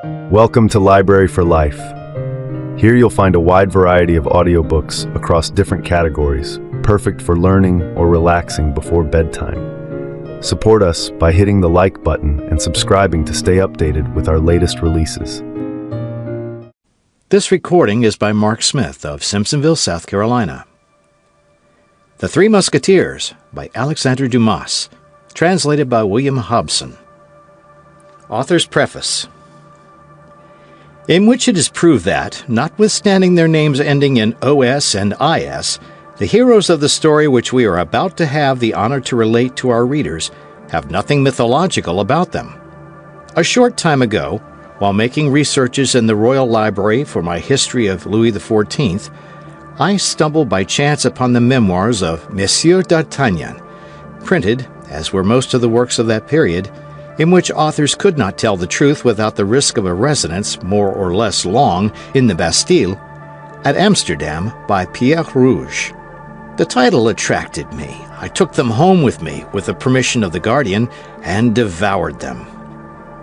Welcome to Library for Life. Here you'll find a wide variety of audiobooks across different categories, perfect for learning or relaxing before bedtime. Support us by hitting the like button and subscribing to stay updated with our latest releases. This recording is by Mark Smith of Simpsonville, South Carolina. The Three Musketeers by Alexandre Dumas, translated by William Hobson. Author's Preface. In which it is proved that, notwithstanding their names ending in OS and IS, the heroes of the story which we are about to have the honor to relate to our readers have nothing mythological about them. A short time ago, while making researches in the Royal Library for my history of Louis XIV, I stumbled by chance upon the memoirs of Monsieur d'Artagnan, printed, as were most of the works of that period, in which authors could not tell the truth without the risk of a residence, more or less long, in the Bastille, at Amsterdam by Pierre Rouge. The title attracted me. I took them home with me, with the permission of the guardian, and devoured them.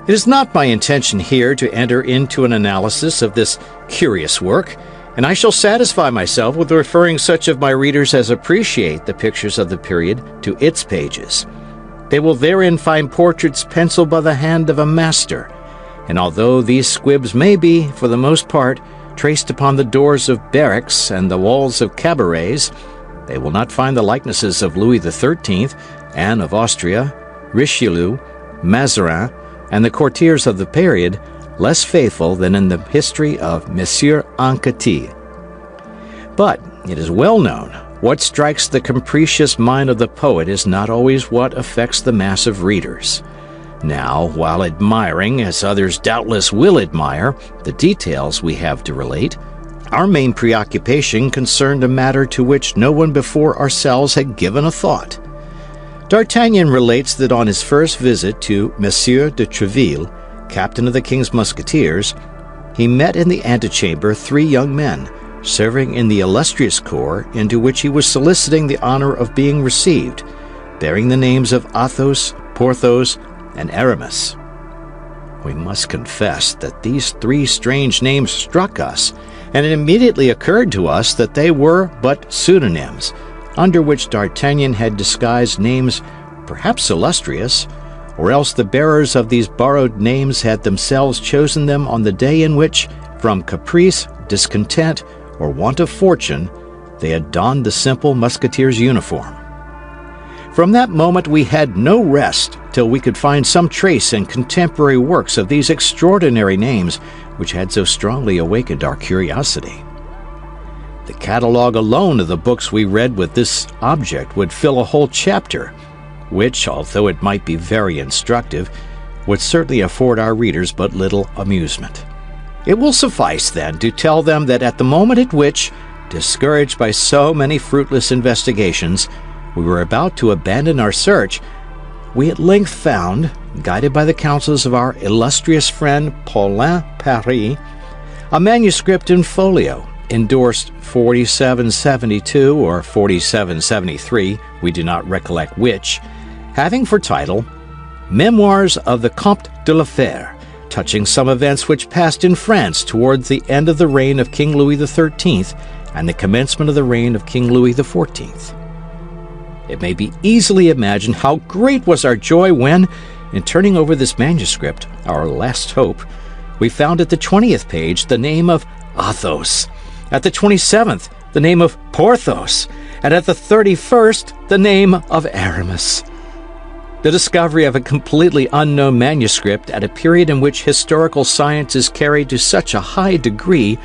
It is not my intention here to enter into an analysis of this curious work, and I shall satisfy myself with referring such of my readers as appreciate the pictures of the period to its pages. They will therein find portraits penciled by the hand of a master, and although these squibs may be, for the most part, traced upon the doors of barracks and the walls of cabarets, they will not find the likenesses of Louis XIII, Anne of Austria, Richelieu, Mazarin, and the courtiers of the period less faithful than in the history of Monsieur Anquetil. But it is well known, what strikes the capricious mind of the poet is not always what affects the mass of readers. Now, while admiring, as others doubtless will admire, the details we have to relate, our main preoccupation concerned a matter to which no one before ourselves had given a thought. D'Artagnan relates that on his first visit to Monsieur de Treville, captain of the King's Musketeers, he met in the antechamber 3 young men, serving in the illustrious corps into which he was soliciting the honor of being received, bearing the names of Athos, Porthos, and Aramis. We must confess that these 3 strange names struck us, and it immediately occurred to us that they were but pseudonyms, under which D'Artagnan had disguised names perhaps illustrious, or else the bearers of these borrowed names had themselves chosen them on the day in which, from caprice, discontent, or want of fortune, they had donned the simple musketeer's uniform. From that moment we had no rest till we could find some trace in contemporary works of these extraordinary names which had so strongly awakened our curiosity. The catalogue alone of the books we read with this object would fill a whole chapter, which, although it might be very instructive, would certainly afford our readers but little amusement. It will suffice, then, to tell them that at the moment at which, discouraged by so many fruitless investigations, we were about to abandon our search, we at length found, guided by the counsels of our illustrious friend Paulin Paris, a manuscript in folio, endorsed 4772 or 4773, we do not recollect which, having for title, Memoirs of the Comte de la Fère, touching some events which passed in France towards the end of the reign of King Louis XIII and the commencement of the reign of King Louis XIV. It may be easily imagined how great was our joy when, in turning over this manuscript, our last hope, we found at the 20th page the name of Athos, at the 27th the name of Porthos, and at the 31st the name of Aramis. The discovery of a completely unknown manuscript at a period in which historical science is carried to such a high degree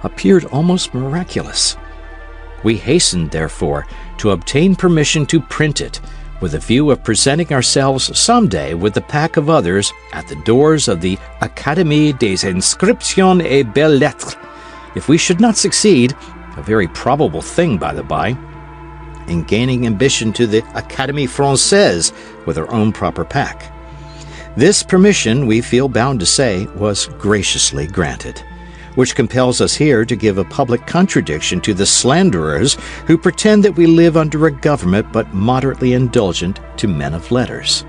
appeared almost miraculous. We hastened, therefore, to obtain permission to print it, with a view of presenting ourselves some day with a pack of others at the doors of the Académie des Inscriptions et Belles-Lettres. If we should not succeed, a very probable thing, by the by, in gaining admission to the Académie Française with our own proper pack. This permission, we feel bound to say, was graciously granted, which compels us here to give a public contradiction to the slanderers who pretend that we live under a government but moderately indulgent to men of letters.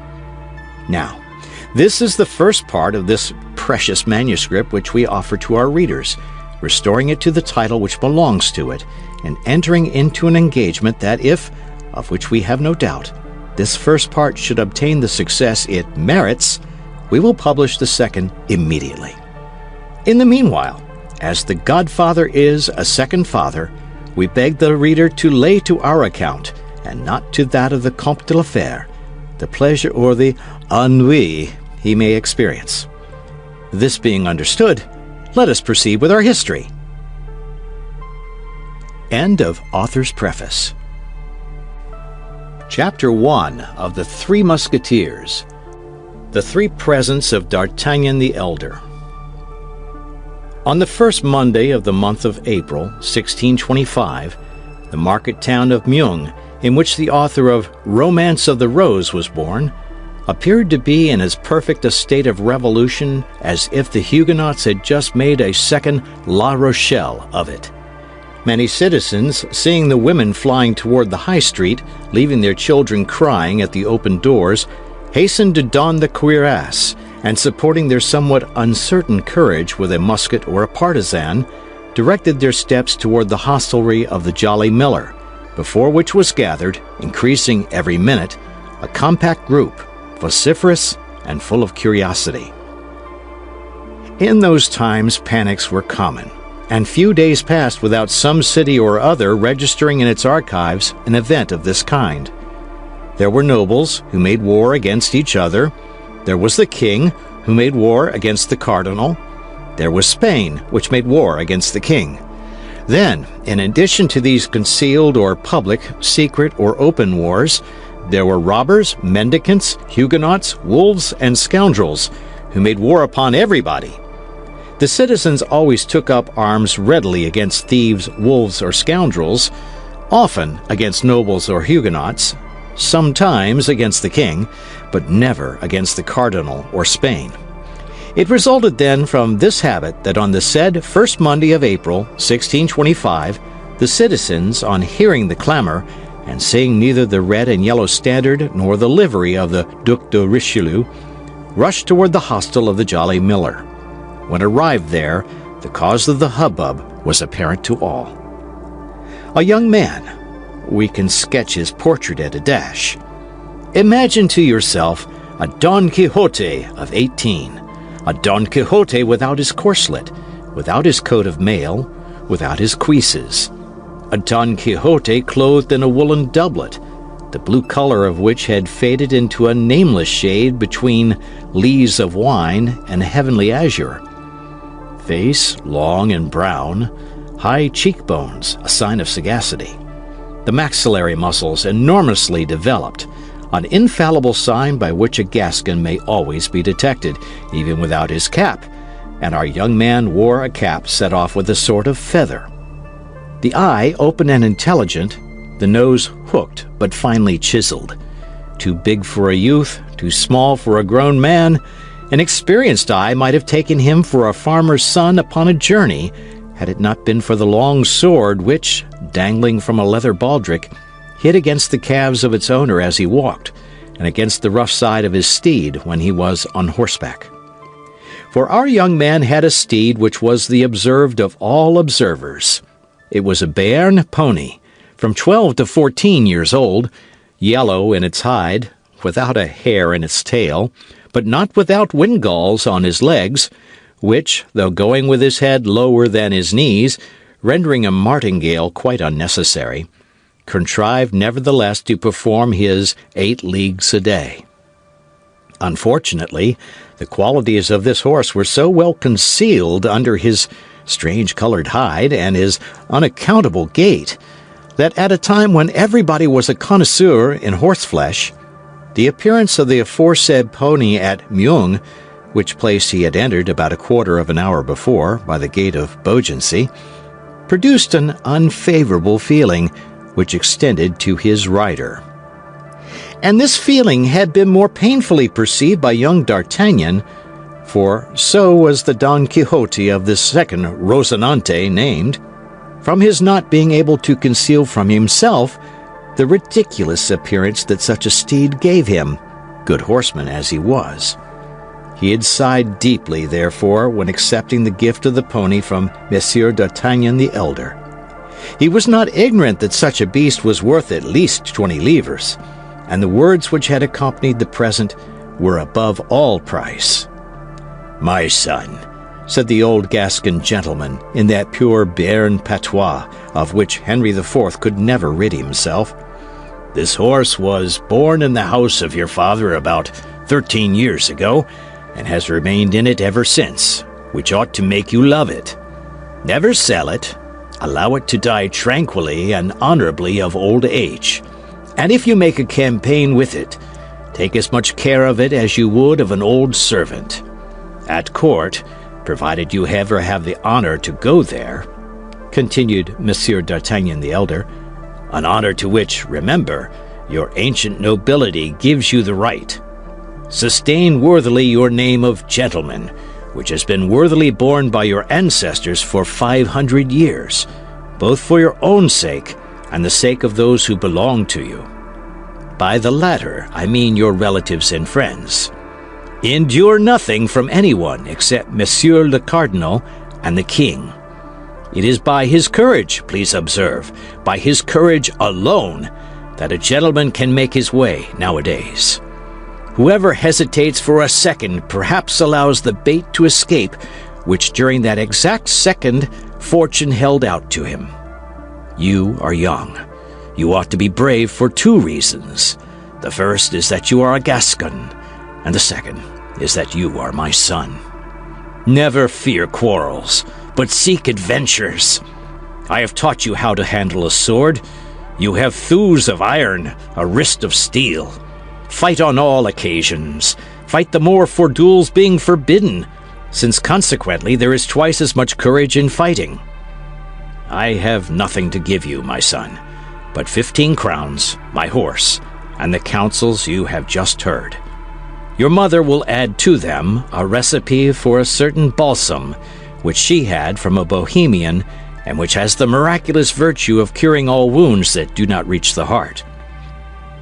Now, This is the first part of this precious manuscript which we offer to our readers, restoring it to the title which belongs to it, and entering into an engagement that if, of which we have no doubt, this first part should obtain the success it merits, we will publish the second immediately. In the meanwhile, as the Godfather is a second father, we beg the reader to lay to our account, and not to that of the Comte de la Fère, the pleasure or the ennui he may experience. This being understood, let us proceed with our history. End of author's preface. Chapter 1 of The Three Musketeers. The Three Presents of D'Artagnan the Elder. On the first Monday of the month of April, 1625, the market town of Meung, in which the author of Romance of the Rose was born, appeared to be in as perfect a state of revolution as if the Huguenots had just made a second La Rochelle of it. Many citizens, seeing the women flying toward the high street, leaving their children crying at the open doors, hastened to don the cuirass, and supporting their somewhat uncertain courage with a musket or a partisan, directed their steps toward the hostelry of the Jolly Miller, before which was gathered, increasing every minute, a compact group, vociferous and full of curiosity. In those times panics were common, and few days passed without some city or other registering in its archives an event of this kind. There were nobles who made war against each other. There was the king, who made war against the cardinal. There was Spain, which made war against the king. Then, in addition to these concealed or public, secret or open wars, there were robbers, mendicants, Huguenots, wolves, and scoundrels, who made war upon everybody. The citizens always took up arms readily against thieves, wolves, or scoundrels, often against nobles or Huguenots, sometimes against the king, but never against the cardinal or Spain. It resulted then from this habit that on the said first Monday of April, 1625, the citizens, on hearing the clamor, and seeing neither the red and yellow standard nor the livery of the Duc de Richelieu, rushed toward the hostel of the Jolly Miller. When arrived there, the cause of the hubbub was apparent to all. A young man, we can sketch his portrait at a dash. Imagine to yourself a Don Quixote of 18, a Don Quixote without his corselet, without his coat of mail, without his cuisses, a Don Quixote clothed in a woolen doublet, the blue color of which had faded into a nameless shade between lees of wine and heavenly azure. Face long and brown, high cheekbones, a sign of sagacity. The maxillary muscles enormously developed, an infallible sign by which a Gascon may always be detected, even without his cap, and our young man wore a cap set off with a sort of feather. The eye open and intelligent, the nose hooked but finely chiseled. Too big for a youth, too small for a grown man, an experienced eye might have taken him for a farmer's son upon a journey, had it not been for the long sword which, dangling from a leather baldric, hit against the calves of its owner as he walked, and against the rough side of his steed when he was on horseback. For our young man had a steed which was the observed of all observers. It was a Béarn pony, from 12 to 14 years old, yellow in its hide, without a hair in its tail, but not without windgalls on his legs, which, though going with his head lower than his knees, rendering a martingale quite unnecessary, contrived nevertheless to perform his 8 leagues a day. Unfortunately, the qualities of this horse were so well concealed under his strange-colored hide and his unaccountable gait, that at a time when everybody was a connoisseur in horseflesh, the appearance of the aforesaid pony at Meung, which place he had entered about a quarter of an hour before by the gate of Beaugency, produced an unfavorable feeling which extended to his rider. And this feeling had been more painfully perceived by young D'Artagnan, for so was the Don Quixote of this second Rocinante named, from his not being able to conceal from himself the ridiculous appearance that such a steed gave him, good horseman as he was. He had sighed deeply, therefore, when accepting the gift of the pony from Monsieur d'Artagnan the elder. He was not ignorant that such a beast was worth at least 20 livres, and the words which had accompanied the present were above all price. "My son," said the old Gascon gentleman in that pure Béarn patois of which Henry IV could never rid himself, "this horse was born in the house of your father about 13 years ago, and has remained in it ever since, which ought to make you love it. Never sell it. Allow it to die tranquilly and honorably of old age. And if you make a campaign with it, take as much care of it as you would of an old servant. At court, provided you ever have the honor to go there," continued Monsieur d'Artagnan the elder, "an honor to which, remember, your ancient nobility gives you the right. Sustain worthily your name of gentleman, which has been worthily borne by your ancestors for 500 years, both for your own sake and the sake of those who belong to you. By the latter, I mean your relatives and friends. Endure nothing from anyone except Monsieur le Cardinal and the King. It is by his courage, please observe, by his courage alone, that a gentleman can make his way nowadays. Whoever hesitates for a second perhaps allows the bait to escape which during that exact second fortune held out to him. You are young. You ought to be brave for 2 reasons. The first is that you are a Gascon, and the second is that you are my son. Never fear quarrels, but seek adventures. I have taught you how to handle a sword. You have thews of iron, a wrist of steel. Fight on all occasions. Fight the more for duels being forbidden, since consequently there is twice as much courage in fighting. I have nothing to give you, my son, but 15 crowns, my horse, and the counsels you have just heard. Your mother will add to them a recipe for a certain balsam, which she had from a Bohemian, and which has the miraculous virtue of curing all wounds that do not reach the heart.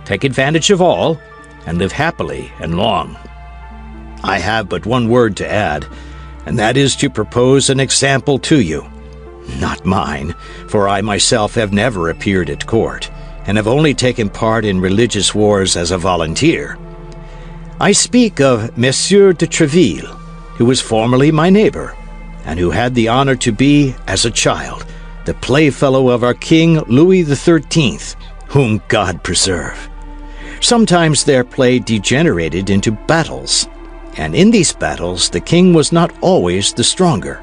Take advantage of all, and live happily and long. I have but one word to add, and that is to propose an example to you. Not mine, for I myself have never appeared at court, and have only taken part in religious wars as a volunteer. I speak of Monsieur de Treville, who was formerly my neighbor, and who had the honor to be, as a child, the playfellow of our King Louis XIII, whom God preserve. Sometimes their play degenerated into battles, and in these battles the king was not always the stronger.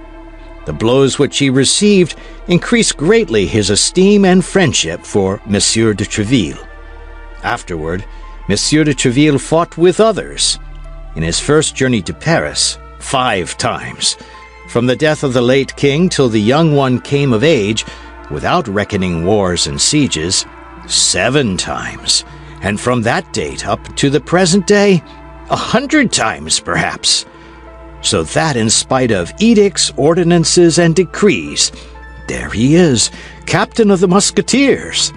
The blows which he received increased greatly his esteem and friendship for Monsieur de Treville. Afterward, Monsieur de Treville fought with others. In his first journey to Paris, 5 times. From the death of the late king till the young one came of age, without reckoning wars and sieges, 7 times. And from that date up to the present day, 100 times perhaps. So that in spite of edicts, ordinances, and decrees, there he is, captain of the Musketeers.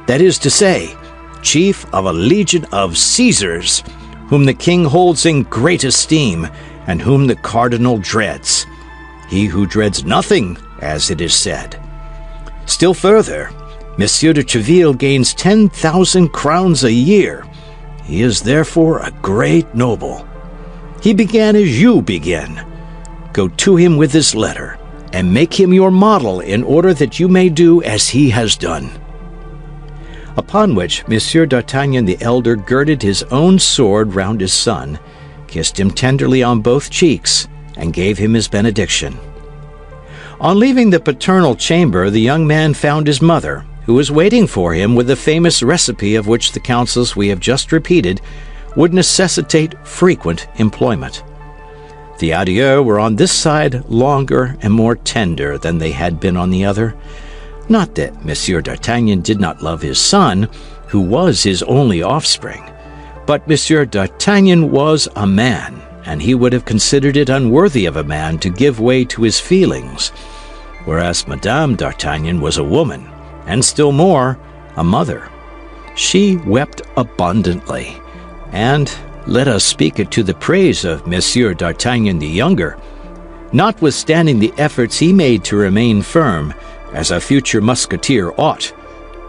That is to say, chief of a legion of Caesars, whom the king holds in great esteem, and whom the cardinal dreads. He who dreads nothing, as it is said. Still further, Monsieur de Treville gains 10,000 crowns a year. He is therefore a great noble. He began as you begin. Go to him with this letter, and make him your model in order that you may do as he has done." Upon which Monsieur d'Artagnan the elder girded his own sword round his son, kissed him tenderly on both cheeks, and gave him his benediction. On leaving the paternal chamber, the young man found his mother, who was waiting for him with the famous recipe of which the counsels we have just repeated would necessitate frequent employment. The adieux were on this side longer and more tender than they had been on the other. Not that Monsieur d'Artagnan did not love his son, who was his only offspring, but Monsieur d'Artagnan was a man, and he would have considered it unworthy of a man to give way to his feelings, whereas Madame d'Artagnan was a woman, and still more, a mother. She wept abundantly, and, let us speak it to the praise of Monsieur d'Artagnan the Younger. Notwithstanding the efforts he made to remain firm, as a future musketeer ought,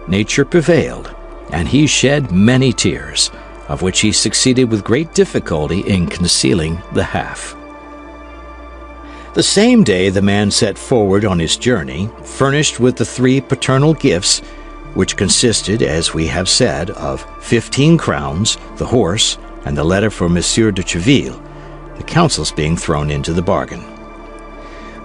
nature prevailed, and he shed many tears, of which he succeeded with great difficulty in concealing the half. The same day the man set forward on his journey, furnished with the 3 paternal gifts, which consisted, as we have said, of 15 crowns, the horse, and the letter for Monsieur de Treville, the counsels being thrown into the bargain.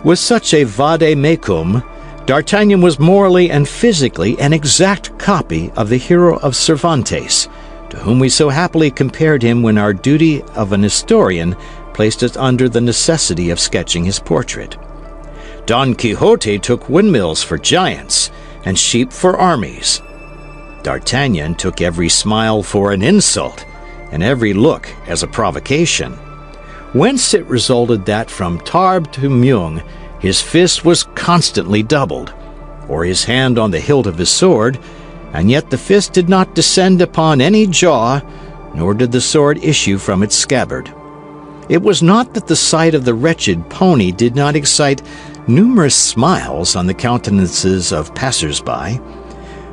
With such a vade-mecum, D'Artagnan was morally and physically an exact copy of the hero of Cervantes, to whom we so happily compared him when our duty of an historian placed us under the necessity of sketching his portrait. Don Quixote took windmills for giants, and sheep for armies. D'Artagnan took every smile for an insult, and every look as a provocation. Whence it resulted that from Tarbes to Meung his fist was constantly doubled, or his hand on the hilt of his sword, and yet the fist did not descend upon any jaw, nor did the sword issue from its scabbard. It was not that the sight of the wretched pony did not excite numerous smiles on the countenances of passers-by,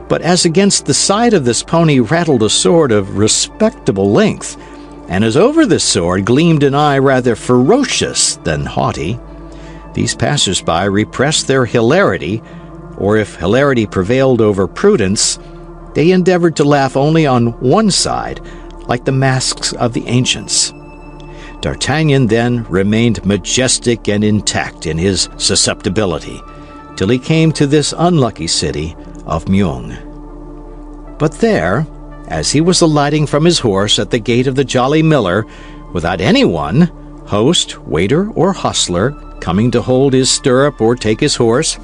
but as against the side of this pony rattled a sword of respectable length, and as over this sword gleamed an eye rather ferocious than haughty, these passers-by repressed their hilarity, or if hilarity prevailed over prudence, they endeavored to laugh only on one side, like the masks of the ancients. D'Artagnan then remained majestic and intact in his susceptibility, till he came to this unlucky city of Meung. But there, as he was alighting from his horse at the gate of the Jolly Miller, without anyone, host, waiter, or hostler, coming to hold his stirrup or take his horse,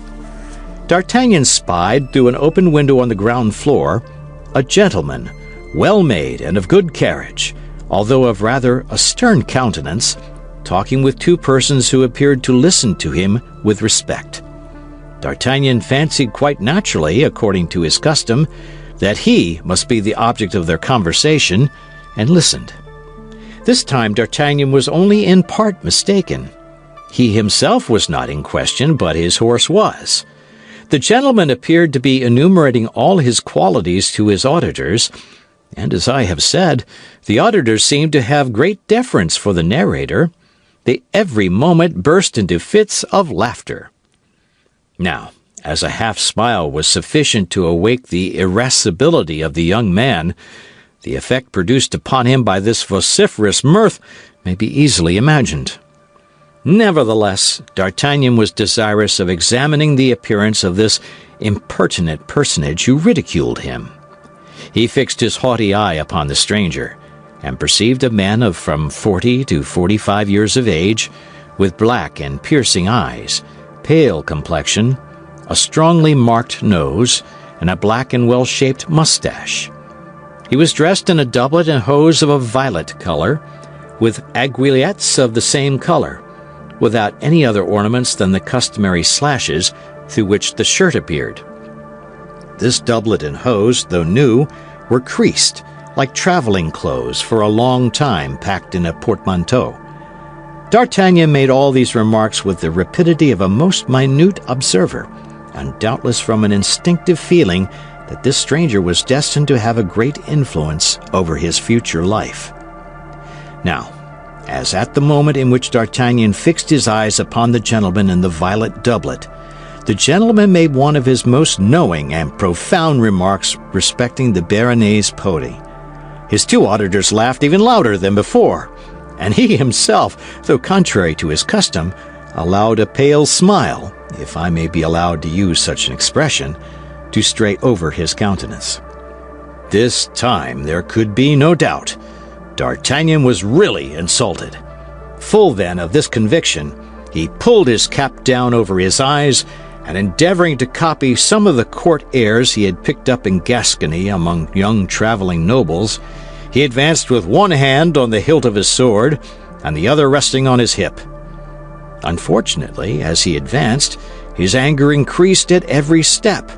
D'Artagnan spied, through an open window on the ground floor, a gentleman, well-made and of good carriage, although of rather a stern countenance, talking with 2 persons who appeared to listen to him with respect. D'Artagnan fancied quite naturally, according to his custom, that he must be the object of their conversation, and listened. This time D'Artagnan was only in part mistaken. He himself was not in question, but his horse was. The gentleman appeared to be enumerating all his qualities to his auditors, and as I have said, the auditors seemed to have great deference for the narrator. They every moment burst into fits of laughter. Now, as a half-smile was sufficient to awake the irascibility of the young man, the effect produced upon him by this vociferous mirth may be easily imagined. Nevertheless, D'Artagnan was desirous of examining the appearance of this impertinent personage who ridiculed him. He fixed his haughty eye upon the stranger, and perceived a man of from 40 to 45 years of age, with black and piercing eyes, pale complexion, a strongly marked nose, and a black and well-shaped mustache. He was dressed in a doublet and hose of a violet color, with aiguillettes of the same color, without any other ornaments than the customary slashes through which the shirt appeared. This doublet and hose, though new, were creased, like traveling clothes for a long time packed in a portmanteau. D'Artagnan made all these remarks with the rapidity of a most minute observer, and doubtless from an instinctive feeling that this stranger was destined to have a great influence over his future life. Now, as at the moment in which D'Artagnan fixed his eyes upon the gentleman in the violet doublet, the gentleman made one of his most knowing and profound remarks respecting the Béarnais pony. His 2 auditors laughed even louder than before, and he himself, though contrary to his custom, allowed a pale smile, if I may be allowed to use such an expression, to stray over his countenance. This time there could be no doubt. D'Artagnan was really insulted. Full then of this conviction, he pulled his cap down over his eyes, and endeavoring to copy some of the court airs he had picked up in Gascony among young traveling nobles, he advanced with one hand on the hilt of his sword, and the other resting on his hip. Unfortunately, as he advanced, his anger increased at every step,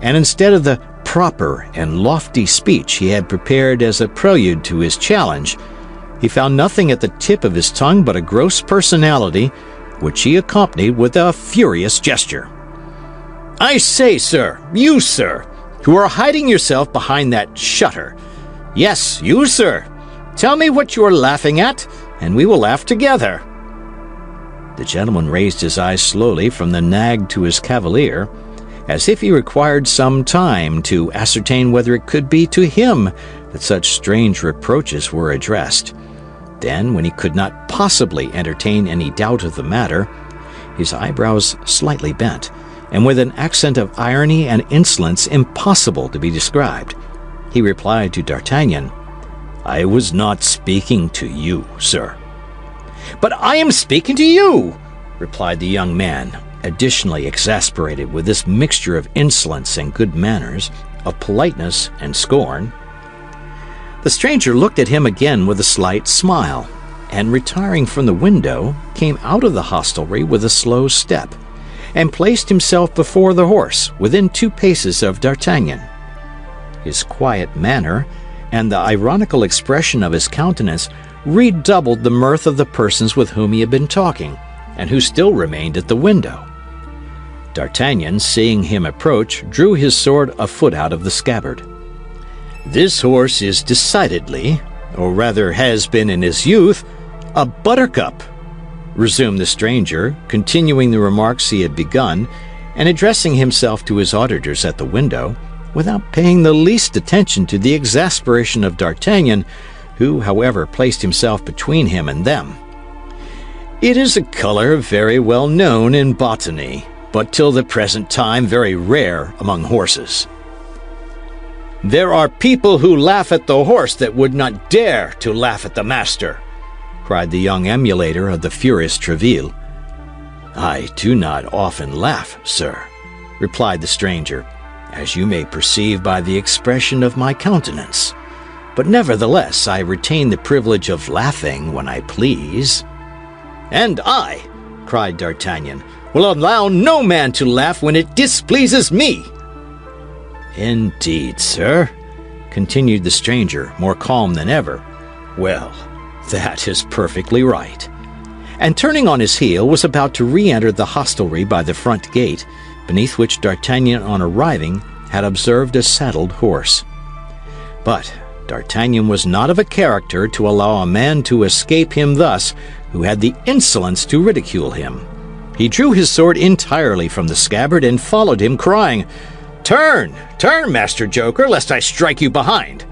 and instead of the proper and lofty speech he had prepared as a prelude to his challenge, he found nothing at the tip of his tongue but a gross personality, which he accompanied with a furious gesture. "I say, sir, you, sir, who are hiding yourself behind that shutter. Yes, you, sir. Tell me what you are laughing at, and we will laugh together." The gentleman raised his eyes slowly from the nag to his cavalier, as if he required some time to ascertain whether it could be to him that such strange reproaches were addressed. Then, when he could not possibly entertain any doubt of the matter, his eyebrows slightly bent, and with an accent of irony and insolence impossible to be described, he replied to D'Artagnan, "I was not speaking to you, sir." "But I am speaking to you," replied the young man, additionally exasperated with this mixture of insolence and good manners, of politeness and scorn. The stranger looked at him again with a slight smile, and retiring from the window, came out of the hostelry with a slow step, and placed himself before the horse, within 2 paces of D'Artagnan. His quiet manner and the ironical expression of his countenance redoubled the mirth of the persons with whom he had been talking, and who still remained at the window. D'Artagnan, seeing him approach, drew his sword a foot out of the scabbard. "This horse is decidedly, or rather has been in his youth, a buttercup," resumed the stranger, continuing the remarks he had begun, and addressing himself to his auditors at the window, without paying the least attention to the exasperation of D'Artagnan, who, however, placed himself between him and them. "It is a color very well known in botany, but till the present time very rare among horses." "There are people who laugh at the horse that would not dare to laugh at the master," cried the young emulator of the furious Tréville. "I do not often laugh, sir," replied the stranger, "as you may perceive by the expression of my countenance. But nevertheless I retain the privilege of laughing when I please." "And I," cried D'Artagnan, "will allow no man to laugh when it displeases me." "Indeed, sir," continued the stranger, more calm than ever. "Well, that is perfectly right." And turning on his heel, was about to re-enter the hostelry by the front gate, beneath which D'Artagnan, on arriving, had observed a saddled horse. But D'Artagnan was not of a character to allow a man to escape him thus, who had the insolence to ridicule him. He drew his sword entirely from the scabbard and followed him, crying, "Turn, turn, Master Joker, lest I strike you behind."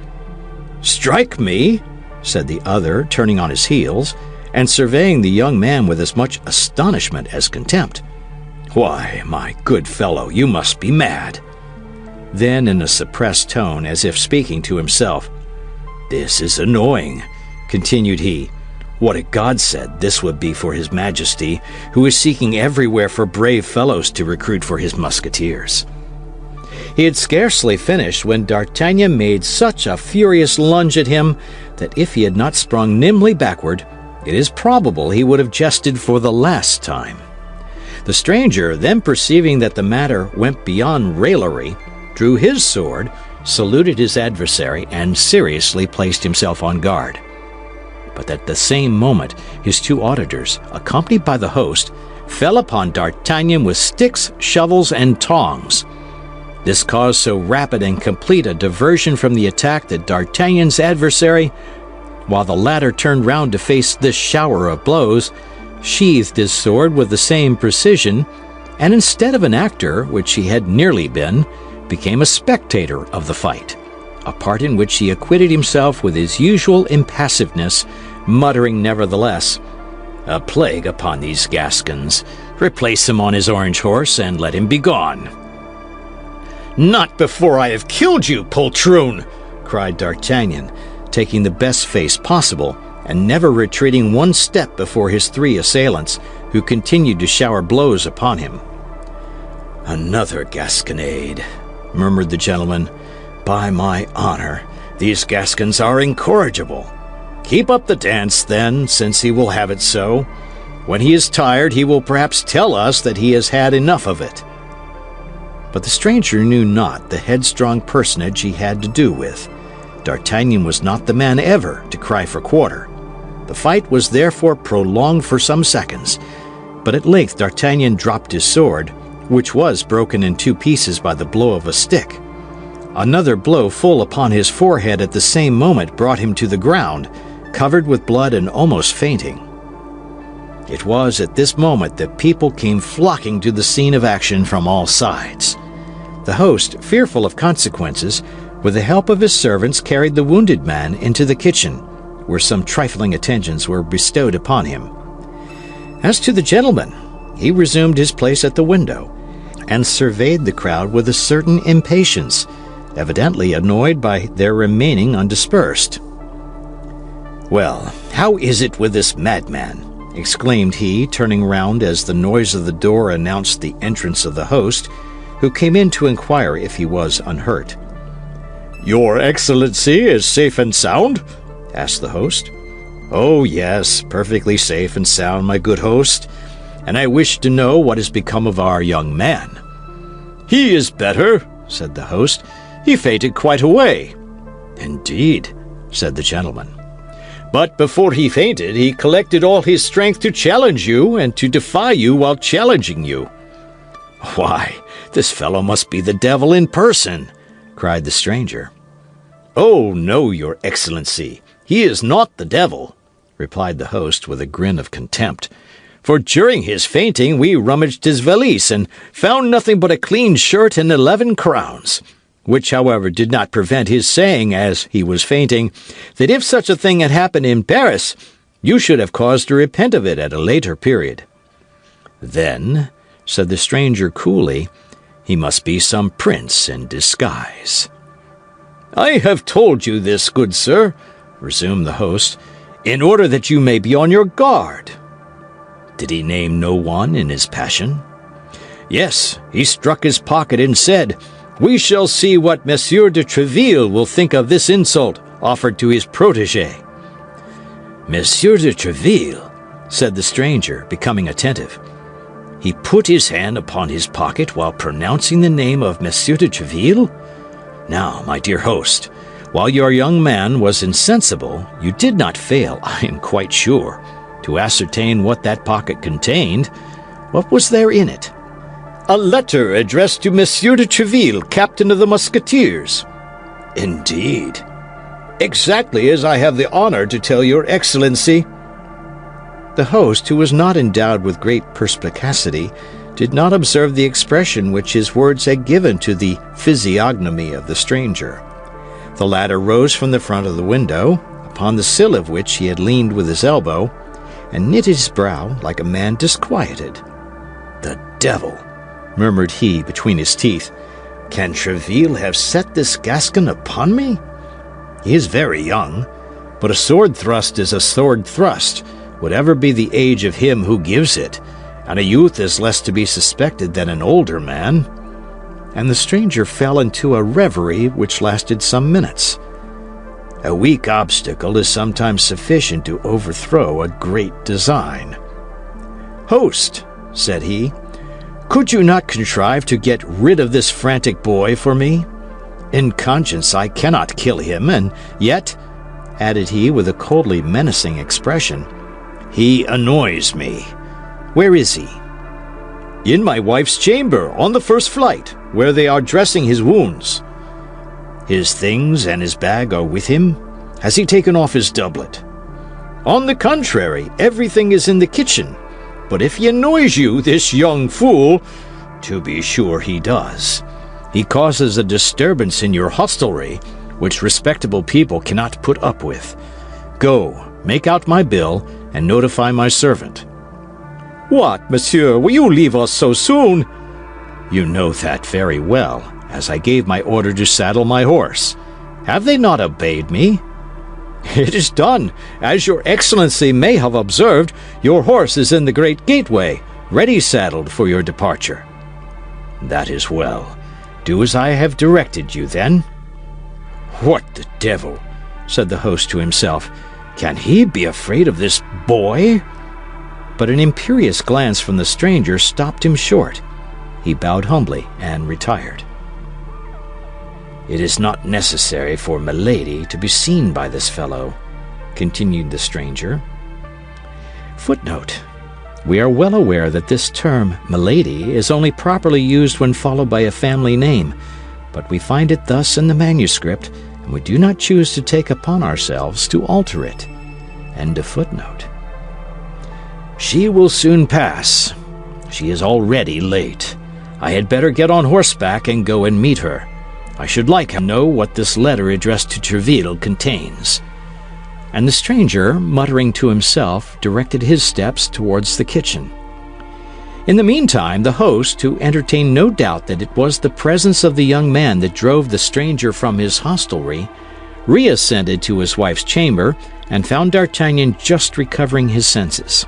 "Strike me?" said the other, turning on his heels, and surveying the young man with as much astonishment as contempt. "Why, my good fellow, you must be mad." Then, in a suppressed tone, as if speaking to himself, "This is annoying," continued he. "What a godsend this would be for his Majesty, who is seeking everywhere for brave fellows to recruit for his musketeers." He had scarcely finished when D'Artagnan made such a furious lunge at him that if he had not sprung nimbly backward, it is probable he would have jested for the last time. The stranger, then perceiving that the matter went beyond raillery, drew his sword, saluted his adversary, and seriously placed himself on guard. But at the same moment his 2 auditors, accompanied by the host, fell upon D'Artagnan with sticks, shovels, and tongs. This caused so rapid and complete a diversion from the attack that D'Artagnan's adversary, while the latter turned round to face this shower of blows, sheathed his sword with the same precision, and instead of an actor, which he had nearly been, became a spectator of the fight, a part in which he acquitted himself with his usual impassiveness, muttering nevertheless, "A plague upon these Gascons! Replace him on his orange horse, and let him be gone." "Not before I have killed you, poltroon!" cried D'Artagnan, taking the best face possible, and never retreating one step before his 3 assailants, who continued to shower blows upon him. "Another Gasconade," murmured the gentleman. "By my honor, these Gascons are incorrigible. Keep up the dance, then, since he will have it so. When he is tired, he will perhaps tell us that he has had enough of it." But the stranger knew not the headstrong personage he had to do with. D'Artagnan was not the man ever to cry for quarter. The fight was therefore prolonged for some seconds, but at length D'Artagnan dropped his sword, which was broken in 2 pieces by the blow of a stick. Another blow full upon his forehead at the same moment brought him to the ground, covered with blood and almost fainting. It was at this moment that people came flocking to the scene of action from all sides. The host, fearful of consequences, with the help of his servants carried the wounded man into the kitchen, where some trifling attentions were bestowed upon him. As to the gentleman, he resumed his place at the window, and surveyed the crowd with a certain impatience, evidently annoyed by their remaining undispersed. "Well, how is it with this madman?" exclaimed he, turning round as the noise of the door announced the entrance of the host, who came in to inquire if he was unhurt. "Your Excellency is safe and sound?" asked the host. "Oh, yes, perfectly safe and sound, my good host, and I wish to know what has become of our young man." "He is better," said the host. "He fainted quite away." "Indeed," said the gentleman. "But before he fainted, he collected all his strength to challenge you and to defy you while challenging you." "Why, this fellow must be the devil in person," cried the stranger. "Oh, no, your Excellency, he is not the devil," replied the host with a grin of contempt. "For during his fainting we rummaged his valise and found nothing but a clean shirt and 11 crowns, which, however, did not prevent his saying, as he was fainting, that if such a thing had happened in Paris, you should have cause to repent of it at a later period." "Then," said the stranger coolly, "he must be some prince in disguise." "I have told you this, good sir," resumed the host, "in order that you may be on your guard." "Did he name no one in his passion?" "Yes, he struck his pocket and said, 'We shall see what Monsieur de Treville will think of this insult offered to his protégé.'" "Monsieur de Treville," said the stranger, becoming attentive. "He put his hand upon his pocket while pronouncing the name of Monsieur de Treville? Now, my dear host, while your young man was insensible, you did not fail, I am quite sure, to ascertain what that pocket contained. What was there in it?" "A letter addressed to Monsieur de Treville, captain of the Musketeers." "Indeed?" "Exactly as I have the honor to tell your Excellency." The host, who was not endowed with great perspicacity, did not observe the expression which his words had given to the physiognomy of the stranger. The latter rose from the front of the window, upon the sill of which he had leaned with his elbow, and knitted his brow like a man disquieted. "The devil!" murmured he between his teeth. "Can Treville have set this Gascon upon me? He is very young, but a sword thrust is a sword thrust, whatever be the age of him who gives it, and a youth is less to be suspected than an older man." And the stranger fell into a reverie which lasted some minutes. A weak obstacle is sometimes sufficient to overthrow a great design. "Host," said he, "could you not contrive to get rid of this frantic boy for me? In conscience I cannot kill him, and yet," added he with a coldly menacing expression, "he annoys me. Where is he?" "In my wife's chamber, on the first flight, where they are dressing his wounds." "His things and his bag are with him? Has he taken off his doublet?" "On the contrary, everything is in the kitchen. But if he annoys you, this young fool—" "To be sure he does. He causes a disturbance in your hostelry, which respectable people cannot put up with. Go, make out my bill, and notify my servant." "What, monsieur, will you leave us so soon?" "You know that very well, as I gave my order to saddle my horse. Have they not obeyed me?" "It is done. As your Excellency may have observed, your horse is in the great gateway, ready saddled for your departure." "That is well. Do as I have directed you, then." "What the devil!" said the host to himself. "Can he be afraid of this boy?" But an imperious glance from the stranger stopped him short. He bowed humbly and retired. "It is not necessary for Milady to be seen by this fellow," continued the stranger. Footnote: we are well aware that this term, milady, is only properly used when followed by a family name, but we find it thus in the manuscript, and we do not choose to take upon ourselves to alter it. End of footnote. She will soon pass. She is already late. I had better get on horseback and go and meet her. I should like to know what this letter addressed to Treville contains. And the stranger, muttering to himself, directed his steps towards the kitchen. In the meantime, the host, who entertained no doubt that it was the presence of the young man that drove the stranger from his hostelry, reascended to his wife's chamber and found D'Artagnan just recovering his senses.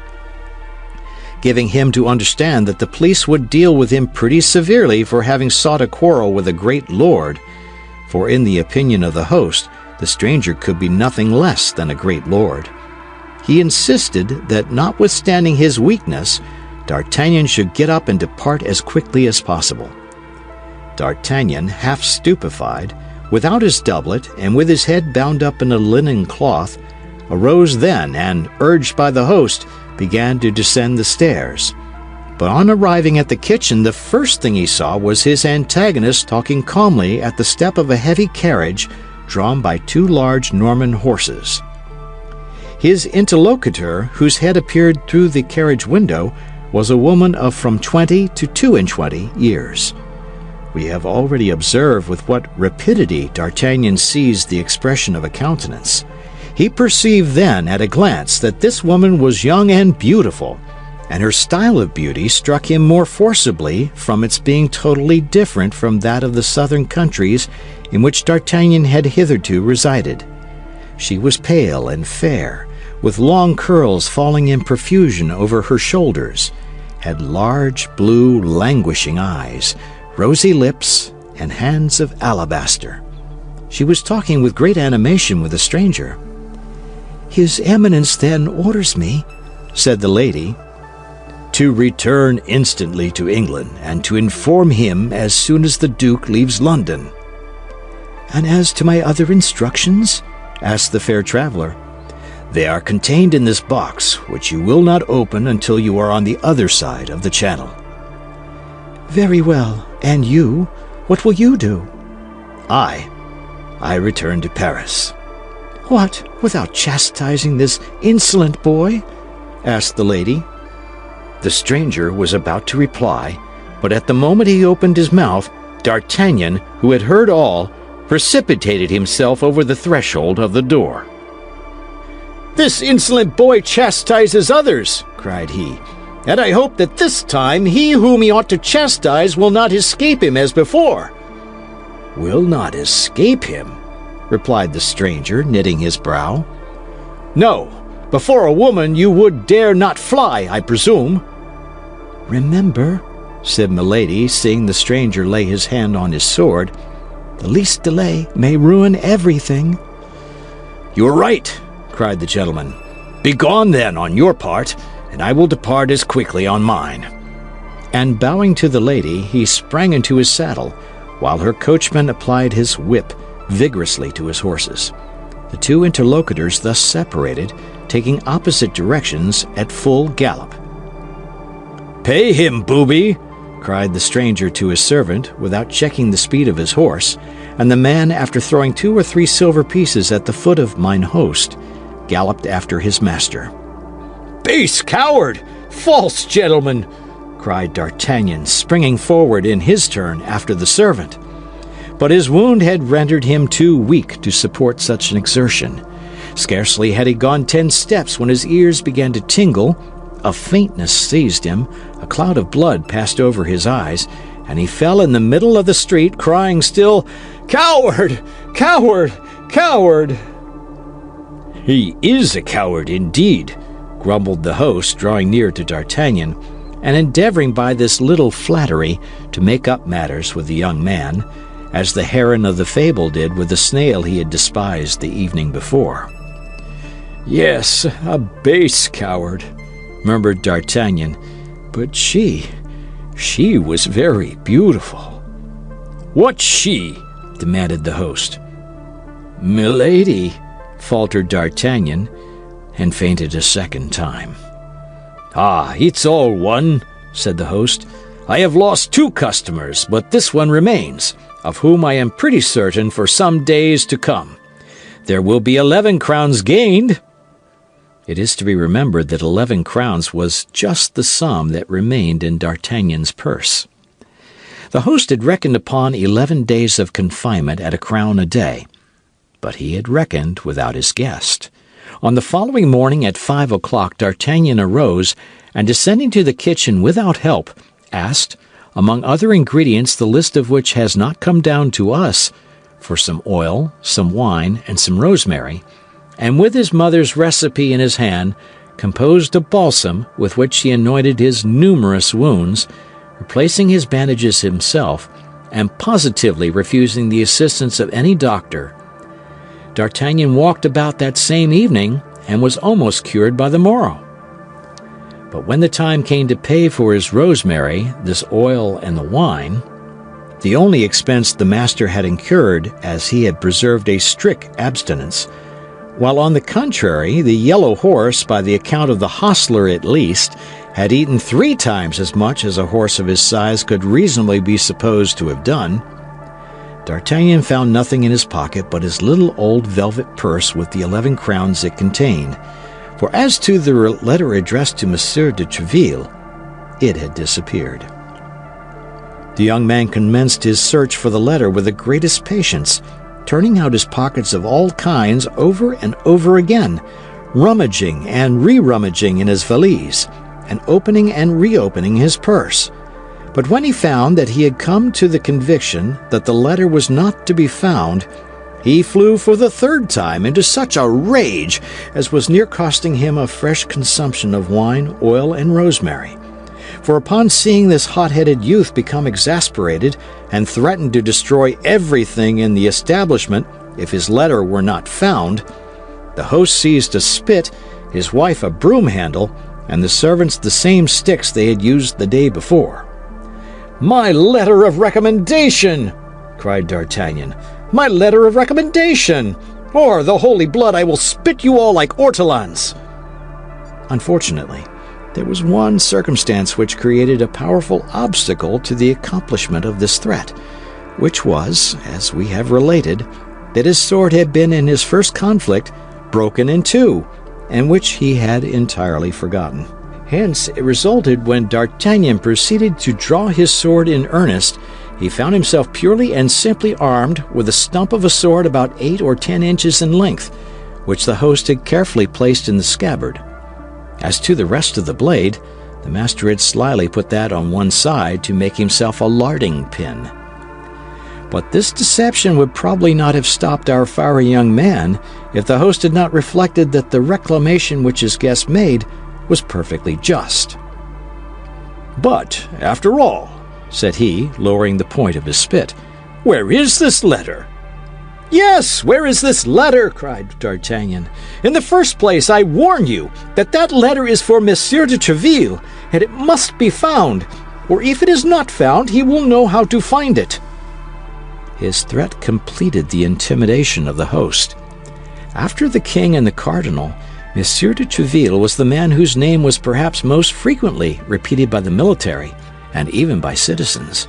Giving him to understand that the police would deal with him pretty severely for having sought a quarrel with a great lord, for in the opinion of the host, the stranger could be nothing less than a great lord, he insisted that, notwithstanding his weakness, D'Artagnan should get up and depart as quickly as possible. D'Artagnan, half stupefied, without his doublet and with his head bound up in a linen cloth, arose then and, urged by the host, began to descend the stairs. But on arriving at the kitchen, the first thing he saw was his antagonist talking calmly at the step of a heavy carriage drawn by two large Norman horses. His interlocutor, whose head appeared through the carriage window, was a woman of from 20 to 22 years. We have already observed with what rapidity D'Artagnan seized the expression of a countenance. He perceived then at a glance that this woman was young and beautiful, and her style of beauty struck him more forcibly from its being totally different from that of the southern countries in which D'Artagnan had hitherto resided. She was pale and fair, with long curls falling in profusion over her shoulders, had large, blue, languishing eyes, rosy lips, and hands of alabaster. She was talking with great animation with the stranger. "His Eminence, then, orders me," said the lady, "to return instantly to England, and to inform him as soon as the Duke leaves London." "And as to my other instructions?" asked the fair traveller. "They are contained in this box, which you will not open until you are on the other side of the channel." "Very well. And you? What will you do?" I return to Paris." "What, without chastising this insolent boy?" asked the lady. The stranger was about to reply, but at the moment he opened his mouth, D'Artagnan, who had heard all, precipitated himself over the threshold of the door. "This insolent boy chastises others," cried he, "and I hope that this time he whom he ought to chastise will not escape him as before." "Will not escape him?" replied the stranger, knitting his brow. "No, before a woman you would dare not fly, I presume." "Remember," said Milady, seeing the stranger lay his hand on his sword, "the least delay may ruin everything." "You are right," cried the gentleman. "Begone, then, on your part, and I will depart as quickly on mine." And bowing to the lady, he sprang into his saddle, while her coachman applied his whip vigorously to his horses. The two interlocutors thus separated, taking opposite directions at full gallop. "Pay him, booby!" cried the stranger to his servant, without checking the speed of his horse, and the man, after throwing 2 or 3 silver pieces at the foot of mine host, galloped after his master. "Base coward! False gentleman!" cried D'Artagnan, springing forward in his turn after the servant. But his wound had rendered him too weak to support such an exertion. Scarcely had he gone 10 steps when his ears began to tingle, a faintness seized him, a cloud of blood passed over his eyes, and he fell in the middle of the street, crying still, "Coward! Coward! Coward!" "He is a coward indeed," grumbled the host, drawing near to D'Artagnan, and endeavoring by this little flattery to make up matters with the young man, as the heron of the fable did with the snail he had despised the evening before. "Yes, a base coward," murmured D'Artagnan, "but she was very beautiful." "What she?" demanded the host. "Milady," faltered D'Artagnan, and fainted a second time. "Ah, it's all one," said the host. "I have lost 2 customers, but this one remains, of whom I am pretty certain for some days to come. There will be 11 crowns gained." It is to be remembered that 11 crowns was just the sum that remained in D'Artagnan's purse. The host had reckoned upon 11 days of confinement at a crown a day, but he had reckoned without his guest. On the following morning at 5 o'clock, D'Artagnan arose, and descending to the kitchen without help, asked, among other ingredients the list of which has not come down to us, for some oil, some wine, and some rosemary, and with his mother's recipe in his hand, composed a balsam with which he anointed his numerous wounds, replacing his bandages himself, and positively refusing the assistance of any doctor. D'Artagnan walked about that same evening, and was almost cured by the morrow. But when the time came to pay for his rosemary, this oil, and the wine, the only expense the master had incurred, as he had preserved a strict abstinence, while on the contrary the yellow horse, by the account of the hostler at least, had eaten 3 times as much as a horse of his size could reasonably be supposed to have done, D'Artagnan found nothing in his pocket but his little old velvet purse with the 11 crowns it contained, for as to the letter addressed to Monsieur de Treville, it had disappeared. The young man commenced his search for the letter with the greatest patience, turning out his pockets of all kinds over and over again, rummaging and re-rummaging in his valise, and opening and reopening his purse. But when he found that he had come to the conviction that the letter was not to be found, he flew for the 3rd time into such a rage as was near costing him a fresh consumption of wine, oil, and rosemary. For upon seeing this hot-headed youth become exasperated and threaten to destroy everything in the establishment if his letter were not found, the host seized a spit, his wife a broom handle, and the servants the same sticks they had used the day before. "My letter of recommendation!" cried D'Artagnan. "My letter of recommendation! Or, the holy blood, I will spit you all like ortolans!" Unfortunately, there was one circumstance which created a powerful obstacle to the accomplishment of this threat, which was, as we have related, that his sword had been in his first conflict broken in 2, and which he had entirely forgotten. Hence, it resulted when D'Artagnan proceeded to draw his sword in earnest, he found himself purely and simply armed with the stump of a sword about 8 or 10 inches in length, which the host had carefully placed in the scabbard. As to the rest of the blade, the master had slyly put that on one side to make himself a larding pin. But this deception would probably not have stopped our fiery young man if the host had not reflected that the reclamation which his guest made was perfectly just. "But, after all," said he, lowering the point of his spit, "where is this letter?" "Yes, where is this letter?" cried D'Artagnan. "In the first place, I warn you that that letter is for Monsieur de Treville, and it must be found, or if it is not found, he will know how to find it." His threat completed the intimidation of the host. After the king and the cardinal, Monsieur de Treville was the man whose name was perhaps most frequently repeated by the military, and even by citizens.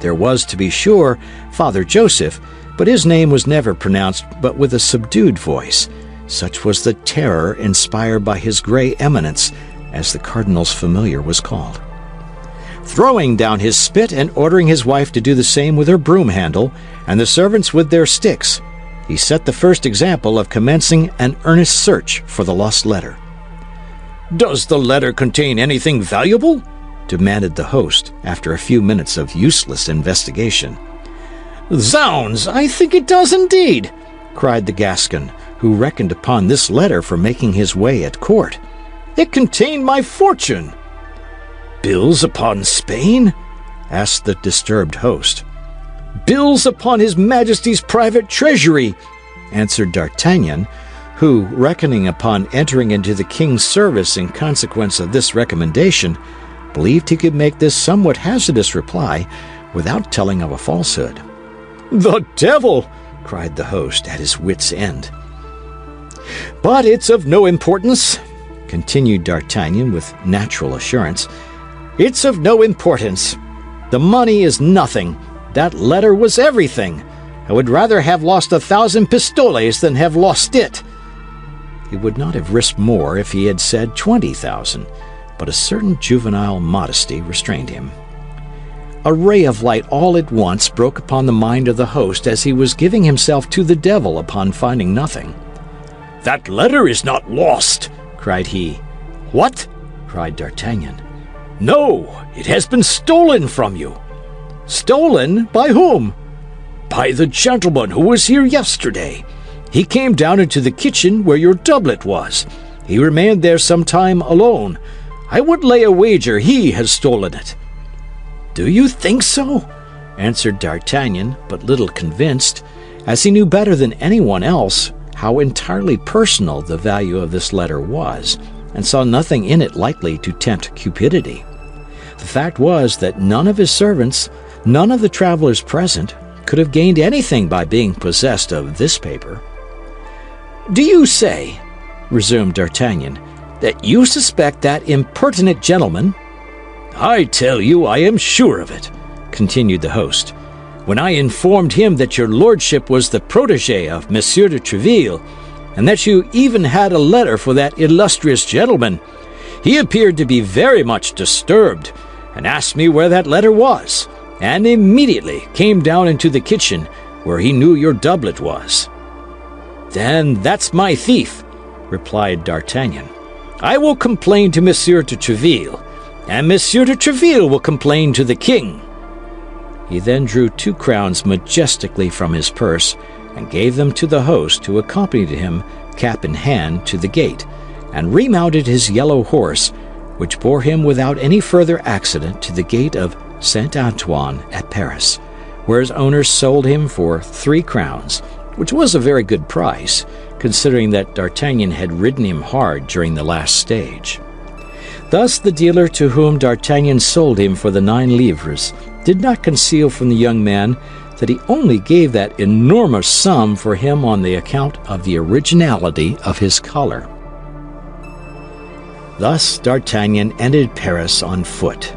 There was, to be sure, Father Joseph, but his name was never pronounced but with a subdued voice. Such was the terror inspired by his grey eminence, as the cardinal's familiar was called. Throwing down his spit and ordering his wife to do the same with her broom handle, and the servants with their sticks, he set the first example of commencing an earnest search for the lost letter. "Does the letter contain anything valuable?" demanded the host, after a few minutes of useless investigation. "Zounds, I think it does indeed," cried the Gascon, who reckoned upon this letter for making his way at court. "It contained my fortune." "Bills upon Spain?" asked the disturbed host. "Bills upon His Majesty's private treasury," answered D'Artagnan, who, reckoning upon entering into the king's service in consequence of this recommendation, believed he could make this somewhat hazardous reply without telling of a falsehood. "The devil!" cried the host, at his wits' end. "But it's of no importance. continued D'Artagnan with natural assurance, "it's of no importance. The money is nothing. That letter was everything. I would rather have lost 1,000 pistoles than have lost it." He would not have risked more if he had said 20,000, but a certain juvenile modesty restrained him. A ray of light all at once broke upon the mind of the host as he was giving himself to the devil upon finding nothing. "That letter is not lost!" cried he. "What?" cried D'Artagnan. "No, it has been stolen from you." "Stolen? By whom?" "By the gentleman who was here yesterday. He came down into the kitchen where your doublet was. He remained there some time alone. I would lay a wager he has stolen it." "Do you think so?" answered D'Artagnan, but little convinced, as he knew better than anyone else how entirely personal the value of this letter was, and saw nothing in it likely to tempt cupidity. The fact was that none of his servants, none of the travelers present, could have gained anything by being possessed of this paper. "Do you say," resumed D'Artagnan, "that you suspect that impertinent gentleman?" "I tell you I am sure of it," continued the host. "When I informed him that your lordship was the protégé of Monsieur de Treville, and that you even had a letter for that illustrious gentleman, he appeared to be very much disturbed, and asked me where that letter was, and immediately came down into the kitchen, where he knew your doublet was." "Then that's my thief," replied D'Artagnan. "I will complain to Monsieur de Treville, and Monsieur de Treville will complain to the king." He then drew 2 crowns majestically from his purse and gave them to the host, who accompanied him, cap in hand, to the gate, and remounted his yellow horse, which bore him without any further accident to the gate of Saint-Antoine at Paris, where his owners sold him for 3 crowns, which was a very good price, considering that D'Artagnan had ridden him hard during the last stage. Thus the dealer to whom D'Artagnan sold him for the 9 livres did not conceal from the young man that he only gave that enormous sum for him on the account of the originality of his collar. Thus D'Artagnan entered Paris on foot,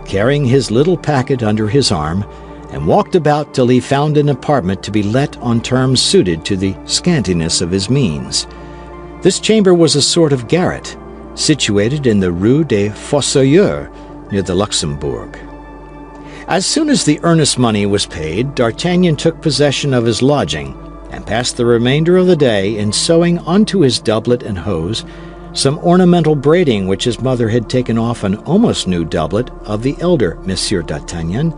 carrying his little packet under his arm, and walked about till he found an apartment to be let on terms suited to the scantiness of his means. This chamber was a sort of garret, situated in the Rue des Fossoyeurs, near the Luxembourg. As soon as the earnest money was paid, D'Artagnan took possession of his lodging, and passed the remainder of the day in sewing onto his doublet and hose some ornamental braiding which his mother had taken off an almost new doublet of the elder Monsieur d'Artagnan,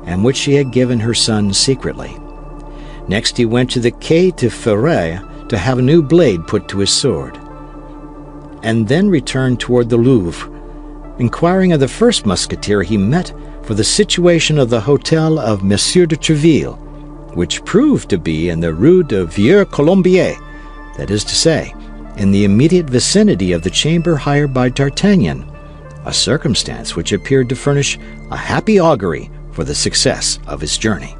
and which she had given her son secretly. Next he went to the Quai de Ferret to have a new blade put to his sword, and then returned toward the Louvre, inquiring of the first musketeer he met for the situation of the hotel of Monsieur de Treville, which proved to be in the Rue de Vieux Colombier, that is to say, in the immediate vicinity of the chamber hired by D'Artagnan, a circumstance which appeared to furnish a happy augury for the success of his journey.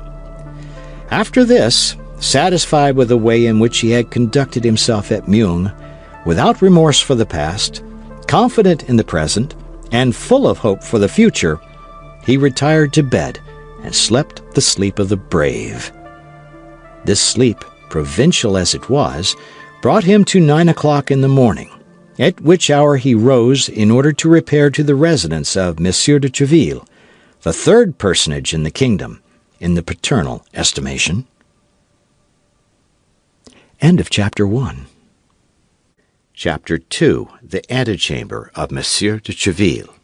After this, satisfied with the way in which he had conducted himself at Meung, without remorse for the past, confident in the present, and full of hope for the future, he retired to bed and slept the sleep of the brave. This sleep, provincial as it was, brought him to 9 o'clock in the morning, at which hour he rose in order to repair to the residence of Monsieur de Treville, the 3rd personage in the kingdom, in the paternal estimation. End of Chapter 1. Chapter 2. The Antechamber of Monsieur de Treville.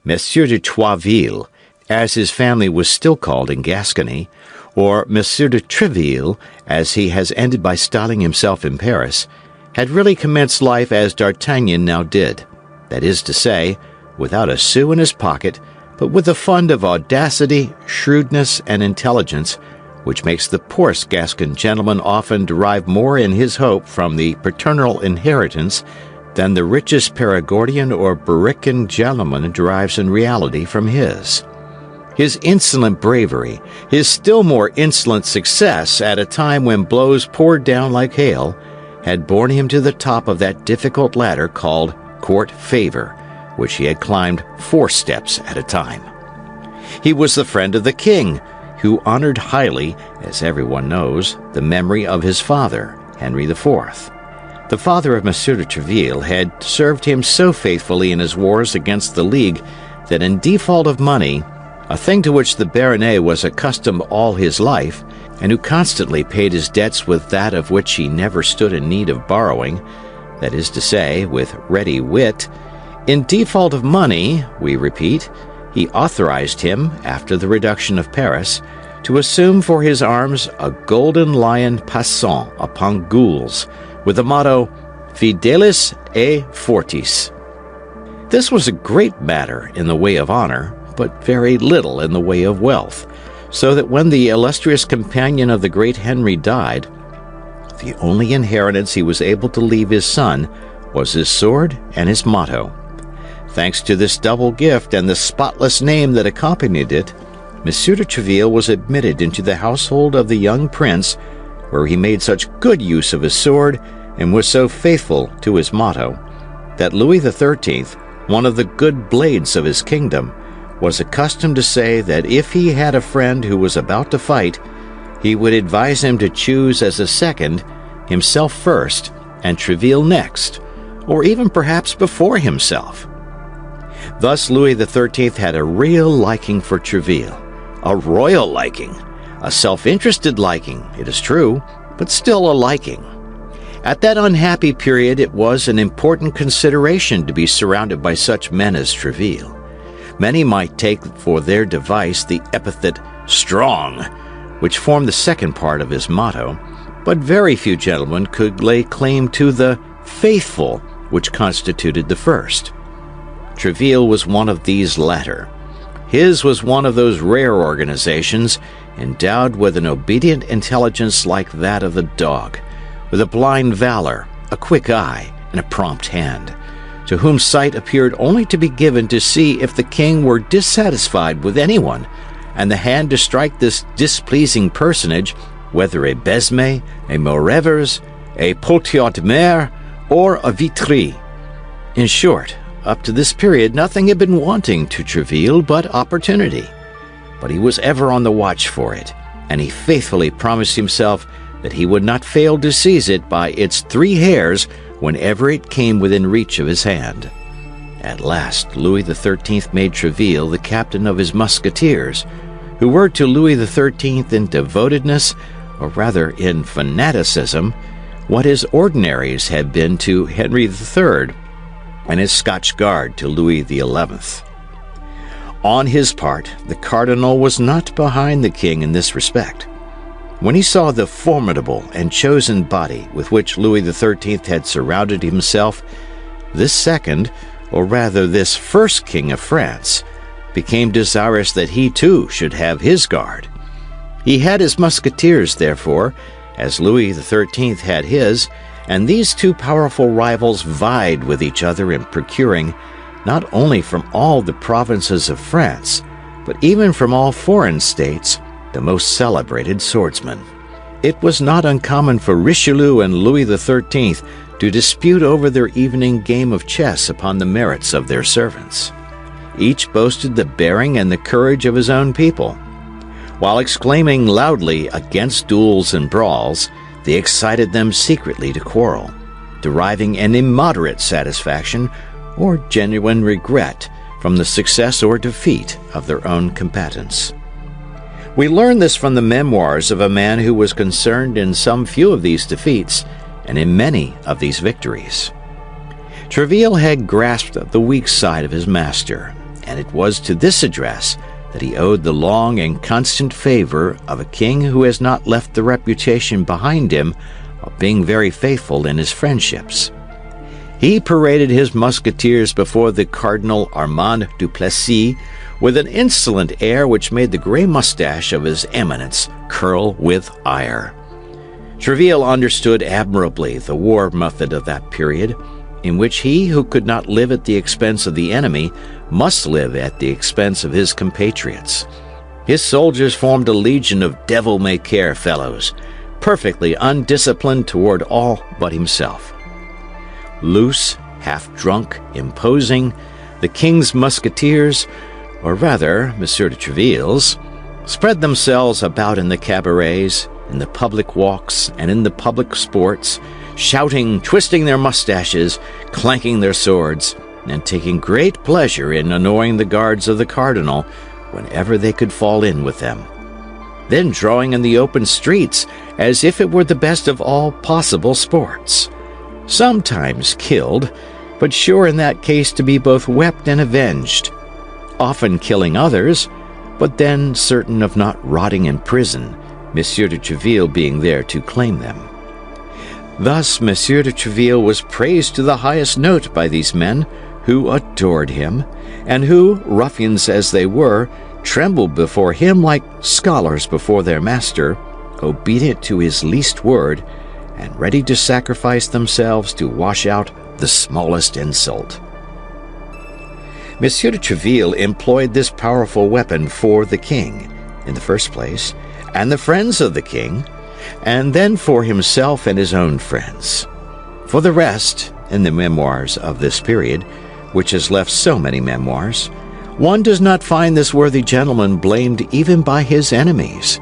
Monsieur de Troisville, as his family was still called in Gascony, or Monsieur de Treville, as he has ended by styling himself in Paris, had really commenced life as D'Artagnan now did, that is to say, without a sou in his pocket, but with a fund of audacity, shrewdness, and intelligence, which makes the poorest Gascon gentleman often derive more in his hope from the paternal inheritance than the richest Perigordian or Berrican gentleman derives in reality from his. His insolent bravery, his still more insolent success at a time when blows poured down like hail, had borne him to the top of that difficult ladder called court favor, which he had climbed 4 steps at a time. He was the friend of the king, who honored highly, as everyone knows, the memory of his father, Henry IV. The father of Monsieur de Treville had served him so faithfully in his wars against the League that in default of money, a thing to which the baronet was accustomed all his life, and who constantly paid his debts with that of which he never stood in need of borrowing, that is to say, with ready wit, in default of money, we repeat, he authorized him, after the reduction of Paris, to assume for his arms a golden lion passant upon gules, with the motto, Fidelis et Fortis. This was a great matter in the way of honor, but very little in the way of wealth, so that when the illustrious companion of the great Henry died, the only inheritance he was able to leave his son was his sword and his motto. Thanks to this double gift and the spotless name that accompanied it, Monsieur de Treville was admitted into the household of the young prince, where he made such good use of his sword and was so faithful to his motto, that Louis XIII, one of the good blades of his kingdom, was accustomed to say that if he had a friend who was about to fight, he would advise him to choose as a second, himself first, and Treville next, or even perhaps before himself. Thus Louis XIII had a real liking for Treville, a royal liking, a self-interested liking, it is true, but still a liking. At that unhappy period it was an important consideration to be surrounded by such men as Treville. Many might take for their device the epithet strong, which formed the second part of his motto, but very few gentlemen could lay claim to the faithful, which constituted the first. Treville was one of these latter. His was one of those rare organizations endowed with an obedient intelligence like that of the dog, with a blind valor, a quick eye, and a prompt hand, to whom sight appeared only to be given to see if the king were dissatisfied with anyone, and the hand to strike this displeasing personage, whether a Besme, a Maurevers, a Potiot de Mer, or a Vitry. In short, up to this period nothing had been wanting to Treville but opportunity. But he was ever on the watch for it, and he faithfully promised himself that he would not fail to seize it by its 3 hairs whenever it came within reach of his hand. At last Louis XIII made Treville the captain of his Musketeers, who were to Louis XIII in devotedness, or rather in fanaticism, what his ordinaries had been to Henry III, and his Scotch Guard to Louis XI. On his part, the cardinal was not behind the king in this respect. When he saw the formidable and chosen body with which Louis XIII had surrounded himself, this second, or rather this first king of France, became desirous that he too should have his guard. He had his Musketeers, therefore, as Louis XIII had his, and these 2 powerful rivals vied with each other in procuring, not only from all the provinces of France, but even from all foreign states, the most celebrated swordsmen. It was not uncommon for Richelieu and Louis XIII to dispute over their evening game of chess upon the merits of their servants. Each boasted the bearing and the courage of his own people. While exclaiming loudly against duels and brawls, they excited them secretly to quarrel, deriving an immoderate satisfaction or genuine regret from the success or defeat of their own combatants. We learn this from the memoirs of a man who was concerned in some few of these defeats and in many of these victories. Treville had grasped the weak side of his master, and it was to this address that he owed the long and constant favor of a king who has not left the reputation behind him of being very faithful in his friendships. He paraded his Musketeers before the Cardinal Armand du Plessis with an insolent air which made the gray mustache of his eminence curl with ire. Treville understood admirably the war method of that period, in which he who could not live at the expense of the enemy must live at the expense of his compatriots. His soldiers formed a legion of devil-may-care fellows, perfectly undisciplined toward all but himself. Loose, half-drunk, imposing, the king's musketeers, or rather Monsieur de Treville's, spread themselves about in the cabarets, in the public walks, and in the public sports, shouting, twisting their mustaches, clanking their swords, and taking great pleasure in annoying the guards of the cardinal whenever they could fall in with them. Then drawing in the open streets as if it were the best of all possible sports. Sometimes killed, but sure in that case to be both wept and avenged. Often killing others, but then certain of not rotting in prison, Monsieur de Treville being there to claim them. Thus Monsieur de Treville was praised to the highest note by these men, who adored him, and who, ruffians as they were, trembled before him like scholars before their master, obedient to his least word, and ready to sacrifice themselves to wash out the smallest insult. Monsieur de Treville employed this powerful weapon for the king, in the first place, and the friends of the king, and then for himself and his own friends. For the rest, in the memoirs of this period, which has left so many memoirs, one does not find this worthy gentleman blamed even by his enemies,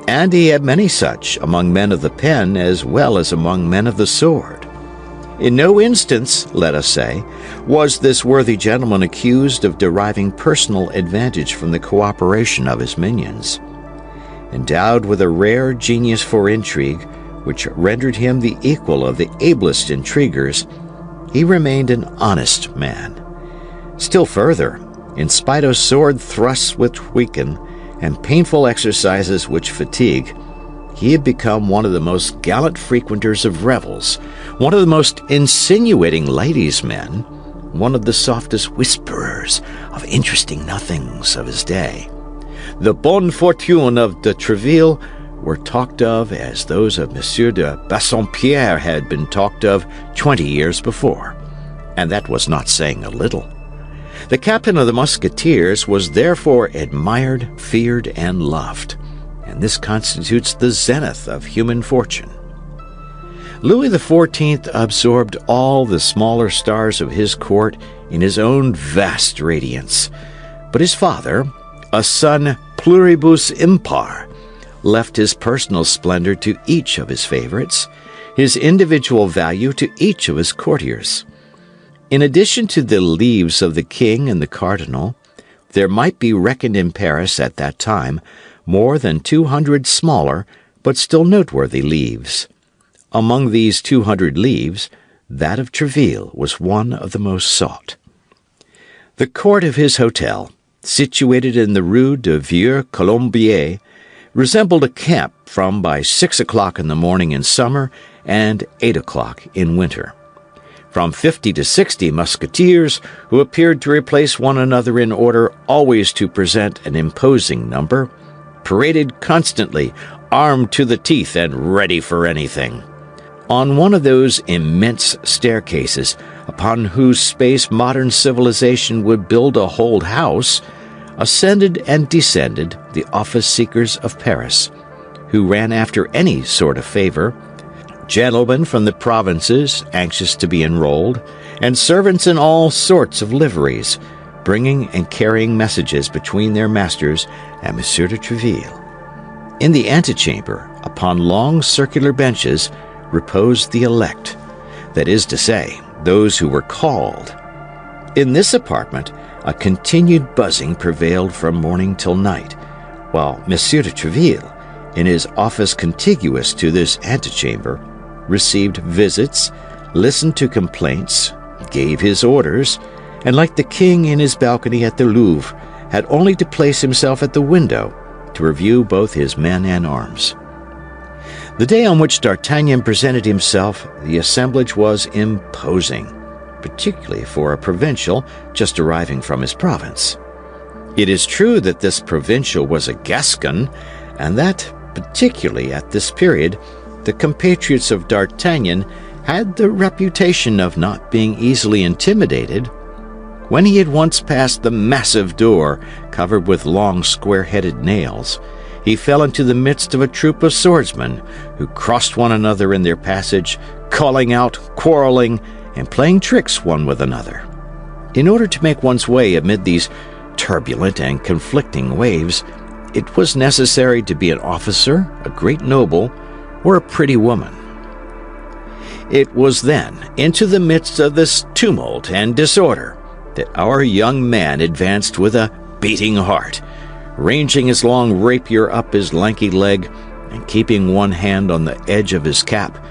and he had many such among men of the pen as well as among men of the sword. In no instance, let us say, was this worthy gentleman accused of deriving personal advantage from the cooperation of his minions. Endowed with a rare genius for intrigue, which rendered him the equal of the ablest intriguers, he remained an honest man. Still further, in spite of sword thrusts which weaken and painful exercises which fatigue, he had become one of the most gallant frequenters of revels, one of the most insinuating ladies' men, one of the softest whisperers of interesting nothings of his day. The bonnes fortunes of de Treville were talked of as those of Monsieur de Bassompierre had been talked of 20 years before, and that was not saying a little. The captain of the Musketeers was therefore admired, feared, and loved, and this constitutes the zenith of human fortune. Louis XIV absorbed all the smaller stars of his court in his own vast radiance, but his father, a son pluribus impar, left his personal splendor to each of his favorites, his individual value to each of his courtiers. In addition to the leaves of the king and the cardinal, there might be reckoned in Paris at that time more than 200 smaller but still noteworthy leaves. Among these 200 leaves, that of Treville was one of the most sought. The court of his hotel, situated in the Rue de Vieux Colombier, resembled a camp from by 6 o'clock in the morning in summer and 8 o'clock in winter. From 50 to 60 musketeers, who appeared to replace one another in order always to present an imposing number, paraded constantly, armed to the teeth and ready for anything. On one of those immense staircases, upon whose space modern civilization would build a whole house, ascended and descended the office-seekers of Paris, who ran after any sort of favor, gentlemen from the provinces anxious to be enrolled, and servants in all sorts of liveries, bringing and carrying messages between their masters and Monsieur de Treville. In the antechamber, upon long circular benches, reposed the elect, that is to say, those who were called. In this apartment, a continued buzzing prevailed from morning till night, while Monsieur de Treville, in his office contiguous to this antechamber, received visits, listened to complaints, gave his orders, and like the king in his balcony at the Louvre, had only to place himself at the window to review both his men and arms. The day on which D'Artagnan presented himself, the assemblage was imposing, particularly for a provincial just arriving from his province. It is true that this provincial was a Gascon, and that, particularly at this period, the compatriots of D'Artagnan had the reputation of not being easily intimidated. When he had once passed the massive door covered with long square-headed nails, he fell into the midst of a troop of swordsmen who crossed one another in their passage, calling out, quarreling, and playing tricks one with another. In order to make one's way amid these turbulent and conflicting waves, it was necessary to be an officer, a great noble, or a pretty woman. It was then, into the midst of this tumult and disorder, that our young man advanced with a beating heart, ranging his long rapier up his lanky leg and keeping one hand on the edge of his cap,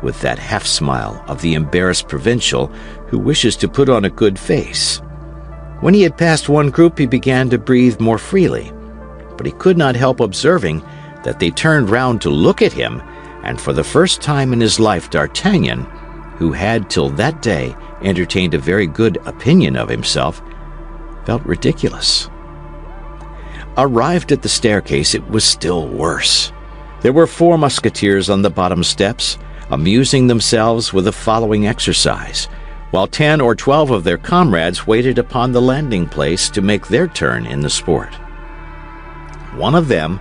with that half-smile of the embarrassed provincial who wishes to put on a good face. When he had passed one group, he began to breathe more freely, but he could not help observing that they turned round to look at him, and for the first time in his life D'Artagnan, who had till that day entertained a very good opinion of himself, felt ridiculous. Arrived at the staircase, it was still worse. There were 4 musketeers on the bottom steps, amusing themselves with the following exercise, while 10 or 12 of their comrades waited upon the landing place to make their turn in the sport. One of them,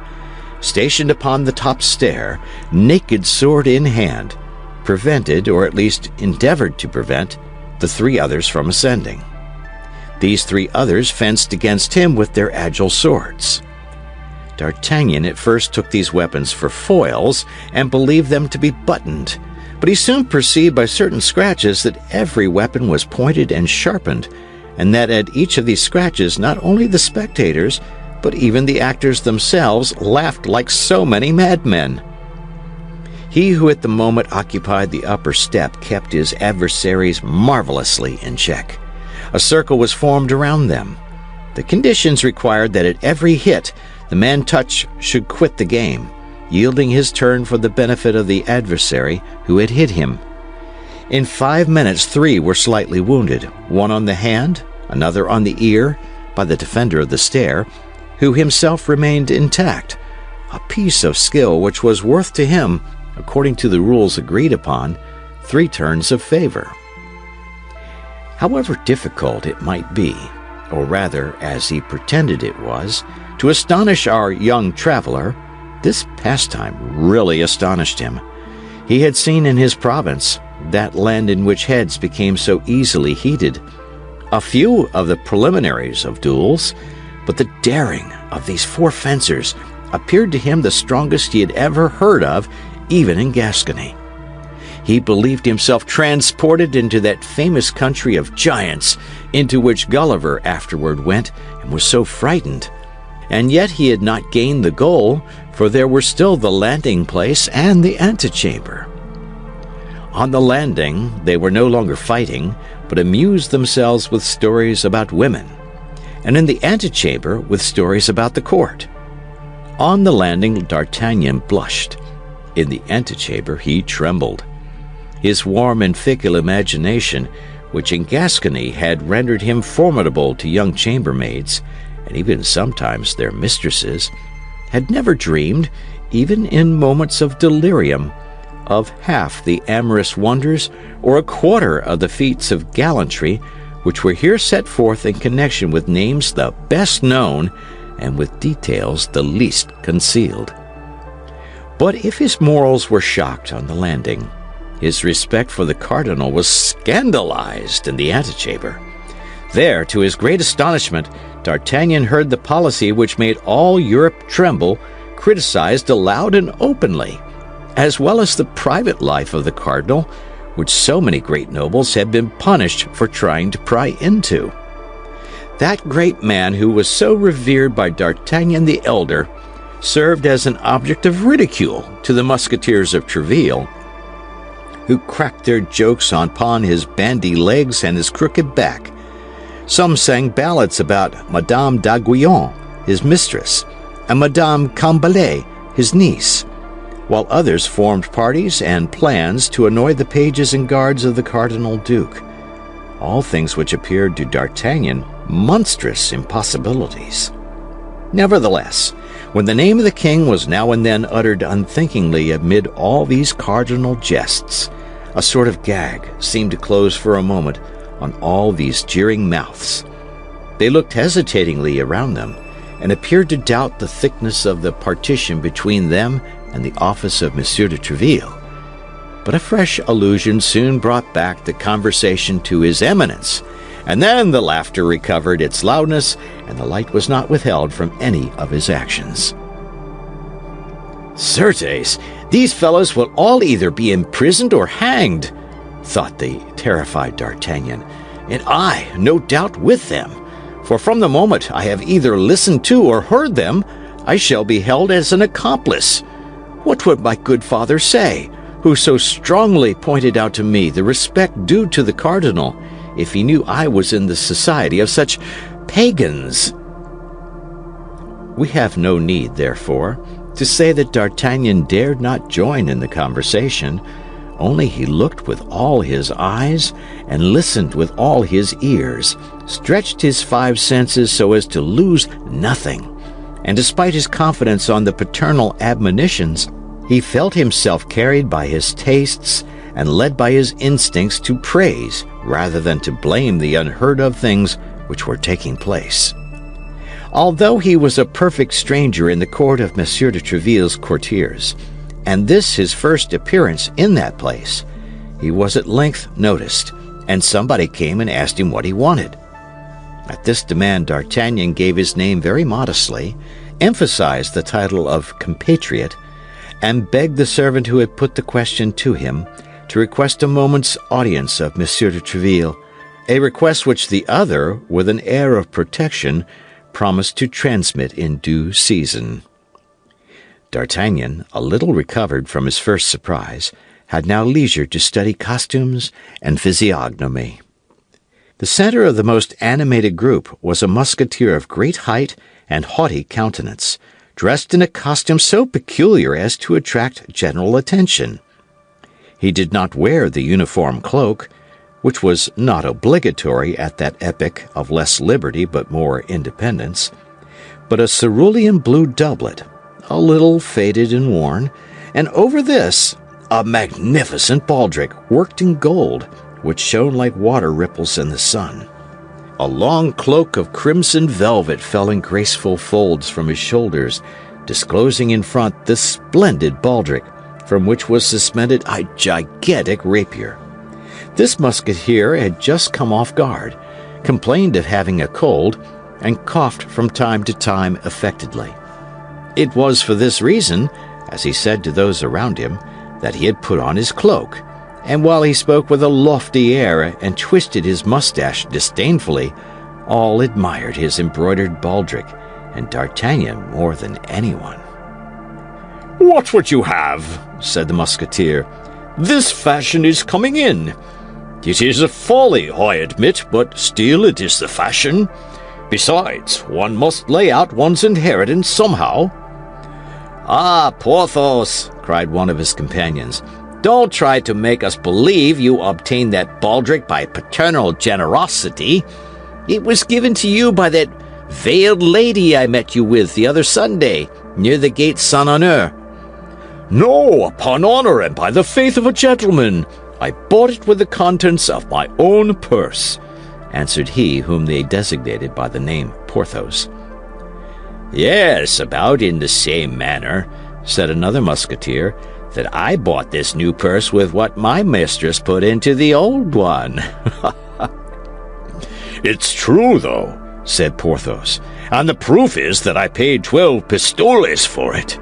stationed upon the top stair, naked sword in hand, prevented, or at least endeavored to prevent, the 3 others from ascending. These 3 others fenced against him with their agile swords. D'Artagnan at first took these weapons for foils and believed them to be buttoned, but he soon perceived by certain scratches that every weapon was pointed and sharpened, and that at each of these scratches not only the spectators, but even the actors themselves laughed like so many madmen. He who at the moment occupied the upper step kept his adversaries marvelously in check. A circle was formed around them. The conditions required that at every hit the man touched should quit the game, yielding his turn for the benefit of the adversary who had hit him. In 5 minutes 3 were slightly wounded, one on the hand, another on the ear, by the defender of the stair, who himself remained intact, a piece of skill which was worth to him, according to the rules agreed upon, 3 turns of favor. However difficult it might be, or rather, as he pretended it was, to astonish our young traveler, this pastime really astonished him. He had seen in his province, that land in which heads became so easily heated, a few of the preliminaries of duels, but the daring of these 4 fencers appeared to him the strongest he had ever heard of, even in Gascony. He believed himself transported into that famous country of giants into which Gulliver afterward went and was so frightened. And yet he had not gained the goal, for there were still the landing place and the antechamber. On the landing they were no longer fighting, but amused themselves with stories about women, and in the antechamber with stories about the court. On the landing D'Artagnan blushed. In the antechamber he trembled. His warm and fickle imagination, which in Gascony had rendered him formidable to young chambermaids, and even sometimes their mistresses, had never dreamed, even in moments of delirium, of half the amorous wonders or a quarter of the feats of gallantry which were here set forth in connection with names the best known and with details the least concealed. But if his morals were shocked on the landing, his respect for the cardinal was scandalized in the antechamber. There, to his great astonishment, D'Artagnan heard the policy which made all Europe tremble criticized aloud and openly, as well as the private life of the cardinal, which so many great nobles had been punished for trying to pry into. That great man who was so revered by D'Artagnan the elder served as an object of ridicule to the musketeers of Tréville, who cracked their jokes upon his bandy legs and his crooked back. Some sang ballads about Madame d'Aiguillon, his mistress, and Madame Cambalet, his niece, while others formed parties and plans to annoy the pages and guards of the Cardinal Duke, all things which appeared to D'Artagnan monstrous impossibilities. Nevertheless, when the name of the king was now and then uttered unthinkingly amid all these cardinal jests, a sort of gag seemed to close for a moment on all these jeering mouths. They looked hesitatingly around them, and appeared to doubt the thickness of the partition between them and the office of Monsieur de Treville. But a fresh allusion soon brought back the conversation to His Eminence, and then the laughter recovered its loudness, and the light was not withheld from any of his actions. "Certes, these fellows will all either be imprisoned or hanged," thought the terrified D'Artagnan, "and I, no doubt, with them. For from the moment I have either listened to or heard them, I shall be held as an accomplice. What would my good father say, who so strongly pointed out to me the respect due to the cardinal, if he knew I was in the society of such pagans?" We have no need, therefore, to say that D'Artagnan dared not join in the conversation, only he looked with all his eyes and listened with all his ears, stretched his 5 senses so as to lose nothing, and despite his confidence on the paternal admonitions, he felt himself carried by his tastes and led by his instincts to praise rather than to blame the unheard-of things which were taking place. Although he was a perfect stranger in the court of Monsieur de Treville's courtiers, and this his first appearance in that place, he was at length noticed, and somebody came and asked him what he wanted. At this demand D'Artagnan gave his name very modestly, emphasized the title of compatriot, and begged the servant who had put the question to him to request a moment's audience of Monsieur de Treville, a request which the other, with an air of protection, promised to transmit in due season. D'Artagnan, a little recovered from his first surprise, had now leisure to study costumes and physiognomy. The center of the most animated group was a musketeer of great height and haughty countenance, dressed in a costume so peculiar as to attract general attention. He did not wear the uniform cloak, which was not obligatory at that epoch of less liberty but more independence, but a cerulean blue doublet, a little faded and worn, and over this a magnificent baldric worked in gold, which shone like water ripples in the sun. A long cloak of crimson velvet fell in graceful folds from his shoulders, disclosing in front the splendid baldric, from which was suspended a gigantic rapier. This musketeer had just come off guard, complained of having a cold, and coughed from time to time affectedly. It was for this reason, as he said to those around him, that he had put on his cloak, and while he spoke with a lofty air and twisted his mustache disdainfully, all admired his embroidered baldric, and D'Artagnan more than anyone. "What would you have?" said the musketeer. "This fashion is coming in. It is a folly, I admit, but still it is the fashion. Besides, one must lay out one's inheritance somehow." "Ah, Porthos," cried one of his companions, "don't try to make us believe you obtained that baldric by paternal generosity. It was given to you by that veiled lady I met you with the other Sunday, near the gate Saint-Honor." "No, upon honor and by the faith of a gentleman. I bought it with the contents of my own purse," answered he whom they designated by the name Porthos. "Yes, about in the same manner," said another musketeer, "that I bought this new purse with what my mistress put into the old one." "It's true, though," said Porthos, "and the proof is that I paid 12 pistoles for it."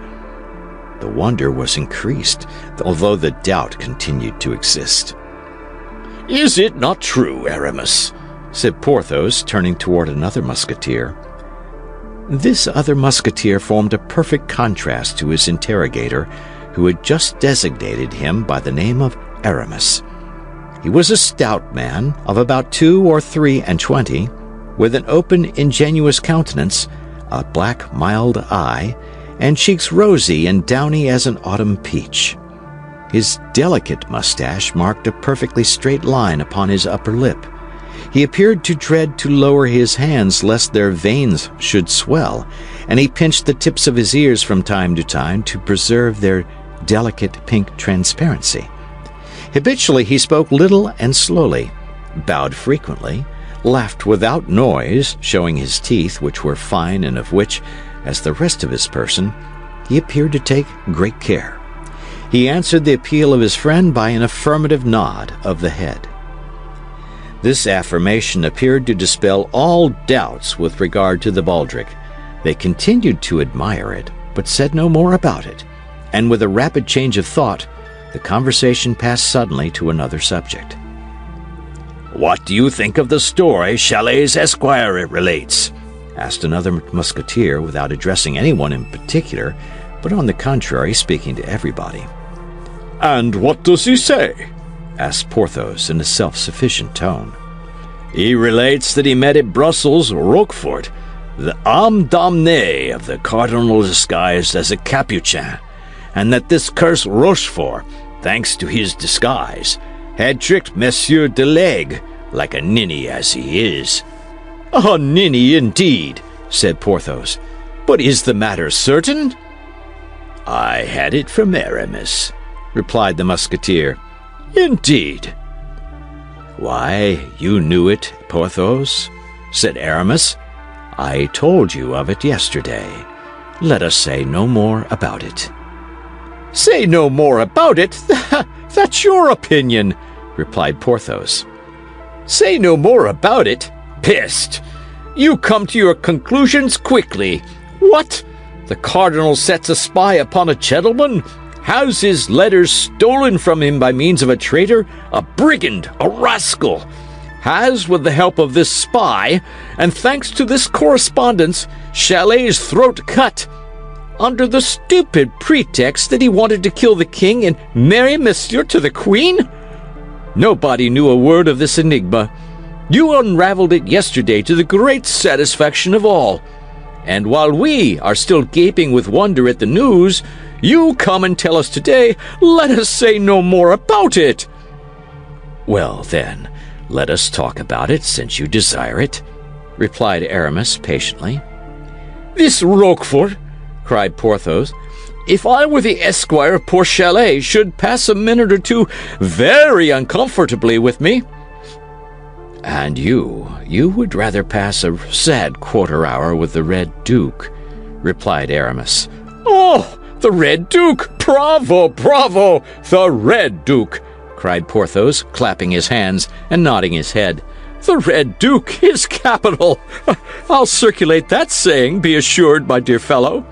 The wonder was increased, although the doubt continued to exist. "Is it not true, Aramis?" said Porthos, turning toward another musketeer. This other musketeer formed a perfect contrast to his interrogator, who had just designated him by the name of Aramis. He was a stout man of about 2 or 3 and 20, with an open, ingenuous countenance, a black, mild eye, and cheeks rosy and downy as an autumn peach. His delicate mustache marked a perfectly straight line upon his upper lip. He appeared to dread to lower his hands lest their veins should swell, and he pinched the tips of his ears from time to time to preserve their delicate pink transparency. Habitually he spoke little and slowly, bowed frequently, laughed without noise, showing his teeth, which were fine and of which, as the rest of his person, he appeared to take great care. He answered the appeal of his friend by an affirmative nod of the head. This affirmation appeared to dispel all doubts with regard to the baldric. They continued to admire it, but said no more about it, and with a rapid change of thought, the conversation passed suddenly to another subject. "What do you think of the story Chalet's esquire relates?" asked another musketeer, without addressing anyone in particular, but on the contrary speaking to everybody. "And what does he say?" asked Porthos in a self-sufficient tone. "He relates that he met at Brussels Roquefort, the âme damnée of the cardinal disguised as a Capuchin, and that this cursed Rochefort, thanks to his disguise, had tricked Monsieur de Laigle, like a ninny as he is." "A ninny indeed," said Porthos. "But is the matter certain?" "I had it from Aramis," replied the musketeer. "Indeed." "Why, you knew it, Porthos," said Aramis. "I told you of it yesterday. Let us say no more about it." "Say no more about it? That's your opinion," replied Porthos. "Say no more about it? Peste! You come to your conclusions quickly. What? The cardinal sets a spy upon a gentleman? Has his letters stolen from him by means of a traitor, a brigand, a rascal? Has, with the help of this spy, and thanks to this correspondence, Chalet's throat cut, under the stupid pretext that he wanted to kill the king and marry Monsieur to the queen? Nobody knew a word of this enigma. You unraveled it yesterday to the great satisfaction of all. And while we are still gaping with wonder at the news, you come and tell us today, let us say no more about it." "Well, then, let us talk about it, since you desire it," replied Aramis patiently. "This Roquefort," cried Porthos, "if I were the esquire of poor Chalet, should pass a minute or two very uncomfortably with me." "And you would rather pass a sad quarter-hour with the Red Duke," replied Aramis. "Oh, the Red Duke! Bravo, bravo! The Red Duke!" cried Porthos, clapping his hands and nodding his head. "The Red Duke is capital! I'll circulate that saying, be assured, my dear fellow.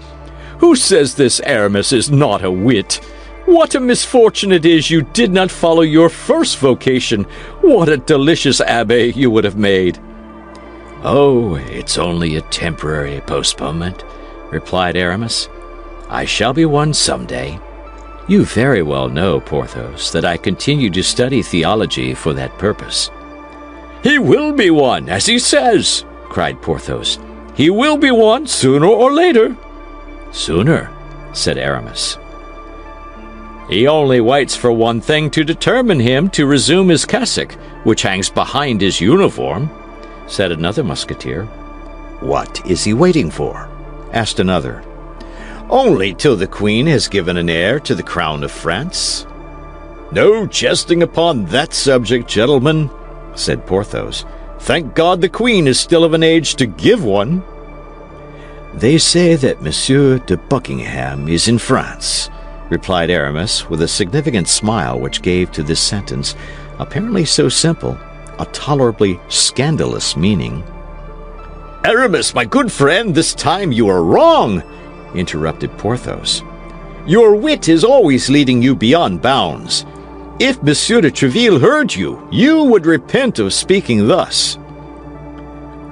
Who says this Aramis is not a wit? What a misfortune it is you did not follow your first vocation! What a delicious abbé you would have made!" "Oh, it's only a temporary postponement," replied Aramis. "I shall be one some day. You very well know, Porthos, that I continue to study theology for that purpose." "He will be one, as he says," cried Porthos. "He will be one sooner or later." "Sooner," said Aramis. "He only waits for one thing to determine him to resume his cassock, which hangs behind his uniform," said another musketeer. "What is he waiting for?" asked another. "Only till the queen has given an heir to the crown of France." "No jesting upon that subject, gentlemen," said Porthos. "Thank God the queen is still of an age to give one." "They say that Monsieur de Buckingham is in France," replied Aramis, with a significant smile which gave to this sentence, apparently so simple, a tolerably scandalous meaning. "Aramis, my good friend, this time you are wrong," interrupted Porthos. "Your wit is always leading you beyond bounds. If Monsieur de Tréville heard you, you would repent of speaking thus."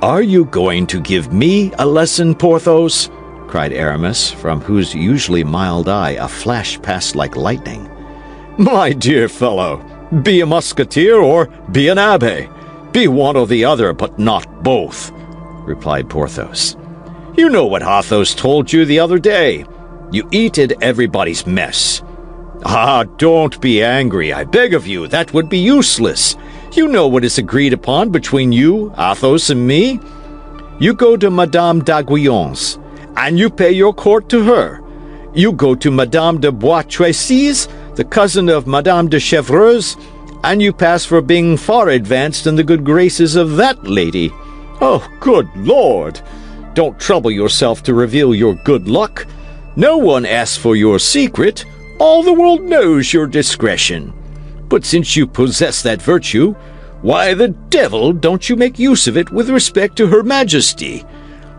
"Are you going to give me a lesson, Porthos?" cried Aramis, from whose usually mild eye a flash passed like lightning. "My dear fellow, be a musketeer or be an abbé. Be one or the other, but not both," replied Porthos. "You know what Athos told you the other day. You eat at everybody's mess. Ah, don't be angry, I beg of you. That would be useless. You know what is agreed upon between you, Athos, and me. You go to Madame d'Aiguillon's, and you pay your court to her. You go to Madame de Bois Tracy's, the cousin of Madame de Chevreuse, and you pass for being far advanced in the good graces of that lady. Oh, good Lord! Don't trouble yourself to reveal your good luck. No one asks for your secret. All the world knows your discretion. But since you possess that virtue, why the devil don't you make use of it with respect to Her Majesty?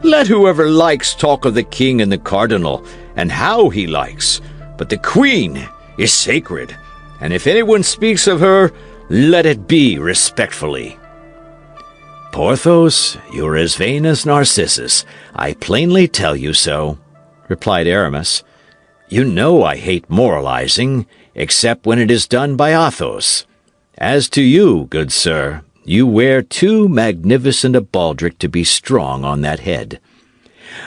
Let whoever likes talk of the king and the cardinal, and how he likes, but the queen is sacred, and if anyone speaks of her, let it be respectfully. Porthos, you're as vain as Narcissus. I plainly tell you so, replied Aramis. You know I hate moralizing, except when it is done by Athos. As to you, good sir, you wear too magnificent a baldric to be strong on that head.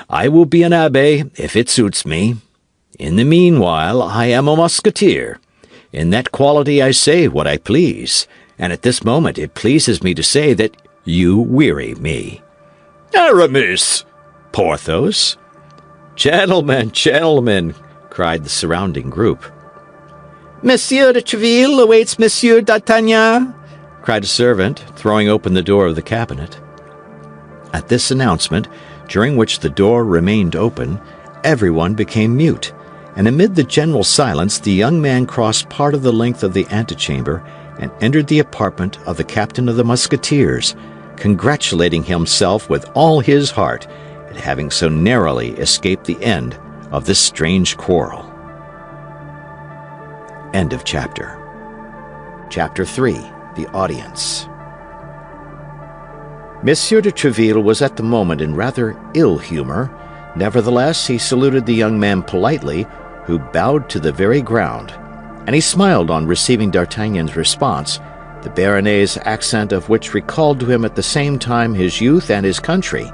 I will be an abbé if it suits me. In the meanwhile, I am a musketeer. In that quality I say what I please, and at this moment it pleases me to say that you weary me. Aramis! Porthos! Gentlemen, gentlemen! Cried the surrounding group. Monsieur de Treville awaits Monsieur d'Artagnan, cried a servant, throwing open the door of the cabinet. At this announcement, during which the door remained open, everyone became mute, and amid the general silence the young man crossed part of the length of the antechamber and entered the apartment of the captain of the Musketeers, congratulating himself with all his heart at having so narrowly escaped the end of this strange quarrel. End of chapter. Chapter 3. The Audience. Monsieur de Treville was at the moment in rather ill humor. Nevertheless, he saluted the young man politely, who bowed to the very ground, and he smiled on receiving D'Artagnan's response, the Béarnais accent of which recalled to him at the same time his youth and his country,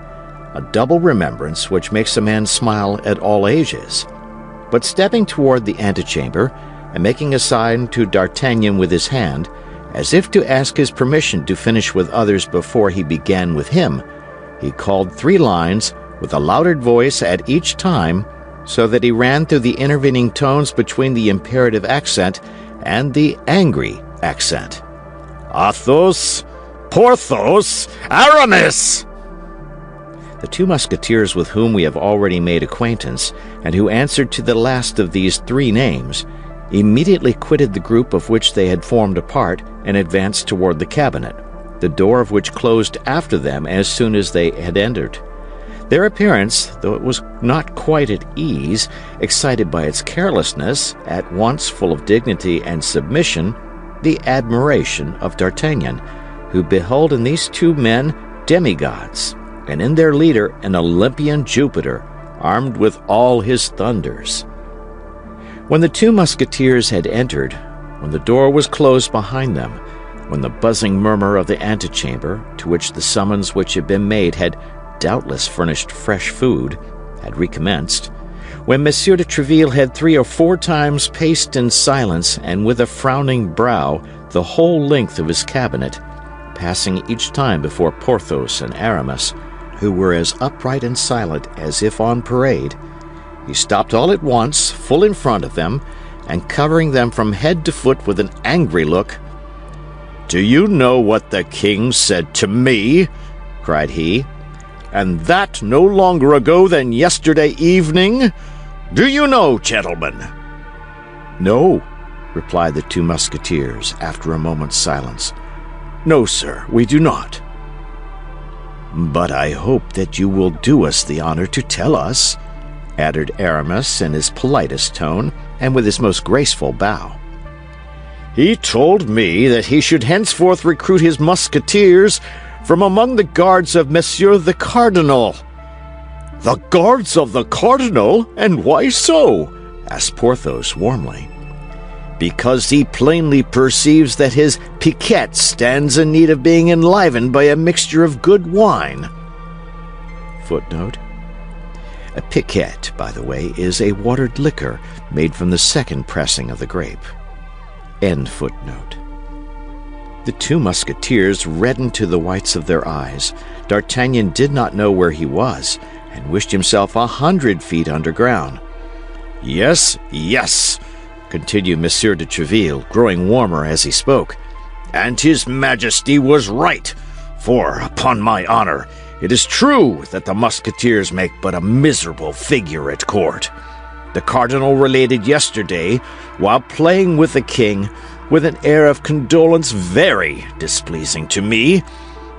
a double remembrance which makes a man smile at all ages. But stepping toward the antechamber, and making a sign to D'Artagnan with his hand, as if to ask his permission to finish with others before he began with him, he called 3 lines with a louder voice at each time, so that he ran through the intervening tones between the imperative accent and the angry accent. Athos, Porthos, Aramis! The 2 musketeers with whom we have already made acquaintance, and who answered to the last of these 3 names, immediately quitted the group of which they had formed a part and advanced toward the cabinet, the door of which closed after them as soon as they had entered. Their appearance, though it was not quite at ease, excited by its carelessness, at once full of dignity and submission, the admiration of D'Artagnan, who beheld in these 2 men demigods, and in their leader an Olympian Jupiter, armed with all his thunders. When the 2 musketeers had entered, when the door was closed behind them, when the buzzing murmur of the antechamber, to which the summons which had been made had doubtless furnished fresh food, had recommenced, when Monsieur de Treville had 3 or 4 times paced in silence and with a frowning brow the whole length of his cabinet, passing each time before Porthos and Aramis, who were as upright and silent as if on parade, he stopped all at once, full in front of them, and covering them from head to foot with an angry look. "Do you know what the king said to me?" cried he. "And that no longer ago than yesterday evening? Do you know, gentlemen?" "No," replied the 2 musketeers, after a moment's silence. "No, sir, we do not." "But I hope that you will do us the honor to tell us," added Aramis in his politest tone, and with his most graceful bow. "He told me that he should henceforth recruit his musketeers from among the guards of Monsieur the Cardinal." "The guards of the Cardinal? And why so?" asked Porthos warmly. "Because he plainly perceives that his piquette stands in need of being enlivened by a mixture of good wine." Footnote: a piquette, by the way, is a watered liquor made from the second pressing of the grape. End footnote. The 2 musketeers reddened to the whites of their eyes. D'Artagnan did not know where he was, and wished himself 100 feet underground. "Yes, yes," continued Monsieur de Treville, growing warmer as he spoke. and his majesty was right, for, upon my honor, it is true that the Musketeers make but a miserable figure at court. The cardinal related yesterday, while playing with the king, with an air of condolence very displeasing to me,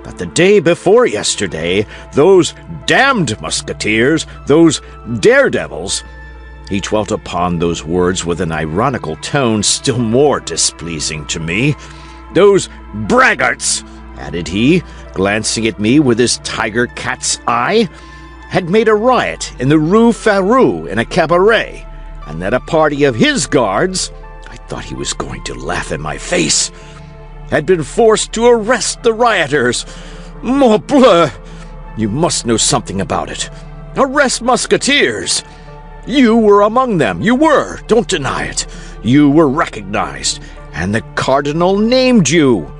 that the day before yesterday, those damned Musketeers, those daredevils, he dwelt upon those words with an ironical tone still more displeasing to me, those braggarts, added he, glancing at me with his tiger-cat's eye, had made a riot in the Rue Ferou in a cabaret, and that a party of his guards, I thought he was going to laugh in my face, had been forced to arrest the rioters. Morbleu! You must know something about it. Arrest Musketeers! You were among them, you were, don't deny it. You were recognized, and the cardinal named you.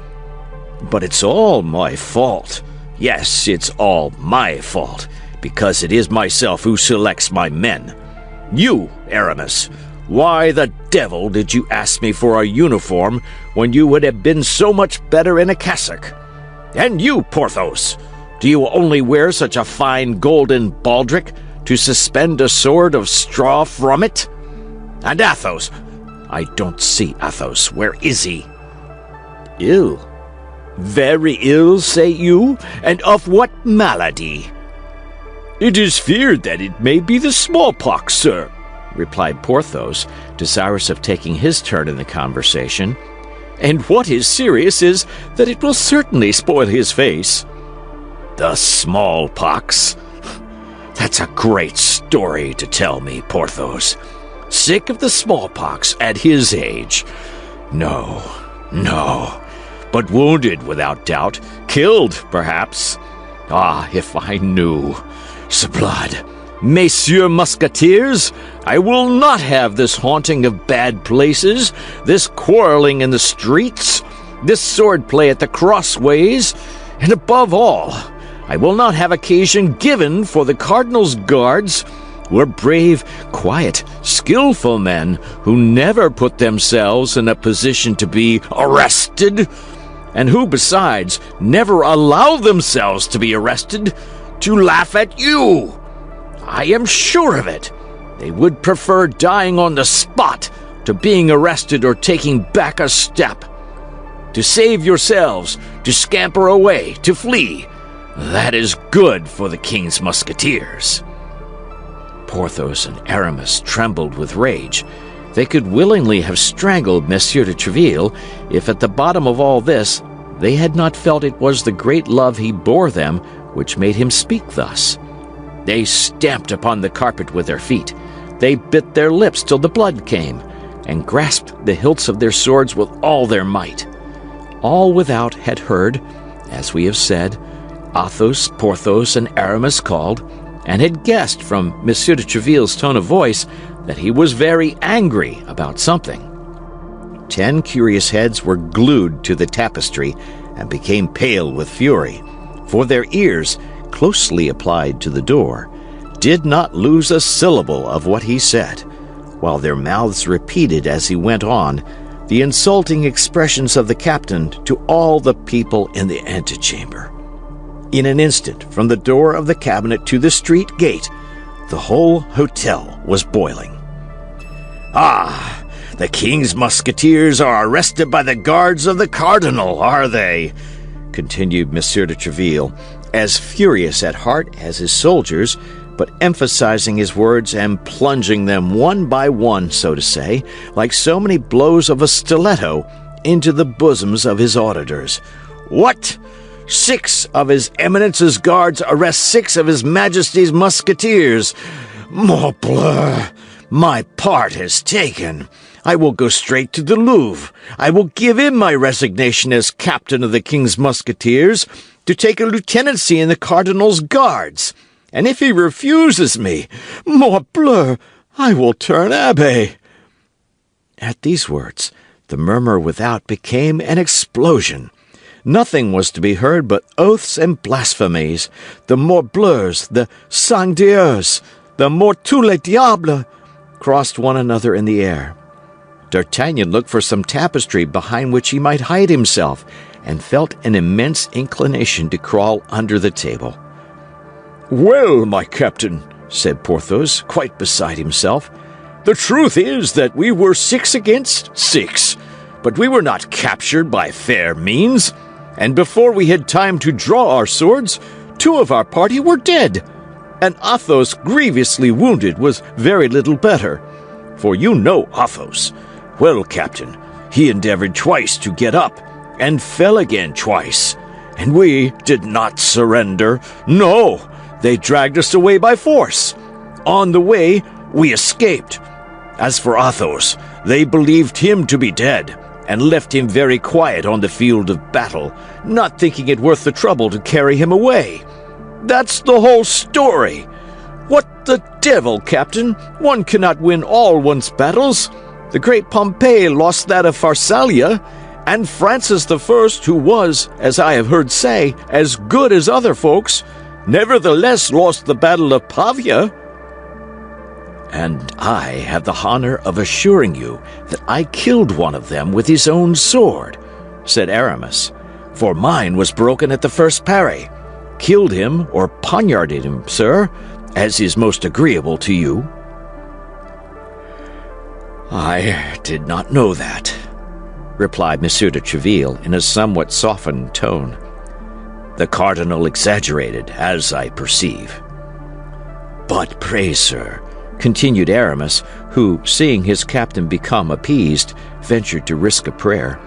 But it's all my fault. Yes, it's all my fault, because it is myself who selects my men. You, Aramis, why the devil did you ask me for a uniform when you would have been so much better in a cassock? And you, Porthos, do you only wear such a fine golden baldric to suspend a sword of straw from it? And Athos, I don't see Athos. Where is he? Ill. Very ill, say you? And of what malady? It is feared that it may be the smallpox, sir, replied Porthos, desirous of taking his turn in the conversation. And what is serious is that it will certainly spoil his face. The smallpox? That's a great story to tell me, Porthos. Sick of the smallpox at his age? No, but wounded without doubt, killed perhaps. Ah, if I knew. S'blood, Messieurs Musketeers, I will not have this haunting of bad places, this quarreling in the streets, this swordplay at the crossways, and above all, I will not have occasion given for the cardinal's guards, who are brave, quiet, skillful men who never put themselves in a position to be arrested, and who, besides, never allow themselves to be arrested, to laugh at you. I am sure of it. They would prefer dying on the spot to being arrested or taking back a step. To save yourselves, to scamper away, to flee, that is good for the king's musketeers. Porthos and Aramis trembled with rage. They could willingly have strangled Monsieur de Treville if at the bottom of all this they had not felt it was the great love he bore them which made him speak thus. They stamped upon the carpet with their feet. They bit their lips till the blood came, and grasped the hilts of their swords with all their might. All without had heard, as we have said, Athos, Porthos, and Aramis called, and had guessed from Monsieur de Treville's tone of voice that he was very angry about something. 10 curious heads were glued to the tapestry and became pale with fury, for their ears, closely applied to the door, did not lose a syllable of what he said, while their mouths repeated as he went on the insulting expressions of the captain to all the people in the antechamber. In an instant, from the door of the cabinet to the street gate, the whole hotel was boiling. Ah, the king's musketeers are arrested by the guards of the cardinal, are they? Continued Monsieur de Treville, as furious at heart as his soldiers, but emphasizing his words and plunging them one by one, so to say, like so many blows of a stiletto, into the bosoms of his auditors. What? 6 of his Eminence's guards arrest 6 of his Majesty's musketeers. Morbleu! My part is taken. I will go straight to the Louvre. I will give in my resignation as captain of the king's musketeers to take a lieutenancy in the cardinal's guards. And if he refuses me, morbleu, I will turn abbé. At these words, the murmur without became an explosion. Nothing was to be heard but oaths and blasphemies. The morbleus, the sang-dieus, the mort tous les diables crossed one another in the air. D'Artagnan looked for some tapestry behind which he might hide himself, and felt an immense inclination to crawl under the table. "Well, my captain," said Porthos, quite beside himself, "the truth is that we were 6 against 6, but we were not captured by fair means, and before we had time to draw our swords, 2 of our party were dead, and Athos, grievously wounded, was very little better. For you know Athos. Well, captain, he endeavored twice to get up, and fell again twice, and we did not surrender. No, they dragged us away by force. On the way, we escaped. As for Athos, they believed him to be dead, and left him very quiet on the field of battle, not thinking it worth the trouble to carry him away. That's the whole story. What the devil, Captain? One cannot win all one's battles. The great Pompey lost that of Pharsalia, and Francis I, who was, as I have heard say, as good as other folks, nevertheless lost the battle of Pavia. And I have the honor of assuring you that I killed one of them with his own sword, said Aramis, for mine was broken at the first parry. Killed him or poniarded him, sir, as is most agreeable to you. I did not know that, replied Monsieur de Treville in a somewhat softened tone. The cardinal exaggerated, as I perceive. But pray, sir, continued Aramis, who, seeing his captain become appeased, ventured to risk a prayer,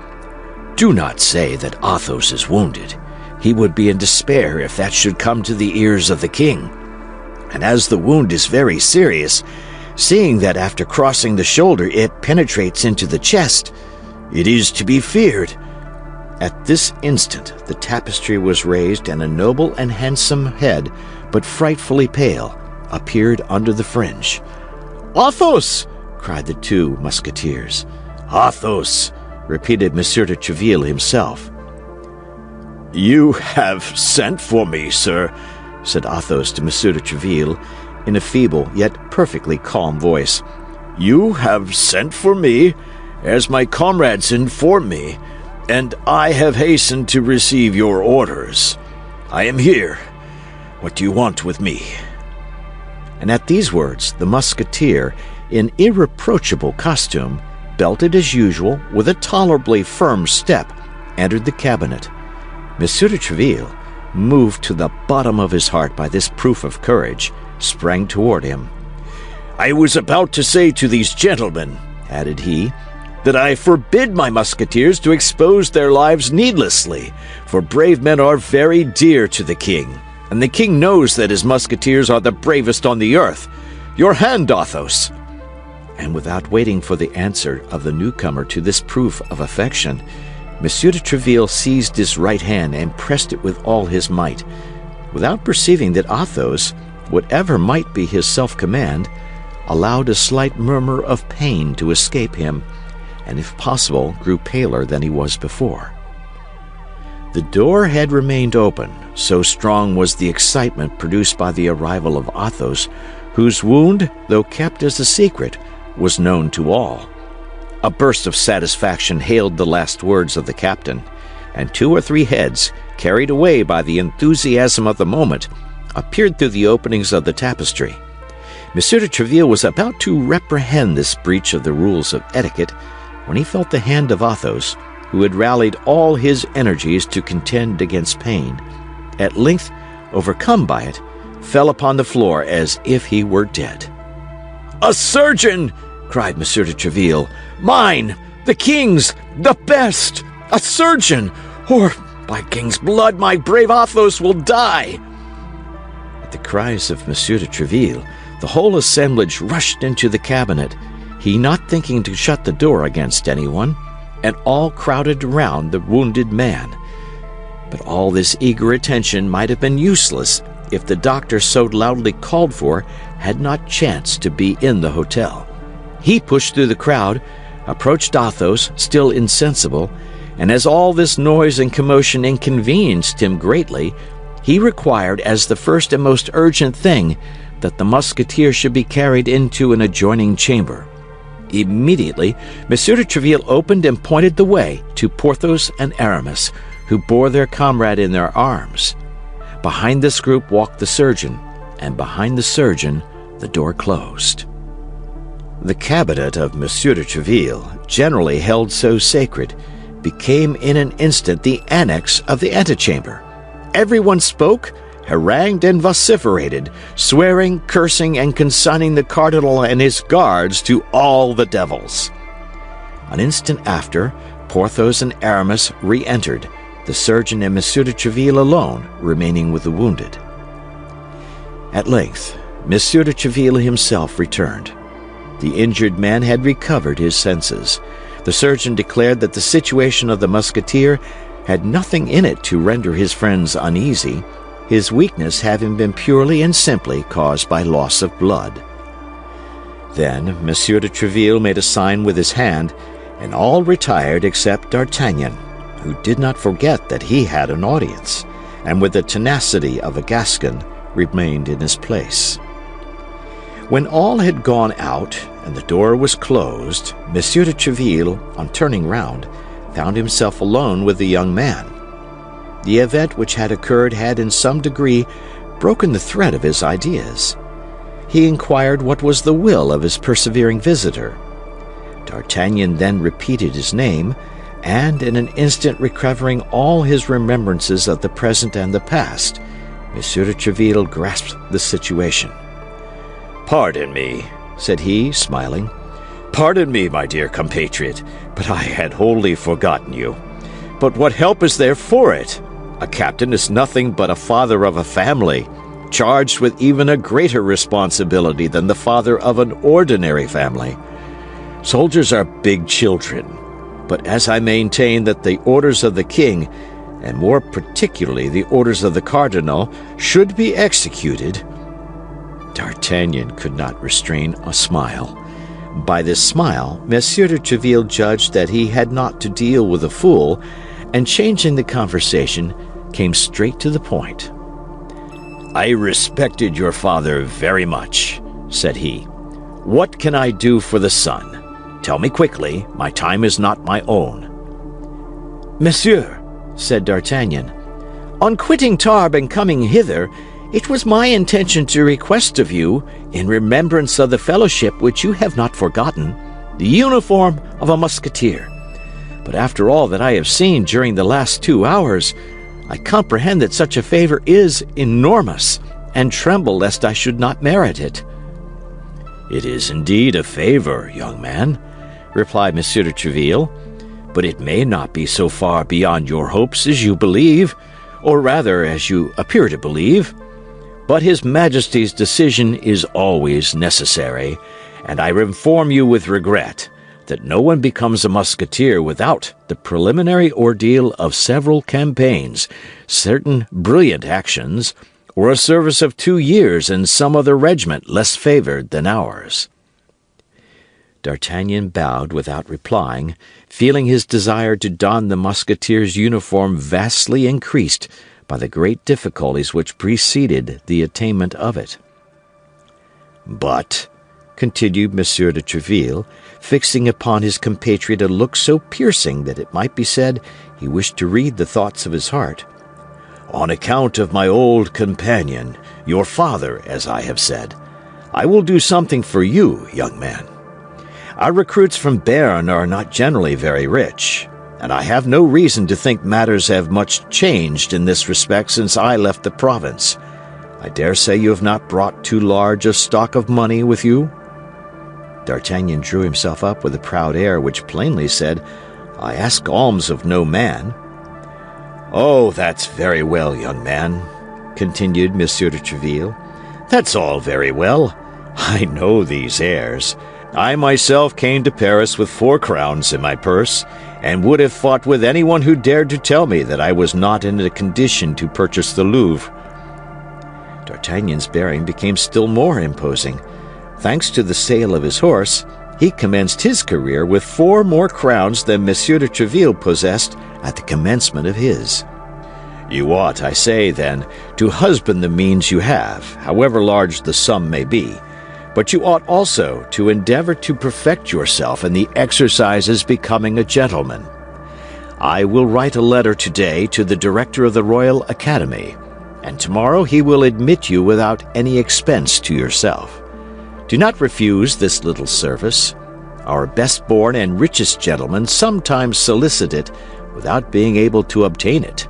do not say that Athos is wounded. He would be in despair if that should come to the ears of the king. And as the wound is very serious, seeing that after crossing the shoulder it penetrates into the chest, it is to be feared. At this instant the tapestry was raised, and a noble and handsome head, but frightfully pale, appeared under the fringe. "Athos!" cried the 2 Musketeers. "Athos!" repeated Monsieur de Treville himself. "You have sent for me, sir," said Athos to Monsieur de Treville, in a feeble yet perfectly calm voice. "You have sent for me, as my comrades informed me, and I have hastened to receive your orders. I am here. What do you want with me?" And at these words, the Musketeer, in irreproachable costume, belted as usual, with a tolerably firm step, entered the cabinet. Monsieur de Treville, moved to the bottom of his heart by this proof of courage, sprang toward him. "I was about to say to these gentlemen," added he, "that I forbid my musketeers to expose their lives needlessly, for brave men are very dear to the king, and the king knows that his musketeers are the bravest on the earth. Your hand, Athos!" And without waiting for the answer of the newcomer to this proof of affection, Monsieur de Treville seized his right hand and pressed it with all his might, without perceiving that Athos, whatever might be his self-command, allowed a slight murmur of pain to escape him, and if possible grew paler than he was before. The door had remained open, so strong was the excitement produced by the arrival of Athos, whose wound, though kept as a secret, was known to all. A burst of satisfaction hailed the last words of the captain, and 2 or 3 heads, carried away by the enthusiasm of the moment, appeared through the openings of the tapestry. Monsieur de Treville was about to reprehend this breach of the rules of etiquette, when he felt the hand of Athos, who had rallied all his energies to contend against pain, at length, overcome by it, fell upon the floor as if he were dead. "A surgeon!" cried Monsieur de Treville. "Mine! The king's! The best! A surgeon! Or, by king's blood, my brave Athos will die!" At the cries of Monsieur de Treville, the whole assemblage rushed into the cabinet, he not thinking to shut the door against anyone, and all crowded around the wounded man. But all this eager attention might have been useless if the doctor so loudly called for had not chanced to be in the hotel. He pushed through the crowd, approached Athos, still insensible, and as all this noise and commotion inconvenienced him greatly, he required as the first and most urgent thing that the Musketeer should be carried into an adjoining chamber. Immediately, Monsieur de Treville opened and pointed the way to Porthos and Aramis, who bore their comrade in their arms. Behind this group walked the surgeon, and behind the surgeon the door closed. The cabinet of Monsieur de Treville, generally held so sacred, became in an instant the annex of the antechamber. Everyone spoke, harangued, and vociferated, swearing, cursing, and consigning the cardinal and his guards to all the devils. An instant after, Porthos and Aramis re-entered, the surgeon and Monsieur de Treville alone remaining with the wounded. At length, Monsieur de Treville himself returned. The injured man had recovered his senses. The surgeon declared that the situation of the musketeer had nothing in it to render his friends uneasy, his weakness having been purely and simply caused by loss of blood. Then Monsieur de Treville made a sign with his hand, and all retired except D'Artagnan, who did not forget that he had an audience, and with the tenacity of a Gascon remained in his place. When all had gone out and the door was closed, Monsieur de Treville, on turning round, found himself alone with the young man. The event which had occurred had in some degree broken the thread of his ideas. He inquired what was the will of his persevering visitor. D'Artagnan then repeated his name, and in an instant recovering all his remembrances of the present and the past, Monsieur de Treville grasped the situation. "Pardon me," said he, smiling. "Pardon me, my dear compatriot, but I had wholly forgotten you. But what help is there for it? A captain is nothing but a father of a family, charged with even a greater responsibility than the father of an ordinary family. Soldiers are big children, but as I maintain that the orders of the king, and more particularly the orders of the cardinal, should be executed—" D'Artagnan could not restrain a smile. By this smile, Monsieur de Treville judged that he had not to deal with a fool, and changing the conversation, came straight to the point. "I respected your father very much," said he. "What can I do for the son? Tell me quickly, my time is not my own." "Monsieur," said D'Artagnan, "on quitting Tarbes and coming hither, it was my intention to request of you, in remembrance of the fellowship which you have not forgotten, the uniform of a musketeer. But after all that I have seen during the last 2 hours, I comprehend that such a favor is enormous, and tremble lest I should not merit it." "It is indeed a favor, young man," replied Monsieur de Treville, "but it may not be so far beyond your hopes as you believe, or rather as you appear to believe. But His Majesty's decision is always necessary, and I inform you with regret that no one becomes a musketeer without the preliminary ordeal of several campaigns, certain brilliant actions, or a service of 2 years in some other regiment less favored than ours." D'Artagnan bowed without replying, feeling his desire to don the musketeer's uniform vastly increased by the great difficulties which preceded the attainment of it. "But," continued Monsieur de Treville, fixing upon his compatriot a look so piercing that it might be said he wished to read the thoughts of his heart, "on account of my old companion, your father, as I have said, I will do something for you, young man. Our recruits from Béarn are not generally very rich, and I have no reason to think matters have much changed in this respect since I left the province. I dare say you have not brought too large a stock of money with you?" D'Artagnan drew himself up with a proud air which plainly said, "I ask alms of no man." "Oh, that's very well, young man," continued Monsieur de Treville. "That's all very well. I know these airs. I myself came to Paris with 4 crowns in my purse, and would have fought with anyone who dared to tell me that I was not in a condition to purchase the Louvre." D'Artagnan's bearing became still more imposing. Thanks to the sale of his horse, he commenced his career with 4 more crowns than Monsieur de Treville possessed at the commencement of his. "You ought, I say, then, to husband the means you have, however large the sum may be, but you ought also to endeavor to perfect yourself in the exercises becoming a gentleman. I will write a letter today to the director of the Royal Academy, and tomorrow he will admit you without any expense to yourself. Do not refuse this little service. Our best-born and richest gentlemen sometimes solicit it without being able to obtain it.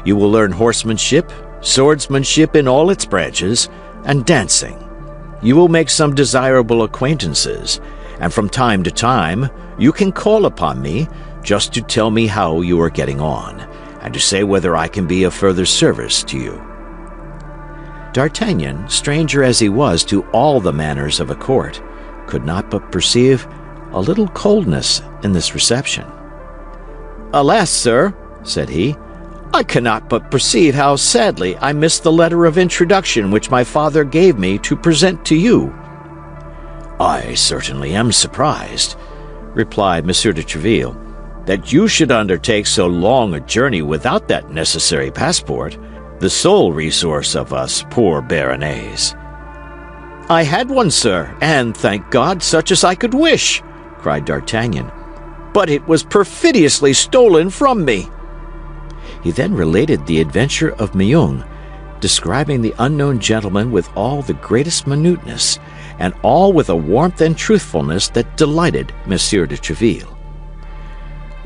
You will learn horsemanship, swordsmanship in all its branches, and dancing. You will make some desirable acquaintances, and from time to time you can call upon me just to tell me how you are getting on, and to say whether I can be of further service to you." D'Artagnan, stranger as he was to all the manners of a court, could not but perceive a little coldness in this reception. "Alas, sir," said he, "I cannot but perceive how sadly I missed the letter of introduction which my father gave me to present to you." "I certainly am surprised," replied M. de Treville, "that you should undertake so long a journey without that necessary passport, the sole resource of us poor baronets." "I had one, sir, and, thank God, such as I could wish," cried D'Artagnan, "but it was perfidiously stolen from me." He then related the adventure of Meung, describing the unknown gentleman with all the greatest minuteness, and all with a warmth and truthfulness that delighted Monsieur de Treville.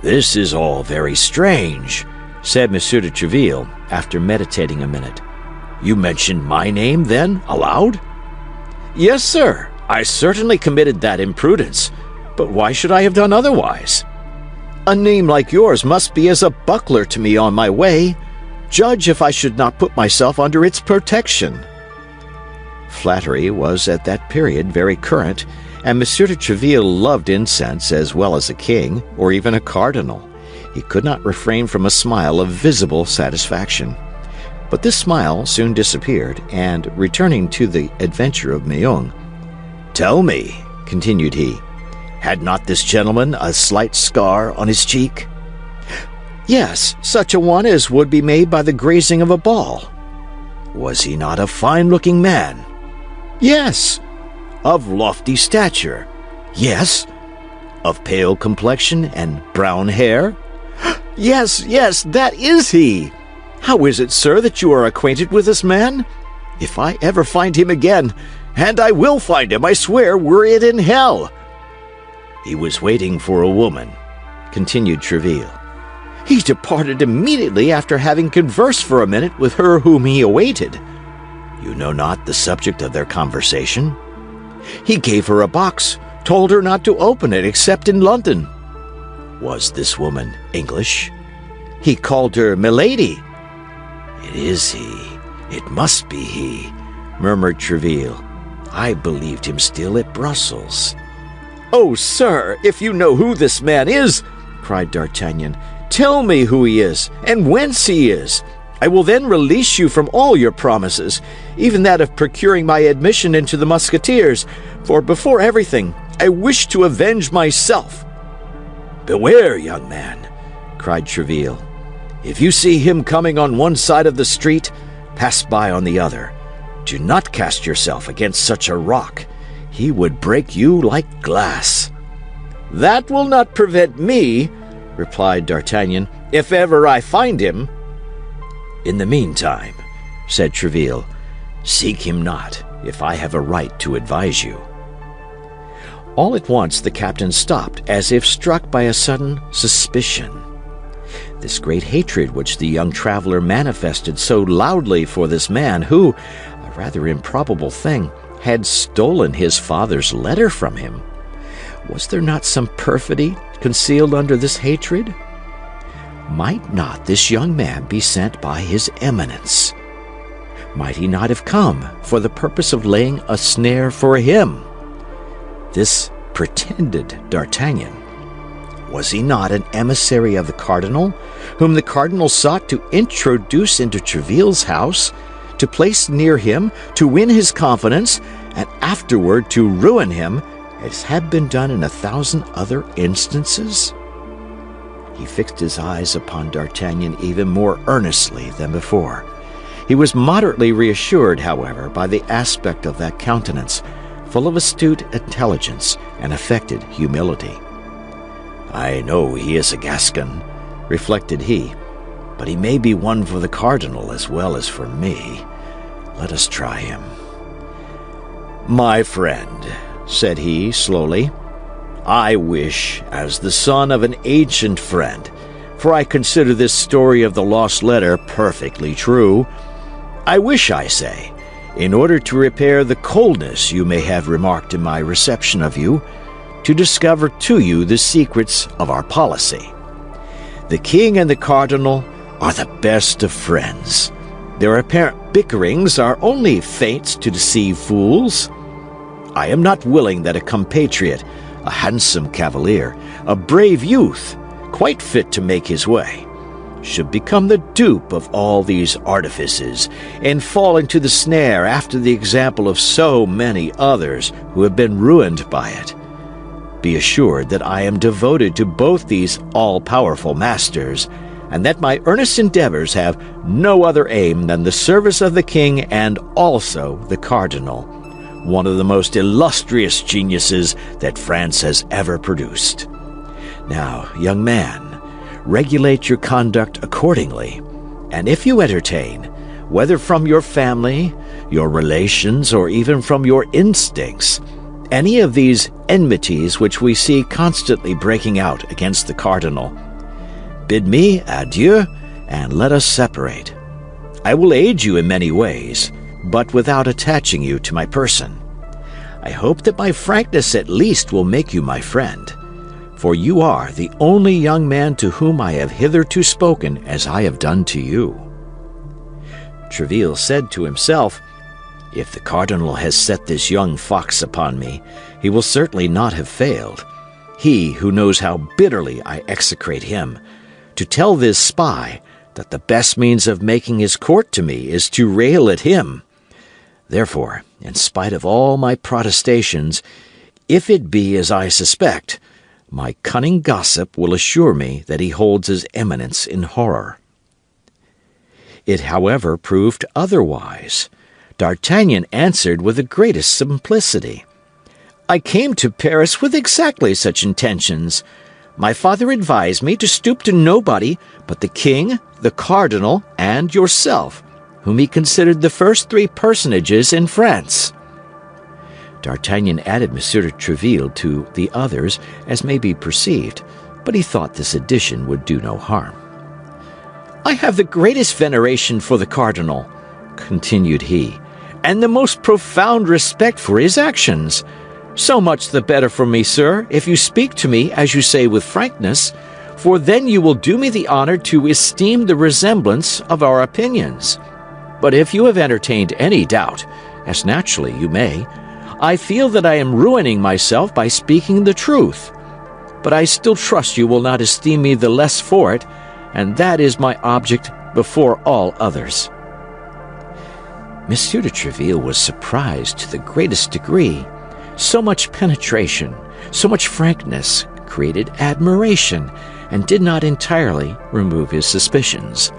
"This is all very strange," said Monsieur de Treville, after meditating a minute. "You mentioned my name, then, aloud?" "Yes, sir. I certainly committed that imprudence, but why should I have done otherwise? A name like yours must be as a buckler to me on my way. Judge if I should not put myself under its protection." Flattery was at that period very current, and Monsieur de Treville loved incense as well as a king, or even a cardinal. He could not refrain from a smile of visible satisfaction. But this smile soon disappeared, and, returning to the adventure of Meung, "Tell me," continued he, "had not this gentleman a slight scar on his cheek?" "Yes, such a one as would be made by the grazing of a ball." "Was he not a fine-looking man?" "Yes." "Of lofty stature?" "Yes." "Of pale complexion and brown hair?" Yes, that is he." "How is it, sir, that you are acquainted with this man?" "If I ever find him again, and I will find him, I swear, were it in hell." "He was waiting for a woman," continued Treville. "He departed immediately after having conversed for a minute with her whom he awaited." "You know not the subject of their conversation?" "He gave her a box, told her not to open it except in London." "Was this woman English?" "He called her Milady." "It is he. It must be he," murmured Treville. "I believed him still at Brussels." "Oh, sir, if you know who this man is," cried D'Artagnan, "tell me who he is, and whence he is. I will then release you from all your promises, even that of procuring my admission into the Musketeers, for before everything, I wish to avenge myself." "Beware, young man," cried Treville. "If you see him coming on one side of the street, pass by on the other. Do not cast yourself against such a rock. He would break you like glass." "That will not prevent me," replied D'Artagnan, "if ever I find him." "In the meantime," said Treville, "seek him not, if I have a right to advise you." All at once the captain stopped, as if struck by a sudden suspicion. This great hatred which the young traveler manifested so loudly for this man who, a rather improbable thing, had stolen his father's letter from him. Was there not some perfidy concealed under this hatred? Might not this young man be sent by his Eminence? Might he not have come for the purpose of laying a snare for him? This pretended D'Artagnan, was he not an emissary of the cardinal, whom the cardinal sought to introduce into Treville's house, to place near him, to win his confidence, and afterward to ruin him, as had been done in 1,000 other instances? He fixed his eyes upon D'Artagnan even more earnestly than before. He was moderately reassured, however, by the aspect of that countenance, full of astute intelligence and affected humility. "I know he is a Gascon," reflected he, "but he may be one for the cardinal as well as for me. Let us try him." "My friend," said he slowly, "I wish, as the son of an ancient friend, for I consider this story of the lost letter perfectly true, I wish, I say, in order to repair the coldness you may have remarked in my reception of you, to discover to you the secrets of our policy. The king and the cardinal are the best of friends. Their apparent bickerings are only feints to deceive fools. I am not willing that a compatriot, a handsome cavalier, a brave youth, quite fit to make his way, should become the dupe of all these artifices and fall into the snare after the example of so many others who have been ruined by it. Be assured that I am devoted to both these all-powerful masters, and that my earnest endeavors have no other aim than the service of the king and also the cardinal, one of the most illustrious geniuses that France has ever produced. Now, young man, regulate your conduct accordingly, and if you entertain, whether from your family, your relations, or even from your instincts, any of these enmities which we see constantly breaking out against the cardinal, bid me adieu, and let us separate. I will aid you in many ways, but without attaching you to my person. I hope that my frankness at least will make you my friend, for you are the only young man to whom I have hitherto spoken as I have done to you." Tréville said to himself, "If the cardinal has set this young fox upon me, he will certainly not have failed. He who knows how bitterly I execrate him, to tell this spy that the best means of making his court to me is to rail at him. Therefore, in spite of all my protestations, if it be as I suspect, my cunning gossip will assure me that he holds his eminence in horror." It, however, proved otherwise. D'Artagnan answered with the greatest simplicity. "I came to Paris with exactly such intentions. My father advised me to stoop to nobody but the king, the cardinal, and yourself, whom he considered the first three personages in France." D'Artagnan added Monsieur de Tréville to the others, as may be perceived, but he thought this addition would do no harm. "I have the greatest veneration for the cardinal," continued he, "and the most profound respect for his actions. So much the better for me, sir, if you speak to me, as you say, with frankness, for then you will do me the honor to esteem the resemblance of our opinions. But if you have entertained any doubt, as naturally you may, I feel that I am ruining myself by speaking the truth. But I still trust you will not esteem me the less for it, and that is my object before all others." Monsieur de Tréville was surprised to the greatest degree. So much penetration, so much frankness created admiration, and did not entirely remove his suspicions.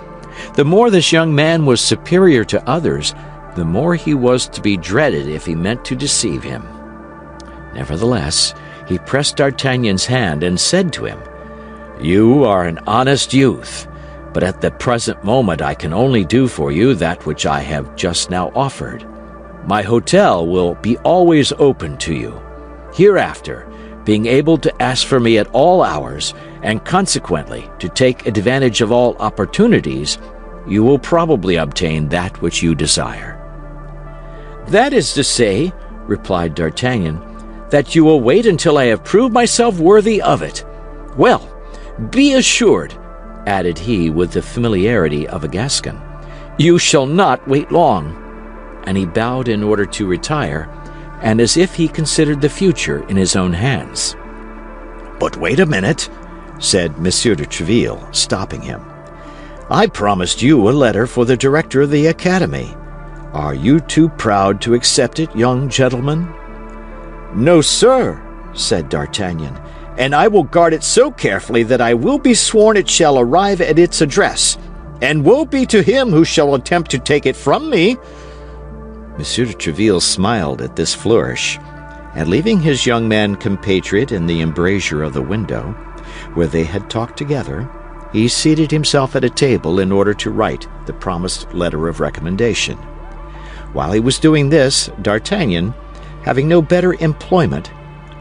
The more this young man was superior to others, the more he was to be dreaded if he meant to deceive him. Nevertheless, he pressed D'Artagnan's hand and said to him, "You are an honest youth, but at the present moment I can only do for you that which I have just now offered. My hotel will be always open to you. Hereafter, being able to ask for me at all hours, and consequently to take advantage of all opportunities, you will probably obtain that which you desire." "That is to say," replied D'Artagnan, "that you will wait until I have proved myself worthy of it. Well, be assured," added he with the familiarity of a Gascon, "you shall not wait long." And he bowed in order to retire, and as if he considered the future in his own hands. "But wait a minute," said Monsieur de Tréville, stopping him. "I promised you a letter for the director of the Academy. Are you too proud to accept it, young gentleman?" "No, sir," said D'Artagnan, "and I will guard it so carefully that I will be sworn it shall arrive at its address, and woe be to him who shall attempt to take it from me." Monsieur de Tréville smiled at this flourish, and leaving his young man compatriot in the embrasure of the window, where they had talked together, he seated himself at a table in order to write the promised letter of recommendation. While he was doing this, D'Artagnan, having no better employment,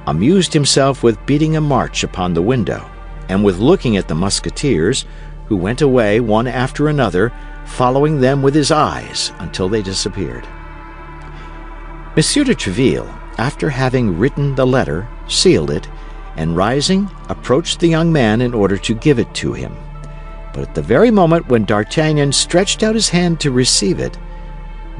amused himself with beating a march upon the window, and with looking at the Musketeers, who went away one after another, following them with his eyes until they disappeared. Monsieur de Tréville, after having written the letter, sealed it, and rising, approached the young man in order to give it to him. But at the very moment when D'Artagnan stretched out his hand to receive it,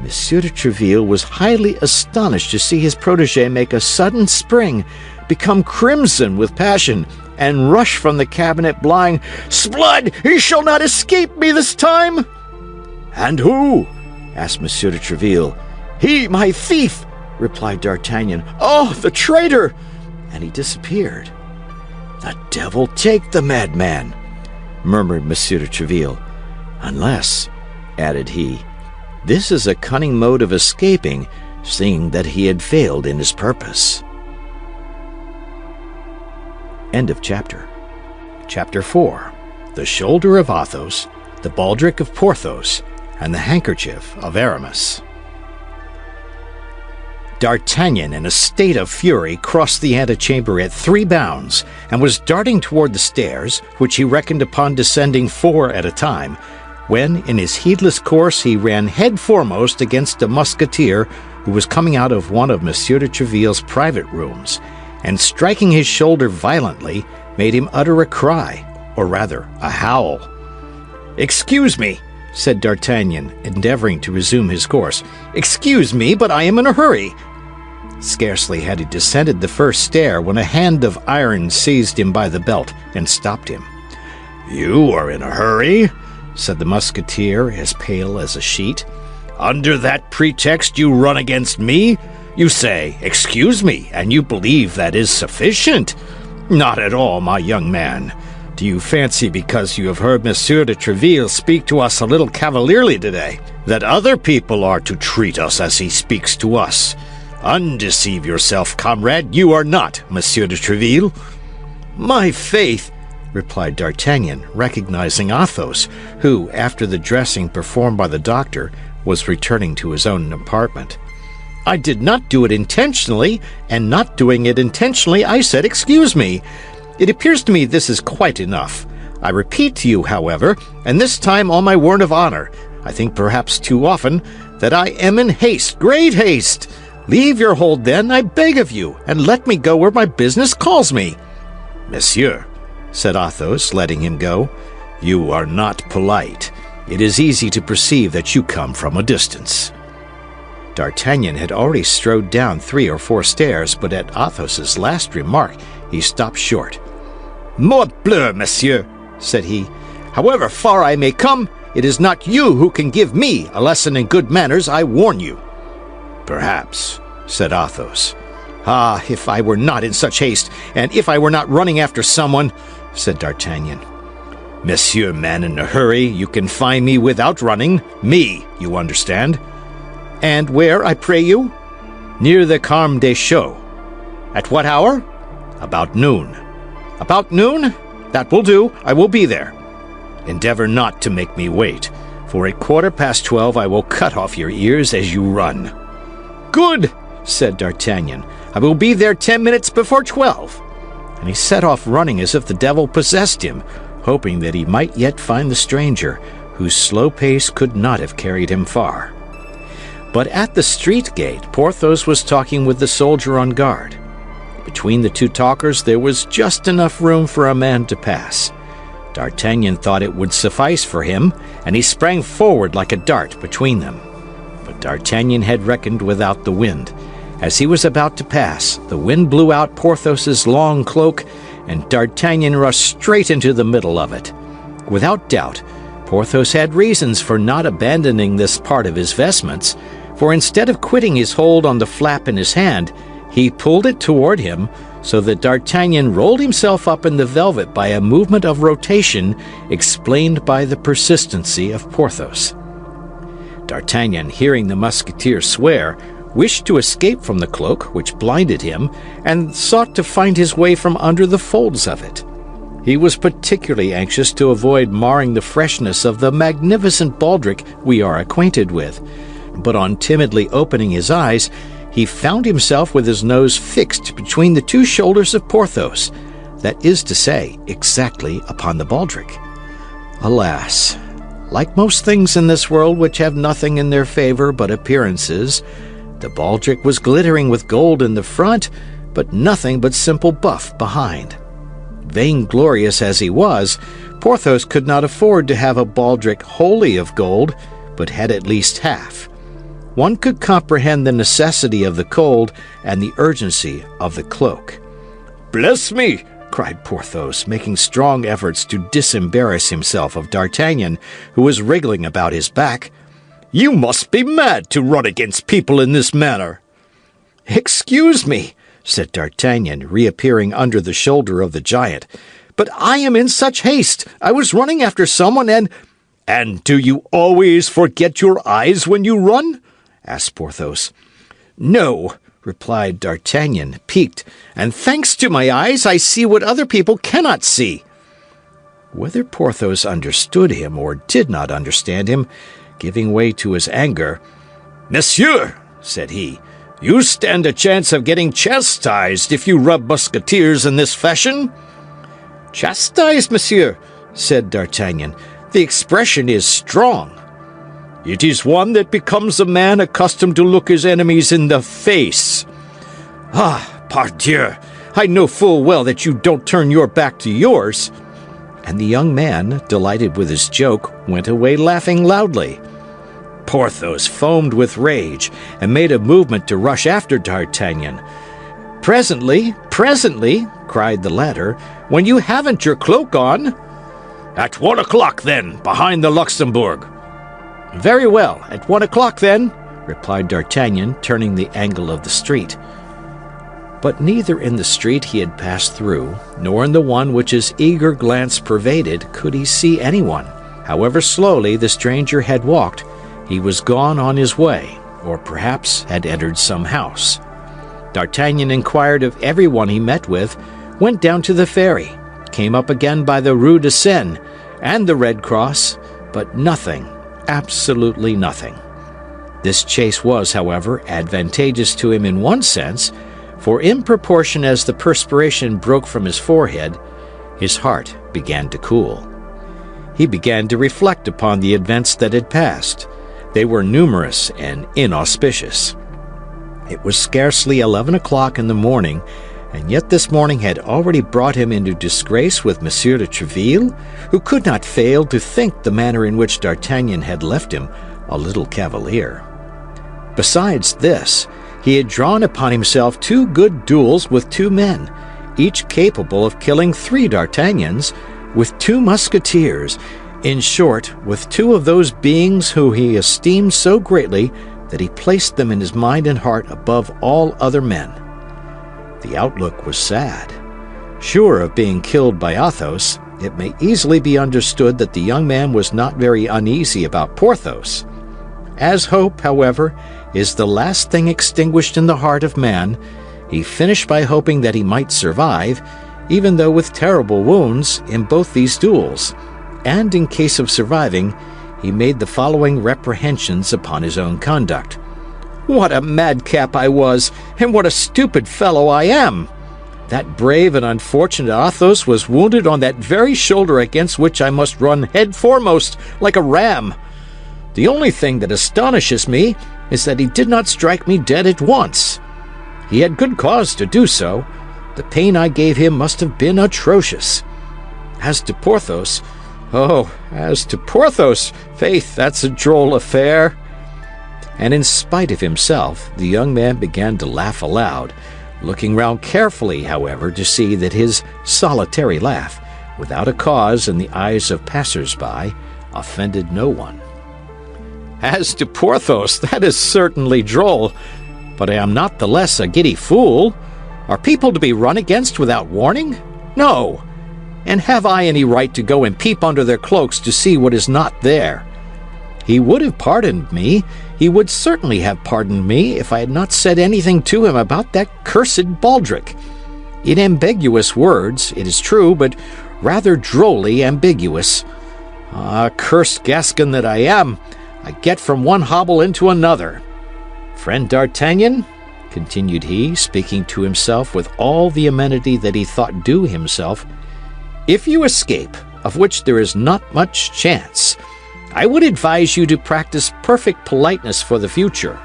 Monsieur de Tréville was highly astonished to see his protégé make a sudden spring, become crimson with passion, and rush from the cabinet, blind. "S'blood, he shall not escape me this time!" "And who?" asked Monsieur de Tréville. "He, my thief!" replied D'Artagnan. "Oh, the traitor!" And he disappeared. "The devil take the madman!" murmured Monsieur de Tréville. "Unless," added he, "this is a cunning mode of escaping, seeing that he had failed in his purpose." End of chapter. Chapter 4. The shoulder of Athos, the baldric of Porthos, and the handkerchief of Aramis. D'Artagnan, in a state of fury, crossed the antechamber at 3 bounds, and was darting toward the stairs, which he reckoned upon descending 4 at a time, when, in his heedless course, he ran head foremost against a musketeer who was coming out of one of Monsieur de Tréville's private rooms, and striking his shoulder violently, made him utter a cry, or rather a howl. "Excuse me," said D'Artagnan, endeavoring to resume his course. "Excuse me, but I am in a hurry." Scarcely had he descended the first stair when a hand of iron seized him by the belt and stopped him. "You are in a hurry?" said the musketeer, as pale as a sheet. "Under that pretext you run against me? You say, 'Excuse me,' and you believe that is sufficient? Not at all, my young man. Do you fancy, because you have heard Monsieur de Tréville speak to us a little cavalierly today, that other people are to treat us as he speaks to us? Undeceive yourself, comrade, you are not Monsieur de Tréville." "My faith," replied D'Artagnan, recognizing Athos, who, after the dressing performed by the doctor, was returning to his own apartment. "I did not do it intentionally, and not doing it intentionally, I said, 'Excuse me.' It appears to me this is quite enough. I repeat to you, however, and this time on my word of honor, I think perhaps too often, that I am in haste, great haste. Leave your hold, then, I beg of you, and let me go where my business calls me." "Monsieur," said Athos, letting him go, "you are not polite. It is easy to perceive that you come from a distance." D'Artagnan had already strode down 3 or 4 stairs, but at Athos's last remark he stopped short. "Morbleu, monsieur," said he, "however far I may come, it is not you who can give me a lesson in good manners, I warn you." "Perhaps," said Athos. "Ah, if I were not in such haste, and if I were not running after someone," said D'Artagnan. "Monsieur, man in a hurry, you can find me without running. Me, you understand." "And where, I pray you?" "Near the Carmes Deschaux." "At what hour?" "About noon." "About noon? That will do. I will be there." "Endeavor not to make me wait, for at 12:15 I will cut off your ears as you run." "Good," said D'Artagnan. "I will be there 10 minutes before 12. And he set off running as if the devil possessed him, hoping that he might yet find the stranger, whose slow pace could not have carried him far. But at the street gate Porthos was talking with the soldier on guard. Between the 2 talkers there was just enough room for a man to pass. D'Artagnan thought it would suffice for him, and he sprang forward like a dart between them. But D'Artagnan had reckoned without the wind. As he was about to pass, the wind blew out Porthos's long cloak, and D'Artagnan rushed straight into the middle of it. Without doubt, Porthos had reasons for not abandoning this part of his vestments, for instead of quitting his hold on the flap in his hand, he pulled it toward him, so that D'Artagnan rolled himself up in the velvet by a movement of rotation explained by the persistency of Porthos. D'Artagnan, hearing the Musketeer swear, wished to escape from the cloak, which blinded him, and sought to find his way from under the folds of it. He was particularly anxious to avoid marring the freshness of the magnificent baldric we are acquainted with, but on timidly opening his eyes, he found himself with his nose fixed between the two shoulders of Porthos, that is to say, exactly upon the baldric. Alas! Like most things in this world which have nothing in their favor but appearances, the baldric was glittering with gold in the front, but nothing but simple buff behind. Vainglorious as he was, Porthos could not afford to have a baldric wholly of gold, but had at least half. One could comprehend the necessity of the cold and the urgency of the cloak. "Bless me!" cried Porthos, making strong efforts to disembarrass himself of D'Artagnan, who was wriggling about his back. "You must be mad to run against people in this manner." "Excuse me," said D'Artagnan, reappearing under the shoulder of the giant, "but I am in such haste. I was running after someone And do you always forget your eyes when you run?" asked Porthos. "No," replied D'Artagnan, piqued, "and thanks to my eyes I see what other people cannot see." Whether Porthos understood him or did not understand him, giving way to his anger, "Monsieur," said he, "you stand a chance of getting chastised if you rub Musketeers in this fashion." "Chastised, monsieur," said D'Artagnan. "The expression is strong." "It is one that becomes a man accustomed to look his enemies in the face." "Ah, pardieu, I know full well that you don't turn your back to yours." And the young man, delighted with his joke, went away laughing loudly. Porthos foamed with rage and made a movement to rush after D'Artagnan. Presently, cried the latter, "when you haven't your cloak on." "At 1 o'clock, then, behind the Luxembourg." "Very well, at 1 o'clock, then," replied D'Artagnan, turning the angle of the street. But neither in the street he had passed through, nor in the one which his eager glance pervaded, could he see anyone. However slowly the stranger had walked, he was gone on his way, or perhaps had entered some house. D'Artagnan inquired of everyone he met with, went down to the ferry, came up again by the Rue de Seine and the Red Cross, but nothing, absolutely nothing. This chase was, however, advantageous to him in one sense, for in proportion as the perspiration broke from his forehead, his heart began to cool. He began to reflect upon the events that had passed. They were numerous and inauspicious. It was scarcely 11 o'clock in the morning, and yet this morning had already brought him into disgrace with Monsieur de Treville, who could not fail to think the manner in which D'Artagnan had left him a little cavalier. Besides this, he had drawn upon himself 2 good duels with 2 men, each capable of killing 3 D'Artagnans, with 2 Musketeers, in short, with 2 of those beings who he esteemed so greatly that he placed them in his mind and heart above all other men. The outlook was sad. Sure of being killed by Athos, it may easily be understood that the young man was not very uneasy about Porthos. As hope, however, is the last thing extinguished in the heart of man, he finished by hoping that he might survive, even though with terrible wounds, in both these duels, and in case of surviving, he made the following reprehensions upon his own conduct. "What a madcap I was, and what a stupid fellow I am! That brave and unfortunate Athos was wounded on that very shoulder against which I must run head foremost like a ram. The only thing that astonishes me is that he did not strike me dead at once. He had good cause to do so. The pain I gave him must have been atrocious. As to Porthos, faith, that's a droll affair." And in spite of himself, the young man began to laugh aloud, looking round carefully, however, to see that his solitary laugh, without a cause in the eyes of passers-by, offended no one. "As to Porthos, that is certainly droll, but I am not the less a giddy fool. Are people to be run against without warning? No. And have I any right to go and peep under their cloaks to see what is not there? He would have pardoned me. He would certainly have pardoned me if I had not said anything to him about that cursed baldric. In ambiguous words, it is true, but rather drolly ambiguous. Ah, cursed Gascon that I am, I get from one hobble into another. Friend D'Artagnan, continued he, speaking to himself with all the amenity that he thought due himself, if you escape, of which there is not much chance, I would advise you to practice perfect politeness for the future.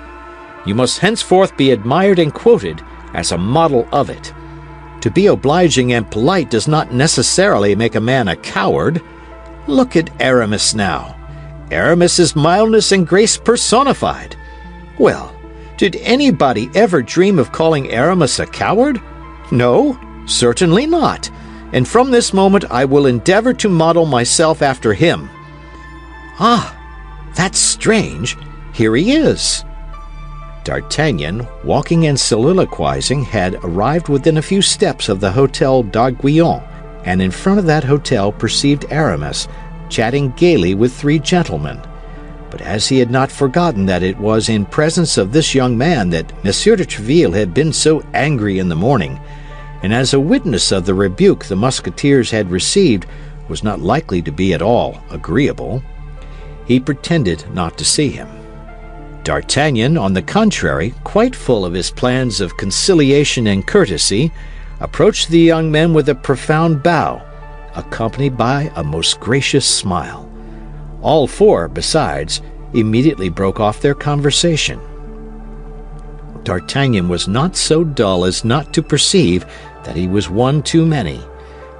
You must henceforth be admired and quoted as a model of it. To be obliging and polite does not necessarily make a man a coward. Look at Aramis now. Aramis is mildness and grace personified. Well, did anybody ever dream of calling Aramis a coward? No, certainly not. And from this moment I will endeavor to model myself after him. Ah, that's strange. Here he is. D'Artagnan, walking and soliloquizing, had arrived within a few steps of the Hotel d'Aiguillon, and in front of that hotel perceived Aramis, chatting gaily with three gentlemen. But as he had not forgotten that it was in presence of this young man that Monsieur de Tréville had been so angry in the morning, and as a witness of the rebuke the Musketeers had received was not likely to be at all agreeable, he pretended not to see him. D'Artagnan, on the contrary, quite full of his plans of conciliation and courtesy, approached the young men with a profound bow, accompanied by a most gracious smile. All four, besides, immediately broke off their conversation. D'Artagnan was not so dull as not to perceive that he was one too many,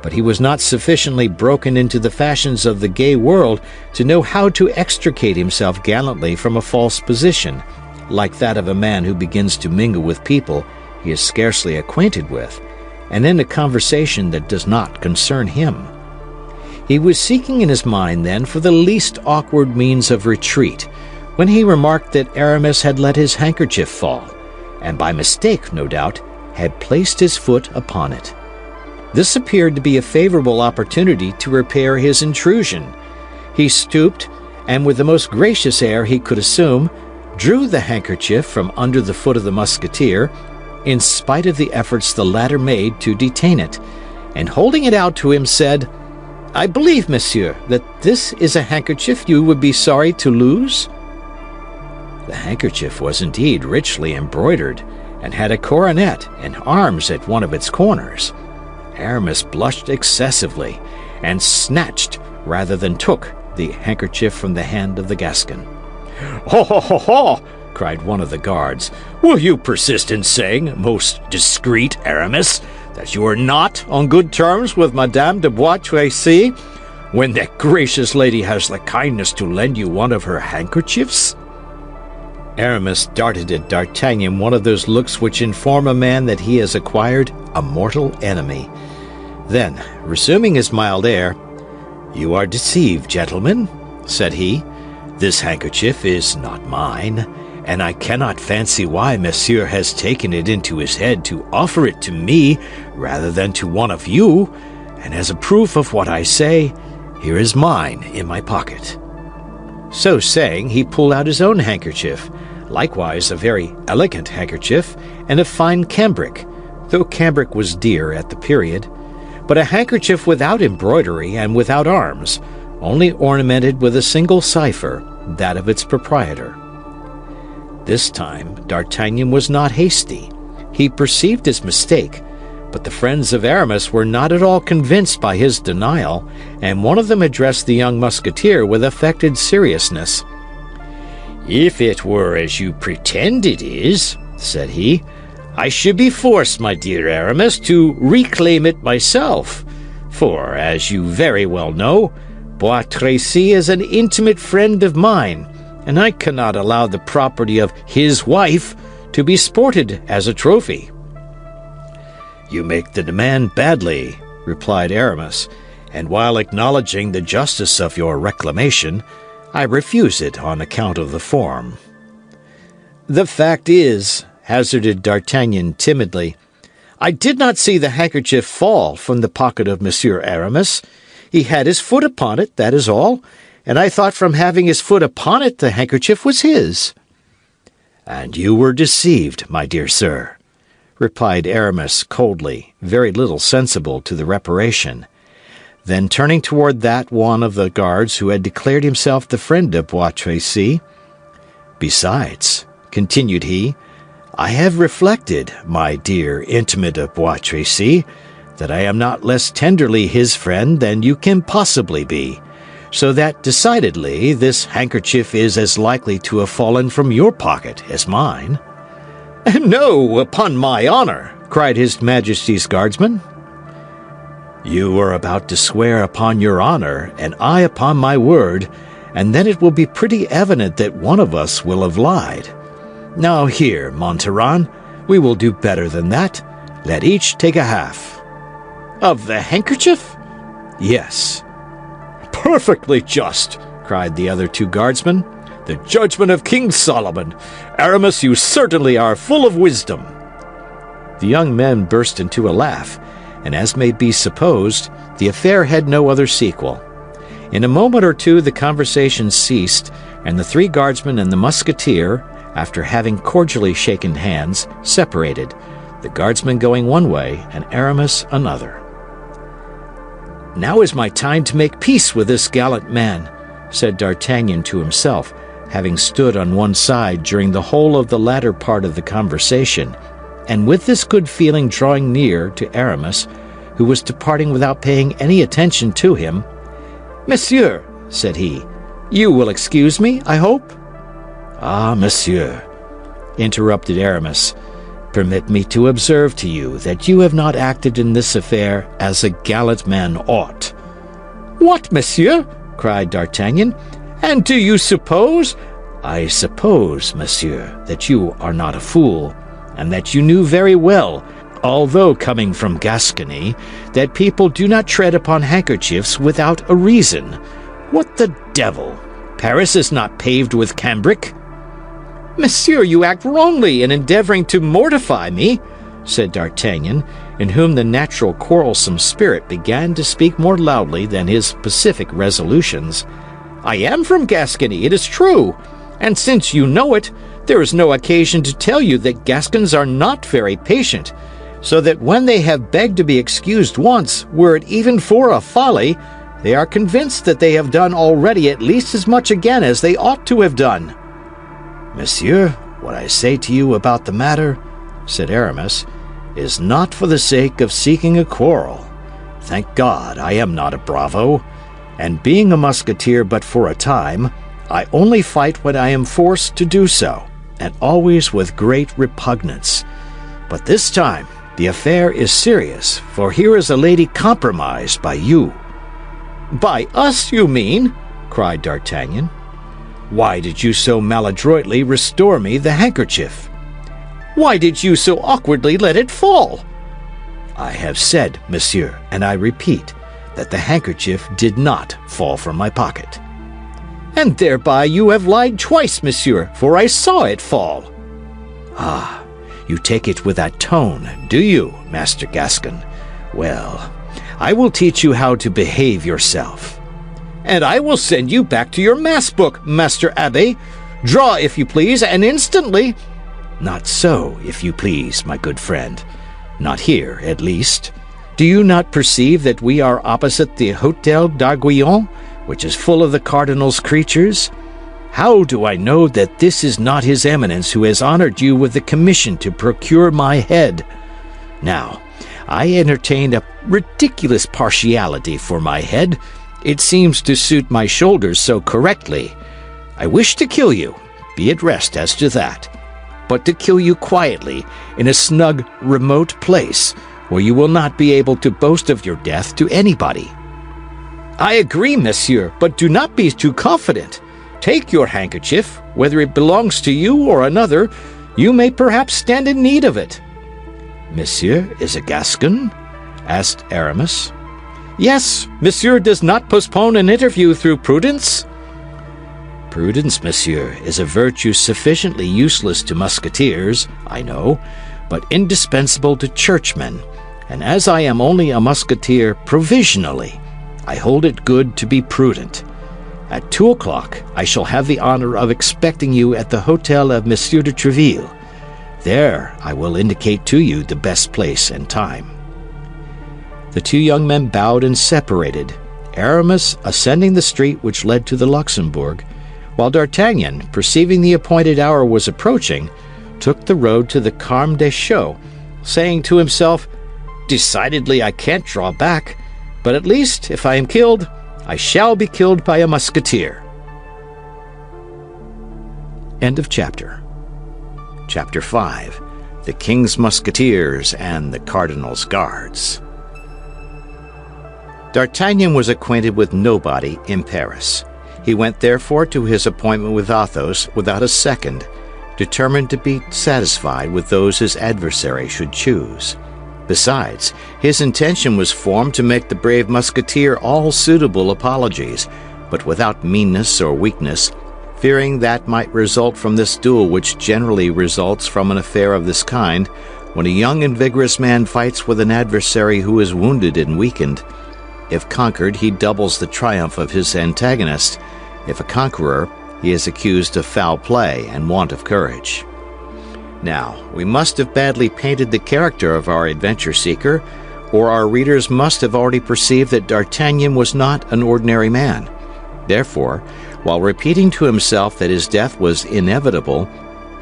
but he was not sufficiently broken into the fashions of the gay world to know how to extricate himself gallantly from a false position, like that of a man who begins to mingle with people he is scarcely acquainted with, and in a conversation that does not concern him. He was seeking in his mind, then, for the least awkward means of retreat, when he remarked that Aramis had let his handkerchief fall, and by mistake, no doubt, had placed his foot upon it. This appeared to be a favorable opportunity to repair his intrusion. He stooped, and with the most gracious air he could assume, drew the handkerchief from under the foot of the Musketeer, in spite of the efforts the latter made to detain it, and holding it out to him said, I believe, monsieur, that this is a handkerchief you would be sorry to lose? The handkerchief was indeed richly embroidered, and had a coronet and arms at one of its corners. Aramis blushed excessively, and snatched rather than took the handkerchief from the hand of the Gascon. "Ho, ho, ho, ho!" cried one of the guards. "Will you persist in saying, most discreet Aramis, that you are not on good terms with Madame de Bois Tracy, when that gracious lady has the kindness to lend you one of her handkerchiefs?" Aramis darted at D'Artagnan one of those looks which inform a man that he has acquired a mortal enemy. Then, resuming his mild air, "You are deceived, gentlemen," said he. "This handkerchief is not mine, and I cannot fancy why monsieur has taken it into his head to offer it to me rather than to one of you, and as a proof of what I say, here is mine in my pocket." So saying, he pulled out his own handkerchief, likewise a very elegant handkerchief, and of fine cambric, though cambric was dear at the period, but a handkerchief without embroidery and without arms, only ornamented with a single cipher, that of its proprietor. This time D'Artagnan was not hasty. He perceived his mistake, but the friends of Aramis were not at all convinced by his denial, and one of them addressed the young Musketeer with affected seriousness. "If it were as you pretend it is," said he, "I should be forced, my dear Aramis, to reclaim it myself, for, as you very well know, Bois Tracy is an intimate friend of mine, and I cannot allow the property of his wife to be sported as a trophy." "You make the demand badly," replied Aramis, "and while acknowledging the justice of your reclamation, I refuse it on account of the form." "The fact is," hazarded D'Artagnan timidly, "I did not see the handkerchief fall from the pocket of Monsieur Aramis. He had his foot upon it, that is all, and I thought from having his foot upon it the handkerchief was his." "And you were deceived, my dear sir," replied Aramis coldly, very little sensible to the reparation. Then turning toward that one of the guards who had declared himself the friend of Bois Tracy, "Besides," continued he, "I have reflected, my dear intimate of Bois Tracy, that I am not less tenderly his friend than you can possibly be, so that decidedly this handkerchief is as likely to have fallen from your pocket as mine." "No, upon my honor," cried His Majesty's guardsman. "You were about to swear upon your honor, and I upon my word, and then it will be pretty evident that one of us will have lied. Now here, Montaran, we will do better than that. Let each take a half." "Of the handkerchief?" "Yes." "Perfectly just," cried the other two guardsmen. "The judgment of King Solomon. Aramis, you certainly are full of wisdom." The young men burst into a laugh, and as may be supposed, the affair had no other sequel. In a moment or two the conversation ceased, and the three guardsmen and the musketeer, after having cordially shaken hands, separated, the guardsman going one way and Aramis another. "Now is my time to make peace with this gallant man," said D'Artagnan to himself, having stood on one side during the whole of the latter part of the conversation, and with this good feeling drawing near to Aramis, who was departing without paying any attention to him. "Monsieur," said he, "you will excuse me, I hope?" "Ah, monsieur," interrupted Aramis, "permit me to observe to you that you have not acted in this affair as a gallant man ought." "What, monsieur?" cried D'Artagnan. "And do you suppose—" "I suppose, monsieur, that you are not a fool, and that you knew very well, although coming from Gascony, that people do not tread upon handkerchiefs without a reason. What the devil! Paris is not paved with cambric." "Monsieur, you act wrongly in endeavoring to mortify me," said D'Artagnan, in whom the natural quarrelsome spirit began to speak more loudly than his pacific resolutions. "I am from Gascony, it is true, and since you know it, there is no occasion to tell you that Gascons are not very patient, so that when they have begged to be excused once, were it even for a folly, they are convinced that they have done already at least as much again as they ought to have done." "Monsieur, what I say to you about the matter," said Aramis, "is not for the sake of seeking a quarrel. Thank God I am not a bravo, and being a musketeer but for a time, I only fight when I am forced to do so, and always with great repugnance. But this time the affair is serious, for here is a lady compromised by you." "By us, you mean?" cried D'Artagnan. "Why did you so maladroitly restore me the handkerchief?" "Why did you so awkwardly let it fall?" "I have said, monsieur, and I repeat, that the handkerchief did not fall from my pocket." "And thereby you have lied twice, monsieur, for I saw it fall." "Ah, you take it with that tone, do you, Master Gascon? Well, I will teach you how to behave yourself." "And I will send you back to your mass book, Master Abbé. Draw, if you please, and instantly." "Not so, if you please, my good friend. Not here, at least. Do you not perceive that we are opposite the Hôtel d'Arguillon, which is full of the cardinal's creatures? How do I know that this is not his eminence who has honored you with the commission to procure my head? Now, I entertain a ridiculous partiality for my head. It seems to suit my shoulders so correctly. I wish to kill you, be at rest as to that, but to kill you quietly in a snug, remote place, where you will not be able to boast of your death to anybody." "I agree, monsieur, but do not be too confident. Take your handkerchief, whether it belongs to you or another. You may perhaps stand in need of it." "Monsieur is a Gascon?" asked Aramis. "Yes, monsieur does not postpone an interview through prudence." "Prudence, monsieur, is a virtue sufficiently useless to musketeers, I know, but indispensable to churchmen, and as I am only a musketeer provisionally, I hold it good to be prudent. At 2 o'clock, I shall have the honor of expecting you at the hotel of Monsieur de Treville. There I will indicate to you the best place and time." The two young men bowed and separated, Aramis ascending the street which led to the Luxembourg, while D'Artagnan, perceiving the appointed hour was approaching, took the road to the Carme des Chaux, saying to himself, "Decidedly I can't draw back, but at least, if I am killed, I shall be killed by a musketeer." End of chapter. Chapter 5. The King's Musketeers and the Cardinal's Guards. D'Artagnan was acquainted with nobody in Paris. He went therefore to his appointment with Athos without a second, determined to be satisfied with those his adversary should choose. Besides, his intention was formed to make the brave musketeer all suitable apologies, but without meanness or weakness, fearing that might result from this duel which generally results from an affair of this kind, when a young and vigorous man fights with an adversary who is wounded and weakened. If conquered, he doubles the triumph of his antagonist. If a conqueror, he is accused of foul play and want of courage. Now, we must have badly painted the character of our adventure-seeker, or our readers must have already perceived that D'Artagnan was not an ordinary man. Therefore, while repeating to himself that his death was inevitable,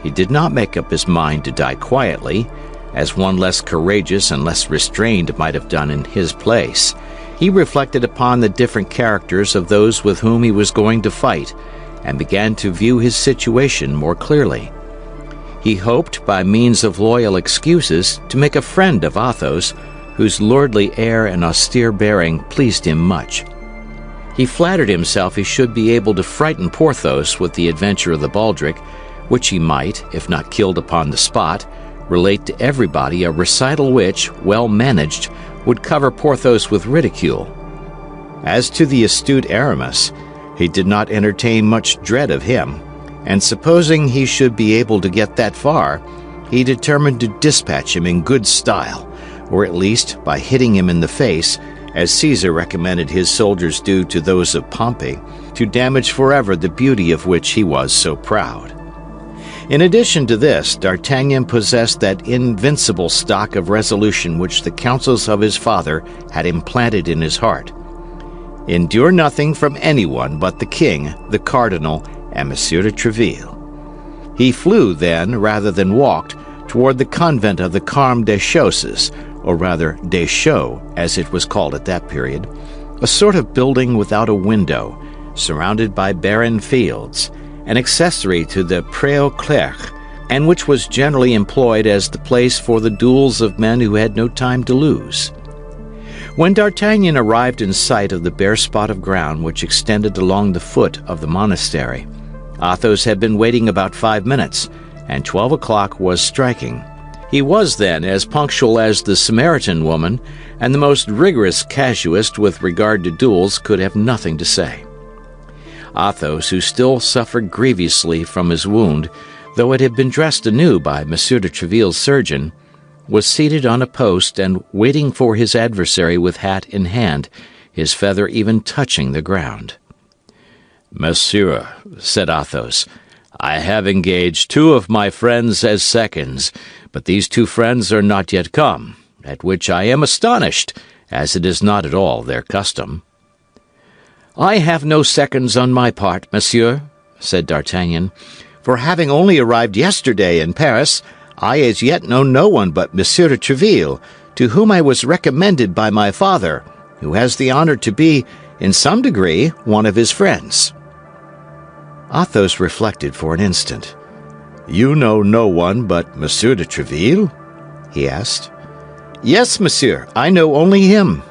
he did not make up his mind to die quietly, as one less courageous and less restrained might have done in his place. He reflected upon the different characters of those with whom he was going to fight, and began to view his situation more clearly. He hoped, by means of loyal excuses, to make a friend of Athos, whose lordly air and austere bearing pleased him much. He flattered himself he should be able to frighten Porthos with the adventure of the baldric, which he might, if not killed upon the spot, relate to everybody, a recital which, well managed, would cover Porthos with ridicule. As to the astute Aramis, he did not entertain much dread of him, and supposing he should be able to get that far, he determined to dispatch him in good style, or at least by hitting him in the face, as Caesar recommended his soldiers do to those of Pompey, to damage forever the beauty of which he was so proud. In addition to this, D'Artagnan possessed that invincible stock of resolution which the counsels of his father had implanted in his heart. Endure nothing from anyone but the king, the cardinal, and Monsieur de Treville. He flew, then, rather than walked, toward the convent of the Carme des Chausses, or rather des Chaux, as it was called at that period, a sort of building without a window, surrounded by barren fields, an accessory to the Pré aux Clercs, and which was generally employed as the place for the duels of men who had no time to lose. When D'Artagnan arrived in sight of the bare spot of ground which extended along the foot of the monastery, Athos had been waiting about 5 minutes, and 12 o'clock was striking. He was then as punctual as the Samaritan woman, and the most rigorous casuist with regard to duels could have nothing to say. Athos, who still suffered grievously from his wound, though it had been dressed anew by Monsieur de Treville's surgeon, was seated on a post and waiting for his adversary with hat in hand, his feather even touching the ground. "Monsieur," said Athos, "I have engaged 2 of my friends as seconds, but these 2 friends are not yet come, at which I am astonished, as it is not at all their custom." "I have no seconds on my part, monsieur," said D'Artagnan, "for having only arrived yesterday in Paris, I as yet know no one but Monsieur de Treville, to whom I was recommended by my father, who has the honor to be, in some degree, one of his friends." Athos reflected for an instant. "You know no one but Monsieur de Treville?" he asked. "Yes, monsieur, I know only him."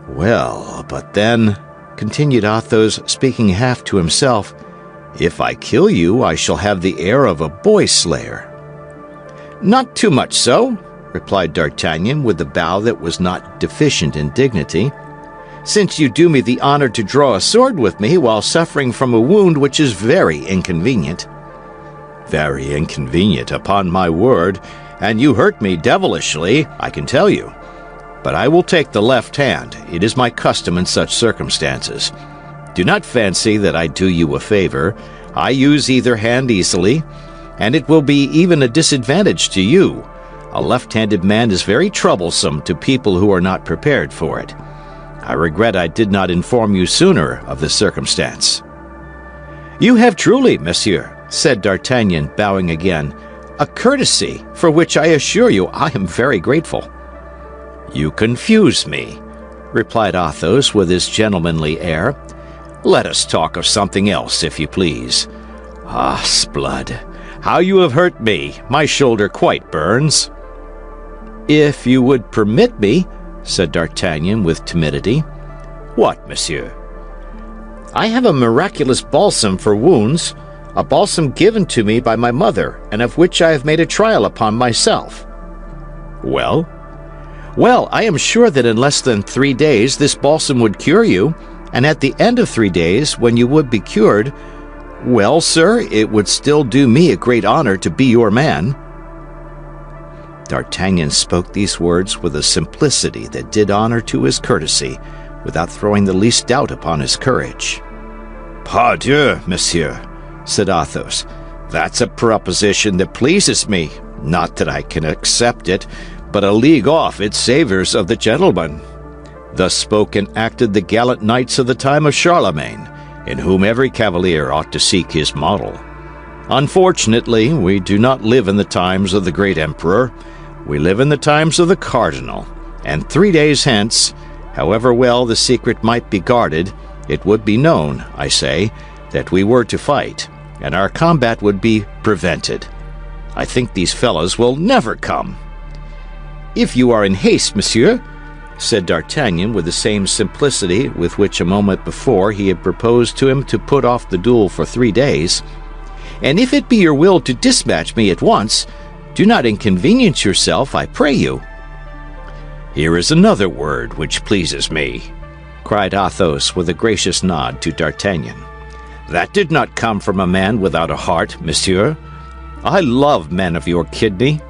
"Well, but then," continued Athos, speaking half to himself, "if I kill you, I shall have the air of a boy-slayer." "Not too much so," replied D'Artagnan with a bow that was not deficient in dignity, "since you do me the honor to draw a sword with me while suffering from a wound which is very inconvenient." "Very inconvenient, upon my word, and you hurt me devilishly, I can tell you. But I will take the left hand. It is my custom in such circumstances. Do not fancy that I do you a favor. I use either hand easily, and it will be even a disadvantage to you. A left-handed man is very troublesome to people who are not prepared for it. I regret I did not inform you sooner of this circumstance." "You have truly, monsieur," said D'Artagnan, bowing again, "a courtesy for which I assure you I am very grateful." "You confuse me," replied Athos with his gentlemanly air. "Let us talk of something else, if you please. Ah, s'blood, how you have hurt me! My shoulder quite burns." "If you would permit me," said D'Artagnan with timidity. "What, monsieur?" "I have a miraculous balsam for wounds, a balsam given to me by my mother, and of which I have made a trial upon myself." "Well?" "Well, I am sure that in less than 3 days this balsam would cure you, and at the end of 3 days, when you would be cured, well, sir, it would still do me a great honor to be your man." D'Artagnan spoke these words with a simplicity that did honor to his courtesy, without throwing the least doubt upon his courage. "Pardieu, monsieur," said Athos, "that's a proposition that pleases me. Not that I can accept it, but a league off it savours of the gentleman." Thus spoke and acted the gallant knights of the time of Charlemagne, in whom every cavalier ought to seek his model. Unfortunately, we do not live in the times of the great emperor. We live in the times of the cardinal, and 3 days hence, however well the secret might be guarded, it would be known, I say, that we were to fight, and our combat would be prevented. I think these fellows will never come." "If you are in haste, monsieur," said D'Artagnan with the same simplicity with which a moment before he had proposed to him to put off the duel for 3 days, "and if it be your will to dispatch me at once, do not inconvenience yourself, I pray you." "Here is another word which pleases me," cried Athos with a gracious nod to D'Artagnan. "That did not come from a man without a heart, monsieur. I love men of your kidney,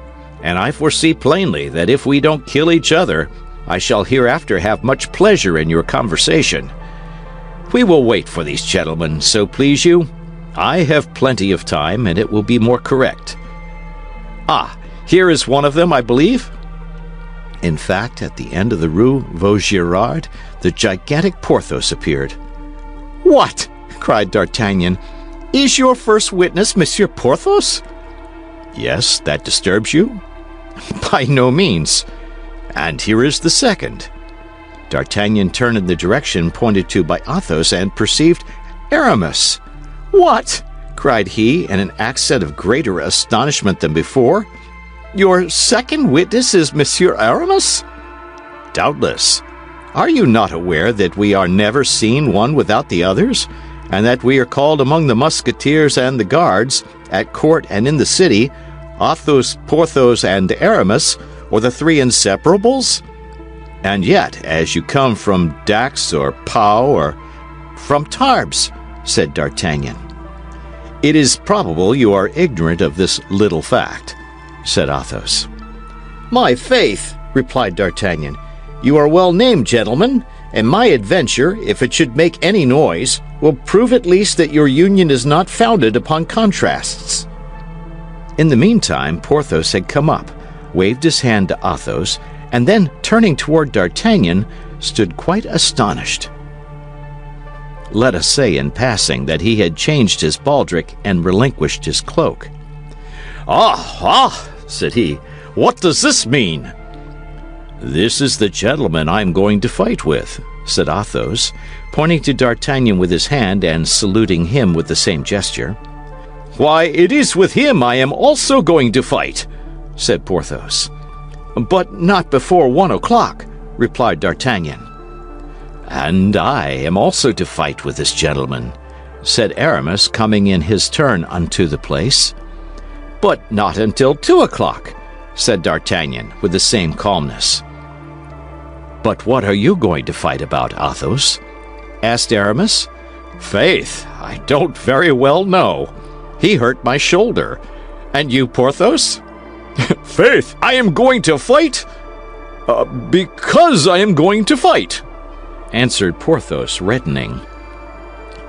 and I foresee plainly that if we don't kill each other, I shall hereafter have much pleasure in your conversation. We will wait for these gentlemen, so please you. I have plenty of time, and it will be more correct. Ah, here is one of them, I believe." In fact, at the end of the Rue Vaugirard, the gigantic Porthos appeared. "What?" cried D'Artagnan. "Is your first witness Monsieur Porthos?" "Yes, that disturbs you?" "By no means. And here is the second." D'Artagnan turned in the direction pointed to by Athos and perceived Aramis. "What?" cried he, in an accent of greater astonishment than before. "Your second witness is Monsieur Aramis?" "Doubtless. Are you not aware that we are never seen one without the others, and that we are called among the Musketeers and the Guards, at court and in the city, Athos, Porthos, and Aramis, or the three inseparables? And yet, as you come from Dax or Pau or from Tarbes," said D'Artagnan. "It is probable you are ignorant of this little fact," said Athos. "My faith," replied D'Artagnan, "you are well named, gentlemen, and my adventure, if it should make any noise, will prove at least that your union is not founded upon contrasts." In the meantime, Porthos had come up, waved his hand to Athos, and then, turning toward D'Artagnan, stood quite astonished. Let us say in passing that he had changed his baldric and relinquished his cloak. Ah, said he, "what does this mean?" "This is the gentleman I am going to fight with," said Athos, pointing to D'Artagnan with his hand and saluting him with the same gesture. "Why, it is with him I am also going to fight," said Porthos. "But not before 1 o'clock," replied D'Artagnan. "And I am also to fight with this gentleman," said Aramis, coming in his turn unto the place. "But not until 2 o'clock," said D'Artagnan, with the same calmness. "But what are you going to fight about, Athos?" asked Aramis. "Faith, I don't very well know. He hurt my shoulder. And you, Porthos?" "Faith, I am going to fight because I am going to fight," answered Porthos, reddening.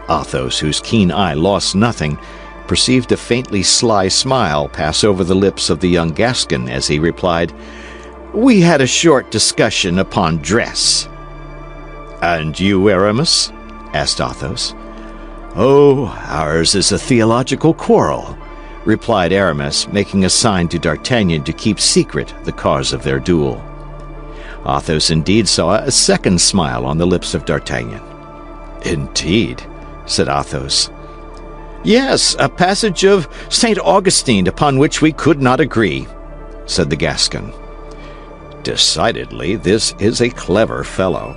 Athos, whose keen eye lost nothing, perceived a faintly sly smile pass over the lips of the young Gascon as he replied, "We had a short discussion upon dress." "And you, Aramis?" asked Athos. "Oh, ours is a theological quarrel," replied Aramis, making a sign to D'Artagnan to keep secret the cause of their duel. Athos indeed saw a second smile on the lips of D'Artagnan. "Indeed," said Athos. "Yes, a passage of St. Augustine upon which we could not agree," said the Gascon. "Decidedly, this is a clever fellow,"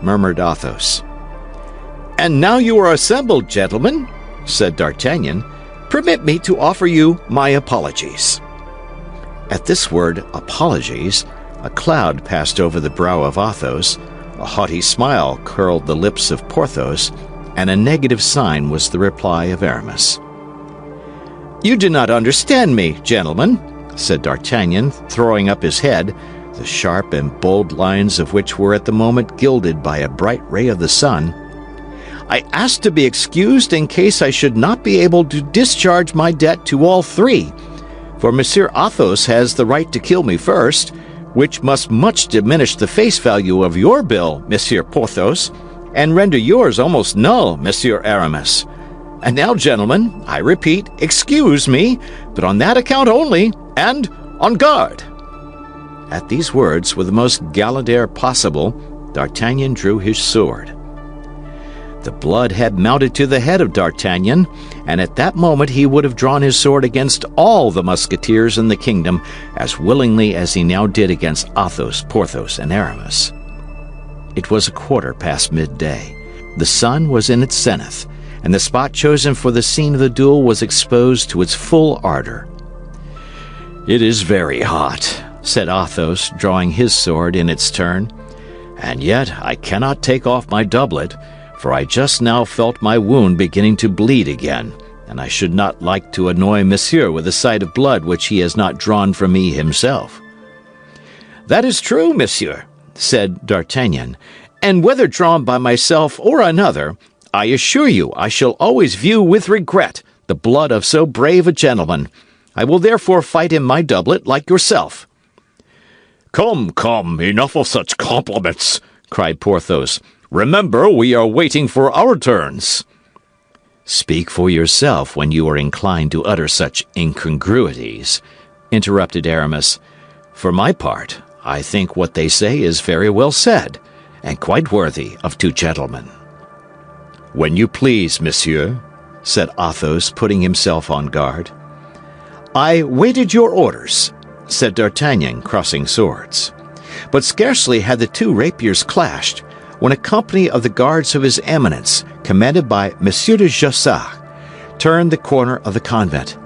murmured Athos. "And now you are assembled, gentlemen," said D'Artagnan, "permit me to offer you my apologies." At this word, apologies, a cloud passed over the brow of Athos, a haughty smile curled the lips of Porthos, and a negative sign was the reply of Aramis. "You do not understand me, gentlemen," said D'Artagnan, throwing up his head, the sharp and bold lines of which were at the moment gilded by a bright ray of the sun. "I ask to be excused in case I should not be able to discharge my debt to all three, for Monsieur Athos has the right to kill me first, which must much diminish the face value of your bill, Monsieur Porthos, and render yours almost null, Monsieur Aramis. And now, gentlemen, I repeat, excuse me, but on that account only, and on guard." At these words, with the most gallant air possible, D'Artagnan drew his sword. The blood had mounted to the head of D'Artagnan, and at that moment he would have drawn his sword against all the Musketeers in the kingdom as willingly as he now did against Athos, Porthos, and Aramis. It was 1/4 midday. The sun was in its zenith, and the spot chosen for the scene of the duel was exposed to its full ardor. "It is very hot," said Athos, drawing his sword in its turn, "and yet I cannot take off my doublet, for I just now felt my wound beginning to bleed again, and I should not like to annoy Monsieur with a sight of blood which he has not drawn from me himself." "That is true, Monsieur," said D'Artagnan, "and whether drawn by myself or another, I assure you I shall always view with regret the blood of so brave a gentleman. I will therefore fight in my doublet like yourself." "Come, come, enough of such compliments," cried Porthos. "Remember, we are waiting for our turns." "Speak for yourself when you are inclined to utter such incongruities," interrupted Aramis. "For my part, I think what they say is very well said, and quite worthy of two gentlemen." "When you please, monsieur," said Athos, putting himself on guard. "I waited your orders," said D'Artagnan, crossing swords. But scarcely had the two rapiers clashed, when a company of the guards of his Eminence, commanded by Monsieur de Jussac, turned the corner of the convent.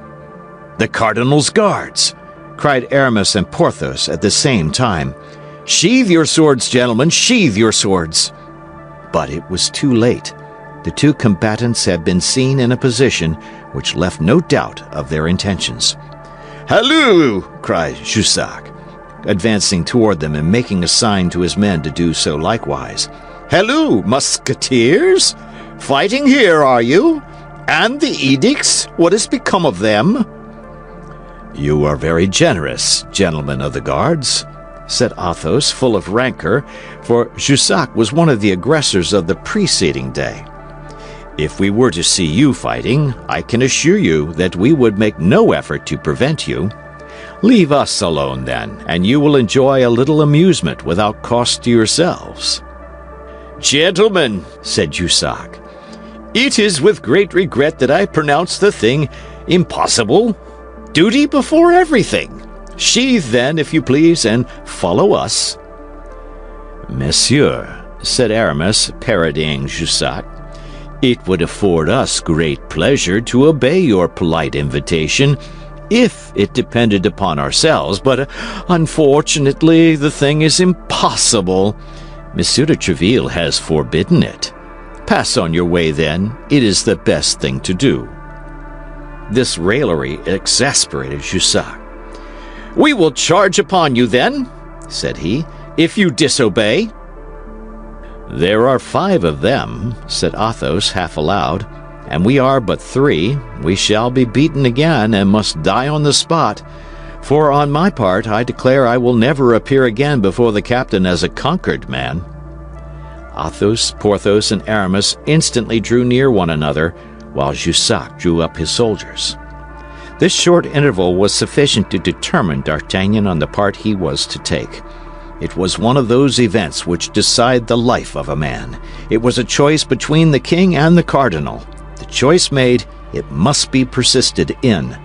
"The cardinal's guards!" cried Aramis and Porthos at the same time. "Sheathe your swords, gentlemen, sheathe your swords!" But it was too late. The two combatants had been seen in a position which left no doubt of their intentions. "Halloo!" cried Jussac, advancing toward them and making a sign to his men to do so likewise. "Halloo, Musketeers! Fighting here, are you? And the edicts, what has become of them?" "You are very generous, gentlemen of the guards," said Athos, full of rancor, for Jussac was one of the aggressors of the preceding day. "If we were to see you fighting, I can assure you that we would make no effort to prevent you. Leave us alone, then, and you will enjoy a little amusement without cost to yourselves." "Gentlemen," said Jussac, "it is with great regret that I pronounce the thing impossible. Duty before everything. Sheathe, then, if you please, and follow us." "Monsieur," said Aramis, parodying Jussac, "it would afford us great pleasure to obey your polite invitation if it depended upon ourselves, but unfortunately the thing is impossible. Monsieur de Treville has forbidden it. Pass on your way, then. It is the best thing to do." This raillery exasperated Jussac. "We will charge upon you, then," said he, "if you disobey." "There are 5 of them," said Athos half aloud, "and we are but 3. We shall be beaten again and must die on the spot. For on my part, I declare I will never appear again before the captain as a conquered man." Athos, Porthos, and Aramis instantly drew near one another, while Jussac drew up his soldiers. This short interval was sufficient to determine D'Artagnan on the part he was to take. It was one of those events which decide the life of a man. It was a choice between the king and the cardinal. The choice made, it must be persisted in.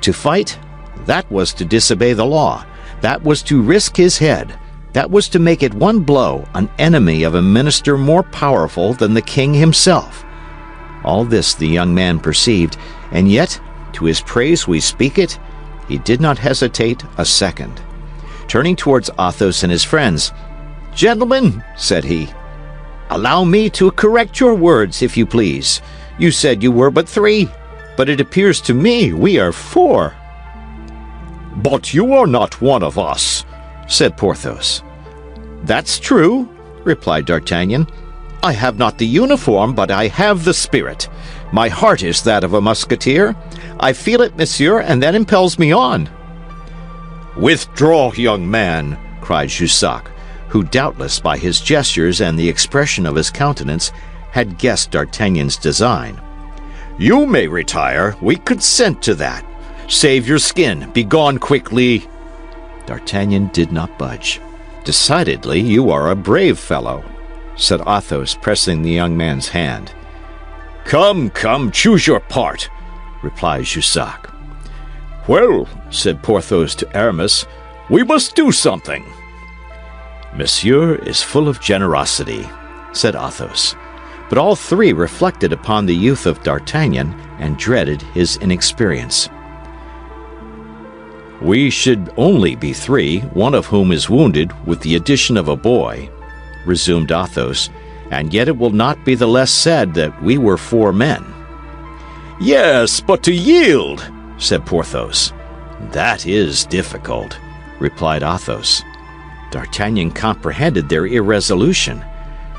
To fight, that was to disobey the law. That was to risk his head. That was to make at one blow an enemy of a minister more powerful than the king himself. All this the young man perceived, and yet, to his praise we speak it, he did not hesitate a second. Turning towards Athos and his friends, "Gentlemen," said he, "allow me to correct your words, if you please. You said you were but 3, but it appears to me we are 4. "But you are not one of us," said Porthos. "That's true," replied D'Artagnan. "I have not the uniform, but I have the spirit. My heart is that of a musketeer. I feel it, monsieur, and that impels me on." "Withdraw, young man," cried Jussac, who doubtless by his gestures and the expression of his countenance had guessed D'Artagnan's design. "You may retire. We consent to that. Save your skin. Be gone quickly." D'Artagnan did not budge. "Decidedly, you are a brave fellow," said Athos, pressing the young man's hand. Come, choose your part," replied Jussac. "Well," said Porthos to Aramis, "we must do something." "Monsieur is full of generosity," said Athos. But all 3 reflected upon the youth of D'Artagnan and dreaded his inexperience. "We should only be 3, one of whom is wounded, with the addition of a boy," resumed Athos, "and yet it will not be the less said that we were 4 men." "Yes, but to yield," said Porthos. "That is difficult," replied Athos. D'Artagnan comprehended their irresolution.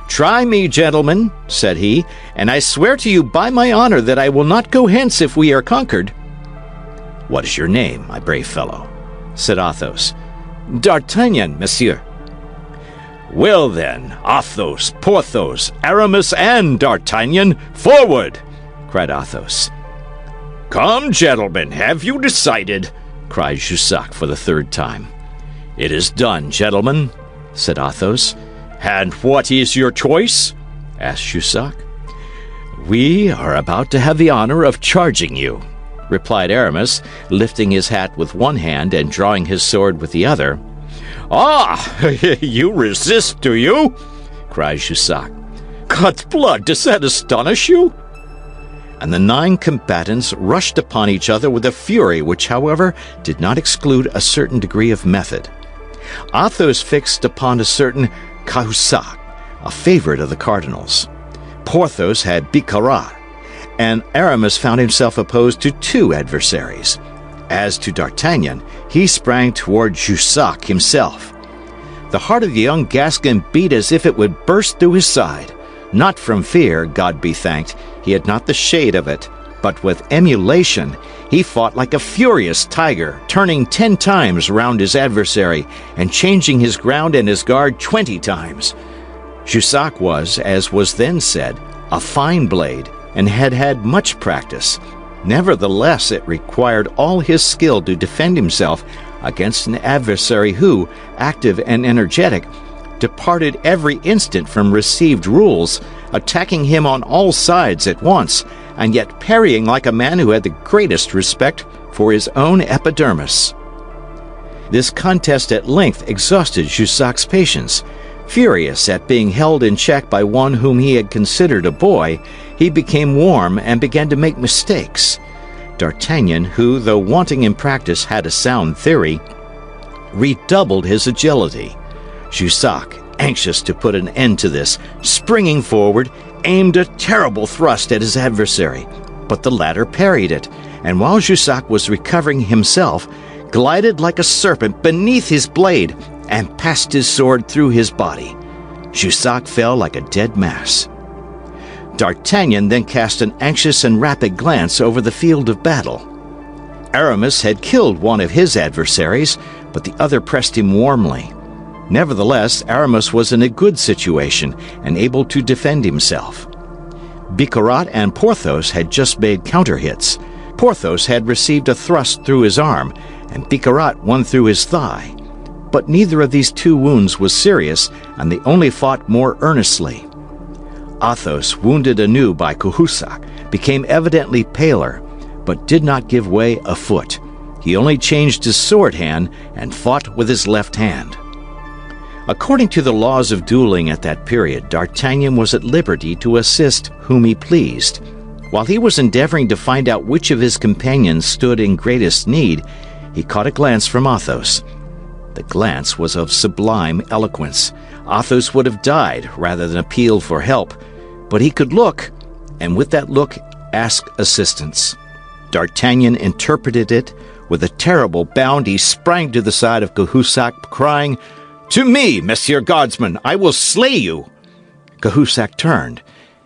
"Try me, gentlemen," said he, "and I swear to you by my honor that I will not go hence if we are conquered." "What is your name, my brave fellow?" said Athos. "D'Artagnan, monsieur." "Well then, Athos, Porthos, Aramis, and D'Artagnan, forward!" cried Athos. "Come, gentlemen, have you decided?" cried Jussac for the 3rd time. "It is done, gentlemen," said Athos. "And what is your choice?" asked Jussac. "We are about to have the honor of charging you," replied Aramis, lifting his hat with one hand and drawing his sword with the other. "Ah, you resist, do you?" cried Jussac. "God's blood, does that astonish you?" And the 9 combatants rushed upon each other with a fury which, however, did not exclude a certain degree of method. Athos fixed upon a certain Cahusac, a favorite of the cardinal's. Porthos had Bicarat, and Aramis found himself opposed to 2 adversaries. As to D'Artagnan, he sprang toward Jussac himself. The heart of the young Gascon beat as if it would burst through his side. Not from fear, God be thanked, he had not the shade of it, but with emulation he fought like a furious tiger, turning 10 times round his adversary and changing his ground and his guard 20 times. Jussac was, as was then said, a fine blade, and had had much practice. Nevertheless, it required all his skill to defend himself against an adversary who, active and energetic, departed every instant from received rules, attacking him on all sides at once, and yet parrying like a man who had the greatest respect for his own epidermis. This contest at length exhausted Jussac's patience. Furious at being held in check by one whom he had considered a boy, he became warm and began to make mistakes. D'Artagnan, who, though wanting in practice, had a sound theory, redoubled his agility. Jussac, anxious to put an end to this, springing forward, aimed a terrible thrust at his adversary, but the latter parried it, and while Jussac was recovering himself, glided like a serpent beneath his blade and passed his sword through his body. Jussac fell like a dead mass. D'Artagnan then cast an anxious and rapid glance over the field of battle. Aramis had killed one of his adversaries, but the other pressed him warmly. Nevertheless, Aramis was in a good situation and able to defend himself. Bicarat and Porthos had just made counter-hits. Porthos had received a thrust through his arm, and Bicarat one through his thigh. But neither of these two wounds was serious, and they only fought more earnestly. Athos, wounded anew by Cahusac, became evidently paler, but did not give way a foot. He only changed his sword hand and fought with his left hand. According to the laws of dueling at that period, D'Artagnan was at liberty to assist whom he pleased. While he was endeavoring to find out which of his companions stood in greatest need, he caught a glance from Athos. The glance was of sublime eloquence. Athos would have died rather than appeal for help, but he could look, and with that look ask assistance. D'Artagnan interpreted it. With a terrible bound he sprang to the side of Cahusac, crying, "To me, Monsieur Guardsman, I will slay you!" Cahusac turned.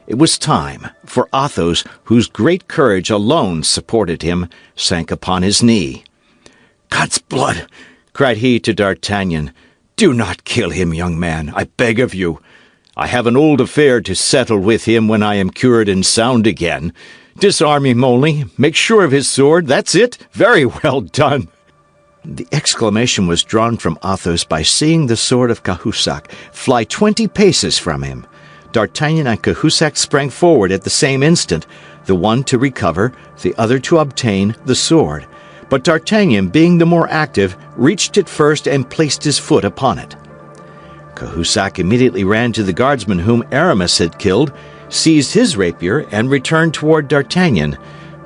It was time, for Athos, whose great courage alone supported him, sank upon his knee. "God's blood!" cried he to D'Artagnan. "Do not kill him, young man, I beg of you. I have an old affair to settle with him when I am cured and sound again. Disarm him only, make sure of his sword, that's it, very well done." The exclamation was drawn from Athos by seeing the sword of Cahusac fly 20 paces from him. D'Artagnan and Cahusac sprang forward at the same instant, the one to recover, the other to obtain, the sword. But D'Artagnan, being the more active, reached it first and placed his foot upon it. Cahusac immediately ran to the guardsman whom Aramis had killed, seized his rapier, and returned toward D'Artagnan.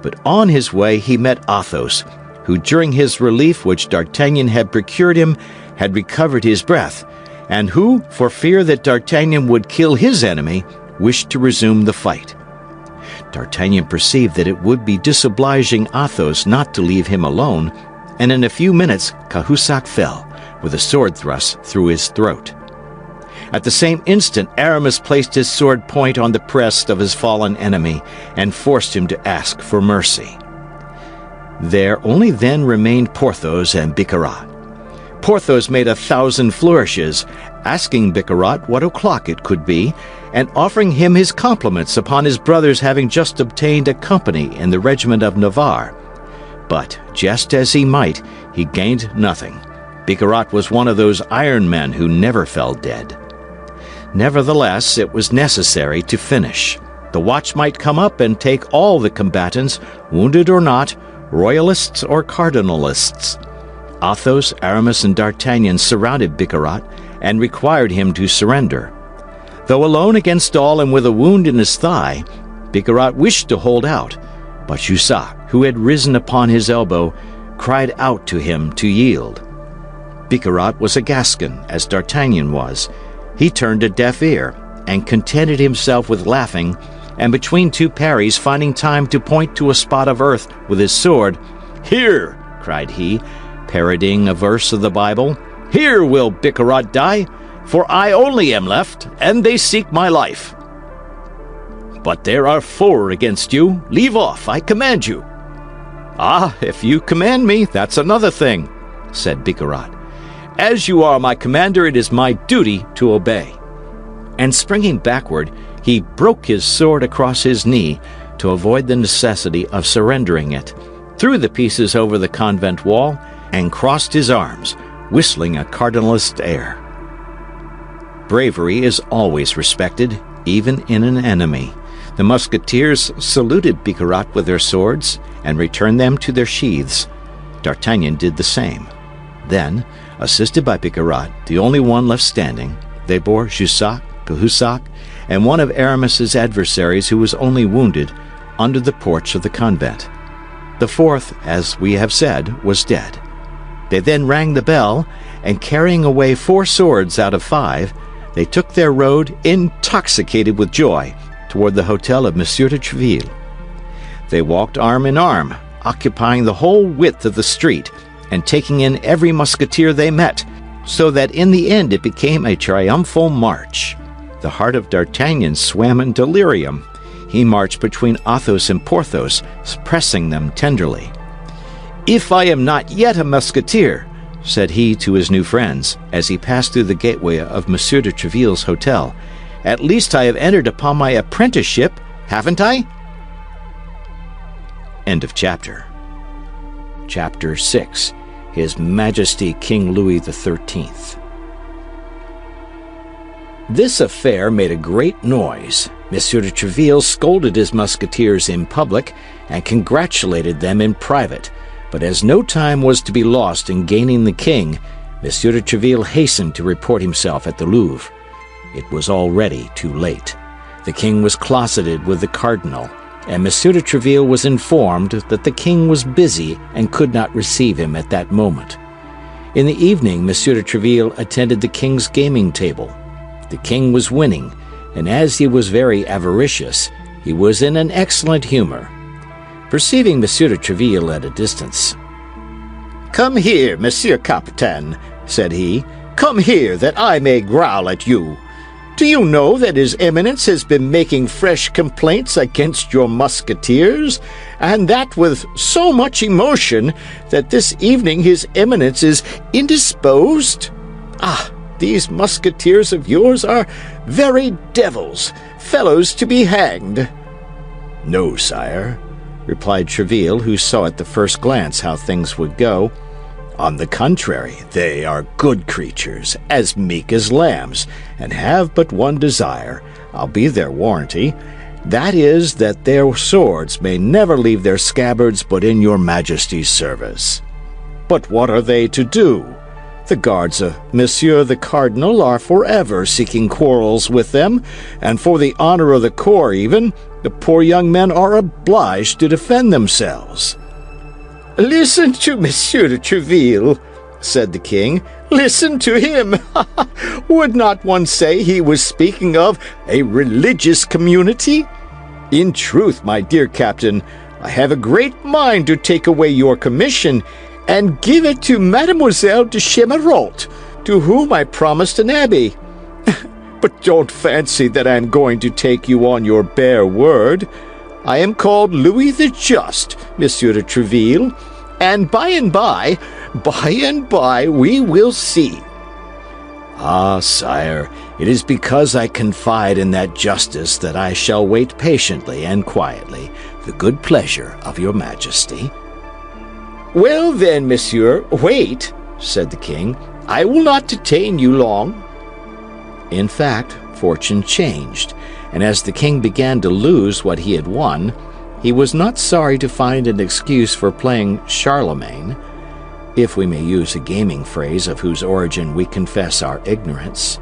But on his way he met Athos, who during his relief which D'Artagnan had procured him had recovered his breath, and who, for fear that D'Artagnan would kill his enemy, wished to resume the fight. D'Artagnan perceived that it would be disobliging Athos not to leave him alone, and in a few minutes Cahusac fell, with a sword thrust through his throat. At the same instant Aramis placed his sword point on the breast of his fallen enemy, and forced him to ask for mercy. There only then remained Porthos and Bicarat. Porthos made 1,000 flourishes, asking Bicarat what o'clock it could be, and offering him his compliments upon his brother's having just obtained a company in the regiment of Navarre. But, just as he might, he gained nothing. Bicarat was one of those iron men who never fell dead. Nevertheless, it was necessary to finish. The watch might come up and take all the combatants, wounded or not, royalists or cardinalists. Athos, Aramis, and D'Artagnan surrounded Bicarat and required him to surrender. Though alone against all and with a wound in his thigh, Bicarat wished to hold out, but Jussac, who had risen upon his elbow, cried out to him to yield. Bicarat was a Gascon, as D'Artagnan was. He turned a deaf ear, and contented himself with laughing, and between two parries finding time to point to a spot of earth with his sword. "Here," cried he, parodying a verse of the Bible, "here will Bicarat die, for I only am left, and they seek my life. But there are 4 against you. Leave off, I command you." "Ah, if you command me, that's another thing," said Bicarat. "As you are my commander, it is my duty to obey." And springing backward, he broke his sword across his knee to avoid the necessity of surrendering it, threw the pieces over the convent wall, and crossed his arms, whistling a cardinalist air. Bravery is always respected, even in an enemy. The Musketeers saluted Bicarat with their swords and returned them to their sheaths. D'Artagnan did the same. Then, assisted by Bicarat, the only one left standing, they bore Jussac, Cahusac, and one of Aramis's adversaries who was only wounded, under the porch of the convent. The fourth, as we have said, was dead. They then rang the bell, and carrying away 4 swords out of 5, they took their road, intoxicated with joy, toward the hotel of Monsieur de Treville. They walked arm in arm, occupying the whole width of the street, and taking in every musketeer they met, so that in the end it became a triumphal march. The heart of D'Artagnan swam in delirium. He marched between Athos and Porthos, pressing them tenderly. "If I am not yet a musketeer," said he to his new friends, as he passed through the gateway of Monsieur de Treville's hotel, "at least I have entered upon my apprenticeship, haven't I?" End of chapter. Chapter 6. His Majesty King Louis XIII. This affair made a great noise. Monsieur de Treville scolded his musketeers in public and congratulated them in private, but as no time was to be lost in gaining the king, Monsieur de Treville hastened to report himself at the Louvre. It was already too late. The king was closeted with the cardinal, and Monsieur de Treville was informed that the king was busy and could not receive him at that moment. In the evening, Monsieur de Treville attended the king's gaming table. The king was winning, and as he was very avaricious, he was in an excellent humor. Perceiving Monsieur de Treville at a distance, "Come here, Monsieur Capitaine," said he. "Come here, that I may growl at you. Do you know that His Eminence has been making fresh complaints against your musketeers, and that with so much emotion that this evening His Eminence is indisposed? Ah, these musketeers of yours are very devils, fellows to be hanged." "No, sire," replied Treville, who saw at the first glance how things would go. "On the contrary, they are good creatures, as meek as lambs, and have but one desire, I'll be their warranty, that is, that their swords may never leave their scabbards but in your Majesty's service. But what are they to do? The guards of Monsieur the Cardinal are forever seeking quarrels with them, and for the honor of the corps even, the poor young men are obliged to defend themselves." "Listen to Monsieur de Treville," said the king. "Listen to him! Would not one say he was speaking of a religious community? In truth, my dear captain, I have a great mind to take away your commission and give it to Mademoiselle de Chemerault, to whom I promised an abbey. But don't fancy that I am going to take you on your bare word. I am called Louis the Just, Monsieur de Treville, and by and by, we will see." "Ah, sire, it is because I confide in that justice that I shall wait patiently and quietly the good pleasure of your Majesty." "Well then, monsieur, wait," said the king. "I will not detain you long." In fact, fortune changed, and as the king began to lose what he had won, he was not sorry to find an excuse for playing Charlemagne, if we may use a gaming phrase of whose origin we confess our ignorance.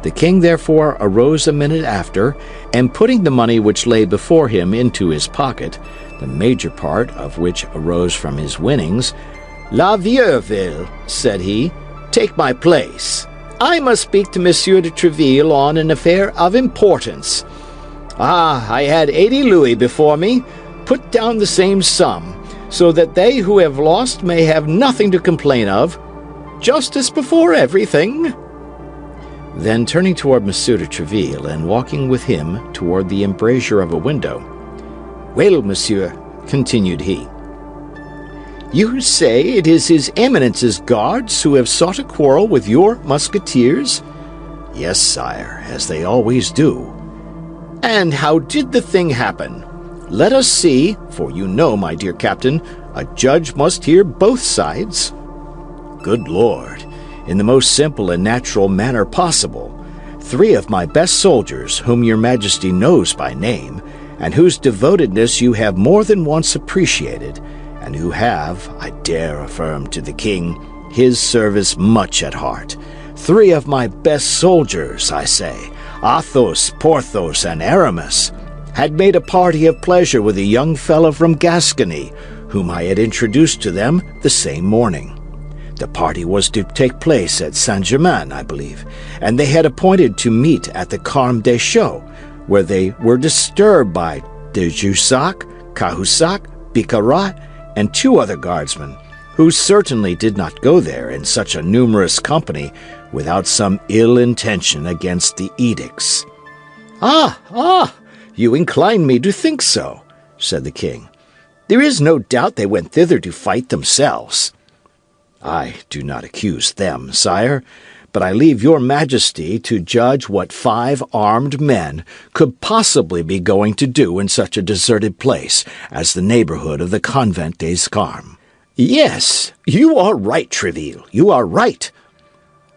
The king therefore arose a minute after, and putting the money which lay before him into his pocket, the major part of which arose from his winnings, "La Vieuville," said he, "take my place. I must speak to Monsieur de Treville on an affair of importance. Ah, I had 80 louis before me. Put down the same sum, so that they who have lost may have nothing to complain of. Justice before everything." Then turning toward Monsieur de Treville and walking with him toward the embrasure of a window, "Well, monsieur," continued he, "you say it is His Eminence's guards who have sought a quarrel with your musketeers?" "Yes, sire, as they always do." "And how did the thing happen? Let us see, for you know, my dear captain, a judge must hear both sides." "Good Lord, in the most simple and natural manner possible. 3 of my best soldiers, whom your Majesty knows by name, and whose devotedness you have more than once appreciated, and who have, I dare affirm to the king, his service much at heart. 3 of my best soldiers, I say, Athos, Porthos, and Aramis, had made a party of pleasure with a young fellow from Gascony, whom I had introduced to them the same morning. The party was to take place at Saint-Germain, I believe, and they had appointed to meet at the Carme des Chaux, where they were disturbed by de Jussac, Cahusac, Bicarat, and 2 other guardsmen, who certainly did not go there in such a numerous company without some ill intention against the edicts." Ah, you incline me to think so," said the king. "There is no doubt they went thither to fight themselves." "I do not accuse them, sire, but I leave your majesty to judge what 5 armed men could possibly be going to do in such a deserted place as the neighborhood of the Convent des Carmes." "Yes, you are right, Tréville, you are right."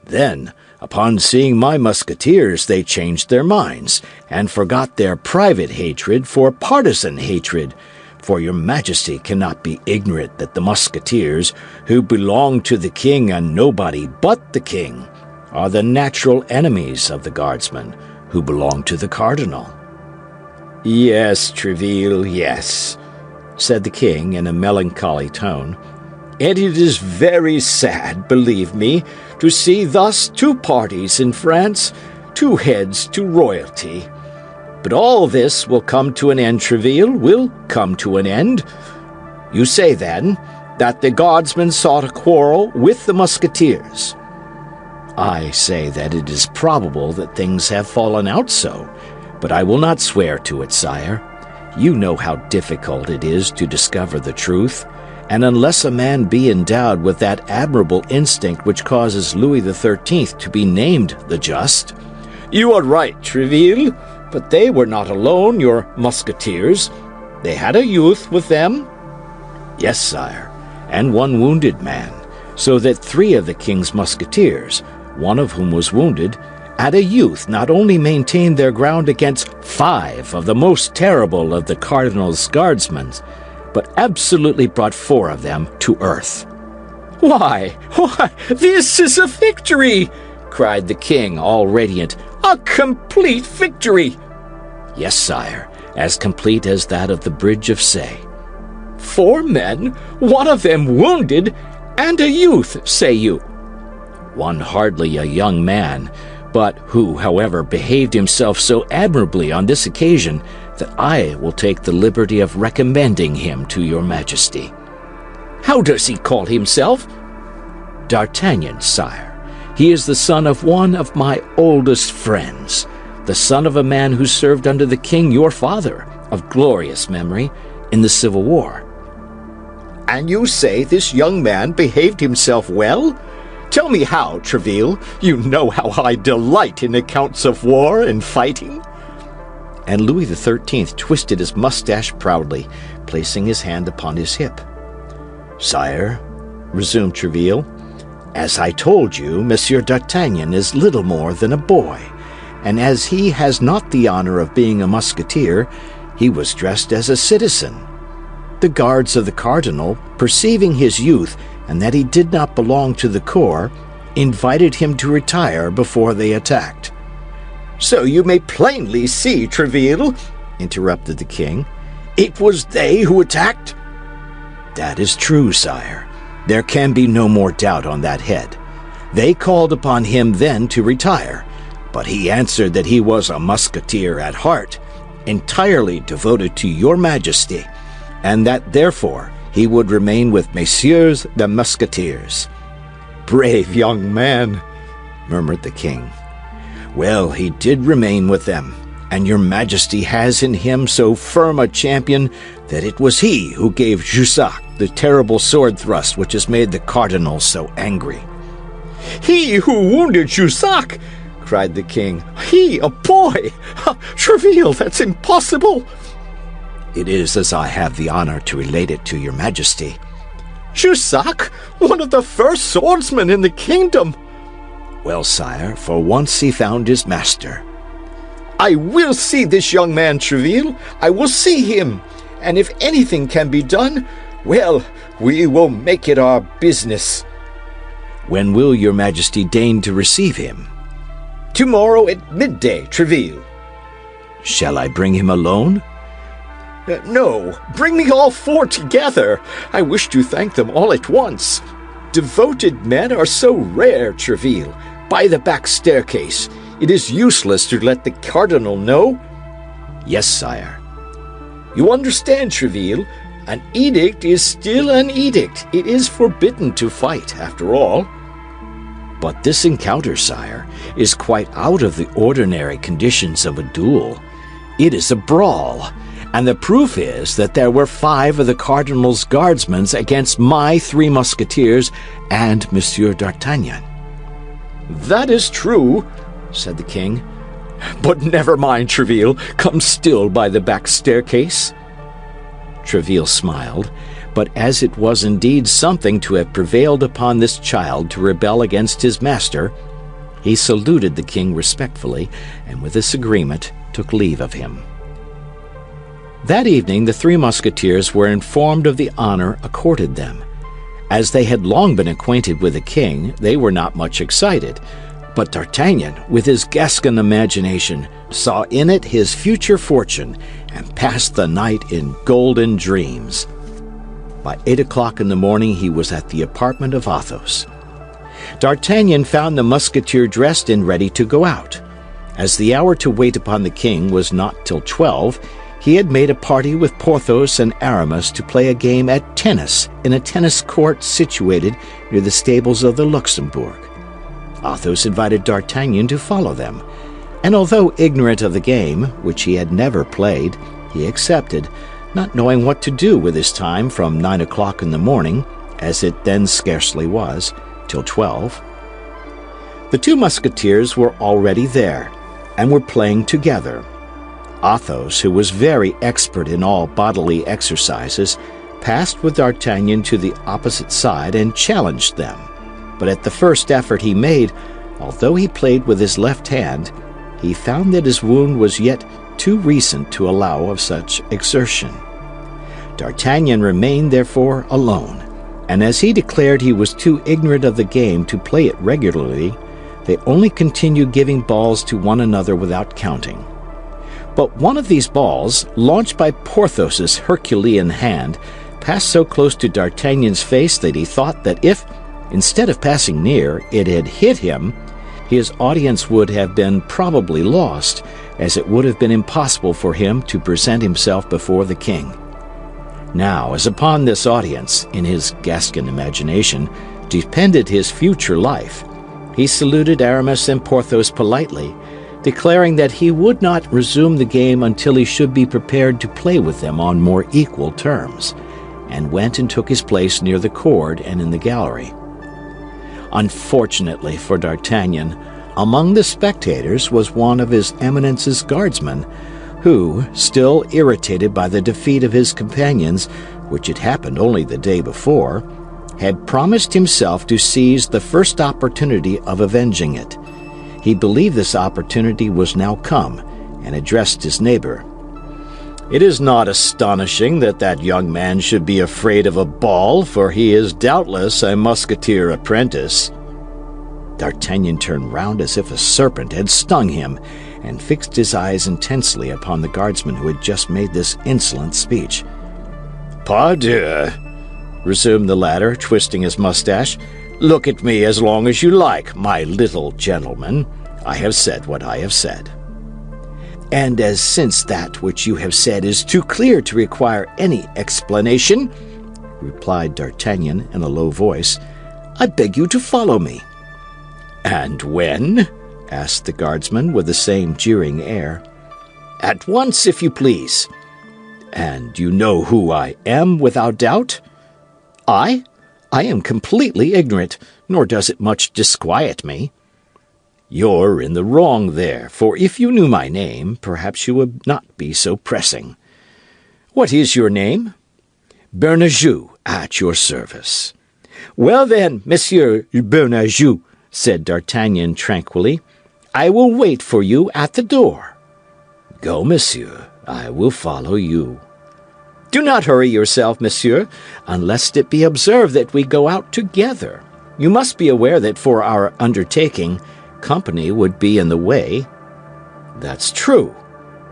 "Then, upon seeing my musketeers, they changed their minds, and forgot their private hatred for partisan hatred. For your majesty cannot be ignorant that the musketeers, who belong to the king and nobody but the king, are the natural enemies of the guardsmen, who belong to the cardinal." "Yes, Tréville, yes," said the king in a melancholy tone. "And it is very sad, believe me, to see thus 2 parties in France, 2 heads to royalty. But all this will come to an end, Tréville, will come to an end. You say, then, that the guardsmen sought a quarrel with the musketeers." "I say that it is probable that things have fallen out so, but I will not swear to it, sire. You know how difficult it is to discover the truth, and unless a man be endowed with that admirable instinct which causes Louis XIII to be named the Just—" "You are right, Tréville, but they were not alone, your musketeers. They had a youth with them." "Yes, sire, and 1 wounded man, so that 3 of the king's musketeers, one of whom was wounded, and a youth not only maintained their ground against 5 of the most terrible of the cardinal's guardsmen, but absolutely brought 4 of them to earth." Why, this is a victory!" cried the king, all radiant. "A complete victory!" "Yes, sire, as complete as that of the Bridge of Say." 4 men, 1 of them wounded, and a youth, say you?" "One hardly a young man, but who, however, behaved himself so admirably on this occasion that I will take the liberty of recommending him to your majesty." "How does he call himself?" "D'Artagnan, sire. He is the son of one of my oldest friends, the son of a man who served under the king your father, of glorious memory, in the Civil War." "And you say this young man behaved himself well? Tell me how, Tréville. You know how I delight in accounts of war and fighting." And Louis XIII twisted his mustache proudly, placing his hand upon his hip. "Sire," resumed Tréville, "as I told you, Monsieur d'Artagnan is little more than a boy, and as he has not the honor of being a musketeer, he was dressed as a citizen. The guards of the cardinal, perceiving his youth and that he did not belong to the corps, invited him to retire before they attacked." "So you may plainly see, Tréville," interrupted the king, "it was they who attacked?" "That is true, sire. There can be no more doubt on that head. They called upon him then to retire, but he answered that he was a musketeer at heart, entirely devoted to your majesty, and that therefore he would remain with Messieurs the Musketeers." "Brave young man," murmured the king. "Well, he did remain with them, and your majesty has in him so firm a champion that it was he who gave Jussac the terrible sword thrust which has made the cardinal so angry." "He who wounded Jussac!" cried the king. "He, a boy! Tréville, that's impossible!" "It is as I have the honor to relate it to your majesty." "Jussac, one of the first swordsmen in the kingdom!" "Well, sire, for once he found his master." "I will see this young man, Tréville. I will see him. And if anything can be done, well, we will make it our business." "When will your majesty deign to receive him?" "Tomorrow at midday, Tréville." "Shall I bring him alone?" No, bring me all 4 together. I wish to thank them all at once. Devoted men are so rare, Tréville. By the back staircase. It is useless to let the cardinal know." "Yes, sire." "You understand, Tréville? An edict is still an edict. It is forbidden to fight, after all." But this encounter, sire, is quite out of the ordinary conditions of a duel. It is a brawl, and the proof is that there were 5 of the cardinal's guardsmen against my 3 musketeers and Monsieur d'Artagnan." "That is true," said the king. "But never mind, Tréville. Come still by the back staircase." Tréville smiled, but as it was indeed something to have prevailed upon this child to rebel against his master, he saluted the king respectfully, and with this agreement took leave of him. That evening the 3 musketeers were informed of the honor accorded them. As they had long been acquainted with the king, they were not much excited, but D'Artagnan, with his Gascon imagination, saw in it his future fortune, and passed the night in golden dreams. By 8 o'clock in the morning he was at the apartment of Athos. D'Artagnan found the musketeer dressed and ready to go out. As the hour to wait upon the king was not till 12, he had made a party with Porthos and Aramis to play a game at tennis in a tennis court situated near the stables of the Luxembourg. Athos invited D'Artagnan to follow them, and although ignorant of the game, which he had never played, he accepted, not knowing what to do with his time from 9 o'clock in the morning, as it then scarcely was, till 12. The 2 musketeers were already there, and were playing together. Athos, who was very expert in all bodily exercises, passed with D'Artagnan to the opposite side and challenged them. But at the first effort he made, although he played with his left hand, he found that his wound was yet too recent to allow of such exertion. D'Artagnan remained therefore alone, and as he declared he was too ignorant of the game to play it regularly, they only continued giving balls to one another without counting. But one of these balls, launched by Porthos's Herculean hand, passed so close to D'Artagnan's face that he thought that if, instead of passing near, it had hit him, his audience would have been probably lost, as it would have been impossible for him to present himself before the king. Now, as upon this audience, in his Gascon imagination, depended his future life, he saluted Aramis and Porthos politely, declaring that he would not resume the game until he should be prepared to play with them on more equal terms, and went and took his place near the cord and in the gallery. Unfortunately for D'Artagnan, among the spectators was one of His Eminence's guardsmen, who, still irritated by the defeat of his companions, which had happened only the day before, had promised himself to seize the first opportunity of avenging it. He believed this opportunity was now come, and addressed his neighbor. "It is not astonishing that that young man should be afraid of a ball, for he is doubtless a musketeer apprentice." D'Artagnan turned round as if a serpent had stung him, and fixed his eyes intensely upon the guardsman who had just made this insolent speech. "Pardieu," resumed the latter, twisting his mustache, "look at me as long as you like, my little gentleman. I have said what I have said." "And as since that which you have said is too clear to require any explanation," replied D'Artagnan in a low voice, "I beg you to follow me." "And when?" asked the guardsman with the same jeering air. "At once, if you please." "And you know who I am, without doubt?" "I am completely ignorant, nor does it much disquiet me." "You're in the wrong there, for if you knew my name, perhaps you would not be so pressing." "What is your name?" "Bernajoux, at your service." "Well then, Monsieur Bernajoux," said D'Artagnan tranquilly, "I will wait for you at the door." "Go, monsieur, I will follow you." "Do not hurry yourself, monsieur, unless it be observed that we go out together. You must be aware that for our undertaking, company would be in the way." "That's true,"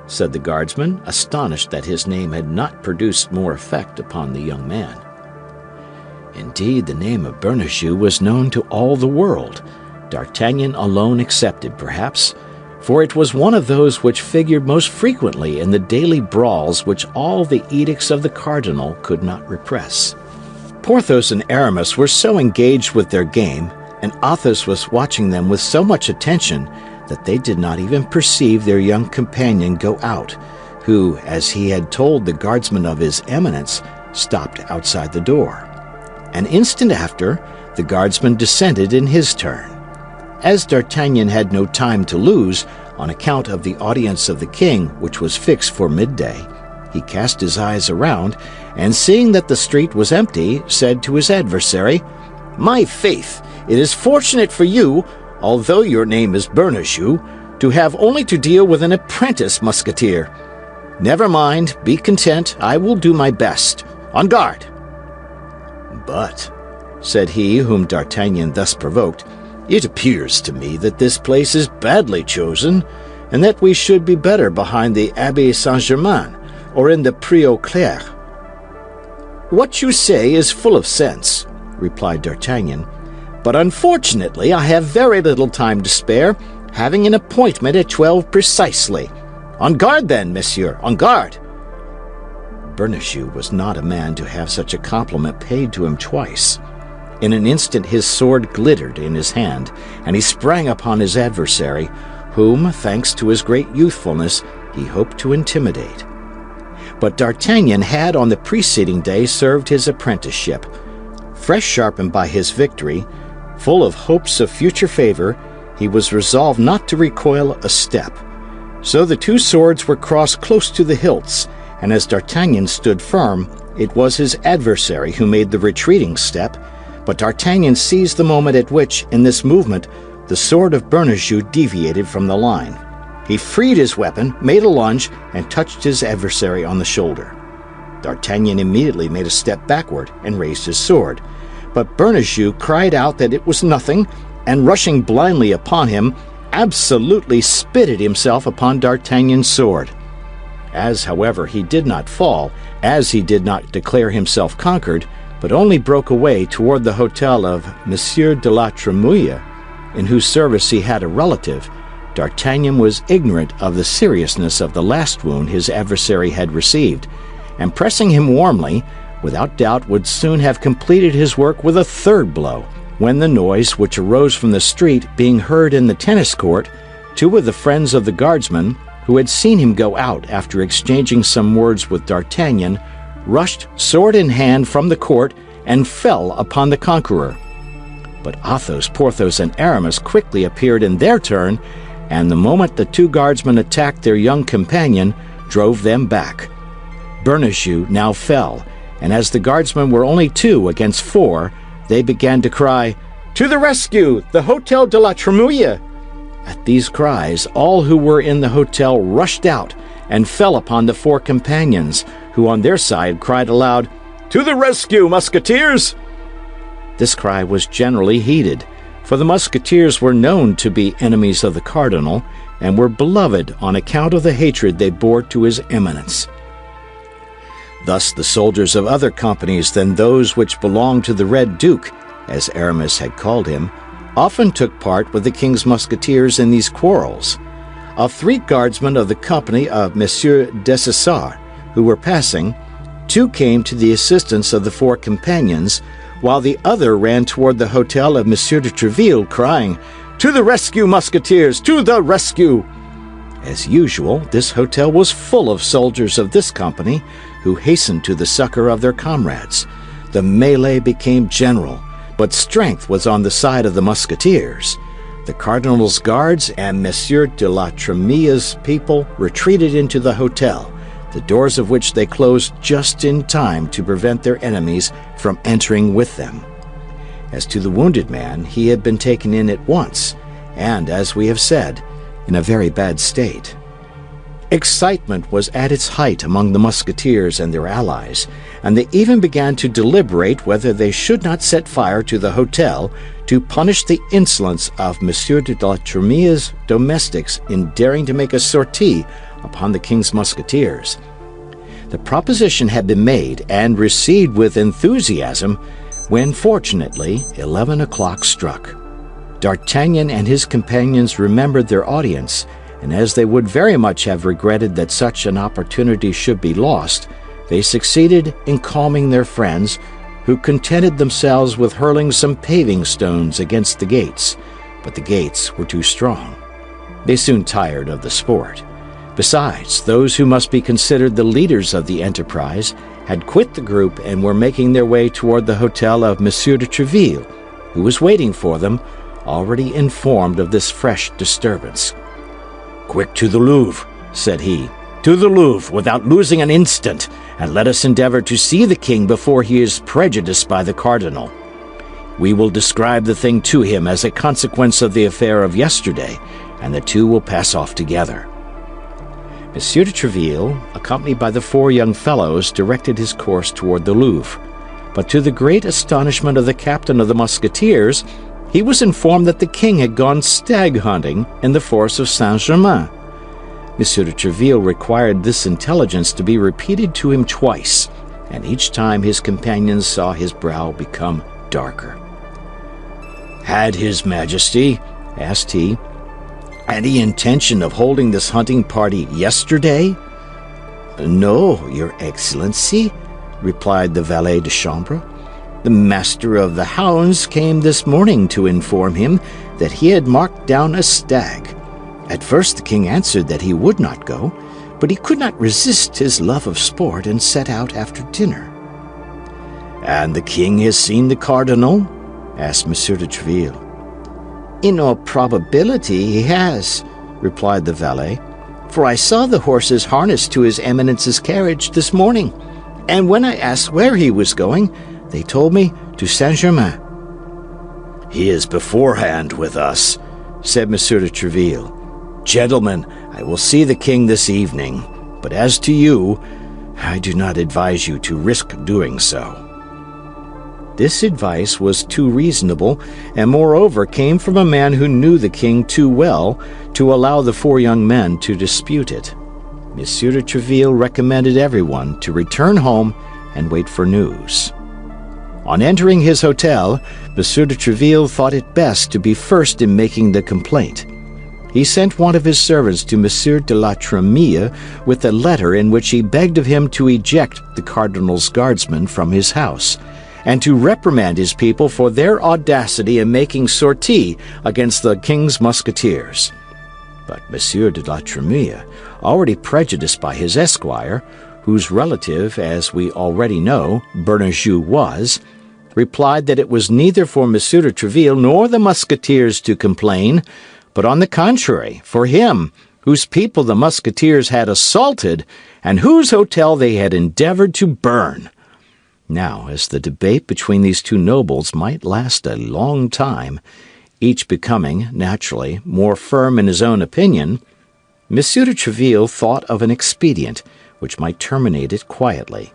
said the guardsman, astonished that his name had not produced more effect upon the young man. Indeed, the name of Bernajoux was known to all the world, D'Artagnan alone excepted, perhaps, for it was one of those which figured most frequently in the daily brawls which all the edicts of the cardinal could not repress. Porthos and Aramis were so engaged with their game and Athos was watching them with so much attention that they did not even perceive their young companion go out, who, as he had told the guardsman of his eminence, stopped outside the door. An instant after, the guardsman descended in his turn. As D'Artagnan had no time to lose, on account of the audience of the king, which was fixed for midday, he cast his eyes around, and seeing that the street was empty, said to his adversary, "My faith, it is fortunate for you, although your name is Bernajoux, to have only to deal with an apprentice musketeer. Never mind, be content, I will do my best. On guard!" "But," said he whom D'Artagnan thus provoked, "it appears to me that this place is badly chosen, and that we should be better behind the Abbey Saint-Germain, or in the Pré aux Clercs." "What you say is full of sense," replied D'Artagnan, "but unfortunately I have very little time to spare, having an appointment at 12 precisely. On guard then, monsieur, on guard!" Bernajoux was not a man to have such a compliment paid to him twice. In an instant his sword glittered in his hand, and he sprang upon his adversary, whom, thanks to his great youthfulness, he hoped to intimidate. But D'Artagnan had on the preceding day served his apprenticeship. Fresh sharpened by his victory, full of hopes of future favor, he was resolved not to recoil a step. So the two swords were crossed close to the hilts, and as D'Artagnan stood firm, it was his adversary who made the retreating step, but D'Artagnan seized the moment at which, in this movement, the sword of Bernajoux deviated from the line. He freed his weapon, made a lunge, and touched his adversary on the shoulder. D'Artagnan immediately made a step backward and raised his sword, but Bernajoux cried out that it was nothing, and rushing blindly upon him, absolutely spitted himself upon D'Artagnan's sword. As, however, he did not fall, as he did not declare himself conquered, but only broke away toward the hotel of Monsieur de la Trémouille, in whose service he had a relative, D'Artagnan was ignorant of the seriousness of the last wound his adversary had received, and pressing him warmly, without doubt would soon have completed his work with a third blow, when the noise which arose from the street being heard in the tennis court, two of the friends of the guardsman, who had seen him go out after exchanging some words with D'Artagnan, rushed sword in hand from the court and fell upon the conqueror. But Athos, Porthos, and Aramis quickly appeared in their turn, and the moment the two guardsmen attacked their young companion, drove them back. Bernajoux now fell, and as the guardsmen were only 2 against 4, they began to cry, "To the rescue! The Hôtel de la Trémouille!" At these cries, all who were in the hotel rushed out and fell upon the 4 companions, who on their side cried aloud, "To the rescue, Musketeers!" This cry was generally heeded, for the Musketeers were known to be enemies of the cardinal, and were beloved on account of the hatred they bore to his eminence. Thus the soldiers of other companies than those which belonged to the Red Duke, as Aramis had called him, often took part with the king's musketeers in these quarrels. Of 3 guardsmen of the company of Monsieur Dessessart, who were passing, 2 came to the assistance of the 4 companions, while the other ran toward the hotel of Monsieur de Tréville, crying, "To the rescue, Musketeers! To the rescue!" As usual, this hotel was full of soldiers of this company, who hastened to the succor of their comrades. The melee became general, but strength was on the side of the Musketeers. The cardinal's guards and Monsieur de la Trémouille's people retreated into the hotel, the doors of which they closed just in time to prevent their enemies from entering with them. As to the wounded man, he had been taken in at once, and, as we have said, in a very bad state. Excitement was at its height among the Musketeers and their allies, and they even began to deliberate whether they should not set fire to the hotel to punish the insolence of Monsieur de la Trémouille's domestics in daring to make a sortie upon the king's Musketeers. The proposition had been made and received with enthusiasm when, fortunately, 11 o'clock struck. D'Artagnan and his companions remembered their audience, and as they would very much have regretted that such an opportunity should be lost, they succeeded in calming their friends, who contented themselves with hurling some paving stones against the gates, but the gates were too strong. They soon tired of the sport. Besides, those who must be considered the leaders of the enterprise had quit the group and were making their way toward the hotel of Monsieur de Treville, who was waiting for them, already informed of this fresh disturbance. "Quick to the Louvre," said he. "To the Louvre, without losing an instant, and let us endeavor to see the king before he is prejudiced by the cardinal. We will describe the thing to him as a consequence of the affair of yesterday, and the two will pass off together." Monsieur de Treville, accompanied by the four young fellows, directed his course toward the Louvre. But to the great astonishment of the captain of the Musketeers, he was informed that the king had gone stag hunting in the forest of Saint-Germain. Monsieur de Treville required this intelligence to be repeated to him twice, and each time his companions saw his brow become darker. "Had His Majesty," asked he, "any intention of holding this hunting party yesterday?" "No, Your Excellency," replied the valet de chambre. "The master of the hounds came this morning to inform him that he had marked down a stag. At first the king answered that he would not go, but he could not resist his love of sport and set out after dinner." "And the king has seen the cardinal?" asked Monsieur de Treville. "In all probability he has," replied the valet, "for I saw the horses harnessed to his Eminence's carriage this morning, and when I asked where he was going, they told me to Saint-Germain." "He is beforehand with us," said Monsieur de Treville. "Gentlemen, I will see the king this evening, but as to you, I do not advise you to risk doing so." This advice was too reasonable, and moreover came from a man who knew the king too well to allow the four young men to dispute it. Monsieur de Treville recommended everyone to return home and wait for news. On entering his hotel, Monsieur de Treville thought it best to be first in making the complaint. He sent one of his servants to Monsieur de la Tremille with a letter in which he begged of him to eject the cardinal's guardsmen from his house, and to reprimand his people for their audacity in making sortie against the king's musketeers. But Monsieur de la Tremille, already prejudiced by his esquire, whose relative, as we already know, Bernajoux was, replied that it was neither for Monsieur de Treville nor the musketeers to complain, but on the contrary, for him, whose people the musketeers had assaulted, and whose hotel they had endeavored to burn. Now, as the debate between these two nobles might last a long time, each becoming, naturally, more firm in his own opinion, Monsieur de Treville thought of an expedient which might terminate it quietly.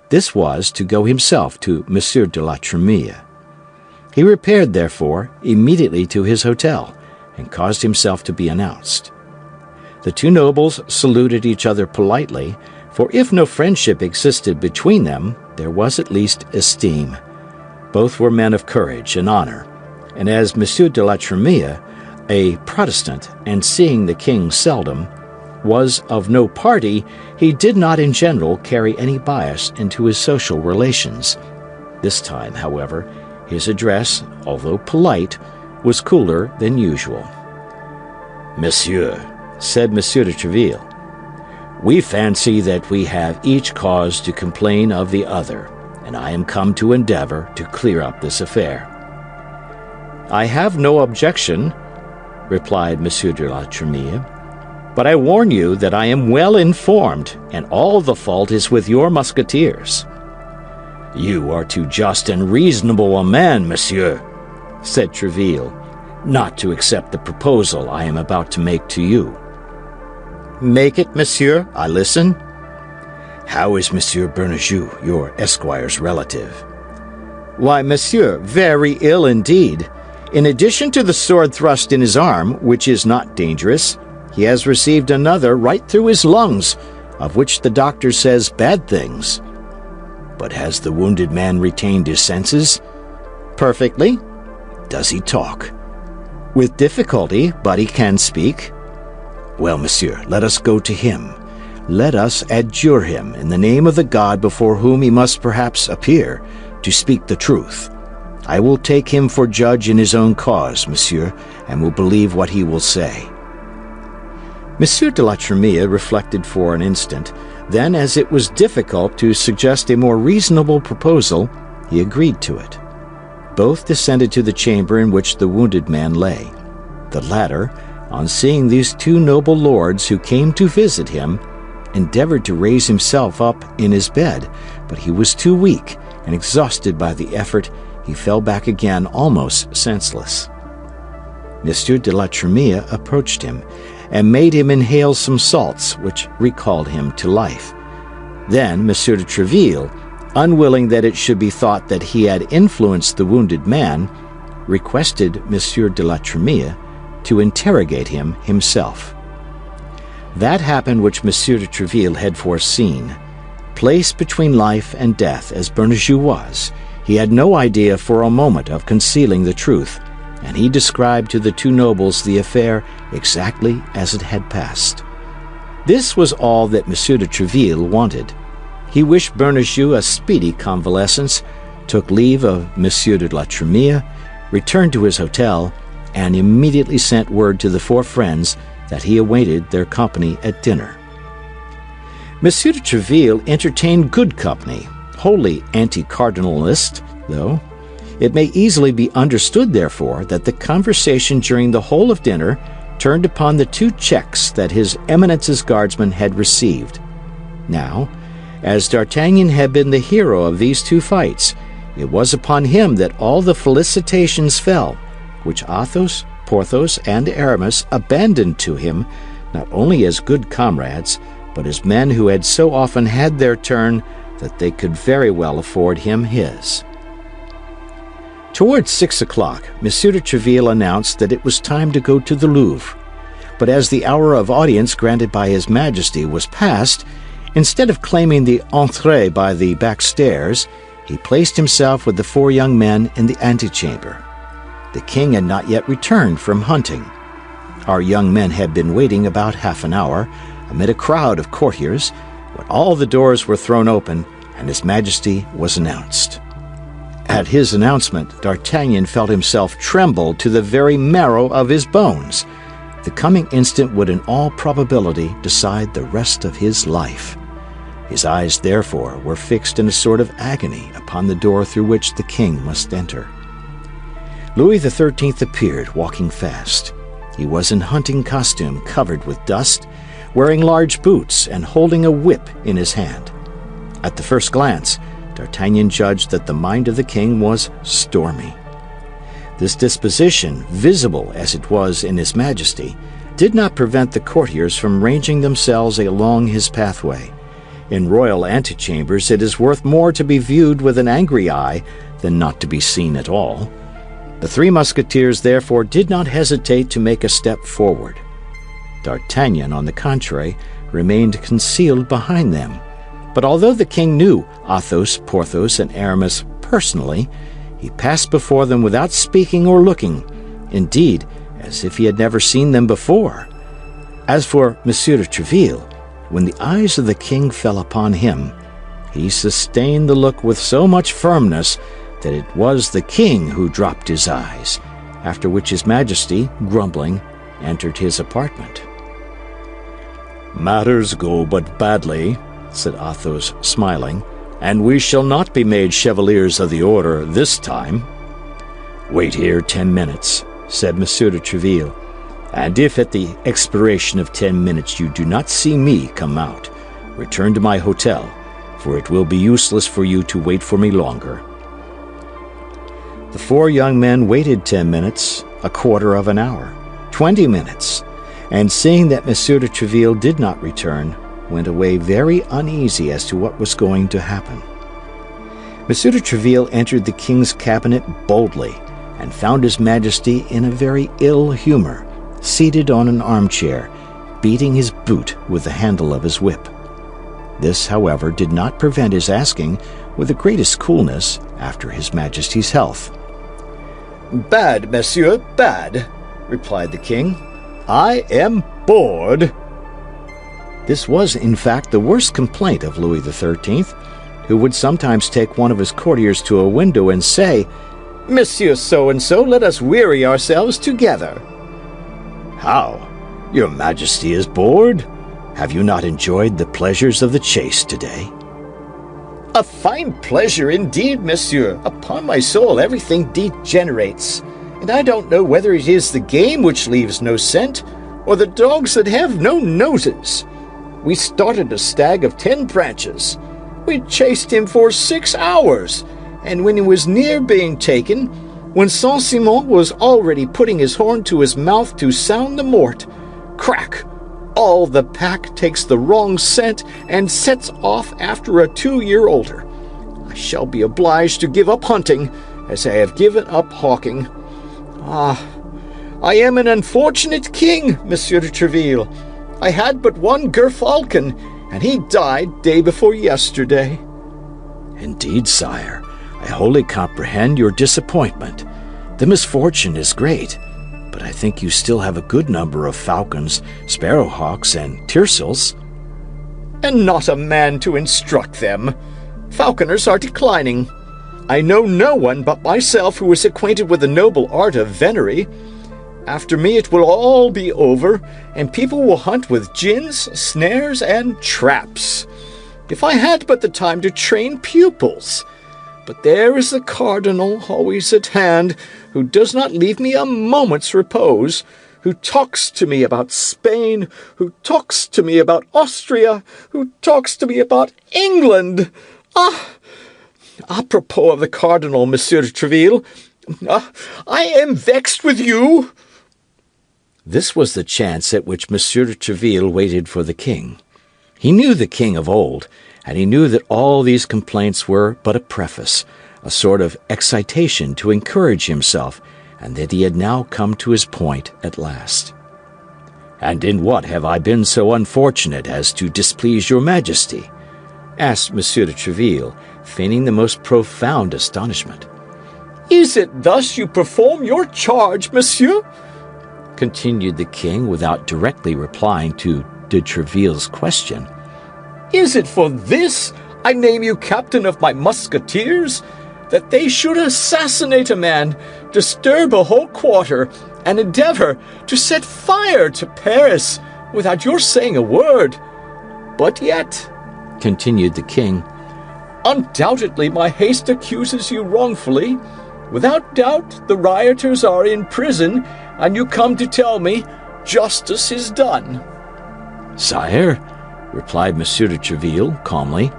This was to go himself to Monsieur de la Tremille. He repaired, therefore, immediately to his hotel, and caused himself to be announced. The two nobles saluted each other politely, for if no friendship existed between them, there was at least esteem. Both were men of courage and honor, and as Monsieur de la Tremille, a Protestant, and seeing the king seldom, was of no party, he did not in general carry any bias into his social relations. This time, however, his address, although polite, was cooler than usual. "Monsieur," said Monsieur de Treville, "we fancy that we have each cause to complain of the other, and I am come to endeavor to clear up this affair." "I have no objection," replied Monsieur de la Tremille, "but I warn you that I am well informed, and all the fault is with your musketeers." "You are too just and reasonable a man, monsieur," said Treville, "not to accept the proposal I am about to make to you." "Make it, monsieur. I listen." "How is Monsieur Bernajoux, your esquire's relative?" "Why, monsieur, very ill indeed. In addition to the sword thrust in his arm, which is not dangerous, he has received another right through his lungs, of which the doctor says bad things." "But has the wounded man retained his senses?" "Perfectly." "Does he talk?" "With difficulty, but he can speak." "Well, monsieur, let us go to him. Let us adjure him, in the name of the God before whom he must perhaps appear, to speak the truth. I will take him for judge in his own cause, monsieur, and will believe what he will say." Monsieur de la Tremille reflected for an instant. Then, as it was difficult to suggest a more reasonable proposal, he agreed to it. Both descended to the chamber in which the wounded man lay. The latter, on seeing these two noble lords who came to visit him, endeavored to raise himself up in his bed, but he was too weak, and exhausted by the effort, he fell back again almost senseless. Monsieur de la Tremille approached him, and made him inhale some salts, which recalled him to life. Then Monsieur de Treville, unwilling that it should be thought that he had influenced the wounded man, requested Monsieur de la Tremille to interrogate him himself. That happened which Monsieur de Treville had foreseen. Placed between life and death as Bernajoux was, he had no idea for a moment of concealing the truth, and he described to the two nobles the affair exactly as it had passed. This was all that Monsieur de Treville wanted. He wished Bernajoux a speedy convalescence, took leave of Monsieur de la Tremille, returned to his hotel, and immediately sent word to the four friends that he awaited their company at dinner. Monsieur de Treville entertained good company, wholly anti-cardinalist, though. It may easily be understood, therefore, that the conversation during the whole of dinner turned upon the two checks that his Eminence's guardsmen had received. Now, as D'Artagnan had been the hero of these two fights, it was upon him that all the felicitations fell, which Athos, Porthos, and Aramis abandoned to him, not only as good comrades, but as men who had so often had their turn that they could very well afford him his. Towards 6 o'clock, Monsieur de Treville announced that it was time to go to the Louvre. But as the hour of audience granted by His Majesty was past, instead of claiming the entrée by the back stairs, he placed himself with the four young men in the antechamber. The king had not yet returned from hunting. Our young men had been waiting about half an hour, amid a crowd of courtiers, when all the doors were thrown open and His Majesty was announced. At his announcement, D'Artagnan felt himself tremble to the very marrow of his bones. The coming instant would in all probability decide the rest of his life. His eyes, therefore, were fixed in a sort of agony upon the door through which the king must enter. Louis XIII appeared, walking fast. He was in hunting costume covered with dust, wearing large boots and holding a whip in his hand. At the first glance, D'Artagnan judged that the mind of the king was stormy. This disposition, visible as it was in His Majesty, did not prevent the courtiers from ranging themselves along his pathway. In royal antechambers it is worth more to be viewed with an angry eye than not to be seen at all. The Three Musketeers therefore did not hesitate to make a step forward. D'Artagnan, on the contrary, remained concealed behind them. But although the king knew Athos, Porthos, and Aramis personally, he passed before them without speaking or looking, indeed, as if he had never seen them before. As for Monsieur de Treville, when the eyes of the king fell upon him, he sustained the look with so much firmness that it was the king who dropped his eyes, after which His Majesty, grumbling, entered his apartment. "Matters go but badly," said Athos, smiling, "and we shall not be made chevaliers of the order this time." "Wait here 10 minutes," said Monsieur de Treville, "and if at the expiration of 10 minutes you do not see me come out, return to my hotel, for it will be useless for you to wait for me longer." The four young men waited 10 minutes, a quarter of an hour, 20 minutes, and seeing that Monsieur de Treville did not return, went away very uneasy as to what was going to happen. Monsieur de Treville entered the king's cabinet boldly, and found His Majesty in a very ill humor, seated on an armchair, beating his boot with the handle of his whip. This, however, did not prevent his asking, with the greatest coolness, after His Majesty's health. "Bad, monsieur, bad," replied the king. "I am bored." This was, in fact, the worst complaint of Louis XIII. who would sometimes take one of his courtiers to a window and say, "Monsieur so-and-so, let us weary ourselves together." "How? Your Majesty is bored? Have you not enjoyed the pleasures of the chase today?" "A fine pleasure indeed, monsieur. Upon my soul, everything degenerates, and I don't know whether it is the game which leaves no scent, or the dogs that have no noses. We started a stag of 10 branches. We chased him for 6 hours, and when he was near being taken, when Saint-Simon was already putting his horn to his mouth to sound the mort, crack! All the pack takes the wrong scent and sets off after a 2-year-older. I shall be obliged to give up hunting, as I have given up hawking. Ah, I am an unfortunate king, Monsieur de Treville. I had but one gerfalcon, and he died day before yesterday." "Indeed, sire, I wholly comprehend your disappointment. The misfortune is great, but I think you still have a good number of falcons, sparrowhawks, and tiercels." "And not a man to instruct them. Falconers are declining. I know no one but myself who is acquainted with the noble art of venery. After me it will all be over, and people will hunt with gins, snares, and traps. If I had but the time to train pupils! But there is the cardinal always at hand, who does not leave me a moment's repose, who talks to me about Spain, who talks to me about Austria, who talks to me about England. Apropos of the cardinal, Monsieur de Treville, I am vexed with you." This was the chance at which Monsieur de Treville waited for the king. He knew the king of old, and he knew that all these complaints were but a preface, a sort of excitation to encourage himself, and that he had now come to his point at last. "And in what have I been so unfortunate as to displease your Majesty?" asked Monsieur de Treville, feigning the most profound astonishment. "Is it thus you perform your charge, monsieur?" continued the king without directly replying to de Treville's question. "Is it for this I name you captain of my musketeers? That they should assassinate a man, disturb a whole quarter, and endeavor to set fire to Paris without your saying a word? But yet," continued the king, "undoubtedly my haste accuses you wrongfully. Without doubt the rioters are in prison, and you come to tell me justice is done." "Sire," replied Monsieur de Treville calmly,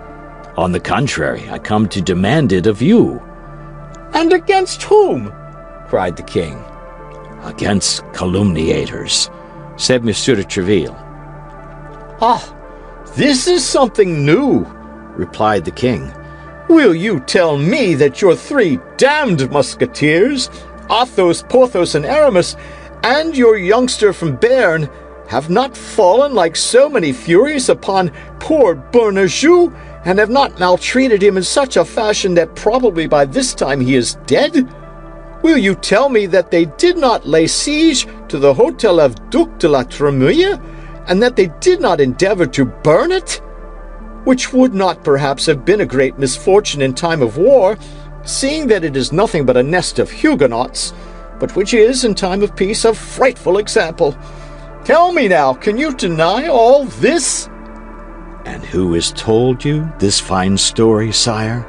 "on the contrary, I come to demand it of you." "And against whom?" cried the king. "Against calumniators," said Monsieur de Treville. "Ah, this is something new," replied the king. "Will you tell me that your 3 damned musketeers, Athos, Porthos, and Aramis, and your youngster from Béarn, have not fallen like so many furies upon poor Bernajoux, and have not maltreated him in such a fashion that probably by this time he is dead? Will you tell me that they did not lay siege to the Hotel of Duc de la Tremouille, and that they did not endeavor to burn it? Which would not perhaps have been a great misfortune in time of war, seeing that it is nothing but a nest of Huguenots, but which is, in time of peace, a frightful example. Tell me now, can you deny all this?" "And who has told you this fine story, sire?"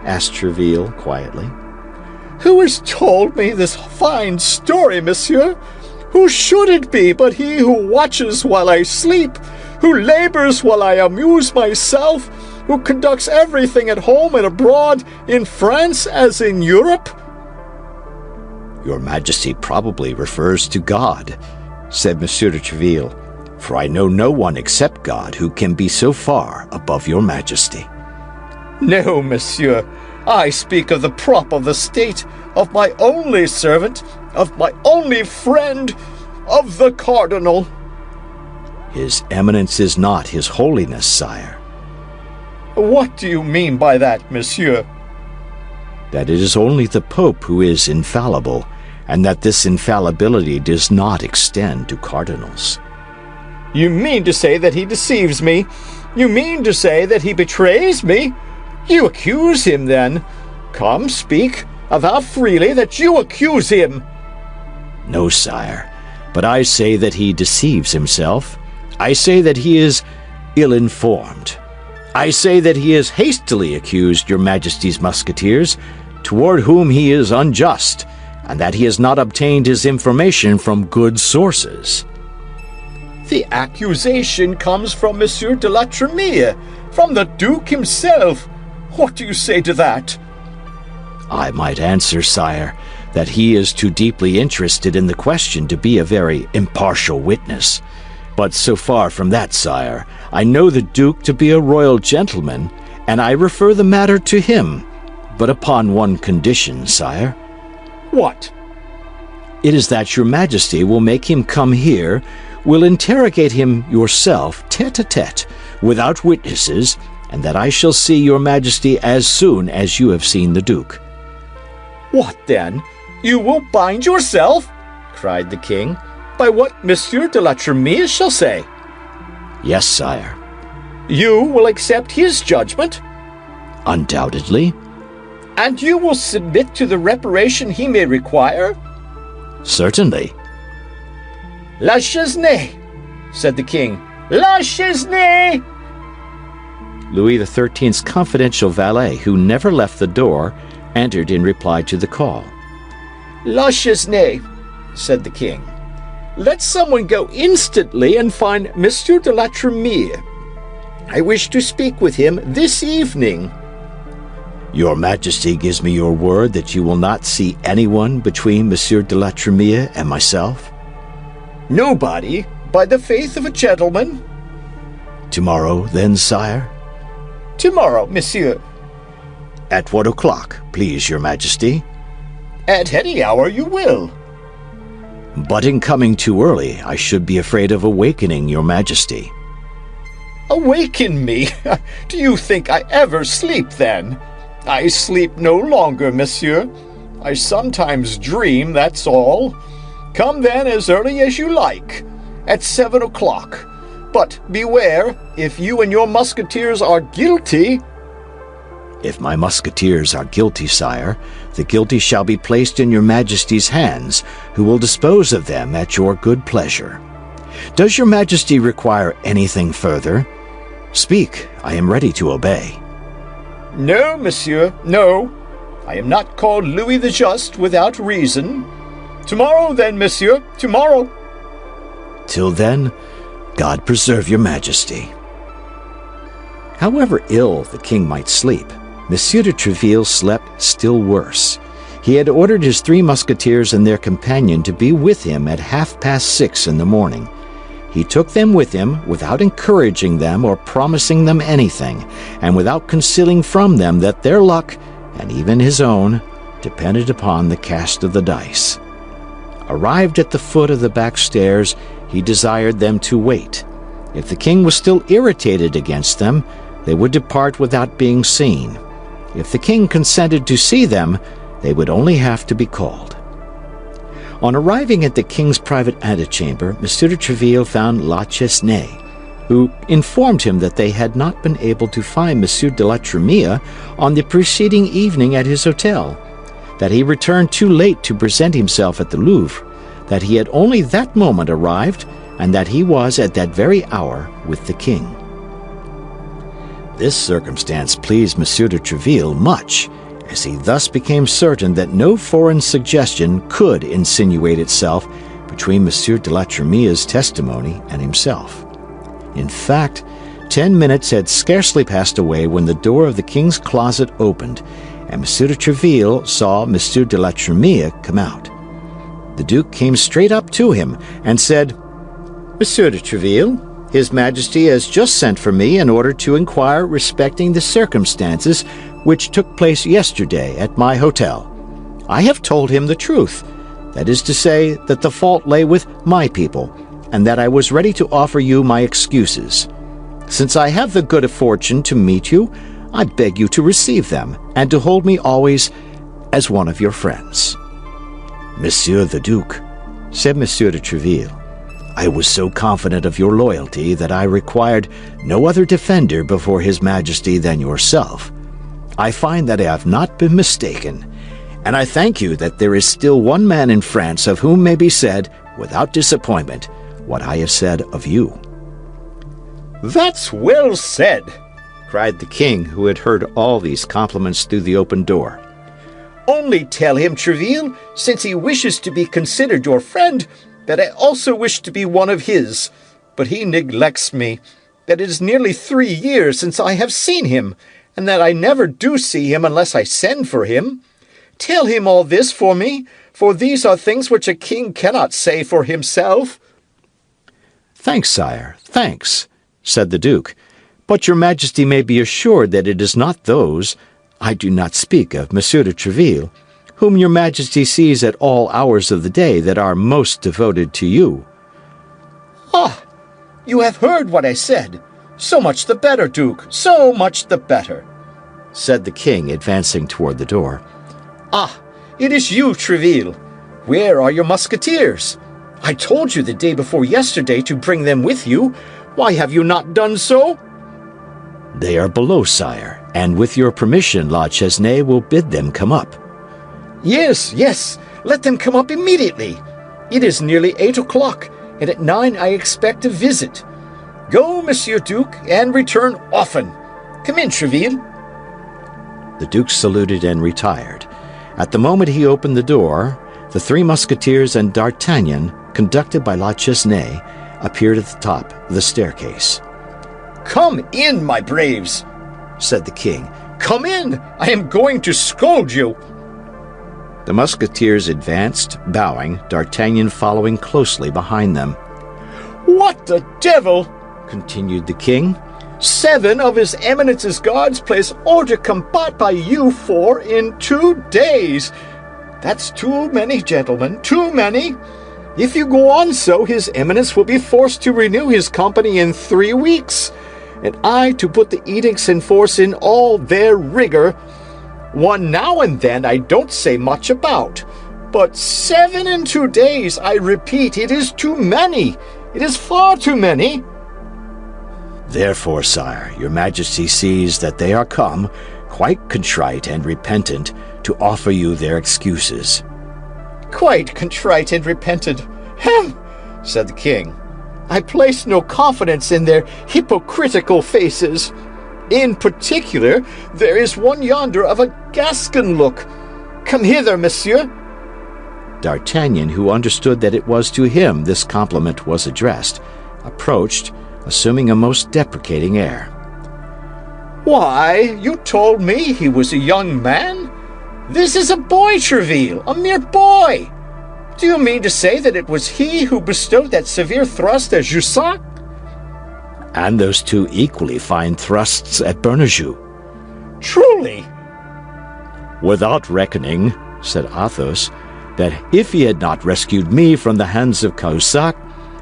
asked Treville quietly. "Who has told me this fine story, monsieur? Who should it be but he who watches while I sleep, who labors while I amuse myself, who conducts everything at home and abroad, in France as in Europe?" "Your Majesty probably refers to God," said Monsieur de Treville, "for I know no one except God who can be so far above your Majesty." "No, monsieur. I speak of the prop of the state, of my only servant, of my only friend, of the cardinal." "His Eminence is not His Holiness, sire." "What do you mean by that, monsieur?" "That it is only the Pope who is infallible, and that this infallibility does not extend to cardinals." "You mean to say that he deceives me? You mean to say that he betrays me? You accuse him, then? Come, speak. Avow freely that you accuse him. No, sire, but I say that he deceives himself. I say that he is ill-informed. I say that he has hastily accused your Majesty's musketeers, toward whom he is unjust, and that he has not obtained his information from good sources. The accusation comes from Monsieur de la Tremere, from the Duke himself. What do you say to that? I might answer, sire, that he is too deeply interested in the question to be a very impartial witness. But so far from that, sire, I know the Duke to be a royal gentleman, and I refer the matter to him, but upon one condition, sire. What? It is that your Majesty will make him come here, will interrogate him yourself, tete-a-tete, without witnesses, and that I shall see your Majesty as soon as you have seen the Duke. What, then? You will bind yourself? Cried the king. By what Monsieur de la Tremere shall say? Yes, sire. You will accept his judgment? Undoubtedly. And you will submit to the reparation he may require? Certainly. La Chesnay, said the king. La Chesnay! Louis XIII's confidential valet, who never left the door, entered in reply to the call. La Chesnay, said the king. Let someone go instantly and find Monsieur de la Tremere. I wish to speak with him this evening. Your Majesty gives me your word that you will not see anyone between Monsieur de la Tremere and myself? Nobody, by the faith of a gentleman. Tomorrow, then, sire? Tomorrow, monsieur. At what o'clock, please, your Majesty? At any hour you will. But in coming too early, I should be afraid of awakening your Majesty. Awaken me? Do you think I ever sleep, then? I sleep no longer, monsieur. I sometimes dream, that's all. Come, then, as early as you like, at 7 o'clock. But beware, if you and your musketeers are guilty... If my musketeers are guilty, sire, the guilty shall be placed in your Majesty's hands, who will dispose of them at your good pleasure. Does your Majesty require anything further? Speak, I am ready to obey. No, monsieur, no. I am not called Louis the Just without reason. Tomorrow, then, monsieur, tomorrow. Till then, God preserve your Majesty. However ill the king might sleep, Monsieur de Treville slept still worse. He had ordered his 3 musketeers and their companion to be with him at 6:30 in the morning. He took them with him without encouraging them or promising them anything, and without concealing from them that their luck, and even his own, depended upon the cast of the dice. Arrived at the foot of the back stairs, he desired them to wait. If the king was still irritated against them, they would depart without being seen. If the king consented to see them, they would only have to be called. On arriving at the king's private antechamber, Monsieur de Treville found La Chesnay, who informed him that they had not been able to find Monsieur de la Tremere on the preceding evening at his hotel, that he returned too late to present himself at the Louvre, that he had only that moment arrived, and that he was at that very hour with the king. This circumstance pleased Monsieur de Treville much, as he thus became certain that no foreign suggestion could insinuate itself between Monsieur de la Tremere's testimony and himself. In fact, 10 minutes had scarcely passed away when the door of the king's closet opened, and Monsieur de Treville saw Monsieur de la Tremere come out. The Duke came straight up to him and said, "Monsieur de Treville, His Majesty has just sent for me in order to inquire respecting the circumstances which took place yesterday at my hotel. I have told him the truth, that is to say, that the fault lay with my people, and that I was ready to offer you my excuses. Since I have the good fortune to meet you, I beg you to receive them, and to hold me always as one of your friends." "Monsieur the Duke," said Monsieur de Treville, "I was so confident of your loyalty that I required no other defender before His Majesty than yourself. I find that I have not been mistaken, and I thank you that there is still one man in France of whom may be said, without disappointment, what I have said of you." "That's well said," cried the king, who had heard all these compliments through the open door. "Only tell him, Tréville, since he wishes to be considered your friend, that I also wish to be one of his. But he neglects me, that it is nearly 3 years since I have seen him, and that I never do see him unless I send for him. Tell him all this for me, for these are things which a king cannot say for himself." "Thanks, sire, thanks," said the duke. "But your majesty may be assured that it is not those, I do not speak of Monsieur de Tréville, whom your majesty sees at all hours of the day, that are most devoted to you." "Ah, you have heard what I said. So much the better, Duke, so much the better," said the king, advancing toward the door. "Ah, it is you, Tréville. Where are your musketeers? I told you the day before yesterday to bring them with you. Why have you not done so?" "They are below, sire, and with your permission, La Chesnay will bid them come up." Yes, yes, let them come up immediately. It is nearly 8 o'clock, and at 9 I expect a visit. Go, Monsieur Duke, and return often. Come in, Tréville." The duke saluted and retired. At the moment he opened the door, the three musketeers and D'Artagnan, conducted by La Chesnay, appeared at the top of the staircase. "Come in, my braves," said the king. "Come in! I am going to scold you." The musketeers advanced, bowing, D'Artagnan following closely behind them. "What the devil!" continued the king. 7 of His Eminence's guards place hors de combat by you 4 in 2 days. That's too many, gentlemen, too many. If you go on so, His Eminence will be forced to renew his company in 3 weeks, and I to put the edicts in force in all their rigor. One now and then I don't say much about, but 7 in 2 days, I repeat, it is too many. It is far too many." "Therefore, sire, your majesty sees that they are come, quite contrite and repentant, to offer you their excuses." "Quite contrite and repentant. Hem!" said the king. "I place no confidence in their hypocritical faces. In particular, there is one yonder of a Gascon look. Come hither, monsieur." D'Artagnan, who understood that it was to him this compliment was addressed, approached, assuming a most deprecating air. "Why, you told me he was a young man. This is a boy, Tréville, a mere boy. Do you mean to say that it was he who bestowed that severe thrust at Jussac?" "And those 2 equally fine thrusts at Bernajoux." "Truly?" "Without reckoning," said Athos, "that if he had not rescued me from the hands of Cahusac,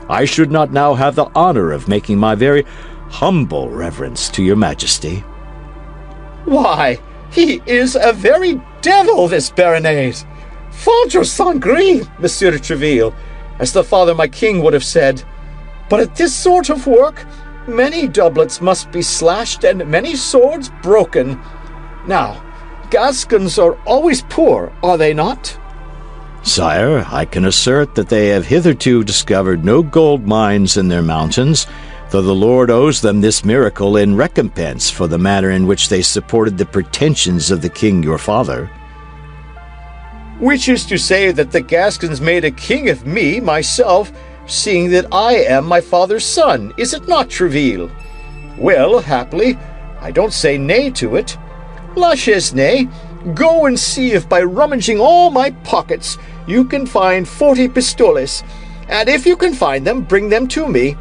I should not now have the honor of making my very humble reverence to your majesty." "Why, he is a very devil, this Béarnais. Ventre Saint Gris, Monsieur de Tréville, as the father my king would have said. But at this sort of work, many doublets must be slashed and many swords broken. Now, Gascons are always poor, are they not?" "Sire, I can assert that they have hitherto discovered no gold mines in their mountains, though the Lord owes them this miracle in recompense for the manner in which they supported the pretensions of the king your father." "Which is to say that the Gascons made a king of me, myself, seeing that I am my father's son, is it not, Tréville? Well, happily, I don't say nay to it. La Chesnay, go and see if by rummaging all my pockets you can find 40 pistoles, and if you can find them, bring them to me.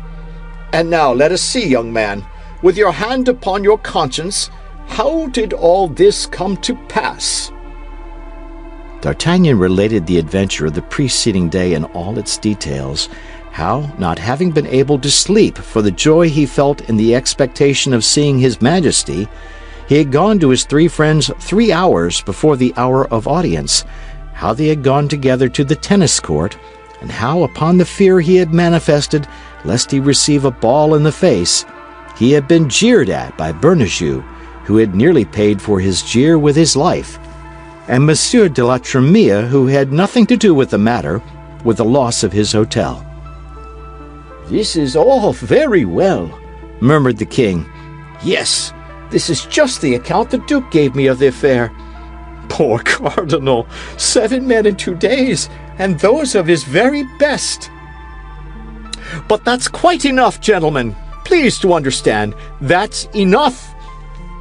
And now let us see, young man, with your hand upon your conscience, how did all this come to pass?" D'Artagnan related the adventure of the preceding day in all its details, how, not having been able to sleep for the joy he felt in the expectation of seeing his majesty, he had gone to his 3 friends 3 hours before the hour of audience, how they had gone together to the tennis court, and how, upon the fear he had manifested lest he receive a ball in the face, he had been jeered at by Bernajoux, who had nearly paid for his jeer with his life, and Monsieur de la Tremille, who had nothing to do with the matter, with the loss of his hotel. "This is all very well," murmured the king. "Yes, this is just the account the Duke gave me of the affair. Poor Cardinal! 7 men in 2 days, and those of his very best. But that's quite enough, gentlemen. Please to understand, that's enough.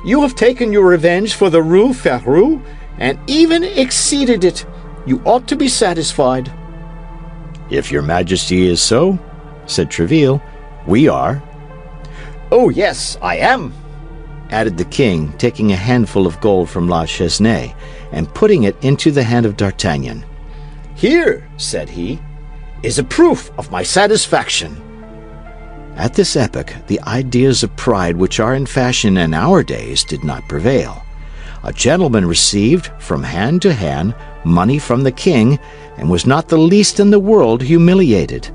You have taken your revenge for the Rue Ferrou, and even exceeded it. You ought to be satisfied." "If your Majesty is so," said Tréville, "we are." "Oh, yes, I am," added the king, taking a handful of gold from La Chesnaye and putting it into the hand of D'Artagnan. "Here," said he, "is a proof of my satisfaction." At this epoch, the ideas of pride which are in fashion in our days did not prevail. A gentleman received, from hand to hand, money from the king, and was not the least in the world humiliated.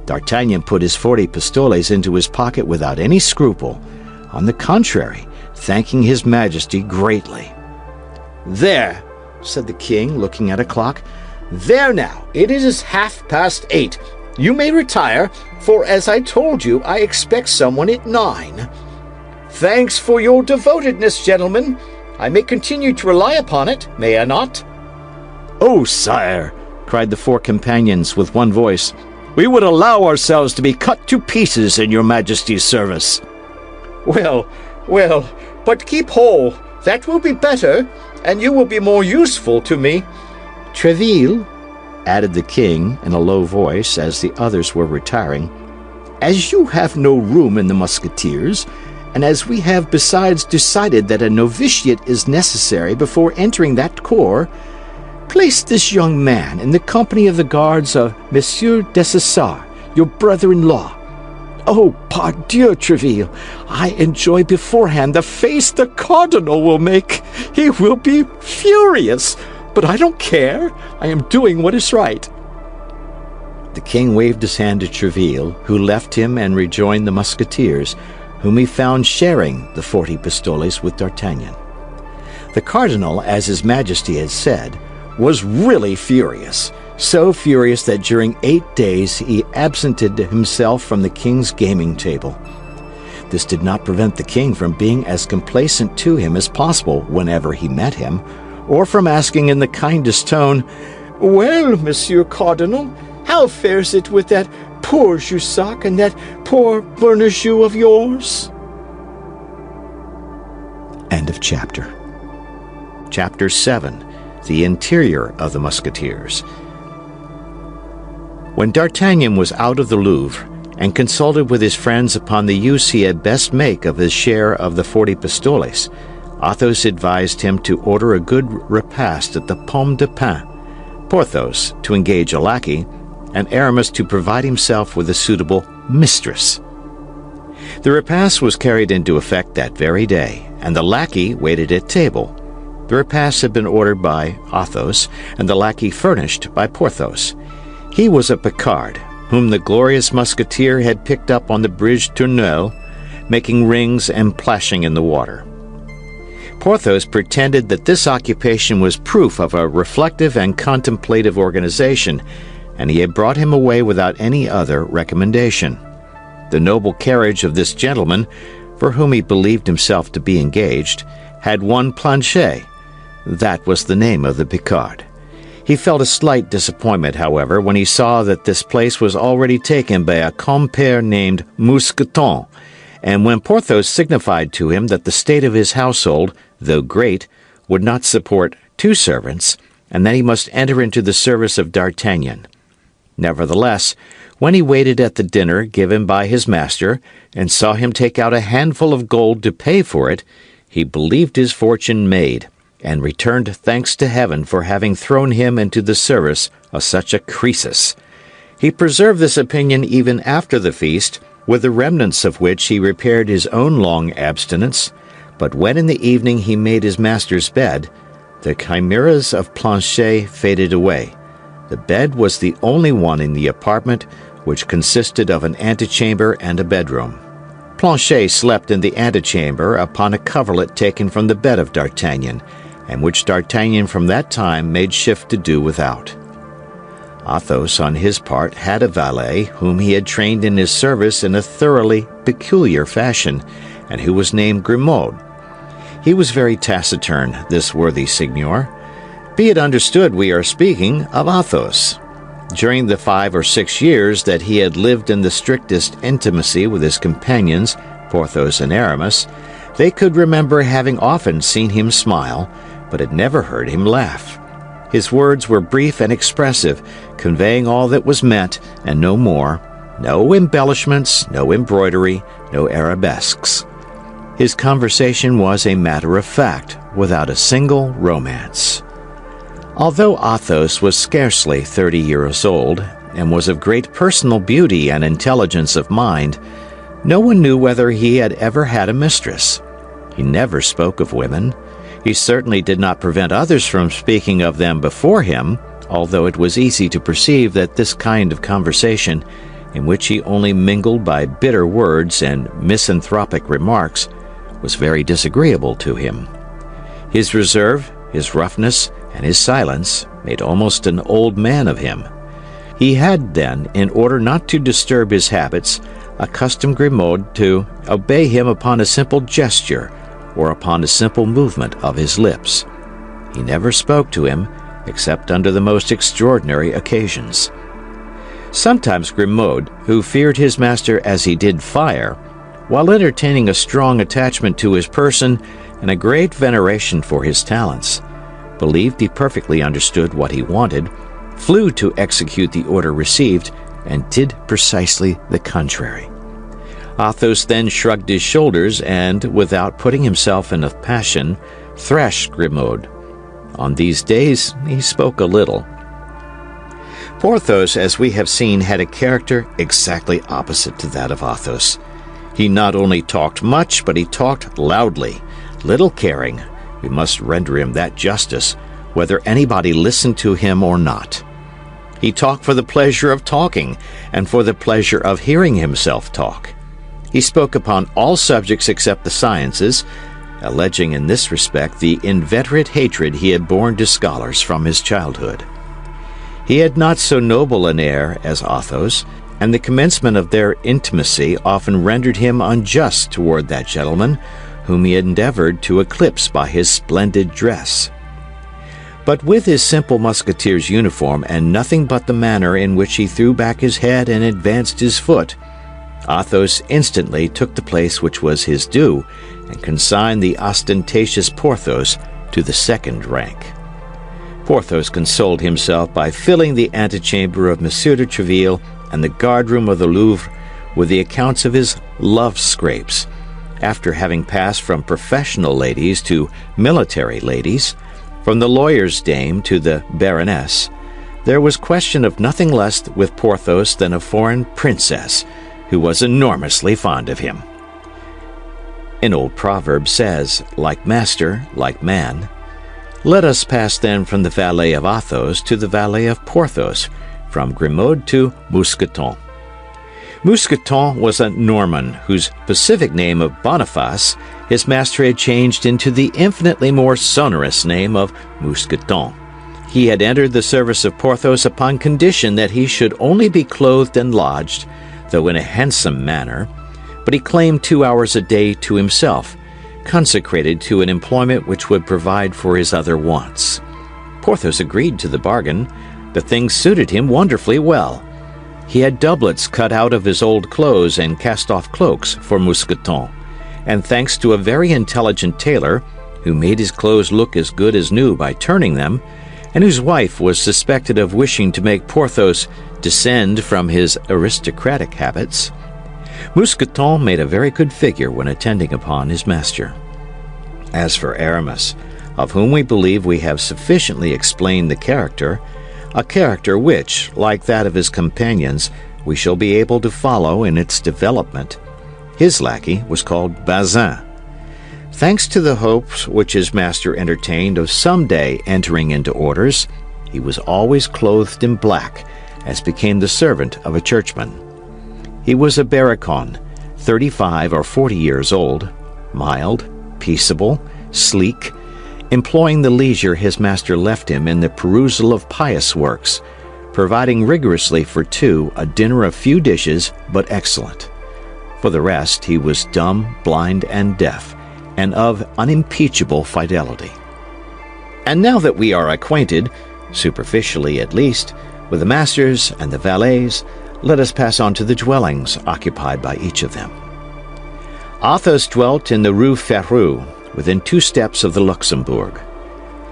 D'Artagnan put his 40 pistoles into his pocket without any scruple, on the contrary, thanking his Majesty greatly. "There," said the king, looking at a clock. "There now, it is 8:30. You may retire, for as I told you, I expect someone at 9. Thanks for your devotedness, gentlemen. I may continue to rely upon it, may I not?" "Oh, sire," cried the 4 companions with one voice, "we would allow ourselves to be cut to pieces in your Majesty's service." Well, but keep whole. That will be better, and you will be more useful to me." "Tréville," added the king in a low voice as the others were retiring, "as you have no room in the Musketeers, and as we have besides decided that a novitiate is necessary before entering that corps, place this young man in the company of the guards of Monsieur Dessessart, your brother-in-law. Oh, pardieu, Tréville, I enjoy beforehand the face the cardinal will make. He will be furious, but I don't care. I am doing what is right." The king waved his hand to Tréville, who left him and rejoined the Musketeers, whom he found sharing the 40 pistoles with D'Artagnan. The cardinal, as his Majesty had said, was really furious, so furious that during 8 days he absented himself from the king's gaming table. This did not prevent the king from being as complacent to him as possible whenever he met him, or from asking in the kindest tone, "Well, Monsieur Cardinal, how fares it with that poor Jussac and that poor Bernajoux of yours?" End of chapter. Chapter 7. The Interior of the Musketeers. When D'Artagnan was out of the Louvre, and consulted with his friends upon the use he had best make of his share of the 40 pistoles, Athos advised him to order a good repast at the Pomme de Pin, Porthos to engage a lackey, and Aramis to provide himself with a suitable mistress. The repast was carried into effect that very day, and the lackey waited at table. The repast had been ordered by Athos, and the lackey furnished by Porthos. He was a Picard, whom the glorious Musketeer had picked up on the bridge Tournelle, making rings and plashing in the water. Porthos pretended that this occupation was proof of a reflective and contemplative organization, and he had brought him away without any other recommendation. The noble carriage of this gentleman, for whom he believed himself to be engaged, had one Planchet. That was the name of the Picard. He felt a slight disappointment, however, when he saw that this place was already taken by a compere named Mousqueton, and when Porthos signified to him that the state of his household, though great, would not support 2 servants, and that he must enter into the service of D'Artagnan. Nevertheless, when he waited at the dinner given by his master, and saw him take out a handful of gold to pay for it, he believed his fortune made, and returned thanks to heaven for having thrown him into the service of such a Croesus. He preserved this opinion even after the feast, with the remnants of which he repaired his own long abstinence, but when in the evening he made his master's bed, the chimeras of Planchet faded away. The bed was the only one in the apartment, which consisted of an antechamber and a bedroom. Planchet slept in the antechamber upon a coverlet taken from the bed of D'Artagnan, and which D'Artagnan from that time made shift to do without. Athos, on his part, had a valet whom he had trained in his service in a thoroughly peculiar fashion, and who was named Grimaud. He was very taciturn, this worthy seigneur. Be it understood we are speaking of Athos. During the 5 or 6 years that he had lived in the strictest intimacy with his companions, Porthos and Aramis, they could remember having often seen him smile, but had never heard him laugh. His words were brief and expressive, conveying all that was meant and no more. No embellishments, no embroidery, no arabesques. His conversation was a matter of fact, without a single romance. Although Athos was scarcely 30 years old, and was of great personal beauty and intelligence of mind, no one knew whether he had ever had a mistress. He never spoke of women. He certainly did not prevent others from speaking of them before him, although it was easy to perceive that this kind of conversation, in which he only mingled by bitter words and misanthropic remarks, was very disagreeable to him. His reserve, his roughness, and his silence made almost an old man of him. He had then, in order not to disturb his habits, accustomed Grimaud to obey him upon a simple gesture or upon a simple movement of his lips. He never spoke to him except under the most extraordinary occasions. Sometimes Grimaud, who feared his master as he did fire, while entertaining a strong attachment to his person and a great veneration for his talents, believed he perfectly understood what he wanted, flew to execute the order received, and did precisely the contrary. Athos then shrugged his shoulders and, without putting himself in a passion, thrashed Grimaud. On these days he spoke a little. Porthos, as we have seen, had a character exactly opposite to that of Athos. He not only talked much, but he talked loudly, little caring, we must render him that justice, whether anybody listened to him or not. He talked for the pleasure of talking, and for the pleasure of hearing himself talk. He spoke upon all subjects except the sciences, alleging in this respect the inveterate hatred he had borne to scholars from his childhood. He had not so noble an air as Athos, and the commencement of their intimacy often rendered him unjust toward that gentleman, whom he endeavored to eclipse by his splendid dress. But with his simple musketeer's uniform and nothing but the manner in which he threw back his head and advanced his foot, Athos instantly took the place which was his due, and consigned the ostentatious Porthos to the second rank. Porthos consoled himself by filling the antechamber of Monsieur de Treville and the guardroom of the Louvre with the accounts of his love scrapes. After having passed from professional ladies to military ladies, from the lawyer's dame to the baroness, there was question of nothing less with Porthos than a foreign princess, who was enormously fond of him. An old proverb says, like master, like man. Let us pass then from the valet of Athos to the valet of Porthos, from Grimaud to Mousqueton. Mousqueton was a Norman whose pacific name of Boniface his master had changed into the infinitely more sonorous name of Mousqueton. He had entered the service of Porthos upon condition that he should only be clothed and lodged, though in a handsome manner, but he claimed 2 hours a day to himself, consecrated to an employment which would provide for his other wants. Porthos agreed to the bargain. The thing suited him wonderfully well. He had doublets cut out of his old clothes and cast-off cloaks for Mousqueton, and thanks to a very intelligent tailor, who made his clothes look as good as new by turning them, and whose wife was suspected of wishing to make Porthos descend from his aristocratic habits, Mousqueton made a very good figure when attending upon his master. As for Aramis, of whom we believe we have sufficiently explained the character, a character which, like that of his companions, we shall be able to follow in its development, his lackey was called Bazin. Thanks to the hopes which his master entertained of some day entering into orders, he was always clothed in black, as became the servant of a churchman. He was a barricon, 35 or 40 years old, mild, peaceable, sleek, employing the leisure his master left him in the perusal of pious works, providing rigorously for two a dinner of few dishes but excellent. For the rest, he was dumb, blind, and deaf, and of unimpeachable fidelity. And now that we are acquainted, superficially at least, with the masters and the valets, let us pass on to the dwellings occupied by each of them. Athos dwelt in the Rue Ferrou, within 2 steps of the Luxembourg.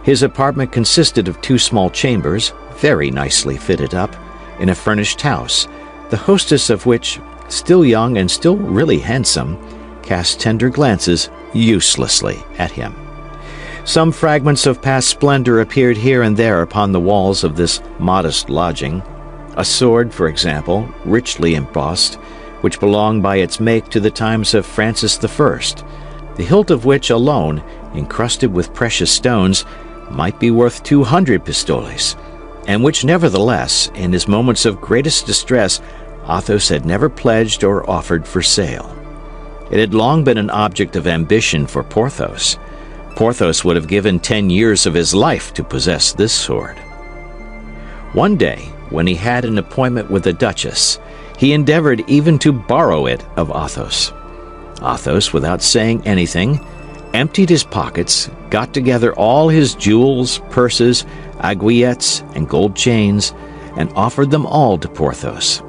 His apartment consisted of 2 small chambers, very nicely fitted up, in a furnished house, the hostess of which, still young and still really handsome, cast tender glances uselessly at him. Some fragments of past splendor appeared here and there upon the walls of this modest lodging. A sword, for example, richly embossed, which belonged by its make to the times of Francis I, the hilt of which alone, encrusted with precious stones, might be worth 200 pistoles, and which nevertheless, in his moments of greatest distress, Athos had never pledged or offered for sale. It had long been an object of ambition for Porthos. Porthos would have given 10 years of his life to possess this sword. One day, when he had an appointment with the Duchess, he endeavored even to borrow it of Athos. Athos, without saying anything, emptied his pockets, got together all his jewels, purses, aiguillettes, and gold chains, and offered them all to Porthos.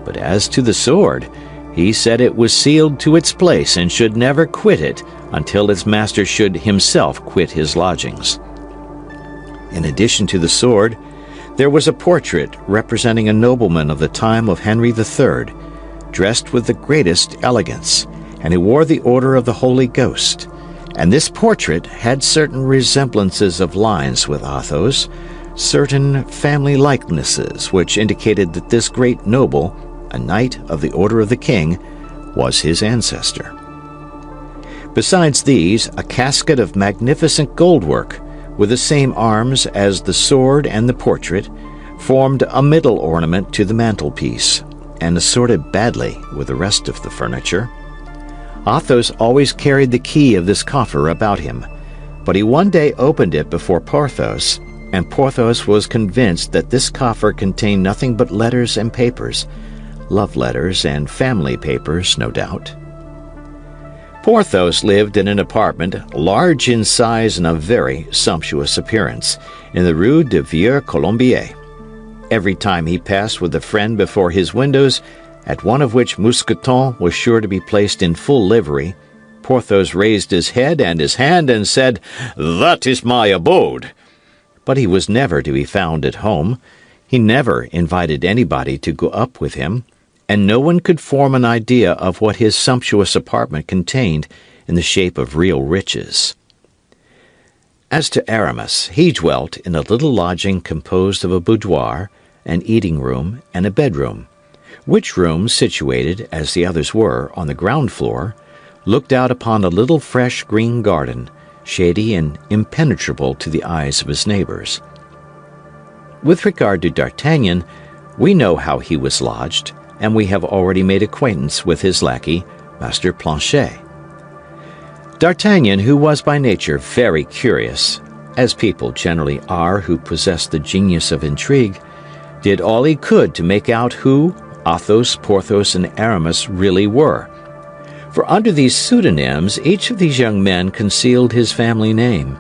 But as to the sword, he said it was sealed to its place and should never quit it until its master should himself quit his lodgings. In addition to the sword, there was a portrait representing a nobleman of the time of Henry III, dressed with the greatest elegance, and who wore the Order of the Holy Ghost. And this portrait had certain resemblances of lines with Athos, certain family likenesses which indicated that this great noble, a knight of the Order of the King, was his ancestor. Besides these, a casket of magnificent goldwork, with the same arms as the sword and the portrait, formed a middle ornament to the mantelpiece, and assorted badly with the rest of the furniture. Athos always carried the key of this coffer about him, but he one day opened it before Porthos, and Porthos was convinced that this coffer contained nothing but letters and papers, love letters and family papers, no doubt. Porthos lived in an apartment large in size and of very sumptuous appearance, in the Rue de Vieux Colombier. Every time he passed with a friend before his windows, at one of which Mousqueton was sure to be placed in full livery, Porthos raised his head and his hand and said, "That is my abode." But he was never to be found at home. He never invited anybody to go up with him, and no one could form an idea of what his sumptuous apartment contained in the shape of real riches. As to Aramis, he dwelt in a little lodging composed of a boudoir, an eating-room, and a bedroom, which room, situated, as the others were, on the ground floor, looked out upon a little fresh green garden, shady and impenetrable to the eyes of his neighbors. With regard to D'Artagnan, we know how he was lodged, and we have already made acquaintance with his lackey, Master Planchet. D'Artagnan, who was by nature very curious, as people generally are who possess the genius of intrigue, did all he could to make out who Athos, Porthos, and Aramis really were. For under these pseudonyms, each of these young men concealed his family name.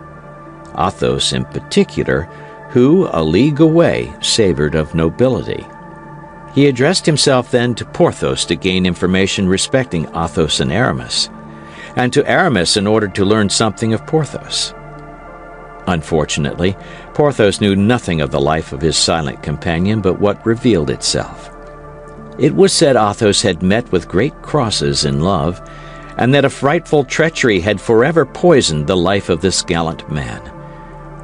Athos, in particular, who, a league away, savored of nobility. He addressed himself then to Porthos to gain information respecting Athos and Aramis, and to Aramis in order to learn something of Porthos. Unfortunately, Porthos knew nothing of the life of his silent companion but what revealed itself. It was said Athos had met with great crosses in love, and that a frightful treachery had forever poisoned the life of this gallant man.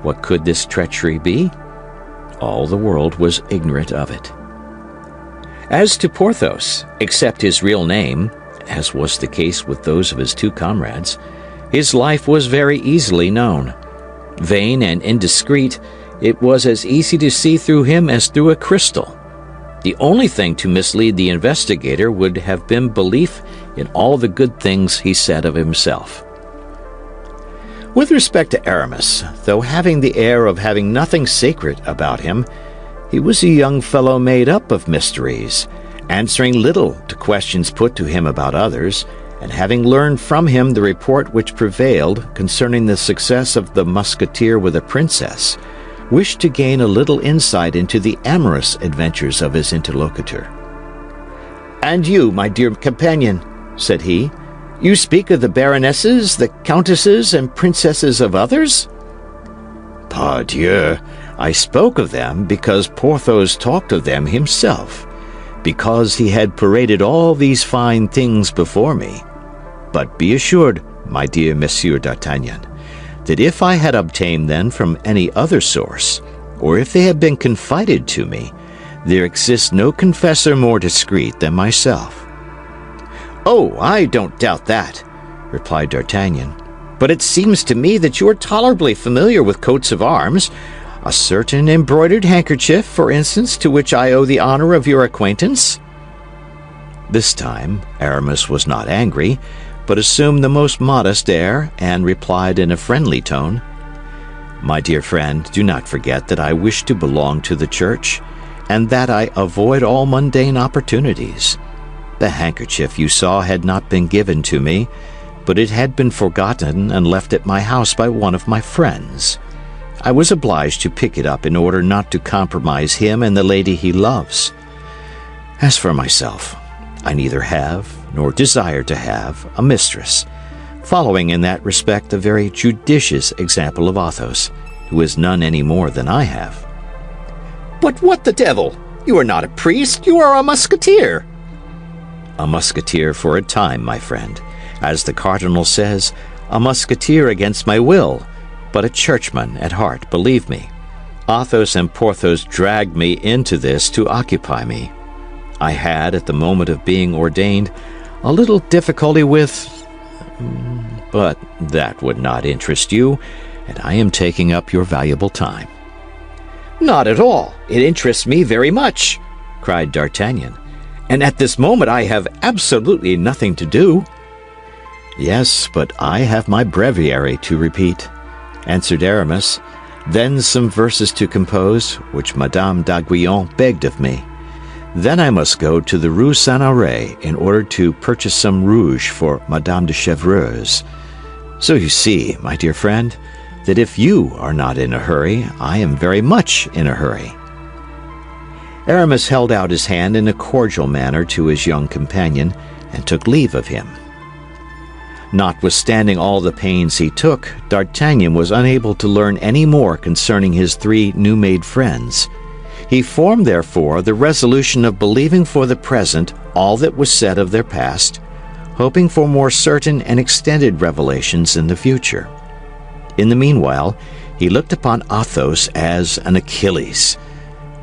What could this treachery be? All the world was ignorant of it. As to Porthos, except his real name, as was the case with those of his 2 comrades, his life was very easily known. Vain and indiscreet, it was as easy to see through him as through a crystal. The only thing to mislead the investigator would have been belief in all the good things he said of himself. With respect to Aramis, though having the air of having nothing sacred about him, he was a young fellow made up of mysteries, answering little to questions put to him about others, and having learned from him the report which prevailed concerning the success of the musketeer with a princess, wished to gain a little insight into the amorous adventures of his interlocutor. "And you, my dear companion," said he, "you speak of the baronesses, the countesses, and princesses of others?" "Pardieu, I spoke of them because Porthos talked of them himself, because he had paraded all these fine things before me. But be assured, my dear Monsieur d'Artagnan, that if I had obtained them from any other source, or if they had been confided to me, there exists no confessor more discreet than myself." "Oh, I don't doubt that," replied D'Artagnan. "But it seems to me that you are tolerably familiar with coats of arms, a certain embroidered handkerchief, for instance, to which I owe the honor of your acquaintance." This time Aramis was not angry, but assumed the most modest air, and replied in a friendly tone, "My dear friend, do not forget that I wish to belong to the Church, and that I avoid all mundane opportunities. The handkerchief you saw had not been given to me, but it had been forgotten and left at my house by one of my friends. I was obliged to pick it up in order not to compromise him and the lady he loves. As for myself, I neither have, nor desire to have, a mistress, following in that respect the very judicious example of Athos, who is none any more than I have." "But what the devil? You are not a priest, you are a musketeer." "A musketeer for a time, my friend. As the cardinal says, a musketeer against my will, but a churchman at heart, believe me. Athos and Porthos dragged me into this to occupy me. I had, at the moment of being ordained, a little difficulty with... but that would not interest you, and I am taking up your valuable time." "Not at all. It interests me very much," cried D'Artagnan. "And at this moment I have absolutely nothing to do." "Yes, but I have my breviary to repeat," answered Aramis, "then some verses to compose, which Madame d'Aiguillon begged of me. Then I must go to the Rue Saint-Honoré in order to purchase some rouge for Madame de Chevreuse. So you see, my dear friend, that if you are not in a hurry, I am very much in a hurry." Aramis held out his hand in a cordial manner to his young companion, and took leave of him. Notwithstanding all the pains he took, D'Artagnan was unable to learn any more concerning his three new-made friends. He formed, therefore, the resolution of believing for the present all that was said of their past, hoping for more certain and extended revelations in the future. In the meanwhile, he looked upon Athos as an Achilles,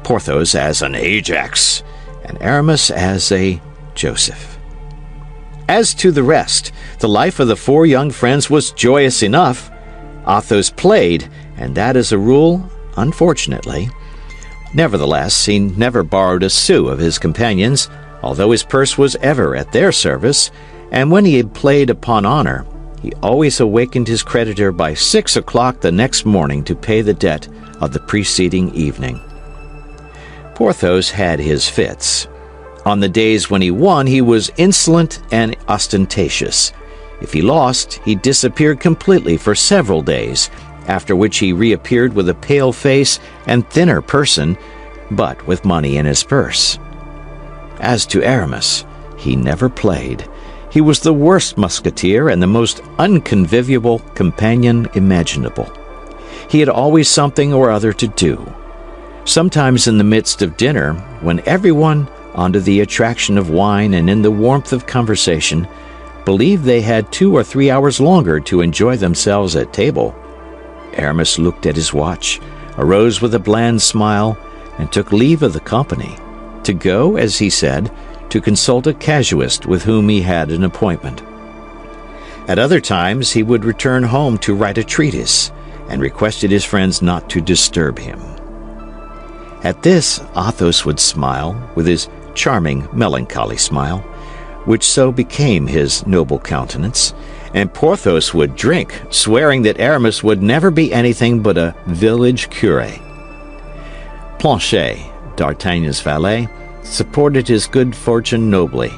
Porthos as an Ajax, and Aramis as a Joseph. As to the rest, the life of the four young friends was joyous enough. Athos played, and that is a rule, unfortunately. Nevertheless, he never borrowed a sou of his companions, although his purse was ever at their service, and when he had played upon honor, he always awakened his creditor by 6 o'clock the next morning to pay the debt of the preceding evening. Porthos had his fits. On the days when he won, he was insolent and ostentatious. If he lost, he disappeared completely for several days, after which he reappeared with a pale face and thinner person, but with money in his purse. As to Aramis, he never played. He was the worst musketeer and the most unconvivial companion imaginable. He had always something or other to do. Sometimes in the midst of dinner, when everyone, under the attraction of wine and in the warmth of conversation, believed they had 2 or 3 hours longer to enjoy themselves at table, Aramis looked at his watch, arose with a bland smile, and took leave of the company, to go, as he said, to consult a casuist with whom he had an appointment. At other times he would return home to write a treatise, and requested his friends not to disturb him. At this Athos would smile, with his charming melancholy smile, which so became his noble countenance, and Porthos would drink, swearing that Aramis would never be anything but a village curé. Planchet, D'Artagnan's valet, supported his good fortune nobly.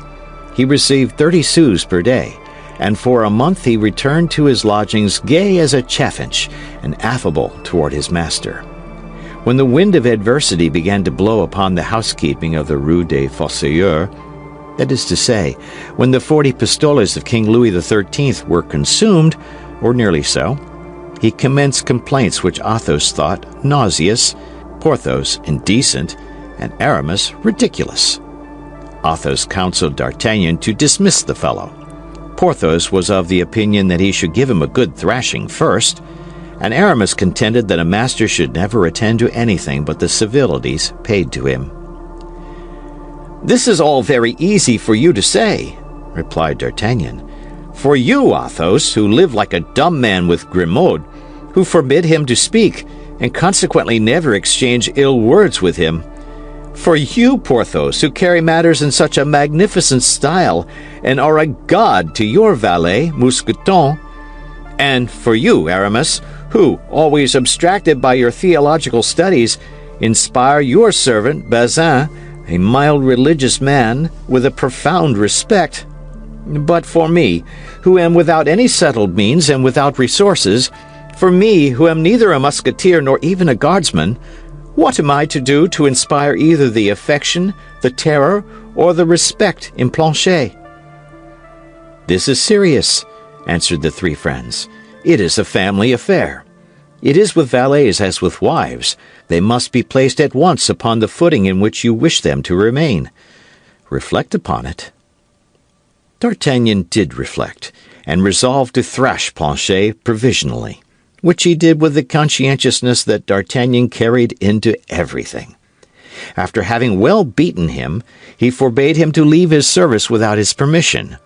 He received 30 sous per day, and for a month he returned to his lodgings gay as a chaffinch and affable toward his master. When the wind of adversity began to blow upon the housekeeping of the Rue des Fossoyeurs, that is to say, when the 40 pistoles of King Louis XIII were consumed, or nearly so, he commenced complaints which Athos thought nauseous, Porthos indecent, and Aramis ridiculous. Athos counseled D'Artagnan to dismiss the fellow. Porthos was of the opinion that he should give him a good thrashing first, and Aramis contended that a master should never attend to anything but the civilities paid to him. "This is all very easy for you to say," replied D'Artagnan. "For you, Athos, who live like a dumb man with Grimaud, who forbid him to speak, and consequently never exchange ill words with him. For you, Porthos, who carry matters in such a magnificent style, and are a god to your valet, Mousqueton. And for you, Aramis, who, always abstracted by your theological studies, inspire your servant, Bazin, a mild religious man, with a profound respect. But for me, who am without any settled means and without resources, for me, who am neither a musketeer nor even a guardsman, what am I to do to inspire either the affection, the terror, or the respect in Planchet?" "This is serious," answered the three friends. "It is a family affair. It is with valets as with wives. They must be placed at once upon the footing in which you wish them to remain. Reflect upon it." D'Artagnan did reflect, and resolved to thrash Planchet provisionally, which he did with the conscientiousness that D'Artagnan carried into everything. After having well beaten him, he forbade him to leave his service without his permission.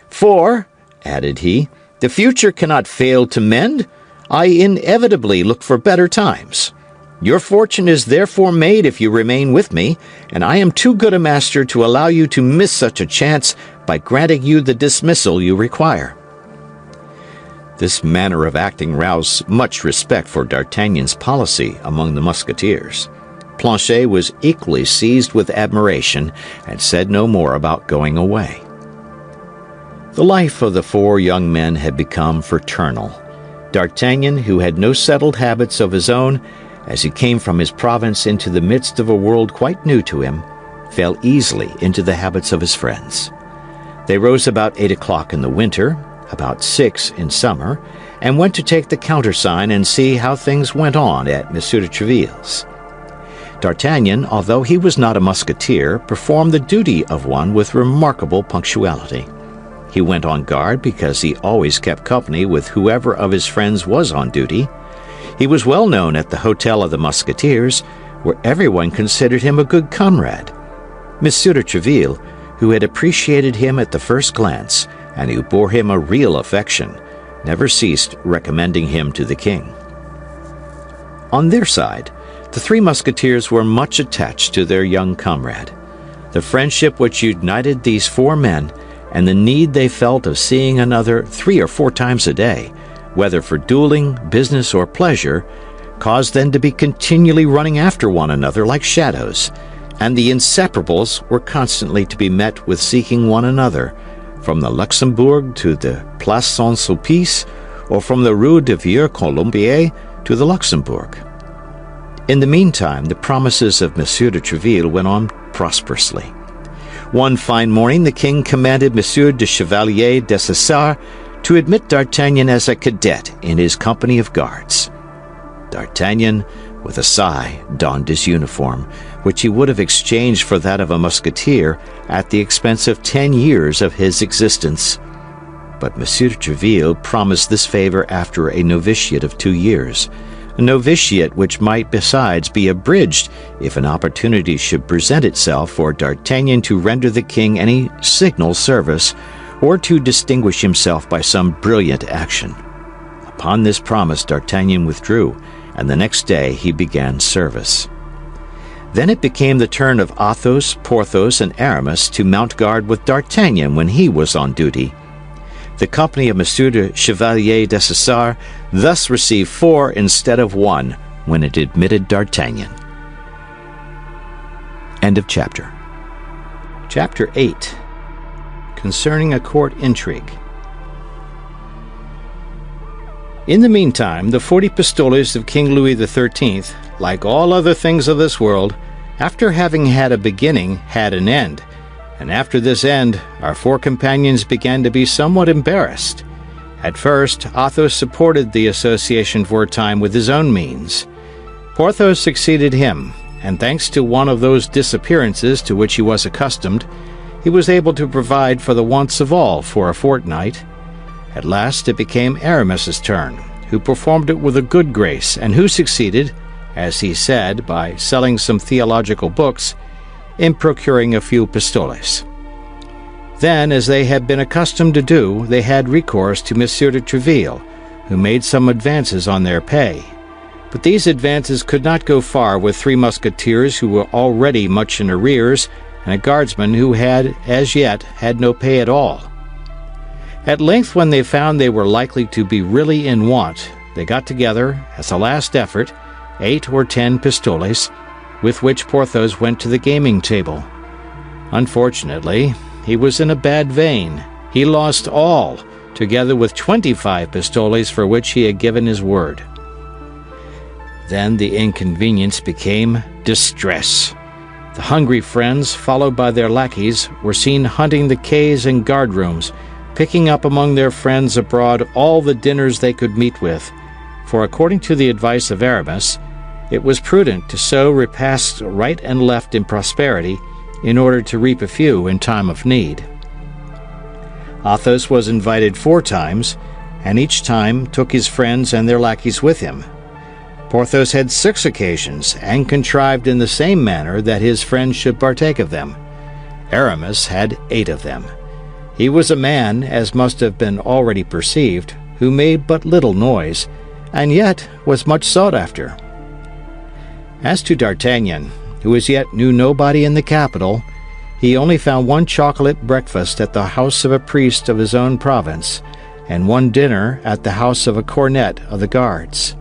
"For," added he, "the future cannot fail to mend. I inevitably look for better times. Your fortune is therefore made if you remain with me, and I am too good a master to allow you to miss such a chance by granting you the dismissal you require." This manner of acting roused much respect for D'Artagnan's policy among the Musketeers. Planchet was equally seized with admiration, and said no more about going away. The life of the four young men had become fraternal. D'Artagnan, who had no settled habits of his own, as he came from his province into the midst of a world quite new to him, fell easily into the habits of his friends. They rose about 8 o'clock in the winter, about 6 in summer, and went to take the countersign and see how things went on at Monsieur de Treville's. D'Artagnan, although he was not a musketeer, performed the duty of one with remarkable punctuality. He went on guard because he always kept company with whoever of his friends was on duty. He was well known at the Hotel of the Musketeers, where everyone considered him a good comrade. Monsieur de Treville, who had appreciated him at the first glance, and who bore him a real affection, never ceased recommending him to the king. On their side, the three Musketeers were much attached to their young comrade. The friendship which united these four men, and the need they felt of seeing another 3 or 4 times a day, whether for dueling, business, or pleasure, caused them to be continually running after one another like shadows, and the inseparables were constantly to be met with seeking one another, from the Luxembourg to the Place Saint-Sulpice, or from the Rue de Vieux-Colombier to the Luxembourg. In the meantime, the promises of Monsieur de Treville went on prosperously. One fine morning the king commanded Monsieur de Chevalier Dessessart to admit D'Artagnan as a cadet in his company of guards. D'Artagnan, with a sigh, donned his uniform, which he would have exchanged for that of a musketeer at the expense of 10 years of his existence. But Monsieur de Treville promised this favor after a novitiate of 2 years, a novitiate which might besides be abridged if an opportunity should present itself for D'Artagnan to render the king any signal service, or to distinguish himself by some brilliant action. Upon this promise D'Artagnan withdrew, and the next day he began service. Then it became the turn of Athos, Porthos, and Aramis to mount guard with D'Artagnan when he was on duty. The company of Monsieur de Chevalier Dessessart thus received 4 instead of 1 when it admitted D'Artagnan. End of chapter. Chapter 8. Concerning a court intrigue. In the meantime, the 40 pistoles of King Louis XIII, like all other things of this world, after having had a beginning, had an end. And after this end, our 4 companions began to be somewhat embarrassed. At first, Athos supported the association for a time with his own means. Porthos succeeded him, and thanks to one of those disappearances to which he was accustomed, he was able to provide for the wants of all for a fortnight. At last it became Aramis's turn, who performed it with a good grace, and who succeeded, as he said, by selling some theological books, in procuring a few pistoles. Then, as they had been accustomed to do, they had recourse to Monsieur de Tréville, who made some advances on their pay. But these advances could not go far with 3 musketeers who were already much in arrears, and a guardsman who had, as yet, had no pay at all. At length, when they found they were likely to be really in want, they got together, as a last effort, 8 or 10 pistoles, with which Porthos went to the gaming table. Unfortunately, he was in a bad vein. He lost all, together with 25 pistoles for which he had given his word. Then the inconvenience became distress. The hungry friends, followed by their lackeys, were seen hunting the quays and guardrooms, picking up among their friends abroad all the dinners they could meet with, for according to the advice of Aramis, it was prudent to sow repasts right and left in prosperity, in order to reap a few in time of need. Athos was invited 4 times, and each time took his friends and their lackeys with him. Porthos had 6 occasions, and contrived in the same manner that his friends should partake of them. Aramis had 8 of them. He was a man, as must have been already perceived, who made but little noise, and yet was much sought after. As to D'Artagnan, who as yet knew nobody in the capital, he only found 1 chocolate breakfast at the house of a priest of his own province, and 1 dinner at the house of a cornet of the guards.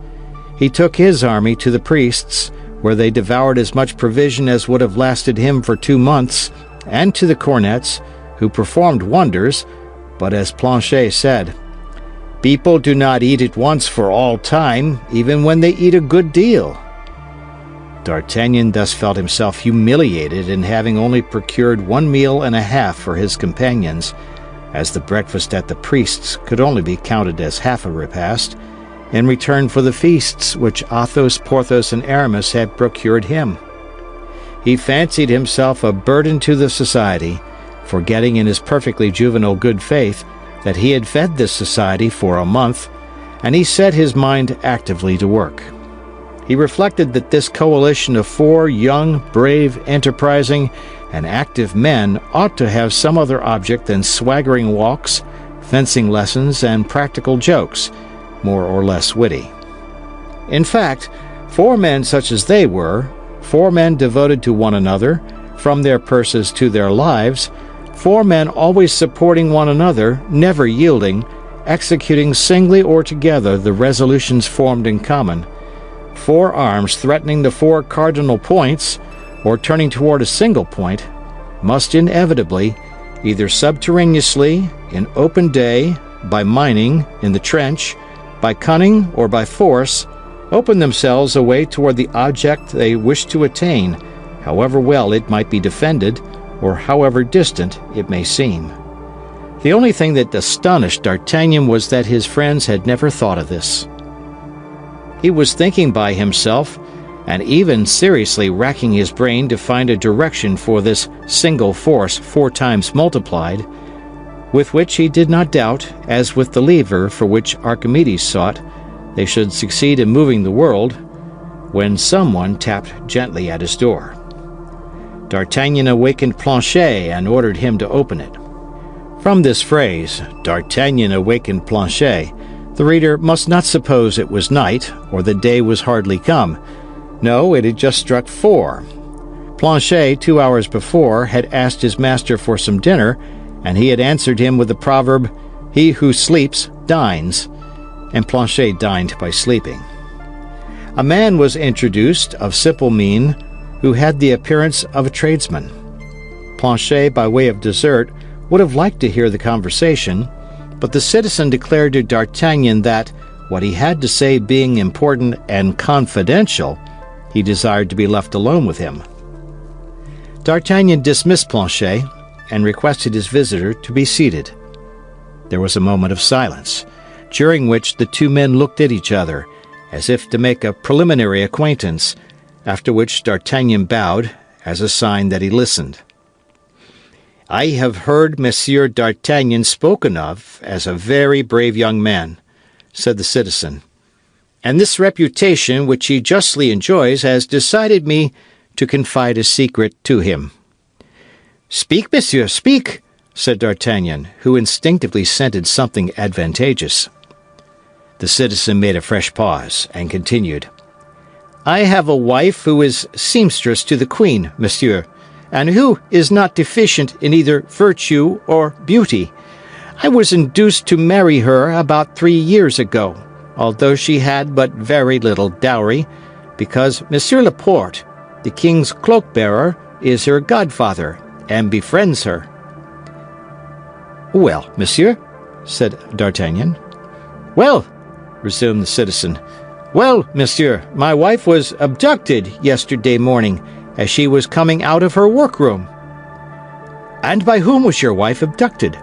He took his army to the priests, where they devoured as much provision as would have lasted him for 2 months, and to the cornets, who performed wonders, but as Planchet said, "People do not eat at once for all time, even when they eat a good deal." D'Artagnan thus felt himself humiliated in having only procured 1 meal and a half for his companions, as the breakfast at the priest's could only be counted as half a repast, in return for the feasts which Athos, Porthos, and Aramis had procured him. He fancied himself a burden to the society, forgetting in his perfectly juvenile good faith that he had fed this society for a month, and he set his mind actively to work. He reflected that this coalition of 4 young, brave, enterprising, and active men ought to have some other object than swaggering walks, fencing lessons, and practical jokes, more or less witty. In fact, 4 men such as they were, 4 men devoted to one another, from their purses to their lives, 4 men always supporting one another, never yielding, executing singly or together the resolutions formed in common, 4 arms threatening the 4 cardinal points, or turning toward a single point, must inevitably, either subterraneously, in open day, by mining, in the trench, by cunning or by force, open themselves a way toward the object they wish to attain, however well it might be defended, or however distant it may seem. The only thing that astonished D'Artagnan was that his friends had never thought of this. He was thinking by himself, and even seriously racking his brain to find a direction for this single force 4 times multiplied, with which he did not doubt, as with the lever for which Archimedes sought, they should succeed in moving the world, when someone tapped gently at his door. D'Artagnan awakened Planchet and ordered him to open it. From this phrase, D'Artagnan awakened Planchet, the reader must not suppose it was night, or the day was hardly come. No, it had just struck 4. Planchet, 2 hours before, had asked his master for some dinner, and he had answered him with the proverb, "He who sleeps dines," and Planchet dined by sleeping. A man was introduced, of simple mien, who had the appearance of a tradesman. Planchet, by way of dessert, would have liked to hear the conversation, but the citizen declared to D'Artagnan that, what he had to say being important and confidential, he desired to be left alone with him. D'Artagnan dismissed Planchet and requested his visitor to be seated. There was a moment of silence, during which the two men looked at each other, as if to make a preliminary acquaintance, after which D'Artagnan bowed, as a sign that he listened. "I have heard Monsieur D'Artagnan spoken of as a very brave young man," said the citizen, "and this reputation which he justly enjoys has decided me to confide a secret to him." "Speak, monsieur, speak," said D'Artagnan, who instinctively scented something advantageous. The citizen made a fresh pause, and continued, "I have a wife who is seamstress to the Queen, monsieur, and who is not deficient in either virtue or beauty. I was induced to marry her about 3 years ago, although she had but very little dowry, because Monsieur Laporte, the king's cloak-bearer, is her godfather, and befriends her." "Well, monsieur," said D'Artagnan. "Well," resumed the citizen, "well, monsieur, my wife was abducted yesterday morning as she was coming out of her workroom." "And by whom was your wife abducted?"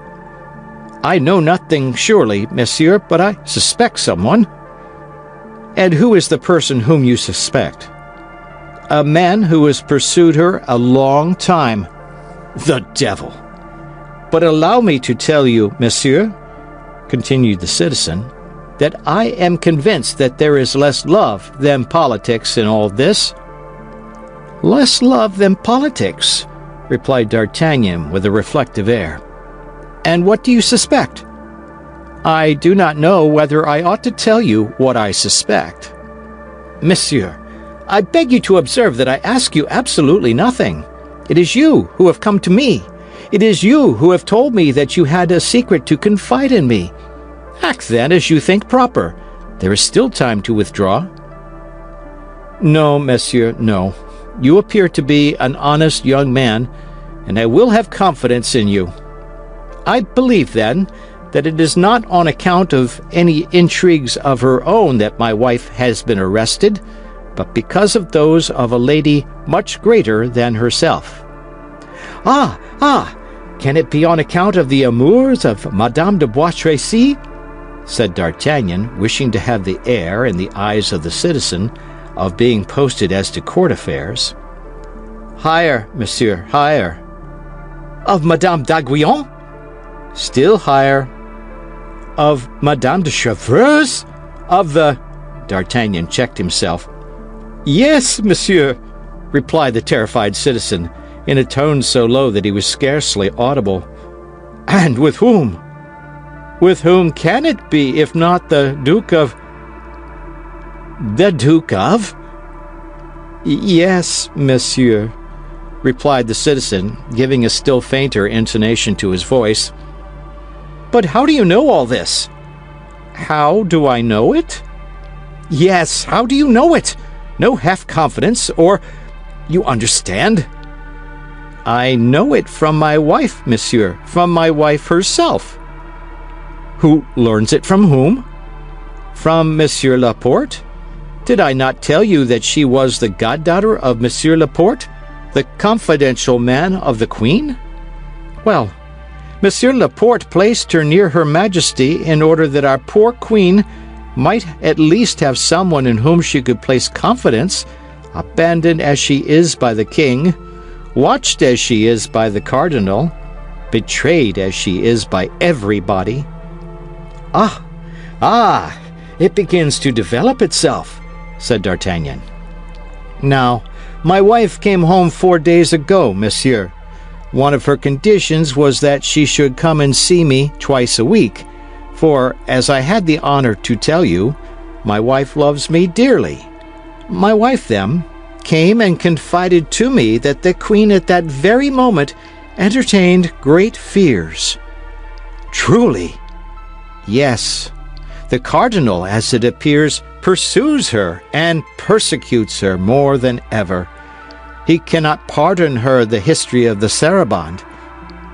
"I know nothing surely, monsieur, but I suspect someone." "And who is the person whom you suspect?" "A man who has pursued her a long time." "The devil! But allow me to tell you, monsieur," continued the citizen, "that I am convinced that there is less love than politics in all this." "Less love than politics," replied D'Artagnan with a reflective air. "And what do you suspect?" "I do not know whether I ought to tell you what I suspect." "Monsieur, I beg you to observe that I ask you absolutely nothing. It is you who have come to me. It is you who have told me that you had a secret to confide in me. Act then as you think proper. There is still time to withdraw." "No, monsieur, no. You appear to be an honest young man, and I will have confidence in you. I believe, then, that it is not on account of any intrigues of her own that my wife has been arrested, but because of those of a lady much greater than herself." Ah! Can it be on account of the amours of Madame de Bois Tracy?" said D'Artagnan, wishing to have the air, in the eyes of the citizen, of being posted as to court affairs. "Higher, monsieur, higher." "Of Madame d'Aiguillon?" "Still higher." "Of Madame de Chevreuse? Of the—" D'Artagnan checked himself. "Yes, monsieur," replied the terrified citizen, in a tone so low that he was scarcely audible. "And with whom?" "With whom can it be, if not the Duke of—" "The Duke of—" "Yes, monsieur," replied the citizen, giving a still fainter intonation to his voice. "But how do you know all this?" "How do I know it?" "Yes, how do you know it? No half-confidence, or— You understand?" "I know it from my wife, monsieur, from my wife herself." "Who learns it from whom?" "From Monsieur Laporte. Did I not tell you that she was the goddaughter of Monsieur Laporte, the confidential man of the Queen? Well, Monsieur Laporte placed her near Her Majesty in order that our poor Queen might at least have someone in whom she could place confidence, abandoned as she is by the king, watched as she is by the cardinal, betrayed as she is by everybody." Ah, it begins to develop itself," said D'Artagnan. "Now, my wife came home 4 days ago, monsieur. One of her conditions was that she should come and see me twice a week, for, as I had the honor to tell you, my wife loves me dearly. My wife, then, came and confided to me that the queen at that very moment entertained great fears. Truly? Yes. The cardinal, as it appears, pursues her and persecutes her more than ever. He cannot pardon her the history of the saraband.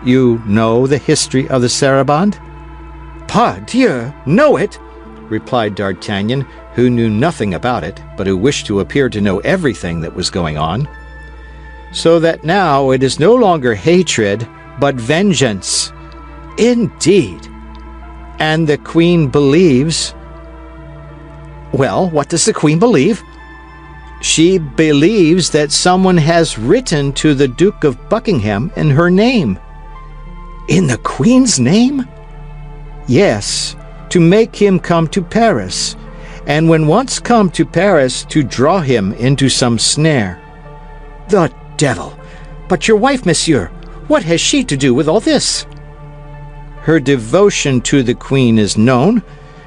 You know the history of the saraband? Pardieu, know it, replied D'Artagnan, who knew nothing about it, but who wished to appear to know everything that was going on. So that now it is no longer hatred, but vengeance. Indeed. And the queen believes... Well, what does the queen believe? She believes that someone has written to the Duke of Buckingham in her name. In the queen's name? Yes, to make him come to Paris, and when once come to Paris, to draw him into some snare. The devil! But your wife, monsieur, what has she to do with all this? Her devotion to the queen is known,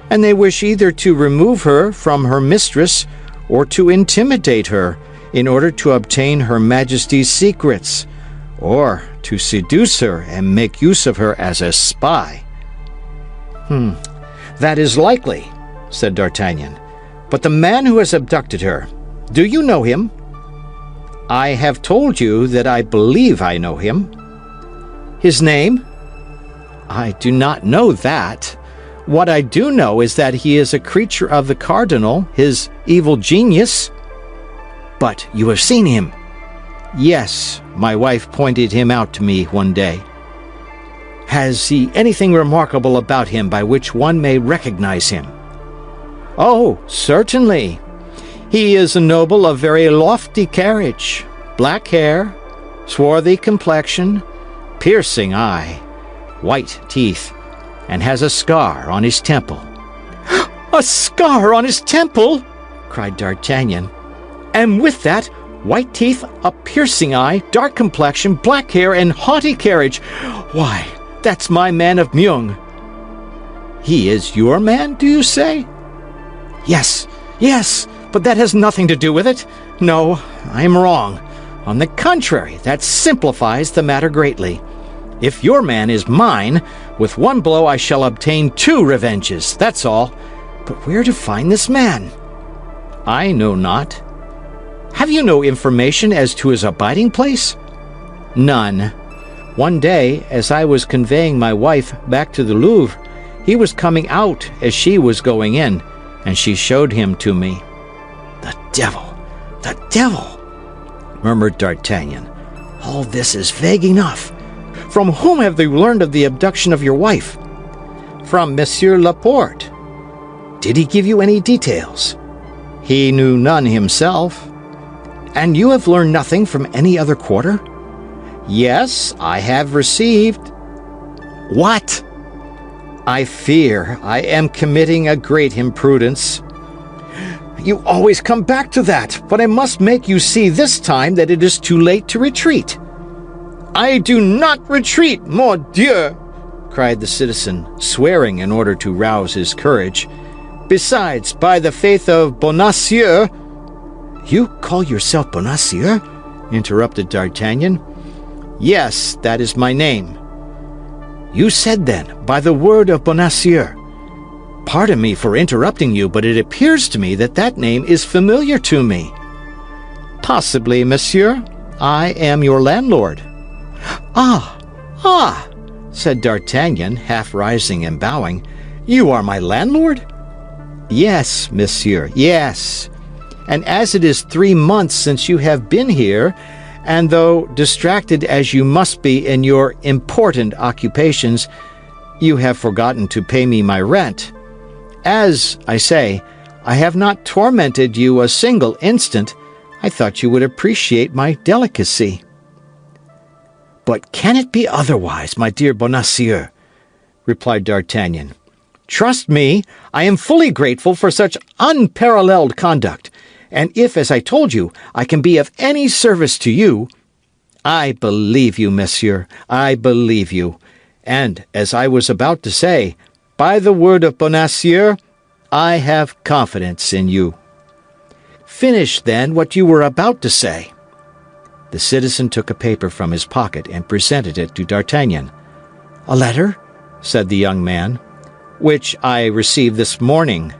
and they wish either to remove her from her mistress or to intimidate her in order to obtain her majesty's secrets, or to seduce her and make use of her as a spy. That is likely, said D'Artagnan. But the man who has abducted her, do you know him? I have told you that I believe I know him. His name? I do not know that. What I do know is that he is a creature of the cardinal, his evil genius. But you have seen him? Yes, my wife pointed him out to me one day. Has he anything remarkable about him by which one may recognize him? Oh, certainly. He is a noble of very lofty carriage, black hair, swarthy complexion, piercing eye, white teeth, and has a scar on his temple. A scar on his temple? Cried D'Artagnan. And with that, white teeth, a piercing eye, dark complexion, black hair, and haughty carriage. Why, that's my man of Meung. He is your man, do you say? Yes, but that has nothing to do with it. No, I am wrong. On the contrary, that simplifies the matter greatly. If your man is mine, with one blow I shall obtain 2 revenges, that's all. But where to find this man? I know not. Have you no information as to his abiding place? None. One day, as I was conveying my wife back to the Louvre, he was coming out as she was going in, and she showed him to me. The devil, murmured D'Artagnan. All this is vague enough. From whom have you learned of the abduction of your wife? From Monsieur Laporte. Did he give you any details? He knew none himself. And you have learned nothing from any other quarter? Yes, I have received. What? I fear I am committing a great imprudence. You always come back to that, but I must make you see this time that it is too late to retreat. I do not retreat, mordieu, cried the citizen, swearing in order to rouse his courage. Besides, by the faith of Bonacieux— You call yourself Bonacieux? interrupted D'Artagnan. Yes, that is my name. You said then, by the word of Bonacieux. Pardon me for interrupting you, but it appears to me that that name is familiar to me. Possibly, monsieur. I am your landlord. Ah, said D'Artagnan, half rising and bowing. You are my landlord? Yes, monsieur, yes. And as it is 3 months since you have been here, and though distracted as you must be in your important occupations, you have forgotten to pay me my rent. As, I say, I have not tormented you a single instant, I thought you would appreciate my delicacy. But can it be otherwise, my dear Bonacieux? Replied D'Artagnan. Trust me, I am fully grateful for such unparalleled conduct, and if, as I told you, I can be of any service to you— I believe you, monsieur, I believe you. And, as I was about to say, by the word of Bonacieux, I have confidence in you. Finish, then, what you were about to say." The citizen took a paper from his pocket and presented it to D'Artagnan. "A letter?" said the young man. "Which I received this morning."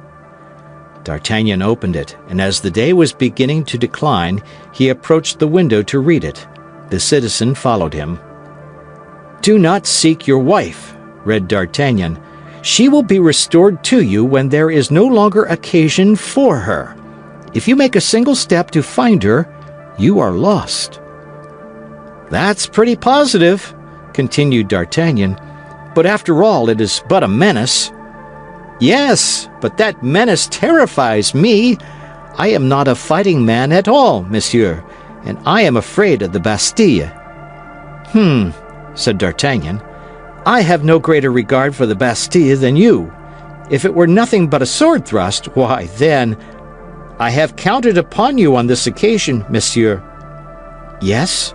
D'Artagnan opened it, and as the day was beginning to decline, he approached the window to read it. The citizen followed him. "Do not seek your wife," read D'Artagnan. "She will be restored to you when there is no longer occasion for her. If you make a single step to find her, you are lost." "That's pretty positive," continued D'Artagnan. "But after all, it is but a menace." "Yes, but that menace terrifies me. I am not a fighting man at all, monsieur, and I am afraid of the Bastille." Said D'Artagnan. "I have no greater regard for the Bastille than you. If it were nothing but a sword thrust, why, then, I have counted upon you on this occasion, monsieur." "Yes?"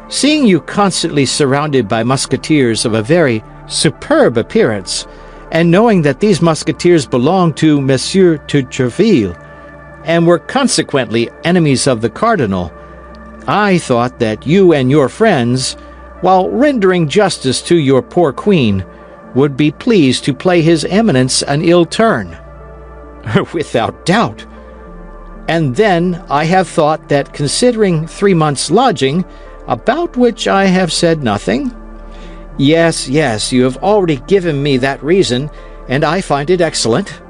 "Seeing you constantly surrounded by musketeers of a very superb appearance, and knowing that these musketeers belonged to Monsieur de Treville, and were consequently enemies of the cardinal, I thought that you and your friends, while rendering justice to your poor queen, would be pleased to play his eminence an ill turn." "Without doubt. And then I have thought that considering 3 months' lodging, about which I have said nothing—" Yes, you have already given me that reason, and I find it excellent.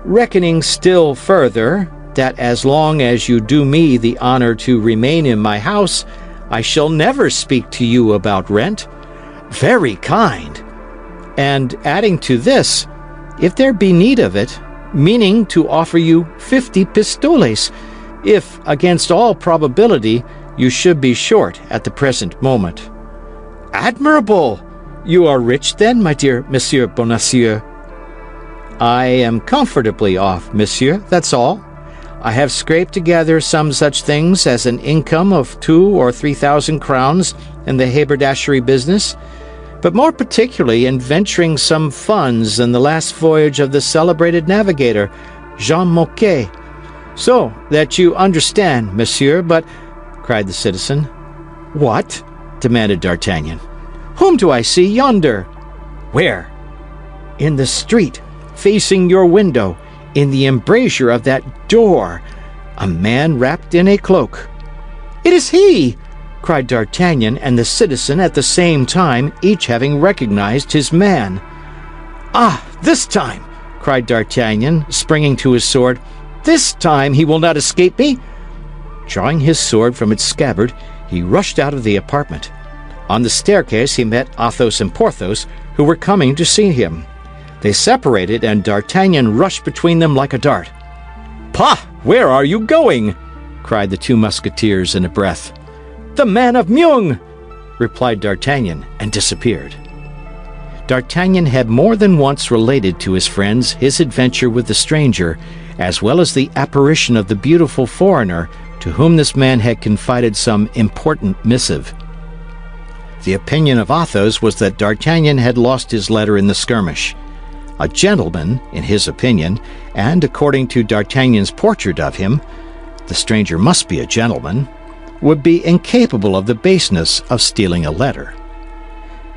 "Reckoning still further, that as long as you do me the honor to remain in my house, I shall never speak to you about rent." "Very kind." "And adding to this, if there be need of it, meaning to offer you 50 pistoles, if, against all probability, you should be short at the present moment." "Admirable! You are rich then, my dear Monsieur Bonacieux?" "I am comfortably off, monsieur, that's all. I have scraped together some such things as an income of 2,000 or 3,000 crowns in the haberdashery business, but more particularly in venturing some funds in the last voyage of the celebrated navigator, Jean Moquet. So that you understand, monsieur, but—" cried the citizen. "What?" demanded D'Artagnan. "Whom do I see yonder?" "Where?" "In the street, facing your window, in the embrasure of that door, a man wrapped in a cloak." "It is he!" cried D'Artagnan and the citizen at the same time, each having recognized his man. "Ah, this time!" cried D'Artagnan, springing to his sword. "This time he will not escape me!" Drawing his sword from its scabbard, he rushed out of the apartment. On the staircase he met Athos and Porthos, who were coming to see him. They separated, and D'Artagnan rushed between them like a dart. "Pah! Where are you going?" cried the 2 musketeers in a breath. "The man of Meung!" replied D'Artagnan, and disappeared. D'Artagnan had more than once related to his friends his adventure with the stranger, as well as the apparition of the beautiful foreigner to whom this man had confided some important missive. The opinion of Athos was that D'Artagnan had lost his letter in the skirmish. A gentleman, in his opinion, and according to D'Artagnan's portrait of him, the stranger must be a gentleman, would be incapable of the baseness of stealing a letter.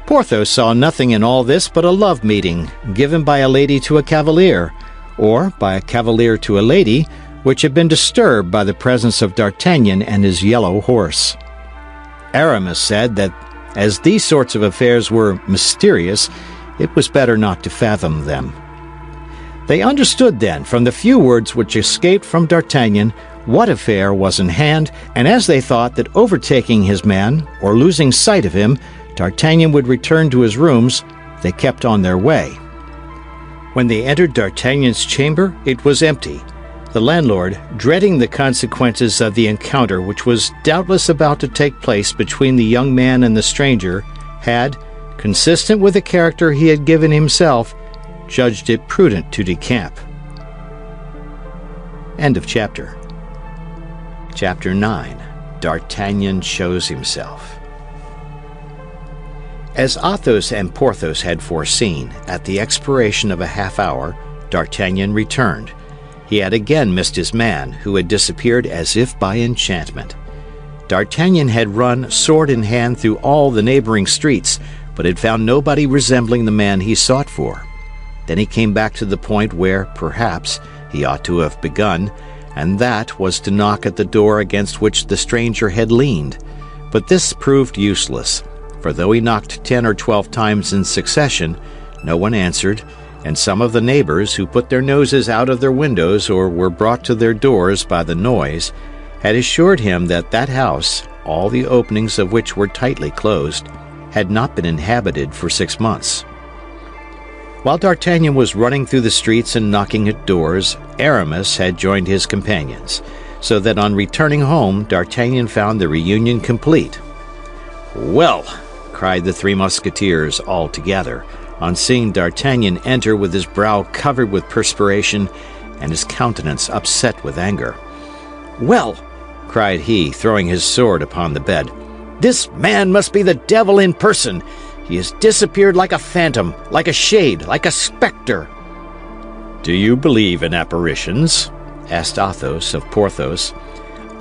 Porthos saw nothing in all this but a love meeting given by a lady to a cavalier, or by a cavalier to a lady, which had been disturbed by the presence of D'Artagnan and his yellow horse. Aramis said that as these sorts of affairs were mysterious, it was better not to fathom them. They understood then, from the few words which escaped from D'Artagnan, what affair was in hand, and as they thought that overtaking his man, or losing sight of him, D'Artagnan would return to his rooms, they kept on their way. When they entered D'Artagnan's chamber, it was empty. The landlord, dreading the consequences of the encounter which was doubtless about to take place between the young man and the stranger, had, consistent with the character he had given himself, judged it prudent to decamp. End of chapter. Chapter 9. D'Artagnan shows himself. As Athos and Porthos had foreseen, at the expiration of a half-hour, D'Artagnan returned. He had again missed his man, who had disappeared as if by enchantment. D'Artagnan had run sword in hand through all the neighboring streets, but had found nobody resembling the man he sought for. Then he came back to the point where, perhaps, he ought to have begun, and that was to knock at the door against which the stranger had leaned. But this proved useless, for though he knocked 10 or 12 times in succession, no one answered, and some of the neighbors who put their noses out of their windows or were brought to their doors by the noise had assured him that that house, all the openings of which were tightly closed, had not been inhabited for 6 months. While D'Artagnan was running through the streets and knocking at doors, Aramis had joined his companions, so that on returning home D'Artagnan found the reunion complete. "Well," cried the Three Musketeers all together, on seeing D'Artagnan enter with his brow covered with perspiration and his countenance upset with anger. "Well," cried he, throwing his sword upon the bed, "this man must be the devil in person. He has disappeared like a phantom, like a shade, like a spectre." "Do you believe in apparitions?" asked Athos of Porthos.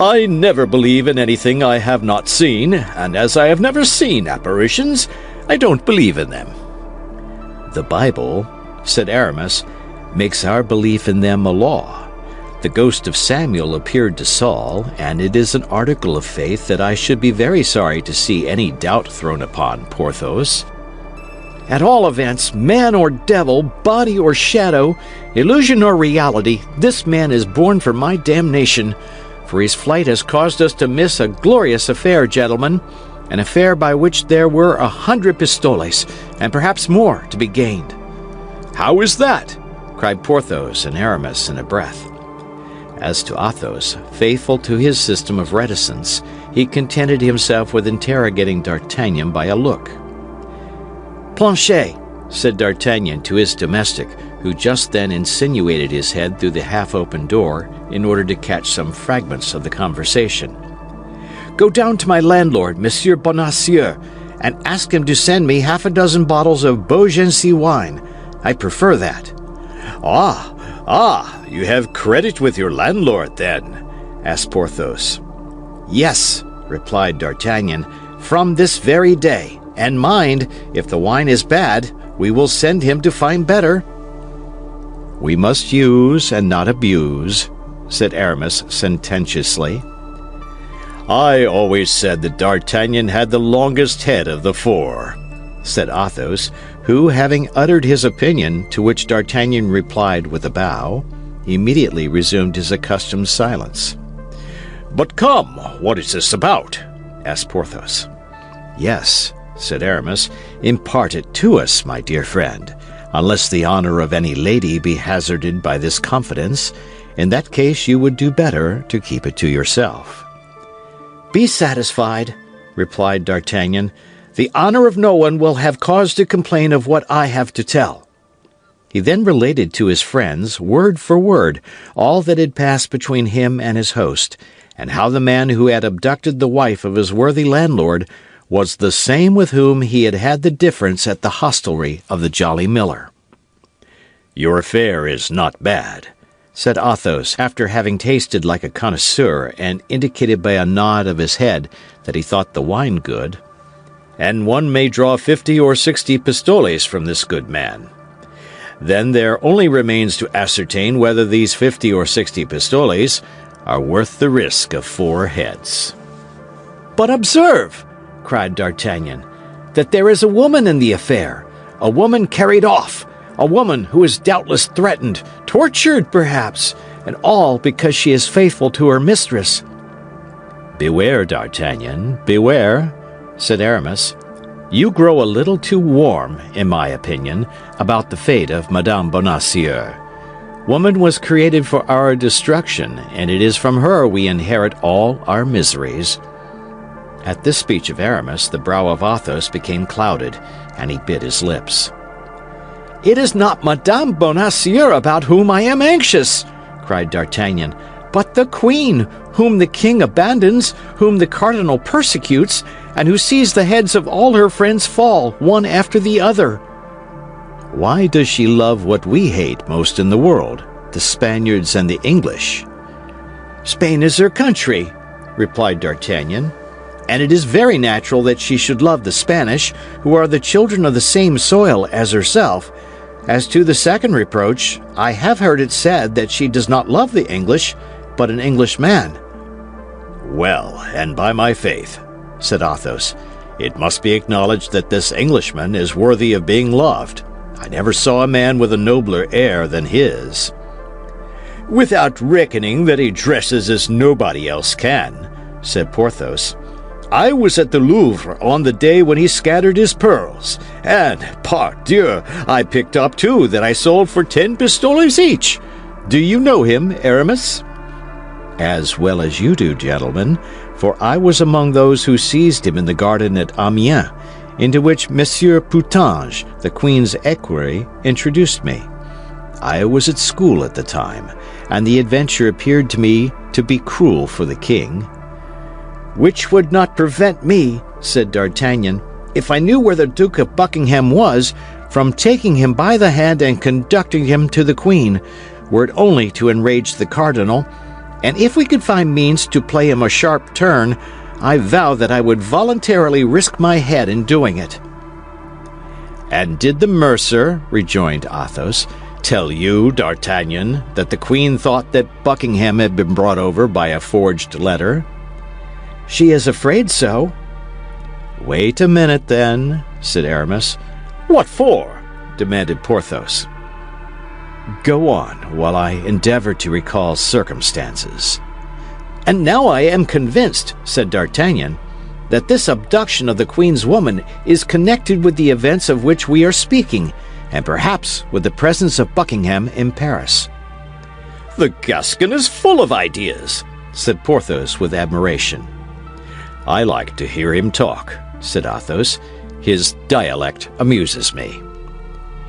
"I never believe in anything I have not seen, and as I have never seen apparitions, I don't believe in them." "The Bible," said Aramis, "makes our belief in them a law. The ghost of Samuel appeared to Saul, and it is an article of faith that I should be very sorry to see any doubt thrown upon, Porthos." "At all events, man or devil, body or shadow, illusion or reality, this man is born for my damnation, for his flight has caused us to miss a glorious affair, gentlemen, an affair by which there were 100 pistoles, and perhaps more, to be gained." "How is that?" cried Porthos and Aramis in a breath. As to Athos, faithful to his system of reticence, he contented himself with interrogating D'Artagnan by a look. "Planchet," said D'Artagnan to his domestic, who just then insinuated his head through the half-open door in order to catch some fragments of the conversation, "go down to my landlord, Monsieur Bonacieux, and ask him to send me 6 bottles of Beaugency wine. I prefer that." Ah, you have credit with your landlord, then?" asked Porthos. "Yes," replied D'Artagnan, "from this very day. And mind, if the wine is bad, we will send him to find better." "We must use and not abuse," said Aramis sententiously. "I always said that D'Artagnan had the longest head of the 4, said Athos, who, having uttered his opinion, to which D'Artagnan replied with a bow, immediately resumed his accustomed silence. "But come, what is this about?" asked Porthos. "Yes," said Aramis, "impart it to us, my dear friend, unless the honor of any lady be hazarded by this confidence. In that case you would do better to keep it to yourself." "Be satisfied," replied D'Artagnan. "The honor of no one will have cause to complain of what I have to tell." He then related to his friends, word for word, all that had passed between him and his host, and how the man who had abducted the wife of his worthy landlord was the same with whom he had had the difference at the hostelry of the Jolly Miller. "Your affair is not bad," said Athos, after having tasted like a connoisseur and indicated by a nod of his head that he thought the wine good. "and one may draw 50 or 60 pistoles from this good man. Then there only remains to ascertain whether these 50 or 60 pistoles are worth the risk of 4 heads." "But observe," cried D'Artagnan, "that there is a woman in the affair, a woman carried off, a woman who is doubtless threatened, tortured perhaps, and all because she is faithful to her mistress." "Beware, D'Artagnan, beware," said Aramis. "You grow a little too warm, in my opinion, about the fate of Madame Bonacieux. Woman was created for our destruction, and it is from her we inherit all our miseries." At this speech of Aramis, the brow of Athos became clouded, and he bit his lips. "It is not Madame Bonacieux about whom I am anxious," cried D'Artagnan, "but the queen, whom the king abandons, whom the cardinal persecutes, and who sees the heads of all her friends fall, one after the other." "Why does she love what we hate most in the world?" the Spaniards and the English." "Spain is her country," replied D'Artagnan, "and it is very natural that she should love the Spanish, who are the children of the same soil as herself. As to the second reproach, I have heard it said that she does not love the English, but an Englishman." "Well, and by my faith," said Athos, "it must be acknowledged that this Englishman is worthy of being loved. I never saw a man with a nobler air than his." "Without reckoning that he dresses as nobody else can," said Porthos. "I was at the Louvre on the day when he scattered his pearls, and, pardieu, I picked up two that I sold for 10 pistoles each. Do you know him, Aramis?" "As well as you do, gentlemen, for I was among those who seized him in the garden at Amiens, into which Monsieur Putange, the Queen's equerry, introduced me. I was at school at the time, and the adventure appeared to me to be cruel for the king." "Which would not prevent me," said D'Artagnan, "if I knew where the Duke of Buckingham was, from taking him by the hand and conducting him to the Queen, were it only to enrage the cardinal. And if we could find means to play him a sharp turn, I vow that I would voluntarily risk my head in doing it." "And did the mercer," rejoined Athos, "tell you, D'Artagnan, that the Queen thought that Buckingham had been brought over by a forged letter?" "She is afraid so." "Wait a minute, then," said Aramis. "What for?" demanded Porthos. "Go on, while I endeavor to recall circumstances." "And now I am convinced," said D'Artagnan, "that this abduction of the Queen's woman is connected with the events of which we are speaking, and perhaps with the presence of Buckingham in Paris." "The Gascon is full of ideas," said Porthos with admiration. "I like to hear him talk," said Athos. "His dialect amuses me."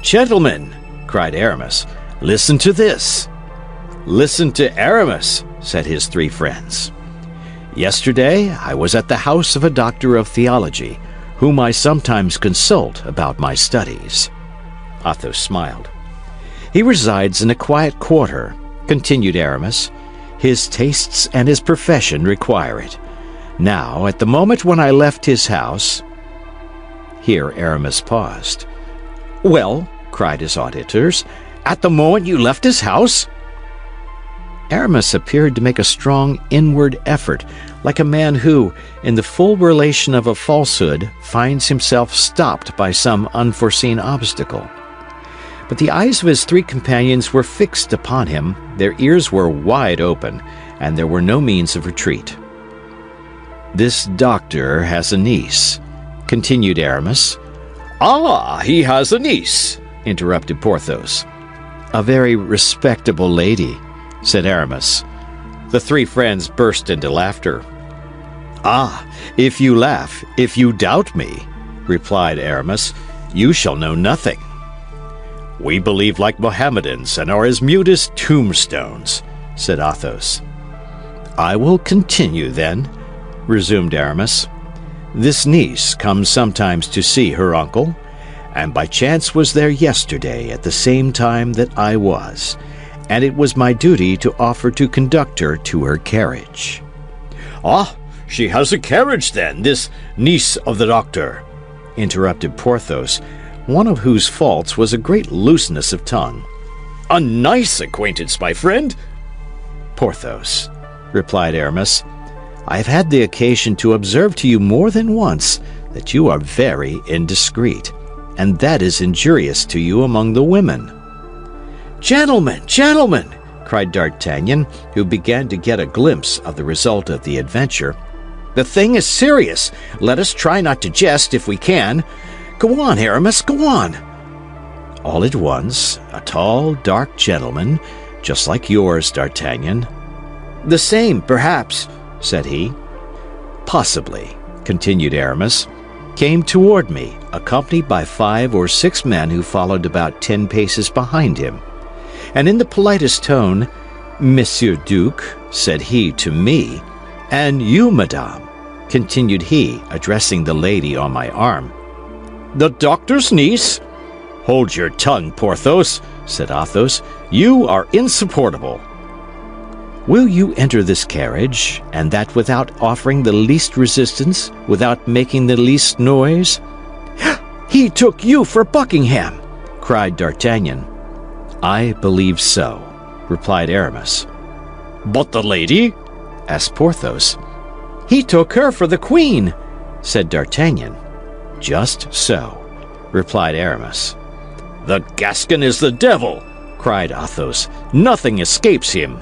"Gentlemen," cried Aramis, "listen to this." "Listen to Aramis," said his three friends. "Yesterday I was at the house of a doctor of theology, whom I sometimes consult about my studies." Athos smiled. "He resides in a quiet quarter," continued Aramis. "His tastes and his profession require it. Now, at the moment when I left his house—" Here Aramis paused. "Well," cried his auditors, "at the moment you left his house?" Aramis appeared to make a strong inward effort, like a man who, in the full relation of a falsehood, finds himself stopped by some unforeseen obstacle. But the eyes of his three companions were fixed upon him, their ears were wide open, and there were no means of retreat. "This doctor has a niece," continued Aramis. "Ah, he has a niece," interrupted Porthos. "A very respectable lady," said Aramis. The three friends burst into laughter. "Ah, if you laugh, if you doubt me," replied Aramis, "you shall know nothing." "We believe like Mohammedans and are as mute as tombstones," said Athos. "I will continue, then," resumed Aramis. "This niece comes sometimes to see her uncle, and by chance was there yesterday at the same time that I was, and it was my duty to offer to conduct her to her carriage." "Ah, she has a carriage, then, this niece of the doctor," interrupted Porthos, one of whose faults was a great looseness of tongue. "A nice acquaintance, my friend." "Porthos," replied Aramis, "I have had the occasion to observe to you more than once that you are very indiscreet, and that is injurious to you among the women." "Gentlemen, gentlemen!" cried D'Artagnan, who began to get a glimpse of the result of the adventure. "The thing is serious. Let us try not to jest if we can. Go on, Aramis, go on." All at once, a tall, dark gentleman, just like yours, D'Artagnan. "The same, perhaps," said he. "Possibly," continued Aramis, "came toward me, accompanied by 5 or 6 men who followed about 10 paces behind him. And in the politest tone, 'Monsieur Duke,' said he to me, 'and you, madame,' continued he, addressing the lady on my arm." "The doctor's niece?" "Hold your tongue, Porthos," said Athos. "You are insupportable." "Will you enter this carriage, and that without offering the least resistance, without making the least noise?" "He took you for Buckingham!" cried D'Artagnan. "I believe so," replied Aramis. "But the lady?" asked Porthos. "He took her for the queen," said D'Artagnan. "Just so," replied Aramis. "The Gascon is the devil!" cried Athos. "Nothing escapes him."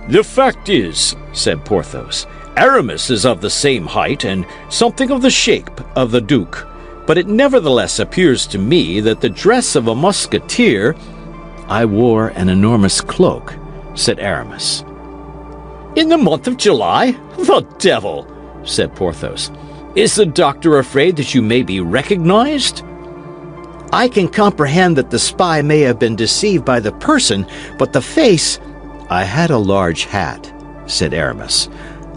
"The fact is," said Porthos, "Aramis is of the same height and something of the shape of the Duke, but it nevertheless appears to me that the dress of a musketeer—" "I wore an enormous cloak," said Aramis. "In the month of July? The devil!" said Porthos. "Is the doctor afraid that you may be recognized?" "I can comprehend that the spy may have been deceived by the person, but the face—" "I had a large hat," said Aramis.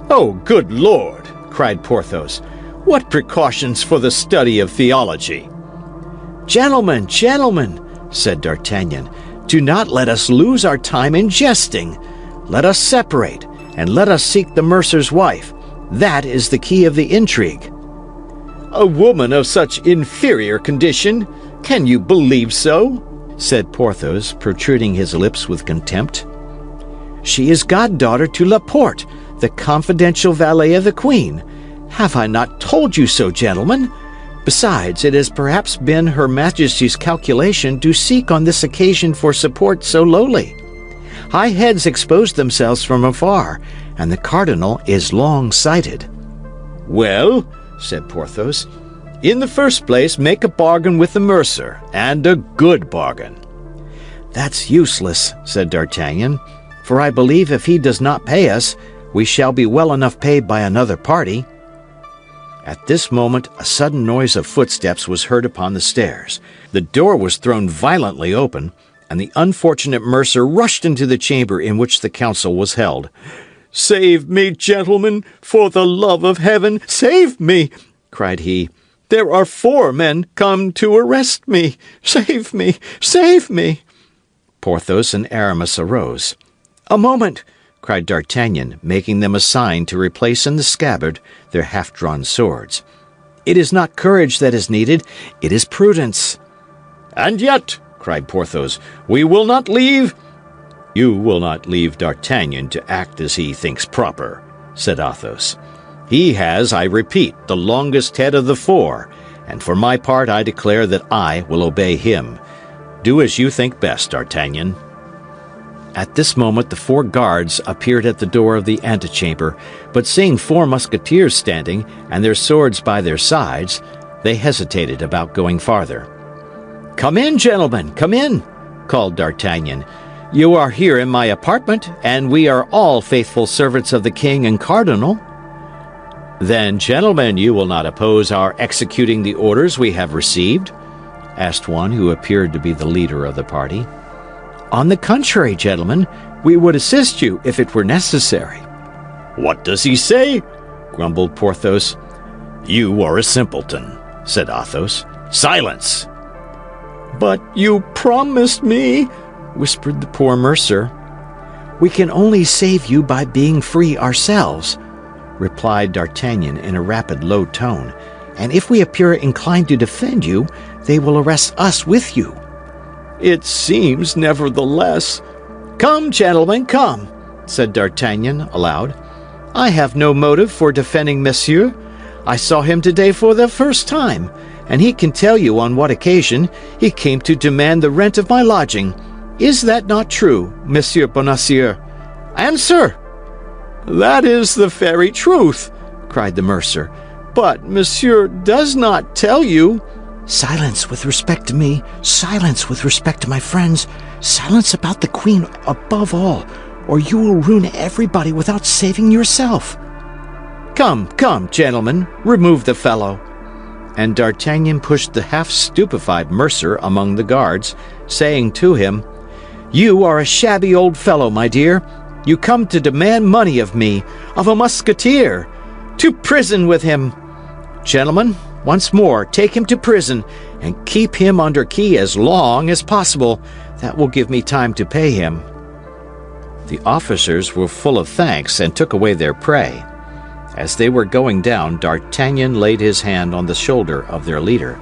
"Oh, good Lord!" cried Porthos. "What precautions for the study of theology!" "Gentlemen, gentlemen," said D'Artagnan, "do not let us lose our time in jesting. Let us separate, and let us seek the mercer's wife. That is the key of the intrigue." "A woman of such inferior condition? Can you believe so?" said Porthos, protruding his lips with contempt. "She is goddaughter to Laporte, the confidential valet of the queen. Have I not told you so, gentlemen? Besides, it has perhaps been Her Majesty's calculation to seek on this occasion for support so lowly. High heads expose themselves from afar, and the cardinal is long-sighted." "Well," said Porthos, "in the first place make a bargain with the mercer, and a good bargain." "That's useless," said D'Artagnan, "for I believe if he does not pay us, we shall be well enough paid by another party." At this moment a sudden noise of footsteps was heard upon the stairs. The door was thrown violently open, and the unfortunate mercer rushed into the chamber in which the council was held. "Save me, gentlemen! For the love of heaven, save me!" cried he. "There are 4 men come to arrest me! Save me! Save me!" Porthos and Aramis arose. "A moment!" cried D'Artagnan, making them a sign to replace in the scabbard their half-drawn swords. "It is not courage that is needed, it is prudence." "And yet," cried Porthos, "we will not leave—" "You will not leave D'Artagnan to act as he thinks proper," said Athos. "He has, I repeat, the longest head of the 4, and for my part I declare that I will obey him. Do as you think best, D'Artagnan." At this moment the 4 guards appeared at the door of the antechamber, but seeing 4 musketeers standing, and their swords by their sides, they hesitated about going farther. "Come in, gentlemen, come in," called D'Artagnan. "You are here in my apartment, and we are all faithful servants of the king and cardinal." "Then, gentlemen, you will not oppose our executing the orders we have received?" asked one who appeared to be the leader of the party. "On the contrary, gentlemen, we would assist you if it were necessary." "What does he say?" grumbled Porthos. "You are a simpleton," said Athos. "Silence!" "But you promised me," whispered the poor mercer. "We can only save you by being free ourselves," replied D'Artagnan in a rapid, low tone. "And if we appear inclined to defend you, they will arrest us with you." "It seems, nevertheless—" "Come, gentlemen, come," said D'Artagnan aloud. "I have no motive for defending Monsieur. I saw him today for the first time, and he can tell you on what occasion he came to demand the rent of my lodging. Is that not true, Monsieur Bonacieux? Answer!" "That is the very truth," cried the mercer. "But Monsieur does not tell you—" "Silence with respect to me, silence with respect to my friends, silence about the queen above all, or you will ruin everybody without saving yourself. Come, come, gentlemen, remove the fellow." And D'Artagnan pushed the half-stupefied mercer among the guards, saying to him, "You are a shabby old fellow, my dear. You come to demand money of me, of a musketeer. To prison with him! Gentlemen, once more, take him to prison, and keep him under key as long as possible. That will give me time to pay him." The officers were full of thanks and took away their prey. As they were going down, D'Artagnan laid his hand on the shoulder of their leader.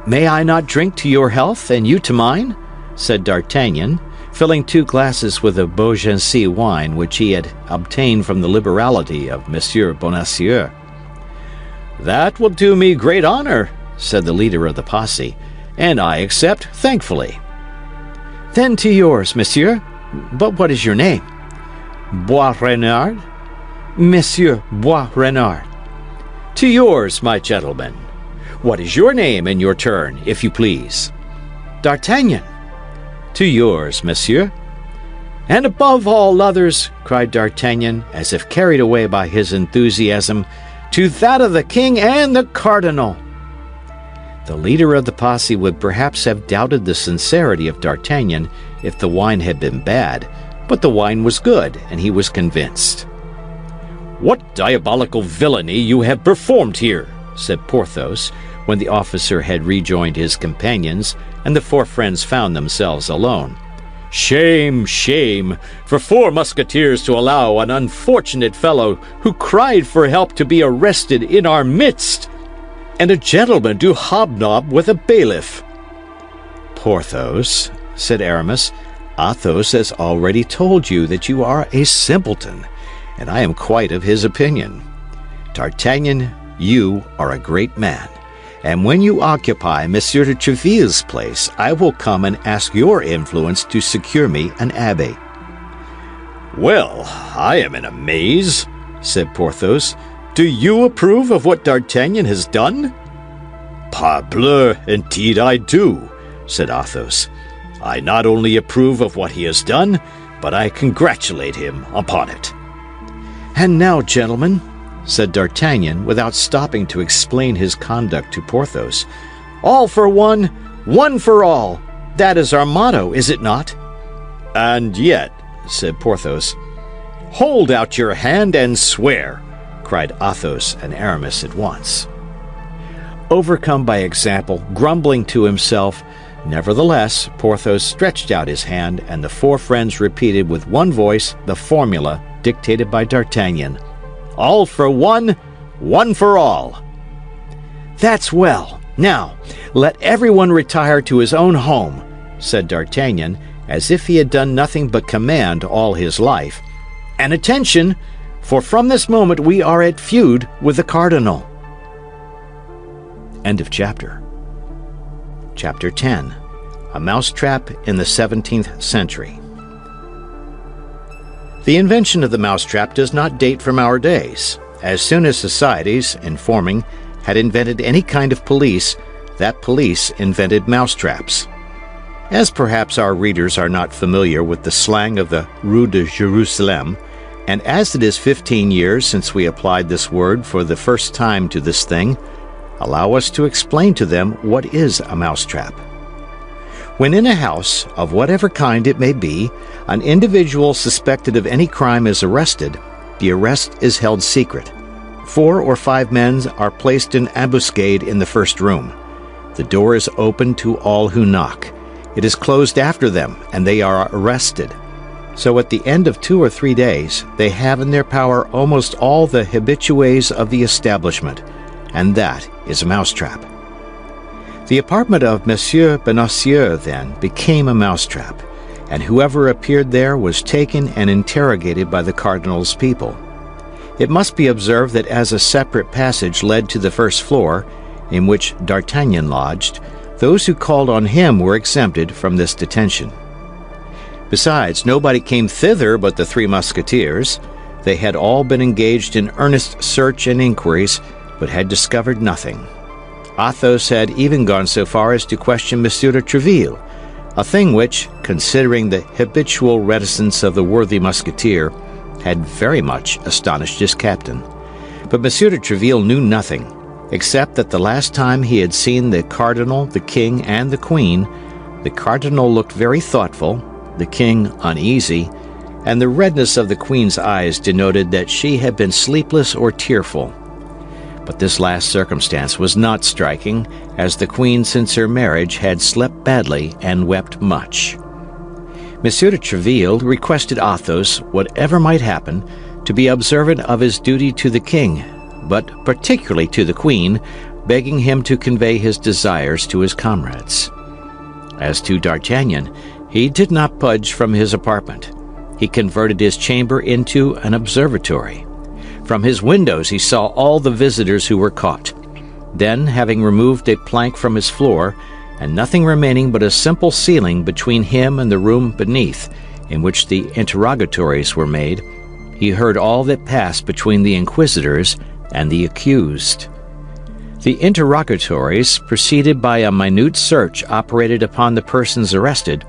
"May I not drink to your health and you to mine?" said D'Artagnan, filling 2 glasses with a Beaugency wine which he had obtained from the liberality of Monsieur Bonacieux. "That will do me great honor," said the leader of the posse, "and I accept thankfully." "Then to yours, monsieur. But what is your name?" "Boisrenard." "Monsieur Boisrenard." "To yours, my gentleman. What is your name in your turn, if you please?" "D'Artagnan." "To yours, monsieur." "And above all others," cried D'Artagnan, as if carried away by his enthusiasm, "to that of the king and the cardinal." The leader of the posse would perhaps have doubted the sincerity of D'Artagnan if the wine had been bad, but the wine was good, and he was convinced. "What diabolical villainy you have performed here," said Porthos, when the officer had rejoined his companions, and the 4 friends found themselves alone. "Shame, shame, for 4 musketeers to allow an unfortunate fellow who cried for help to be arrested in our midst, and a gentleman to hobnob with a bailiff." "Porthos," said Aramis, "Athos has already told you that you are a simpleton, and I am quite of his opinion. D'Artagnan, you are a great man, and when you occupy Monsieur de Treville's place, I will come and ask your influence to secure me an abbey." "Well, I am in a maze," said Porthos. "Do you approve of what D'Artagnan has done?" "Parbleu, indeed I do," said Athos. "I not only approve of what he has done, but I congratulate him upon it." "And now, gentlemen," said D'Artagnan, without stopping to explain his conduct to Porthos, "all for one, one for all. That is our motto, is it not?" "And yet," said Porthos. "Hold out your hand and swear," cried Athos and Aramis at once. Overcome by example, grumbling to himself, nevertheless, Porthos stretched out his hand, and the 4 friends repeated with one voice the formula dictated by D'Artagnan. "All for one, one for all." "That's well. Now, let everyone retire to his own home," said D'Artagnan, as if he had done nothing but command all his life. "And attention, for from this moment we are at feud with the cardinal." End of chapter. Chapter 10. A Mousetrap in the 17th Century. The invention of the mousetrap does not date from our days. As soon as societies, in forming, had invented any kind of police, that police invented mousetraps. As perhaps our readers are not familiar with the slang of the Rue de Jerusalem, and as it is 15 years since we applied this word for the first time to this thing, allow us to explain to them what is a mousetrap. When in a house, of whatever kind it may be, an individual suspected of any crime is arrested, the arrest is held secret. 4 or 5 men are placed in ambuscade in the first room. The door is opened to all who knock. It is closed after them, and they are arrested. So at the end of 2 or 3 days, they have in their power almost all the habitués of the establishment, and that is a mousetrap. The apartment of Monsieur Bonacieux, then, became a mousetrap, and whoever appeared there was taken and interrogated by the cardinal's people. It must be observed that as a separate passage led to the first floor, in which D'Artagnan lodged, those who called on him were exempted from this detention. Besides, nobody came thither but the 3 Musketeers. They had all been engaged in earnest search and inquiries, but had discovered nothing. Athos had even gone so far as to question Monsieur de Treville, a thing which, considering the habitual reticence of the worthy Musketeer, had very much astonished his captain. But Monsieur de Treville knew nothing, except that the last time he had seen the cardinal, the king, and the queen, the cardinal looked very thoughtful, the king uneasy, and the redness of the queen's eyes denoted that she had been sleepless or tearful. But this last circumstance was not striking, as the queen since her marriage had slept badly and wept much. Monsieur de Tréville requested Athos, whatever might happen, to be observant of his duty to the king, but particularly to the queen, begging him to convey his desires to his comrades. As to D'Artagnan, he did not budge from his apartment. He converted his chamber into an observatory. From his windows he saw all the visitors who were caught. Then, having removed a plank from his floor, and nothing remaining but a simple ceiling between him and the room beneath, in which the interrogatories were made, he heard all that passed between the inquisitors and the accused. The interrogatories, preceded by a minute search operated upon the persons arrested,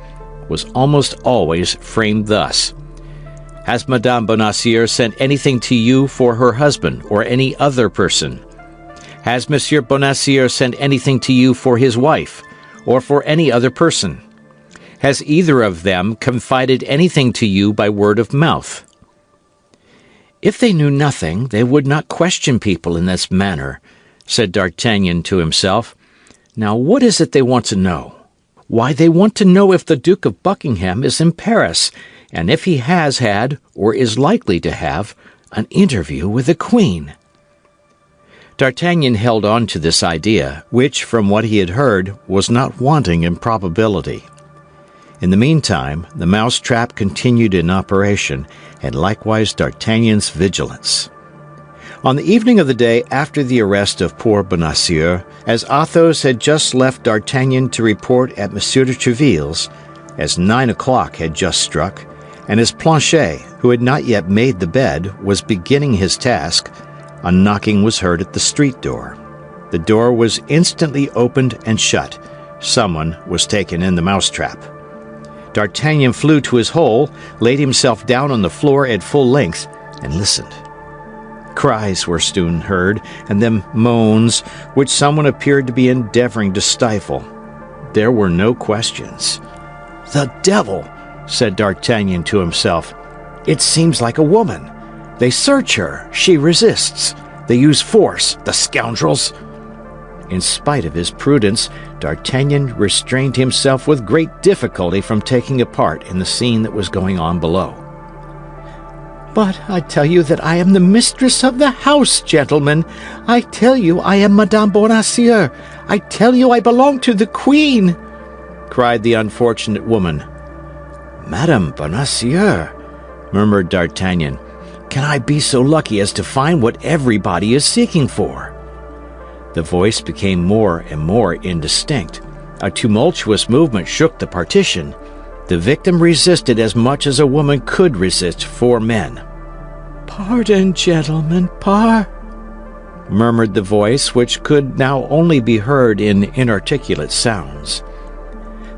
was almost always framed thus: "Has Madame Bonacieux sent anything to you for her husband or any other person? Has Monsieur Bonacieux sent anything to you for his wife or for any other person? Has either of them confided anything to you by word of mouth?" "If they knew nothing, they would not question people in this manner," said D'Artagnan to himself. "Now what is it they want to know? Why, they want to know if the Duke of Buckingham is in Paris, and if he has had, or is likely to have, an interview with the Queen." D'Artagnan held on to this idea, which, from what he had heard, was not wanting in probability. In the meantime, the mouse-trap continued in operation, and likewise D'Artagnan's vigilance. On the evening of the day after the arrest of poor Bonacieux, as Athos had just left D'Artagnan to report at Monsieur de Tréville's, as 9 o'clock had just struck, and as Planchet, who had not yet made the bed, was beginning his task, a knocking was heard at the street door. The door was instantly opened and shut. Someone was taken in the mousetrap. D'Artagnan flew to his hole, laid himself down on the floor at full length, and listened. Cries were soon heard, and then moans, which someone appeared to be endeavoring to stifle. There were no questions. "The devil!" said D'Artagnan to himself. "It seems like a woman. They search her. She resists. They use force, the scoundrels!" In spite of his prudence, D'Artagnan restrained himself with great difficulty from taking a part in the scene that was going on below. "But I tell you that I am the mistress of the house, gentlemen. I tell you I am Madame Bonacieux. I tell you I belong to the Queen," cried the unfortunate woman. "Madame Bonacieux," murmured D'Artagnan. "Can I be so lucky as to find what everybody is seeking for?" The voice became more and more indistinct. A tumultuous movement shook the partition. The victim resisted as much as a woman could resist 4 men. "Pardon, gentlemen, murmured the voice, which could now only be heard in inarticulate sounds.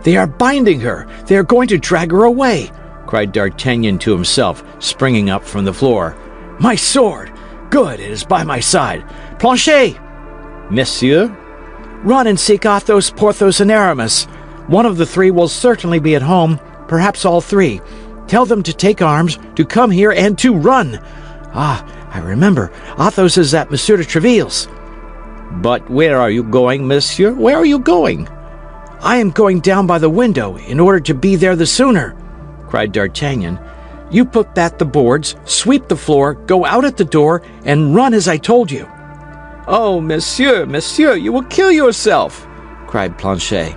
"They are binding her! They are going to drag her away!" cried D'Artagnan to himself, springing up from the floor. "My sword! Good, it is by my side. Planchet!" "Monsieur?" "Run and seek Athos, Porthos, and Aramis. One of the 3 will certainly be at home, perhaps all 3. Tell them to take arms, to come here, and to run. Ah, I remember, Athos is at Monsieur de Tréville's." "But where are you going, monsieur? Where are you going?" "I am going down by the window, in order to be there the sooner," cried D'Artagnan. "You put back the boards, sweep the floor, go out at the door, and run as I told you." "Oh, monsieur, monsieur, you will kill yourself!" cried Planchet.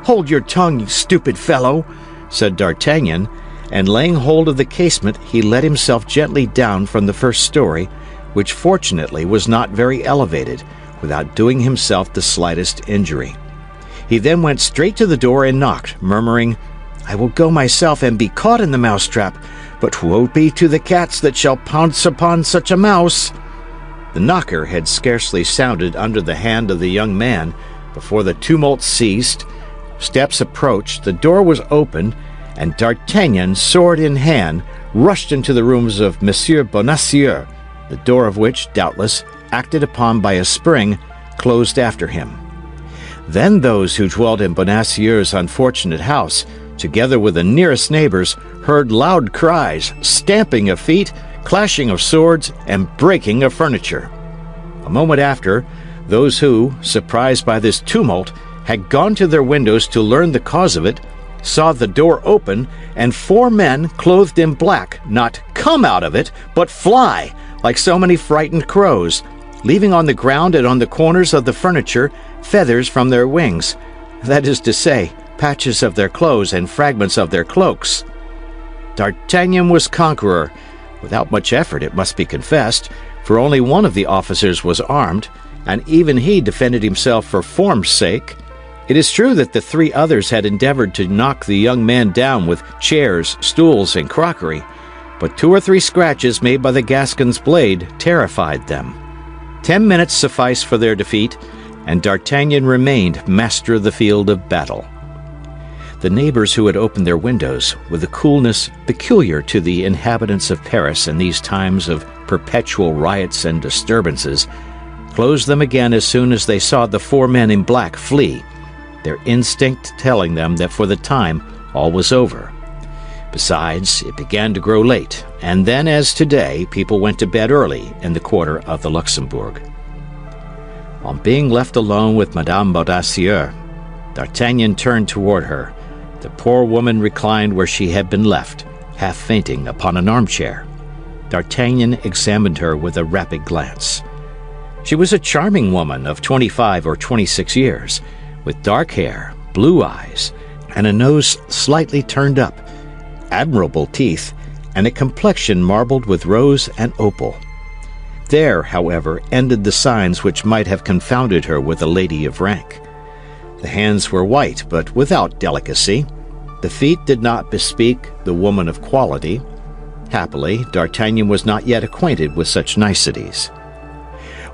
"Hold your tongue, you stupid fellow," said D'Artagnan, and laying hold of the casement, he let himself gently down from the first story, which fortunately was not very elevated, without doing himself the slightest injury. He then went straight to the door and knocked, murmuring, "I will go myself and be caught in the mousetrap, but woe be to the cats that shall pounce upon such a mouse." The knocker had scarcely sounded under the hand of the young man before the tumult ceased. Steps approached, the door was opened, and D'Artagnan, sword in hand, rushed into the rooms of Monsieur Bonacieux, the door of which, doubtless, acted upon by a spring, closed after him. Then those who dwelt in Bonacieux's unfortunate house, together with the nearest neighbors, heard loud cries, stamping of feet, clashing of swords, and breaking of furniture. A moment after, those who, surprised by this tumult, had gone to their windows to learn the cause of it, saw the door open, and 4 men clothed in black not come out of it, but fly, like so many frightened crows, leaving on the ground and on the corners of the furniture feathers from their wings, that is to say, patches of their clothes and fragments of their cloaks. D'Artagnan was conqueror, without much effort, it must be confessed, for only one of the officers was armed, and even he defended himself for form's sake. It is true that the 3 others had endeavored to knock the young man down with chairs, stools, and crockery, but 2 or 3 scratches made by the Gascon's blade terrified them. 10 minutes sufficed for their defeat, and D'Artagnan remained master of the field of battle. The neighbors who had opened their windows, with the coolness peculiar to the inhabitants of Paris in these times of perpetual riots and disturbances, closed them again as soon as they saw the 4 men in black flee, their instinct telling them that for the time all was over. Besides, it began to grow late, and then, as today, people went to bed early in the quarter of the Luxembourg. On being left alone with Madame Bonacieux, D'Artagnan turned toward her. The poor woman reclined where she had been left, half fainting upon an armchair. D'Artagnan examined her with a rapid glance. She was a charming woman of 25 or 26 years, with dark hair, blue eyes, and a nose slightly turned up, admirable teeth, and a complexion marbled with rose and opal. There, however, ended the signs which might have confounded her with a lady of rank. The hands were white, but without delicacy. The feet did not bespeak the woman of quality. Happily, D'Artagnan was not yet acquainted with such niceties.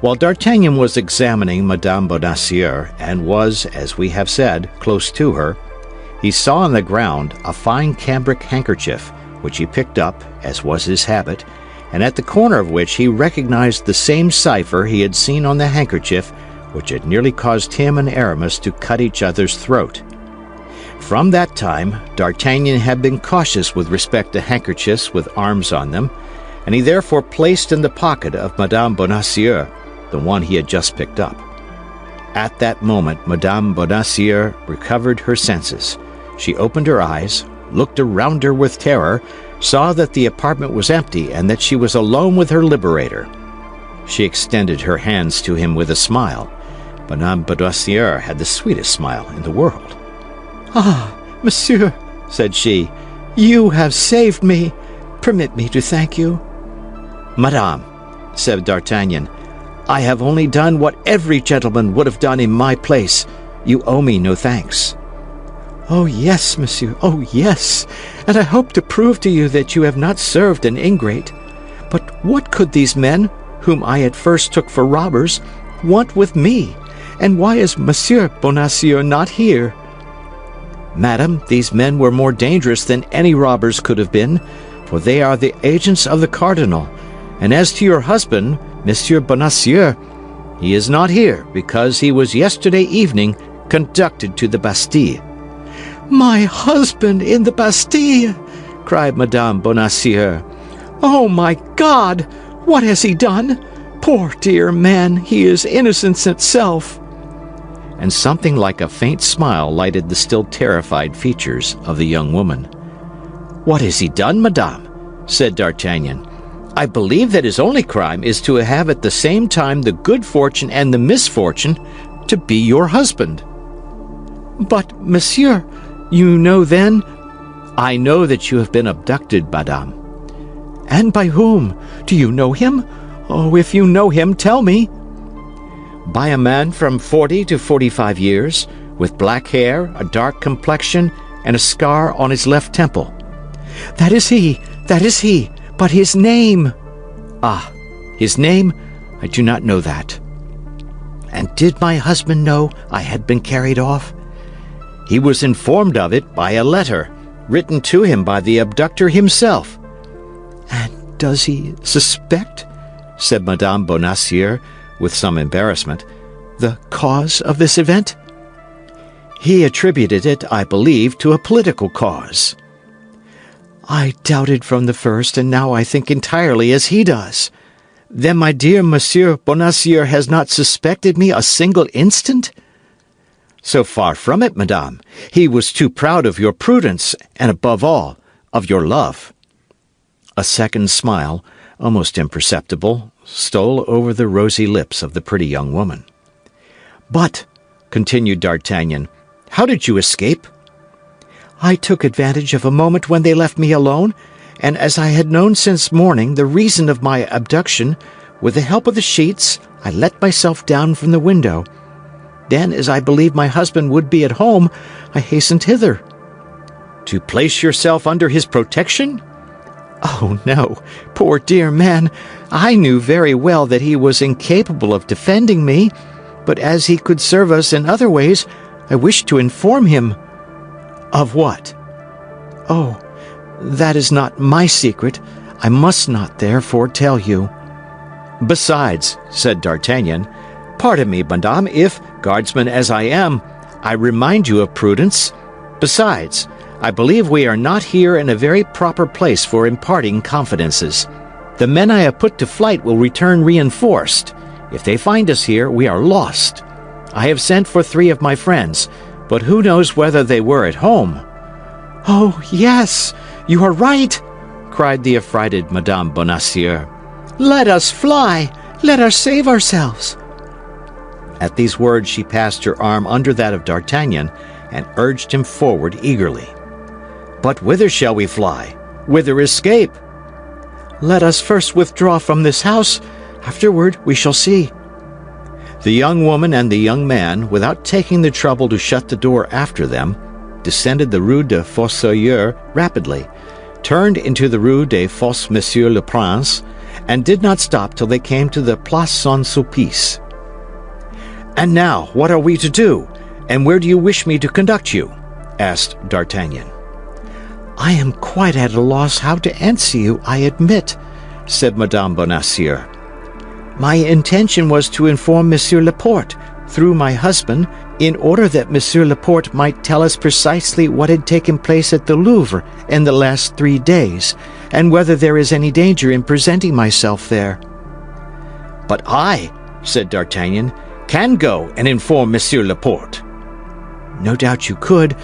While D'Artagnan was examining Madame Bonacieux, and was, as we have said, close to her, he saw on the ground a fine cambric handkerchief, which he picked up, as was his habit, and at the corner of which he recognized the same cipher he had seen on the handkerchief which had nearly caused him and Aramis to cut each other's throat. From that time, D'Artagnan had been cautious with respect to handkerchiefs with arms on them, and he therefore placed in the pocket of Madame Bonacieux the one he had just picked up. At that moment, Madame Bonacieux recovered her senses. She opened her eyes, looked around her with terror, saw that the apartment was empty and that she was alone with her liberator. She extended her hands to him with a smile. Madame Bonacieux had the sweetest smile in the world. "Ah, monsieur," said she, "you have saved me. Permit me to thank you." "Madame," said D'Artagnan, "I have only done what every gentleman would have done in my place. You owe me no thanks." "Oh yes, monsieur, oh yes, and I hope to prove to you that you have not served an ingrate. But what could these men, whom I at first took for robbers, want with me? And why is Monsieur Bonacieux not here?" "Madam, these men were more dangerous than any robbers could have been, for they are the agents of the cardinal. And as to your husband, Monsieur Bonacieux, he is not here because he was yesterday evening conducted to the Bastille." "My husband in the Bastille!" cried Madame Bonacieux. "Oh, my God! What has he done? Poor dear man, he is innocence itself." And something like a faint smile lighted the still terrified features of the young woman. "What has he done, madame?" said D'Artagnan. "I believe that his only crime is to have at the same time the good fortune and the misfortune to be your husband." "But, monsieur, you know then—" "I know that you have been abducted, madame." "And by whom? Do you know him? Oh, if you know him, tell me." "By a man from 40 to 45 years, with black hair, a dark complexion, and a scar on his left temple." That is he! That is he! But his name—" "Ah, his name? I do not know that." "And did my husband know I had been carried off?" "He was informed of it by a letter, written to him by the abductor himself." "And does he suspect," said Madame Bonacieux, with some embarrassment, "the cause of this event?" "He attributed it, I believe, to a political cause." "I doubted from the first, and now I think entirely as he does. Then my dear Monsieur Bonacieux has not suspected me a single instant? So far from it, madame. He was too proud of your prudence, and above all, of your love. A second smile, almost imperceptible, stole over the rosy lips of the pretty young woman. But, continued D'Artagnan, how did you escape? I took advantage of a moment when they left me alone, and as I had known since morning the reason of my abduction, with the help of the sheets, I let myself down from the window. Then, as I believed my husband would be at home, I hastened hither. To place yourself under his protection? Oh, no, poor dear man. I knew very well that he was incapable of defending me, but as he could serve us in other ways, I wished to inform him. Of what? Oh, that is not my secret. I must not, therefore, tell you. Besides, said D'Artagnan, pardon me, madame, if, guardsman as I am, I remind you of prudence. Besides, I believe we are not here in a very proper place for imparting confidences. The men I have put to flight will return reinforced. If they find us here, we are lost. I have sent for 3 of my friends, but who knows whether they were at home? Oh, yes, you are right, cried the affrighted Madame Bonacieux. Let us fly. Let us save ourselves. At these words she passed her arm under that of D'Artagnan and urged him forward eagerly. But whither shall we fly? Whither escape? Let us first withdraw from this house. Afterward we shall see. The young woman and the young man, without taking the trouble to shut the door after them, descended the Rue de Fossoyeurs rapidly, turned into the Rue des Fosses Monsieur le Prince, and did not stop till they came to the Place Saint-Sulpice. "And now, what are we to do? And where do you wish me to conduct you?" asked D'Artagnan. "I am quite at a loss how to answer you, I admit," said Madame Bonacieux. "My intention was to inform Monsieur Laporte, through my husband, in order that Monsieur Laporte might tell us precisely what had taken place at the Louvre in the last 3 days, and whether there is any danger in presenting myself there." "But I," said D'Artagnan, "can go and inform Monsieur Laporte." "No doubt you could,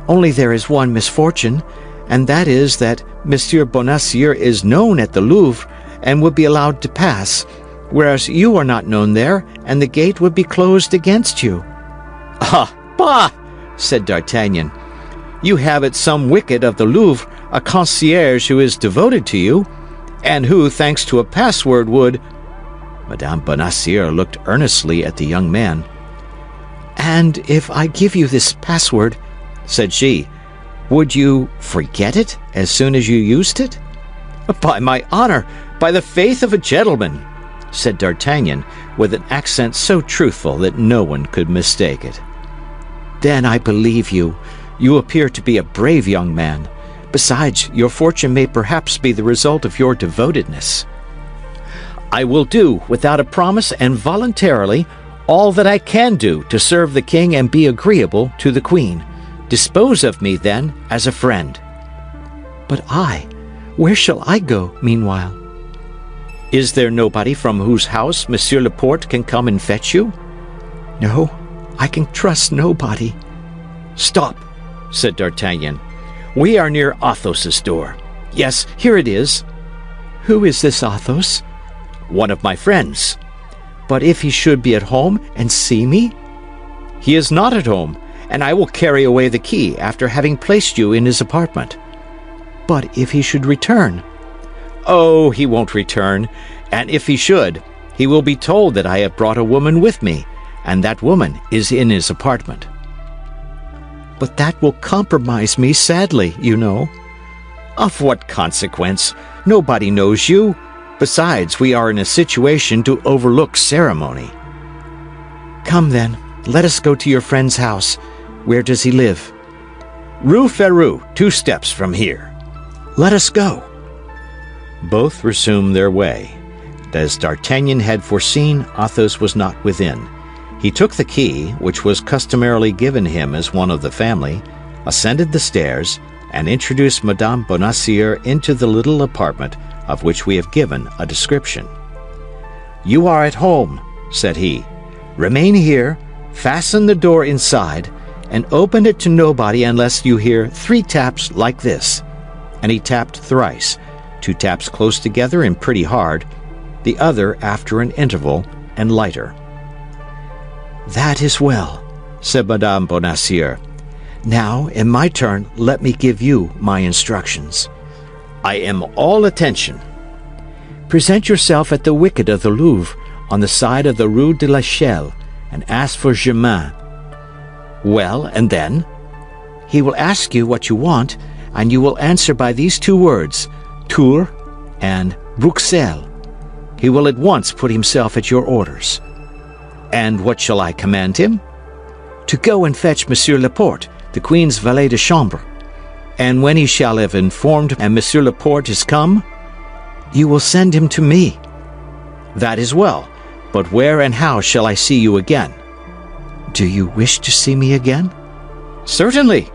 only there is one misfortune, and that is that Monsieur Bonacieux is known at the Louvre and would be allowed to pass, whereas you are not known there, and the gate would be closed against you." "Ah, bah!" said D'Artagnan. "You have at some wicket of the Louvre a concierge who is devoted to you, and who, thanks to a password, would—" Madame Bonacieux looked earnestly at the young man. "And if I give you this password," said she, "would you forget it as soon as you used it?" "By my honor, by the faith of a gentleman," said D'Artagnan, with an accent so truthful that no one could mistake it. "Then I believe you. You appear to be a brave young man. Besides, your fortune may perhaps be the result of your devotedness." "I will do, without a promise and voluntarily, all that I can do to serve the king and be agreeable to the queen. Dispose of me, then, as a friend." "But where shall I go, meanwhile?" "Is there nobody from whose house Monsieur Laporte can come and fetch you?" "No, I can trust nobody." "Stop," said D'Artagnan. "We are near Athos's door. Yes, here it is." "Who is this Athos?" "One of my friends." "But if he should be at home and see me?" "He is not at home, and I will carry away the key after having placed you in his apartment." "But if he should return?" "Oh, he won't return, and if he should, he will be told that I have brought a woman with me, and that woman is in his apartment." "But that will compromise me sadly, you know." "Of what consequence? Nobody knows you. Besides, we are in a situation to overlook ceremony." "Come then, let us go to your friend's house. Where does he live?" "Rue Ferou, 2 steps from here." "Let us go." Both resumed their way. As D'Artagnan had foreseen, Athos was not within. He took the key, which was customarily given him as one of the family, ascended the stairs, and introduced Madame Bonacieux into the little apartment of which we have given a description. "You are at home," said he. "Remain here, fasten the door inside, and open it to nobody unless you hear 3 taps like this." And he tapped thrice, 2 taps close together and pretty hard, the other after an interval and lighter. "That is well," said Madame Bonacieux. "Now, in my turn, let me give you my instructions." "I am all attention." "Present yourself at the wicket of the Louvre on the side of the Rue de l'Echelle and ask for Germain." "Well, and then?" "He will ask you what you want, and you will answer by these 2 words, Tours and Bruxelles. He will at once put himself at your orders." "And what shall I command him?" "To go and fetch Monsieur Laporte, the Queen's valet de chambre." "And when he shall have informed and Monsieur Laporte is come?" "You will send him to me." "That is well, but where and how shall I see you again?" "Do you wish to see me again?" "Certainly."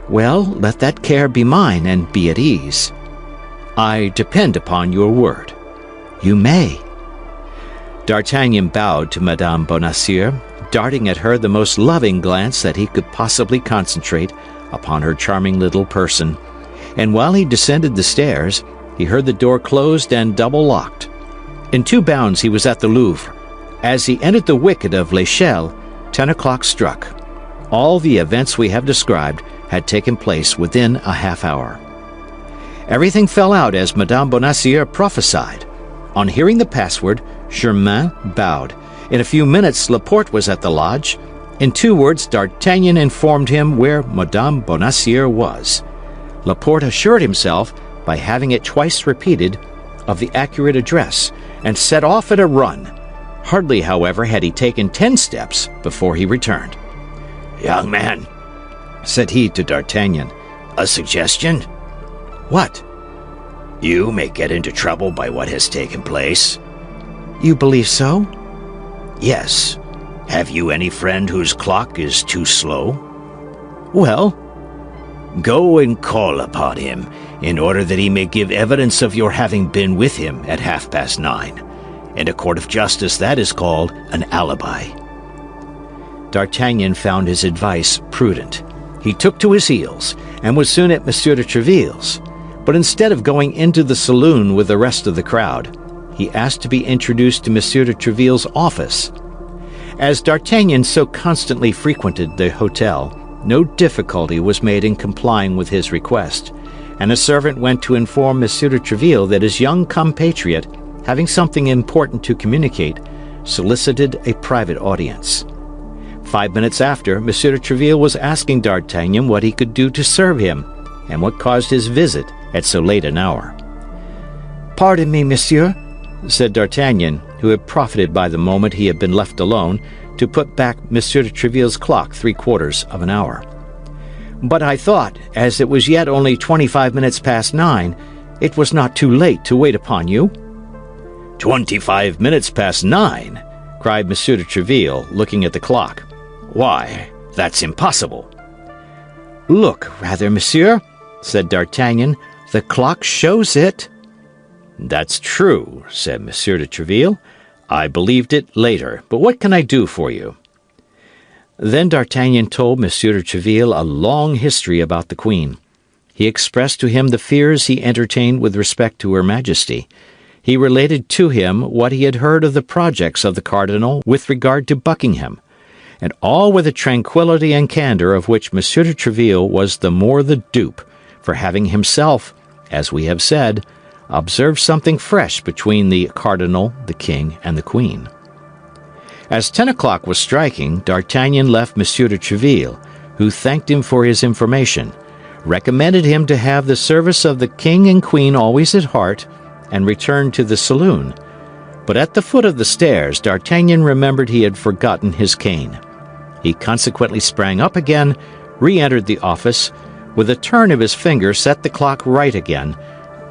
"Well, let that care be mine, and be at ease." "I depend upon your word." "You may." D'Artagnan bowed to Madame Bonacieux, darting at her the most loving glance that he could possibly concentrate upon her charming little person, and while he descended the stairs, he heard the door closed and double-locked. In 2 bounds he was at the Louvre. As he entered the wicket of l'Echelle, 10 o'clock struck. All the events we have described had taken place within a half-hour. Everything fell out as Madame Bonacieux prophesied. On hearing the password, Germain bowed. In a few minutes, Laporte was at the lodge. In 2 words, D'Artagnan informed him where Madame Bonacieux was. Laporte assured himself, by having it twice repeated, of the accurate address, and set off at a run. Hardly, however, had he taken 10 steps before he returned. "Young man," said he to D'Artagnan, "a suggestion? "What?" You may get into trouble by what has taken place." "You believe so?" "Yes. Have you any friend whose clock is too slow?" "Well?" "Go and call upon him, in order that he may give evidence of your having been with him at 9:30. In a court of justice, that is called an alibi." D'Artagnan found his advice prudent. He took to his heels, and was soon at Monsieur de Tréville's. But instead of going into the saloon with the rest of the crowd, he asked to be introduced to Monsieur de Tréville's office. As D'Artagnan so constantly frequented the hotel, no difficulty was made in complying with his request, and a servant went to inform Monsieur de Tréville that his young compatriot, having something important to communicate, solicited a private audience. 5 minutes after, Monsieur de Tréville was asking D'Artagnan what he could do to serve him, and what caused his visit at so late an hour. "Pardon me, monsieur," said D'Artagnan, who had profited by the moment he had been left alone to put back Monsieur de Tréville's clock 3/4 of an hour. "But I thought, as it was yet only 25 minutes past 9, it was not too late to wait upon you." 25 minutes past 9, cried Monsieur de Tréville, looking at the clock. "Why, that's impossible." "Look, rather, monsieur," said D'Artagnan. "The clock shows it." "That's true," said Monsieur de Tréville. "I believed it later, but what can I do for you?" Then D'Artagnan told Monsieur de Tréville a long history about the Queen. He expressed to him the fears he entertained with respect to Her Majesty. He related to him what he had heard of the projects of the cardinal with regard to Buckingham, and all with a tranquillity and candour of which Monsieur de Tréville was the more the dupe, for having himself, as we have said, observed something fresh between the cardinal, the king, and the queen. As 10 o'clock was striking, D'Artagnan left Monsieur de Tréville, who thanked him for his information, recommended him to have the service of the king and queen always at heart, and returned to the saloon. But at the foot of the stairs, D'Artagnan remembered he had forgotten his cane. He consequently sprang up again, re-entered the office, with a turn of his finger set the clock right again,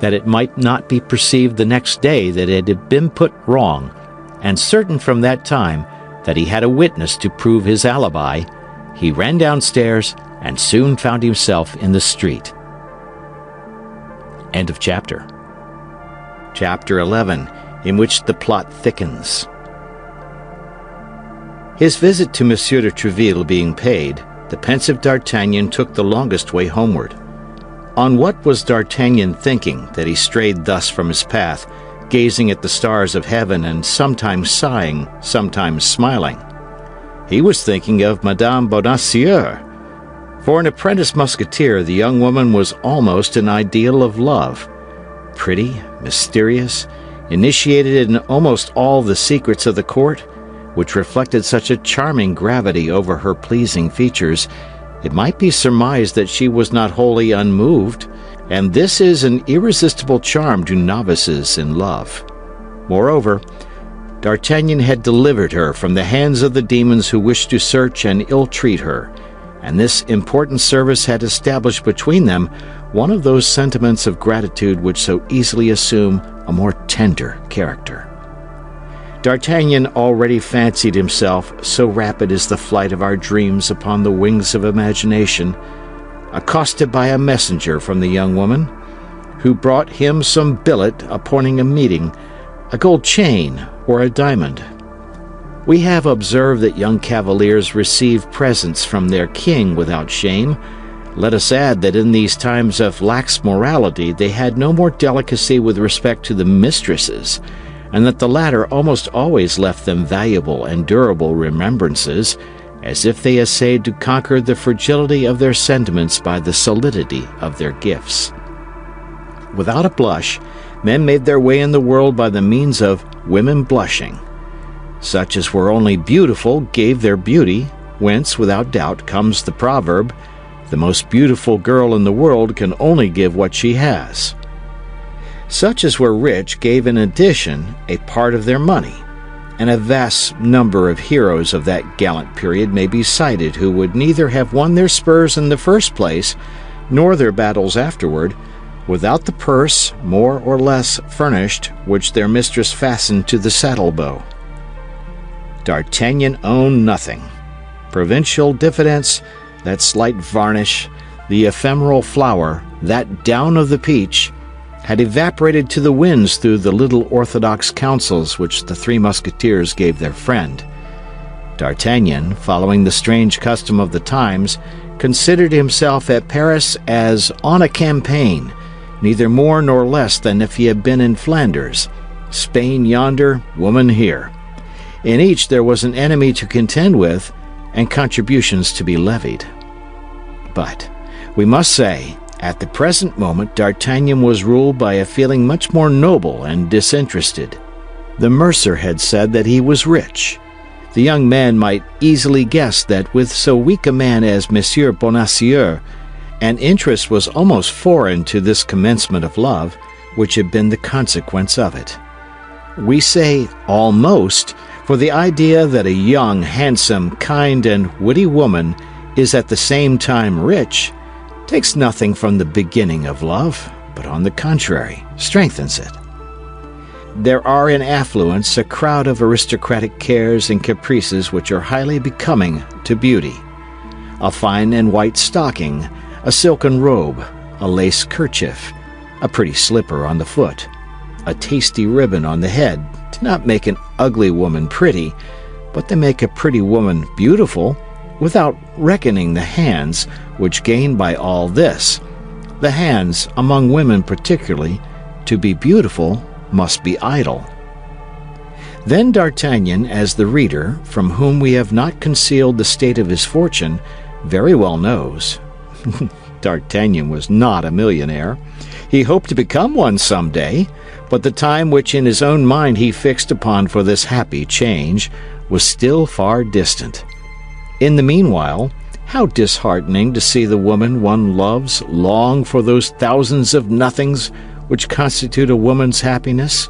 that it might not be perceived the next day that it had been put wrong, and certain from that time that he had a witness to prove his alibi, he ran downstairs and soon found himself in the street. End of chapter. Chapter 11. in which the plot thickens. His visit to Monsieur de Treville being paid, the pensive D'Artagnan took the longest way homeward. On what was D'Artagnan thinking that he strayed thus from his path, gazing at the stars of heaven and sometimes sighing, sometimes smiling? He was thinking of Madame Bonacieux. For an apprentice musketeer, the young woman was almost an ideal of love. Pretty, mysterious, initiated in almost all the secrets of the court, which reflected such a charming gravity over her pleasing features, it might be surmised that she was not wholly unmoved, and this is an irresistible charm to novices in love. Moreover, D'Artagnan had delivered her from the hands of the demons who wished to search and ill-treat her, and this important service had established between them one of those sentiments of gratitude which so easily assume a more tender character. D'Artagnan already fancied himself, so rapid is the flight of our dreams upon the wings of imagination, accosted by a messenger from the young woman, who brought him some billet appointing a meeting, a gold chain or a diamond. We have observed that young cavaliers receive presents from their king without shame. Let us add that in these times of lax morality they had no more delicacy with respect to the mistresses, and that the latter almost always left them valuable and durable remembrances, as if they essayed to conquer the fragility of their sentiments by the solidity of their gifts. Without a blush, men made their way in the world by the means of women blushing. Such as were only beautiful gave their beauty, whence, without doubt, comes the proverb, "The most beautiful girl in the world can only give what she has." Such as were rich gave in addition a part of their money, and a vast number of heroes of that gallant period may be cited who would neither have won their spurs in the first place, nor their battles afterward, without the purse, more or less furnished, which their mistress fastened to the saddle-bow. D'Artagnan owned nothing. Provincial diffidence, that slight varnish, the ephemeral flower, that down of the peach, had evaporated to the winds through the little orthodox counsels which the Three Musketeers gave their friend. D'Artagnan, following the strange custom of the times, considered himself at Paris as on a campaign, neither more nor less than if he had been in Flanders, Spain yonder, woman here. In each there was an enemy to contend with, and contributions to be levied. But, we must say, at the present moment D'Artagnan was ruled by a feeling much more noble and disinterested. The mercer had said that he was rich. The young man might easily guess that with so weak a man as Monsieur Bonacieux, an interest was almost foreign to this commencement of love, which had been the consequence of it. We say almost, for the idea that a young, handsome, kind, and witty woman is at the same time rich takes nothing from the beginning of love, but on the contrary, strengthens it. There are in affluence a crowd of aristocratic cares and caprices which are highly becoming to beauty. A fine and white stocking, a silken robe, a lace kerchief, a pretty slipper on the foot, a tasty ribbon on the head do not make an ugly woman pretty, but they make a pretty woman beautiful, without reckoning the hands, which gain by all this. The hands, among women particularly, to be beautiful, must be idle. Then D'Artagnan, as the reader, from whom we have not concealed the state of his fortune, very well knows. D'Artagnan was not a millionaire. He hoped to become one some day, but the time which in his own mind he fixed upon for this happy change was still far distant. In the meanwhile, how disheartening to see the woman one loves long for those thousands of nothings which constitute a woman's happiness,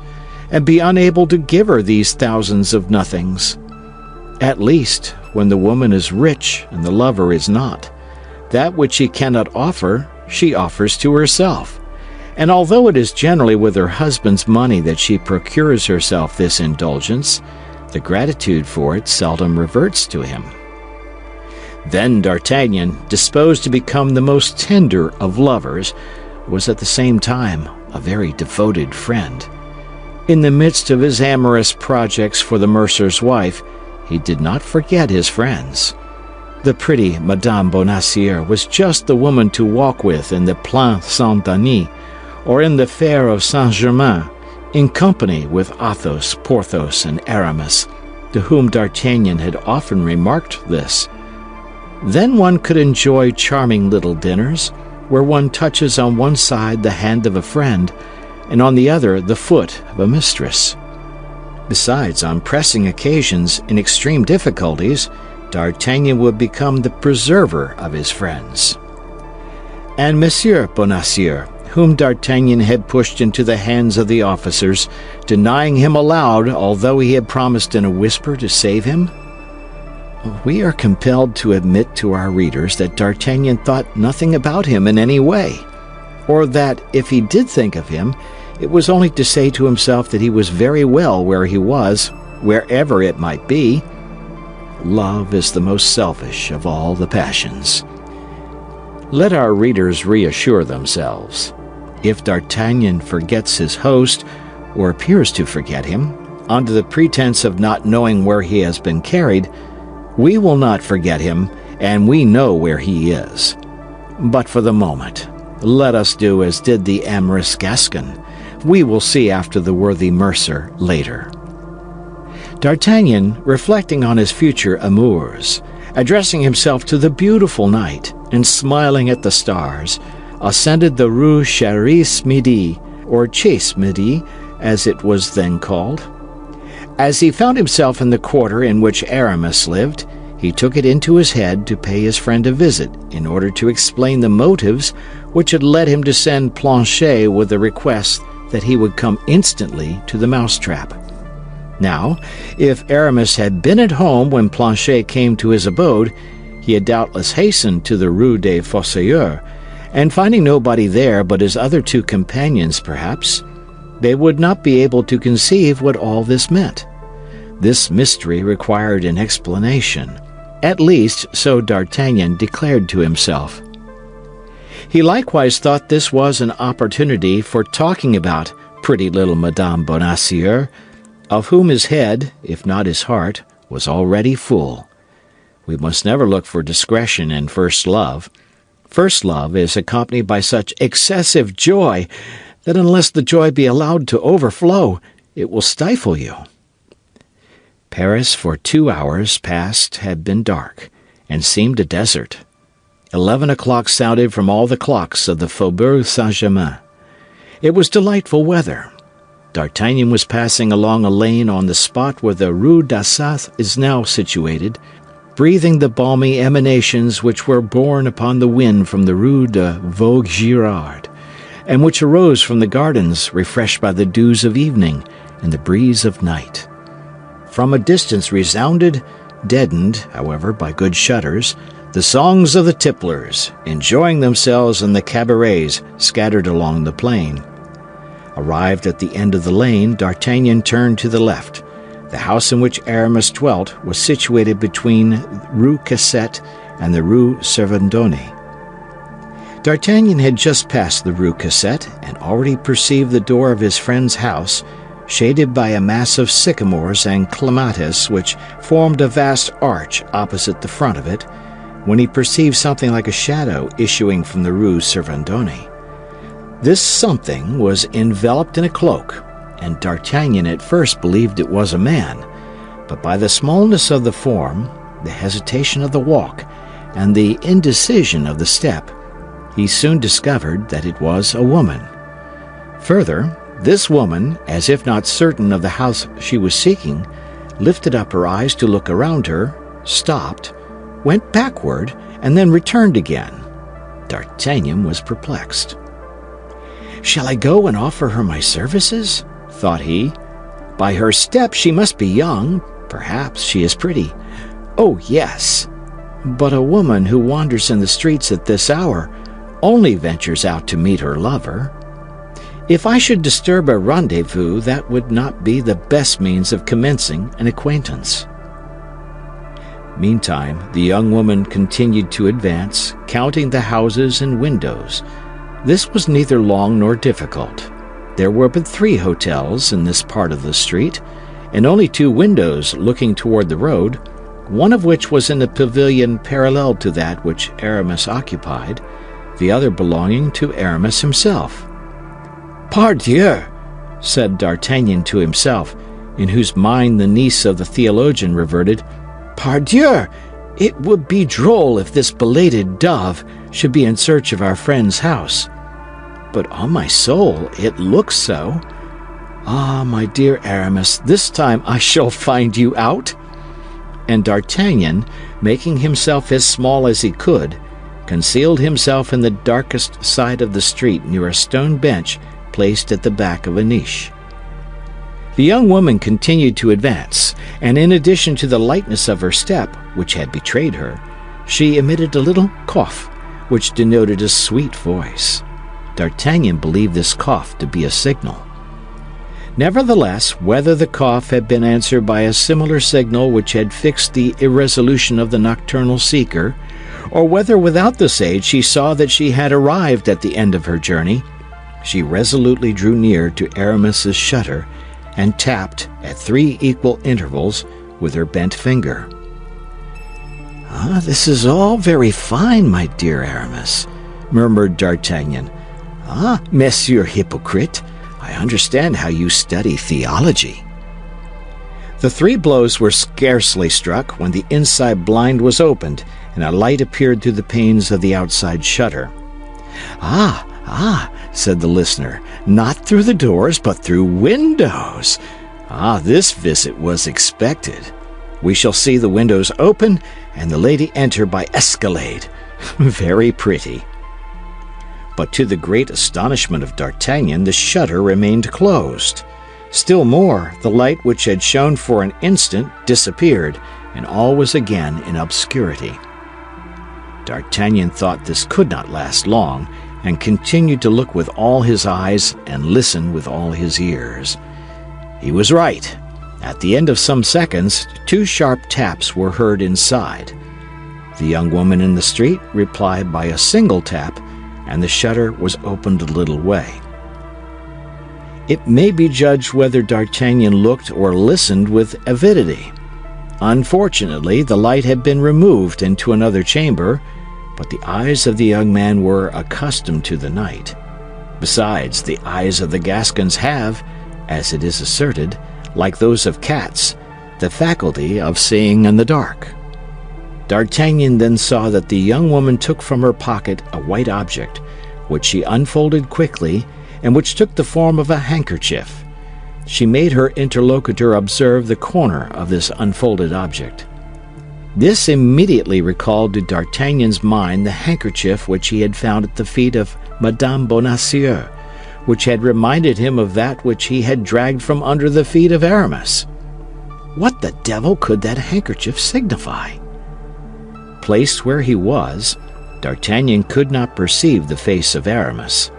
and be unable to give her these thousands of nothings. At least, when the woman is rich and the lover is not, that which she cannot offer, she offers to herself. And although it is generally with her husband's money that she procures herself this indulgence, the gratitude for it seldom reverts to him. Then D'Artagnan, disposed to become the most tender of lovers, was at the same time a very devoted friend. In the midst of his amorous projects for the mercer's wife, he did not forget his friends. The pretty Madame Bonacieux was just the woman to walk with in the Plain Saint-Denis, or in the Fair of Saint-Germain, in company with Athos, Porthos, and Aramis, to whom D'Artagnan had often remarked this. Then one could enjoy charming little dinners, where one touches on one side the hand of a friend, and on the other the foot of a mistress. Besides, on pressing occasions, in extreme difficulties, D'Artagnan would become the preserver of his friends. And Monsieur Bonacieux, whom D'Artagnan had pushed into the hands of the officers, denying him aloud, although he had promised in a whisper to save him? We are compelled to admit to our readers that D'Artagnan thought nothing about him in any way, or that, if he did think of him, it was only to say to himself that he was very well where he was, wherever it might be. Love is the most selfish of all the passions. Let our readers reassure themselves. If D'Artagnan forgets his host, or appears to forget him, under the pretense of not knowing where he has been carried, we will not forget him, and we know where he is. But for the moment, let us do as did the amorous Gascon. We will see after the worthy mercer later. D'Artagnan, reflecting on his future amours, addressing himself to the beautiful night, and smiling at the stars, ascended the Rue Charis-Midi, or Chase-Midi, as it was then called. As he found himself in the quarter in which Aramis lived, he took it into his head to pay his friend a visit in order to explain the motives which had led him to send Planchet with the request that he would come instantly to the mousetrap. Now, if Aramis had been at home when Planchet came to his abode, he had doubtless hastened to the Rue des Fossoyeurs, and finding nobody there but his other two companions perhaps, they would not be able to conceive what all this meant. This mystery required an explanation. At least, so D'Artagnan declared to himself. He likewise thought this was an opportunity for talking about pretty little Madame Bonacieux, of whom his head, if not his heart, was already full. We must never look for discretion in first love. First love is accompanied by such excessive joy that unless the joy be allowed to overflow, it will stifle you. Paris for 2 hours past had been dark, and seemed a desert. 11 o'clock sounded from all the clocks of the Faubourg Saint-Germain. It was delightful weather. D'Artagnan was passing along a lane on the spot where the Rue d'Assas is now situated, breathing the balmy emanations which were borne upon the wind from the Rue de Vaugirard, and which arose from the gardens refreshed by the dews of evening and the breeze of night. From a distance resounded, deadened, however, by good shutters, the songs of the tipplers, enjoying themselves in the cabarets scattered along the plain. Arrived at the end of the lane, D'Artagnan turned to the left. The house in which Aramis dwelt was situated between Rue Cassette and the Rue Servandoni. D'Artagnan had just passed the Rue Cassette and already perceived the door of his friend's house, shaded by a mass of sycamores and clematis which formed a vast arch opposite the front of it, when he perceived something like a shadow issuing from the Rue Servandoni. This something was enveloped in a cloak, and D'Artagnan at first believed it was a man, but by the smallness of the form, the hesitation of the walk, and the indecision of the step, he soon discovered that it was a woman. Further, this woman, as if not certain of the house she was seeking, lifted up her eyes to look around her, stopped, went backward, and then returned again. D'Artagnan was perplexed. "Shall I go and offer her my services?" thought he. "By her step she must be young. Perhaps she is pretty. Oh, yes. But a woman who wanders in the streets at this hour only ventures out to meet her lover. If I should disturb a rendezvous, that would not be the best means of commencing an acquaintance." Meantime, the young woman continued to advance, counting the houses and windows. This was neither long nor difficult. There were but 3 hotels in this part of the street, and only 2 windows looking toward the road, one of which was in the pavilion parallel to that which Aramis occupied, the other belonging to Aramis himself. "Pardieu!" said D'Artagnan to himself, in whose mind the niece of the theologian reverted. "Pardieu! It would be droll if this belated dove should be in search of our friend's house. But on my soul, it looks so. Ah, my dear Aramis, this time I shall find you out." And D'Artagnan, making himself as small as he could, concealed himself in the darkest side of the street near a stone bench placed at the back of a niche. The young woman continued to advance, and in addition to the lightness of her step, which had betrayed her, she emitted a little cough, which denoted a sweet voice. D'Artagnan believed this cough to be a signal. Nevertheless, whether the cough had been answered by a similar signal which had fixed the irresolution of the nocturnal seeker, or whether without this aid she saw that she had arrived at the end of her journey, she resolutely drew near to Aramis's shutter and tapped at 3 equal intervals with her bent finger. "Ah, this is all very fine, my dear Aramis," murmured D'Artagnan. "Ah, Monsieur Hypocrite, I understand how you study theology." The 3 blows were scarcely struck when the inside blind was opened, and a light appeared through the panes of the outside shutter. "Ah, said the listener, "not through the doors, but through windows. Ah, this visit was expected. We shall see the windows open and the lady enter by escalade. Very pretty." But to the great astonishment of D'Artagnan, the shutter remained closed. Still more, the light which had shone for an instant disappeared, and all was again in obscurity. D'Artagnan thought this could not last long, and continued to look with all his eyes and listen with all his ears. He was right. At the end of some seconds, 2 sharp taps were heard inside. The young woman in the street replied by a single tap, and the shutter was opened a little way. It may be judged whether D'Artagnan looked or listened with avidity. Unfortunately, the light had been removed into another chamber, but the eyes of the young man were accustomed to the night. Besides, the eyes of the Gascons have, as it is asserted, like those of cats, the faculty of seeing in the dark. D'Artagnan then saw that the young woman took from her pocket a white object, which she unfolded quickly, and which took the form of a handkerchief. She made her interlocutor observe the corner of this unfolded object. This immediately recalled to D'Artagnan's mind the handkerchief which he had found at the feet of Madame Bonacieux, which had reminded him of that which he had dragged from under the feet of Aramis. What the devil could that handkerchief signify? Placed where he was, D'Artagnan could not perceive the face of Aramis.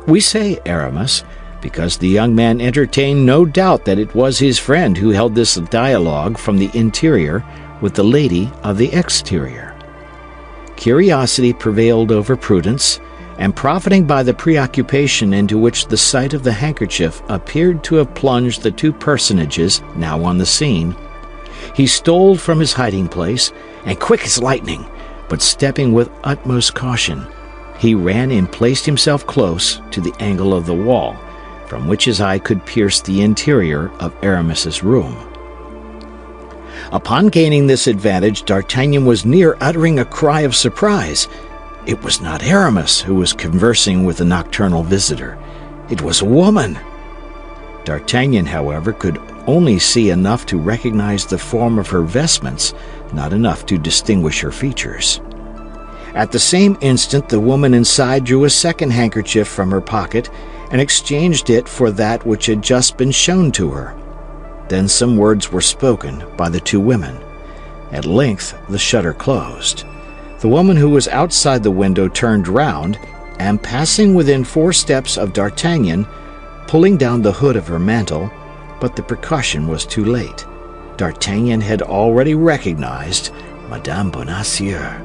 We say Aramis because the young man entertained no doubt that it was his friend who held this dialogue from the interior with the lady of the exterior. Curiosity prevailed over prudence, and profiting by the preoccupation into which the sight of the handkerchief appeared to have plunged the 2 personages now on the scene, he stole from his hiding place, and quick as lightning, but stepping with utmost caution, he ran and placed himself close to the angle of the wall, from which his eye could pierce the interior of Aramis's room. Upon gaining this advantage, D'Artagnan was near uttering a cry of surprise. It was not Aramis who was conversing with the nocturnal visitor. It was a woman. D'Artagnan, however, could only see enough to recognize the form of her vestments, not enough to distinguish her features. At the same instant, the woman inside drew a second handkerchief from her pocket and exchanged it for that which had just been shown to her. Then some words were spoken by the 2 women. At length the shutter closed. The woman who was outside the window turned round, and passing within 4 steps of D'Artagnan, pulling down the hood of her mantle, but the precaution was too late. D'Artagnan had already recognized Madame Bonacieux.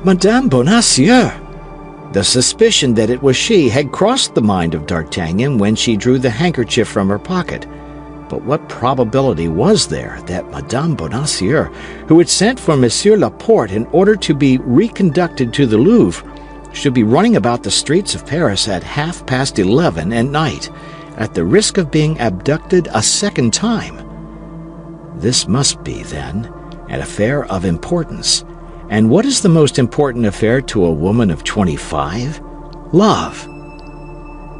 "Madame Bonacieux!" The suspicion that it was she had crossed the mind of D'Artagnan when she drew the handkerchief from her pocket. But what probability was there that Madame Bonacieux, who had sent for Monsieur Laporte in order to be reconducted to the Louvre, should be running about the streets of Paris at 11:30 at night, at the risk of being abducted a second time? This must be, then, an affair of importance. And what is the most important affair to a woman of 25? Love.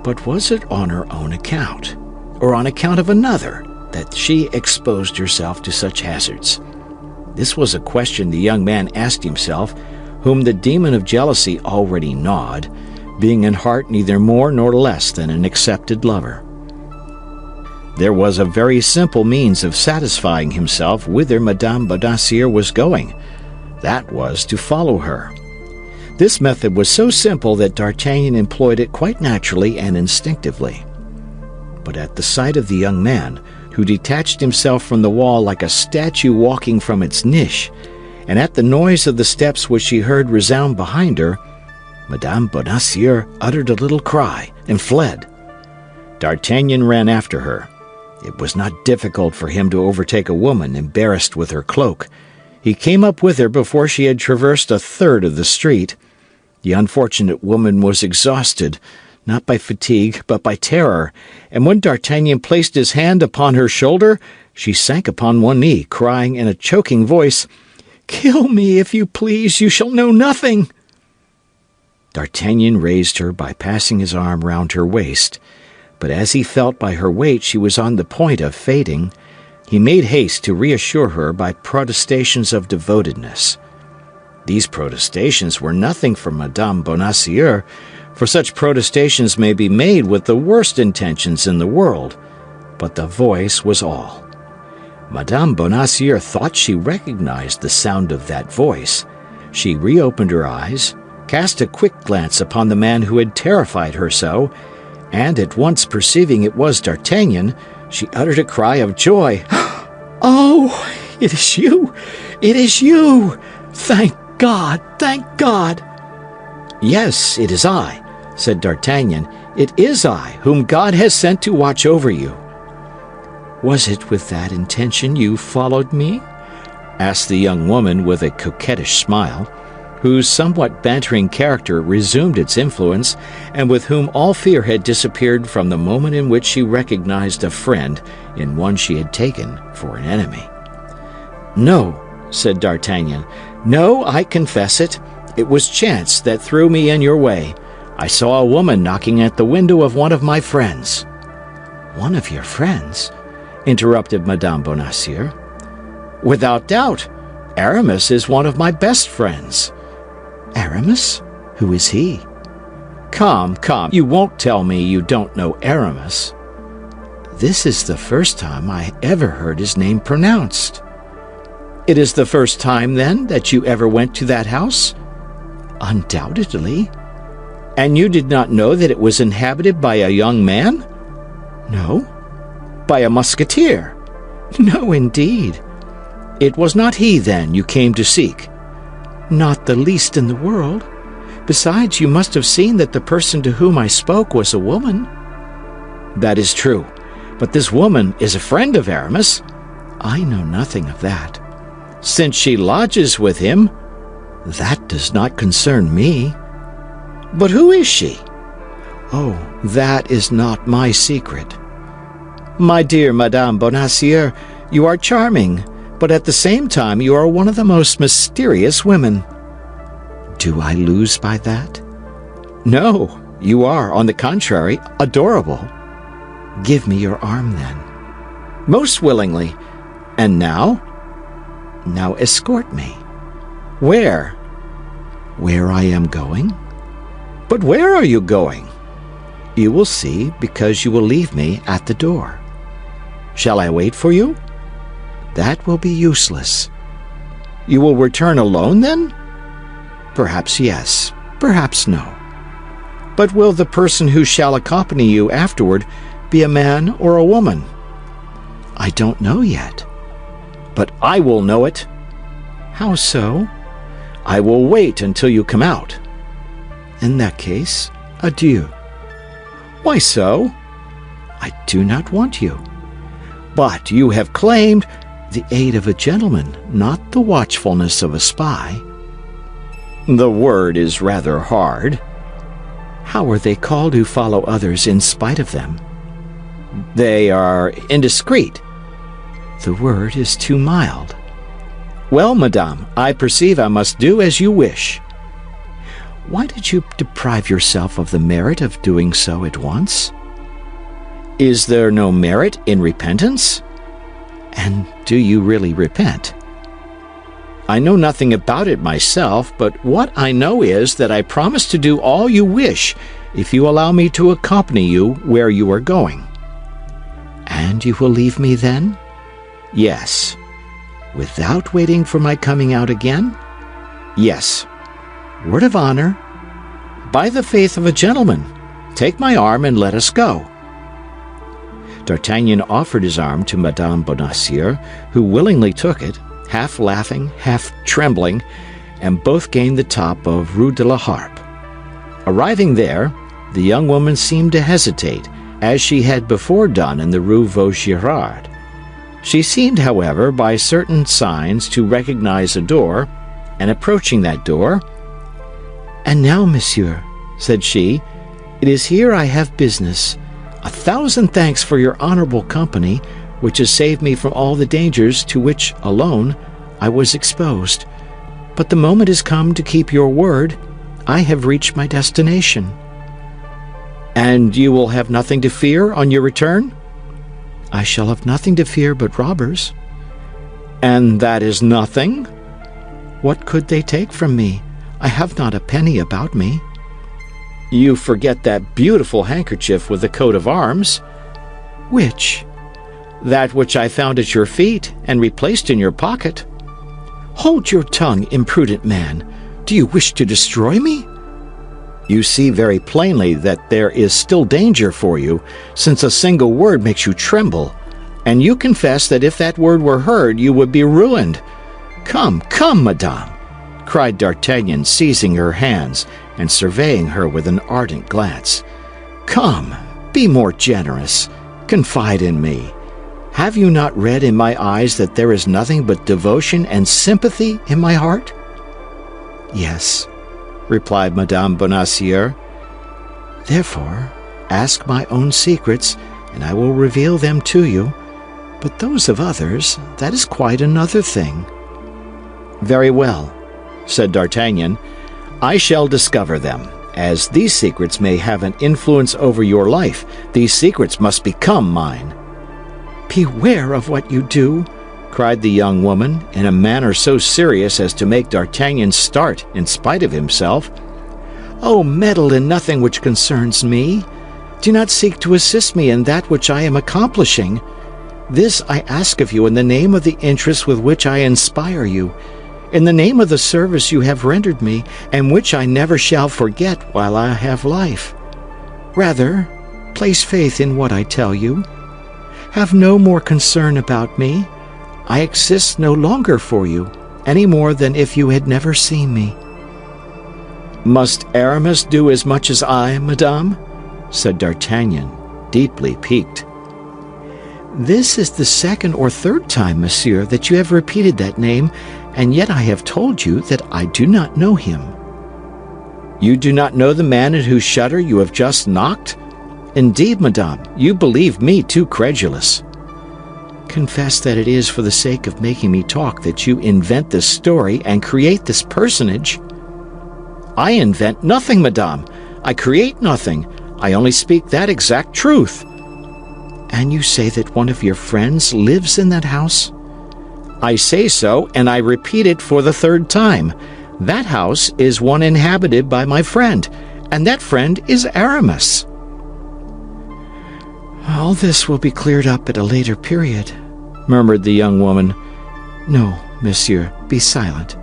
But was it on her own account, or on account of another, that she exposed herself to such hazards? This was a question the young man asked himself, whom the demon of jealousy already gnawed, being in heart neither more nor less than an accepted lover. There was a very simple means of satisfying himself whither Madame Bonacieux was going. That was to follow her. This method was so simple that D'Artagnan employed it quite naturally and instinctively. But at the sight of the young man, who detached himself from the wall like a statue walking from its niche, and at the noise of the steps which she heard resound behind her, Madame Bonacieux uttered a little cry and fled. D'Artagnan ran after her. It was not difficult for him to overtake a woman embarrassed with her cloak. He came up with her before she had traversed a third of the street. The unfortunate woman was exhausted, not by fatigue, but by terror, and when D'Artagnan placed his hand upon her shoulder, she sank upon one knee, crying in a choking voice, "Kill me, if you please, you shall know nothing." D'Artagnan raised her by passing his arm round her waist, but as he felt by her weight she was on the point of fainting, he made haste to reassure her by protestations of devotedness. These protestations were nothing for Madame Bonacieux, for such protestations may be made with the worst intentions in the world, but the voice was all. Madame Bonacieux thought she recognized the sound of that voice. She reopened her eyes, cast a quick glance upon the man who had terrified her so, and at once perceiving it was D'Artagnan, she uttered a cry of joy. "Oh, it is you! It is you! Thank God! Thank God!" "Yes, it is I," said D'Artagnan. "It is I, whom God has sent to watch over you." "Was it with that intention you followed me?" asked the young woman with a coquettish smile, whose somewhat bantering character resumed its influence, and with whom all fear had disappeared from the moment in which she recognized a friend in one she had taken for an enemy. "No," said D'Artagnan. "No, I confess it. It was chance that threw me in your way. I saw a woman knocking at the window of one of my friends." "One of your friends?" interrupted Madame Bonacieux. "Without doubt. Aramis is one of my best friends." "Aramis? Who is he?" Come, you won't tell me you don't know Aramis." "This is the first time I ever heard his name pronounced." "It is the first time, then, that you ever went to that house?" "Undoubtedly." "And you did not know that it was inhabited by a young man?" "No." "By a musketeer?" "No, indeed." "It was not he, then, you came to seek?" "Not the least in the world. Besides, you must have seen that the person to whom I spoke was a woman." "That is true. But this woman is a friend of Aramis." "I know nothing of that." "Since she lodges with him?" "That does not concern me." "But who is she?" "Oh, that is not my secret." "My dear Madame Bonacieux, you are charming, but at the same time you are one of the most mysterious women." "Do I lose by that?" "No, you are, on the contrary, adorable." "Give me your arm, then." "Most willingly. And now?" "Now escort me." "Where?" "Where I am going." "But where are you going?" "You will see, because you will leave me at the door." "Shall I wait for you?" "That will be useless." "You will return alone, then?" "Perhaps yes, perhaps no." "But will the person who shall accompany you afterward be a man or a woman?" "I don't know yet." "But I will know it." "How so?" "I will wait until you come out." In that case, adieu. Why so? I do not want you. But you have claimed the aid of a gentleman, not the watchfulness of a spy. The word is rather hard. How are they called who follow others in spite of them? They are indiscreet. The word is too mild. Well, madame, I perceive I must do as you wish. Why did you deprive yourself of the merit of doing so at once? Is there no merit in repentance? And do you really repent? I know nothing about it myself, but what I know is that I promise to do all you wish if you allow me to accompany you where you are going. And you will leave me then? Yes. Without waiting for my coming out again? Yes. Word of honor? By the faith of a gentleman. Take my arm and let us go. D'Artagnan offered his arm to Madame Bonacieux, who willingly took it, half laughing, half trembling, and both gained the top of Rue de la Harpe. Arriving there, the young woman seemed to hesitate, as she had before done in the Rue Vaugirard. She seemed, however, by certain signs to recognize a door, and approaching that door, "And now, monsieur," said she, "it is here I have business. 1,000 thanks for your honorable company, which has saved me from all the dangers to which, alone, I was exposed. But the moment is come to keep your word. I have reached my destination." "And you will have nothing to fear on your return?" "I shall have nothing to fear but robbers." "And that is nothing?" "What could they take from me? I have not a penny about me." "You forget that beautiful handkerchief with the coat of arms." "Which?" "That which I found at your feet and replaced in your pocket." "Hold your tongue, imprudent man. Do you wish to destroy me?" "You see very plainly that there is still danger for you, since a single word makes you tremble, and you confess that if that word were heard you would be ruined. Come, come, madame!" cried D'Artagnan, seizing her hands and surveying her with an ardent glance. "Come, be more generous. Confide in me. Have you not read in my eyes that there is nothing but devotion and sympathy in my heart?" "Yes," replied Madame Bonacieux. "Therefore, ask my own secrets, and I will reveal them to you. But those of others, that is quite another thing." "Very well," said D'Artagnan. "I shall discover them. As these secrets may have an influence over your life, these secrets must become mine." "Beware of what you do," cried the young woman, in a manner so serious as to make D'Artagnan start in spite of himself. "Oh, meddle in nothing which concerns me. Do not seek to assist me in that which I am accomplishing. This I ask of you in the name of the interest with which I inspire you, in the name of the service you have rendered me, and which I never shall forget while I have life. Rather, place faith in what I tell you. Have no more concern about me. I exist no longer for you, any more than if you had never seen me." "Must Aramis do as much as I, madame?" said D'Artagnan, deeply piqued. "This is the second or third time, monsieur, that you have repeated that name, and yet I have told you that I do not know him." "You do not know the man at whose shutter you have just knocked? Indeed, madame, you believe me too credulous." "Confess that it is for the sake of making me talk that you invent this story and create this personage." "I invent nothing, madame. I create nothing. I only speak that exact truth." "And you say that one of your friends lives in that house?" "I say so, and I repeat it for the third time. That house is one inhabited by my friend, and that friend is Aramis." "All this will be cleared up at a later period," murmured the young woman. "No, monsieur, be silent."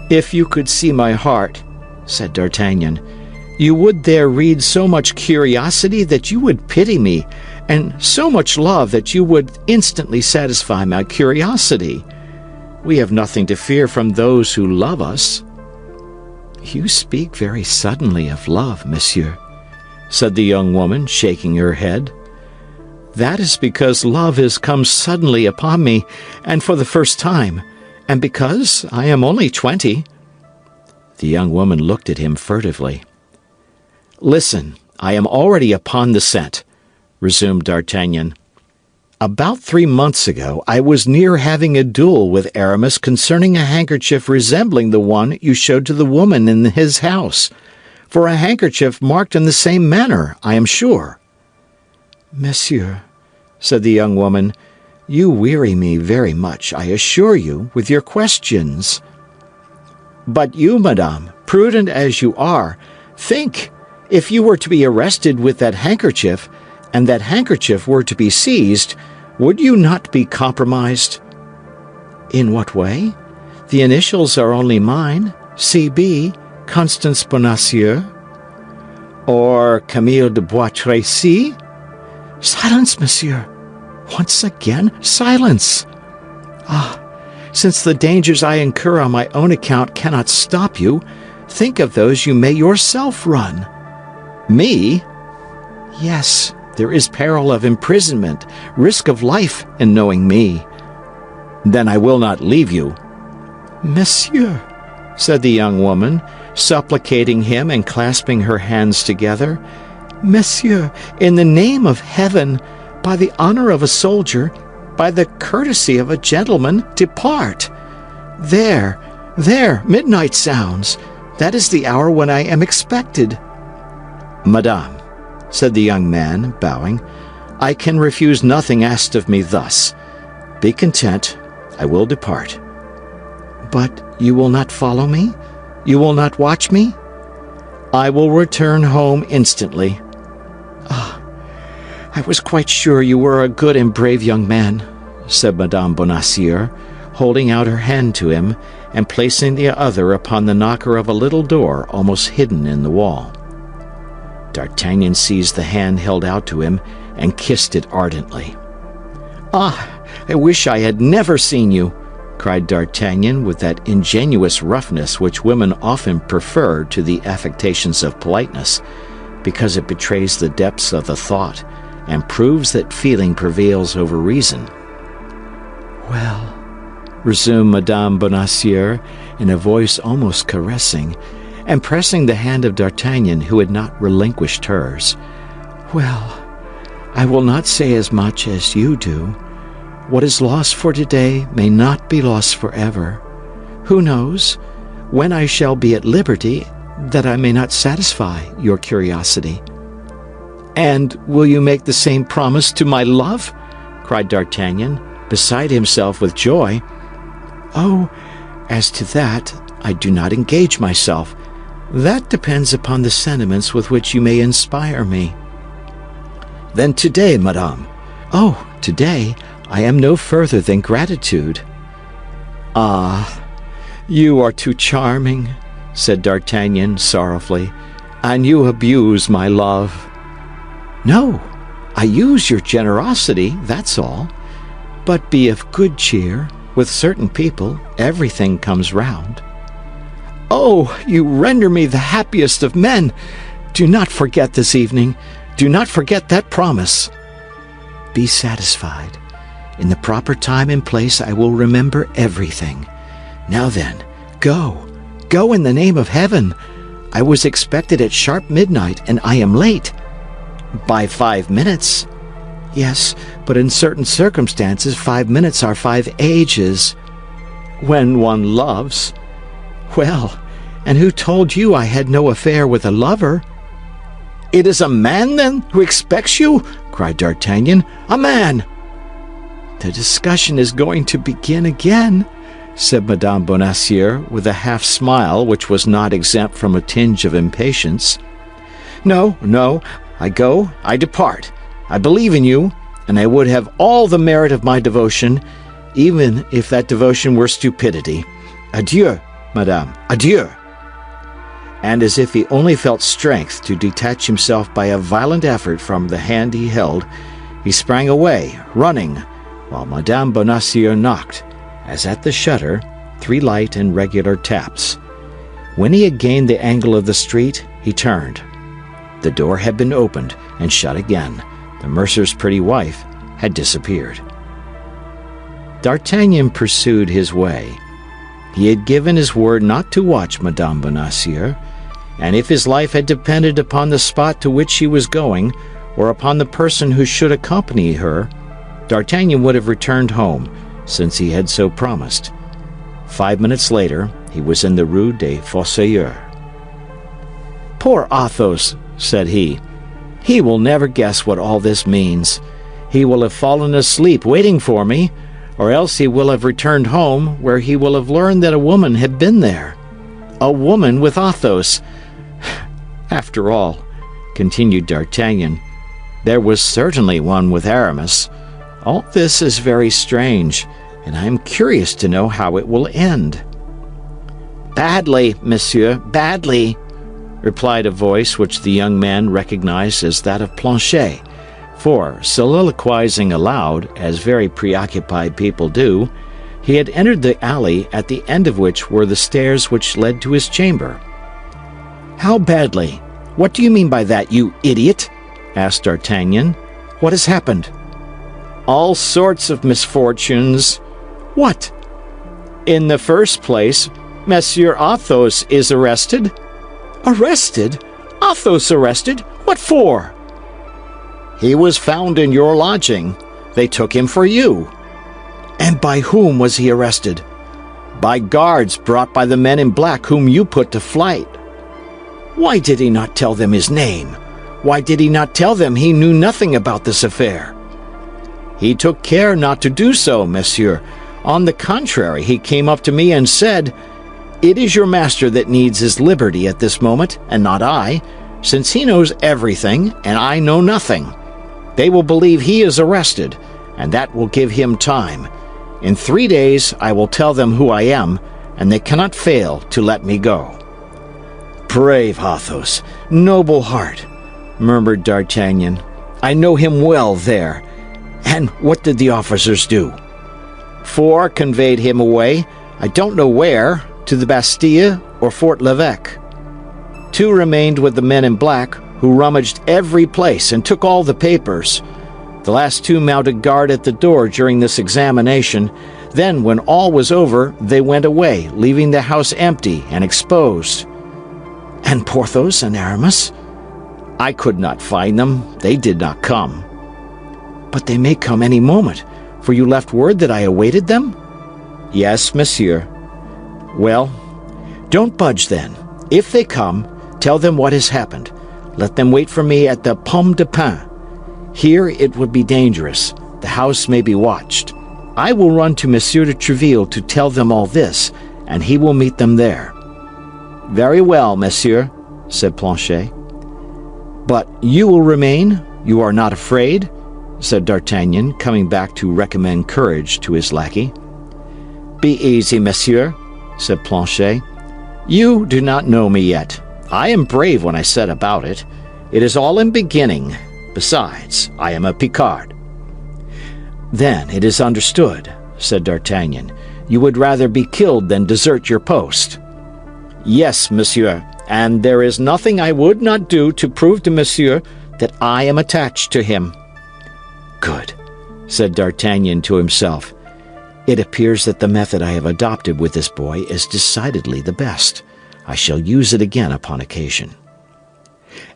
"If you could see my heart," said D'Artagnan, "you would there read so much curiosity that you would pity me, and so much love that you would instantly satisfy my curiosity. We have nothing to fear from those who love us." "You speak very suddenly of love, monsieur," said the young woman, shaking her head. "That is because love has come suddenly upon me, and for the first time, and because I am only 20. The young woman looked at him furtively. "Listen, I am already upon the scent," resumed D'Artagnan. "About 3 months ago I was near having a duel with Aramis concerning a handkerchief resembling the one you showed to the woman in his house, for a handkerchief marked in the same manner, I am sure." "Monsieur," said the young woman, "you weary me very much, I assure you, with your questions." "But you, madame, prudent as you are, think, if you were to be arrested with that handkerchief, and that handkerchief were to be seized, would you not be compromised?" "In what way? The initials are only mine, C.B., Constance Bonacieux." "Or Camille de Bois Tracy?" "Silence, monsieur! Once again, silence! Ah, since the dangers I incur on my own account cannot stop you, think of those you may yourself run." "Me?" "Yes, there is peril of imprisonment, risk of life in knowing me." "Then I will not leave you." "Monsieur," said the young woman, supplicating him and clasping her hands together, "Monsieur, in the name of heaven, by the honor of a soldier, by the courtesy of a gentleman, depart. There, midnight sounds. That is the hour when I am expected." "Madame," said the young man, bowing, "I can refuse nothing asked of me thus. Be content, I will depart." "But you will not follow me? You will not watch me?" "I will return home instantly." "Ah, I was quite sure you were a good and brave young man," said Madame Bonacieux, holding out her hand to him and placing the other upon the knocker of a little door almost hidden in the wall. D'Artagnan seized the hand held out to him and kissed it ardently. "Ah, I wish I had never seen you!" cried D'Artagnan with that ingenuous roughness which women often prefer to the affectations of politeness, because it betrays the depths of the thought and proves that feeling prevails over reason. "Well," resumed Madame Bonacieux in a voice almost caressing, and pressing the hand of D'Artagnan, who had not relinquished hers, "well, I will not say as much as you do. What is lost for today may not be lost forever. Who knows when I shall be at liberty, that I may not satisfy your curiosity." "And will you make the same promise to my love?" cried D'Artagnan, beside himself with joy. "Oh, as to that, I do not engage myself. That depends upon the sentiments with which you may inspire me." "Then today, madame." "Oh, today I am no further than gratitude." "Ah, you are too charming," said D'Artagnan sorrowfully, "and you abuse my love." "No, I use your generosity, that's all. But be of good cheer. With certain people, everything comes round." "Oh, you render me the happiest of men! Do not forget this evening. Do not forget that promise." "Be satisfied. In the proper time and place I will remember everything. Now then, go. Go in the name of heaven. I was expected at sharp midnight, and I am late." "By 5 minutes." "Yes, but in certain circumstances 5 minutes are 5 ages." "When one loves." "Well, and who told you I had no affair with a lover?" "It is a man, then, who expects you?" cried D'Artagnan. "A man!" "The discussion is going to begin again," said Madame Bonacieux, with a half-smile which was not exempt from a tinge of impatience. "No, I go, I depart. I believe in you, and I would have all the merit of my devotion, even if that devotion were stupidity. Adieu, madame, adieu." And as if he only felt strength to detach himself by a violent effort from the hand he held, he sprang away, running, while Madame Bonacieux knocked, as at the shutter, 3 light and regular taps. When he had gained the angle of the street, he turned. The door had been opened and shut again. The mercer's pretty wife had disappeared. D'Artagnan pursued his way. He had given his word not to watch Madame Bonacieux, and if his life had depended upon the spot to which she was going, or upon the person who should accompany her, D'Artagnan would have returned home, since he had so promised. 5 minutes later, he was in the Rue des Fossoyeurs. "Poor Athos," said he. "He will never guess what all this means. He will have fallen asleep waiting for me, or else he will have returned home, where he will have learned that a woman had been there. A woman with Athos. After all," continued D'Artagnan, "there was certainly one with Aramis. All this is very strange, and I am curious to know how it will end." "Badly, monsieur, badly," replied a voice which the young man recognized as that of Planchet, for, soliloquizing aloud, as very preoccupied people do, he had entered the alley at the end of which were the stairs which led to his chamber. "How badly? What do you mean by that, you idiot?" asked D'Artagnan. "What has happened?" "All sorts of misfortunes." "What?" "In the first place, Monsieur Athos is arrested." "Arrested? Athos arrested? What for?" "He was found in your lodging. They took him for you." "And by whom was he arrested?" "By guards brought by the men in black whom you put to flight." "Why did he not tell them his name? Why did he not tell them he knew nothing about this affair?" "He took care not to do so, monsieur. On the contrary, he came up to me and said, 'It is your master that needs his liberty at this moment, and not I, since he knows everything and I know nothing. They will believe he is arrested, and that will give him time. In 3 days I will tell them who I am, and they cannot fail to let me go.'" "Brave Athos, noble heart," murmured D'Artagnan. "I know him well there. And what did the officers do?" "4 conveyed him away, I don't know where, to the Bastille or Fort l'Evêque. 2 remained with the men in black, who rummaged every place and took all the papers. The last 2 mounted guard at the door during this examination. Then, when all was over, they went away, leaving the house empty and exposed." "And Porthos and Aramis?" "I could not find them. They did not come." "But they may come any moment, for you left word that I awaited them?" "Yes, monsieur." "Well, don't budge then. If they come, tell them what has happened. Let them wait for me at the Pomme de Pin. Here it would be dangerous. The house may be watched. I will run to Monsieur de Tréville to tell them all this, and he will meet them there." "Very well, monsieur," said Planchet. "But you will remain? You are not afraid?" said D'Artagnan, coming back to recommend courage to his lackey. "Be easy, monsieur," said Planchet. "You do not know me yet. I am brave when I set about it. It is all in beginning. Besides, I am a Picard." "Then it is understood," said D'Artagnan. "You would rather be killed than desert your post." "Yes, monsieur, and there is nothing I would not do to prove to monsieur that I am attached to him." "Good," said D'Artagnan to himself. "It appears that the method I have adopted with this boy is decidedly the best. I shall use it again upon occasion."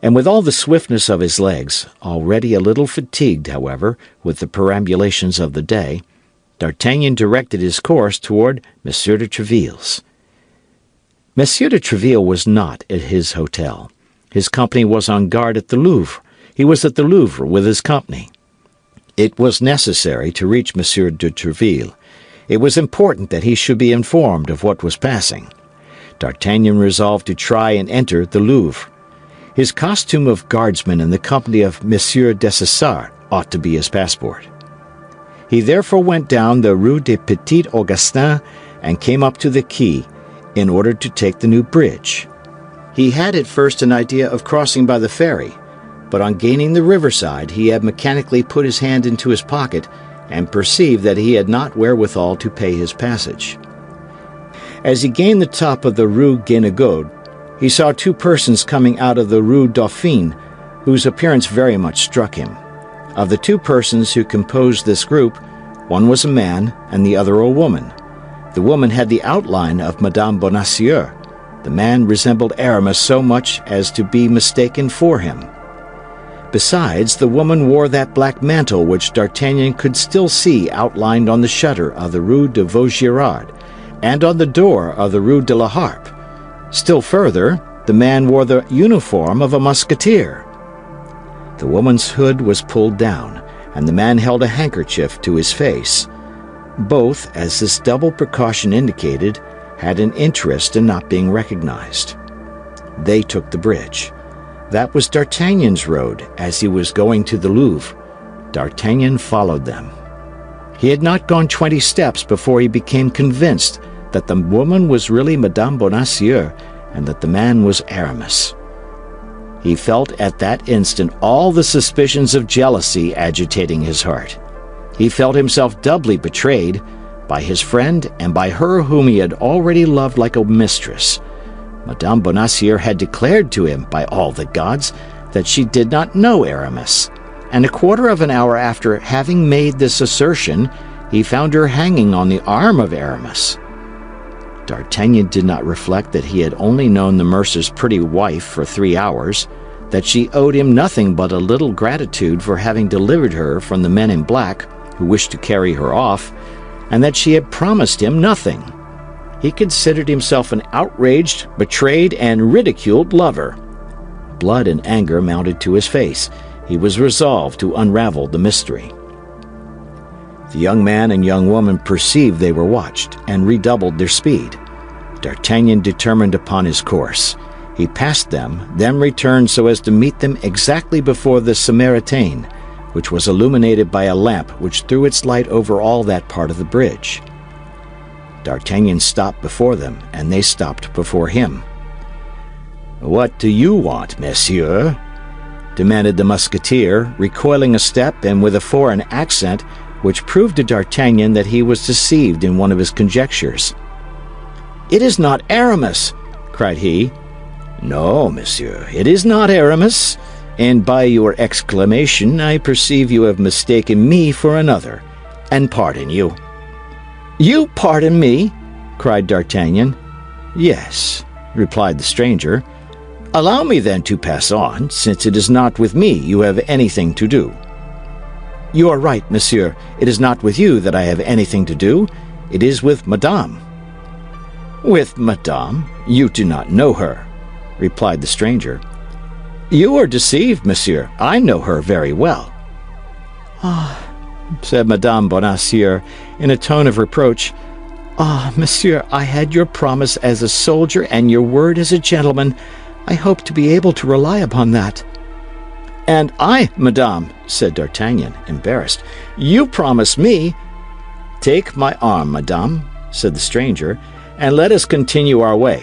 And with all the swiftness of his legs, already a little fatigued, however, with the perambulations of the day, D'Artagnan directed his course toward Monsieur de Tréville's. Monsieur de Tréville was not at his hotel. His company was on guard at the Louvre. He was at the Louvre with his company. It was necessary to reach Monsieur de Tréville. It was important that he should be informed of what was passing. D'Artagnan resolved to try and enter the Louvre. His costume of guardsman in the company of Monsieur Dessessart ought to be his passport. He therefore went down the Rue des Petits Augustins and came up to the quay in order to take the new bridge. He had at first an idea of crossing by the ferry, but on gaining the riverside he had mechanically put his hand into his pocket and perceived that he had not wherewithal to pay his passage. As he gained the top of the Rue Guénégaud, he saw two persons coming out of the Rue Dauphine, whose appearance very much struck him. Of the two persons who composed this group, one was a man and the other a woman. The woman had the outline of Madame Bonacieux. The man resembled Aramis so much as to be mistaken for him. Besides, the woman wore that black mantle which D'Artagnan could still see outlined on the shutter of the Rue de Vaugirard and on the door of the Rue de la Harpe. Still further, the man wore the uniform of a musketeer. The woman's hood was pulled down, and the man held a handkerchief to his face. Both, as this double precaution indicated, had an interest in not being recognized. They took the bridge. That was D'Artagnan's road as he was going to the Louvre. D'Artagnan followed them. He had not gone 20 steps before he became convinced that the woman was really Madame Bonacieux and that the man was Aramis. He felt at that instant all the suspicions of jealousy agitating his heart. He felt himself doubly betrayed by his friend and by her whom he had already loved like a mistress. Madame Bonacieux had declared to him, by all the gods, that she did not know Aramis, and a quarter of an hour after having made this assertion, he found her hanging on the arm of Aramis. D'Artagnan did not reflect that he had only known the mercer's pretty wife for 3 hours, that she owed him nothing but a little gratitude for having delivered her from the men in black who wished to carry her off, and that she had promised him nothing. He considered himself an outraged, betrayed, and ridiculed lover. Blood and anger mounted to his face. He was resolved to unravel the mystery. The young man and young woman perceived they were watched, and redoubled their speed. D'Artagnan determined upon his course. He passed them, then returned so as to meet them exactly before the Samaritaine, which was illuminated by a lamp which threw its light over all that part of the bridge. D'Artagnan stopped before them, and they stopped before him. "What do you want, monsieur?" demanded the Musketeer, recoiling a step and with a foreign accent which proved to D'Artagnan that he was deceived in one of his conjectures. "It is not Aramis!" cried he. "No, monsieur, it is not Aramis, and by your exclamation I perceive you have mistaken me for another, and pardon you." "You pardon me?" cried D'Artagnan. "Yes," replied the stranger. "Allow me then to pass on, since it is not with me you have anything to do." "You are right, monsieur. It is not with you that I have anything to do. It is with Madame." "With Madame? You do not know her," replied the stranger. "You are deceived, monsieur. I know her very well." "Ah," said Madame Bonacieux in a tone of reproach. "Ah, monsieur, I had your promise as a soldier and your word as a gentleman. I hope to be able to rely upon that." "And I, madame," said D'Artagnan, embarrassed. "You promise me—" "Take my arm, madame," said the stranger, "and let us continue our way."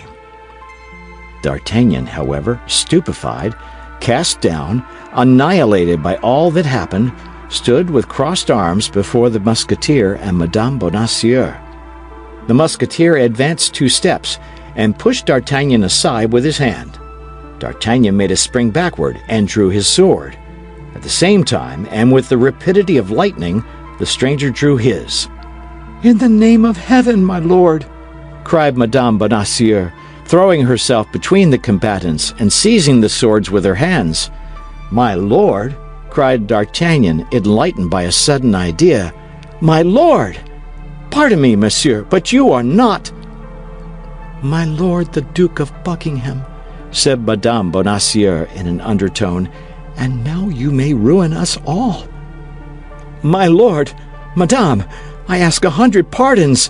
D'Artagnan, however, stupefied, cast down, annihilated by all that happened, stood with crossed arms before the Musketeer and Madame Bonacieux. The Musketeer advanced 2 steps and pushed D'Artagnan aside with his hand. D'Artagnan made a spring backward and drew his sword. At the same time, and with the rapidity of lightning, the stranger drew his. "In the name of heaven, my lord!" cried Madame Bonacieux, throwing herself between the combatants and seizing the swords with her hands. "My lord!" cried D'Artagnan, enlightened by a sudden idea. "My lord! Pardon me, monsieur, but you are not—" "My lord the Duke of Buckingham," said Madame Bonacieux in an undertone, "and now you may ruin us all." "My lord, madame, I ask 100 pardons.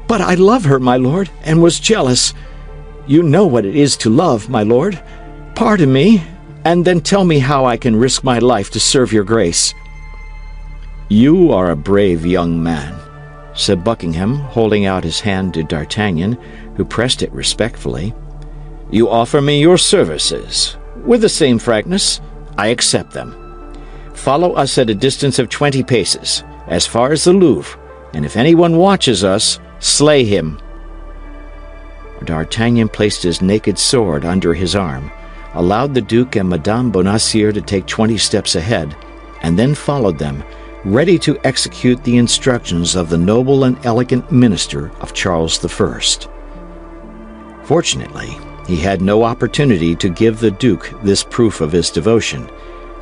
But I love her, my lord, and was jealous. You know what it is to love, my lord. Pardon me, and then tell me how I can risk my life to serve your grace." "You are a brave young man," said Buckingham, holding out his hand to D'Artagnan, who pressed it respectfully. "You offer me your services. With the same frankness, I accept them. Follow us at a distance of 20 paces, as far as the Louvre, and if anyone watches us, Slay him." D'Artagnan placed his naked sword under his arm, allowed the Duke and Madame Bonacieux to take 20 steps ahead, and then followed them, ready to execute the instructions of the noble and elegant minister of Charles I. Fortunately, he had no opportunity to give the Duke this proof of his devotion,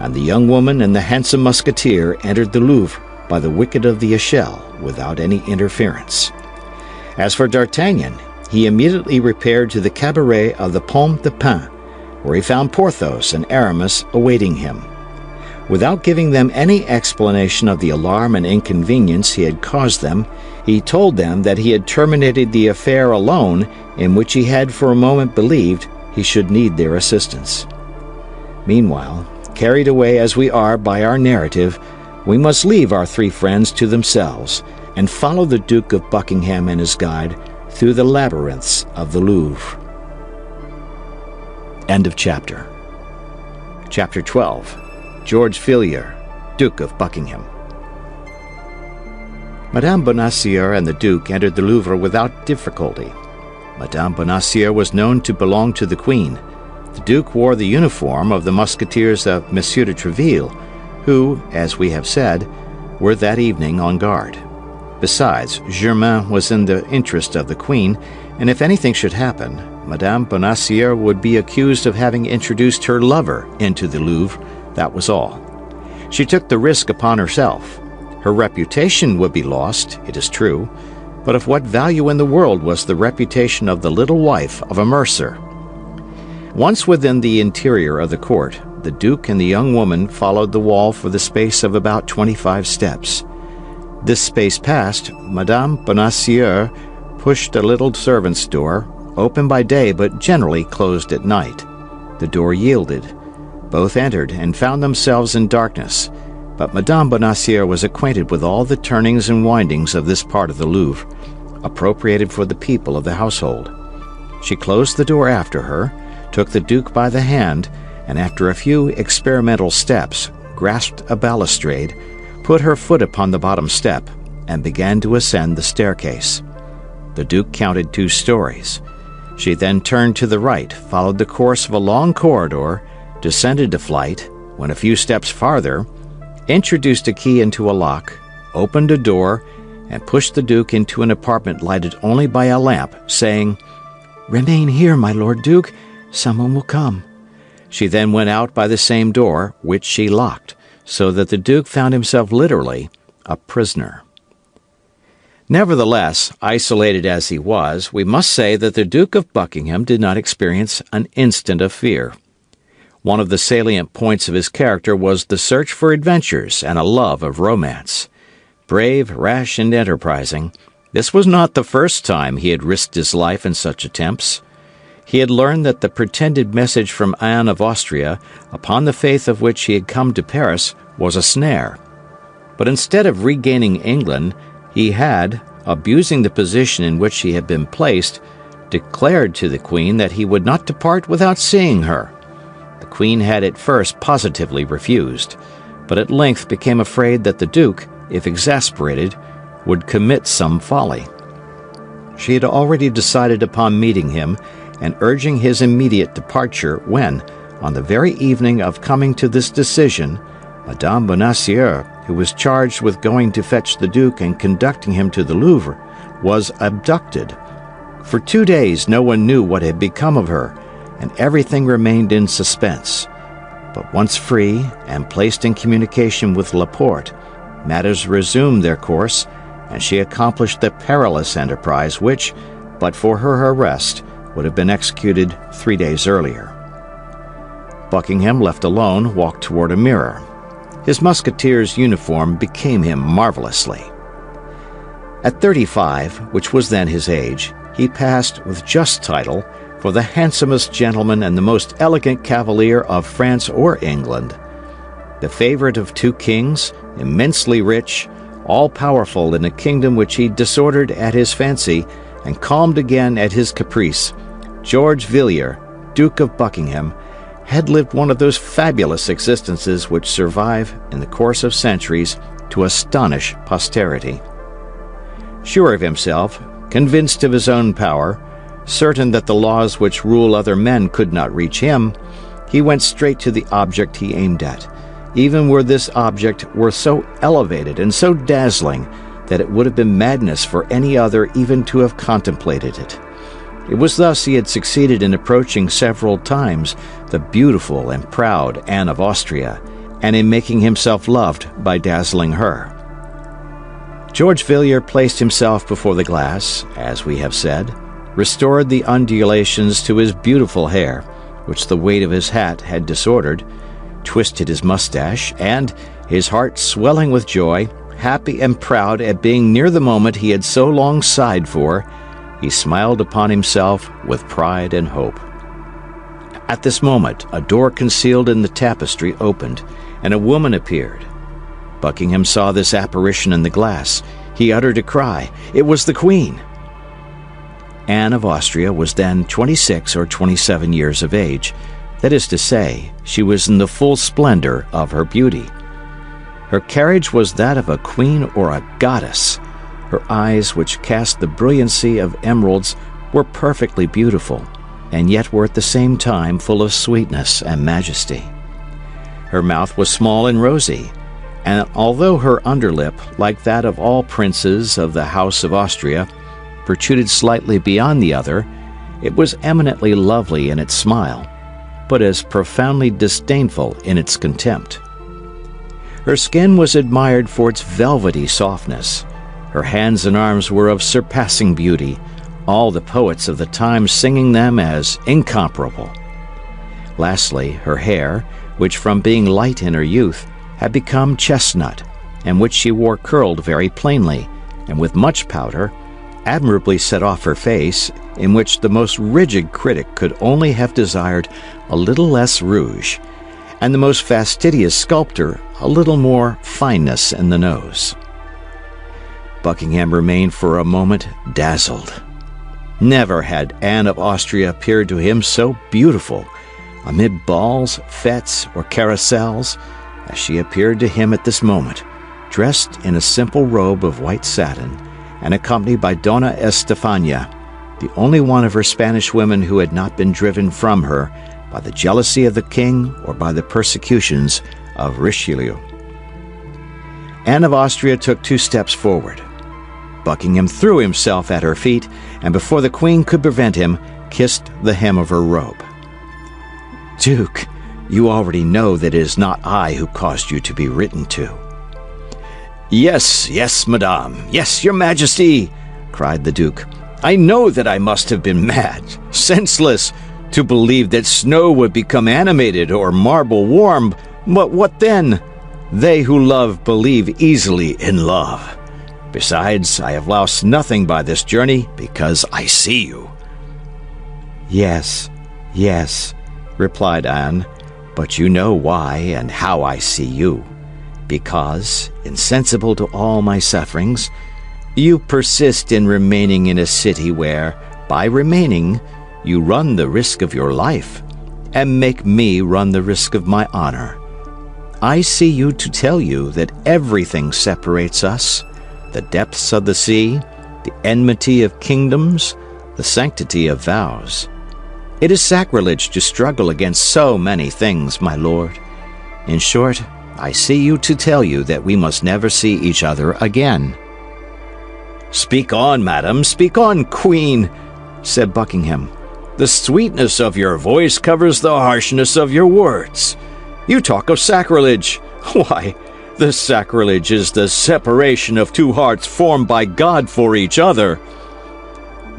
and the young woman and the handsome musketeer entered the Louvre by the wicket of the Echelle without any interference. As for D'Artagnan, he immediately repaired to the cabaret of the Pomme de Pin, where he found Porthos and Aramis awaiting him. Without giving them any explanation of the alarm and inconvenience he had caused them, he told them that he had terminated the affair alone, in which he had for a moment believed he should need their assistance. Meanwhile, carried away as we are by our narrative, we must leave our three friends to themselves and follow the Duke of Buckingham and his guide through the labyrinths of the Louvre. End of chapter. Chapter 12. George Villiers, Duke of Buckingham. Madame Bonacieux and the Duke entered the Louvre without difficulty. Madame Bonacieux was known to belong to the Queen. The Duke wore the uniform of the Musketeers of Monsieur de Tréville, who, as we have said, were that evening on guard. Besides, Germain was in the interest of the Queen, and if anything should happen, Madame Bonacieux would be accused of having introduced her lover into the Louvre. That was all. She took the risk upon herself. Her reputation would be lost, it is true, but of what value in the world was the reputation of the little wife of a mercer? Once within the interior of the court, the Duke and the young woman followed the wall for the space of about 25 steps. This space passed, Madame Bonacieux pushed a little servant's door, open by day but generally closed at night. The door yielded. Both entered and found themselves in darkness, but Madame Bonacieux was acquainted with all the turnings and windings of this part of the Louvre, appropriated for the people of the household. She closed the door after her, took the Duke by the hand, and after a few experimental steps, grasped a balustrade, put her foot upon the bottom step, and began to ascend the staircase. The Duke counted 2 stories. She then turned to the right, followed the course of a long corridor, descended a flight, went a few steps farther, introduced a key into a lock, opened a door, and pushed the Duke into an apartment lighted only by a lamp, saying, "Remain here, my Lord Duke. Someone will come." She then went out by the same door, which she locked, so that the Duke found himself literally a prisoner. Nevertheless, isolated as he was, we must say that the Duke of Buckingham did not experience an instant of fear. One of the salient points of his character was the search for adventures and a love of romance. Brave, rash, and enterprising, this was not the first time he had risked his life in such attempts. He had learned that the pretended message from Anne of Austria, upon the faith of which he had come to Paris, was a snare. But instead of regaining England, he had, abusing the position in which he had been placed, declared to the Queen that he would not depart without seeing her. The Queen had at first positively refused, but at length became afraid that the Duke, if exasperated, would commit some folly. She had already decided upon meeting him and urging his immediate departure when, on the very evening of coming to this decision, Madame Bonacieux, who was charged with going to fetch the Duke and conducting him to the Louvre, was abducted. For 2 days no one knew what had become of her, and everything remained in suspense. But once free and placed in communication with Laporte, matters resumed their course, and she accomplished the perilous enterprise which, but for her arrest, would have been executed 3 days earlier. Buckingham, left alone, walked toward a mirror. His musketeer's uniform became him marvelously. At 35, which was then his age, he passed with just title for the handsomest gentleman and the most elegant cavalier of France or England. The favorite of 2 kings, immensely rich, all-powerful in a kingdom which he disordered at his fancy and calmed again at his caprice, George Villiers, Duke of Buckingham, had lived one of those fabulous existences which survive, in the course of centuries, to astonish posterity. Sure of himself, convinced of his own power, certain that the laws which rule other men could not reach him, he went straight to the object he aimed at, even were this object were so elevated and so dazzling that it would have been madness for any other even to have contemplated it. It was thus he had succeeded in approaching several times the beautiful and proud Anne of Austria, and in making himself loved by dazzling her. George Villiers placed himself before the glass, as we have said, restored the undulations to his beautiful hair, which the weight of his hat had disordered, twisted his mustache, and, his heart swelling with joy, happy and proud at being near the moment he had so long sighed for, he smiled upon himself with pride and hope. At this moment, a door concealed in the tapestry opened, and a woman appeared. Buckingham saw this apparition in the glass. He uttered a cry. It was the Queen. Anne of Austria was then 26 or 27 years of age. That is to say, she was in the full splendor of her beauty. Her carriage was that of a queen or a goddess. Her eyes, which cast the brilliancy of emeralds, were perfectly beautiful, and yet were at the same time full of sweetness and majesty. Her mouth was small and rosy, and although her underlip, like that of all princes of the House of Austria, protruded slightly beyond the other, it was eminently lovely in its smile, but as profoundly disdainful in its contempt. Her skin was admired for its velvety softness. Her hands and arms were of surpassing beauty, all the poets of the time singing them as incomparable. Lastly, her hair, which from being light in her youth had become chestnut, and which she wore curled very plainly, and with much powder, admirably set off her face, in which the most rigid critic could only have desired a little less rouge, and the most fastidious sculptor a little more fineness in the nose. Buckingham remained for a moment dazzled. Never had Anne of Austria appeared to him so beautiful, amid balls, fetes, or carousels, as she appeared to him at this moment, dressed in a simple robe of white satin, and accompanied by Donna Estefania, the only one of her Spanish women who had not been driven from her by the jealousy of the king or by the persecutions of Richelieu. Anne of Austria took 2 steps forward. Buckingham threw himself at her feet, and before the Queen could prevent him, kissed the hem of her robe. "Duke, you already know that it is not I who caused you to be written to." Yes, yes, madame, yes, your majesty," cried the Duke. "I know that I must have been mad, senseless, to believe that snow would become animated or marble warm, but what then? They who love believe easily in love. Besides, I have lost nothing by this journey because I see you." "Yes, yes," replied Anne, "but you know why and how I see you. Because, insensible to all my sufferings, you persist in remaining in a city where, by remaining, you run the risk of your life, and make me run the risk of my honor. I see you to tell you that everything separates us, the depths of the sea, the enmity of kingdoms, the sanctity of vows. It is sacrilege to struggle against so many things, my lord. In short, I see you to tell you that we must never see each other again." "Speak on, madam, speak on, Queen," said Buckingham. "The sweetness of your voice covers the harshness of your words. You talk of sacrilege. Why, the sacrilege is the separation of 2 hearts formed by God for each other."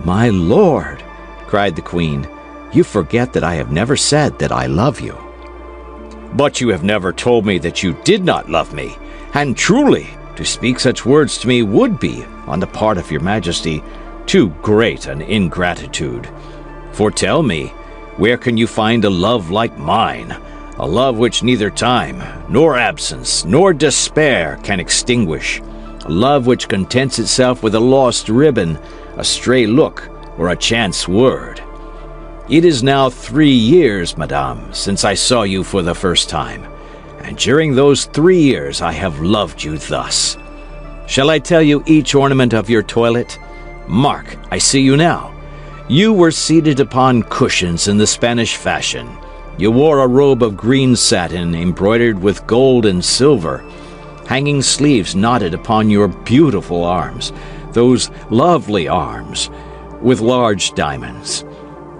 "My lord," cried the Queen, "you forget that I have never said that I love you." "But you have never told me that you did not love me, and truly, to speak such words to me would be, on the part of your majesty, too great an ingratitude. For tell me, where can you find a love like mine, a love which neither time, nor absence, nor despair can extinguish, a love which contents itself with a lost ribbon, a stray look, or a chance word? It is now 3 years, madame, since I saw you for the first time, and during those 3 years I have loved you thus. Shall I tell you each ornament of your toilet? Mark, I see you now. You were seated upon cushions in the Spanish fashion. You wore a robe of green satin embroidered with gold and silver. Hanging sleeves knotted upon your beautiful arms, those lovely arms, with large diamonds.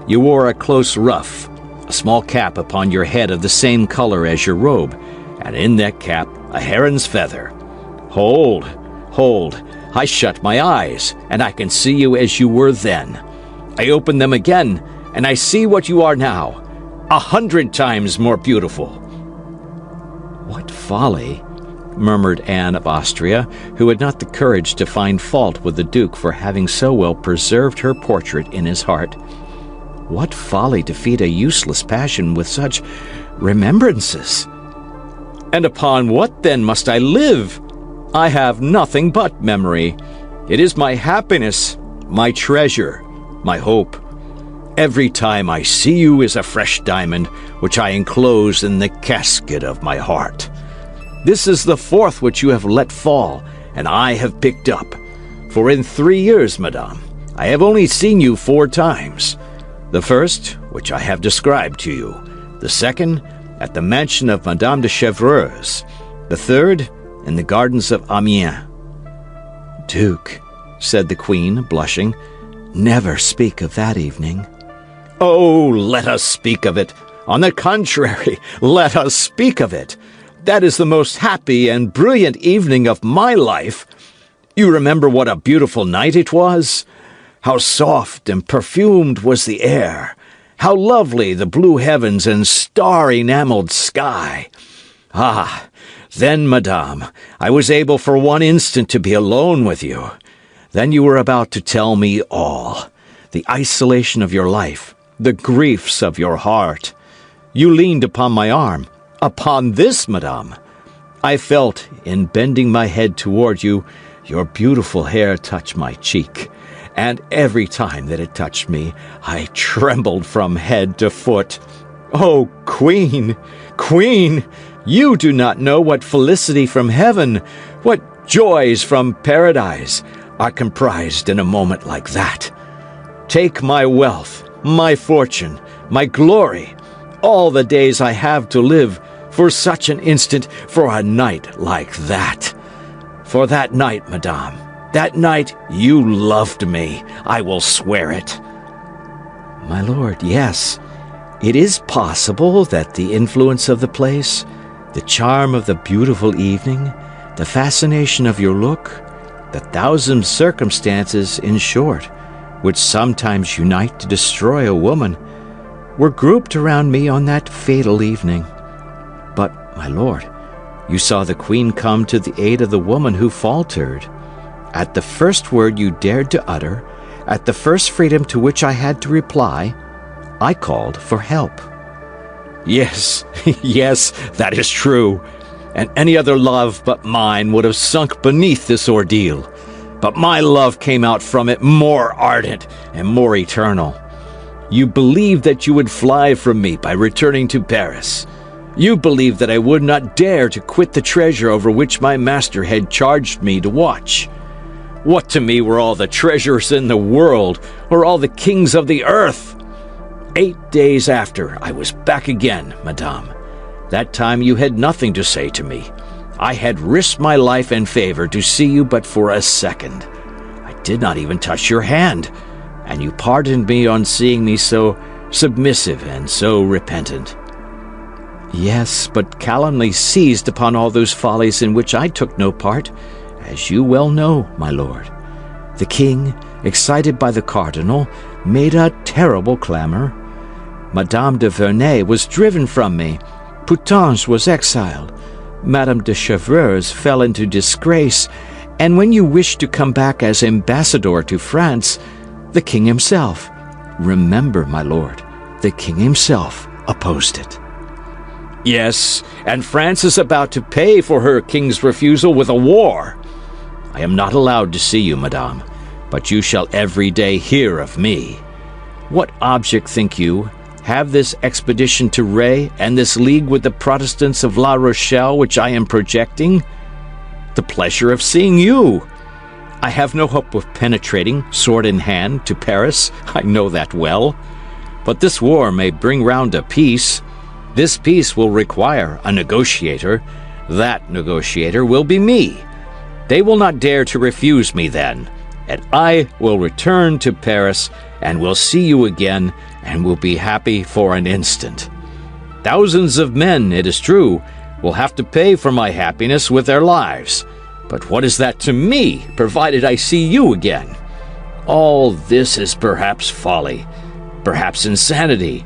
You wore a close ruff, a small cap upon your head of the same color as your robe, and in that cap a heron's feather. Hold, I shut my eyes, and I can see you as you were then. I open them again, and I see what you are now, 100 times more beautiful. What folly, murmured Anne of Austria, who had not the courage to find fault with the Duke for having so well preserved her portrait in his heart. What folly to feed a useless passion with such remembrances! And upon what then must I live? I have nothing but memory. It is my happiness, my treasure, my hope. Every time I see you is a fresh diamond, which I enclose in the casket of my heart. This is the fourth which you have let fall, and I have picked up. For in 3 years, madame, I have only seen you 4 times. The first, which I have described to you. The second, at the mansion of Madame de Chevreuse. The third, in the gardens of Amiens. Duke, said the Queen, blushing, never speak of that evening. Oh, let us speak of it. On the contrary, let us speak of it. That is the most happy and brilliant evening of my life. You remember what a beautiful night it was? How soft and perfumed was the air. How lovely the blue heavens and star-enameled sky. Ah, then, madame, I was able for one instant to be alone with you. Then you were about to tell me all. The isolation of your life, the griefs of your heart. You leaned upon my arm. Upon this, madame. I felt, in bending my head toward you, your beautiful hair touch my cheek, and every time that it touched me, I trembled from head to foot. Oh, Queen, Queen, you do not know what felicity from heaven, what joys from paradise are comprised in a moment like that. Take my wealth, my fortune, my glory, all the days I have to live, for such an instant, for a night like that. For that night, madame, that night you loved me, I will swear it. My lord, yes, it is possible that the influence of the place, the charm of the beautiful evening, the fascination of your look, the thousand circumstances, in short, which sometimes unite to destroy a woman, were grouped around me on that fatal evening. But, my lord, you saw the Queen come to the aid of the woman who faltered. At the first word you dared to utter, at the first freedom to which I had to reply, I called for help. Yes, yes, that is true. And any other love but mine would have sunk beneath this ordeal. But my love came out from it more ardent and more eternal. You believed that you would fly from me by returning to Paris. You believed that I would not dare to quit the treasure over which my master had charged me to watch. What to me were all the treasures in the world, or all the kings of the earth? 8 days after, I was back again, madame. That time you had nothing to say to me. I had risked my life and favor to see you but for a second. I did not even touch your hand, and you pardoned me on seeing me so submissive and so repentant. Yes, but calumny seized upon all those follies in which I took no part, as you well know, my lord. The king, excited by the cardinal, made a terrible clamor. Madame de Verney was driven from me. Putange was exiled. Madame de Chevreuse fell into disgrace, and when you wished to come back as ambassador to France, the king himself, remember, my lord, the king himself opposed it. Yes, and France is about to pay for her king's refusal with a war. I am not allowed to see you, madame, but you shall every day hear of me. What object, think you, have this expedition to Ré and this league with the Protestants of La Rochelle which I am projecting? The pleasure of seeing you. I have no hope of penetrating, sword in hand, to Paris. I know that well. But this war may bring round a peace. This peace will require a negotiator. That negotiator will be me. They will not dare to refuse me then, and I will return to Paris and will see you again and will be happy for an instant. Thousands of men, it is true, will have to pay for my happiness with their lives. But what is that to me, provided I see you again? All this is perhaps folly, perhaps insanity.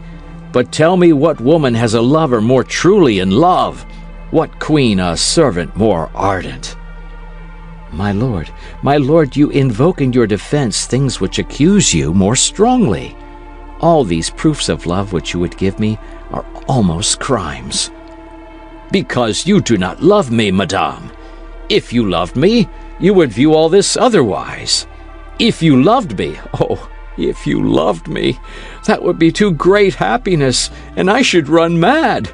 But tell me what woman has a lover more truly in love? What queen a servant more ardent? My lord, you invoke in your defense things which accuse you more strongly. All these proofs of love which you would give me are almost crimes. Because you do not love me, madame. If you loved me, you would view all this otherwise. If you loved me, if you loved me, that would be too great happiness, and I should run mad.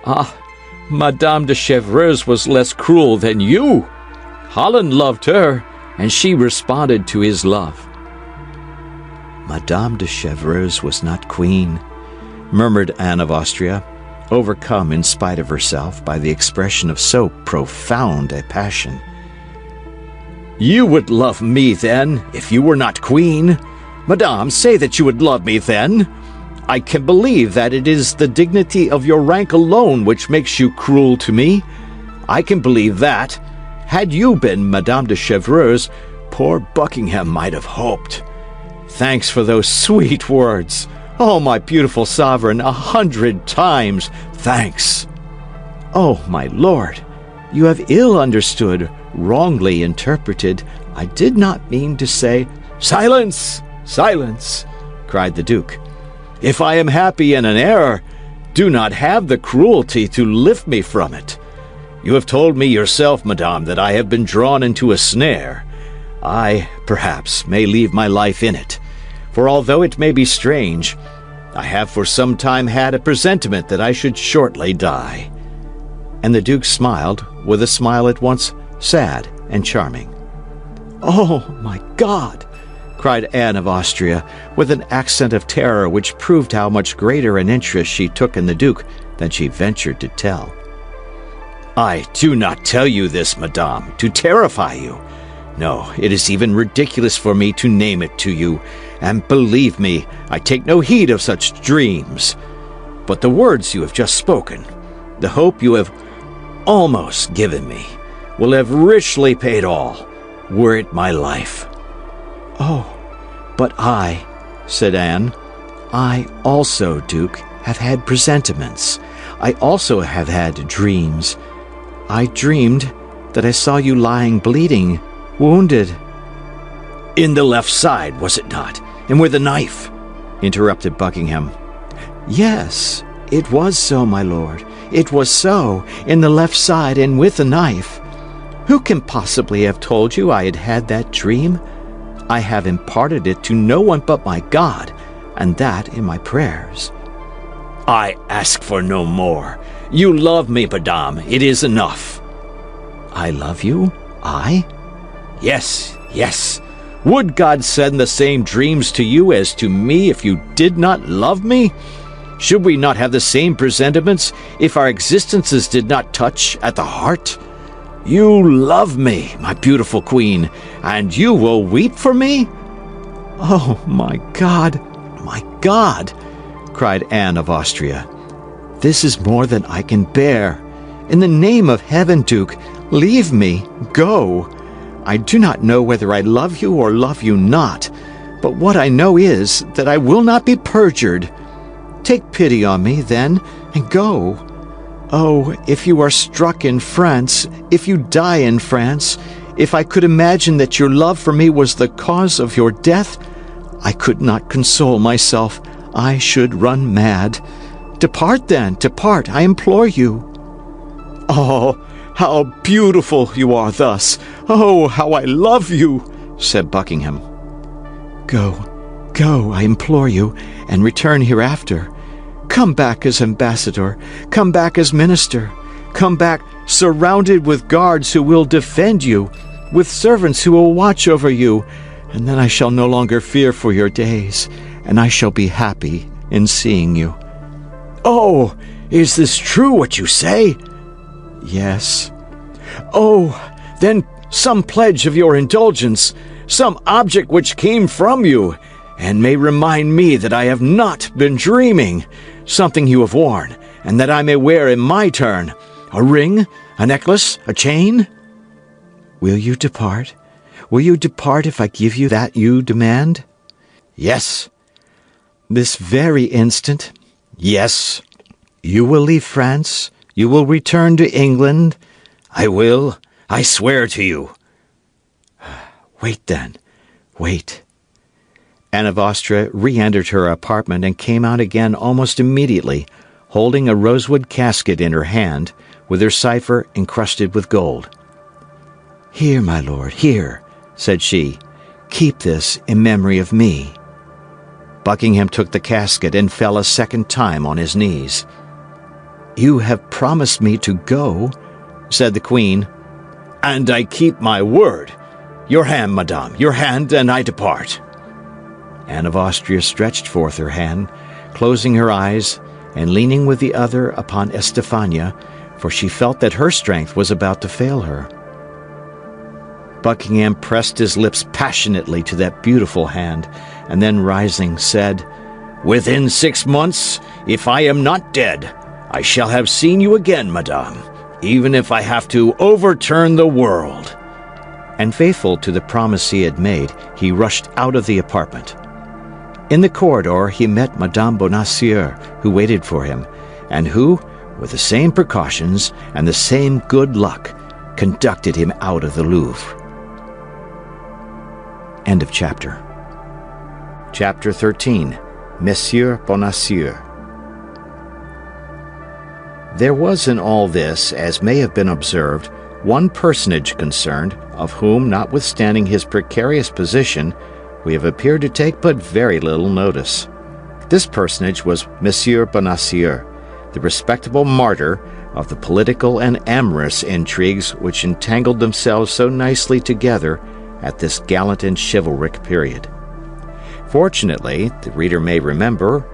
Ah, Madame de Chevreuse was less cruel than you. Holland loved her, and she responded to his love. Madame de Chevreuse was not queen, murmured Anne of Austria, overcome in spite of herself by the expression of so profound a passion. You would love me, then, if you were not queen? Madame, say that you would love me, then. I can believe that it is the dignity of your rank alone which makes you cruel to me. I can believe that. Had you been Madame de Chevreuse, poor Buckingham might have hoped. Thanks for those sweet words. Oh, my beautiful sovereign, 100 times thanks. Oh, my lord, you have ill understood, wrongly interpreted. I did not mean to say— Silence! Silence! Cried the Duke. If I am happy in an error, do not have the cruelty to lift me from it. You have told me yourself, madame, that I have been drawn into a snare. I, perhaps, may leave my life in it. For although it may be strange, I have for some time had a presentiment that I should shortly die. And the Duke smiled, with a smile at once sad and charming. Oh, my God! cried Anne of Austria, with an accent of terror which proved how much greater an interest she took in the Duke than she ventured to tell. I do not tell you this, madame, to terrify you. No, it is even ridiculous for me to name it to you, and believe me, I take no heed of such dreams. But the words you have just spoken, the hope you have almost given me, will have richly paid all, were it my life. Oh, but I, said Anne, I also, Duke, have had presentiments. I also have had dreams. I dreamed that I saw you lying bleeding, wounded. In the left side, was it not? And with a knife? Interrupted Buckingham. Yes, it was so, my lord. It was so, in the left side and with a knife. Who can possibly have told you I had had that dream? I have imparted it to no one but my God, and that in my prayers. I ask for no more. You love me, madame. It is enough. I love you? I? Yes, yes. Would God send the same dreams to you as to me if you did not love me? Should we not have the same presentiments if our existences did not touch at the heart? You love me, my beautiful queen, and you will weep for me? Oh, my God, cried Anne of Austria. This is more than I can bear. In the name of heaven, Duke, leave me, go. I do not know whether I love you or love you not, but what I know is that I will not be perjured. Take pity on me, then, and go. Oh, if you are struck in France, if you die in France, if I could imagine that your love for me was the cause of your death, I could not console myself. I should run mad. Depart, then, depart, I implore you. Oh, how beautiful you are thus! Oh, how I love you! Said Buckingham. Go, I implore you, and return hereafter. Come back as ambassador, come back as minister, come back surrounded with guards who will defend you. with servants who will watch over you, and then I shall no longer fear for your days, and I shall be happy in seeing you." "Oh, is this true what you say?" "Yes." "Oh, then some pledge of your indulgence, some object which came from you, and may remind me that I have not been dreaming, something you have worn, and that I may wear in my turn, a ring, a necklace, a chain?" "Will you depart? Will you depart if I give you that you demand?" "Yes." "This very instant?" "Yes." "You will leave France? You will return to England?" "I will. I swear to you." "Wait then. Wait." Anne of Austria re-entered her apartment and came out again almost immediately, holding a rosewood casket in her hand, with her cipher encrusted with gold. "Here, my lord, here," said she. "Keep this in memory of me." Buckingham took the casket and fell a second time on his knees. "You have promised me to go," said the Queen. "And I keep my word. Your hand, madame, your hand, and I depart." Anne of Austria stretched forth her hand, closing her eyes and leaning with the other upon Estefania, for she felt that her strength was about to fail her. Buckingham pressed his lips passionately to that beautiful hand, and then rising, said, "Within 6 months, if I am not dead, I shall have seen you again, madame, even if I have to overturn the world." And faithful to the promise he had made, he rushed out of the apartment. In the corridor he met Madame Bonacieux, who waited for him, and who, with the same precautions and the same good luck, conducted him out of the Louvre. End of chapter. Chapter 13. Monsieur Bonacieux. There was in all this, as may have been observed, one personage concerned, of whom, notwithstanding his precarious position, we have appeared to take but very little notice. This personage was Monsieur Bonacieux, the respectable martyr of the political and amorous intrigues which entangled themselves so nicely together at this gallant and chivalric period. Fortunately, the reader may remember,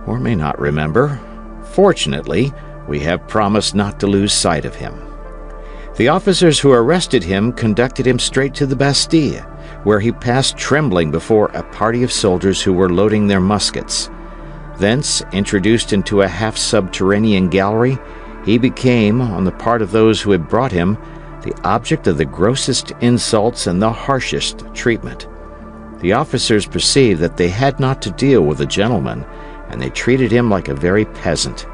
or may not remember, fortunately, we have promised not to lose sight of him. The officers who arrested him conducted him straight to the Bastille, where he passed trembling before a party of soldiers who were loading their muskets. Thence, introduced into a half-subterranean gallery, he became, on the part of those who had brought him, the object of the grossest insults and the harshest treatment. The officers perceived that they had not to deal with a gentleman, and they treated him like a very peasant.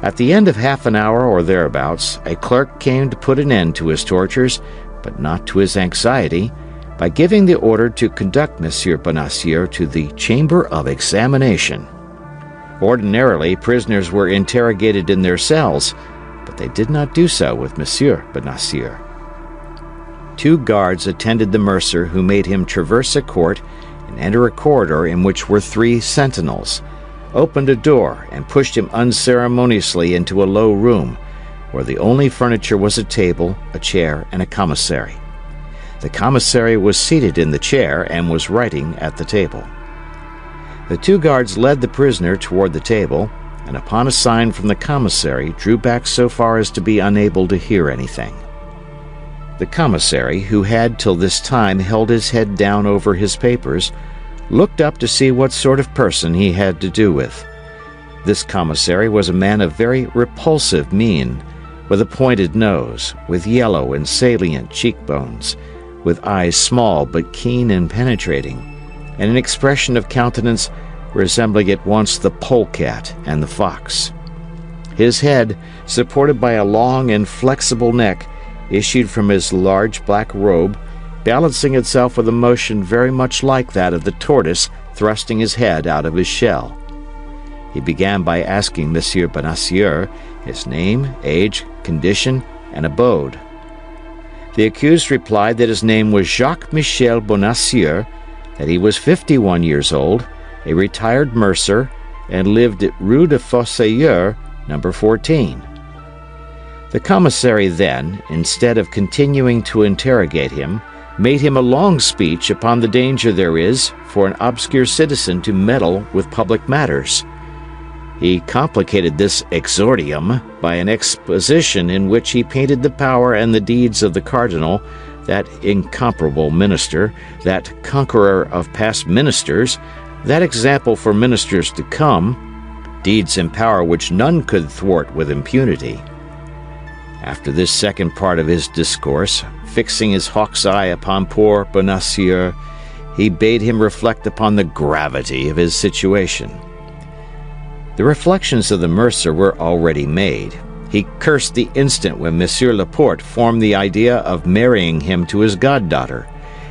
At the end of half an hour or thereabouts, a clerk came to put an end to his tortures, but not to his anxiety, by giving the order to conduct Monsieur Bonacieux to the chamber of examination. Ordinarily, prisoners were interrogated in their cells, but they did not do so with Monsieur Bonacieux. 2 guards attended the mercer, who made him traverse a court and enter a corridor in which were 3 sentinels, opened a door, and pushed him unceremoniously into a low room, where the only furniture was a table, a chair, and a commissary. The commissary was seated in the chair and was writing at the table. The 2 guards led the prisoner toward the table, and upon a sign from the commissary drew back so far as to be unable to hear anything. The commissary, who had till this time held his head down over his papers, looked up to see what sort of person he had to do with. This commissary was a man of very repulsive mien, with a pointed nose, with yellow and salient cheekbones, with eyes small but keen and penetrating, and an expression of countenance resembling at once the polecat and the fox. His head, supported by a long and flexible neck, issued from his large black robe, balancing itself with a motion very much like that of the tortoise thrusting his head out of his shell. He began by asking Monsieur Bonacieux his name, age, condition, and abode. The accused replied that his name was Jacques-Michel Bonacieux, that he was 51 years old, a retired mercer, and lived at Rue de Fossoyeur, number 14. The commissary then, instead of continuing to interrogate him, made him a long speech upon the danger there is for an obscure citizen to meddle with public matters. He complicated this exordium by an exposition in which he painted the power and the deeds of the cardinal, that incomparable minister, that conqueror of past ministers, that example for ministers to come, deeds and power which none could thwart with impunity. After this second part of his discourse, fixing his hawk's eye upon poor Bonacieux, he bade him reflect upon the gravity of his situation. The reflections of the mercer were already made. He cursed the instant when Monsieur Laporte formed the idea of marrying him to his goddaughter,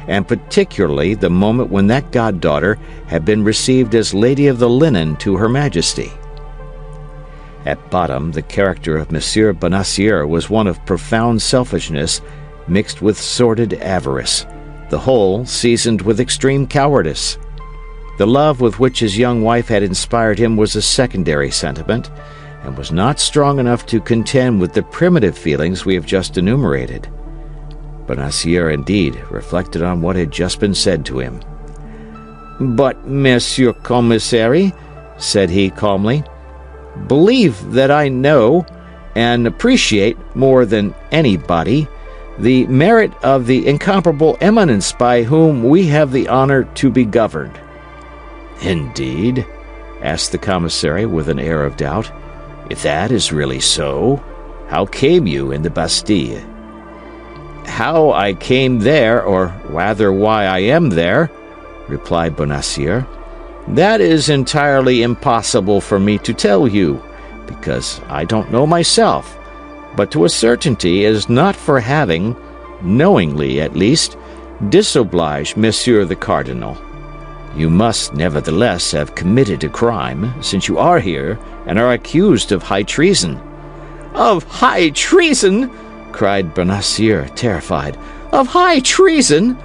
and particularly the moment when that goddaughter had been received as Lady of the Linen to Her Majesty. At bottom, the character of Monsieur Bonacieux was one of profound selfishness mixed with sordid avarice, the whole seasoned with extreme cowardice. The love with which his young wife had inspired him was a secondary sentiment, and was not strong enough to contend with the primitive feelings we have just enumerated. Bonacieux, indeed, reflected on what had just been said to him. "But, Monsieur Commissary," said he calmly, "believe that I know and appreciate more than anybody the merit of the incomparable eminence by whom we have the honor to be governed." "Indeed?" asked the commissary with an air of doubt. "If that is really so, how came you in the Bastille?" "How I came there, or rather why I am there," replied Bonacieux, "that is entirely impossible for me to tell you, because I don't know myself, but to a certainty it is not for having, knowingly at least, disobliged Monsieur the Cardinal. You must nevertheless have committed a crime, since you are here and are accused of high treason." "Of high treason!" cried Bonacieux, terrified. "Of high treason!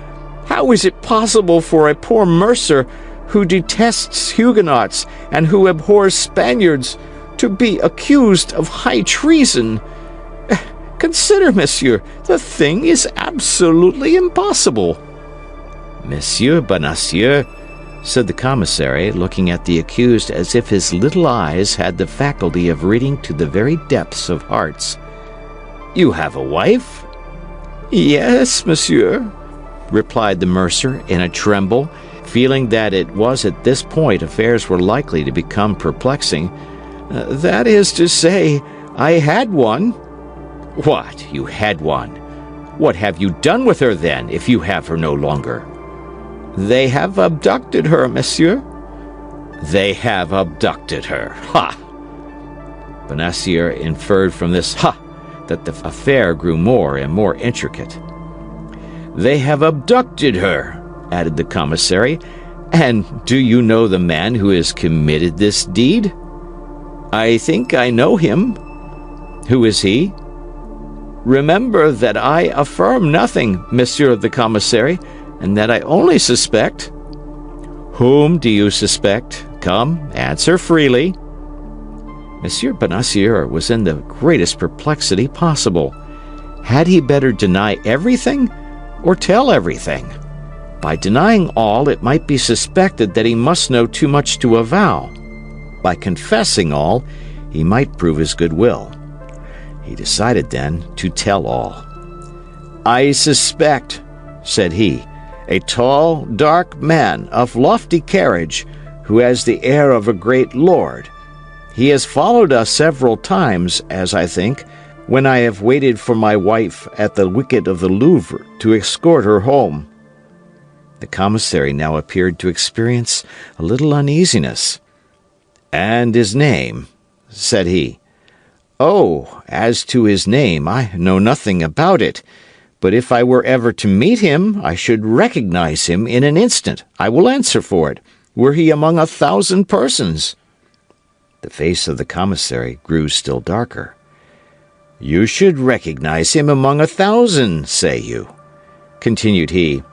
How is it possible for a poor mercer who detests Huguenots and who abhors Spaniards to be accused of high treason? Consider, monsieur, the thing is absolutely impossible." "Monsieur Bonacieux," said the commissary, looking at the accused as if his little eyes had the faculty of reading to the very depths of hearts, "you have a wife?" "Yes, monsieur," replied the mercer in a tremble, feeling that it was at this point affairs were likely to become perplexing. "That is to say, I had one." "What, you had one? What have you done with her, then, if you have her no longer?" "They have abducted her, monsieur." "They have abducted her! Ha!" Bonacieux inferred from this "ha!" that the affair grew more and more intricate. "They have abducted her," added the commissary. "And do you know the man who has committed this deed?" "I think I know him." "Who is he?" "Remember that I affirm nothing, monsieur the commissary, and that I only suspect." "Whom do you suspect? Come, answer freely." Monsieur Bonacieux was in the greatest perplexity possible. Had he better deny everything, or tell everything? By denying all, it might be suspected that he must know too much to avow. By confessing all, he might prove his good will. He decided, then, to tell all. "I suspect," said he, "a tall, dark man of lofty carriage, who has the air of a great lord. He has followed us several times, as I think, when I have waited for my wife at the wicket of the Louvre to escort her home." The commissary now appeared to experience a little uneasiness. "And his name?" said he. "Oh, as to his name, I know nothing about it. But if I were ever to meet him, I should recognize him in an instant, I will answer for it, were he among 1,000 persons." The face of the commissary grew still darker. "You should recognize him among 1,000, say you?" continued he.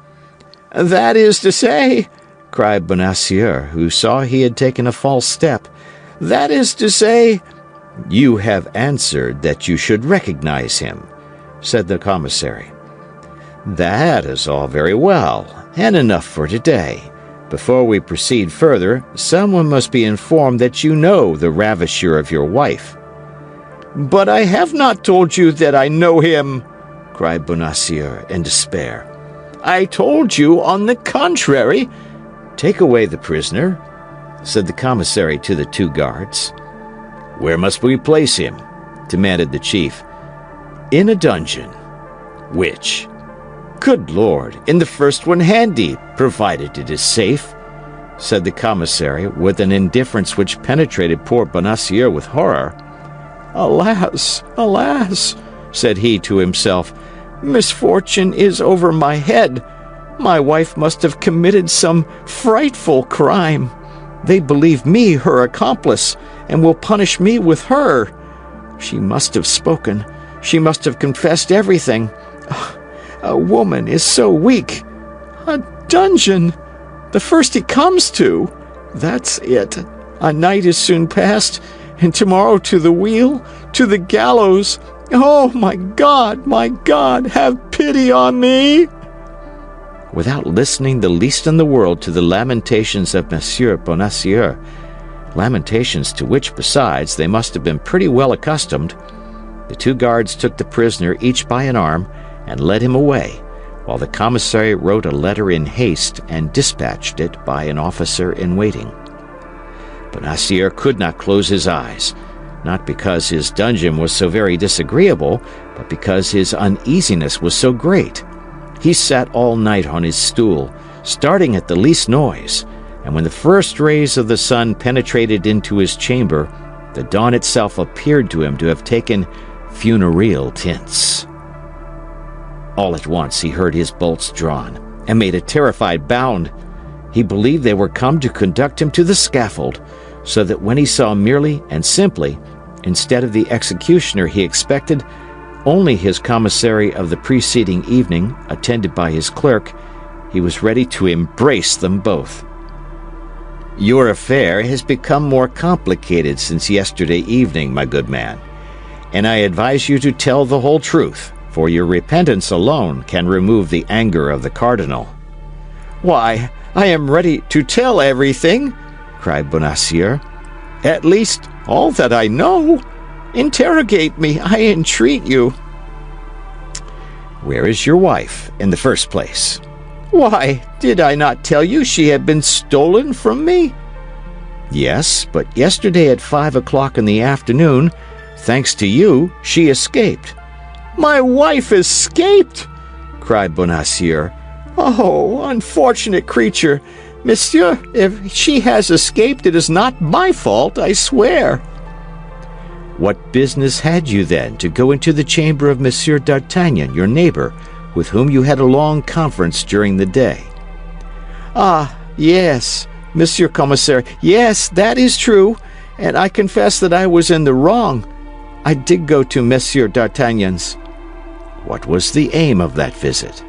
"That is to say," cried Bonacieux, who saw he had taken a false step, "that is to say, "You have answered that you should recognize him," said the commissary. "That is all very well, and enough for today. Before we proceed further, someone must be informed that you know the ravisher of your wife." "But I have not told you that I know him," cried Bonacieux in despair. "I told you on the contrary." "Take away the prisoner," said the commissary to the 2 guards. "Where must we place him?" demanded the chief. "In a dungeon." "Which?" "Good Lord, in the first one handy, provided it is safe," said the commissary with an indifference which penetrated poor Bonacieux with horror. "Alas, alas," said he to himself, "misfortune is over my head. My wife must have committed some frightful crime. They believe me her accomplice, and will punish me with her. She must have spoken. She must have confessed everything. A woman is so weak. A dungeon! The first he comes to! That's it. A night is soon past, and tomorrow to the wheel, to the gallows. Oh, my God, have pity on me!" Without listening the least in the world to the lamentations of Monsieur Bonacieux, lamentations to which, besides, they must have been pretty well accustomed, the 2 guards took the prisoner each by an arm and led him away, while the commissary wrote a letter in haste and dispatched it by an officer in waiting. Bonacieux could not close his eyes, not because his dungeon was so very disagreeable, but because his uneasiness was so great. He sat all night on his stool, starting at the least noise, and when the first rays of the sun penetrated into his chamber, the dawn itself appeared to him to have taken funereal tints. All at once he heard his bolts drawn, and made a terrified bound. He believed they were come to conduct him to the scaffold, so that when he saw merely and simply, instead of the executioner he expected, only his commissary of the preceding evening, attended by his clerk, he was ready to embrace them both. "Your affair has become more complicated since yesterday evening, my good man, and I advise you to tell the whole truth, for your repentance alone can remove the anger of the cardinal." "Why, I am ready to tell everything," cried Bonacieux. "At least, all that I know. Interrogate me, I entreat you." "Where is your wife, in the first place?" "Why, did I not tell you she had been stolen from me?" "Yes, but yesterday at 5 o'clock in the afternoon, thanks to you, she escaped." "My wife escaped!" cried Bonacieux. "Oh, unfortunate creature! Monsieur, if she has escaped, it is not my fault, I swear." "What business had you, then, to go into the chamber of Monsieur d'Artagnan, your neighbor, with whom you had a long conference during the day?" "Ah, yes, Monsieur Commissary, yes, that is true, and I confess that I was in the wrong. I did go to Monsieur d'Artagnan's." "What was the aim of that visit?"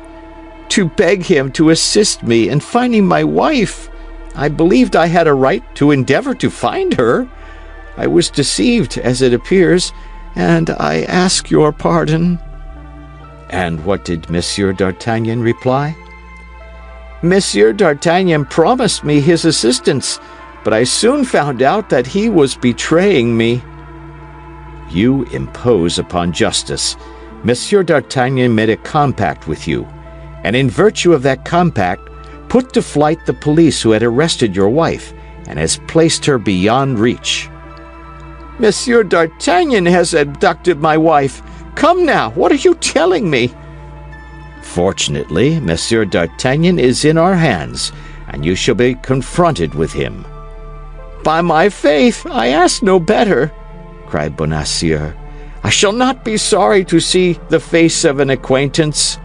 "To beg him to assist me in finding my wife. I believed I had a right to endeavor to find her. I was deceived, as it appears, and I ask your pardon." "And what did Monsieur d'Artagnan reply?" "Monsieur d'Artagnan promised me his assistance, but I soon found out that he was betraying me." "You impose upon justice. Monsieur d'Artagnan made a compact with you, and in virtue of that compact, put to flight the police who had arrested your wife, and has placed her beyond reach." "Monsieur d'Artagnan has abducted my wife. Come now, what are you telling me?" "Fortunately, Monsieur d'Artagnan is in our hands, and you shall be confronted with him." "By my faith, I ask no better," cried Bonacieux. "I shall not be sorry to see the face of an acquaintance."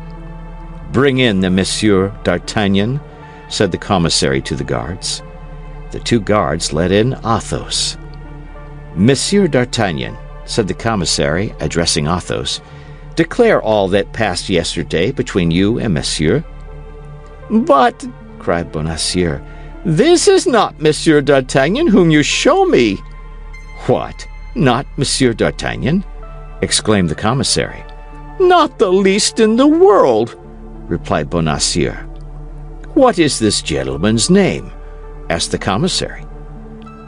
"Bring in the Monsieur d'Artagnan," said the commissary to the guards. The 2 guards led in Athos. "Monsieur d'Artagnan," said the commissary, addressing Athos, "declare all that passed yesterday between you and Monsieur." "But," cried Bonacieux, "this is not Monsieur d'Artagnan whom you show me." "What? Not Monsieur d'Artagnan?" exclaimed the commissary. "Not the least in the world," replied Bonacieux. "What is this gentleman's name?" asked the commissary.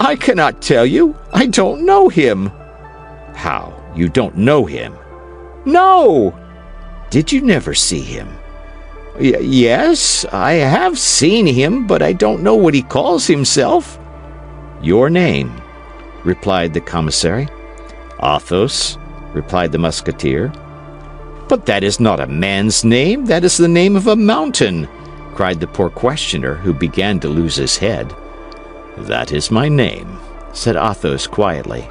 "I cannot tell you. I don't know him." "How? You don't know him?" "No." "Did you never see him?" Yes, I have seen him, but I don't know what he calls himself." "Your name?" replied the commissary. "Athos," replied the musketeer. "But that is not a man's name, that is the name of a mountain," cried the poor questioner, who began to lose his head. "That is my name," said Athos quietly.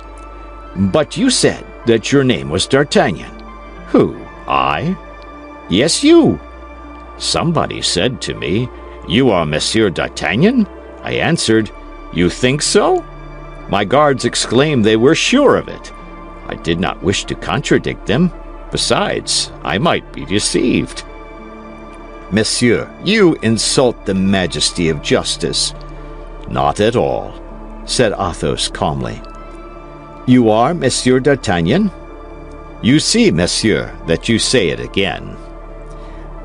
"But you said that your name was D'Artagnan." "Who? I?" "Yes, you." "Somebody said to me, 'You are Monsieur d'Artagnan?' I answered, 'You think so?' My guards exclaimed they were sure of it. I did not wish to contradict them. Besides, I might be deceived." "Monsieur, you insult the majesty of justice." "Not at all," said Athos calmly. "You are Monsieur d'Artagnan?" "You see, monsieur, that you say it again."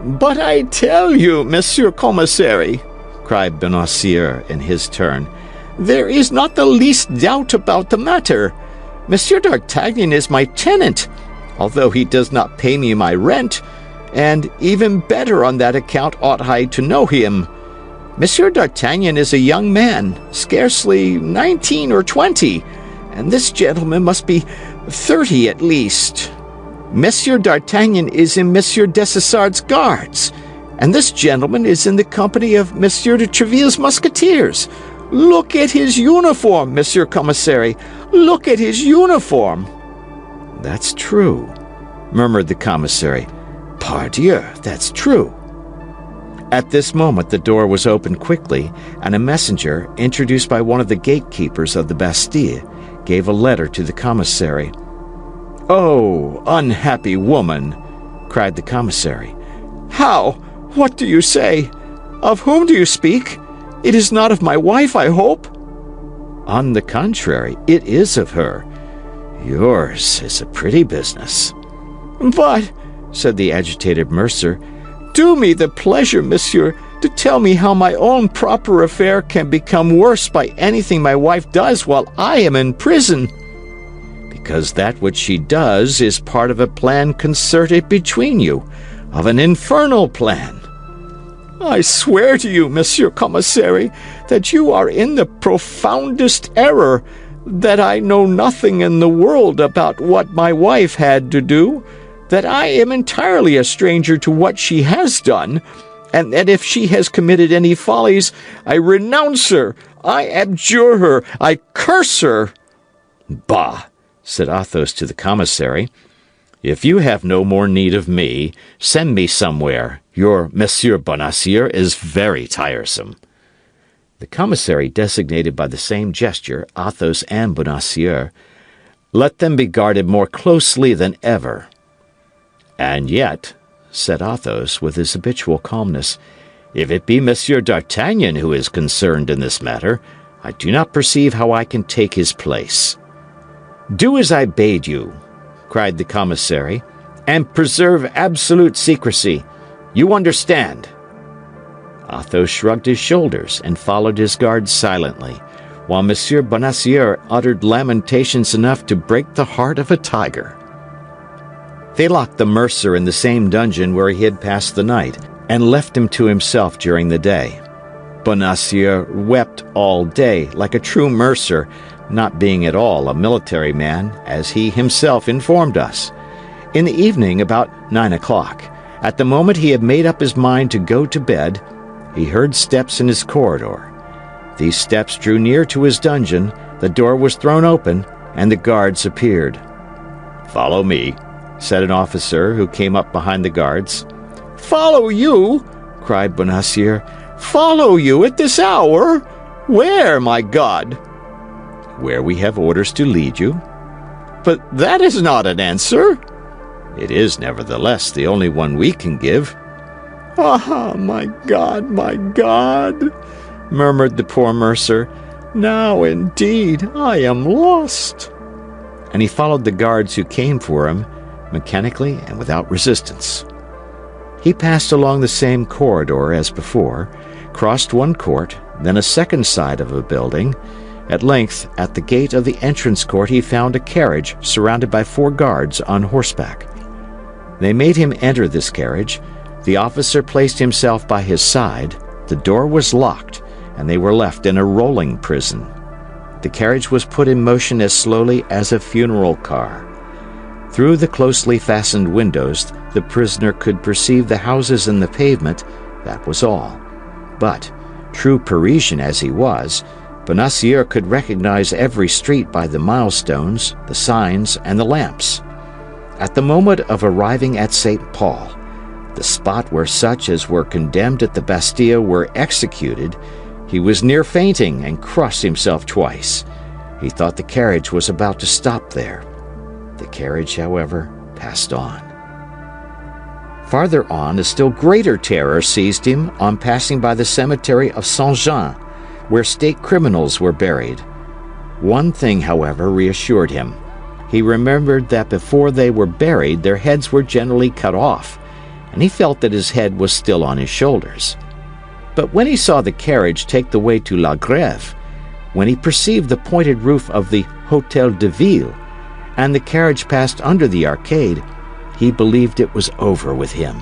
"But I tell you, Monsieur Commissary," cried Bonacieux in his turn, "there is not the least doubt about the matter. Monsieur d'Artagnan is my tenant, although he does not pay me my rent, and even better on that account ought I to know him. Monsieur d'Artagnan is a young man, scarcely 19 or 20, and this gentleman must be 30 at least. Monsieur d'Artagnan is in Monsieur Dessessart's guards, and this gentleman is in the company of Monsieur de Treville's Musketeers. Look at his uniform, Monsieur Commissary. Look at his uniform." "That's true," murmured the commissary. "Pardieu, that's true." At this moment the door was opened quickly, and a messenger, introduced by one of the gatekeepers of the Bastille, gave a letter to the commissary. "Oh, unhappy woman!" cried the commissary. "How? What do you say? Of whom do you speak? It is not of my wife, I hope?" "On the contrary, it is of her. Yours is a pretty business." "But," said the agitated mercer, "do me the pleasure, monsieur, to tell me how my own proper affair can become worse by anything my wife does while I am in prison." "Because that which she does is part of a plan concerted between you, of an infernal plan." "I swear to you, Monsieur Commissary, that you are in the profoundest error, that I know nothing in the world about what my wife had to do, that I am entirely a stranger to what she has done, and that if she has committed any follies, I renounce her, I abjure her, I curse her." "Bah!" said Athos to the commissary. "If you have no more need of me, send me somewhere. Your Monsieur Bonacieux is very tiresome." The commissary designated by the same gesture Athos and Bonacieux. "Let them be guarded more closely than ever." "And yet," said Athos with his habitual calmness, "if it be Monsieur d'Artagnan who is concerned in this matter, I do not perceive how I can take his place." "Do as I bade you," cried the commissary, "and preserve absolute secrecy. You understand." Athos shrugged his shoulders and followed his guards silently, while Monsieur Bonacieux uttered lamentations enough to break the heart of a tiger. They locked the mercer in the same dungeon where he had passed the night, and left him to himself during the day. Bonacieux wept all day, like a true mercer, not being at all a military man, as he himself informed us. In the evening, about 9 o'clock, at the moment he had made up his mind to go to bed, he heard steps in his corridor. These steps drew near to his dungeon, the door was thrown open, and the guards appeared. "Follow me," said an officer who came up behind the guards. "Follow you?" cried Bonacieux. "Follow you at this hour? Where, my God?" "Where we have orders to lead you." "But that is not an answer." "It is nevertheless the only one we can give." "Ah, my God, murmured the poor mercer. "Now, indeed, I am lost." and he followed the guards who came for him, mechanically and without resistance. He passed along the same corridor as before, crossed one court, then a second side of a building. At length, at the gate of the entrance court, he found a carriage surrounded by 4 guards on horseback. They made him enter this carriage. The officer placed himself by his side. The door was locked, and they were left in a rolling prison. The carriage was put in motion as slowly as a funeral car. Through the closely fastened windows, the prisoner could perceive the houses and the pavement. That was all. But, true Parisian as he was, Bonacieux could recognize every street by the milestones, the signs, and the lamps. At the moment of arriving at St. Paul, the spot where such as were condemned at the Bastille were executed, he was near fainting and crossed himself twice. He thought the carriage was about to stop there. The carriage, however, passed on. Farther on, a still greater terror seized him on passing by the cemetery of Saint-Jean, where state criminals were buried. One thing, however, reassured him. He remembered that before they were buried, their heads were generally cut off, and he felt that his head was still on his shoulders. But when he saw the carriage take the way to La Grève, when he perceived the pointed roof of the Hôtel de Ville, and the carriage passed under the arcade, he believed it was over with him.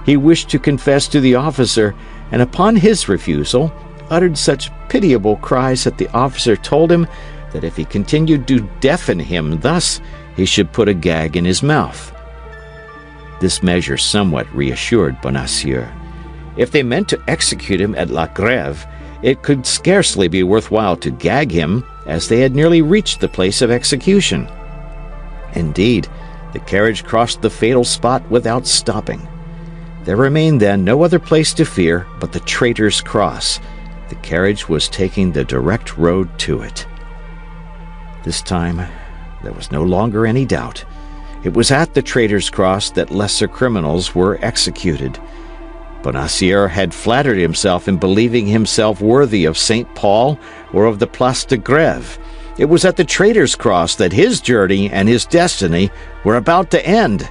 He wished to confess to the officer, and upon his refusal, uttered such pitiable cries that the officer told him that if he continued to deafen him thus, he should put a gag in his mouth. This measure somewhat reassured Bonacieux. If they meant to execute him at La Grève, it could scarcely be worthwhile to gag him, as they had nearly reached the place of execution. Indeed, the carriage crossed the fatal spot without stopping. There remained then no other place to fear but the Traitor's Cross. The carriage was taking the direct road to it. This time, there was no longer any doubt. It was at the Traitor's Cross that lesser criminals were executed. Bonacieux had flattered himself in believing himself worthy of St. Paul or of the Place de Grève. It was at the Traitor's Cross that his journey and his destiny were about to end.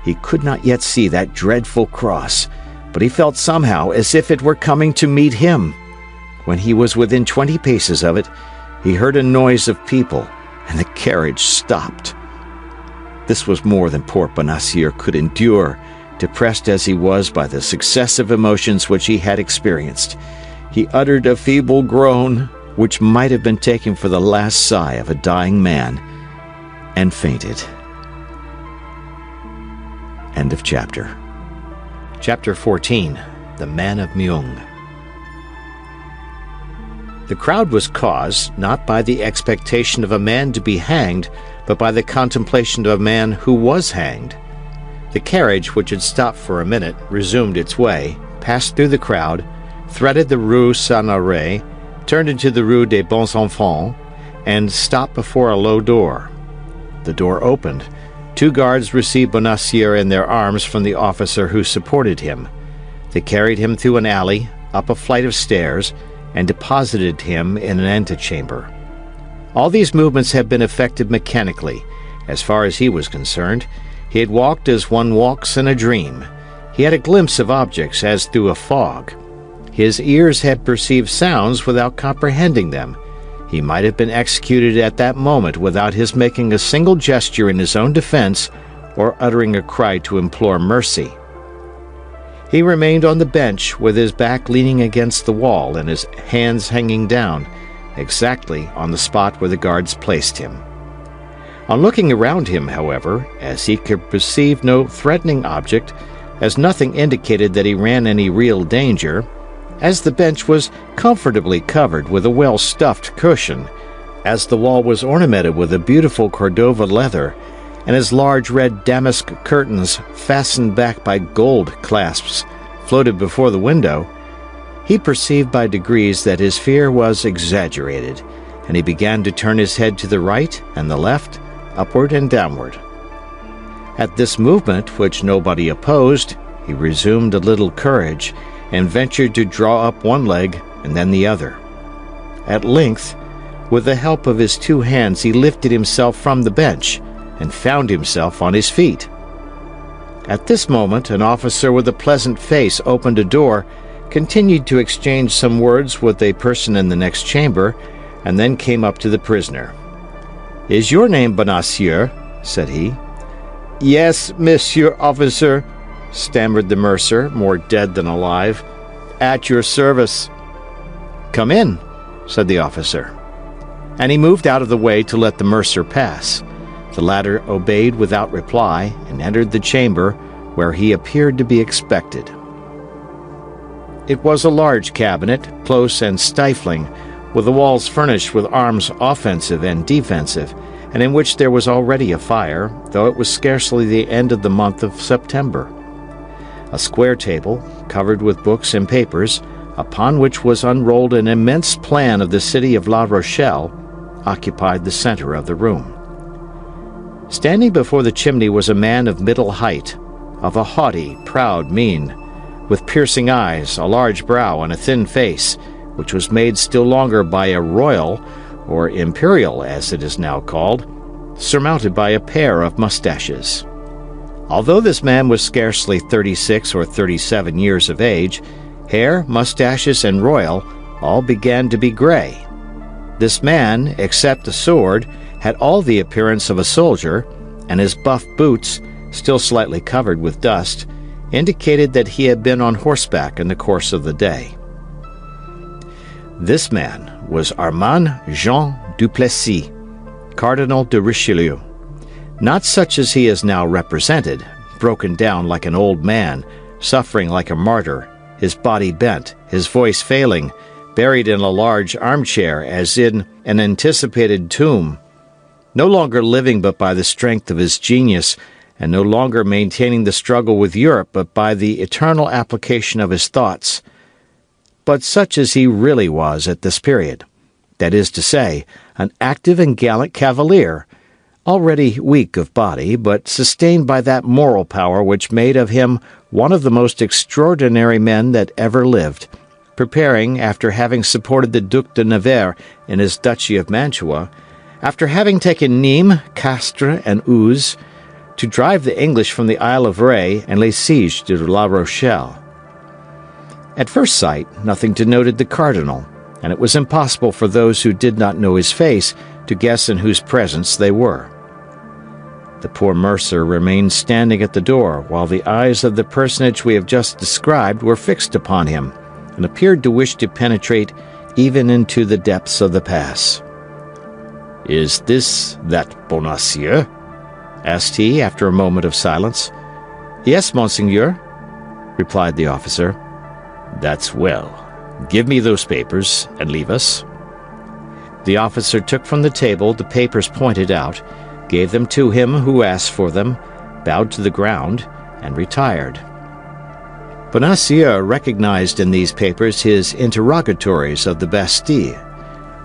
He could not yet see that dreadful cross, but he felt somehow as if it were coming to meet him. When he was within 20 paces of it, he heard a noise of people, and the carriage stopped. This was more than poor Bonacieux could endure, depressed as he was by the successive emotions which he had experienced. He uttered a feeble groan, which might have been taken for the last sigh of a dying man, and fainted. End of chapter. Chapter 14. The Man of Meung. The crowd was caused not by the expectation of a man to be hanged, but by the contemplation of a man who was hanged. The carriage, which had stopped for a minute, resumed its way, passed through the crowd, threaded the Rue Saint-Honoré, turned into the Rue des Bons Enfants, and stopped before a low door. The door opened. 2 guards received Bonacieux in their arms from the officer who supported him. They carried him through an alley, up a flight of stairs, and deposited him in an antechamber. All these movements had been effected mechanically. As far as he was concerned, he had walked as one walks in a dream. He had a glimpse of objects as through a fog. His ears had perceived sounds without comprehending them. He might have been executed at that moment without his making a single gesture in his own defense or uttering a cry to implore mercy. He remained on the bench with his back leaning against the wall and his hands hanging down, exactly on the spot where the guards placed him. On looking around him, however, as he could perceive no threatening object, as nothing indicated that he ran any real danger, as the bench was comfortably covered with a well-stuffed cushion, as the wall was ornamented with a beautiful Cordova leather, and as large red damask curtains fastened back by gold clasps floated before the window, he perceived by degrees that his fear was exaggerated, and he began to turn his head to the right and the left, upward and downward. At this movement, which nobody opposed, he resumed a little courage, and ventured to draw up one leg and then the other. At length, With the help of his 2 hands, he lifted himself from the bench and found himself on his feet. At this moment, an officer with a pleasant face opened a door, continued to exchange some words with a person in the next chamber, and then came up to the prisoner. "Is your name Bonacieux?" said he. "Yes, monsieur officer," stammered the mercer, more dead than alive. "At your service." "Come in," said the officer. And he moved out of the way to let the mercer pass. The latter obeyed without reply and entered the chamber where he appeared to be expected. It was a large cabinet, close and stifling, with the walls furnished with arms offensive and defensive, and in which there was already a fire, though it was scarcely the end of the month of September. A square table, covered with books and papers, upon which was unrolled an immense plan of the city of La Rochelle, occupied the center of the room. Standing before the chimney was a man of middle height, of a haughty, proud mien, with piercing eyes, a large brow, and a thin face, which was made still longer by a royal, or imperial as it is now called, surmounted by a pair of mustaches. Although this man was scarcely 36 or 37 years of age, hair, mustaches, and royal all began to be gray. This man, except the sword, had all the appearance of a soldier, and his buff boots, still slightly covered with dust, indicated that he had been on horseback in the course of the day. This man was Armand Jean Duplessis, Cardinal de Richelieu. Not such as he is now represented, broken down like an old man, suffering like a martyr, his body bent, his voice failing, buried in a large armchair as in an anticipated tomb, no longer living but by the strength of his genius, and no longer maintaining the struggle with Europe but by the eternal application of his thoughts. But such as he really was at this period, that is to say, an active and gallant cavalier, already weak of body, but sustained by that moral power which made of him one of the most extraordinary men that ever lived, preparing, after having supported the Duc de Nevers in his Duchy of Mantua, after having taken Nîmes, Castres, and Uzes, to drive the English from the Isle of Ré and lay siege to La Rochelle. At first sight, nothing denoted the cardinal, and it was impossible for those who did not know his face to guess in whose presence they were. The poor mercer remained standing at the door, while the eyes of the personage we have just described were fixed upon him, and appeared to wish to penetrate even into the depths of the pass. "Is this that Bonacieux?" asked he, after a moment of silence. "Yes, monseigneur," replied the officer. "That's well. Give me those papers, and leave us." The officer took from the table the papers pointed out, gave them to him who asked for them, bowed to the ground, and retired. Bonacieux recognized in these papers his interrogatories of the Bastille.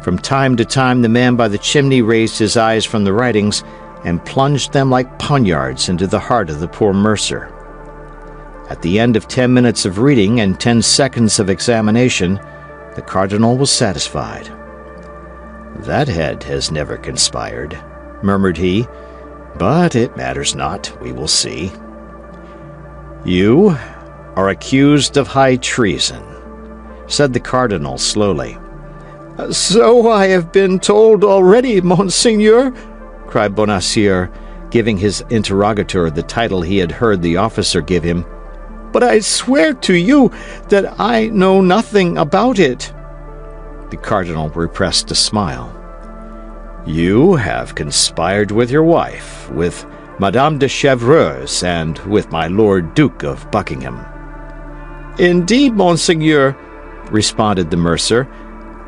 From time to time the man by the chimney raised his eyes from the writings and plunged them like poniards into the heart of the poor mercer. At the end of 10 minutes of reading and 10 seconds of examination, the cardinal was satisfied. "That head has never conspired," murmured he, "but it matters not. We will see." "You are accused of high treason," said the cardinal slowly. "So I have been told already, monseigneur," cried Bonacieux, giving his interrogator the title he had heard the officer give him. "But I swear to you that I know nothing about it." The cardinal repressed a smile. "You have conspired with your wife, with Madame de Chevreuse, and with my Lord Duke of Buckingham." "Indeed, monseigneur," responded the mercer,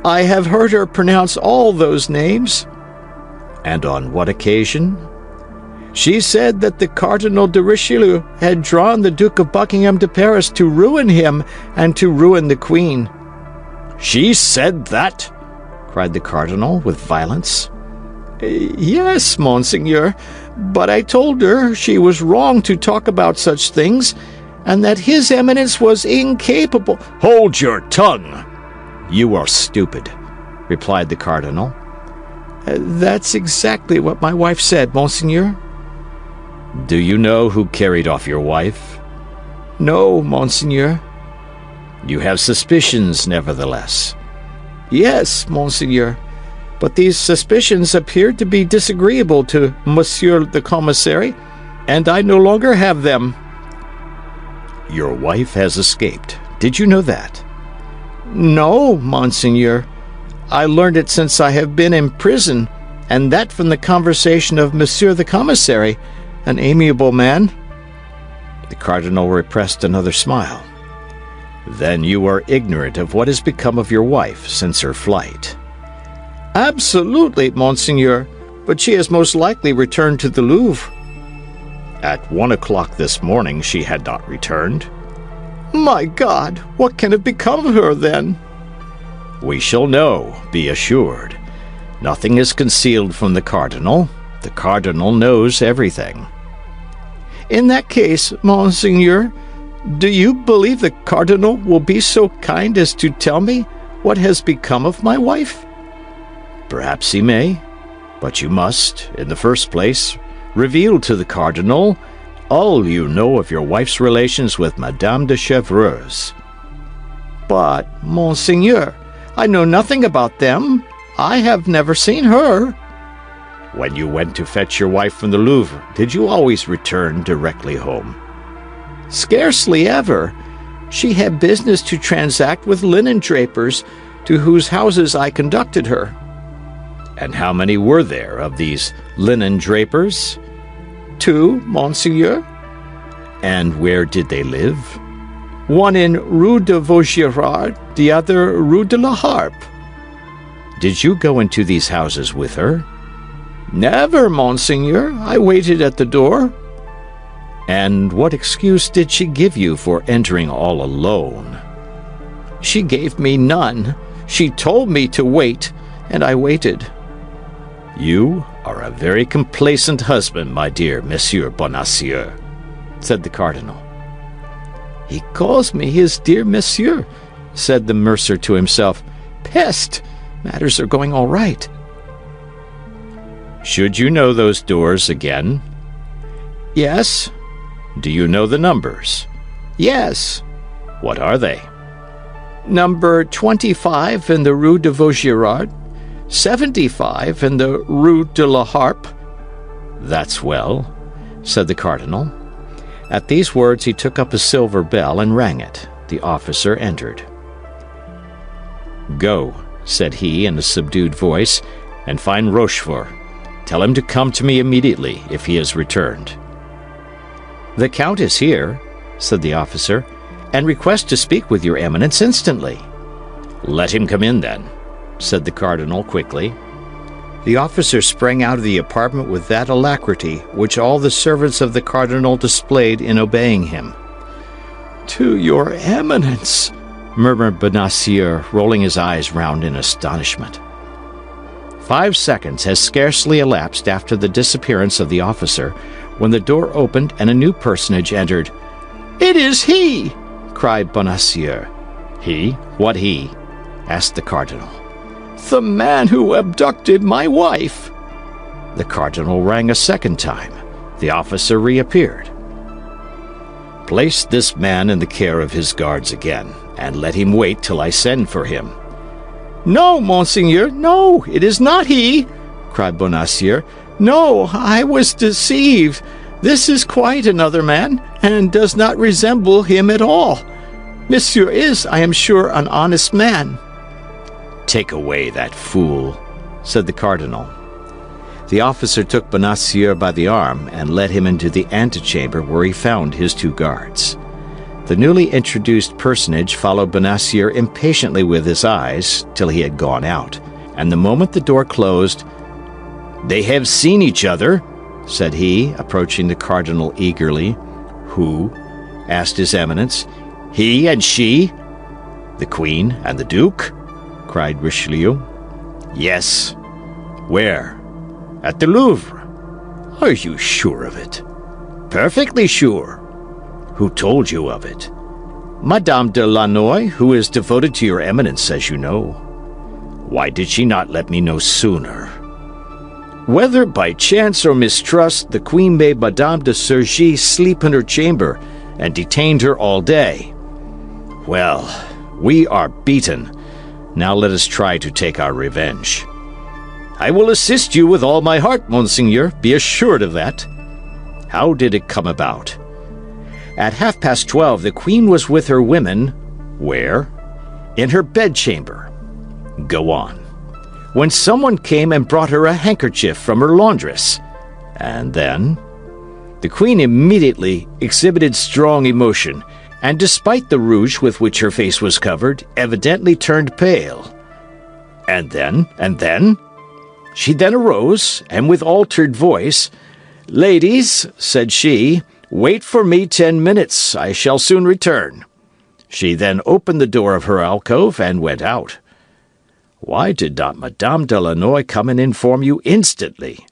"I have heard her pronounce all those names." "And on what occasion?" "She said that the Cardinal de Richelieu had drawn the Duke of Buckingham to Paris to ruin him and to ruin the Queen." "She said that?" cried the cardinal with violence. "Yes, monseigneur, but I told her she was wrong to talk about such things, and that His Eminence was incapable—" "Hold your tongue!" "You are stupid," replied the cardinal. That's exactly what my wife said, Monseigneur. Do you know who carried off your wife? No, Monseigneur. You have suspicions, nevertheless. Yes, Monseigneur, but these suspicions appeared to be disagreeable to Monsieur the Commissary, and I no longer have them. Your wife has escaped. Did you know that? No, Monseigneur. I learned it since I have been in prison, and that from the conversation of Monsieur the Commissary, an amiable man. The cardinal repressed another smile. Then you are ignorant of what has become of your wife since her flight. Absolutely, Monseigneur, but she has most likely returned to the Louvre. At 1 o'clock this morning she had not returned. My God, what can have become of her then? We shall know, be assured. Nothing is concealed from the cardinal. The cardinal knows everything. In that case, Monseigneur, do you believe the cardinal will be so kind as to tell me what has become of my wife? Perhaps he may, but you must, in the first place, reveal to the cardinal all you know of your wife's relations with Madame de Chevreuse. But, Monseigneur, I know nothing about them. I have never seen her. When you went to fetch your wife from the Louvre, did you always return directly home? Scarcely ever. She had business to transact with linen drapers, to whose houses I conducted her. And how many were there of these linen drapers? 2, Monseigneur. And where did they live? One in Rue de Vaugirard, the other Rue de la Harpe. Did you go into these houses with her? Never, Monseigneur. I waited at the door. And what excuse did she give you for entering all alone? She gave me none. She told me to wait, and I waited. You are a very complacent husband, my dear Monsieur Bonacieux, said the cardinal. He calls me his dear monsieur, said the mercer to himself. Peste! Matters are going all right. Should you know those doors again? Yes. Do you know the numbers? Yes. What are they? Number 25 in the Rue de Vaugirard, 75 in the Rue de la Harpe. That's well, said the cardinal. At these words he took up a silver bell and rang it. The officer entered. Go, said he in a subdued voice, and find Rochefort. Tell him to come to me immediately if he has returned. The Count is here, said the officer, and requests to speak with your Eminence instantly. Let him come in, then, said the cardinal quickly. The officer sprang out of the apartment with that alacrity which all the servants of the cardinal displayed in obeying him. To your Eminence, murmured Bonacieux, rolling his eyes round in astonishment. 5 seconds has scarcely elapsed after the disappearance of the officer when the door opened and a new personage entered. "It is he!" cried Bonacieux. He? What he? asked the cardinal. "The man who abducted my wife." The cardinal rang a second time. The officer reappeared. Place this man in the care of his guards again, and let him wait till I send for him. "No, Monseigneur, no, it is not he!" cried Bonacieux. "No, I was deceived. This is quite another man, and does not resemble him at all. Monsieur is, I am sure, an honest man." Take away that fool, said the cardinal. The officer took Bonacieux by the arm and led him into the antechamber where he found his 2 guards. The newly introduced personage followed Bonacieux impatiently with his eyes till he had gone out, and the moment the door closed, "They have seen each other," said he, approaching the cardinal eagerly. "Who?" asked his Eminence. "He and she." "The Queen and the Duke?" cried Richelieu. "Yes." "Where?" "At the Louvre." "Are you sure of it?" "Perfectly sure." "Who told you of it?" "Madame de Lannoy, who is devoted to your Eminence, as you know." "Why did she not let me know sooner?" Whether by chance or mistrust, the queen made Madame de Surgy sleep in her chamber and detained her all day. Well, we are beaten. Now let us try to take our revenge. I will assist you with all my heart, Monseigneur, be assured of that. How did it come about? At 12:30, the queen was with her women. Where? In her bedchamber. Go on. When someone came and brought her a handkerchief from her laundress. And then? The queen immediately exhibited strong emotion, and despite the rouge with which her face was covered, evidently turned pale. And then? She then arose, and with altered voice, "Ladies," said she, "wait for me 10 minutes. I shall soon return." She then opened the door of her alcove and went out. Why did not Madame de Lannoy come and inform you instantly?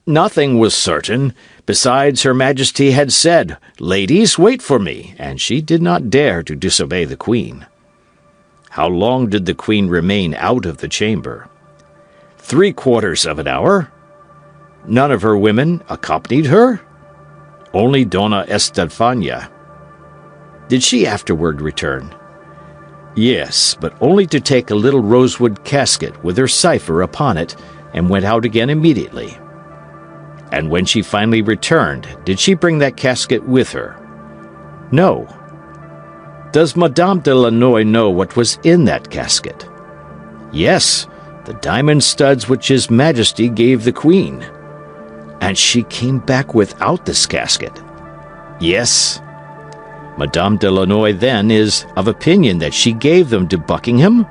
Nothing was certain. Besides, Her Majesty had said, "Ladies, wait for me," and she did not dare to disobey the Queen. How long did the Queen remain out of the chamber? 3/4 of an hour. None of her women accompanied her? Only Donna Estefania. Did she afterward return? Yes, but only to take a little rosewood casket with her cipher upon it, and went out again immediately. And when she finally returned, did she bring that casket with her? No. Does Madame de Lannoy know what was in that casket? Yes, the diamond studs which His Majesty gave the Queen. And she came back without this casket. Yes. Madame de Lannoy, then, is of opinion that she gave them to Buckingham?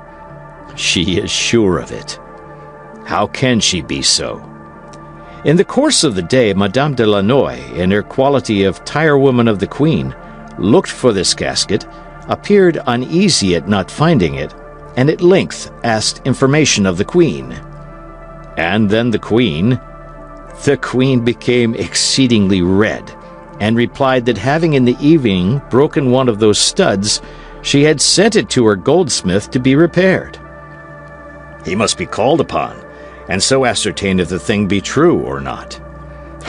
She is sure of it. How can she be so? In the course of the day, Madame de Lannoy, in her quality of tirewoman of the Queen, looked for this casket, appeared uneasy at not finding it, and at length asked information of the Queen. And then the Queen became exceedingly red, and replied that having in the evening broken one of those studs, she had sent it to her goldsmith to be repaired. He must be called upon, and so ascertain if the thing be true or not.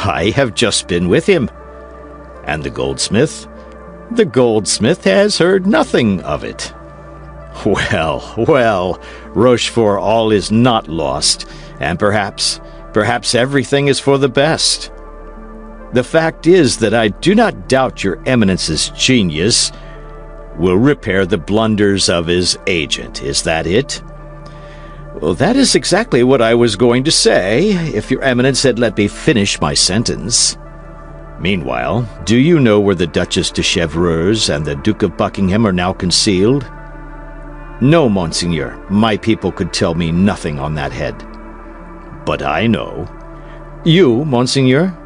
I have just been with him. And the goldsmith? The goldsmith has heard nothing of it. Well, Rochefort, all is not lost, and perhaps everything is for the best. The fact is that I do not doubt your Eminence's genius will repair the blunders of his agent. Is that it? Well, that is exactly what I was going to say, if your Eminence had let me finish my sentence. Meanwhile, do you know where the Duchess de Chevreuse and the Duke of Buckingham are now concealed? No, Monseigneur, my people could tell me nothing on that head. But I know. You, Monseigneur?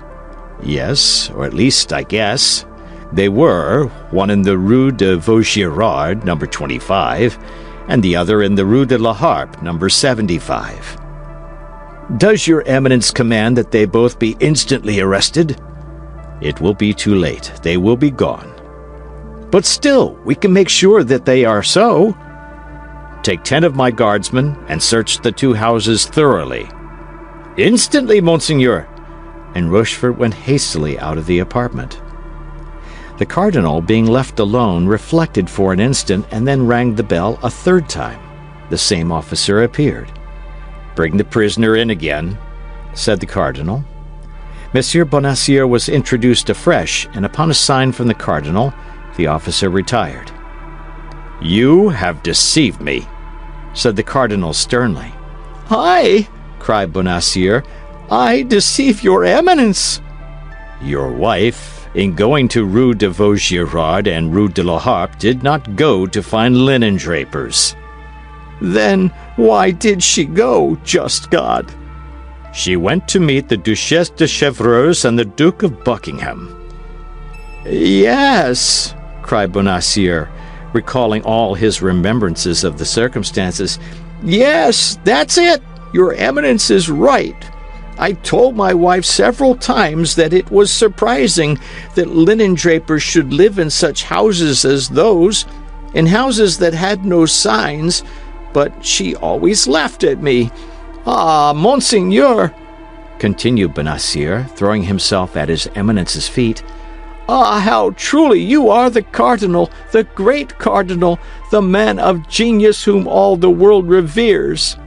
Yes, or at least I guess. They were, one in the Rue de Vaugirard, number 25, and the other in the Rue de la Harpe, number 75. Does your Eminence command that they both be instantly arrested? It will be too late. They will be gone. But still, we can make sure that they are so. Take 10 of my guardsmen and search the 2 houses thoroughly. Instantly, Monseigneur. And Rochefort went hastily out of the apartment. The cardinal, being left alone, reflected for an instant and then rang the bell a 3rd time. The same officer appeared. "Bring the prisoner in again," said the cardinal. Monsieur Bonacieux was introduced afresh, and upon a sign from the cardinal, the officer retired. "You have deceived me," said the cardinal sternly. "I," cried Bonacieux, "I deceive your Eminence." "Your wife, in going to Rue de Vaugirard and Rue de la Harpe, did not go to find linen drapers." "Then why did she go, just God?" "She went to meet the Duchesse de Chevreuse and the Duke of Buckingham." "Yes," cried Bonacieux, recalling all his remembrances of the circumstances. "Yes, that's it. Your Eminence is right. I told my wife several times that it was surprising that linen drapers should live in such houses as those, in houses that had no signs, but she always laughed at me. Ah, Monseigneur, continued Bonacieux, throwing himself at his Eminence's feet. Ah, how truly you are the cardinal, the great cardinal, the man of genius whom all the world reveres.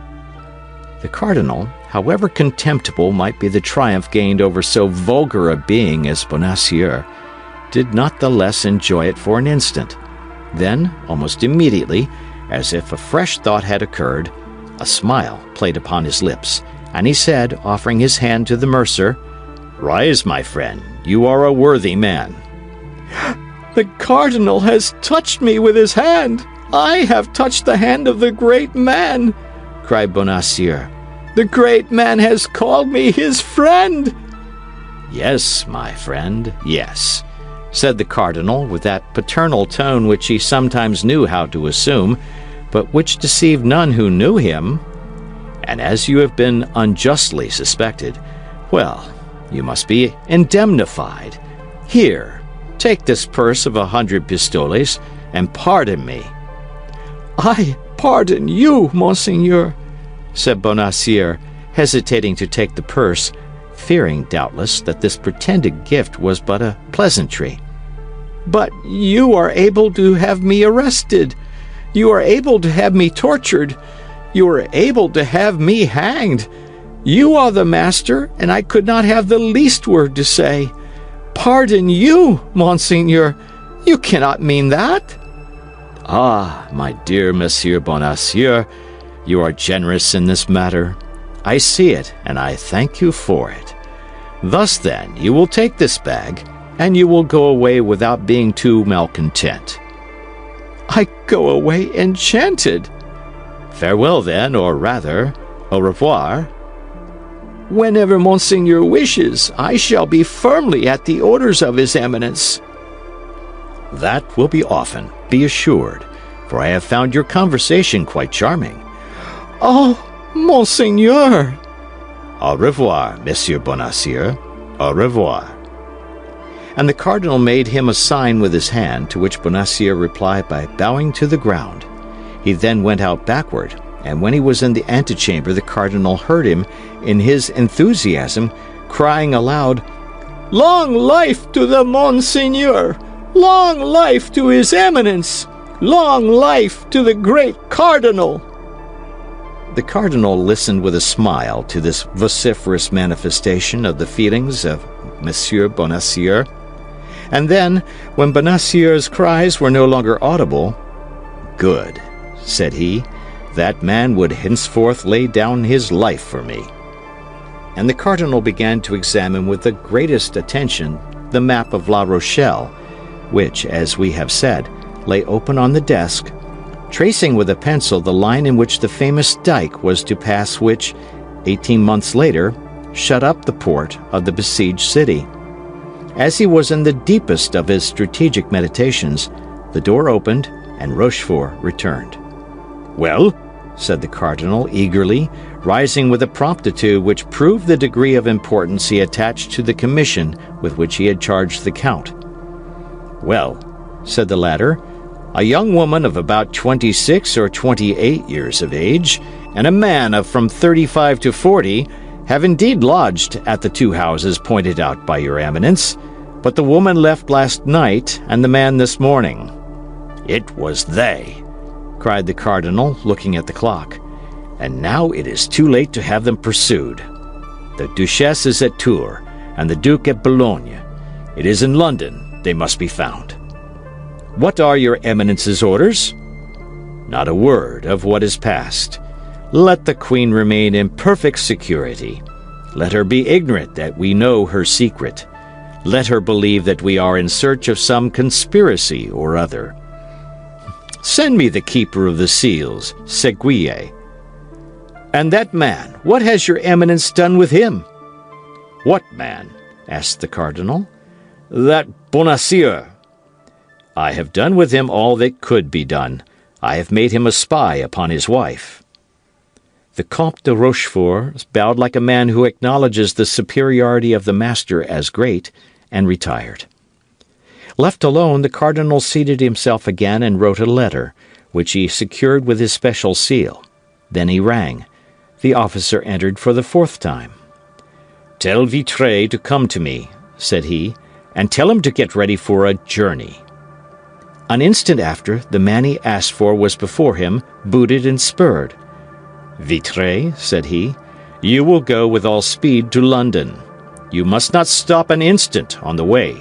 The cardinal, however contemptible might be the triumph gained over so vulgar a being as Bonacieux, did not the less enjoy it for an instant. Then, almost immediately, as if a fresh thought had occurred, a smile played upon his lips, and he said, offering his hand to the mercer, "Rise, my friend, you are a worthy man." The cardinal has touched me with his hand. I have touched the hand of the great man, cried Bonacieux. The great man has called me his friend. Yes, my friend, yes, said the cardinal with that paternal tone which he sometimes knew how to assume, but which deceived none who knew him. And as you have been unjustly suspected, well, you must be indemnified. Here, take this purse of 100 pistoles, and pardon me. I pardon you, monseigneur, said Bonacieux, hesitating to take the purse, fearing, doubtless, that this pretended gift was but a pleasantry. But you are able to have me arrested. You are able to have me tortured. You are able to have me hanged. You are the master, and I could not have the least word to say. Pardon you, monseigneur. You cannot mean that. Ah, my dear Monsieur Bonacieux, you are generous in this matter. I see it, and I thank you for it. Thus, then, you will take this bag, and you will go away without being too malcontent. I go away enchanted. Farewell, then, or rather, au revoir. Whenever Monseigneur wishes, I shall be firmly at the orders of His Eminence. That will be often, be assured, for I have found your conversation quite charming. Oh, Monseigneur! Au revoir, Monsieur Bonacieux. Au revoir. And the cardinal made him a sign with his hand, to which Bonacieux replied by bowing to the ground. He then went out backward, and when he was in the antechamber, the cardinal heard him, in his enthusiasm, crying aloud, "Long life to the Monseigneur! Long life to His Eminence! Long life to the great cardinal!" The cardinal listened with a smile to this vociferous manifestation of the feelings of Monsieur Bonacieux, and then, when Bonacieux's cries were no longer audible, "Good," said he, "that man would henceforth lay down his life for me." And the cardinal began to examine with the greatest attention the map of La Rochelle, which, as we have said, lay open on the desk, tracing with a pencil the line in which the famous dike was to pass which, 18 months later, shut up the port of the besieged city. As he was in the deepest of his strategic meditations, the door opened and Rochefort returned. "Well?" said the cardinal eagerly, rising with a promptitude which proved the degree of importance he attached to the commission with which he had charged the count. "Well," said the latter, "a young woman of about 26 or 28 years of age, and a man of from 35 to 40, have indeed lodged at the two houses pointed out by your Eminence, but the woman left last night, and the man this morning." "It was they!" cried the cardinal, looking at the clock. "And now it is too late to have them pursued. The Duchess is at Tours, and the Duke at Boulogne. It is in London they must be found. What are your Eminence's orders?" "Not a word of what is past. Let the Queen remain in perfect security. Let her be ignorant that we know her secret. Let her believe that we are in search of some conspiracy or other. Send me the keeper of the seals, Séguier." "And that man, what has your Eminence done with him?" "What man?" asked the cardinal. "That Bonacieux." "I have done with him all that could be done. I have made him a spy upon his wife." The Comte de Rochefort bowed like a man who acknowledges the superiority of the master as great, and retired. Left alone, the cardinal seated himself again and wrote a letter, which he secured with his special seal. Then he rang. The officer entered for the fourth time. "Tell Vitré to come to me," said he, "and tell him to get ready for a journey." An instant after, the man he asked for was before him, booted and spurred. "Vitré," said he, "you will go with all speed to London. You must not stop an instant on the way.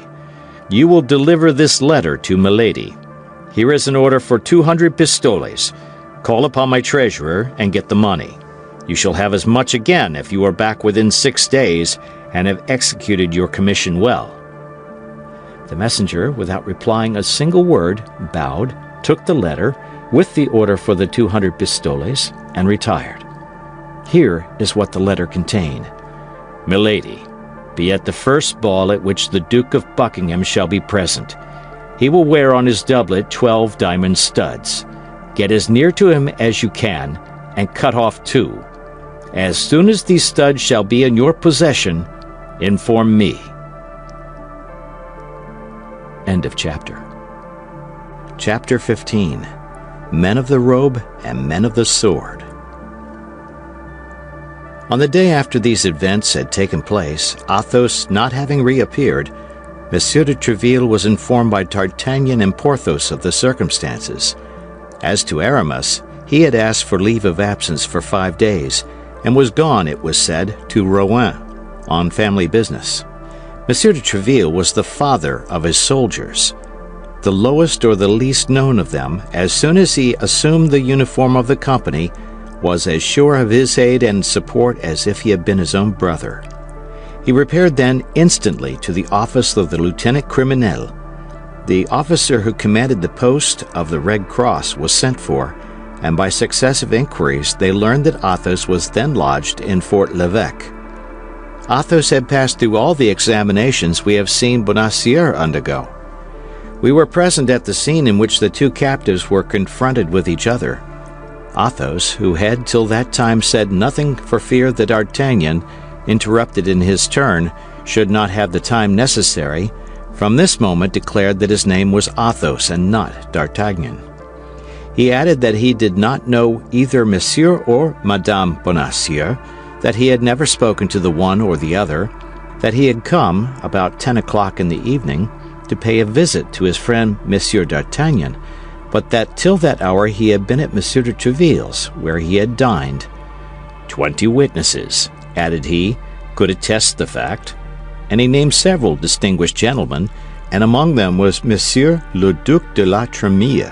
You will deliver this letter to Milady. Here is an order for 200 pistoles. Call upon my treasurer and get the money. You shall have as much again if you are back within 6 days and have executed your commission well." The messenger, without replying a single word, bowed, took the letter, with the order for the 200 pistoles, and retired. Here is what the letter contained. "Milady, be at the first ball at which the Duke of Buckingham shall be present. He will wear on his doublet 12 diamond studs. Get as near to him as you can, and cut off 2. As soon as these studs shall be in your possession, inform me." End of chapter. Chapter 15. Men of the Robe and Men of the Sword. On the day after these events had taken place, Athos not having reappeared, Monsieur de Tréville was informed by D'Artagnan and Porthos of the circumstances. As to Aramis, he had asked for leave of absence for 5 days, and was gone, it was said, to Rouen, on family business. Monsieur de Tréville was the father of his soldiers. The lowest or the least known of them, as soon as he assumed the uniform of the company, was as sure of his aid and support as if he had been his own brother. He repaired then instantly to the office of the Lieutenant Criminel. The officer who commanded the post of the Red Cross was sent for, and by successive inquiries they learned that Athos was then lodged in Fort l'Evêque. Athos had passed through all the examinations we have seen Bonacieux undergo. We were present at the scene in which the 2 captives were confronted with each other. Athos, who had till that time said nothing for fear that D'Artagnan, interrupted in his turn, should not have the time necessary, from this moment declared that his name was Athos and not D'Artagnan. He added that he did not know either Monsieur or Madame Bonacieux, that he had never spoken to the one or the other, that he had come, about 10 o'clock in the evening, to pay a visit to his friend Monsieur d'Artagnan, but that till that hour he had been at Monsieur de Tréville's, where he had dined. 20 witnesses, added he, could attest the fact, and he named several distinguished gentlemen, and among them was Monsieur le Duc de la Trémille.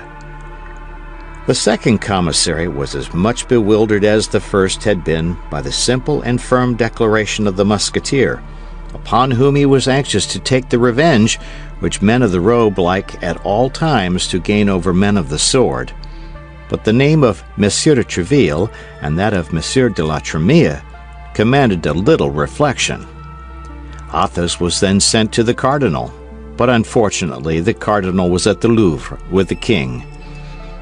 The second commissary was as much bewildered as the first had been by the simple and firm declaration of the Musketeer, upon whom he was anxious to take the revenge which men of the robe like at all times to gain over men of the sword. But the name of Monsieur de Tréville and that of Monsieur de la Trémille commanded a little reflection. Athos was then sent to the cardinal, but unfortunately the cardinal was at the Louvre with the king.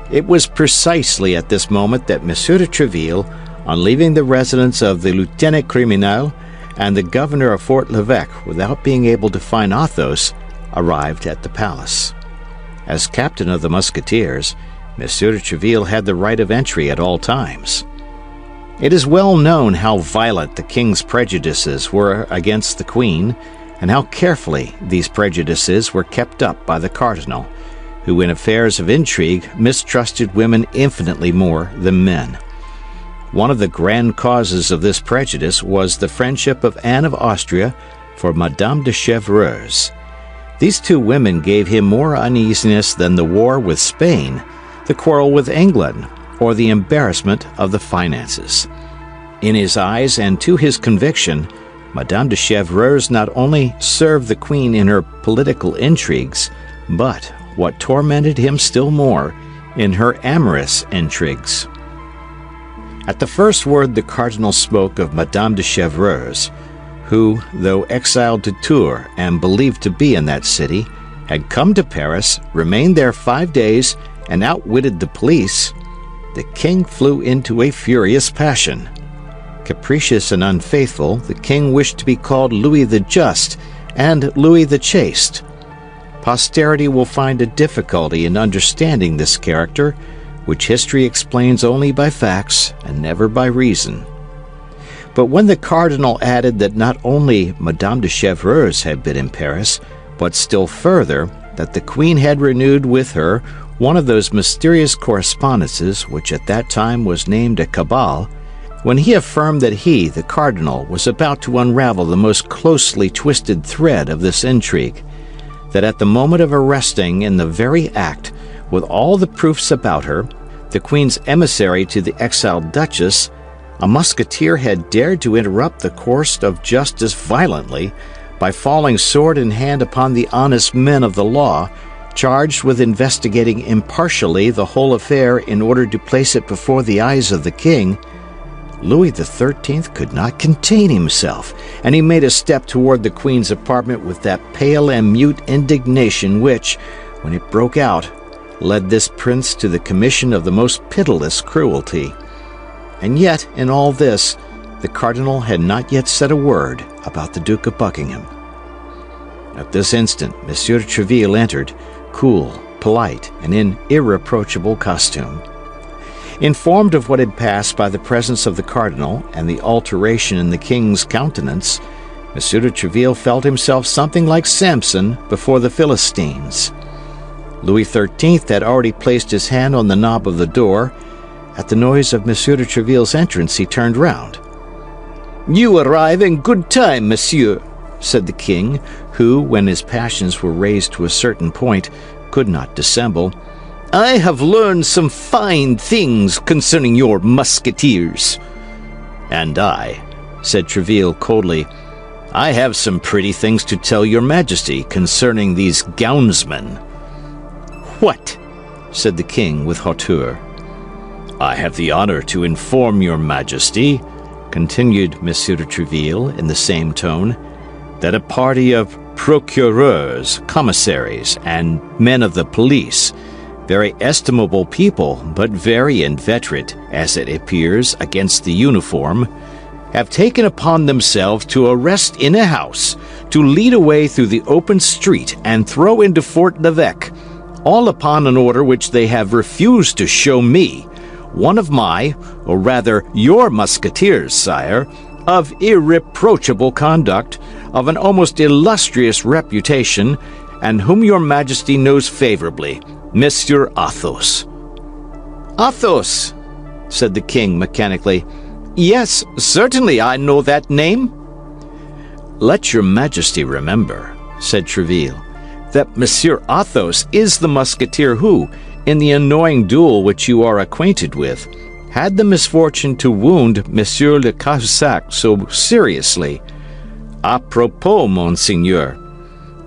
It was precisely at this moment that Monsieur de Tréville, on leaving the residence of the Lieutenant Criminel and the governor of Fort l'Evêque without being able to find Athos, arrived at the palace. As captain of the Musketeers, Monsieur de Tréville had the right of entry at all times. It is well known how violent the king's prejudices were against the queen, and how carefully these prejudices were kept up by the cardinal, who in affairs of intrigue mistrusted women infinitely more than men. One of the grand causes of this prejudice was the friendship of Anne of Austria for Madame de Chevreuse. These 2 women gave him more uneasiness than the war with Spain, the quarrel with England, or the embarrassment of the finances. In his eyes and to his conviction, Madame de Chevreuse not only served the queen in her political intrigues, but, what tormented him still more, in her amorous intrigues. At the first word the cardinal spoke of Madame de Chevreuse, who, though exiled to Tours and believed to be in that city, had come to Paris, remained there 5 days, and outwitted the police, the king flew into a furious passion. Capricious and unfaithful, the king wished to be called Louis the Just and Louis the Chaste. Posterity will find a difficulty in understanding this character, which history explains only by facts and never by reason. But when the cardinal added that not only Madame de Chevreuse had been in Paris, but still further, that the queen had renewed with her one of those mysterious correspondences which at that time was named a cabal, when he affirmed that he, the cardinal, was about to unravel the most closely twisted thread of this intrigue, that at the moment of arresting in the very act, with all the proofs about her, the queen's emissary to the exiled duchess, a musketeer had dared to interrupt the course of justice violently by falling sword in hand upon the honest men of the law, charged with investigating impartially the whole affair in order to place it before the eyes of the king, Louis XIII could not contain himself, and he made a step toward the queen's apartment with that pale and mute indignation which, when it broke out, led this prince to the commission of the most pitiless cruelty. And yet, in all this, the cardinal had not yet said a word about the Duke of Buckingham. At this instant, Monsieur de Treville entered, cool, polite, and in irreproachable costume. Informed of what had passed by the presence of the cardinal and the alteration in the king's countenance, Monsieur de Treville felt himself something like Samson before the Philistines. Louis XIII had already placed his hand on the knob of the door. At the noise of Monsieur de Treville's entrance, he turned round. "You arrive in good time, monsieur," said the king, who, when his passions were raised to a certain point, could not dissemble. "I have learned some fine things concerning your musketeers." "And I," said Treville coldly, "I have some pretty things to tell your majesty concerning these gownsmen." "What?" said the king with hauteur. "I have the honor to inform your majesty," continued Monsieur de Treville in the same tone, "that a party of procureurs, commissaries, and men of the police, very estimable people, but very inveterate, as it appears, against the uniform, have taken upon themselves to arrest in a house, to lead away through the open street, and throw into Fort l'Evêque, all upon an order which they have refused to show me, one of my, or rather your musketeers, sire, of irreproachable conduct, of an almost illustrious reputation, and whom your majesty knows favorably, Monsieur Athos." "Athos," said the king mechanically. "Yes, certainly I know that name." "Let your majesty remember," said Treville, "that Monsieur Athos is the musketeer who, in the annoying duel which you are acquainted with, had the misfortune to wound Monsieur de Cahusac so seriously. A propos, monseigneur,"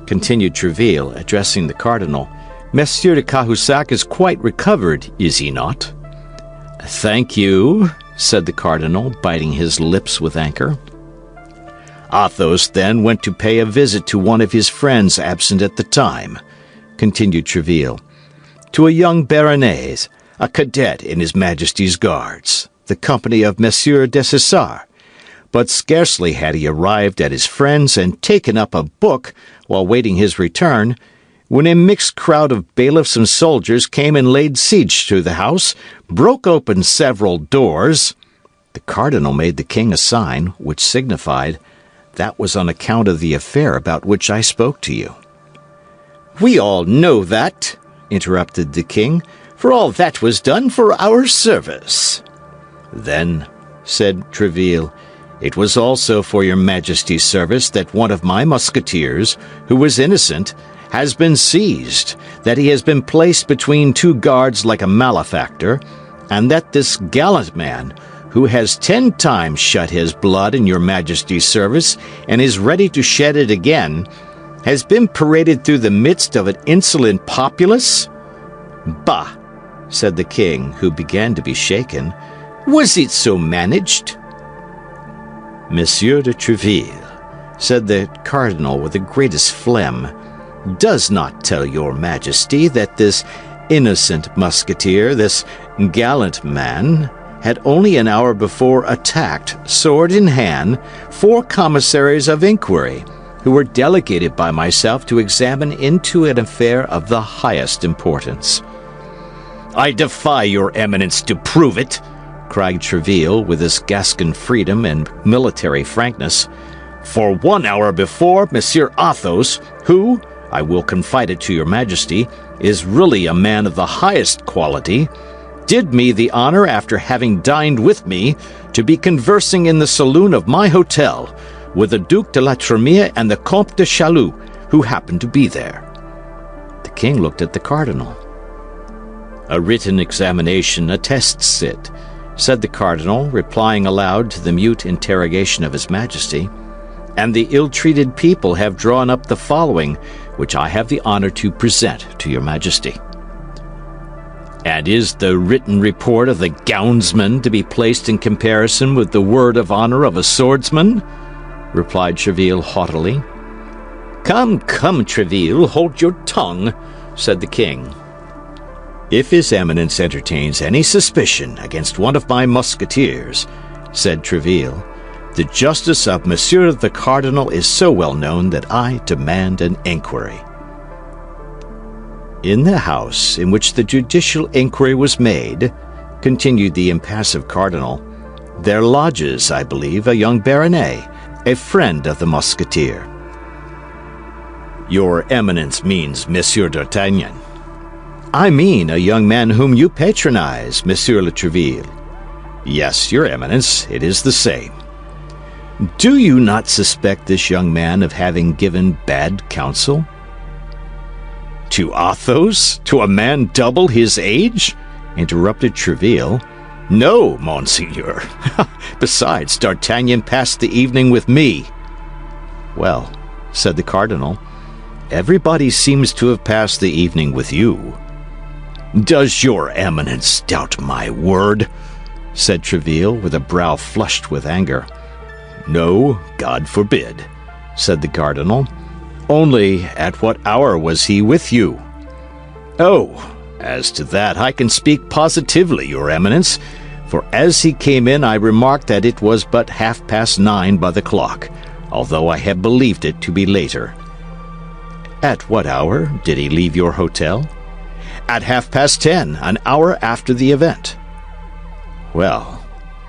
continued Treville, addressing the cardinal, "Monsieur de Cahusac is quite recovered, is he not?" "Thank you," said the cardinal, biting his lips with anger. "Athos then went to pay a visit to one of his friends absent at the time," continued Treville, "to a young Baronese, a cadet in his Majesty's Guards, the company of Monsieur Dessessart. But scarcely had he arrived at his friend's and taken up a book while waiting his return, when a mixed crowd of bailiffs and soldiers came and laid siege to the house, broke open several doors." The cardinal made the king a sign, which signified, "That was on account of the affair about which I spoke to you." "We all know that," interrupted the king, "for all that was done for our service." "Then," said Treville, "it was also for your majesty's service that one of my musketeers, who was innocent, has been seized, that he has been placed between two guards like a malefactor, and that this gallant man, who has 10 times shed his blood in your majesty's service and is ready to shed it again, has been paraded through the midst of an insolent populace?" "Bah!" said the king, who began to be shaken. "Was it so managed?" "Monsieur de Treville," said the cardinal with the greatest phlegm, "does not tell your majesty that this innocent musketeer, this gallant man, had only an hour before attacked, sword in hand, 4 commissaries of inquiry, who were delegated by myself to examine into an affair of the highest importance." "I defy your eminence to prove it," cried Treville with his Gascon freedom and military frankness. "For 1 hour before, Monsieur Athos, who, I will confide it to your Majesty, is really a man of the highest quality, did me the honor, after having dined with me, to be conversing in the saloon of my hotel with the Duc de la Tremere and the Comte de Châlus, who happened to be there." The king looked at the cardinal. "A written examination attests it," said the cardinal, replying aloud to the mute interrogation of his Majesty, "and the ill-treated people have drawn up the following, which I have the honor to present to your Majesty." "And is the written report of the gownsman to be placed in comparison with the word of honor of a swordsman?" replied Treville haughtily. "Come, come, Treville, hold your tongue," said the king. "If his eminence entertains any suspicion against one of my musketeers," said Treville, "the justice of Monsieur the Cardinal is so well known that I demand an inquiry." "In the house in which the judicial inquiry was made," continued the impassive cardinal, "there lodges, I believe, a young baronet, a friend of the musketeer." "Your eminence means Monsieur d'Artagnan." "I mean a young man whom you patronize, Monsieur le Treville." "Yes, your eminence, it is the same." "Do you not suspect this young man of having given bad counsel?" "To Athos? To a man double his age?" interrupted Treville. "No, monseigneur. Besides, D'Artagnan passed the evening with me." "Well," said the cardinal, "everybody seems to have passed the evening with you." "Does your eminence doubt my word?" said Treville, with a brow flushed with anger. "No, God forbid," said the cardinal. "Only, at what hour was he with you?" "Oh, as to that I can speak positively, your eminence, for as he came in I remarked that it was but 9:30 by the clock, although I had believed it to be later." "At what hour did he leave your hotel?" "At 10:30, an hour after the event." "Well,"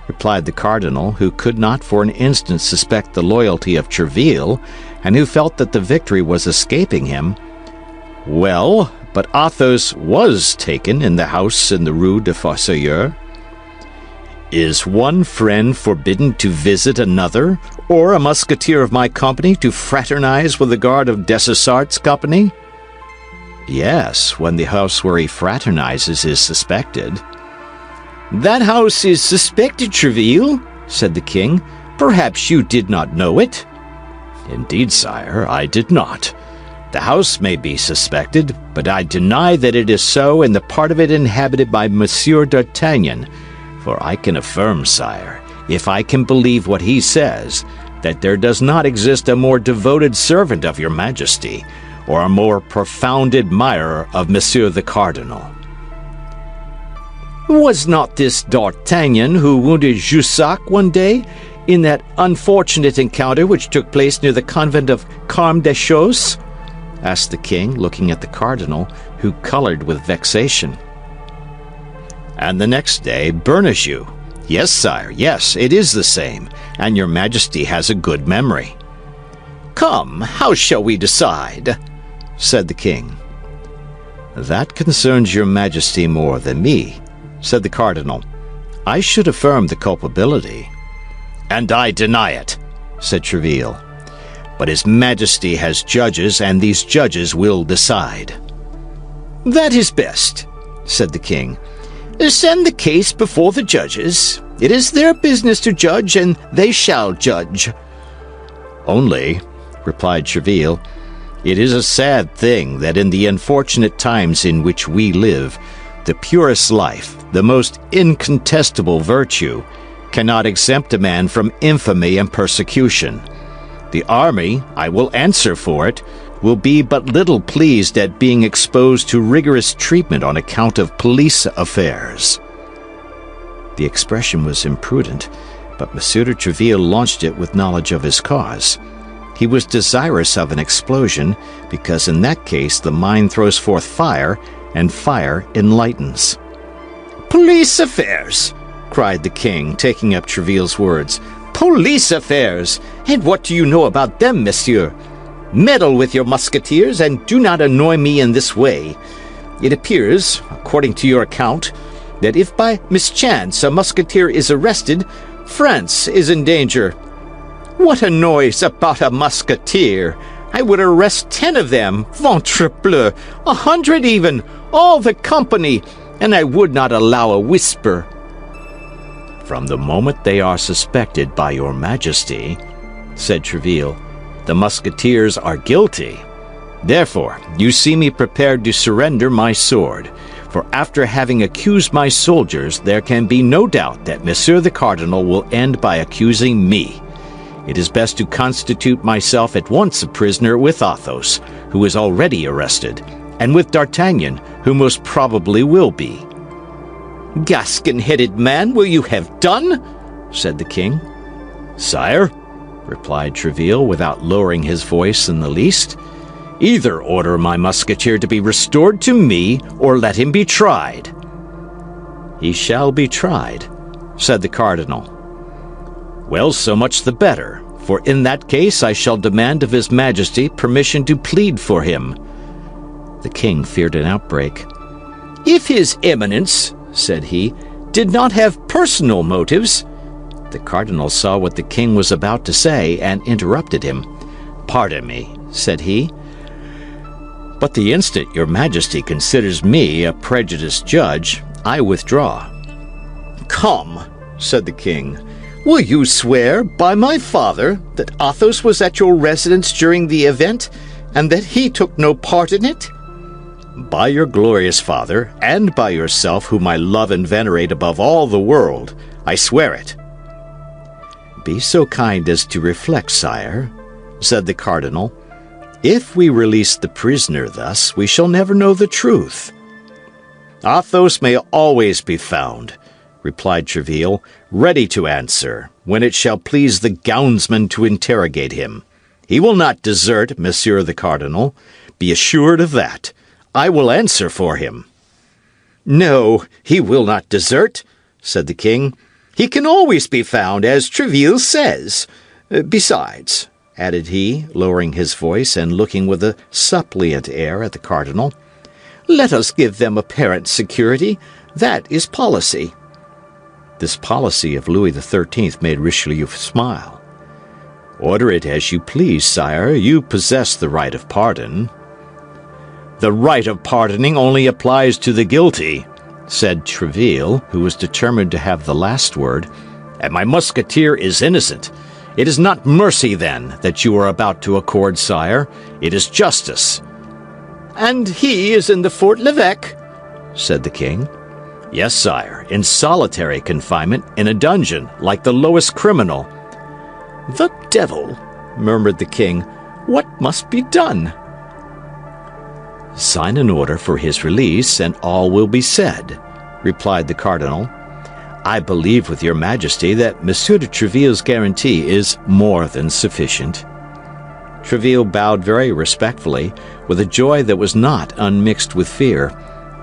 replied the cardinal, who could not for an instant suspect the loyalty of Treville, and who felt that the victory was escaping him, "well, but Athos was taken in the house in the Rue de Fossoyeurs." "Is one friend forbidden to visit another, or a musketeer of my company to fraternize with the guard of Dessessart's company?" "Yes, when the house where he fraternizes is suspected." "That house is suspected, Treville," said the king. "Perhaps you did not know it?" "Indeed, sire, I did not. The house may be suspected, but I deny that it is so in the part of it inhabited by Monsieur d'Artagnan, for I can affirm, sire, if I can believe what he says, that there does not exist a more devoted servant of your Majesty, or a more profound admirer of Monsieur the Cardinal." "Was not this D'Artagnan who wounded Jussac one day, in that unfortunate encounter which took place near the convent of Carme Deschaux?" asked the king, looking at the cardinal, who colored with vexation. "And the next day, Bernajoux. Yes, sire, yes, it is the same, and your Majesty has a good memory." "Come, how shall we decide?" said the king. "That concerns your Majesty more than me," said the cardinal. "I should affirm the culpability." "And I deny it," said Treville. "But his Majesty has judges, and these judges will decide." "That is best," said the king. "Send the case before the judges. It is their business to judge, and they shall judge." "Only," replied Treville, "it is a sad thing that in the unfortunate times in which we live, the purest life, the most incontestable virtue, cannot exempt a man from infamy and persecution. The army, I will answer for it, will be but little pleased at being exposed to rigorous treatment on account of police affairs." The expression was imprudent, but Monsieur de Treville launched it with knowledge of his cause. He was desirous of an explosion, because in that case the mind throws forth fire, and fire enlightens. "Police affairs!" cried the king, taking up Tréville's words. "Police affairs! And what do you know about them, monsieur? Meddle with your musketeers, and do not annoy me in this way. It appears, according to your account, that if by mischance a musketeer is arrested, France is in danger. What a noise about a musketeer! I would arrest 10 of them, ventre bleu, 100 even, all the company, and I would not allow a whisper." "From the moment they are suspected by your majesty," said Tréville, "the musketeers are guilty. Therefore, you see me prepared to surrender my sword, for after having accused my soldiers, there can be no doubt that Monsieur the Cardinal will end by accusing me. It is best to constitute myself at once a prisoner with Athos, who is already arrested, and with D'Artagnan, who most probably will be." "Gascon-headed man, will you have done?" said the king. "Sire," replied Tréville, without lowering his voice in the least, "either order my musketeer to be restored to me, or let him be tried." "He shall be tried," said the cardinal. "Well, so much the better, for in that case I shall demand of his majesty permission to plead for him." The king feared an outbreak. "If his eminence," said he, "did not have personal motives—" The cardinal saw what the king was about to say and interrupted him. "Pardon me," said he, "but the instant your majesty considers me a prejudiced judge, I withdraw." "Come," said the king, "will you swear by my father that Athos was at your residence during the event, and that he took no part in it?" "By your glorious father, and by yourself, whom I love and venerate above all the world, I swear it." "Be so kind as to reflect, sire," said the cardinal. "If we release the prisoner thus, we shall never know the truth." "Athos may always be found," replied Tréville, "ready to answer, when it shall please the gownsman to interrogate him. He will not desert, Monsieur the Cardinal. Be assured of that. I will answer for him." "No, he will not desert," said the king. "He can always be found, as Tréville says. Besides," added he, lowering his voice and looking with a suppliant air at the cardinal, "let us give them apparent security. That is policy." This policy of Louis XIII made Richelieu smile. "Order it as you please, sire. You possess the right of pardon." "The right of pardoning only applies to the guilty," said Tréville, who was determined to have the last word, "and my musketeer is innocent. It is not mercy, then, that you are about to accord, sire. It is justice." "And he is in the Fort l'Evêque," said the king. "Yes, sire, in solitary confinement in a dungeon, like the lowest criminal." "The devil!" murmured the king. "What must be done?" "Sign an order for his release, and all will be said," replied the cardinal. "I believe with your majesty that Monsieur de Tréville's guarantee is more than sufficient." Tréville bowed very respectfully, with a joy that was not unmixed with fear.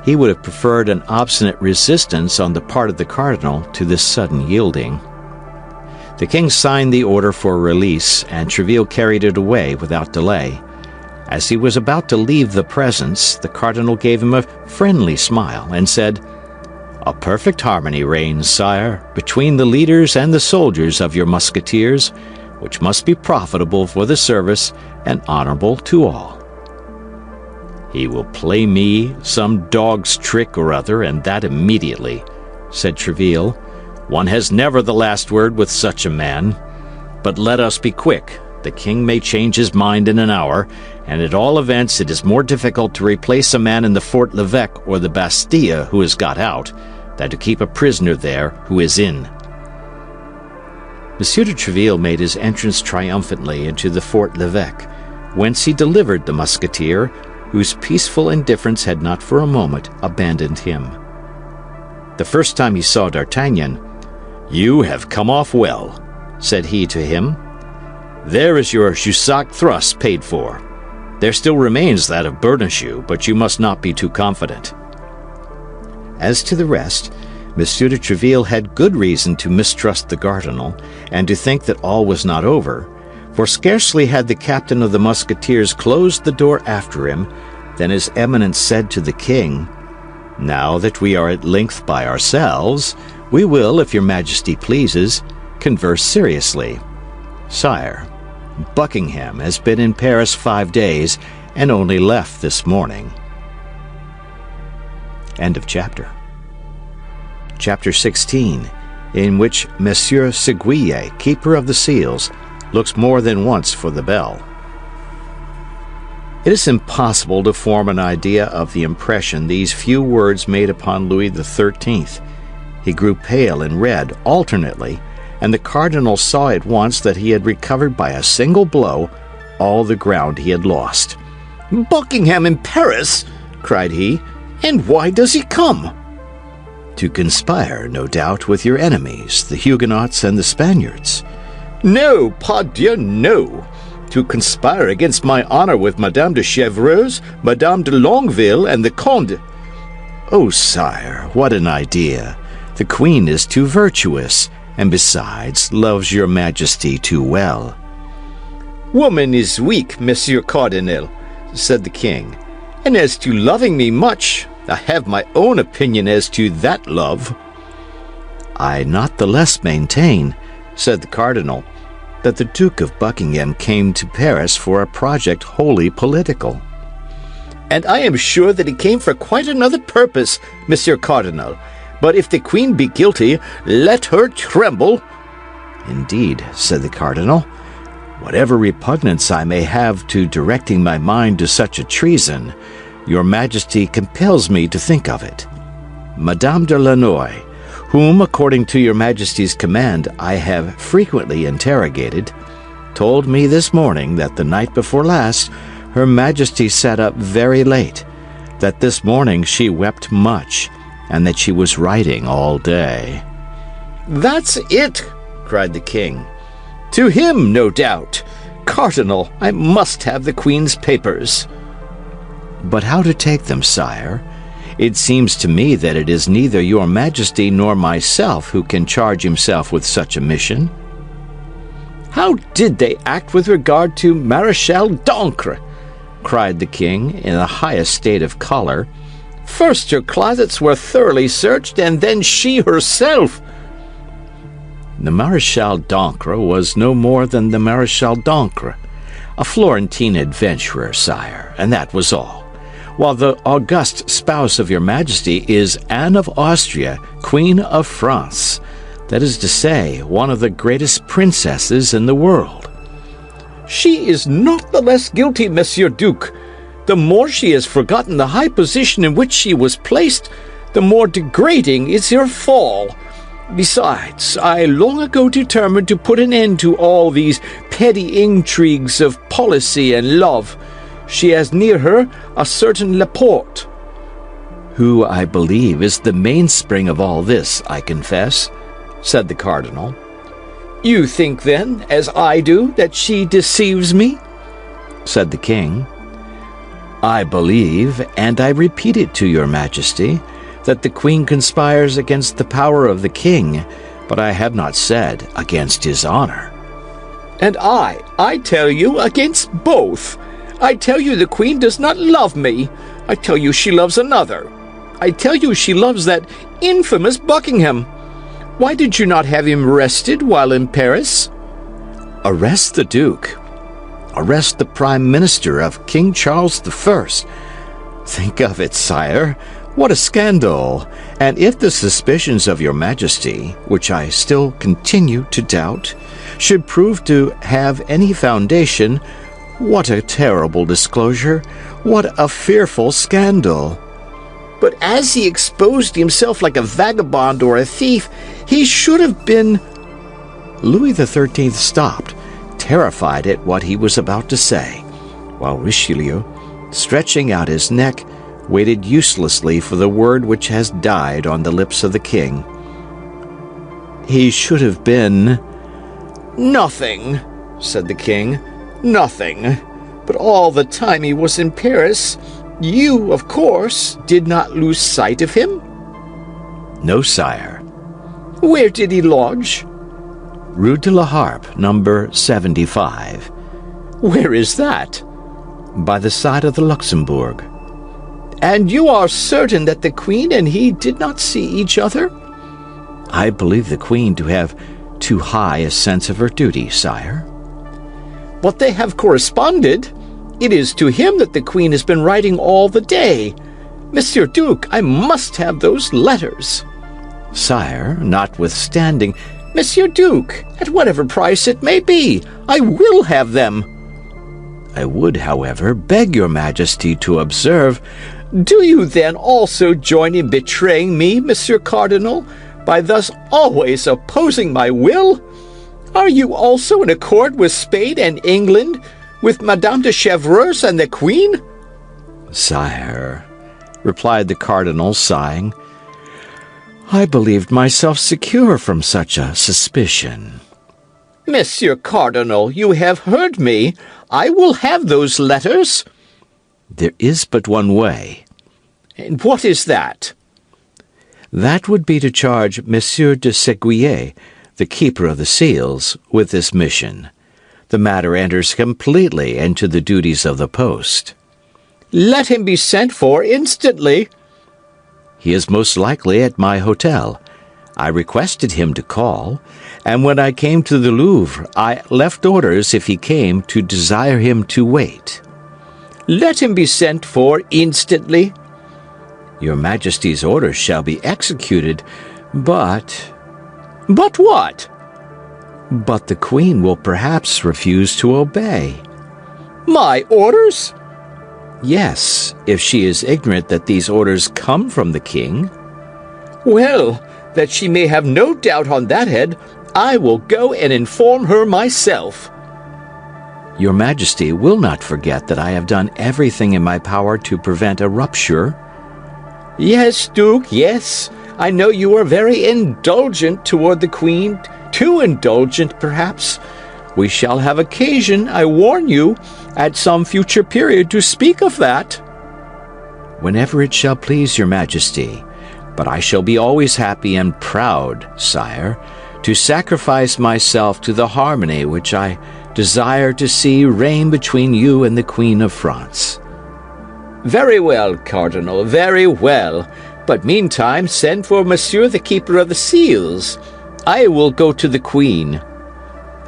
He would have preferred an obstinate resistance on the part of the cardinal to this sudden yielding. The king signed the order for release, and Tréville carried it away without delay. As he was about to leave the presence, the cardinal gave him a friendly smile and said, "A perfect harmony reigns, sire, between the leaders and the soldiers of your musketeers, which must be profitable for the service and honorable to all." "He will play me some dog's trick or other, and that immediately," said Tréville. "One has never the last word with such a man. But let us be quick. The king may change his mind in an hour, and at all events it is more difficult to replace a man in the Fort l'Evêque or the Bastille who has got out, than to keep a prisoner there who is in." Monsieur de Tréville made his entrance triumphantly into the Fort l'Evêque, whence he delivered the musketeer, whose peaceful indifference had not for a moment abandoned him. The first time he saw D'Artagnan, "You have come off well," said he to him. "There is your Jussac thrust paid for. There still remains that of Bernajoux, but you must not be too confident. As to the rest, Monsieur de Treville had good reason to mistrust the cardinal, and to think that all was not over, for scarcely had the captain of the Musketeers closed the door after him than his Eminence said to the king, "Now that we are at length by ourselves, we will, if your majesty pleases, converse seriously. Sire, Buckingham has been in Paris 5 days, and only left this morning." End of chapter. Chapter 16, in which Monsieur Seguier, Keeper of the Seals, looks more than once for the bell. It is impossible to form an idea of the impression these few words made upon Louis XIII. He grew pale and red alternately, and the cardinal saw at once that he had recovered by a single blow all the ground he had lost. "Buckingham in Paris?" cried he. "And why does he come?" "To conspire, no doubt, with your enemies, the Huguenots and the Spaniards." "No, pardieu, no. To conspire against my honor with Madame de Chevreuse, Madame de Longueville, and the Comte." "Oh, sire, what an idea! The queen is too virtuous, and besides, loves your majesty too well." "Woman is weak, Monsieur Cardinal," said the king. "And as to loving me much, I have my own opinion as to that love." "I not the less maintain," said the cardinal, "that the Duke of Buckingham came to Paris for a project wholly political." "And I am sure that he came for quite another purpose, Monsieur Cardinal. But if the queen be guilty, let her tremble." "Indeed," said the cardinal, "whatever repugnance I may have to directing my mind to such a treason, your majesty compels me to think of it. Madame de Lannoy, whom, according to your majesty's command, I have frequently interrogated, told me this morning that the night before last her majesty sat up very late, that this morning she wept much, and that she was writing all day." "That's it!" cried the king. "To him, no doubt. Cardinal, I must have the queen's papers." "But how to take them, sire? It seems to me that it is neither your majesty nor myself who can charge himself with such a mission." "How did they act with regard to Maréchal d'Ancre?" cried the king, in the highest state of choler. "First her closets were thoroughly searched, and then she herself." The Maréchal d'Ancre was no more than the Maréchal d'Ancre, a Florentine adventurer, sire, and that was all, while the august spouse of your majesty is Anne of Austria, Queen of France, that is to say, one of the greatest princesses in the world." "She is not the less guilty, Monsieur Duke. The more she has forgotten the high position in which she was placed, the more degrading is her fall. Besides, I long ago determined to put an end to all these petty intrigues of policy and love. She has near her a certain Laporte." "Who, I believe, is the mainspring of all this, I confess," said the cardinal. "You think, then, as I do, that she deceives me?" said the king. "I believe, and I repeat it to your majesty, that the queen conspires against the power of the king, but I have not said against his honor." "And I tell you against both. I tell you the queen does not love me. I tell you she loves another. I tell you she loves that infamous Buckingham. Why did you not have him arrested while in Paris?" "Arrest the duke? Arrest the prime minister of King Charles I? Think of it, sire. What a scandal! And if the suspicions of your majesty, which I still continue to doubt, should prove to have any foundation, what a terrible disclosure! What a fearful scandal!" "But as he exposed himself like a vagabond or a thief, he should have been—" Louis XIII stopped, terrified at what he was about to say, while Richelieu, stretching out his neck, waited uselessly for the word which has died on the lips of the king. "He should have been—" "Nothing," said the king. "Nothing. But all the time he was in Paris, you, of course, did not lose sight of him?" No, sire. Where did he lodge? Rue de la Harpe, number 75. Where is that? By the side of the Luxembourg. And you are certain that the Queen and he did not see each other? I believe the Queen to have too high a sense of her duty, sire. But they have corresponded. It is to him that the Queen has been writing all the day. Monsieur Duke, I must have those letters. Sire, notwithstanding... Monsieur Duke, at whatever price it may be, I will have them. I would, however, beg your Majesty to observe... Do you then also join in betraying me, Monsieur Cardinal, by thus always opposing my will? Are you also in accord with Spain and England, with Madame de Chevreuse and the Queen? Sire, replied the Cardinal, sighing, I believed myself secure from such a suspicion. Monsieur Cardinal, you have heard me. I will have those letters. There is but one way. And what is that? That would be to charge Monsieur de Séguier, the keeper of the seals, with this mission. The matter enters completely into the duties of the post. Let him be sent for instantly. He is most likely at my hotel. I requested him to call, and when I came to the Louvre, I left orders, if he came, to desire him to wait. Let him be sent for instantly. Your Majesty's orders shall be executed, but... But what? But the Queen will perhaps refuse to obey. My orders? Yes, if she is ignorant that these orders come from the King. Well, that she may have no doubt on that head, I will go and inform her myself. Your Majesty will not forget that I have done everything in my power to prevent a rupture. Yes, Duke, yes. I know you are very indulgent toward the Queen, too indulgent, perhaps. We shall have occasion, I warn you, at some future period to speak of that. Whenever it shall please your Majesty, but I shall be always happy and proud, sire, to sacrifice myself to the harmony which I desire to see reign between you and the Queen of France. Very well, Cardinal, very well. But meantime, send for Monsieur the Keeper of the Seals. I will go to the Queen.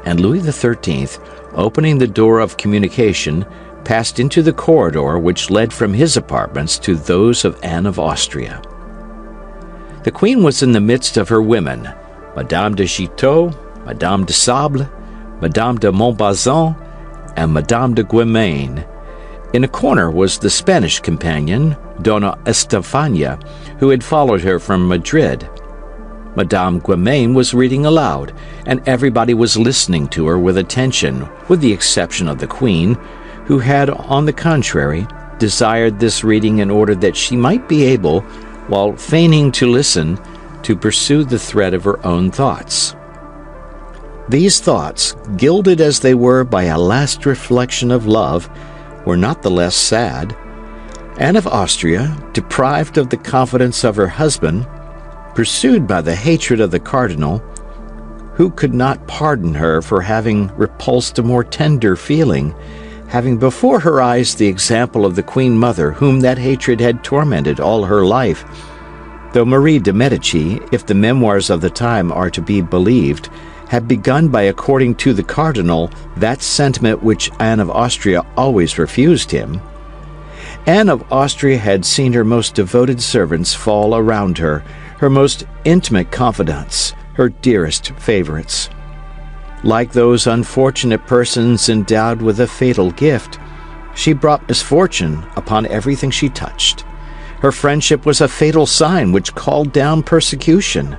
And Louis XIII, opening the door of communication, passed into the corridor which led from his apartments to those of Anne of Austria. The Queen was in the midst of her women, Madame de Citeaux, Madame de Sable, Madame de Montbazon, and Madame de Guimain. In a corner was the Spanish companion, Donna Estefania, who had followed her from Madrid. Madame Guimain was reading aloud, and everybody was listening to her with attention, with the exception of the Queen, who had, on the contrary, desired this reading in order that she might be able, while feigning to listen, to pursue the thread of her own thoughts. These thoughts, gilded as they were by a last reflection of love, were not the less sad. Anne of Austria, deprived of the confidence of her husband, pursued by the hatred of the cardinal, who could not pardon her for having repulsed a more tender feeling, having before her eyes the example of the Queen Mother whom that hatred had tormented all her life, though Marie de Medici, if the memoirs of the time are to be believed, had begun by according to the cardinal that sentiment which Anne of Austria always refused him. Anne of Austria had seen her most devoted servants fall around her, her most intimate confidants, her dearest favorites. Like those unfortunate persons endowed with a fatal gift, she brought misfortune upon everything she touched. Her friendship was a fatal sign which called down persecution.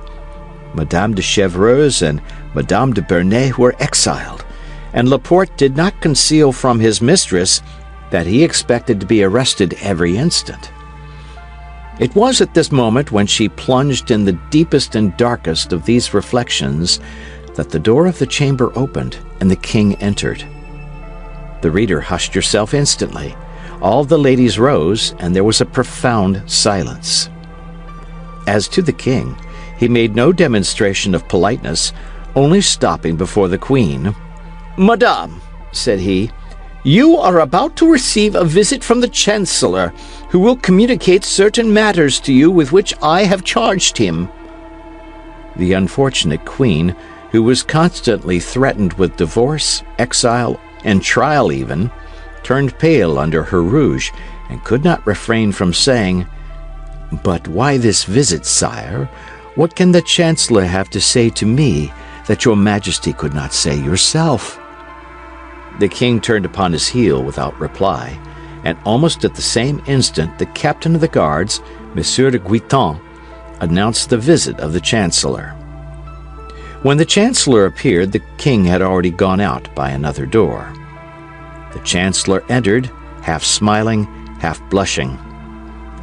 Madame de Chevreuse and Madame de Bernay were exiled, and Laporte did not conceal from his mistress that he expected to be arrested every instant. It was at this moment, when she plunged in the deepest and darkest of these reflections, that the door of the chamber opened and the king entered. The reader hushed herself instantly. All the ladies rose, and there was a profound silence. As to the king, he made no demonstration of politeness, only stopping before the queen. "Madame," said he, "you are about to receive a visit from the Chancellor, who will communicate certain matters to you with which I have charged him." The unfortunate queen, who was constantly threatened with divorce, exile, and trial even, turned pale under her rouge, and could not refrain from saying, "But why this visit, sire? What can the Chancellor have to say to me that your Majesty could not say yourself?" The king turned upon his heel without reply, and almost at the same instant the captain of the guards, Monsieur de Guiton, announced the visit of the Chancellor. When the Chancellor appeared, the king had already gone out by another door. The Chancellor entered, half smiling, half blushing.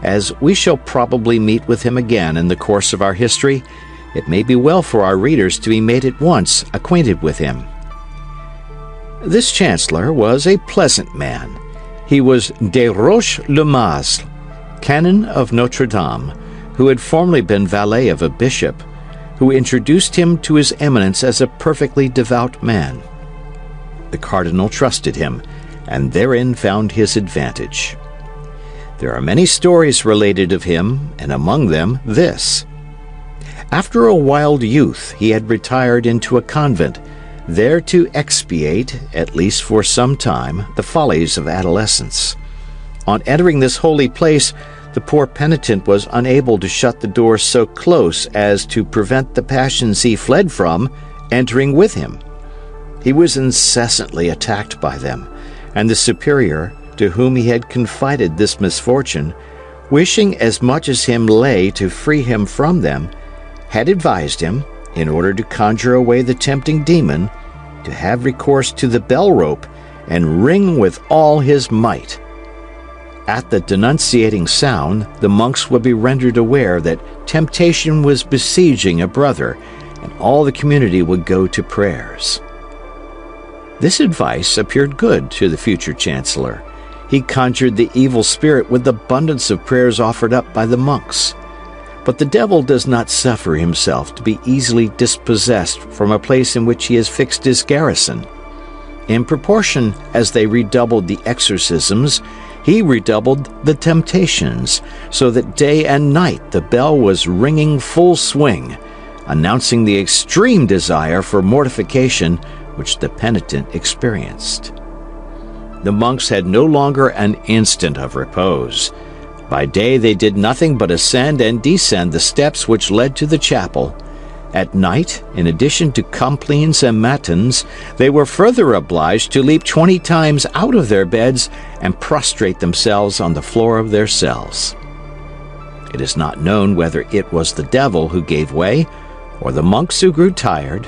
As we shall probably meet with him again in the course of our history, it may be well for our readers to be made at once acquainted with him. This Chancellor was a pleasant man. He was Desroches-le-Masle, canon of Notre Dame, who had formerly been valet of a bishop, who introduced him to His Eminence as a perfectly devout man. The cardinal trusted him, and therein found his advantage. There are many stories related of him, and among them this. After a wild youth, he had retired into a convent, there to expiate, at least for some time, the follies of adolescence. On entering this holy place, the poor penitent was unable to shut the door so close as to prevent the passions he fled from entering with him. He was incessantly attacked by them, and the superior, to whom he had confided this misfortune, wishing as much as him lay to free him from them, had advised him, in order to conjure away the tempting demon, to have recourse to the bell rope and ring with all his might. At the denunciating sound, the monks would be rendered aware that temptation was besieging a brother, and all the community would go to prayers. This advice appeared good to the future chancellor. He conjured the evil spirit with abundance of prayers offered up by the monks. But the devil does not suffer himself to be easily dispossessed from a place in which he has fixed his garrison. In proportion as they redoubled the exorcisms, he redoubled the temptations, so that day and night the bell was ringing full swing, announcing the extreme desire for mortification which the penitent experienced. The monks had no longer an instant of repose. By day they did nothing but ascend and descend the steps which led to the chapel. At night, in addition to complines and matins, they were further obliged to leap 20 times out of their beds and prostrate themselves on the floor of their cells. It is not known whether it was the devil who gave way or the monks who grew tired,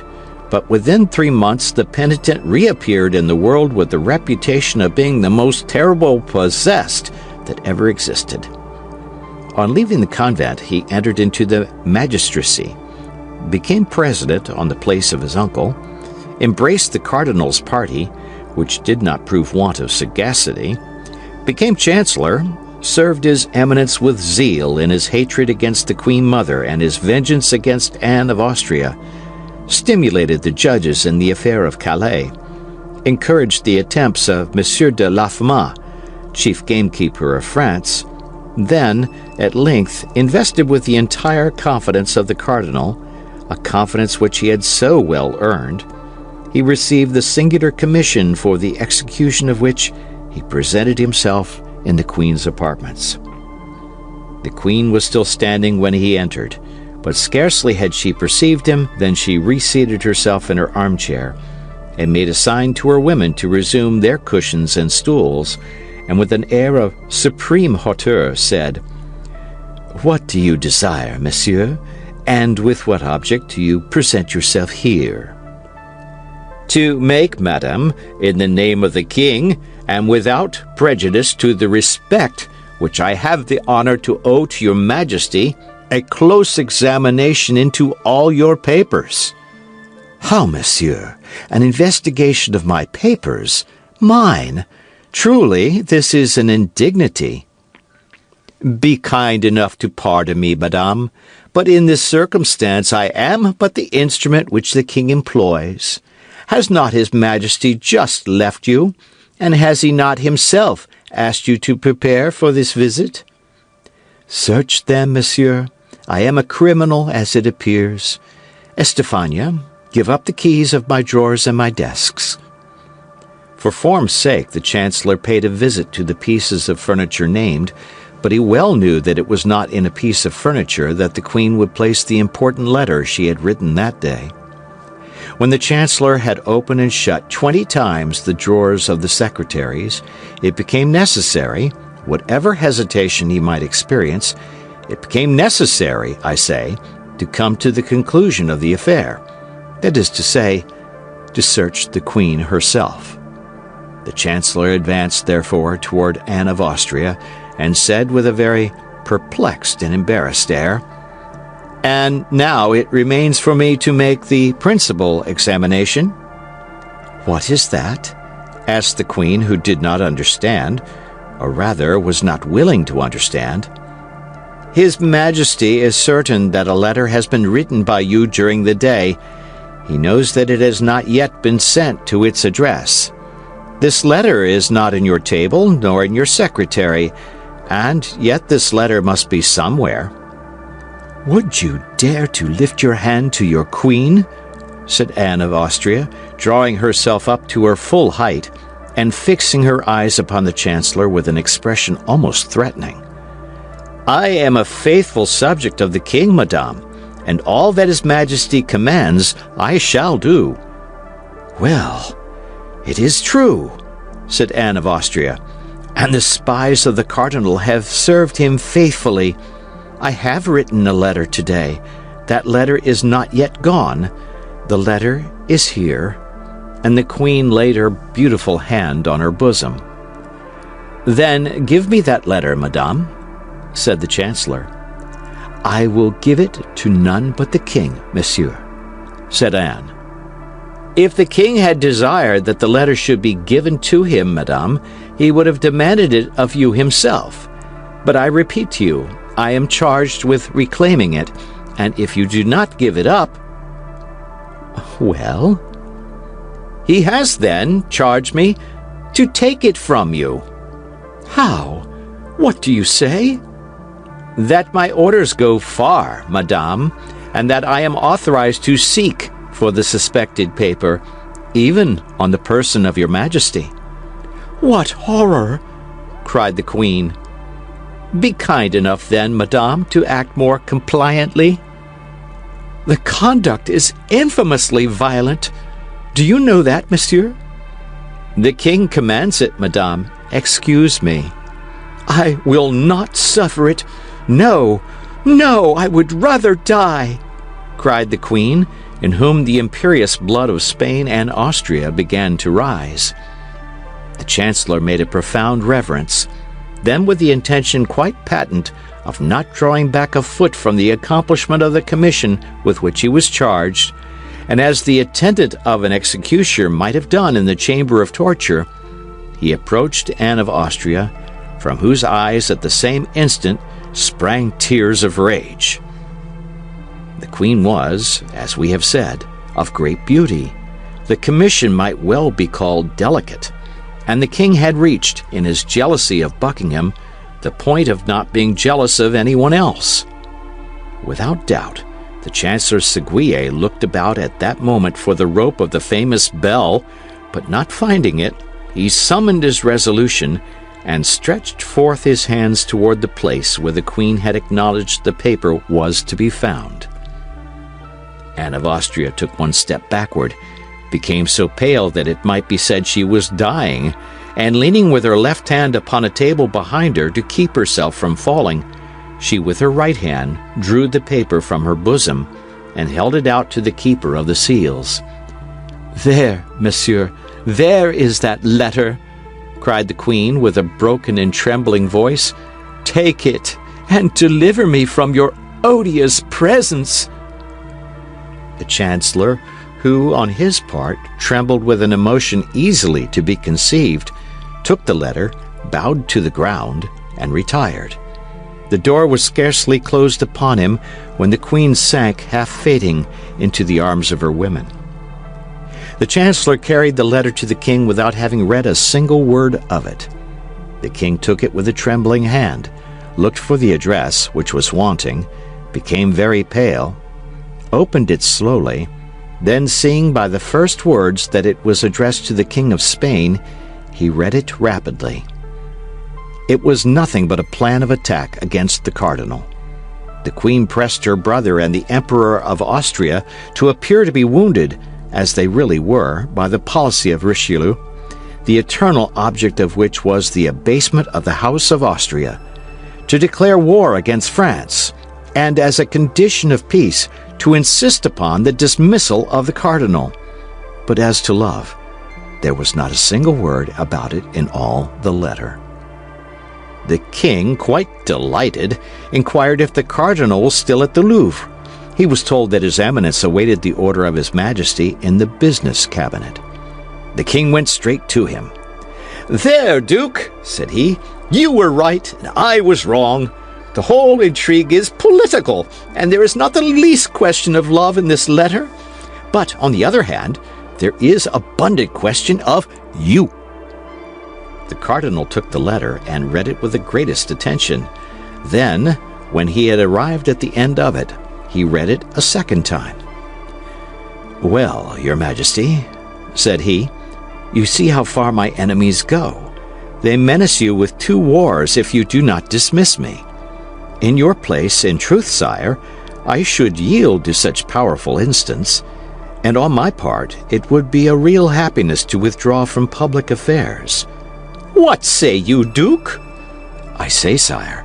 but within 3 months the penitent reappeared in the world with the reputation of being the most terrible possessed that ever existed. On leaving the convent, he entered into the magistracy, became president on the place of his uncle, embraced the cardinal's party, which did not prove want of sagacity, became chancellor, served his eminence with zeal in his hatred against the Queen Mother and his vengeance against Anne of Austria, stimulated the judges in the affair of Calais, encouraged the attempts of Monsieur de Laffemas, chief gamekeeper of France, then, at length, invested with the entire confidence of the cardinal, a confidence which he had so well earned, he received the singular commission for the execution of which he presented himself in the Queen's apartments. The Queen was still standing when he entered, but scarcely had she perceived him than she reseated herself in her armchair and made a sign to her women to resume their cushions and stools, and with an air of supreme hauteur said, "What do you desire, monsieur, and with what object do you present yourself here?" "To make, madame, in the name of the king, and without prejudice to the respect which I have the honor to owe to your majesty, a close examination into all your papers." "How, monsieur? An investigation of my papers? Mine? Truly, this is an indignity." "Be kind enough to pardon me, madame, but in this circumstance I am but the instrument which the king employs. Has not his majesty just left you, and has he not himself asked you to prepare for this visit?" "Search them, monsieur. I am a criminal, as it appears. Estefania, give up the keys of my drawers and my desks." For form's sake, the Chancellor paid a visit to the pieces of furniture named, but he well knew that it was not in a piece of furniture that the Queen would place the important letter she had written that day. When the Chancellor had opened and shut 20 times the drawers of the secretaries, it became necessary, whatever hesitation he might experience, it became necessary, I say, to come to the conclusion of the affair, that is to say, to search the Queen herself. The Chancellor advanced, therefore, toward Anne of Austria, and said with a very perplexed and embarrassed air, "And now it remains for me to make the principal examination." "What is that?" asked the Queen, who did not understand, or rather was not willing to understand. "His Majesty is certain that a letter has been written by you during the day. He knows that it has not yet been sent to its address. This letter is not in your table, nor in your secretary, and yet this letter must be somewhere." "Would you dare to lift your hand to your Queen?" said Anne of Austria, drawing herself up to her full height, and fixing her eyes upon the Chancellor with an expression almost threatening. "I am a faithful subject of the King, madame, and all that His Majesty commands I shall do." "Well, it is true," said Anne of Austria, "and the spies of the Cardinal have served him faithfully. I have written a letter today. That letter is not yet gone. The letter is here." And the Queen laid her beautiful hand on her bosom. "Then give me that letter, madame," said the Chancellor. "I will give it to none but the King, monsieur," said Anne. "If the King had desired that the letter should be given to him, madame, he would have demanded it of you himself. But I repeat to you, I am charged with reclaiming it, and if you do not give it up—" "Well?" "He has, then, charged me to take it from you." "How? What do you say?" "That my orders go far, madame, and that I am authorized to seek for the suspected paper, even on the person of your Majesty." "What horror!" cried the Queen. "Be kind enough, then, madame, to act more compliantly." "The conduct is infamously violent. Do you know that, monsieur?" "The King commands it, madame. Excuse me." "I will not suffer it. No, no, I would rather die," cried the Queen, in whom the imperious blood of Spain and Austria began to rise. The Chancellor made a profound reverence. Then, with the intention quite patent of not drawing back a foot from the accomplishment of the commission with which he was charged, and as the attendant of an executioner might have done in the chamber of torture, he approached Anne of Austria, from whose eyes at the same instant sprang tears of rage. The Queen was, as we have said, of great beauty. The commission might well be called delicate, and the King had reached, in his jealousy of Buckingham, the point of not being jealous of anyone else. Without doubt, the Chancellor Seguier looked about at that moment for the rope of the famous bell, but not finding it, he summoned his resolution and stretched forth his hands toward the place where the Queen had acknowledged the paper was to be found. Anne of Austria took one step backward, became so pale that it might be said she was dying, and leaning with her left hand upon a table behind her to keep herself from falling, she with her right hand drew the paper from her bosom and held it out to the keeper of the seals. "There, monsieur, there is that letter," cried the Queen with a broken and trembling voice. "Take it and deliver me from your odious presence." The Chancellor, who, on his part, trembled with an emotion easily to be conceived, took the letter, bowed to the ground, and retired. The door was scarcely closed upon him when the queen sank, half fainting, into the arms of her women. The chancellor carried the letter to the king without having read a single word of it. The king took it with a trembling hand, looked for the address, which was wanting, became very pale, opened it slowly, then, seeing by the first words that it was addressed to the King of Spain, he read it rapidly. It was nothing but a plan of attack against the cardinal. The queen pressed her brother and the Emperor of Austria to appear to be wounded, as they really were, by the policy of Richelieu, the eternal object of which was the abasement of the House of Austria, to declare war against France, and as a condition of peace to insist upon the dismissal of the cardinal. But as to love, there was not a single word about it in all the letter. The king, quite delighted, inquired if the cardinal was still at the Louvre. He was told that His Eminence awaited the order of His Majesty in the business cabinet. The king went straight to him. "There, Duke," said he, "you were right, and I was wrong. The whole intrigue is political, and there is not the least question of love in this letter. But, on the other hand, there is abundant question of you." The cardinal took the letter and read it with the greatest attention. Then, when he had arrived at the end of it, he read it a second time. "Well, Your Majesty," said he, "you see how far my enemies go. They menace you with 2 wars if you do not dismiss me. In your place, in truth, sire, I should yield to such powerful instance, and on my part it would be a real happiness to withdraw from public affairs." "What say you, Duke?" "I say, sire,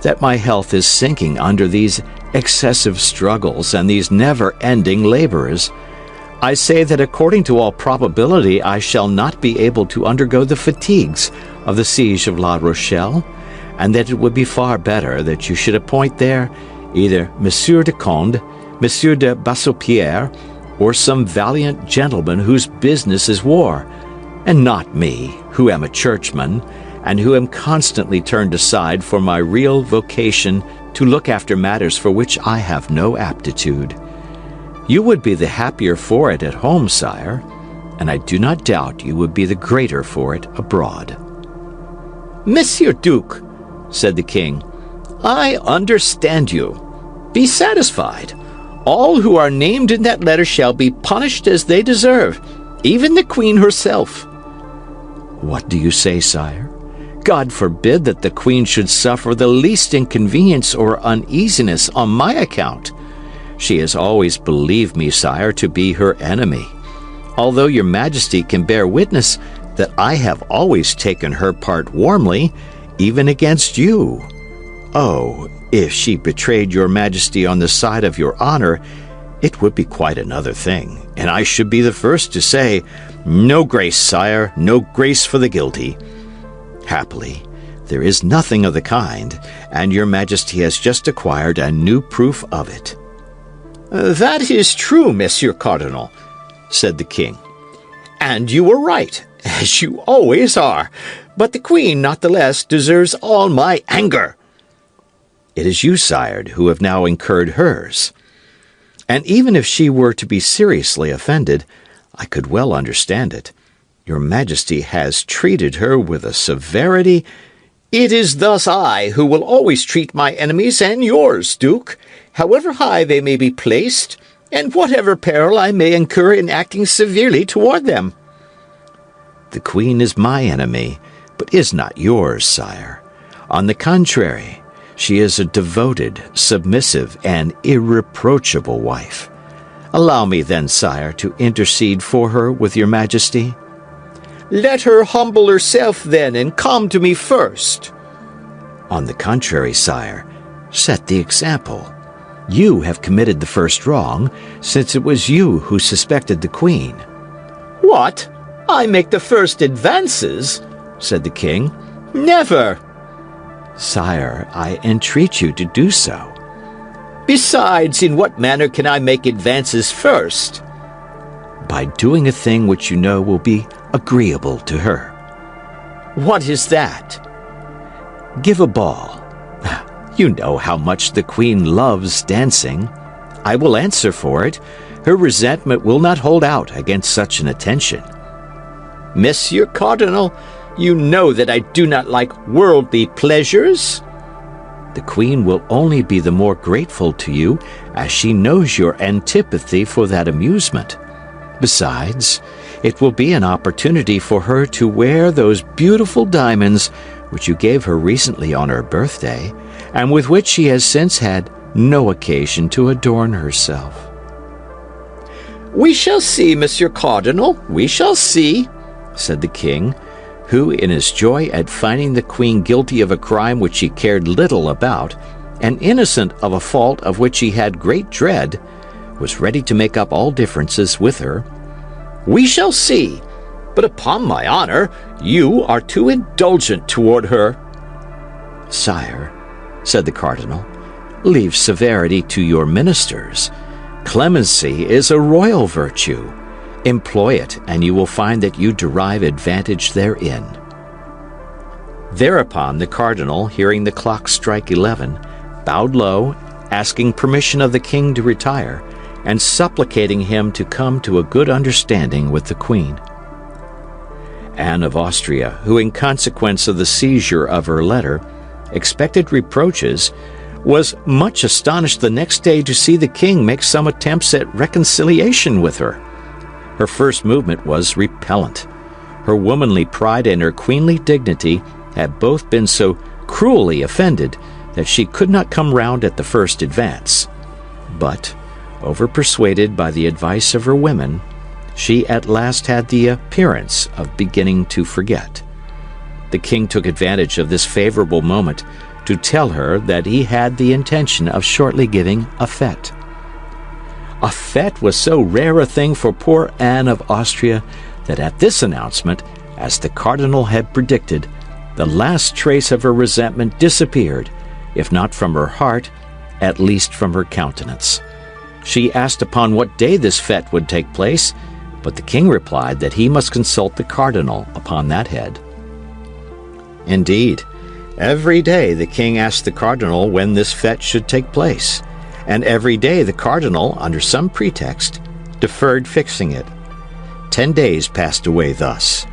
that my health is sinking under these excessive struggles and these never-ending labors. I say that according to all probability I shall not be able to undergo the fatigues of the siege of La Rochelle, and that it would be far better that you should appoint there either Monsieur de Conde, Monsieur de Bassompierre, or some valiant gentleman whose business is war, and not me, who am a churchman, and who am constantly turned aside for my real vocation to look after matters for which I have no aptitude. You would be the happier for it at home, sire, and I do not doubt you would be the greater for it abroad." "Monsieur Duke," said the king, "I understand you. Be satisfied. All who are named in that letter shall be punished as they deserve, even the queen herself." "What do you say, sire? God forbid that the queen should suffer the least inconvenience or uneasiness on my account. She has always believed me, sire, to be her enemy, although your Majesty can bear witness that I have always taken her part warmly, even against you. Oh, if she betrayed your Majesty on the side of your honor, it would be quite another thing, and I should be the first to say, 'No grace, sire, no grace for the guilty.' Happily, there is nothing of the kind, and your Majesty has just acquired a new proof of it." "That is true, Monsieur Cardinal," said the king. "And you were right, as you always are. But the queen, not the less, deserves all my anger." "It is you, sire, who have now incurred hers. And even if she were to be seriously offended, I could well understand it. Your Majesty has treated her with a severity—" "It is thus I who will always treat my enemies and yours, Duke, however high they may be placed, and whatever peril I may incur in acting severely toward them." "The queen is my enemy, but is not yours, sire. On the contrary, she is a devoted, submissive, and irreproachable wife. Allow me then, sire, to intercede for her with your Majesty." "Let her humble herself, then, and come to me first." "On the contrary, sire, set the example. You have committed the first wrong, since it was you who suspected the queen." "What? I make the first advances?" said the king. "Never." "Sire, I entreat you to do so." "Besides, in what manner can I make advances first?" "By doing a thing which you know will be agreeable to her." "What is that?" "Give a ball. You know how much the Queen loves dancing. I will answer for it. Her resentment will not hold out against such an attention. Monsieur Cardinal, you know that I do not like worldly pleasures. The Queen will only be the more grateful to you as she knows your antipathy for that amusement. Besides, it will be an opportunity for her to wear those beautiful diamonds which you gave her recently on her birthday, and with which she has since had no occasion to adorn herself. We shall see, Monsieur Cardinal, we shall see, said the king, who, in his joy at finding the Queen guilty of a crime which he cared little about, and innocent of a fault of which he had great dread, was ready to make up all differences with her. We shall see, but upon my honor, you are too indulgent toward her. Sire, said the cardinal, leave severity to your ministers. Clemency is a royal virtue. Employ it, and you will find that you derive advantage therein. Thereupon the cardinal, hearing the clock strike 11, bowed low, asking permission of the king to retire, and supplicating him to come to a good understanding with the Queen. Anne of Austria, who in consequence of the seizure of her letter expected reproaches, was much astonished the next day to see the king make some attempts at reconciliation with her. Her first movement was repellent. Her womanly pride and her queenly dignity had both been so cruelly offended that she could not come round at the first advance. But, overpersuaded by the advice of her women, she at last had the appearance of beginning to forget. The king took advantage of this favorable moment to tell her that he had the intention of shortly giving a fête. A fête was so rare a thing for poor Anne of Austria that at this announcement, as the cardinal had predicted, the last trace of her resentment disappeared, if not from her heart, at least from her countenance. She asked upon what day this fête would take place, but the king replied that he must consult the cardinal upon that head. Indeed, every day the king asked the cardinal when this fête should take place, and every day the cardinal, under some pretext, deferred fixing it. 10 days passed away thus.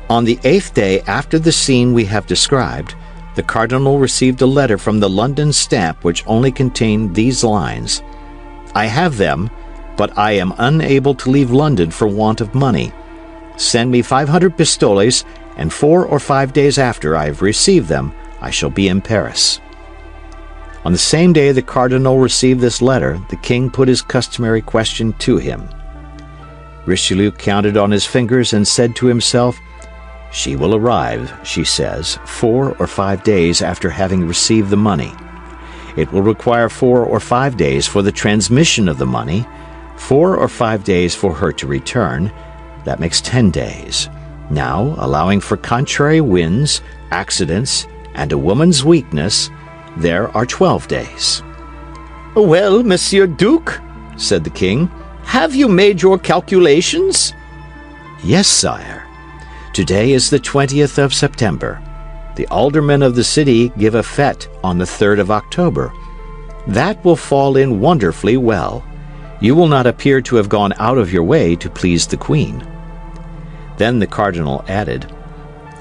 On the 8th day after the scene we have described, the cardinal received a letter from the London stamp which only contained these lines: "I have them, but I am unable to leave London for want of money. Send me 500 pistoles, and 4 or 5 days after I have received them, I shall be in Paris." On the same day the cardinal received this letter, the king put his customary question to him. Richelieu counted on his fingers and said to himself, "She will arrive," she says, 4 or 5 days after having received the money. It will require 4 or 5 days for the transmission of the money, 4 or 5 days for her to return. That makes 10 days. Now, allowing for contrary winds, accidents, and a woman's weakness, there are 12 days. "Well, Monsieur Duke," said the king, "have you made your calculations?" "Yes, sire. Today is the 20th of September. The aldermen of the city give a fête on the 3rd of October. That will fall in wonderfully well. You will not appear to have gone out of your way to please the Queen." Then the cardinal added,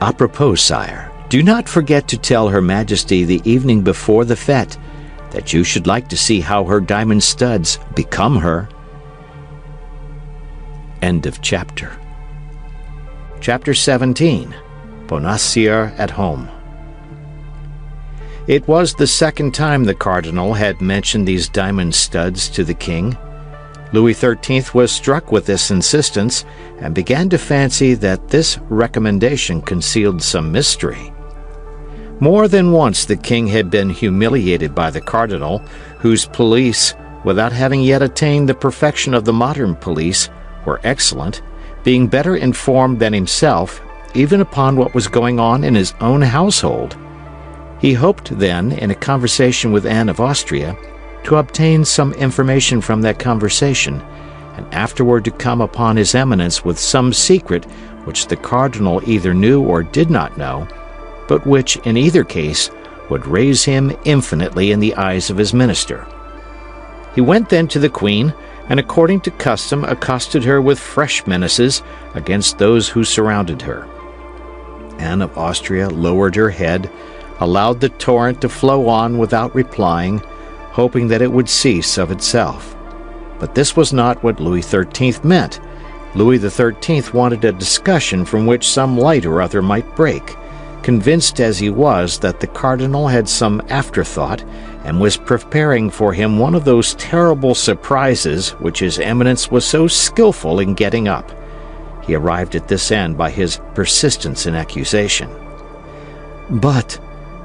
"Apropos, sire, do not forget to tell Her Majesty the evening before the fête that you should like to see how her diamond studs become her." End of chapter. Chapter 17. Bonacieux at Home. It was the second time the cardinal had mentioned these diamond studs to the king. Louis XIII was struck with this insistence and began to fancy that this recommendation concealed some mystery. More than once the king had been humiliated by the cardinal, whose police, without having yet attained the perfection of the modern police, were excellent, being better informed than himself, even upon what was going on in his own household. He hoped then, in a conversation with Anne of Austria, to obtain some information from that conversation, and afterward to come upon His Eminence with some secret which the cardinal either knew or did not know, but which, in either case, would raise him infinitely in the eyes of his minister. He went then to the queen, and according to custom accosted her with fresh menaces against those who surrounded her. Anne of Austria lowered her head, allowed the torrent to flow on without replying, hoping that it would cease of itself. But this was not what Louis XIII meant. Louis XIII wanted a discussion from which some light or other might break, convinced as he was that the cardinal had some afterthought and was preparing for him one of those terrible surprises which his eminence was so skillful in getting up. He arrived at this end by his persistence in accusation. "But,"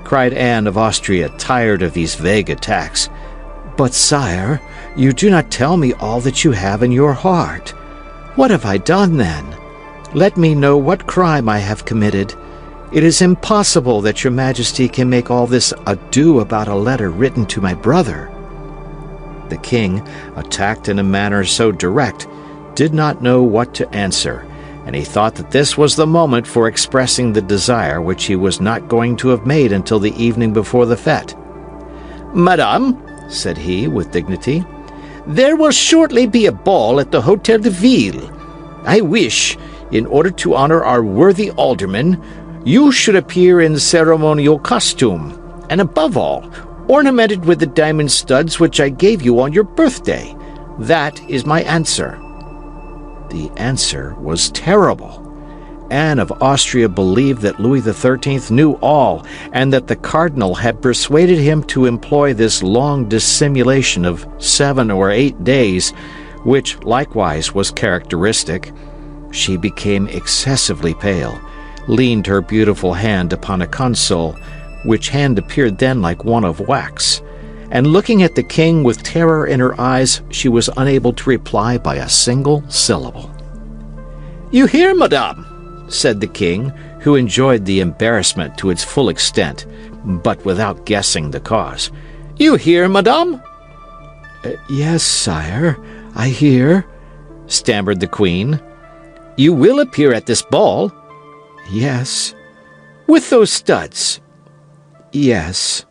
cried Anne of Austria, tired of these vague attacks, "but, sire, you do not tell me all that you have in your heart. What have I done, then? Let me know what crime I have committed. It is impossible that your majesty can make all this ado about a letter written to my brother." The king, attacked in a manner so direct, did not know what to answer, and he thought that this was the moment for expressing the desire which he was not going to have made until the evening before the fête. "Madame," said he with dignity, "there will shortly be a ball at the Hôtel de Ville. I wish, in order to honor our worthy alderman, you should appear in ceremonial costume, and above all, ornamented with the diamond studs which I gave you on your birthday. That is my answer." The answer was terrible. Anne of Austria believed that Louis XIII knew all, and that the cardinal had persuaded him to employ this long dissimulation of 7 or 8 days, which likewise was characteristic. She became excessively pale, leaned her beautiful hand upon a console, which hand appeared then like one of wax, and looking at the king with terror in her eyes, she was unable to reply by a single syllable. "You hear, madame?" said the king, who enjoyed the embarrassment to its full extent, but without guessing the cause. "You hear, madame?" Yes, sire, I hear," stammered the queen. "You will appear at this ball?" "Yes." "With those studs?" "Yes."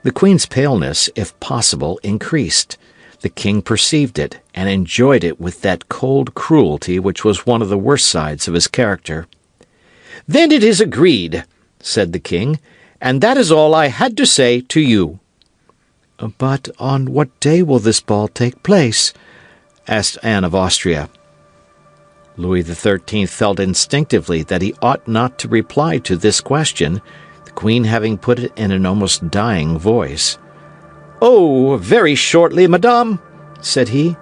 The queen's paleness, if possible, increased. The king perceived it, and enjoyed it with that cold cruelty which was one of the worst sides of his character. "Then it is agreed," said the king, "and that is all I had to say to you." "But on what day will this ball take place?" asked Anne of Austria. Louis XIII felt instinctively that he ought not to reply to this question, the queen having put it in an almost dying voice. "Oh, very shortly, madame," said he,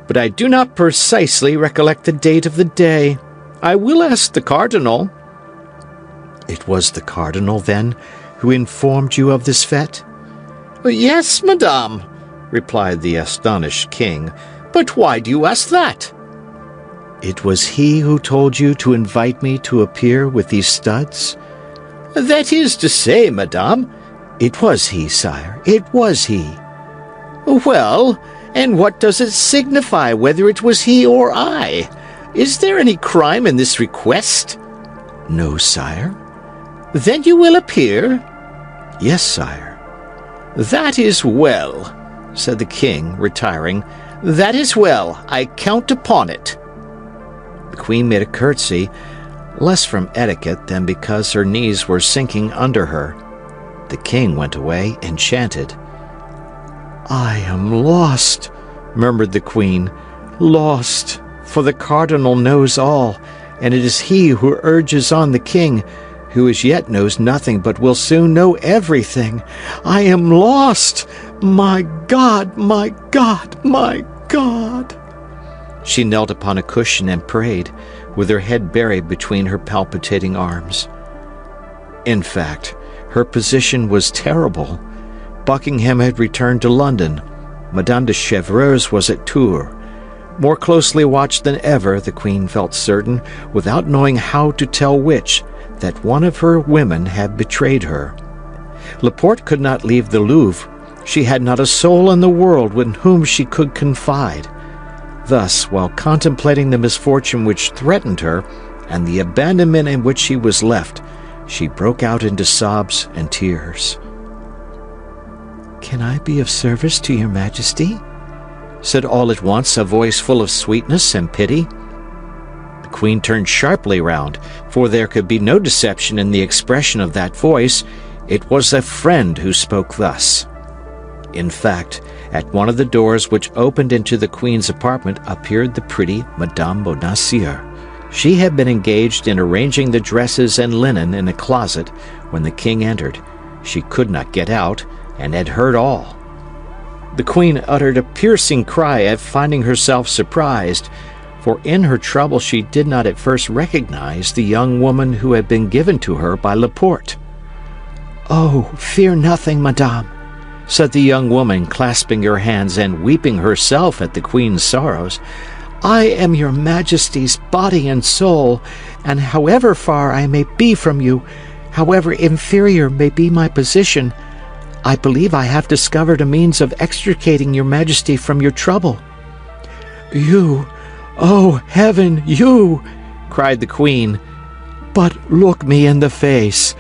"but I do not precisely recollect the date of the day. I will ask the cardinal." "It was the cardinal, then, who informed you of this fête?" "Yes, madame," replied the astonished king. "But why do you ask that?" "It was he who told you to invite me to appear with these studs?" "That is to say, madame—" "It was he, sire, it was he." "Well, and what does it signify whether it was he or I? Is there any crime in this request?" "No, sire." "Then you will appear?" "Yes, sire." "That is well," said the king, retiring. "That is well. I count upon it." The queen made a curtsy, less from etiquette than because her knees were sinking under her. The king went away enchanted. "I am lost," murmured the queen. "Lost, for the cardinal knows all, and it is he who urges on the king, who as yet knows nothing but will soon know everything. I am lost! My God, my God, my God!" She knelt upon a cushion and prayed, with her head buried between her palpitating arms. In fact, her position was terrible. Buckingham had returned to London. Madame de Chevreuse was at Tours. More closely watched than ever, the queen felt certain, without knowing how to tell which, that one of her women had betrayed her. Laporte could not leave the Louvre. She had not a soul in the world in whom she could confide. Thus, while contemplating the misfortune which threatened her, and the abandonment in which she was left, She broke out into sobs and tears. "Can I be of service to your Majesty?" said all at once a voice full of sweetness and pity. The Queen turned sharply round, for there could be no deception in the expression of that voice. It was a friend who spoke thus. In fact, at one of the doors which opened into the Queen's apartment appeared the pretty Madame Bonacieux. She had been engaged in arranging the dresses and linen in a closet when the King entered. She could not get out, and had heard all. The Queen uttered a piercing cry at finding herself surprised, for in her trouble she did not at first recognize the young woman who had been given to her by Laporte. "Oh, fear nothing, Madame," said the young woman, clasping her hands and weeping herself at the Queen's sorrows. "I am your Majesty's body and soul, and however far I may be from you, however inferior may be my position, I believe I have discovered a means of extricating your Majesty from your trouble." "You, oh heaven, you!" cried the Queen. "But look me in the face.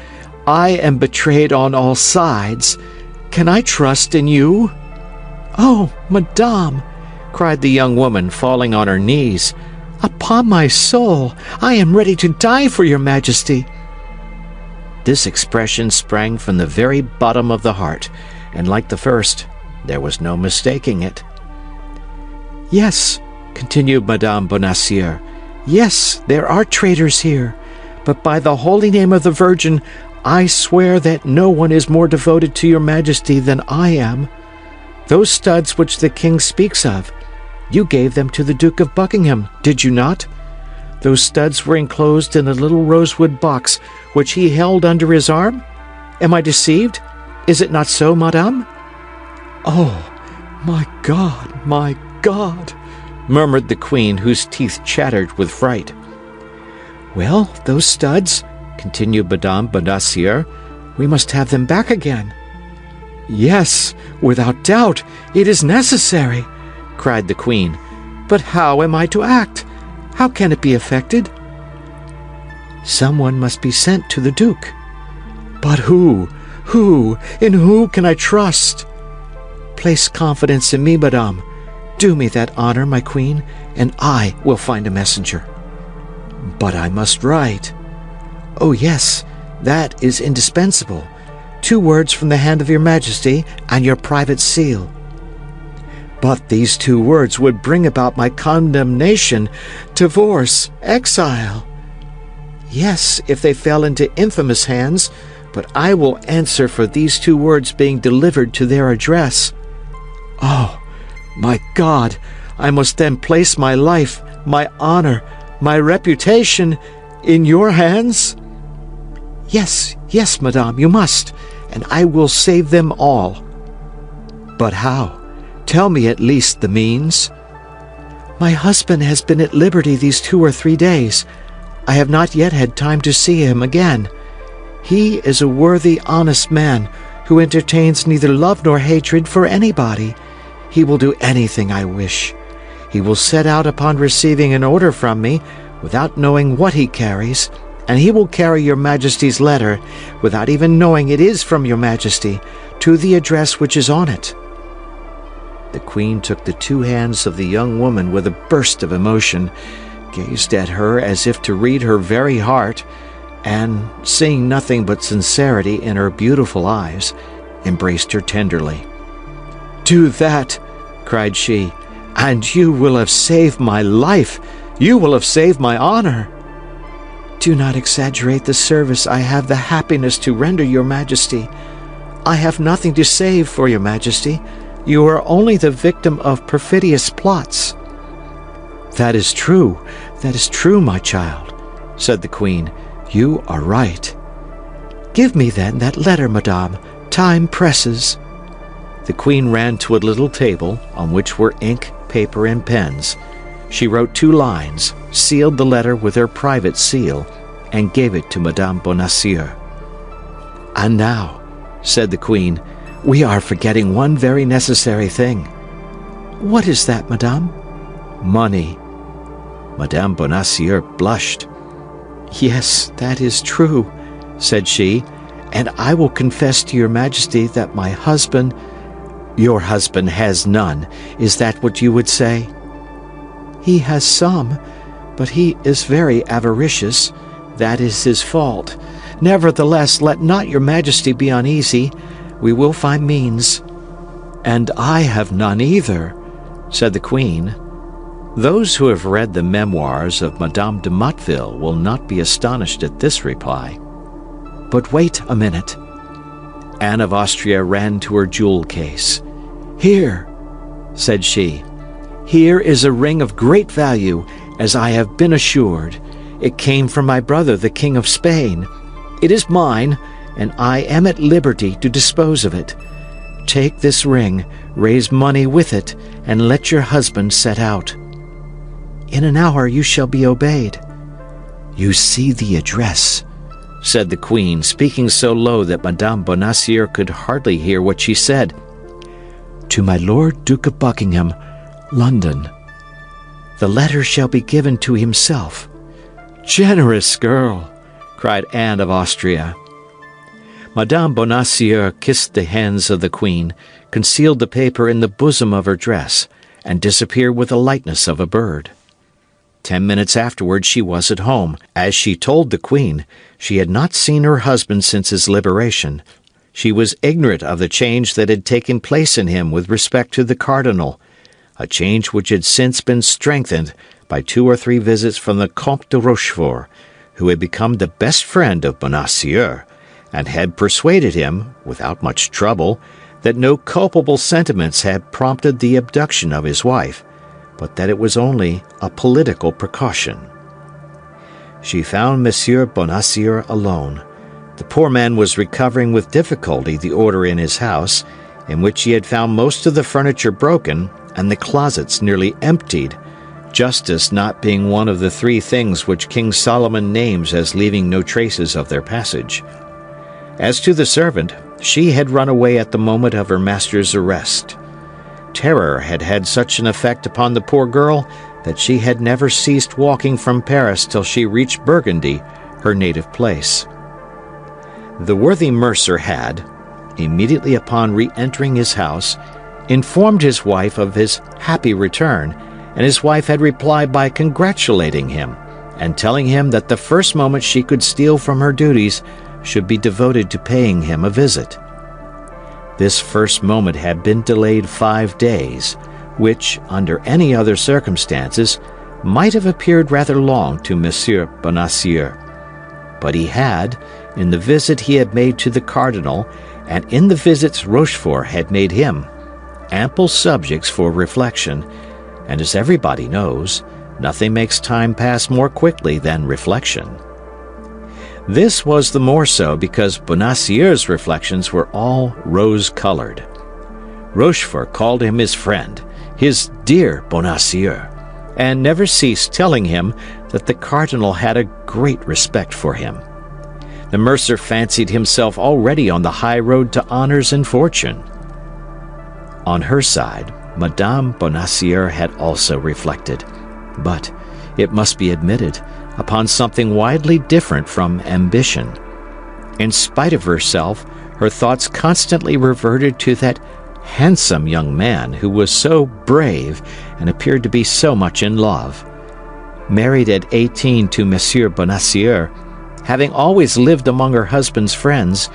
I am betrayed on all sides. Can I trust in you?" "Oh, Madame!" cried the young woman, falling on her knees. "Upon my soul, I am ready to die for your Majesty." This expression sprang from the very bottom of the heart, and like the first, there was no mistaking it. "Yes," continued Madame Bonacieux, "yes, there are traitors here, but by the holy name of the Virgin, I swear that no one is more devoted to your Majesty than I am. Those studs which the King speaks of, you gave them to the Duke of Buckingham, did you not? Those studs were enclosed in a little rosewood box which he held under his arm? Am I deceived? Is it not so, Madame?" "Oh, my God," murmured the Queen, whose teeth chattered with fright. "Well, those studs," continued Madame Bonacieux, "we must have them back again." "Yes, without doubt, it is necessary," cried the Queen. "But how am I to act? How can it be effected?" "Someone must be sent to the Duke." "But who? In who can I trust?" "Place confidence in me, Madame. Do me that honor, my Queen, and I will find a messenger." "But I must write." "Oh, yes, that is indispensable. 2 words from the hand of your Majesty and your private seal." "But these 2 words would bring about my condemnation, divorce, exile." "Yes, if they fell into infamous hands, but I will answer for these 2 words being delivered to their address." "Oh, my God! I must then place my life, my honor, my reputation in your hands?" Yes, Madame, you must, and I will save them all." "But how? Tell me at least the means." "My husband has been at liberty these 2 or 3 days. I have not yet had time to see him again. He is a worthy, honest man, who entertains neither love nor hatred for anybody. He will do anything I wish. He will set out upon receiving an order from me, without knowing what he carries, and he will carry your Majesty's letter, without even knowing it is from your Majesty, to the address which is on it." The Queen took the 2 hands of the young woman with a burst of emotion, gazed at her as if to read her very heart, and, seeing nothing but sincerity in her beautiful eyes, embraced her tenderly. "Do that," cried she, "and you will have saved my life. You will have saved my honor." "Do not exaggerate the service I have the happiness to render your Majesty. I have nothing to save for your Majesty. You are only the victim of perfidious plots." That is true, my child," said the Queen. "You are right." "Give me, then, that letter, Madame. Time presses." The Queen ran to a little table on which were ink, paper, and pens. She wrote 2 lines, sealed the letter with her private seal, and gave it to Madame Bonacieux. "And now," said the Queen, "we are forgetting one very necessary thing." "What is that, Madame?" "Money." Madame Bonacieux blushed. "Yes, that is true," said she, "and I will confess to your majesty that my husband—" "Your husband has none. Is that what you would say?" "He has some, but he is very avaricious. That is his fault. Nevertheless, let not your majesty be uneasy. We will find means." "And I have none either," said the queen. Those who have read the memoirs of Madame de Motteville will not be astonished at this reply. But wait a minute. Anne of Austria ran to her jewel case. "Here," said she, "here is a ring of great value, as I have been assured. It came from my brother, the King of Spain. It is mine, and I am at liberty to dispose of it. Take this ring, raise money with it, and let your husband set out. In an hour you shall be obeyed." "You see the address," said the queen, speaking so low that Madame Bonacieux could hardly hear what she said. "To my Lord Duke of Buckingham, London. The letter shall be given to himself." "Generous girl!" cried Anne of Austria. Madame Bonacieux kissed the hands of the queen, concealed the paper in the bosom of her dress, and disappeared with the lightness of a bird. 10 minutes afterward she was at home. As she told the queen, she had not seen her husband since his liberation. She was ignorant of the change that had taken place in him with respect to the cardinal, a change which had since been strengthened by 2 or 3 visits from the Comte de Rochefort, who had become the best friend of Bonacieux, and had persuaded him, without much trouble, that no culpable sentiments had prompted the abduction of his wife, but that it was only a political precaution. She found Monsieur Bonacieux alone. The poor man was recovering with difficulty the order in his house, in which he had found most of the furniture broken and the closets nearly emptied, justice not being one of the 3 things which King Solomon names as leaving no traces of their passage. As to the servant, she had run away at the moment of her master's arrest. Terror had had such an effect upon the poor girl that she had never ceased walking from Paris till she reached Burgundy, her native place. The worthy mercer had, immediately upon re-entering his house, informed his wife of his happy return, and his wife had replied by congratulating him, and telling him that the first moment she could steal from her duties should be devoted to paying him a visit. This first moment had been delayed 5 days, which, under any other circumstances, might have appeared rather long to Monsieur Bonacieux. But he had, in the visit he had made to the cardinal, and in the visits Rochefort had made him, ample subjects for reflection, and as everybody knows, nothing makes time pass more quickly than reflection. This was the more so because Bonacieux's reflections were all rose-colored. Rochefort called him his friend, his dear Bonacieux, and never ceased telling him that the cardinal had a great respect for him. The mercer fancied himself already on the high road to honors and fortune. On her side, Madame Bonacieux had also reflected, but, it must be admitted, upon something widely different from ambition. In spite of herself, her thoughts constantly reverted to that handsome young man who was so brave and appeared to be so much in love. Married at 18 to Monsieur Bonacieux, having always lived among her husband's friends,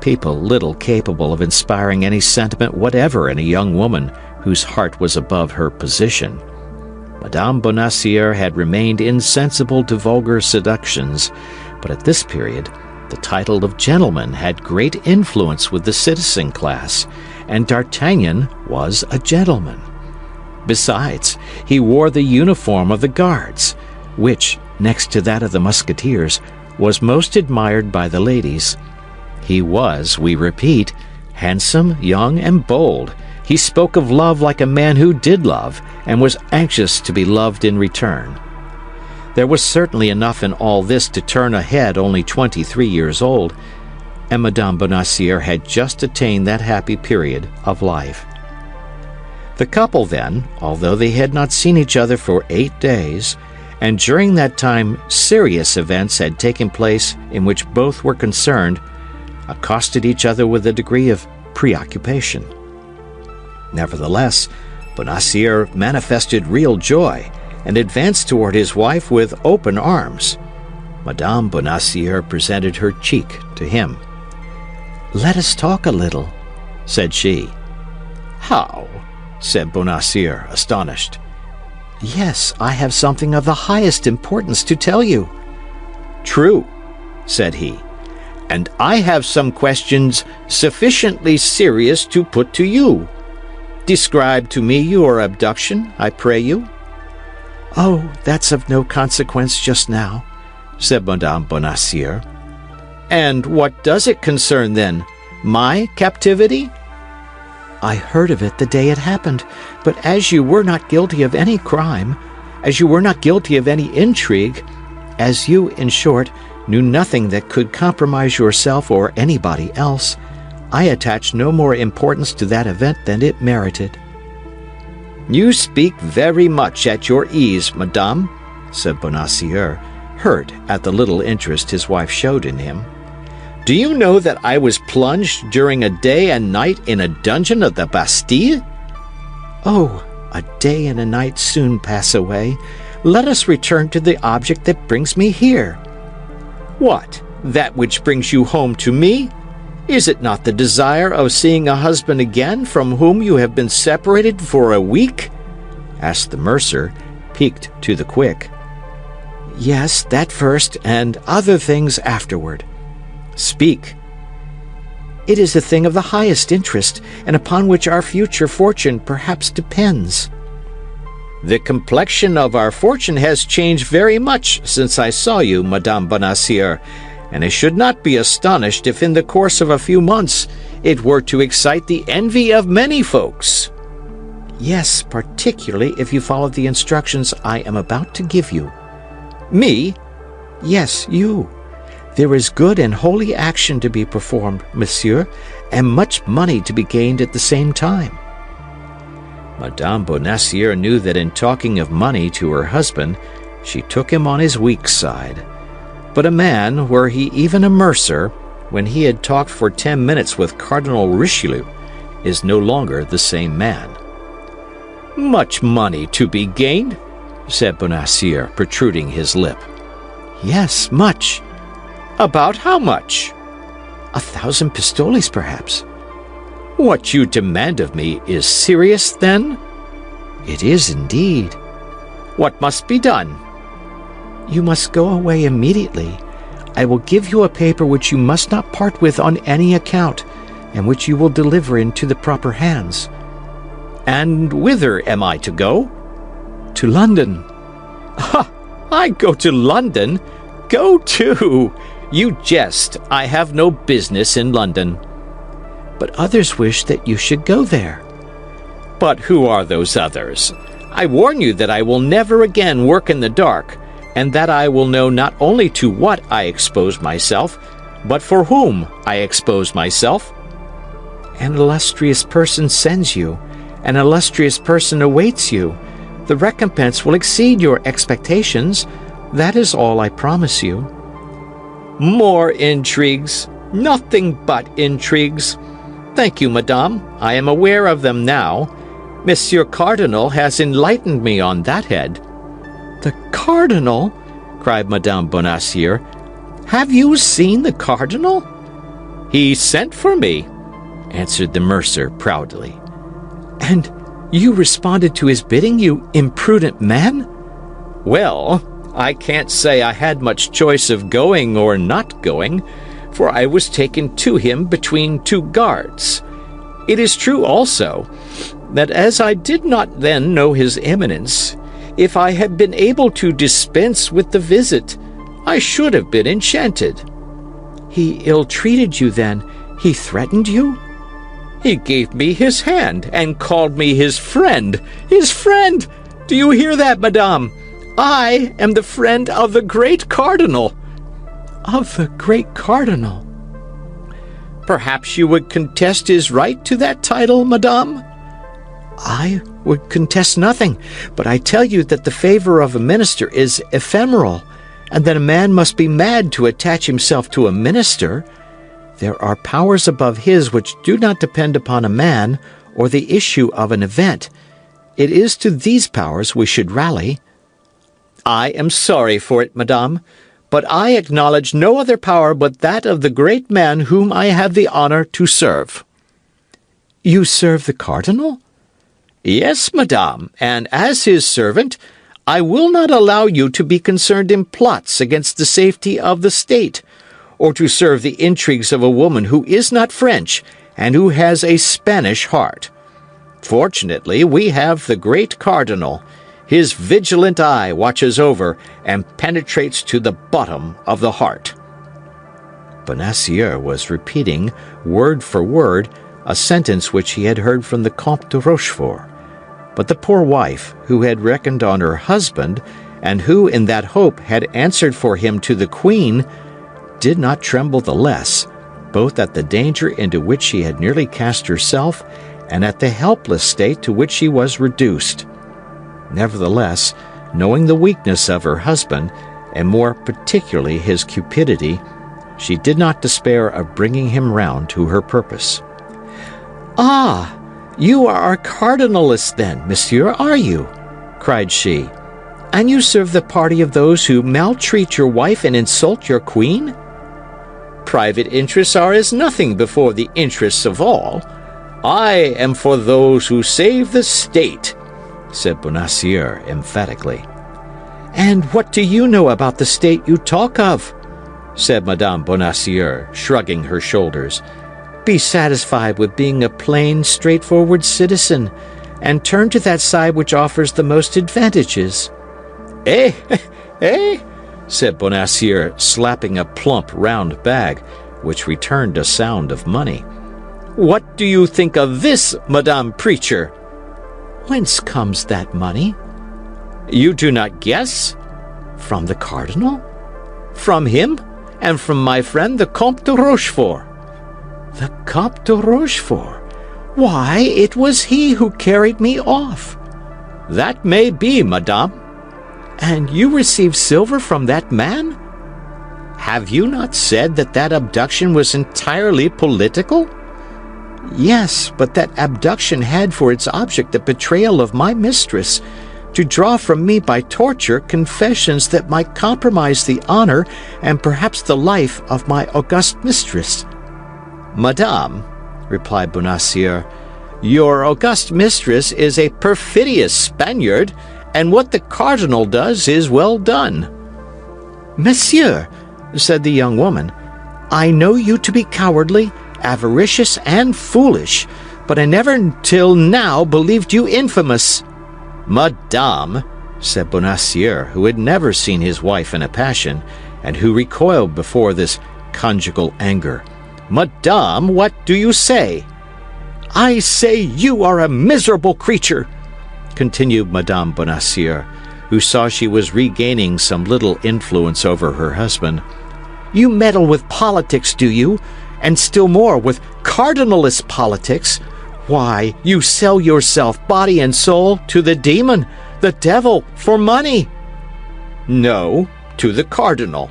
people little capable of inspiring any sentiment whatever in a young woman whose heart was above her position, Madame Bonacieux had remained insensible to vulgar seductions, but at this period the title of gentleman had great influence with the citizen class, and D'Artagnan was a gentleman. Besides, he wore the uniform of the Guards, which, next to that of the Musketeers, was most admired by the ladies. He was, we repeat, handsome, young, and bold. He spoke of love like a man who did love, and was anxious to be loved in return. There was certainly enough in all this to turn a head only 23 years old, and Madame Bonacieux had just attained that happy period of life. The couple then, although they had not seen each other for 8 days, and during that time serious events had taken place in which both were concerned, accosted each other with a degree of preoccupation. Nevertheless, Bonacieux manifested real joy and advanced toward his wife with open arms. Madame Bonacieux presented her cheek to him. "Let us talk a little," said she. "How?" said Bonacieux, astonished. "Yes, I have something of the highest importance to tell you." "True," said he, "and I have some questions sufficiently serious to put to you. Describe to me your abduction, I pray you." "Oh, that's of no consequence just now," said Madame Bonacieux. "And what does it concern, then? My captivity?" "I heard of it the day it happened, but as you were not guilty of any crime, as you were not guilty of any intrigue, as you, in short, knew nothing that could compromise yourself or anybody else, I attached no more importance to that event than it merited." "You speak very much at your ease, madame," said Bonacieux, hurt at the little interest his wife showed in him. "Do you know that I was plunged during a day and night in a dungeon of the Bastille?" "Oh, a day and a night soon pass away. Let us return to the object that brings me here." "What, that which brings you home to me? Is it not the desire of seeing a husband again from whom you have been separated for a week?" asked the mercer, piqued to the quick. "Yes, that first, and other things afterward." "Speak." "It is a thing of the highest interest, and upon which our future fortune perhaps depends." "The complexion of our fortune has changed very much since I saw you, Madame Bonacieux, and I should not be astonished if in the course of a few months it were to excite the envy of many folks." "Yes, particularly if you follow the instructions I am about to give you." "Me?" "Yes, you. There is good and holy action to be performed, monsieur, and much money to be gained at the same time." Madame Bonacieux knew that in talking of money to her husband, she took him on his weak side. But a man, were he even a mercer, when he had talked for 10 minutes with Cardinal Richelieu, is no longer the same man. "Much money to be gained?" said Bonacieux, protruding his lip. "Yes, much." "About how much?" 1,000 pistoles, perhaps." "What you demand of me is serious, then?" "It is, indeed." "What must be done?" "You must go away immediately. I will give you a paper which you must not part with on any account, and which you will deliver into the proper hands." "And whither am I to go?" "To London." "Ha! I go to London? Go to! You jest. I have no business in London." "But others wish that you should go there." "But who are those others? I warn you that I will never again work in the dark, and that I will know not only to what I expose myself, but for whom I expose myself." "An illustrious person sends you. An illustrious person awaits you. The recompense will exceed your expectations. That is all I promise you." "More intrigues. Nothing but intrigues. Thank you, madame. I am aware of them now. Monsieur Cardinal has enlightened me on that head." "The Cardinal?" cried Madame Bonacieux. "Have you seen the Cardinal?" "He sent for me," answered the mercer proudly. "And you responded to his bidding, you imprudent man?" "Well, I can't say I had much choice of going or not going, for I was taken to him between 2 guards. It is true also that as I did not then know his Eminence, if I had been able to dispense with the visit, I should have been enchanted." "He ill-treated you, then? He threatened you?" "He gave me his hand and called me his friend. His friend! Do you hear that, madame? I am the friend of the great cardinal." "Of the great cardinal?" "Perhaps you would contest his right to that title, madame?" "I would contest nothing, but I tell you that the favor of a minister is ephemeral, and that a man must be mad to attach himself to a minister. There are powers above his which do not depend upon a man or the issue of an event. It is to these powers we should rally." "I am sorry for it, madame, but I acknowledge no other power but that of the great man whom I have the honor to serve." "You serve the cardinal?" "Yes, madame, and as his servant, I will not allow you to be concerned in plots against the safety of the state, or to serve the intrigues of a woman who is not French and who has a Spanish heart. Fortunately, we have the great cardinal. His vigilant eye watches over and penetrates to the bottom of the heart." Bonacieux was repeating, word for word, a sentence which he had heard from the Comte de Rochefort. But the poor wife, who had reckoned on her husband, and who in that hope had answered for him to the Queen, did not tremble the less, both at the danger into which she had nearly cast herself, and at the helpless state to which she was reduced. Nevertheless, knowing the weakness of her husband, and more particularly his cupidity, she did not despair of bringing him round to her purpose. "Ah, you are a cardinalist then, monsieur, are you?" cried she. "And you serve the party of those who maltreat your wife and insult your queen?" "Private interests are as nothing before the interests of all. I am for those who save the state," said Bonacieux emphatically. "And what do you know about the state you talk of?" said Madame Bonacieux, shrugging her shoulders. "Be satisfied with being a plain, straightforward citizen, and turn to that side which offers the most advantages." "Eh, eh?" said Bonacieux, slapping a plump, round bag, which returned a sound of money. "What do you think of this, Madame Preacher?" "Whence comes that money?" "You do not guess?" "From the cardinal?" "From him, and from my friend the Comte de Rochefort." "The Comte de Rochefort? Why, it was he who carried me off." "That may be, madame." "And you received silver from that man?" "Have you not said that that abduction was entirely political?" "Yes, but that abduction had for its object the betrayal of my mistress, to draw from me by torture confessions that might compromise the honor and perhaps the life of my august mistress." "Madame," replied Bonacieux, "your august mistress is a perfidious Spaniard, and what the cardinal does is well done." "Monsieur," said the young woman, "I know you to be cowardly, avaricious, and foolish, but I never till now believed you infamous." "Madame," said Bonacieux, who had never seen his wife in a passion, and who recoiled before this conjugal anger. "Madame, what do you say?" "I say you are a miserable creature," continued Madame Bonacieux, who saw she was regaining some little influence over her husband. "You meddle with politics, do you? And still more with cardinalist politics? Why, you sell yourself, body and soul, to the demon, the devil, for money." "No, to the cardinal."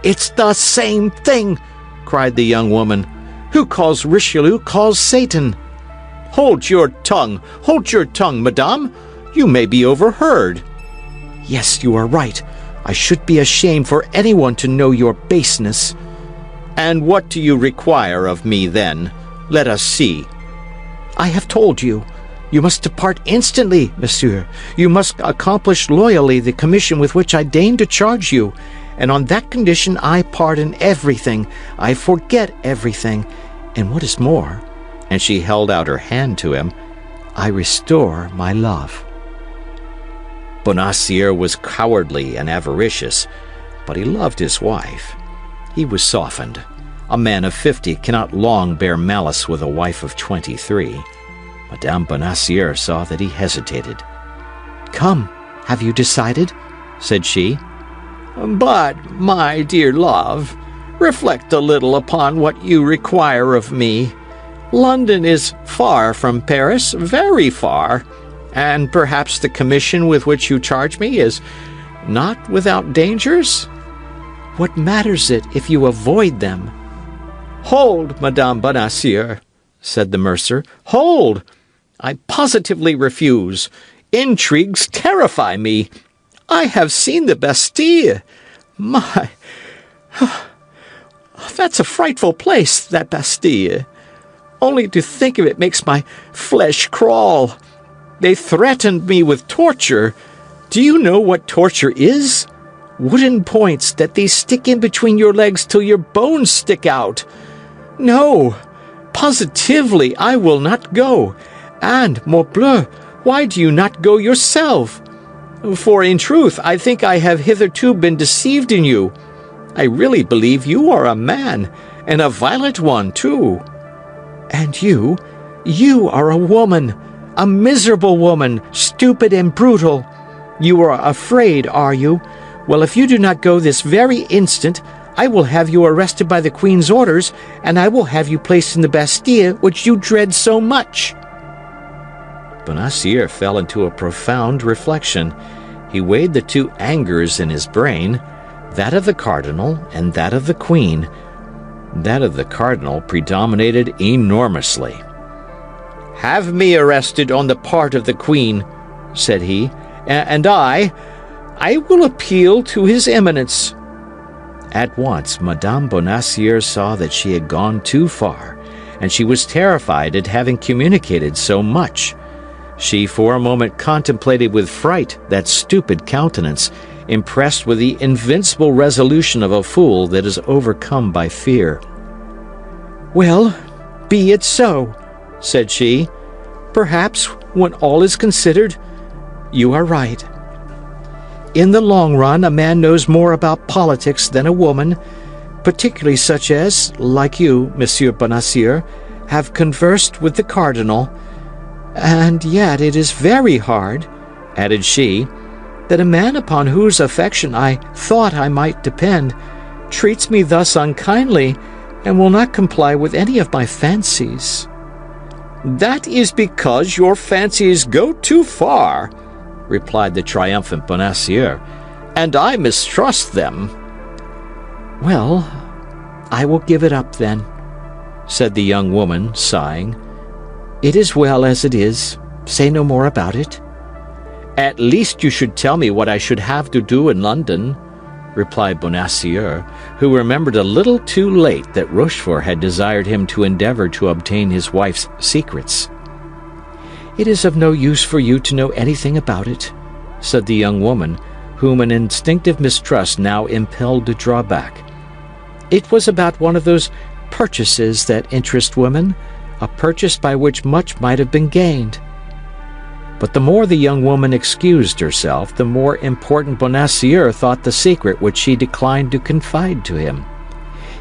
"It's the same thing," cried the young woman. "Who calls Richelieu calls Satan." Hold your tongue, madame. You may be overheard." "Yes, you are right. I should be ashamed for anyone to know your baseness." "And what do you require of me, then? Let us see." "I have told you. You must depart instantly, monsieur. You must accomplish loyally the commission with which I deign to charge you, and on that condition I pardon everything, I forget everything, and what is more," and she held out her hand to him, "I restore my love." Bonacieux was cowardly and avaricious, but he loved his wife. He was softened. A man of 50 cannot long bear malice with a wife of 23. Madame Bonacieux saw that he hesitated. "Come, have you decided?" said she. "But, my dear love, reflect a little upon what you require of me. London is far from Paris, very far, And perhaps the commission with which you charge me is not without dangers? What matters it if you avoid them? Hold, Madame Bonacieux, said the mercer. Hold! I positively refuse. Intrigues terrify me. I have seen the Bastille. My... That's a frightful place, that Bastille. Only to think of it makes my flesh crawl. They threatened me with torture. Do you know what torture is? Wooden points that they stick in between your legs till your bones stick out. No, positively I will not go. And, morbleu, why do you not go yourself? For in truth, I think I have hitherto been deceived in you. I really believe you are a man, and a violent one, too. And you are a woman, a miserable woman, stupid and brutal. You are afraid, are you? Well, if you do not go this very instant, I will have you arrested by the Queen's orders, and I will have you placed in the Bastille, which you dread so much. Bonacieux fell into a profound reflection. He weighed the two angers in his brain, that of the cardinal and that of the Queen. That of the cardinal predominated enormously. "Have me arrested on the part of the Queen," said he, "and I will appeal to His Eminence." At once Madame Bonacieux saw that she had gone too far, and she was terrified at having communicated so much. She for a moment contemplated with fright that stupid countenance, impressed with the invincible resolution of a fool that is overcome by fear. "Well, be it so," said she. "Perhaps, when all is considered, you are right. In the long run, a man knows more about politics than a woman, particularly such as, like you, Monsieur Bonacieux, have conversed with the cardinal. And yet it is very hard," added she, "that a man upon whose affection I thought I might depend treats me thus unkindly and will not comply with any of my fancies." "That is because your fancies go too far," replied the triumphant Bonacieux, "and I mistrust them." "Well, I will give it up then," said the young woman, sighing. "It is well as it is. Say no more about it." "At least you should tell me what I should have to do in London," replied Bonacieux, who remembered a little too late that Rochefort had desired him to endeavor to obtain his wife's secrets. "It is of no use for you to know anything about it," said the young woman, whom an instinctive mistrust now impelled to draw back. "It was about one of those purchases that interest women, a purchase by which much might have been gained." But the more the young woman excused herself, the more important Bonacieux thought the secret which she declined to confide to him.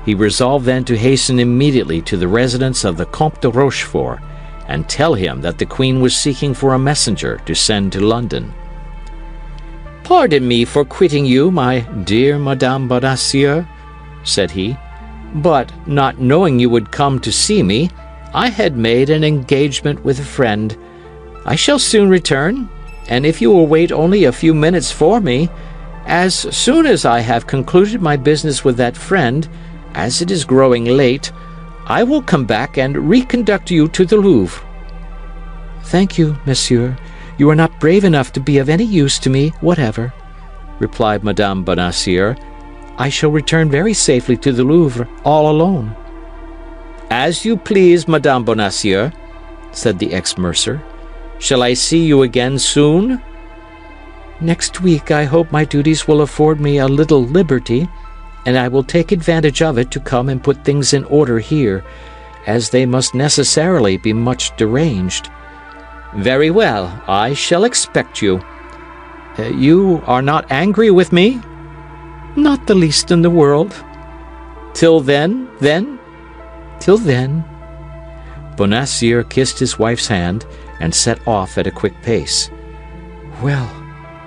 He resolved then to hasten immediately to the residence of the Comte de Rochefort, and tell him that the Queen was seeking for a messenger to send to London. "Pardon me for quitting you, my dear Madame Bonacieux," said he, "but not knowing you would come to see me, I had made an engagement with a friend. I shall soon return, and if you will wait only a few minutes for me, as soon as I have concluded my business with that friend, as it is growing late, I will come back and reconduct you to the Louvre." "Thank you, monsieur. You are not brave enough to be of any use to me whatever," replied Madame Bonacieux. "I shall return very safely to the Louvre all alone." "As you please, Madame Bonacieux," said the ex-mercer. "Shall I see you again soon?" "Next week I hope my duties will afford me a little liberty, and I will take advantage of it to come and put things in order here, as they must necessarily be much deranged." "Very well, I shall expect you. You are not angry with me?" "Not the least in the world." "Till then, then?" "Till then." Bonacieux kissed his wife's hand and set off at a quick pace. "Well,"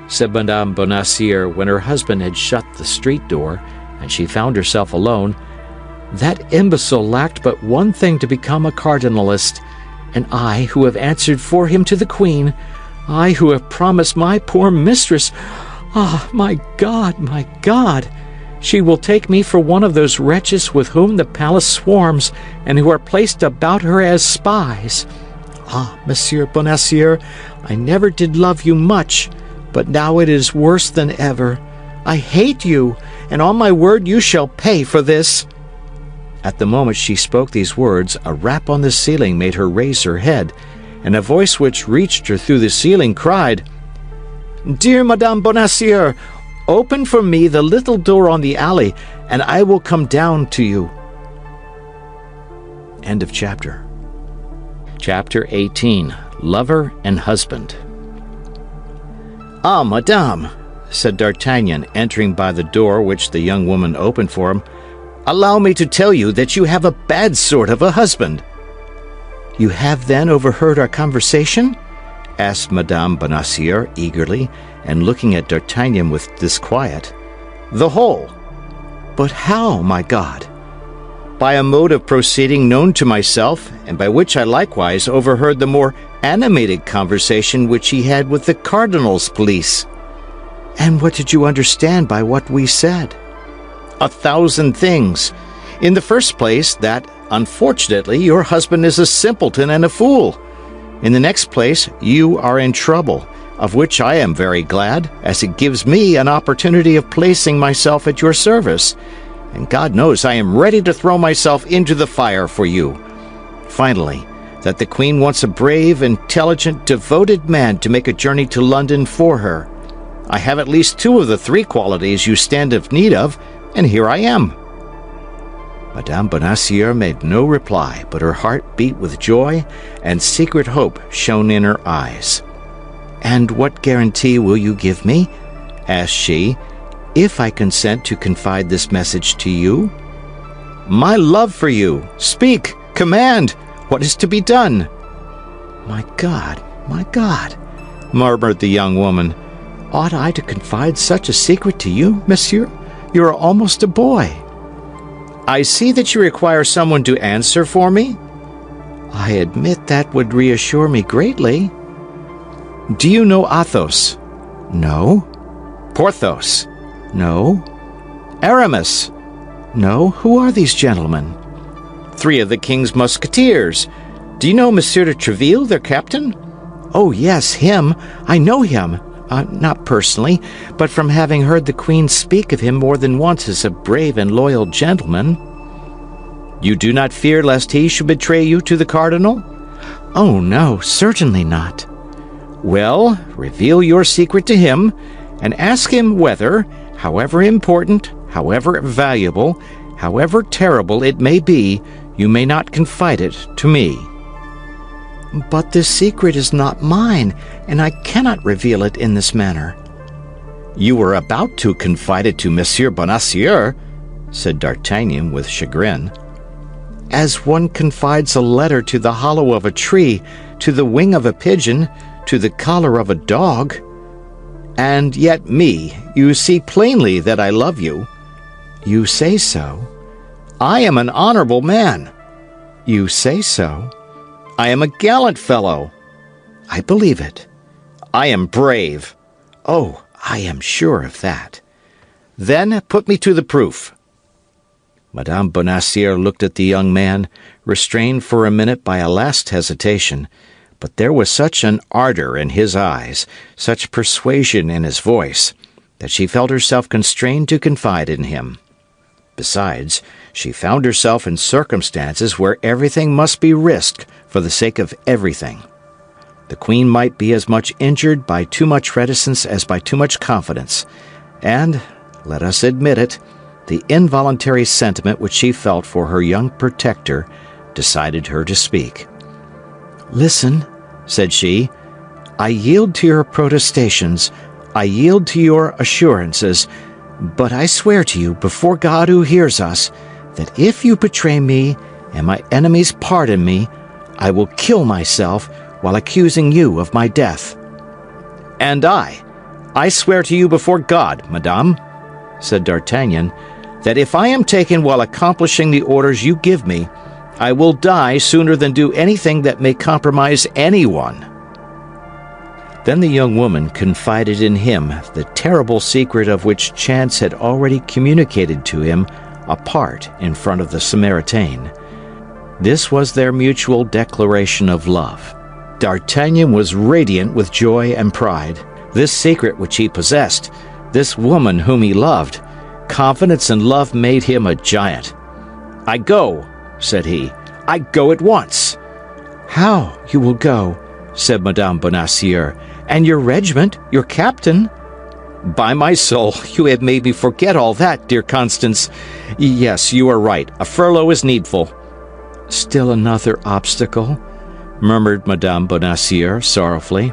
said Madame Bonacieux when her husband had shut the street door and she found herself alone, "that imbecile lacked but one thing to become a cardinalist, and I, who have answered for him to the Queen, I who have promised my poor mistress. Ah, my God, my God! She will take me for one of those wretches with whom the palace swarms, and who are placed about her as spies. Ah, Monsieur Bonacieux, I never did love you much, but now it is worse than ever. I hate you, and on my word you shall pay for this." At the moment she spoke these words, a rap on the ceiling made her raise her head, and a voice which reached her through the ceiling cried, "Dear Madame Bonacieux, open for me the little door on the alley, and I will come down to you." End of chapter. Chapter 18. Lover and Husband. "Ah, madame," said D'Artagnan, entering by the door which the young woman opened for him, "allow me to tell you that you have a bad sort of a husband." "You have then overheard our conversation?" asked Madame Bonacieux eagerly, and looking at D'Artagnan with disquiet. "The whole." "But how, my God?" "By a mode of proceeding known to myself, and by which I likewise overheard the more animated conversation which he had with the cardinal's police." "And what did you understand by what we said?" "1,000 things. In the first place, that, unfortunately, your husband is a simpleton and a fool. In the next place, you are in trouble, of which I am very glad, as it gives me an opportunity of placing myself at your service. And God knows I am ready to throw myself into the fire for you. Finally, that the Queen wants a brave, intelligent, devoted man to make a journey to London for her. I have at least 2 of the 3 qualities you stand in need of, and here I am." Madame Bonacieux made no reply, but her heart beat with joy, and secret hope shone in her eyes. "And what guarantee will you give me," asked she, "if I consent to confide this message to you?" "My love for you. Speak, command. What is to be done?" My God, murmured the young woman. "Ought I to confide such a secret to you, monsieur? You are almost a boy." "I see that you require someone to answer for me." "I admit that would reassure me greatly." "Do you know Athos?" "No." "Porthos?" "No." "Aramis?" "No. Who are these gentlemen?" 3 of the king's musketeers. Do you know Monsieur de Tréville, their captain?" "Oh, yes, him. I know him. Not personally, but from having heard the Queen speak of him more than once as a brave and loyal gentleman." "You do not fear lest he should betray you to the cardinal?" "Oh, no, certainly not." "Well, reveal your secret to him, and ask him whether, however important, however valuable, however terrible it may be, you may not confide it to me." "But this secret is not mine, and I cannot reveal it in this manner." "You were about to confide it to Monsieur Bonacieux," said D'Artagnan with chagrin. "As one confides a letter to the hollow of a tree, to the wing of a pigeon, to the collar of a dog." "And yet me, you see plainly that I love you." "You say so." "I am an honorable man." "You say so." "I am a gallant fellow." "I believe it." "I am brave." "Oh, I am sure of that." "Then put me to the proof." Madame Bonacieux looked at the young man, restrained for a minute by a last hesitation, but there was such an ardor in his eyes, such persuasion in his voice, that she felt herself constrained to confide in him. Besides, she found herself in circumstances where everything must be risked for the sake of everything. The Queen might be as much injured by too much reticence as by too much confidence, and, let us admit it, the involuntary sentiment which she felt for her young protector decided her to speak. "Listen," said she, "I yield to your protestations, I yield to your assurances, but I swear to you, before God who hears us, that if you betray me and my enemies pardon me, I will kill myself while accusing you of my death." "And I swear to you before God, madame," said D'Artagnan, "that if I am taken while accomplishing the orders you give me, I will die sooner than do anything that may compromise anyone." Then the young woman confided in him the terrible secret of which chance had already communicated to him apart in front of the Samaritain. This was their mutual declaration of love. D'Artagnan was radiant with joy and pride. This secret which he possessed, this woman whom he loved, confidence and love made him a giant. "I go," said he. "I go at once." "How you will go?" said Madame Bonacieux. "And your regiment, your captain?" "By my soul, you have made me forget all that, dear Constance. Yes, you are right. A furlough is needful." "Still another obstacle," murmured Madame Bonacieux sorrowfully.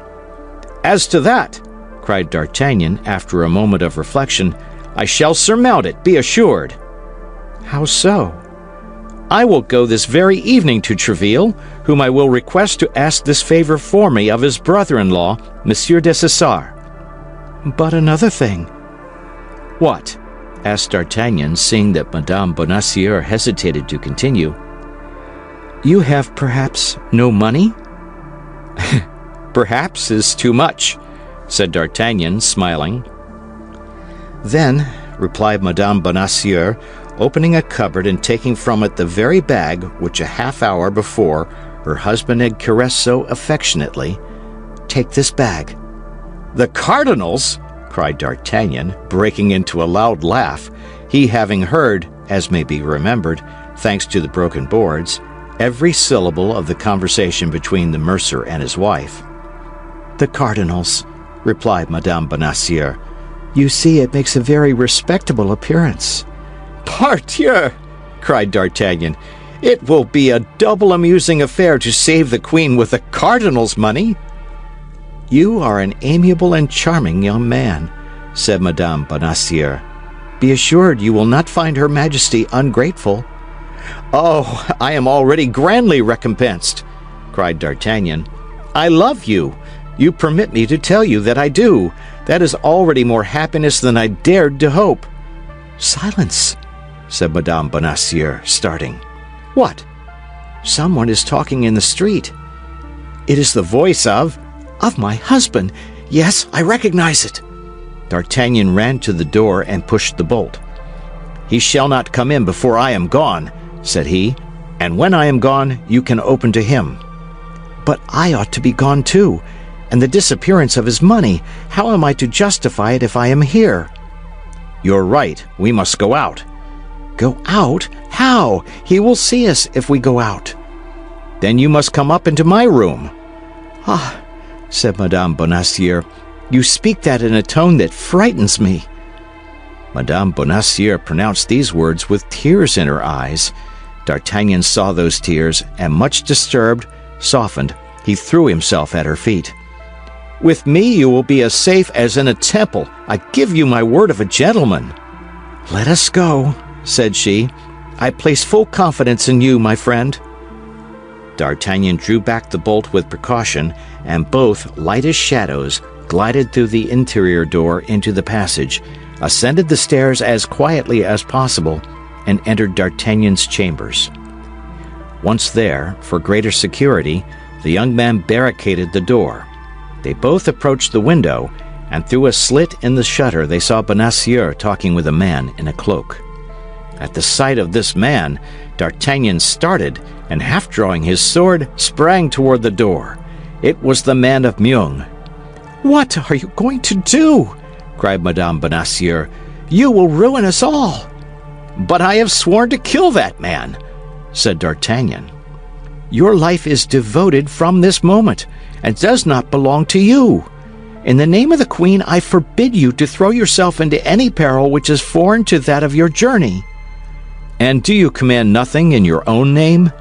"As to that," cried D'Artagnan after a moment of reflection, "I shall surmount it, be assured." "How so?" "I will go this very evening to Tréville, whom I will request to ask this favor for me of his brother-in-law, Monsieur de Cessart." "But another thing." "What?" asked D'Artagnan, seeing that Madame Bonacieux hesitated to continue. "You have perhaps no money?" "Perhaps is too much," said D'Artagnan, smiling. "Then," replied Madame Bonacieux, opening a cupboard and taking from it the very bag which a half-hour before her husband had caressed so affectionately, "take this bag." "The cardinal's?" cried D'Artagnan, breaking into a loud laugh, he having heard, as may be remembered, thanks to the broken boards, every syllable of the conversation between the mercer and his wife. "The cardinal's," replied Madame Bonacieux. "You see, it makes a very respectable appearance." "Pardieu!" cried D'Artagnan. "It will be a double amusing affair to save the queen with the cardinal's money." "You are an amiable and charming young man," said Madame Bonacieux. "Be assured you will not find Her Majesty ungrateful." "Oh, I am already grandly recompensed," cried D'Artagnan. "I love you. You permit me to tell you that I do. That is already more happiness than I dared to hope." "Silence," said Madame Bonacieux, starting. "What?" "Someone is talking in the street." "It is the voice of—" "Of my husband. Yes, I recognize it." D'Artagnan ran to the door and pushed the bolt. "He shall not come in before I am gone," said he, "and when I am gone, you can open to him." "But I ought to be gone too, and the disappearance of his money, how am I to justify it if I am here?" "You're right, we must go out." "Go out? How? He will see us if we go out." "Then you must come up into my room." "Ah," said Madame Bonacieux, "you speak that in a tone that frightens me." Madame Bonacieux pronounced these words with tears in her eyes. D'Artagnan saw those tears, and much disturbed, softened, he threw himself at her feet. "With me you will be as safe as in a temple. I give you my word of a gentleman." "Let us go," said she. "I place full confidence in you, my friend." D'Artagnan drew back the bolt with precaution, and both, light as shadows, glided through the interior door into the passage, ascended the stairs as quietly as possible, and entered D'Artagnan's chambers. Once there, for greater security, the young man barricaded the door. They both approached the window, and through a slit in the shutter they saw Bonacieux talking with a man in a cloak. At the sight of this man, D'Artagnan started, and half drawing his sword, sprang toward the door. It was the man of Meung. "What are you going to do?" cried Madame Bonacieux. "You will ruin us all." "But I have sworn to kill that man," said D'Artagnan. "Your life is devoted from this moment, and does not belong to you. In the name of the Queen, I forbid you to throw yourself into any peril which is foreign to that of your journey." "And do you command nothing in your own name?"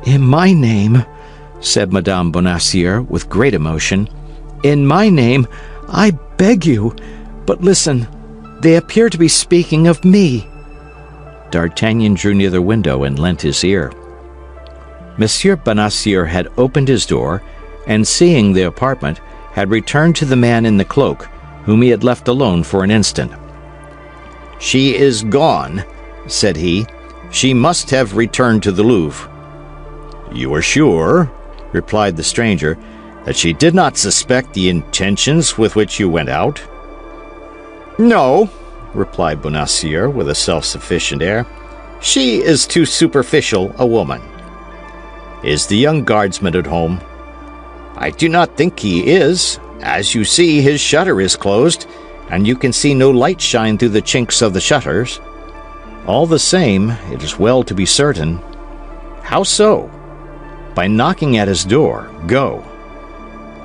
"In my name," said Madame Bonacieux with great emotion, "in my name, I beg you. But listen, they appear to be speaking of me." D'Artagnan drew near the window and lent his ear. Monsieur Bonacieux had opened his door, and seeing the apartment, had returned to the man in the cloak, whom he had left alone for an instant. "She is gone," said he. "She must have returned to the Louvre." "You are sure?" replied the stranger. That she did not suspect the intentions with which you went out? No, replied Bonacieux with a self-sufficient air. She is too superficial a woman. Is the young guardsman at home? I do not think he is. As you see, his shutter is closed, and you can see no light shine through the chinks of the shutters. All the same, it is well to be certain. How so? By knocking at his door. Go.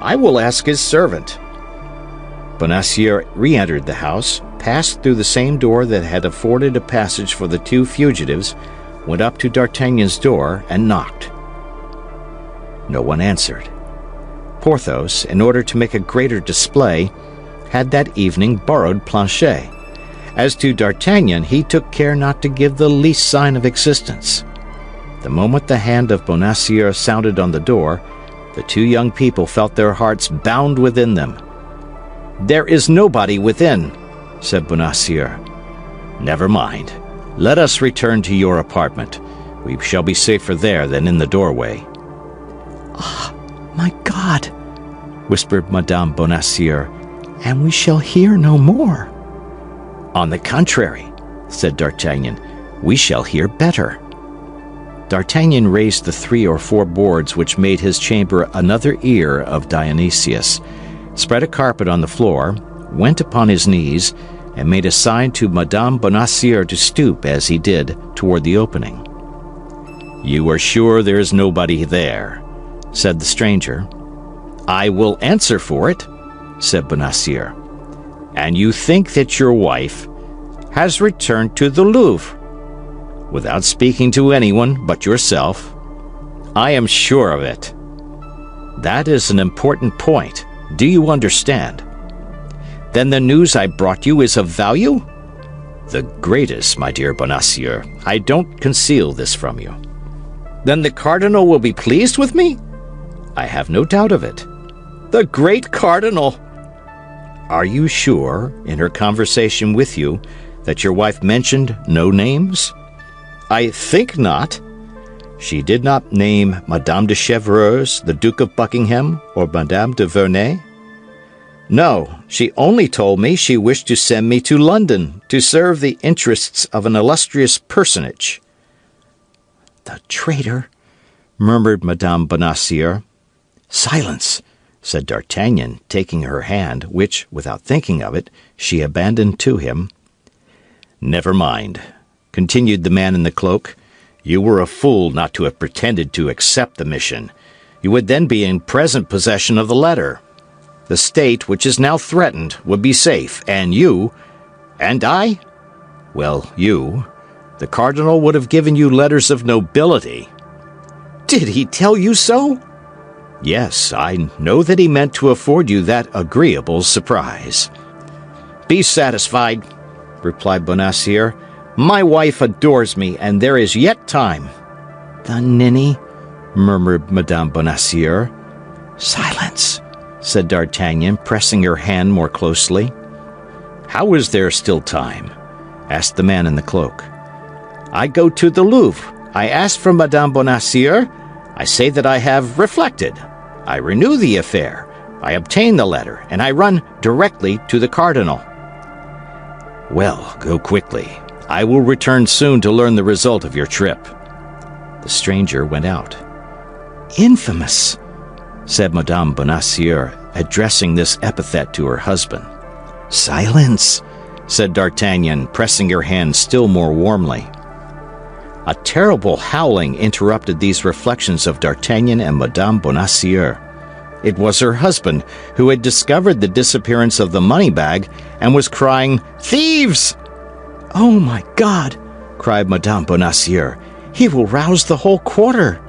I will ask his servant. Bonacieux re-entered the house, passed through the same door that had afforded a passage for the two fugitives, went up to D'Artagnan's door, and knocked. No one answered. Porthos, in order to make a greater display, had that evening borrowed Planchet. As to D'Artagnan, he took care not to give the least sign of existence. The moment the hand of Bonacieux sounded on the door, the two young people felt their hearts bound within them. "There is nobody within," said Bonacieux. "Never mind. Let us return to your apartment. We shall be safer there than in the doorway." "Ah, my God," whispered Madame Bonacieux, "and we shall hear no more." "On the contrary," said D'Artagnan, "we shall hear better." D'Artagnan raised the 3 or 4 boards which made his chamber another ear of Dionysius, spread a carpet on the floor, went upon his knees, and made a sign to Madame Bonacieux to stoop as he did toward the opening. "You are sure there is nobody there?" said the stranger. "I will answer for it," said Bonacieux. "And you think that your wife has returned to the Louvre without speaking to anyone but yourself?" "I am sure of it." "That is an important point. Do you understand?" "Then the news I brought you is of value?" "The greatest, my dear Bonacieux. I don't conceal this from you." "Then the cardinal will be pleased with me?" "I have no doubt of it." "The great cardinal!" "Are you sure, in her conversation with you, that your wife mentioned no names?" "I think not." "She did not name Madame de Chevreuse, the Duke of Buckingham, or Madame de Verney?" "No, she only told me she wished to send me to London to serve the interests of an illustrious personage." "The traitor!" murmured Madame Bonacieux. "Silence!" said D'Artagnan, taking her hand, which, without thinking of it, she abandoned to him. "Never mind," continued the man in the cloak. "You were a fool not to have pretended to accept the mission. You would then be in present possession of the letter. The state, which is now threatened, would be safe, and you— And I? Well, you— The cardinal would have given you letters of nobility." "Did he tell you so?" "Yes, I know that he meant to afford you that agreeable surprise." "Be satisfied," replied Bonacieux. "My wife adores me, and there is yet time." "The ninny!" murmured Madame Bonacieux. "Silence!" said D'Artagnan, pressing her hand more closely. "How is there still time?" asked the man in the cloak. "I go to the Louvre. I ask for Madame Bonacieux. I say that I have reflected. I renew the affair. I obtain the letter, and I run directly to the cardinal." "Well, go quickly. I will return soon to learn the result of your trip." The stranger went out. "Infamous!" said Madame Bonacieux, addressing this epithet to her husband. "Silence!" said D'Artagnan, pressing her hand still more warmly. A terrible howling interrupted these reflections of D'Artagnan and Madame Bonacieux. It was her husband, who had discovered the disappearance of the money bag and was crying, "Thieves!" "Oh, my God!" cried Madame Bonacieux. "He will rouse the whole quarter."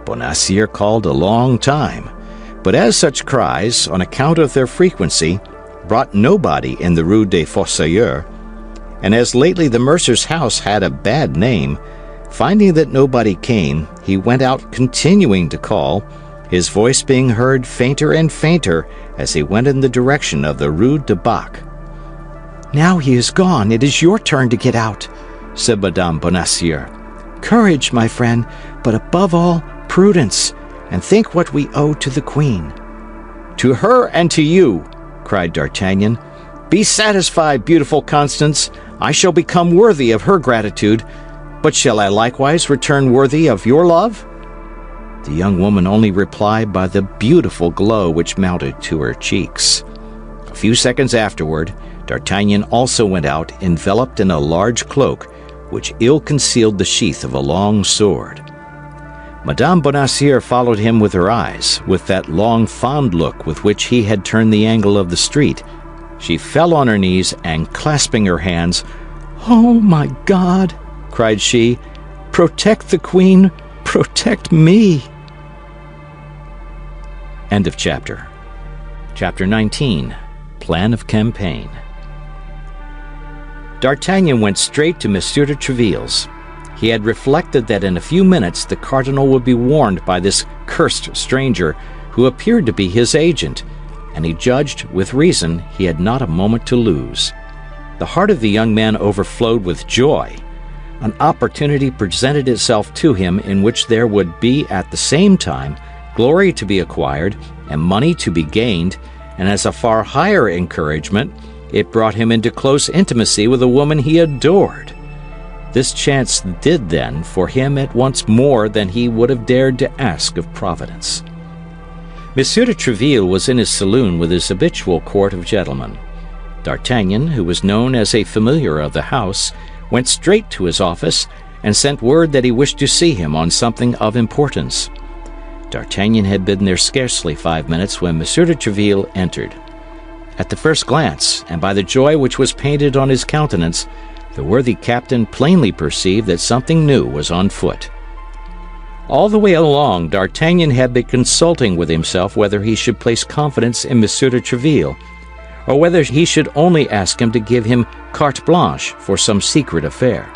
Bonacieux called a long time, but as such cries, on account of their frequency, brought nobody in the Rue des Fossoyeurs, and as lately the mercer's house had a bad name, finding that nobody came, he went out continuing to call, his voice being heard fainter and fainter as he went in the direction of the Rue de Bac. "Now he is gone, it is your turn to get out," said Madame Bonacieux. "Courage, my friend, but above all, prudence. and think what we owe to the queen." "To her and to you," cried D'Artagnan. "Be satisfied, beautiful Constance. I shall become worthy of her gratitude. But shall I likewise return worthy of your love?" The young woman only replied by the beautiful glow which mounted to her cheeks. A few seconds afterward, D'Artagnan also went out, enveloped in a large cloak, which ill concealed the sheath of a long sword. Madame Bonacieux followed him with her eyes, with that long, fond look with which he had turned the angle of the street. She fell on her knees, and clasping her hands, "Oh, my God!" cried she, "protect the queen, protect me!" End of chapter. Chapter 19. Plan of Campaign. D'Artagnan went straight to Monsieur de Tréville's. He had reflected that in a few minutes the cardinal would be warned by this cursed stranger, who appeared to be his agent, and he judged, with reason, he had not a moment to lose. The heart of the young man overflowed with joy. An opportunity presented itself to him in which there would be at the same time glory to be acquired and money to be gained, and as a far higher encouragement, it brought him into close intimacy with a woman he adored. This chance did then for him at once more than he would have dared to ask of Providence. Monsieur de Tréville was in his saloon with his habitual court of gentlemen. D'Artagnan, who was known as a familiar of the house, went straight to his office and sent word that he wished to see him on something of importance. D'Artagnan had been there scarcely 5 minutes when Monsieur de Tréville entered. At the first glance, and by the joy which was painted on his countenance, the worthy captain plainly perceived that something new was on foot. All the way along, D'Artagnan had been consulting with himself whether he should place confidence in Monsieur de Tréville, or whether he should only ask him to give him carte blanche for some secret affair.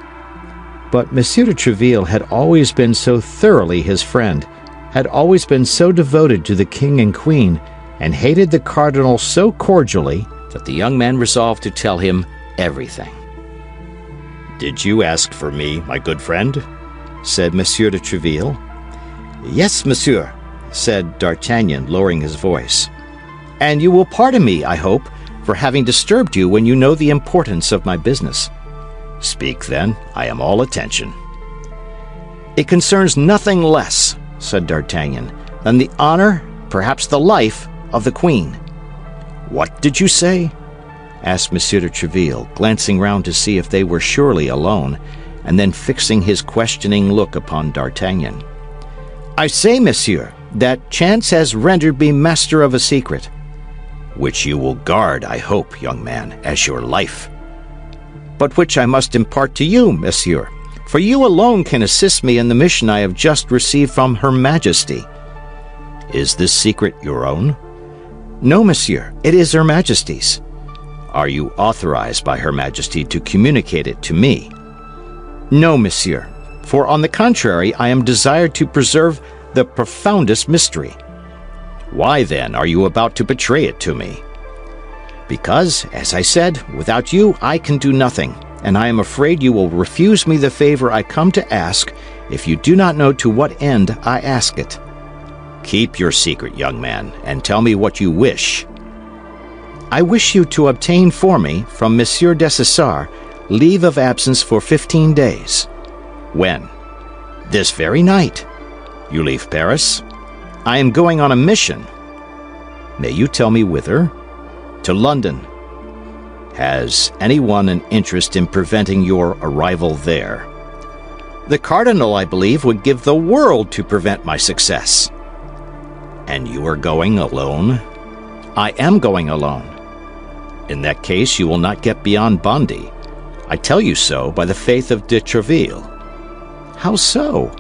But Monsieur de Tréville had always been so thoroughly his friend, had always been so devoted to the king and queen, and hated the cardinal so cordially, that the young man resolved to tell him everything. "Did you ask for me, my good friend?" said Monsieur de Tréville. "Yes, monsieur," said D'Artagnan, lowering his voice. "And you will pardon me, I hope, for having disturbed you when you know the importance of my business." "Speak, then. I am all attention." "It concerns nothing less," said D'Artagnan, "than the honor, perhaps the life, of the queen." "What did you say?" asked Monsieur de Tréville, glancing round to see if they were surely alone, and then fixing his questioning look upon D'Artagnan. "I say, monsieur, that chance has rendered me master of a secret." "Which you will guard, I hope, young man, as your life." "But which I must impart to you, monsieur, for you alone can assist me in the mission I have just received from Her Majesty." "Is this secret your own?" "No, monsieur, it is Her Majesty's." "Are you authorized by Her Majesty to communicate it to me?" "No, monsieur, for on the contrary I am desired to preserve the profoundest mystery." "Why, then, are you about to betray it to me?" "Because, as I said, without you I can do nothing, and I am afraid you will refuse me the favor I come to ask if you do not know to what end I ask it." "Keep your secret, young man, and tell me what you wish." "I wish you to obtain for me, from Monsieur Dessessart, leave of absence for 15 days. "When?" "This very night." "You leave Paris?" "I am going on a mission." "May you tell me whither?" "To London." "Has anyone an interest in preventing your arrival there?" "The cardinal, I believe, would give the world to prevent my success." "And you are going alone?" "I am going alone." "In that case you will not get beyond Bondy. I tell you so by the faith of de Tréville." "How so?"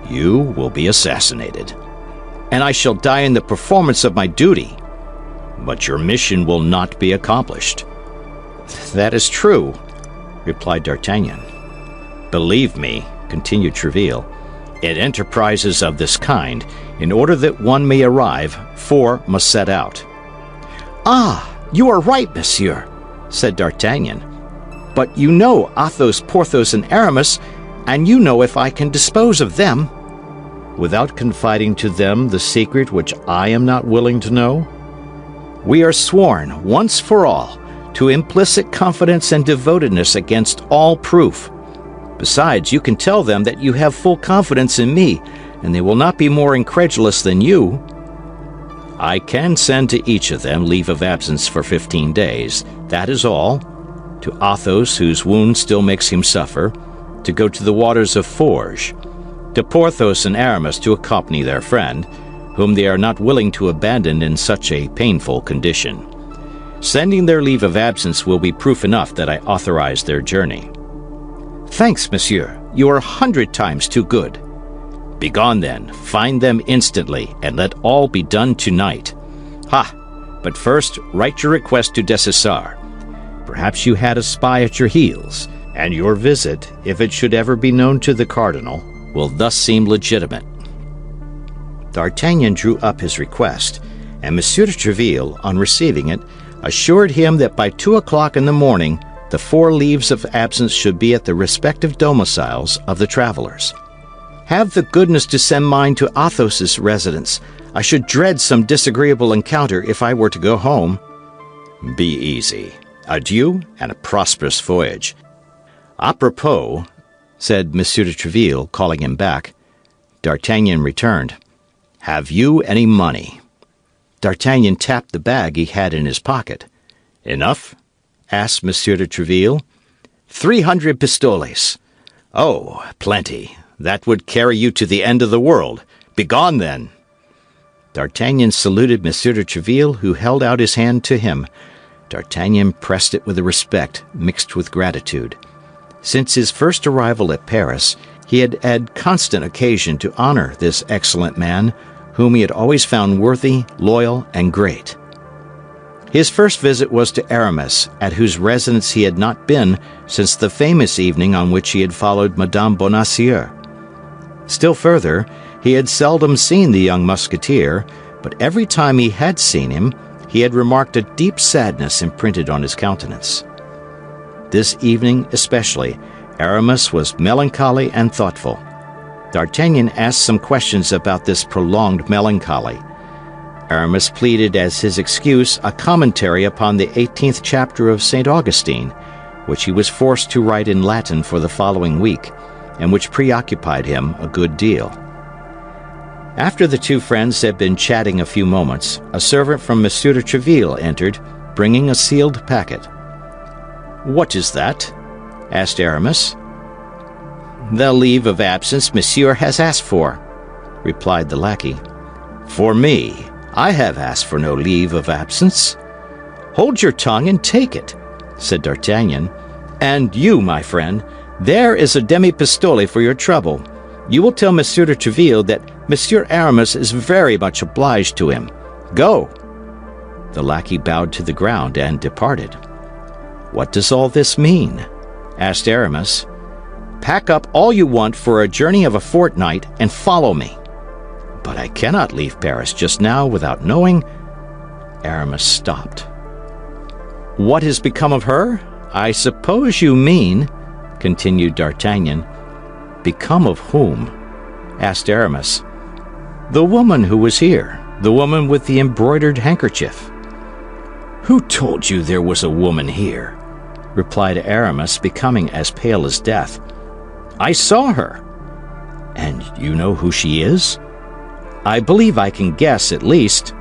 "You will be assassinated." "And I shall die in the performance of my duty." "But your mission will not be accomplished." "That is true," replied D'Artagnan. "Believe me," continued Tréville, "in enterprises of this kind, in order that one may arrive, 4 must set out." "Ah, you are right, monsieur," said D'Artagnan. "But you know Athos, Porthos, and Aramis, and you know if I can dispose of them." without confiding to them the secret which I am not willing to know? We are sworn, once for all, to implicit confidence and devotedness against all proof. Besides, you can tell them that you have full confidence in me, and they will not be more incredulous than you. I can send to each of them leave of absence for 15 days, that is all. To Athos, whose wound still makes him suffer, to go to the waters of Forges. To Porthos and Aramis to accompany their friend, whom they are not willing to abandon in such a painful condition. Sending their leave of absence will be proof enough that I authorized their journey. Thanks, monsieur. You are 100 times too good. Begone then, find them instantly, and let all be done tonight. Ha! But first, write your request to Dessessart. Perhaps you had a spy at your heels, and your visit, if it should ever be known to the cardinal, will thus seem legitimate. D'Artagnan drew up his request, and Monsieur de Treville, on receiving it, assured him that by 2 o'clock in the morning the 4 leaves of absence should be at the respective domiciles of the travelers. Have the goodness to send mine to Athos's residence. I should dread some disagreeable encounter if I were to go home. Be easy. Adieu, and a prosperous voyage. Apropos, said Monsieur de Treville, calling him back. D'Artagnan returned. Have you any money? D'Artagnan tapped the bag he had in his pocket. Enough? Asked Monsieur de Treville. 300 pistoles. Oh, plenty. That would carry you to the end of the world. Begone, then. D'Artagnan saluted Monsieur de Treville, who held out his hand to him. D'Artagnan pressed it with a respect mixed with gratitude. Since his first arrival at Paris, he had had constant occasion to honor this excellent man, whom he had always found worthy, loyal, and great. His first visit was to Aramis, at whose residence he had not been since the famous evening on which he had followed Madame Bonacieux. Still further, he had seldom seen the young musketeer, but every time he had seen him, he had remarked a deep sadness imprinted on his countenance. This evening especially, Aramis was melancholy and thoughtful. D'Artagnan asked some questions about this prolonged melancholy. Aramis pleaded as his excuse a commentary upon the 18th chapter of St. Augustine, which he was forced to write in Latin for the following week, and which preoccupied him a good deal. After the two friends had been chatting a few moments, a servant from Monsieur de Treville entered, bringing a sealed packet. "What is that?" asked Aramis. "The leave of absence Monsieur has asked for," replied the lackey. "For me, I have asked for no leave of absence." "Hold your tongue and take it," said D'Artagnan. "And you, my friend, there is a demi-pistole for your trouble. You will tell Monsieur de Treville that Monsieur Aramis is very much obliged to him. Go." The lackey bowed to the ground and departed. "What does all this mean?" asked Aramis. "Pack up all you want for a journey of a fortnight and follow me." "But I cannot leave Paris just now without knowing—" Aramis stopped. "What has become of her? I suppose you mean," continued D'Artagnan. "Become of whom?" asked Aramis. "The woman who was here, the woman with the embroidered handkerchief." "Who told you there was a woman here?" replied Aramis, becoming as pale as death. "I saw her." "And you know who she is?" "I believe I can guess, at least."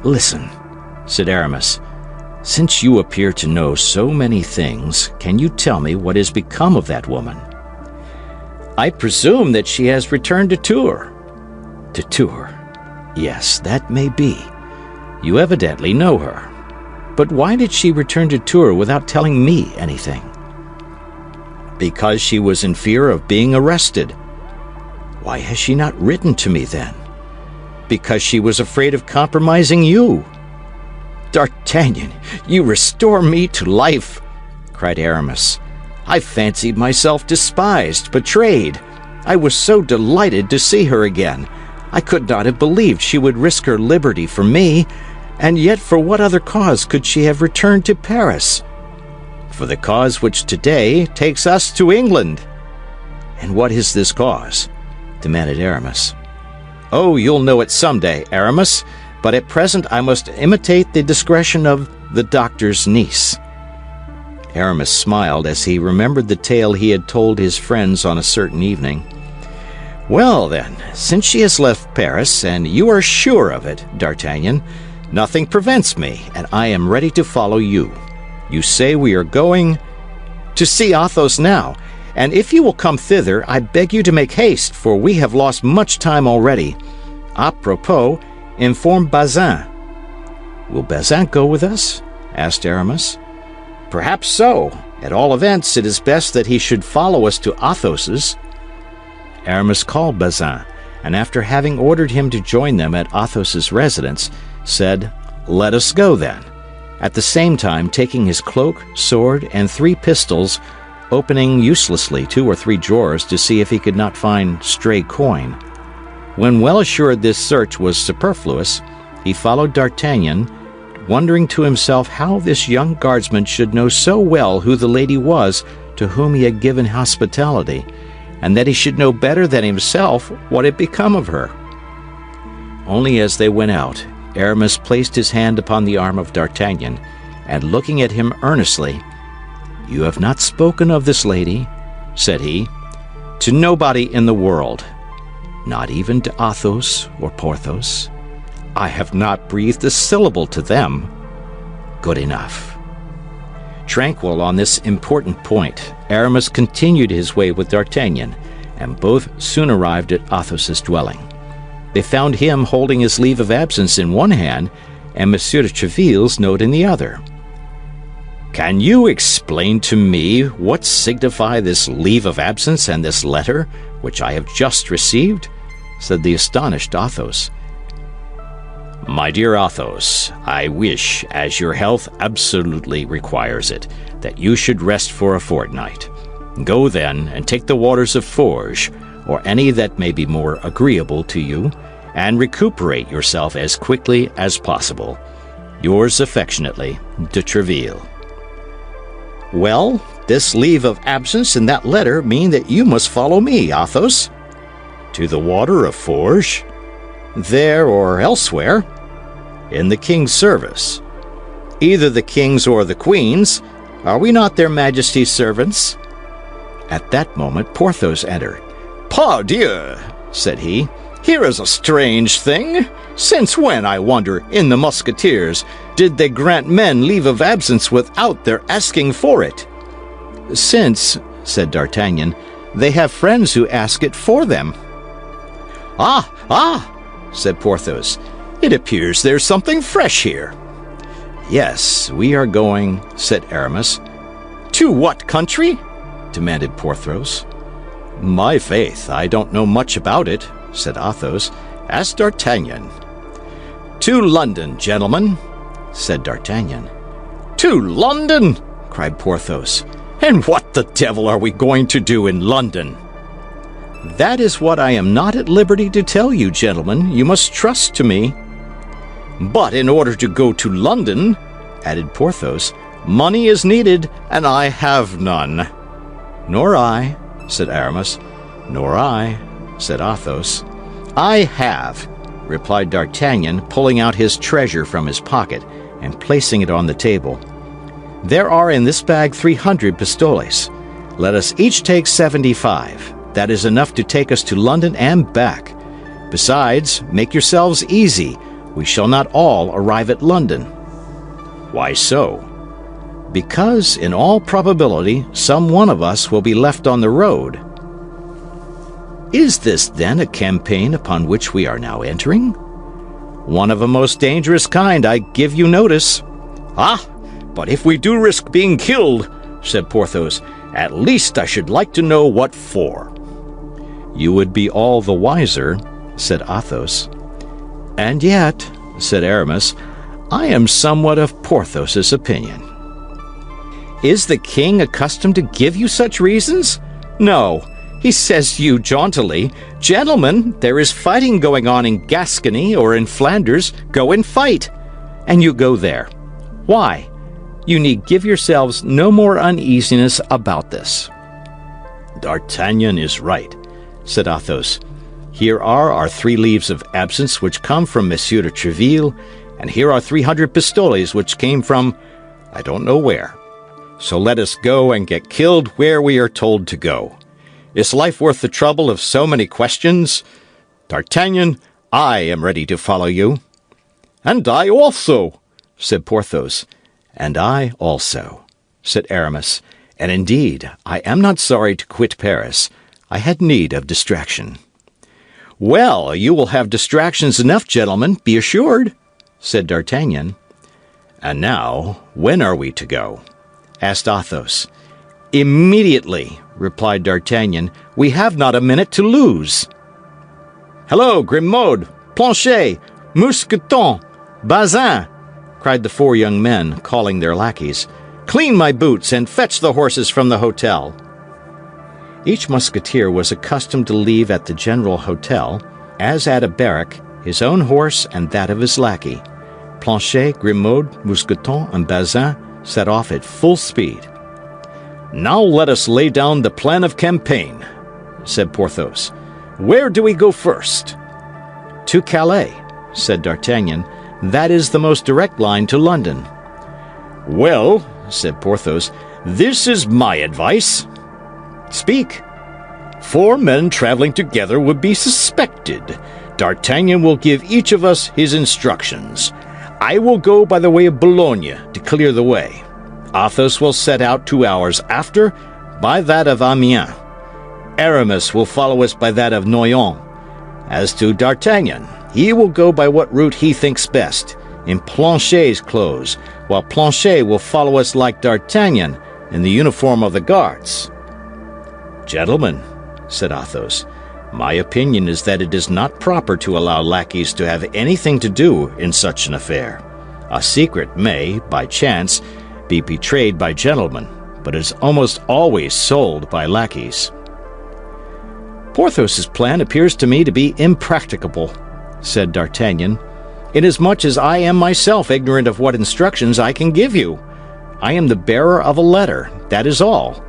"Listen," said Aramis. "Since you appear to know so many things, can you tell me what has become of that woman?" "I presume that she has returned to Tours." "To Tours? Yes, that may be. You evidently know her. But why did she return to Tours without telling me anything?" "Because she was in fear of being arrested." "Why has she not written to me then?" "Because she was afraid of compromising you." "D'Artagnan, you restore me to life!" cried Aramis. "I fancied myself despised, betrayed. I was so delighted to see her again. I could not have believed she would risk her liberty for me, and yet for what other cause could she have returned to Paris?" "For the cause which today takes us to England." "And what is this cause?" demanded Aramis. "Oh, you'll know it some day, Aramis, but at present I must imitate the discretion of the doctor's niece." Aramis smiled as he remembered the tale he had told his friends on a certain evening. "Well, then, since she has left Paris, and you are sure of it, D'Artagnan, nothing prevents me, and I am ready to follow you. You say we are going to see Athos now, and if you will come thither, I beg you to make haste, for we have lost much time already. A propos, inform Bazin." "Will Bazin go with us?" asked Aramis. "Perhaps so. At all events, it is best that he should follow us to Athos's." Aramis called Bazin, and after having ordered him to join them at Athos's residence, said, "Let us go, then," at the same time taking his cloak, sword, and 3 pistols, opening uselessly 2 or 3 drawers to see if he could not find stray coin. When well assured this search was superfluous, he followed D'Artagnan, wondering to himself how this young guardsman should know so well who the lady was to whom he had given hospitality, and that he should know better than himself what had become of her. Only as they went out, Aramis placed his hand upon the arm of D'Artagnan, and looking at him earnestly, "You have not spoken of this lady," said he, "to nobody in the world, not even to Athos or Porthos. I have not breathed a syllable to them. Good enough." Tranquil on this important point, Aramis continued his way with D'Artagnan, and both soon arrived at Athos's dwelling. They found him holding his leave of absence in one hand and Monsieur de Treville's note in the other. "Can you explain to me what signify this leave of absence and this letter, which I have just received?" said the astonished Athos. "My dear Athos, I wish, as your health absolutely requires it, that you should rest for a fortnight. Go then and take the waters of Forges, or any that may be more agreeable to you, and recuperate yourself as quickly as possible. Yours affectionately, de Treville." "Well, this leave of absence and that letter mean that you must follow me, Athos." "To the water of Forges?" "There or elsewhere." "In the king's service." "Either the king's or the queen's. Are we not their majesties' servants?" At that moment Porthos entered. "Pardieu," said he, "here is a strange thing. Since when, I wonder, in the Musketeers, did they grant men leave of absence without their asking for it?" "Since," said D'Artagnan, "they have friends who ask it for them." Ah, said Porthos. "It appears there's something fresh here." "Yes, we are going," said Aramis. "To what country?" demanded Porthos. "My faith, I don't know much about it," said Athos. "Ask D'Artagnan." "To London, gentlemen," said D'Artagnan. "To London!" cried Porthos. "And what the devil are we going to do in London?" "That is what I am not at liberty to tell you, gentlemen. You must trust to me." "But in order to go to London," added Porthos, "money is needed, and I have none." "Nor I," said Aramis. "Nor I," said Athos. "I have," replied D'Artagnan, pulling out his treasure from his pocket and placing it on the table. "There are in this bag 300 pistoles. Let us each take 75. That is enough to take us to London and back. Besides, make yourselves easy. We shall not all arrive at London." "Why so?" "Because, in all probability, some one of us will be left on the road." "Is this, then, a campaign upon which we are now entering?" "One of a most dangerous kind, I give you notice." "Ah, but if we do risk being killed," said Porthos, "at least I should like to know what for." "You would be all the wiser," said Athos. "And yet," said Aramis, "I am somewhat of Porthos's opinion." "Is the king accustomed to give you such reasons? No. He says to you jauntily, 'Gentlemen, there is fighting going on in Gascony or in Flanders. Go and fight.' And you go there. Why? You need give yourselves no more uneasiness about this." "D'Artagnan is right," said Athos. Here are our 3 leaves of absence which come from Monsieur de Treville, and here are 300 pistoles which came from I don't know where. So let us go and get killed where we are told to go. Is life worth the trouble of so many questions? D'Artagnan, I am ready to follow you." "And I also," said Porthos. "And I also," said Aramis. "And indeed, I am not sorry to quit Paris. I had need of distraction." "Well, you will have distractions enough, gentlemen, be assured," said D'Artagnan. "And now, when are we to go?" asked Athos. "Immediately," replied D'Artagnan. "We have not a minute to lose." "Hello, Grimaud, Planchet, Mousqueton, Bazin!" cried the 4 young men, calling their lackeys. "Clean my boots and fetch the horses from the hotel." Each musketeer was accustomed to leave at the general hotel, as at a barrack, his own horse and that of his lackey. Planchet, Grimaud, Mousqueton, and Bazin set off at full speed. "Now let us lay down the plan of campaign," said Porthos. "Where do we go first?" "To Calais," said D'Artagnan. "That is the most direct line to London." "Well," said Porthos, "this is my advice." "Speak." 4 men traveling together would be suspected. D'Artagnan will give each of us his instructions. I will go by the way of Boulogne to clear the way. Athos will set out 2 hours after by that of Amiens. Aramis will follow us by that of Noyon. As to D'Artagnan, he will go by what route he thinks best, in Planchet's clothes, while Planchet will follow us like D'Artagnan in the uniform of the guards. "Gentlemen," said Athos, "my opinion is that it is not proper to allow lackeys to have anything to do in such an affair. A secret may, by chance, be betrayed by gentlemen, but is almost always sold by lackeys." "Porthos's plan appears to me to be impracticable," said D'Artagnan, "inasmuch as I am myself ignorant of what instructions I can give you. I am the bearer of a letter, that is all.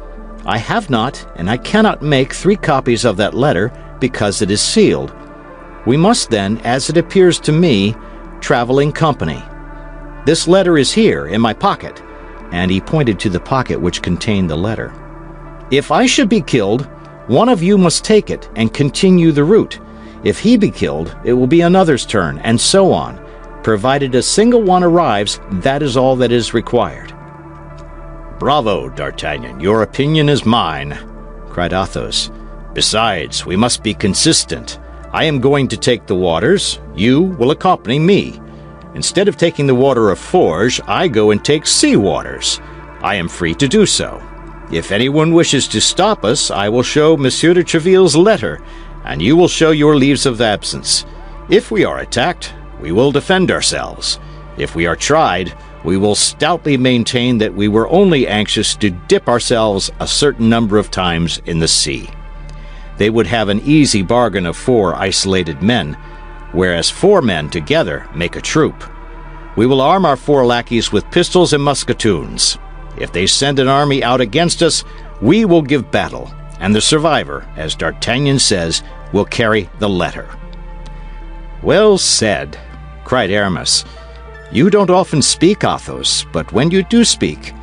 I have not, and I cannot make 3 copies of that letter, because it is sealed. We must then, as it appears to me, travel in company. This letter is here, in my pocket," and he pointed to the pocket which contained the letter. "If I should be killed, one of you must take it and continue the route. If he be killed, it will be another's turn, and so on. Provided a single one arrives, that is all that is required." "Bravo, D'Artagnan, your opinion is mine," cried Athos. "Besides, we must be consistent. I am going to take the waters, you will accompany me. Instead of taking the water of Forges, I go and take sea waters. I am free to do so. If anyone wishes to stop us, I will show Monsieur de Treville's letter, and you will show your leaves of absence. If we are attacked, we will defend ourselves. If we are tried, we will stoutly maintain that we were only anxious to dip ourselves a certain number of times in the sea. They would have an easy bargain of 4 isolated men, whereas 4 men together make a troop. We will arm our 4 lackeys with pistols and musketoons. If they send an army out against us, we will give battle, and the survivor, as D'Artagnan says, will carry the letter." "Well said," cried Aramis. "You don't often speak, Athos, but when you do speak,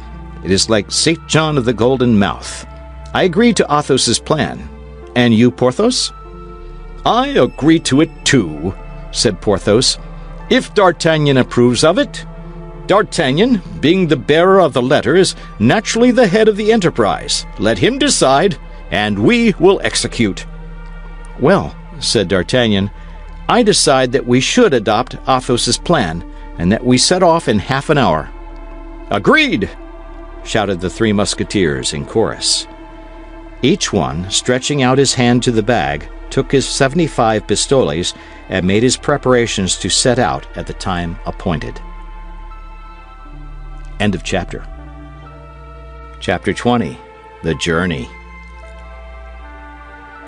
it is like St. John of the Golden Mouth. I agree to Athos's plan. And you, Porthos?" "I agree to it too," said Porthos, "if D'Artagnan approves of it. D'Artagnan, being the bearer of the letter, is naturally the head of the enterprise. Let him decide, and we will execute." "Well," said D'Artagnan, "I decide that we should adopt Athos's plan, and that we set off in half an hour." "Agreed!" shouted the 3 Musketeers in chorus. Each one, stretching out his hand to the bag, took his 75 pistoles and made his preparations to set out at the time appointed. End of chapter. Chapter 20. The Journey.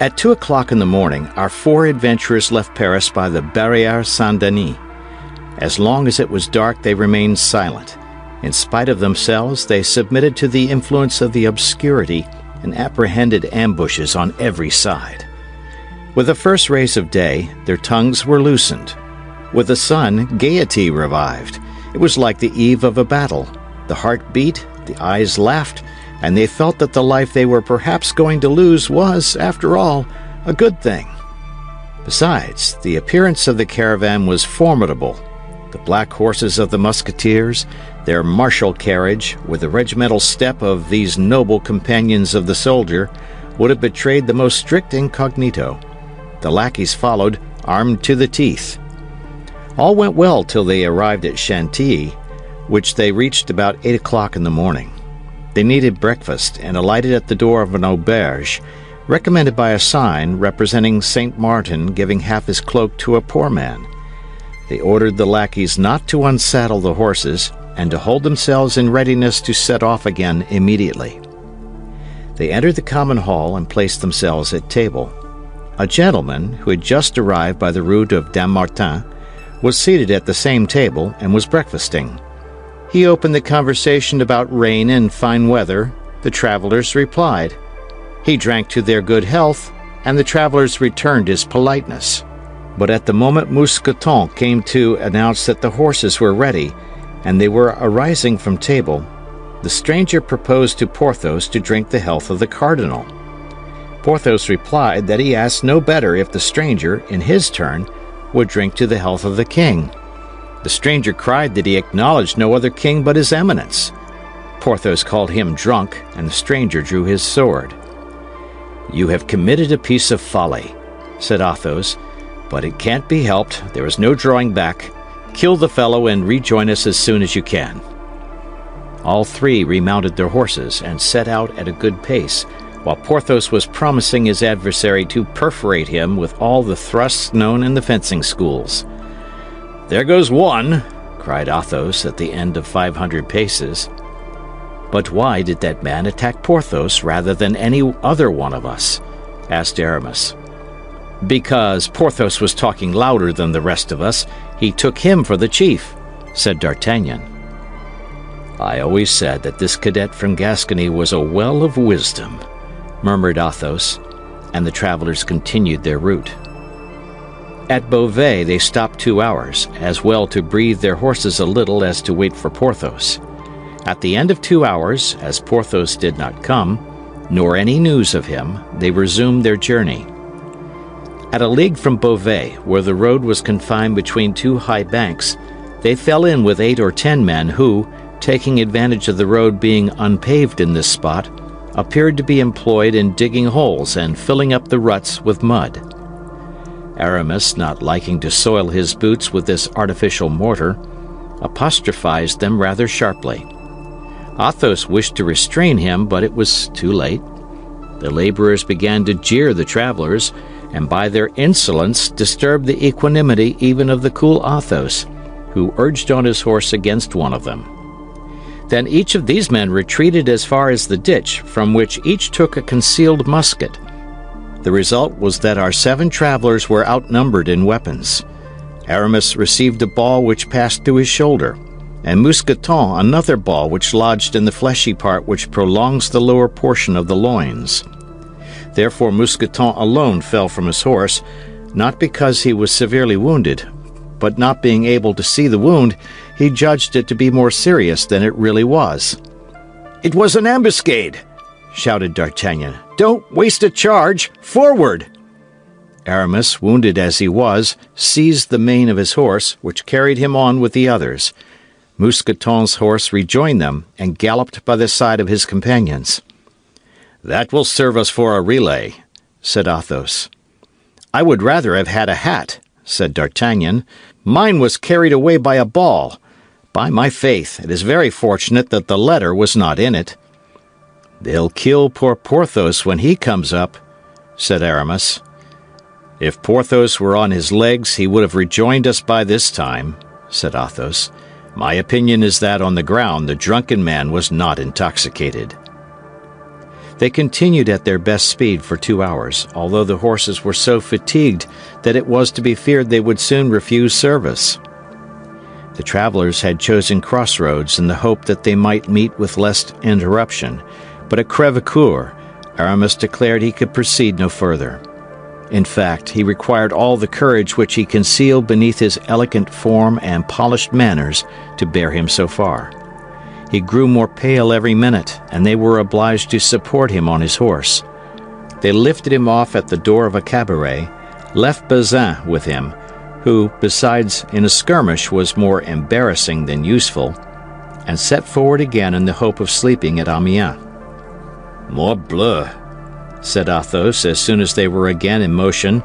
At 2 o'clock in the morning, our 4 adventurers left Paris by the Barrière Saint-Denis. As long as it was dark, they remained silent. In spite of themselves, they submitted to the influence of the obscurity and apprehended ambushes on every side. With the first rays of day, their tongues were loosened. With the sun, gaiety revived. It was like the eve of a battle. The heart beat, the eyes laughed, and they felt that the life they were perhaps going to lose was, after all, a good thing. Besides, the appearance of the caravan was formidable. The black horses of the Musketeers, their martial carriage, with the regimental step of these noble companions of the soldier, would have betrayed the most strict incognito. The lackeys followed, armed to the teeth. All went well till they arrived at Chantilly, which they reached about 8 o'clock in the morning. They needed breakfast and alighted at the door of an auberge, recommended by a sign representing St. Martin giving half his cloak to a poor man. They ordered the lackeys not to unsaddle the horses and to hold themselves in readiness to set off again immediately. They entered the common hall and placed themselves at table. A gentleman, who had just arrived by the route of Dammartin, was seated at the same table and was breakfasting. He opened the conversation about rain and fine weather. The travelers replied. He drank to their good health, and the travelers returned his politeness. But at the moment Mousqueton came to announce that the horses were ready, and they were arising from table, the stranger proposed to Porthos to drink the health of the cardinal. Porthos replied that he asked no better if the stranger, in his turn, would drink to the health of the king. The stranger cried that he acknowledged no other king but his eminence. Porthos called him drunk, and the stranger drew his sword. "You have committed a piece of folly," said Athos, "but it can't be helped. There is no drawing back. Kill the fellow and rejoin us as soon as you can." All three remounted their horses and set out at a good pace, while Porthos was promising his adversary to perforate him with all the thrusts known in the fencing schools. "There goes one," cried Athos at the end of 500 paces. "But why did that man attack Porthos rather than any other one of us?" asked Aramis. "Because Porthos was talking louder than the rest of us, he took him for the chief," said D'Artagnan. "I always said that this cadet from Gascony was a well of wisdom," murmured Athos, and the travelers continued their route. At Beauvais they stopped 2 hours, as well to breathe their horses a little as to wait for Porthos. At the end of 2 hours, as Porthos did not come, nor any news of him, they resumed their journey. At a league from Beauvais, where the road was confined between two high banks, they fell in with 8 or 10 men who, taking advantage of the road being unpaved in this spot, appeared to be employed in digging holes and filling up the ruts with mud. Aramis, not liking to soil his boots with this artificial mortar, apostrophized them rather sharply. Athos wished to restrain him, but it was too late. The laborers began to jeer the travelers, and by their insolence disturbed the equanimity even of the cool Athos, who urged on his horse against one of them. Then each of these men retreated as far as the ditch, from which each took a concealed musket. The result was that our 7 travelers were outnumbered in weapons. Aramis received a ball which passed through his shoulder, and Mousqueton another ball which lodged in the fleshy part which prolongs the lower portion of the loins. Therefore Mousqueton alone fell from his horse, not because he was severely wounded, but not being able to see the wound, he judged it to be more serious than it really was. "It was an ambuscade!" shouted D'Artagnan. "Don't waste a charge! Forward!" Aramis, wounded as he was, seized the mane of his horse, which carried him on with the others. Mousqueton's horse rejoined them and galloped by the side of his companions. "That will serve us for a relay," said Athos. "I would rather have had a hat," said D'Artagnan. "Mine was carried away by a ball. By my faith, it is very fortunate that the letter was not in it." "They'll kill poor Porthos when he comes up," said Aramis. "If Porthos were on his legs, he would have rejoined us by this time," said Athos. "My opinion is that on the ground the drunken man was not intoxicated." They continued at their best speed for 2 hours, although the horses were so fatigued that it was to be feared they would soon refuse service. The travelers had chosen crossroads in the hope that they might meet with less interruption, but at Crèvecoeur, Aramis declared he could proceed no further. In fact, he required all the courage which he concealed beneath his elegant form and polished manners to bear him so far. He grew more pale every minute, and they were obliged to support him on his horse. They lifted him off at the door of a cabaret, left Bazin with him, who, besides in a skirmish, was more embarrassing than useful, and set forward again in the hope of sleeping at Amiens. Morbleu, said Athos as soon as they were again in motion.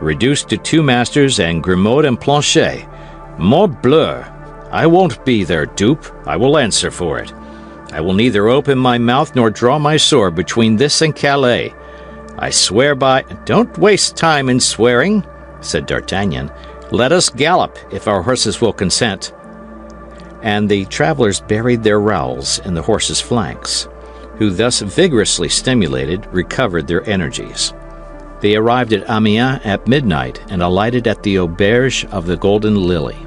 Reduced to 2 masters and Grimaud and Planchet. Morbleu, I won't be their dupe. I will answer for it. I will neither open my mouth nor draw my sword between this and Calais. I swear by— Don't waste time in swearing, said D'Artagnan. Let us gallop, if our horses will consent. And the travelers buried their rowels in the horses' flanks, who, thus vigorously stimulated, recovered their energies. They arrived at Amiens at midnight and alighted at the auberge of the Golden Lily.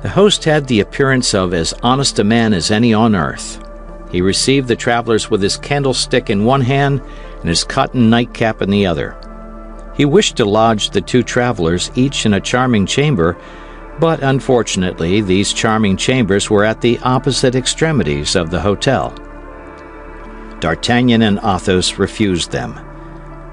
The host had the appearance of as honest a man as any on earth. He received the travelers with his candlestick in one hand and his cotton nightcap in the other. He wished to lodge the 2 travelers each in a charming chamber, but unfortunately these charming chambers were at the opposite extremities of the hotel. D'Artagnan and Athos refused them.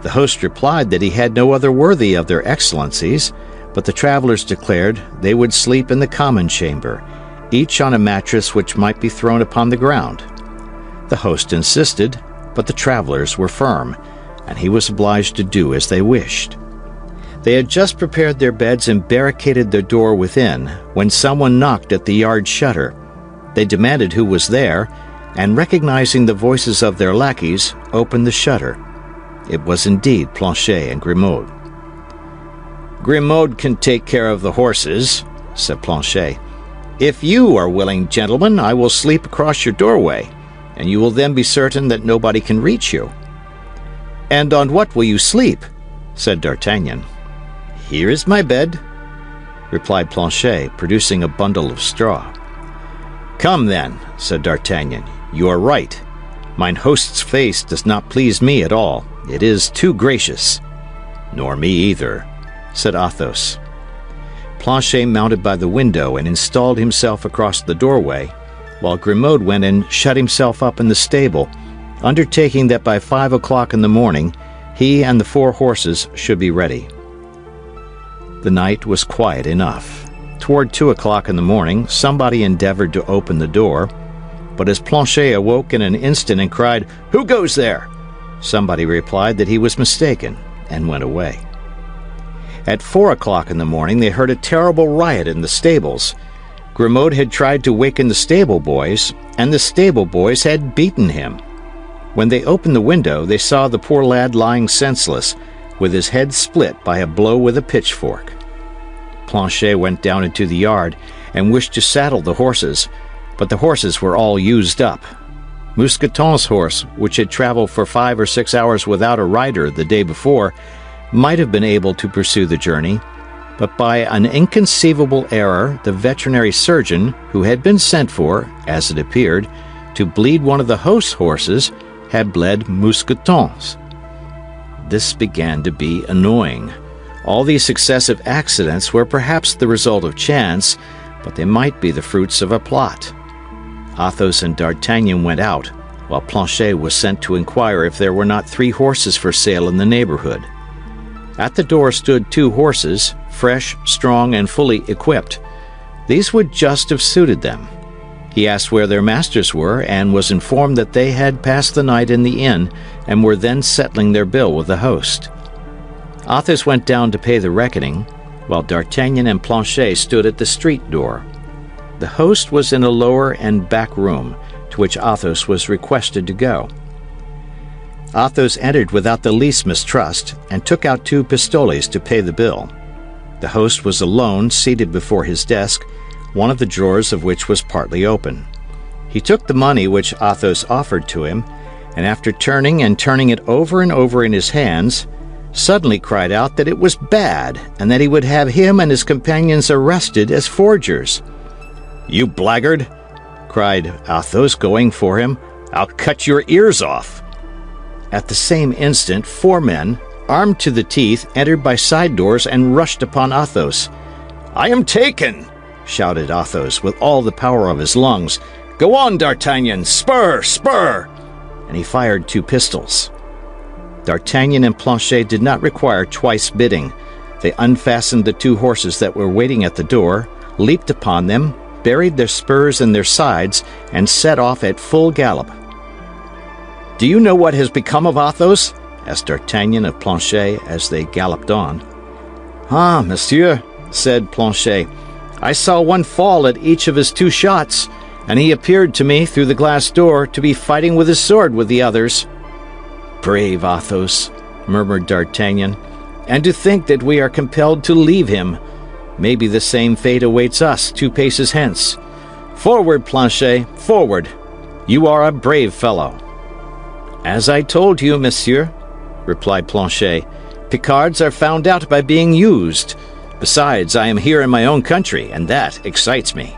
The host replied that he had no other worthy of their excellencies, but the travelers declared they would sleep in the common chamber, each on a mattress which might be thrown upon the ground. The host insisted, but the travelers were firm, and he was obliged to do as they wished. They had just prepared their beds and barricaded their door within, when someone knocked at the yard shutter. They demanded who was there, and recognizing the voices of their lackeys, opened the shutter. It was indeed Planchet and Grimaud. Grimaud can take care of the horses, said Planchet. If you are willing, gentlemen, I will sleep across your doorway, and you will then be certain that nobody can reach you. And on what will you sleep? Said D'Artagnan. Here is my bed, replied Planchet, producing a bundle of straw. Come then, said D'Artagnan. You are right. Mine host's face does not please me at all. It is too gracious. Nor me either, said Athos. Planchet mounted by the window and installed himself across the doorway, while Grimaud went and shut himself up in the stable, undertaking that by 5 o'clock in the morning he and the 4 horses should be ready. The night was quiet enough. Toward 2 o'clock in the morning, somebody endeavored to open the door, but as Planchet awoke in an instant and cried, "Who goes there?" somebody replied that he was mistaken and went away. At 4 o'clock in the morning they heard a terrible riot in the stables. Grimaud had tried to waken the stable boys, and the stable boys had beaten him. When they opened the window, they saw the poor lad lying senseless, with his head split by a blow with a pitchfork. Planchet went down into the yard and wished to saddle the horses, but the horses were all used up. Mousqueton's horse, which had traveled for 5 or 6 hours without a rider the day before, might have been able to pursue the journey, but by an inconceivable error the veterinary surgeon, who had been sent for, as it appeared, to bleed one of the host's horses, had bled Mousqueton's. This began to be annoying. All these successive accidents were perhaps the result of chance, but they might be the fruits of a plot. Athos and D'Artagnan went out, while Planchet was sent to inquire if there were not 3 horses for sale in the neighborhood. At the door stood 2 horses, fresh, strong, and fully equipped. These would just have suited them. He asked where their masters were, and was informed that they had passed the night in the inn and were then settling their bill with the host. Athos went down to pay the reckoning, while D'Artagnan and Planchet stood at the street door. The host was in a lower and back room, to which Athos was requested to go. Athos entered without the least mistrust, and took out 2 pistoles to pay the bill. The host was alone, seated before his desk, one of the drawers of which was partly open. He took the money which Athos offered to him, and after turning it over and over in his hands, suddenly cried out that it was bad, and that he would have him and his companions arrested as forgers. "You blackguard!" cried Athos, going for him. "I'll cut your ears off." At the same instant 4 men, armed to the teeth, entered by side doors and rushed upon Athos. "I am taken!" shouted Athos with all the power of his lungs. "Go on, D'Artagnan! Spur! Spur!" And he fired 2 pistols. D'Artagnan and Planchet did not require twice bidding. They unfastened the 2 horses that were waiting at the door, leaped upon them, buried their spurs in their sides, and set off at full gallop. "Do you know what has become of Athos?" asked D'Artagnan of Planchet as they galloped on. "Ah, monsieur," said Planchet, "I saw one fall at each of his 2 shots, and he appeared to me through the glass door to be fighting with his sword with the others." "Brave Athos," murmured D'Artagnan, "and to think that we are compelled to leave him. Maybe the same fate awaits us 2 paces hence. Forward, Planchet, forward! You are a brave fellow." "As I told you, monsieur," replied Planchet, "Picards are found out by being used. Besides, I am here in my own country, and that excites me."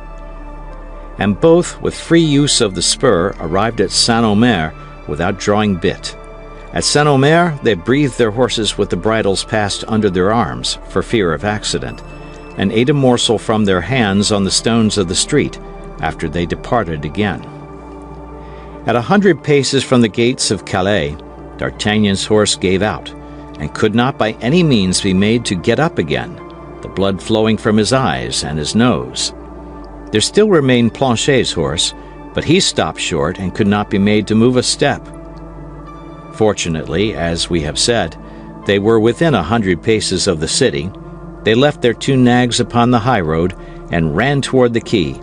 And both, with free use of the spur, arrived at Saint-Omer without drawing bit. At Saint-Omer they breathed their horses with the bridles passed under their arms, for fear of accident, and ate a morsel from their hands on the stones of the street, after they departed again. At 100 paces from the gates of Calais, D'Artagnan's horse gave out, and could not by any means be made to get up again, the blood flowing from his eyes and his nose. There still remained Planchet's horse, but he stopped short and could not be made to move a step. Fortunately, as we have said, they were within 100 paces of the city. They left their 2 nags upon the highroad and ran toward the quay.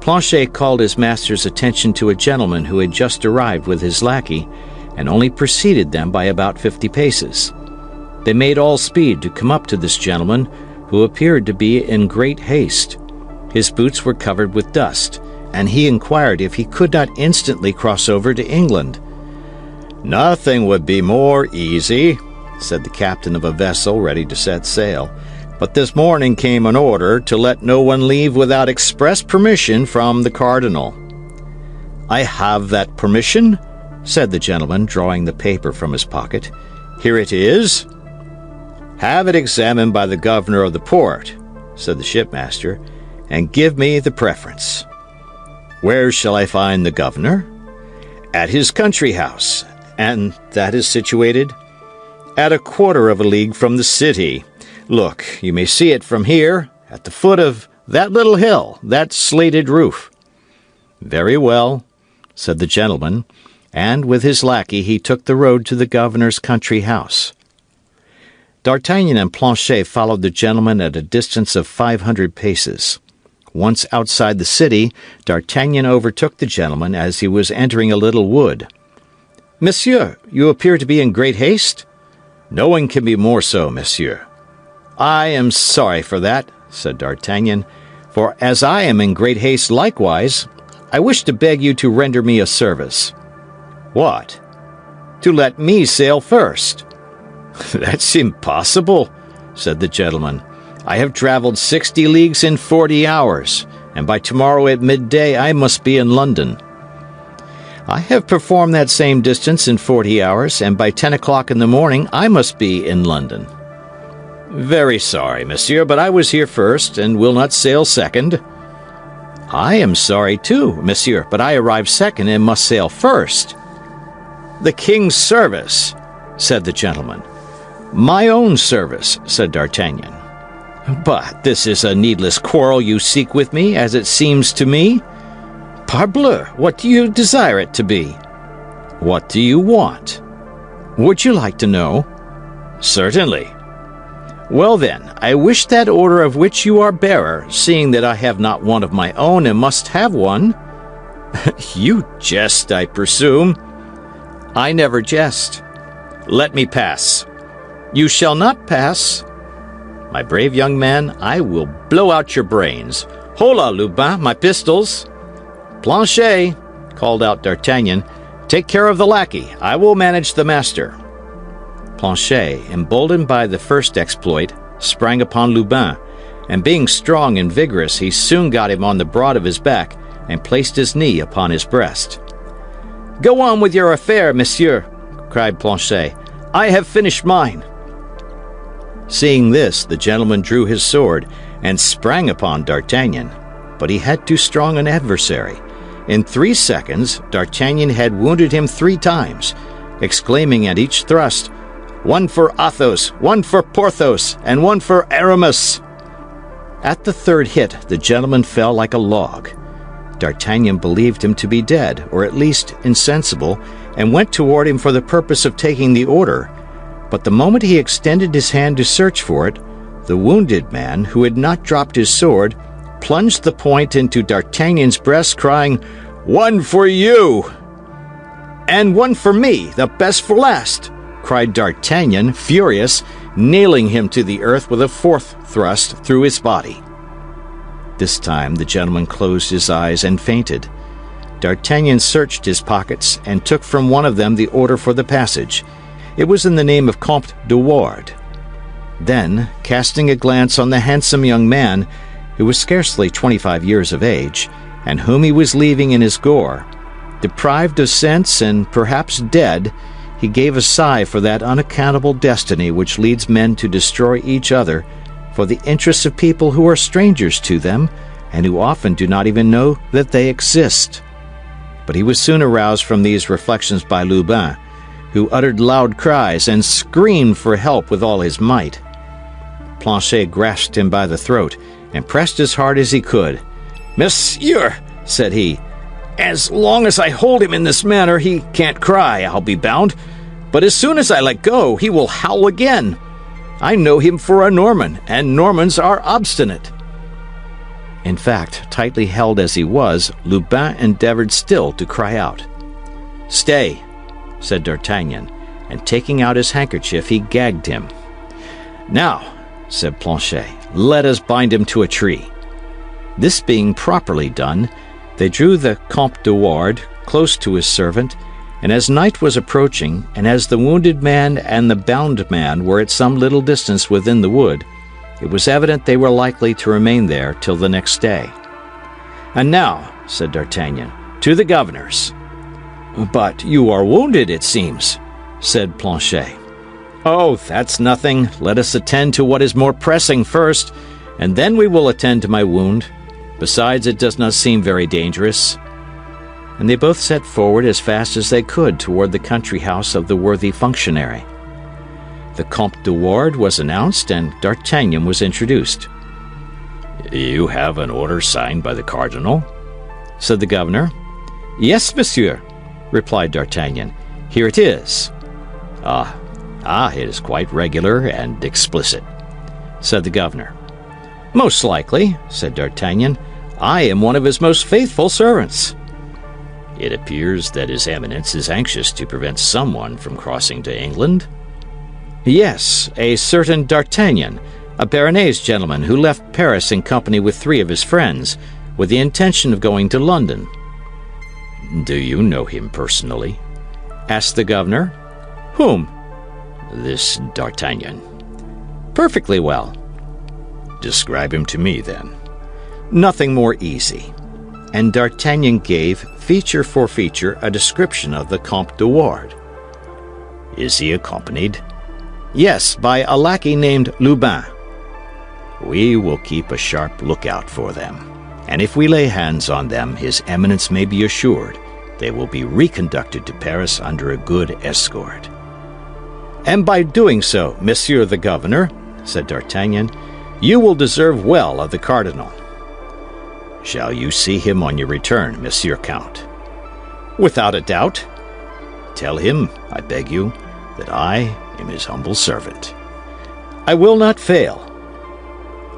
Planchet called his master's attention to a gentleman who had just arrived with his lackey, and only preceded them by about 50 paces. They made all speed to come up to this gentleman, who appeared to be in great haste. His boots were covered with dust, and he inquired if he could not instantly cross over to England. "Nothing would be more easy," said the captain of a vessel ready to set sail. "But this morning came an order to let no one leave without express permission from the cardinal." "I have that permission," said the gentleman, drawing the paper from his pocket. "Here it is." "Have it examined by the governor of the port," said the shipmaster, "and give me the preference." "Where shall I find the governor?" "At his country house." "And that is situated?" "At a quarter of a league from the city. Look, you may see it from here, at the foot of that little hill, that slated roof." "Very well," said the gentleman, and with his lackey he took the road to the governor's country house. D'Artagnan and Planchet followed the gentleman at a distance of 500 paces. Once outside the city, D'Artagnan overtook the gentleman as he was entering a little wood. "Monsieur, you appear to be in great haste?" "No one can be more so, monsieur." "I am sorry for that," said D'Artagnan, "for as I am in great haste likewise, I wish to beg you to render me a service." "What?" "To let me sail first." "That's impossible," said the gentleman. "I have traveled 60 leagues in 40 hours, and by tomorrow at midday I must be in London." "I have performed that same distance in 40 hours, and by 10 o'clock in the morning I must be in London." "Very sorry, monsieur, but I was here first, and will not sail second." "I am sorry too, monsieur, but I arrived second and must sail first." "The king's service," said the gentleman. "My own service," said D'Artagnan. "But this is a needless quarrel you seek with me, as it seems to me." "Parbleu, what do you desire it to be?" "What do you want?" "Would you like to know?" "Certainly." "Well then, I wish that order of which you are bearer, seeing that I have not one of my own and must have one." "You jest, I presume." "I never jest." "Let me pass." "You shall not pass." "My brave young man, I will blow out your brains. Hola, Lubin, my pistols." "Planchet," called out D'Artagnan, "take care of the lackey. I will manage the master." Planchet, emboldened by the first exploit, sprang upon Lubin, and being strong and vigorous, he soon got him on the broad of his back and placed his knee upon his breast. "Go on with your affair, monsieur," cried Planchet. I have finished mine." Seeing this, the gentleman drew his sword and sprang upon D'Artagnan, but he had too strong an adversary. In 3 seconds, D'Artagnan had wounded him 3 times, exclaiming at each thrust, "One for Athos, one for Porthos, and one for Aramis." At the 3rd hit, the gentleman fell like a log. D'Artagnan believed him to be dead, or at least insensible, and went toward him for the purpose of taking the order. But the moment he extended his hand to search for it, the wounded man, who had not dropped his sword, plunged the point into D'Artagnan's breast, crying, "One for you!" "And one for me, the best for last!" cried D'Artagnan, furious, nailing him to the earth with a 4th thrust through his body. This time the gentleman closed his eyes and fainted. D'Artagnan searched his pockets and took from one of them the order for the passage. It was in the name of Comte de Ward. Then, casting a glance on the handsome young man, who was scarcely 25 years of age, and whom he was leaving in his gore, deprived of sense and perhaps dead, he gave a sigh for that unaccountable destiny which leads men to destroy each other for the interests of people who are strangers to them and who often do not even know that they exist. But he was soon aroused from these reflections by Lubin, who uttered loud cries and screamed for help with all his might. Planchet grasped him by the throat and pressed as hard as he could. "Monsieur," said he, "as long as I hold him in this manner, he can't cry, I'll be bound. But as soon as I let go, he will howl again. I know him for a Norman, and Normans are obstinate." In fact, tightly held as he was, Lubin endeavored still to cry out. "Stay," said D'Artagnan, and taking out his handkerchief, he gagged him. "Now," said Planchet, "let us bind him to a tree." This being properly done, they drew the Comte de Ward close to his servant, and as night was approaching, and as the wounded man and the bound man were at some little distance within the wood, it was evident they were likely to remain there till the next day. "And now," said D'Artagnan, "to the governor's." "But you are wounded, it seems," said Planchet. "Oh, that's nothing. Let us attend to what is more pressing first, and then we will attend to my wound. Besides, it does not seem very dangerous." And they both set forward as fast as they could toward the country house of the worthy functionary. The Comte de Ward was announced, and D'Artagnan was introduced. "You have an order signed by the cardinal?" said the governor. "Yes, monsieur," replied D'Artagnan. "Here it is." It is quite regular and explicit," said the governor. "Most likely," said D'Artagnan. "I am one of his most faithful servants." "It appears that His Eminence is anxious to prevent someone from crossing to England?" "Yes, a certain D'Artagnan, a Baronese gentleman who left Paris in company with 3 of his friends, with the intention of going to London." "Do you know him personally?" asked the governor. "Whom?" "This D'Artagnan." "Perfectly well." "Describe him to me, then." "Nothing more easy." And D'Artagnan gave, feature for feature, a description of the Comte de Ward. "Is he accompanied?" "Yes, by a lackey named Lubin." "We will keep a sharp lookout for them, and if we lay hands on them, His Eminence may be assured they will be reconducted to Paris under a good escort." "And by doing so, Monsieur the Governor," said D'Artagnan, "you will deserve well of the cardinal." "Shall you see him on your return, Monsieur Count?" "Without a doubt." "Tell him, I beg you, that I am his humble servant." "I will not fail."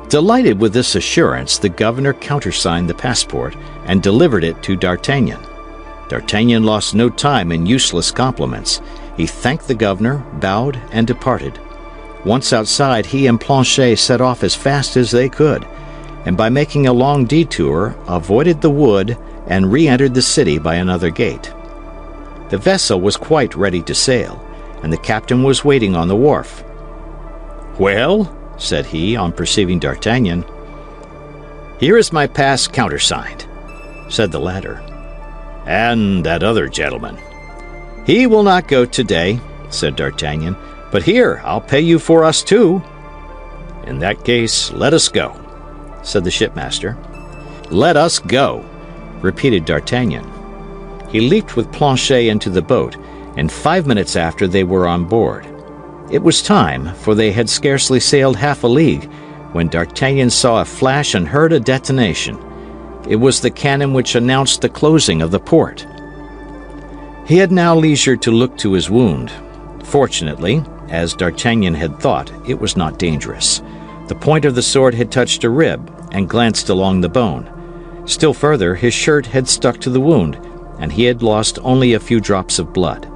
Delighted with this assurance, the governor countersigned the passport and delivered it to D'Artagnan. D'Artagnan lost no time in useless compliments. He thanked the governor, bowed, and departed. Once outside, he and Planchet set off as fast as they could, and by making a long detour, avoided the wood and re-entered the city by another gate. The vessel was quite ready to sail, and the captain was waiting on the wharf. "Well," said he, on perceiving D'Artagnan. "Here is my pass countersigned," said the latter. "And that other gentleman?" "He will not go today. said D'Artagnan. "But here, I'll pay you for us too." "In that case, let us go," said the shipmaster. "Let us go," repeated D'Artagnan. He leaped with Planchet into the boat, and 5 minutes after they were on board. It was time, for they had scarcely sailed half a league, when D'Artagnan saw a flash and heard a detonation. It was the cannon which announced the closing of the port. He had now leisure to look to his wound. Fortunately, as D'Artagnan had thought, it was not dangerous. The point of the sword had touched a rib and glanced along the bone. Still further, his shirt had stuck to the wound, and he had lost only a few drops of blood.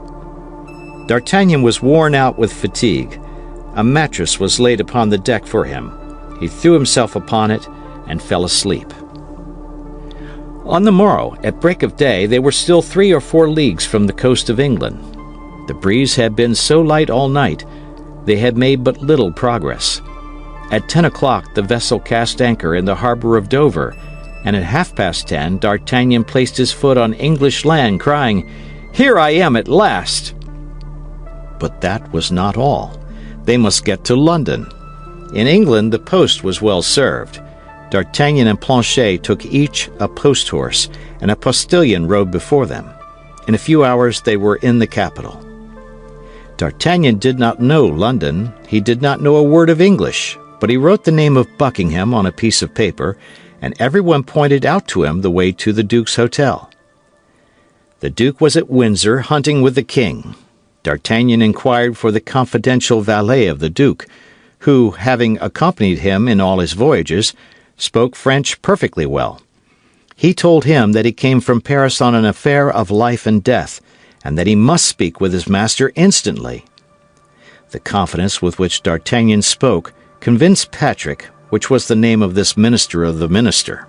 D'Artagnan was worn out with fatigue. A mattress was laid upon the deck for him. He threw himself upon it and fell asleep. On the morrow, at break of day, they were still 3 or 4 leagues from the coast of England. The breeze had been so light all night, they had made but little progress. At 10 o'clock the vessel cast anchor in the harbor of Dover, and at 10:30 D'Artagnan placed his foot on English land, crying, "Here I am at last!" But that was not all. They must get to London. In England the post was well served. D'Artagnan and Planchet took each a post-horse, and a postilion rode before them. In a few hours they were in the capital. D'Artagnan did not know London. He did not know a word of English, but he wrote the name of Buckingham on a piece of paper, and everyone pointed out to him the way to the Duke's hotel. The Duke was at Windsor hunting with the King. D'Artagnan inquired for the confidential valet of the Duke, who, having accompanied him in all his voyages, spoke French perfectly well. He told him that he came from Paris on an affair of life and death, and that he must speak with his master instantly. The confidence with which D'Artagnan spoke convinced Patrick, which was the name of this minister of the minister.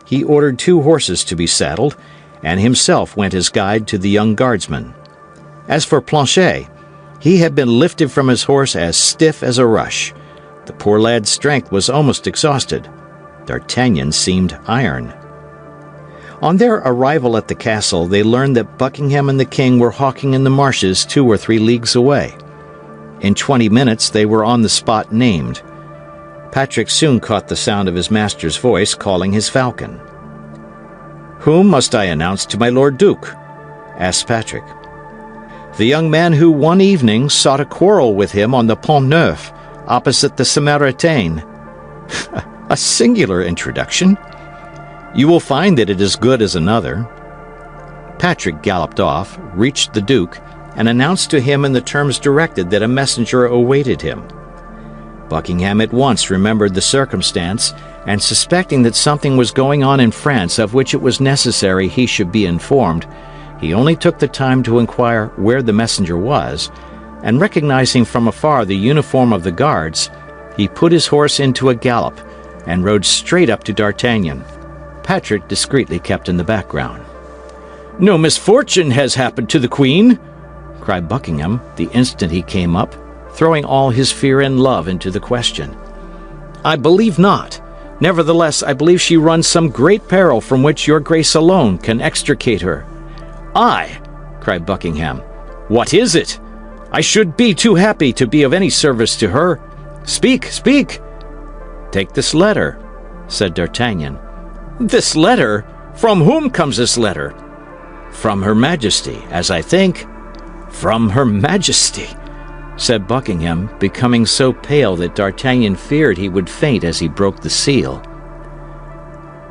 He ordered 2 horses to be saddled, and himself went as guide to the young guardsman. As for Planchet, he had been lifted from his horse as stiff as a rush. The poor lad's strength was almost exhausted. D'Artagnan seemed iron. On their arrival at the castle, they learned that Buckingham and the King were hawking in the marshes 2 or 3 leagues away. In 20 minutes they were on the spot named. Patrick soon caught the sound of his master's voice calling his falcon. "Whom must I announce to my Lord Duke?" asked Patrick. "The young man who one evening sought a quarrel with him on the Pont Neuf, opposite the Samaritain." "A singular introduction. You will find that it is good as another." Patrick galloped off, reached the Duke, and announced to him in the terms directed that a messenger awaited him. Buckingham at once remembered the circumstance, and suspecting that something was going on in France of which it was necessary he should be informed, he only took the time to inquire where the messenger was, and recognizing from afar the uniform of the guards, he put his horse into a gallop and rode straight up to D'Artagnan. Patrick discreetly kept in the background. "No misfortune has happened to the Queen?" cried Buckingham the instant he came up, throwing all his fear and love into the question. "I believe not. Nevertheless, I believe she runs some great peril from which your grace alone can extricate her." "Aye," cried Buckingham. "What is it? I should be too happy to be of any service to her. Speak, speak!" "Take this letter," said D'Artagnan. "This letter? From whom comes this letter?" "From Her Majesty, as I think." "From Her Majesty," said Buckingham, becoming so pale that D'Artagnan feared he would faint as he broke the seal.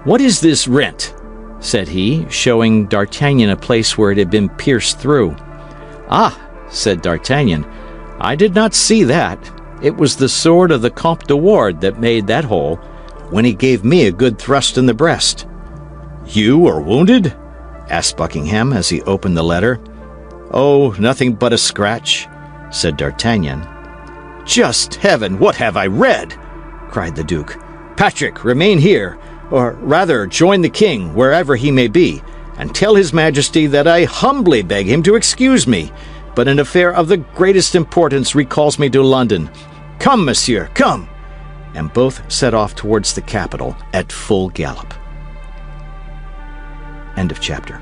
"What is this rent?" said he, showing D'Artagnan a place where it had been pierced through. "Ah," said D'Artagnan, "I did not see that. It was the sword of the Comte de Ward that made that hole, when he gave me a good thrust in the breast." "You are wounded?" asked Buckingham as he opened the letter. "Oh, nothing but a scratch," said D'Artagnan. "Just heaven, what have I read?" cried the Duke. "Patrick, remain here, or rather join the King, wherever he may be, and tell His Majesty that I humbly beg him to excuse me, but an affair of the greatest importance recalls me to London. Come, monsieur, come!" And both set off towards the capital at full gallop. End of chapter.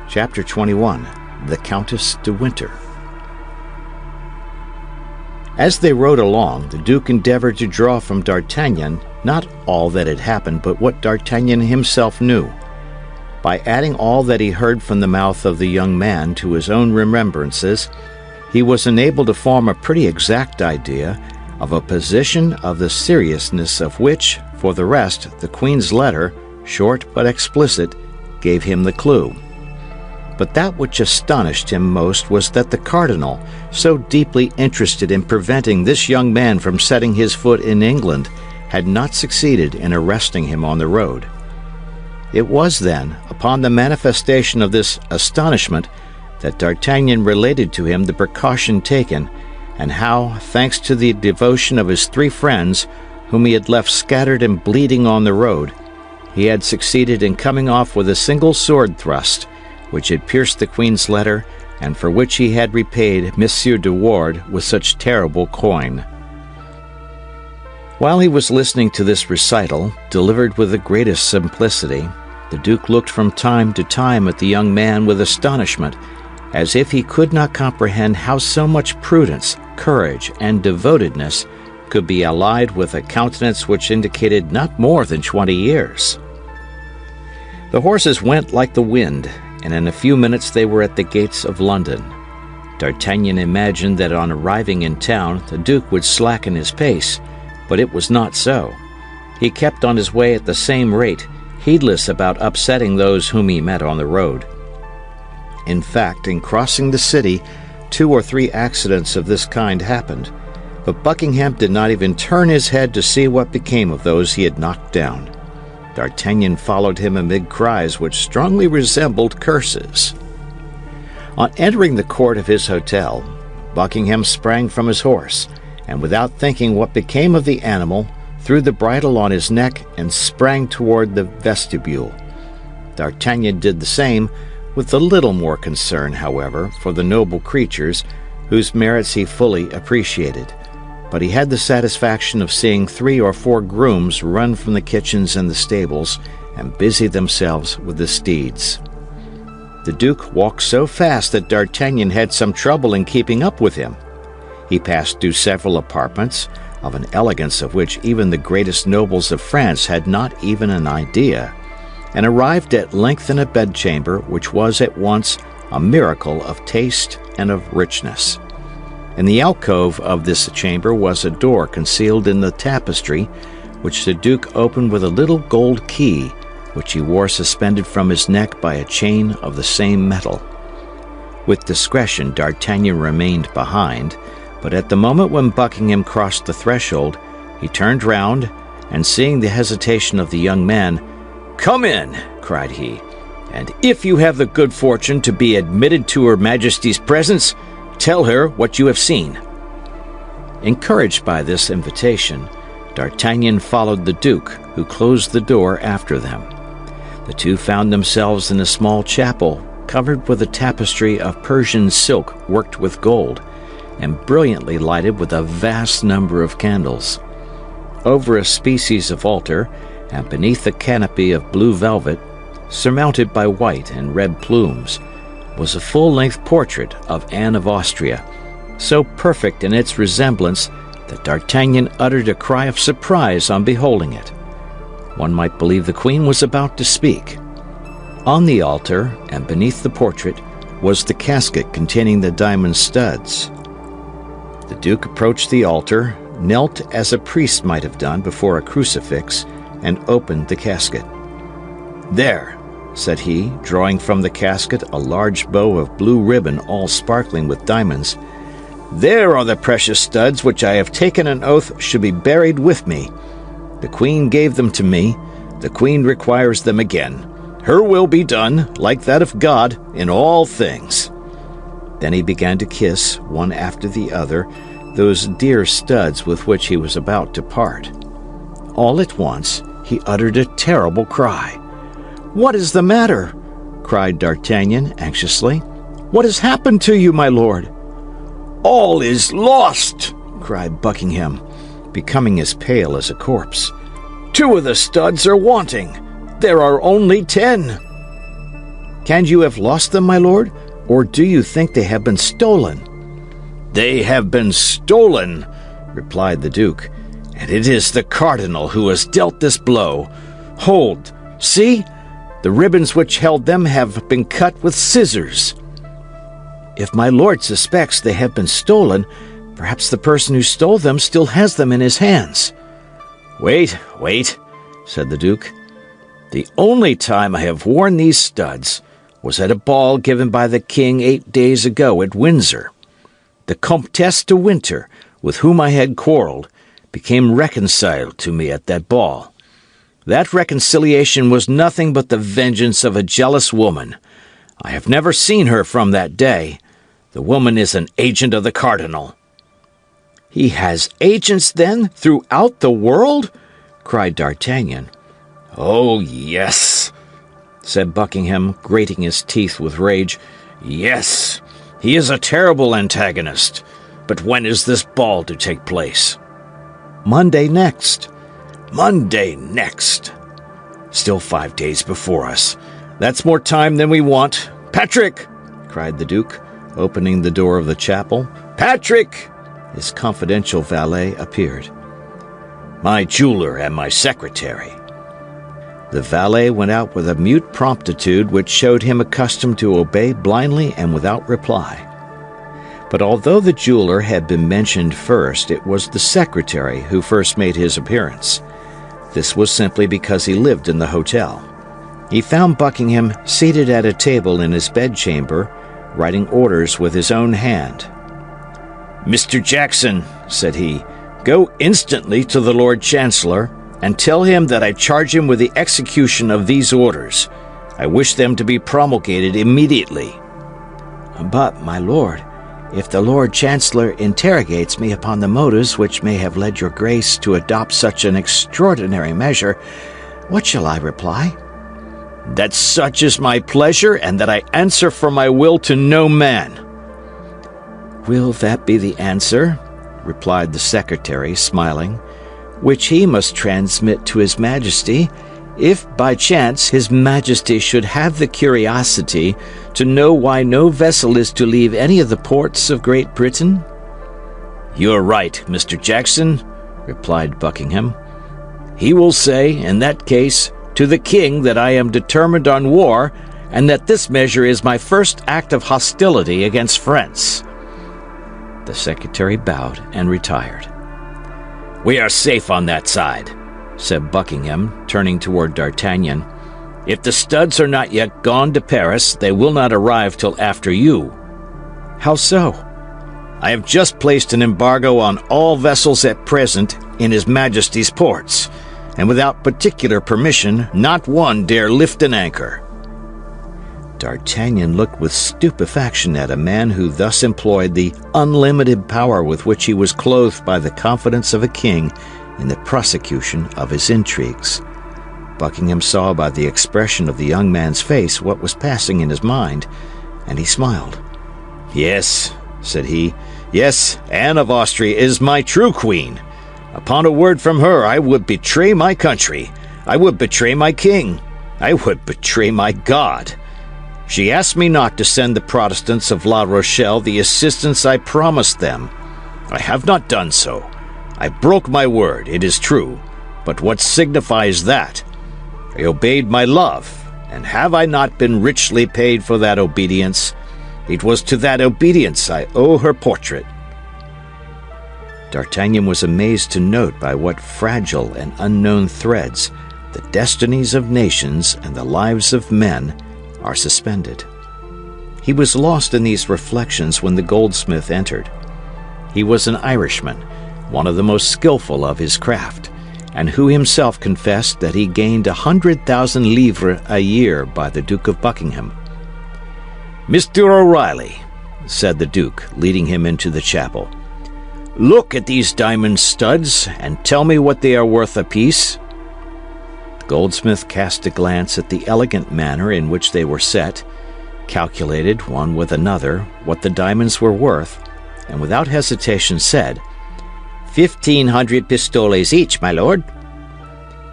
Chapter 21. The Countess de Winter. As they rode along, the Duke endeavored to draw from D'Artagnan not all that had happened, but what D'Artagnan himself knew. By adding all that he heard from the mouth of the young man to his own remembrances, he was enabled to form a pretty exact idea of a position of the seriousness of which, for the rest, the Queen's letter, short but explicit, gave him the clue. But that which astonished him most was that the cardinal, so deeply interested in preventing this young man from setting his foot in England, had not succeeded in arresting him on the road. It was then, upon the manifestation of this astonishment, that D'Artagnan related to him the precaution taken, and how, thanks to the devotion of his 3 friends, whom he had left scattered and bleeding on the road, he had succeeded in coming off with a single sword thrust, which had pierced the Queen's letter, and for which he had repaid Monsieur de Ward with such terrible coin. While he was listening to this recital, delivered with the greatest simplicity, the Duke looked from time to time at the young man with astonishment, as if he could not comprehend how so much prudence, courage, and devotedness could be allied with a countenance which indicated not more than 20 years. The horses went like the wind, and in a few minutes they were at the gates of London. D'Artagnan imagined that on arriving in town the Duke would slacken his pace, but it was not so. He kept on his way at the same rate, heedless about upsetting those whom he met on the road. In fact, in crossing the city, 2 or 3 accidents of this kind happened, but Buckingham did not even turn his head to see what became of those he had knocked down. D'Artagnan followed him amid cries which strongly resembled curses. On entering the court of his hotel, Buckingham sprang from his horse, and without thinking what became of the animal, threw the bridle on his neck and sprang toward the vestibule. D'Artagnan did the same, with a little more concern, however, for the noble creatures, whose merits he fully appreciated. But he had the satisfaction of seeing 3 or 4 grooms run from the kitchens and the stables and busy themselves with the steeds. The Duke walked so fast that D'Artagnan had some trouble in keeping up with him. He passed through several apartments, of an elegance of which even the greatest nobles of France had not even an idea, and arrived at length in a bedchamber which was at once a miracle of taste and of richness. In the alcove of this chamber was a door concealed in the tapestry, which the Duke opened with a little gold key, which he wore suspended from his neck by a chain of the same metal. With discretion D'Artagnan remained behind, but at the moment when Buckingham crossed the threshold, he turned round, and seeing the hesitation of the young man, "Come in," cried he, "and if you have the good fortune to be admitted to Her Majesty's presence, tell her what you have seen." Encouraged by this invitation, D'Artagnan followed the Duke, who closed the door after them. The 2 found themselves in a small chapel covered with a tapestry of Persian silk worked with gold, and brilliantly lighted with a vast number of candles. Over a species of altar, and beneath a canopy of blue velvet, surmounted by white and red plumes, was a full-length portrait of Anne of Austria, so perfect in its resemblance that D'Artagnan uttered a cry of surprise on beholding it. One might believe the Queen was about to speak. On the altar, and beneath the portrait, was the casket containing the diamond studs. The Duke approached the altar, knelt as a priest might have done before a crucifix, and opened the casket. "There," said he, drawing from the casket a large bow of blue ribbon all sparkling with diamonds, "there are the precious studs which I have taken an oath should be buried with me. The Queen gave them to me. The Queen requires them again. Her will be done, like that of God, in all things." Then he began to kiss, one after the other, those dear studs with which he was about to part. All at once he uttered a terrible cry. "What is the matter?" cried D'Artagnan anxiously. "What has happened to you, my lord?" "All is lost!" cried Buckingham, becoming as pale as a corpse. "2 of the studs are wanting. There are only 10. "Can you have lost them, my lord, or do you think they have been stolen?" "They have been stolen," replied the Duke, "and it is the Cardinal who has dealt this blow. Hold, see, the ribbons which held them have been cut with scissors." "If my lord suspects they have been stolen, perhaps the person who stole them still has them in his hands." Wait, said the Duke. "The only time I have worn these studs was at a ball given by the king 8 days ago at Windsor. The Comtesse de Winter, with whom I had quarrelled, became reconciled to me at that ball. That reconciliation was nothing but the vengeance of a jealous woman. I have never seen her from that day. The woman is an agent of the Cardinal." "He has agents, then, throughout the world?" cried D'Artagnan. "Oh, yes," said Buckingham, grating his teeth with rage. "Yes, he is a terrible antagonist. But when is this ball to take place?" "Monday next." "Monday next. Still 5 days before us. That's more time than we want. Patrick!" cried the Duke, opening the door of the chapel. "Patrick!" His confidential valet appeared. "My jeweler and my secretary." The valet went out with a mute promptitude which showed him accustomed to obey blindly and without reply. But although the jeweler had been mentioned first, it was the secretary who first made his appearance. This was simply because he lived in the hotel. He found Buckingham seated at a table in his bedchamber, writing orders with his own hand. "Mr. Jackson," said he, "go instantly to the Lord Chancellor and tell him that I charge him with the execution of these orders. I wish them to be promulgated immediately." "But, my lord, if the Lord Chancellor interrogates me upon the motives which may have led your grace to adopt such an extraordinary measure, what shall I reply?" "That such is my pleasure, and that I answer for my will to no man." "Will that be the answer?" replied the secretary, smiling, "which he must transmit to His Majesty, if by chance His Majesty should have the curiosity to know why no vessel is to leave any of the ports of Great Britain?" "You're right, Mr. Jackson," replied Buckingham. "He will say, in that case, to the king that I am determined on war, and that this measure is my first act of hostility against France." The secretary bowed and retired. "We are safe on that side," said Buckingham, turning toward D'Artagnan. "If the studs are not yet gone to Paris, they will not arrive till after you." "How so?" "I have just placed an embargo on all vessels at present in His Majesty's ports, and without particular permission, not one dare lift an anchor." D'Artagnan looked with stupefaction at a man who thus employed the unlimited power with which he was clothed by the confidence of a king in the prosecution of his intrigues. Buckingham saw by the expression of the young man's face what was passing in his mind, and he smiled. "Yes," said he, "yes, Anne of Austria is my true queen. Upon a word from her I would betray my country, I would betray my king, I would betray my God. She asked me not to send the Protestants of La Rochelle the assistance I promised them. I have not done so. I broke my word, it is true, but what signifies that? I obeyed my love, and have I not been richly paid for that obedience? It was to that obedience I owe her portrait." D'Artagnan was amazed to note by what fragile and unknown threads the destinies of nations and the lives of men are suspended. He was lost in these reflections when the goldsmith entered. He was an Irishman, one of the most skillful of his craft, and who himself confessed that he gained 100,000 livres a year by the Duke of Buckingham. "Mr. O'Reilly," said the Duke, leading him into the chapel, "look at these diamond studs and tell me what they are worth apiece." The goldsmith cast a glance at the elegant manner in which they were set, calculated one with another what the diamonds were worth, and without hesitation said, 1,500 pistoles each, my lord."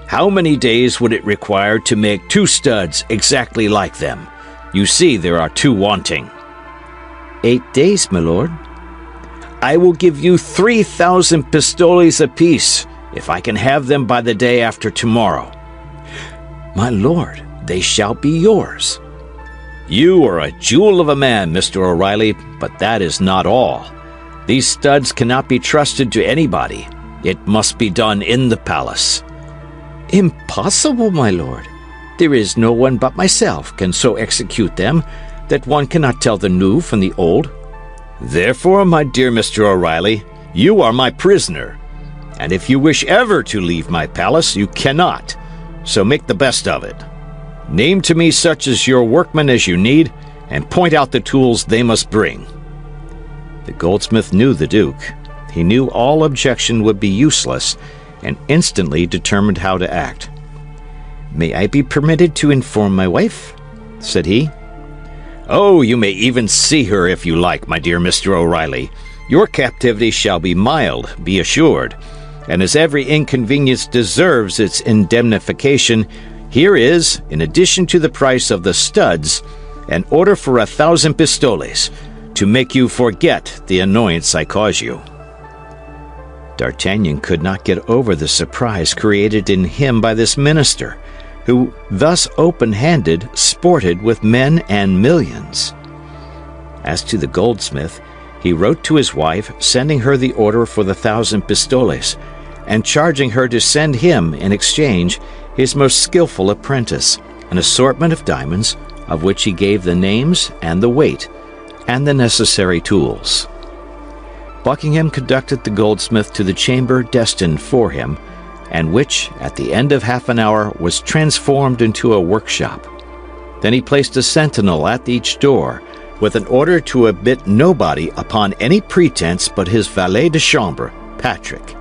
"How many days would it require to make 2 studs exactly like them? You see there are 2 wanting." 8 days, my lord." I will give you 3,000 pistoles apiece, if I can have them by the day after tomorrow." "My lord, they shall be yours." "You are a jewel of a man, Mr. O'Reilly, but that is not all. These studs cannot be trusted to anybody. It must be done in the palace." "Impossible, my lord. There is no one but myself can so execute them that one cannot tell the new from the old." "Therefore, my dear Mr. O'Reilly, you are my prisoner, and if you wish ever to leave my palace, you cannot, so make the best of it. Name to me such as your workmen as you need, and point out the tools they must bring." The goldsmith knew the Duke. He knew all objection would be useless, and instantly determined how to act. "May I be permitted to inform my wife?" said he. "Oh, you may even see her if you like, my dear Mr. O'Reilly. Your captivity shall be mild, be assured, and as every inconvenience deserves its indemnification, here is, in addition to the price of the studs, an order for 1,000 pistoles, to make you forget the annoyance I cause you." D'Artagnan could not get over the surprise created in him by this minister, who thus open-handed sported with men and millions. As to the goldsmith, he wrote to his wife, sending her the order for the 1,000 pistoles, and charging her to send him, in exchange, his most skillful apprentice, an assortment of diamonds, of which he gave the names and the weight, and the necessary tools. Buckingham conducted the goldsmith to the chamber destined for him, and which, at the end of half an hour, was transformed into a workshop. Then he placed a sentinel at each door, with an order to admit nobody upon any pretense but his valet de chambre, Patrick.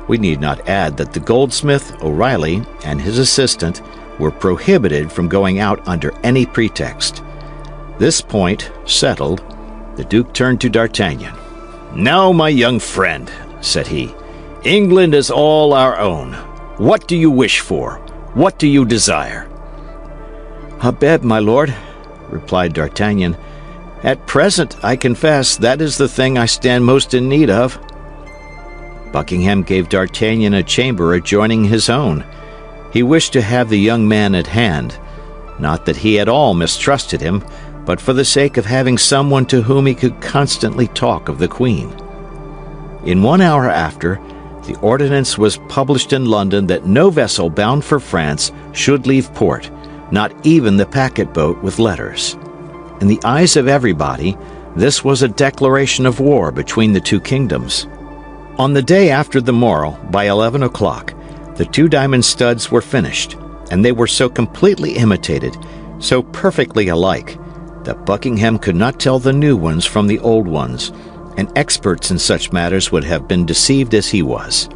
We need not add that the goldsmith, O'Reilly, and his assistant were prohibited from going out under any pretext. This point settled, the Duke turned to D'Artagnan. "Now, my young friend," said he, "England is all our own. What do you wish for? What do you desire?" "A bed, my lord," replied D'Artagnan. "At present, I confess, that is the thing I stand most in need of." Buckingham gave D'Artagnan a chamber adjoining his own. He wished to have the young man at hand, not that he at all mistrusted him, but for the sake of having someone to whom he could constantly talk of the Queen. In 1 hour after, the ordinance was published in London that no vessel bound for France should leave port, not even the packet-boat with letters. In the eyes of everybody, this was a declaration of war between the two kingdoms. On the day after the morrow, by 11 o'clock, the 2 diamond studs were finished, and they were so completely imitated, so perfectly alike, that Buckingham could not tell the new ones from the old ones, and experts in such matters would have been deceived as he was.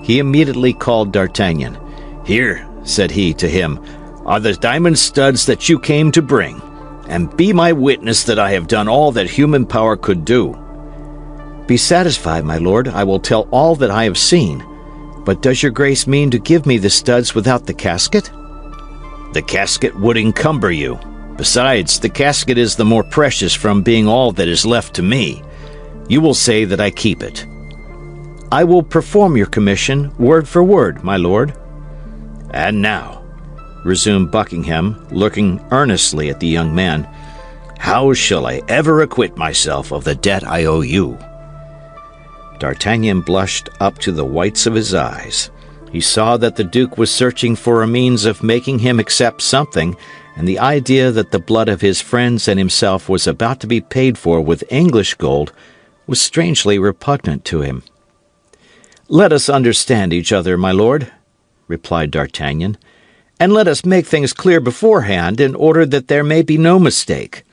He immediately called D'Artagnan. "Here," said he to him, "are the diamond studs that you came to bring, and be my witness that I have done all that human power could do." "Be satisfied, my lord, I will tell all that I have seen. But does your grace mean to give me the studs without the casket?" "The casket would encumber you. Besides, the casket is the more precious from being all that is left to me. You will say that I keep it." "I will perform your commission, word for word, my lord." "And now," resumed Buckingham, looking earnestly at the young man, "how shall I ever acquit myself of the debt I owe you?" D'Artagnan blushed up to the whites of his eyes. He saw that the Duke was searching for a means of making him accept something, and the idea that the blood of his friends and himself was about to be paid for with English gold was strangely repugnant to him. "Let us understand each other, my lord," replied D'Artagnan, "and let us make things clear beforehand in order that there may be no mistake.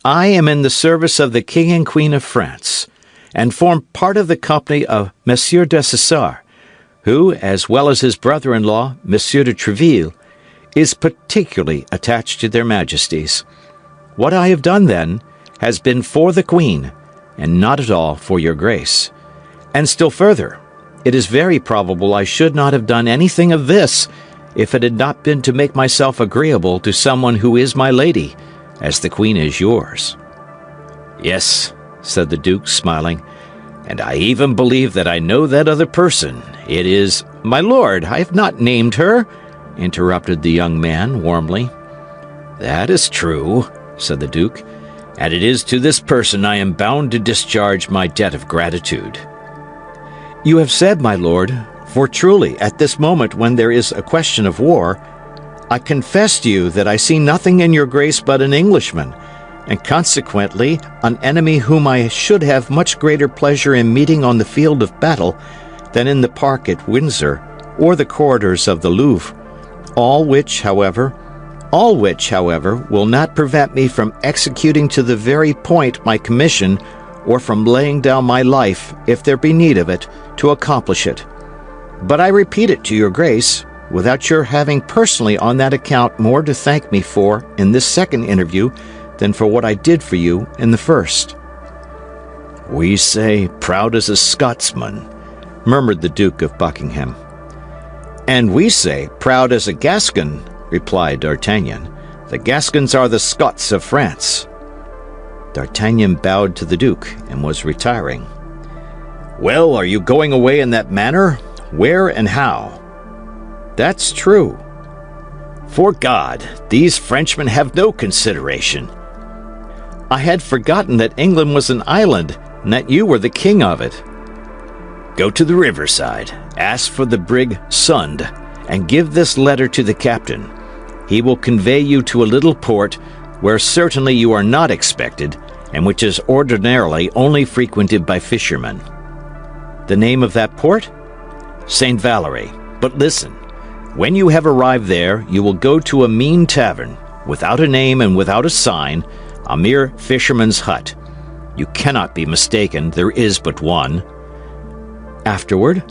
I am in the service of the King and Queen of France, and form part of the company of Monsieur de Cessars, who, as well as his brother-in-law, Monsieur de Treville, is particularly attached to their majesties. What I have done, then, has been for the Queen, and not at all for your grace. And still further, it is very probable I should not have done anything of this if it had not been to make myself agreeable to someone who is my lady, as the Queen is yours." "Yes," said the Duke, smiling, And I even believe that I know that other person. It is—" "My lord, I have not named her," interrupted the young man warmly. "That is true," said the Duke, "and it is to this person I am bound to discharge my debt of gratitude." "You have said, my lord, for truly, at this moment when there is a question of war, I confess to you that I see nothing in your grace but an Englishman, and consequently an enemy whom I should have much greater pleasure in meeting on the field of battle than in the park at Windsor or the corridors of the Louvre, all which, however, will not prevent me from executing to the very point my commission, or from laying down my life, if there be need of it, to accomplish it. But I repeat it to your grace, without your having personally on that account more to thank me for in this second interview than for what I did for you in the first." "We say proud as a Scotsman," murmured the Duke of Buckingham. "And we say proud as a Gascon," replied D'Artagnan. "The Gascons are the Scots of France." D'Artagnan bowed to the Duke and was retiring. "Well, are you going away in that manner? Where and how?" "That's true." "For God, these Frenchmen have no consideration." "I had forgotten that England was an island, and that you were the king of it." "Go to the riverside, ask for the brig Sund, and give this letter to the captain. He will convey you to a little port where certainly you are not expected, and which is ordinarily only frequented by fishermen." "The name of that port?" "St. Valery. But listen. When you have arrived there, you will go to a mean tavern, without a name and without a sign, a mere fisherman's hut. You cannot be mistaken, there is but one. "Afterward?"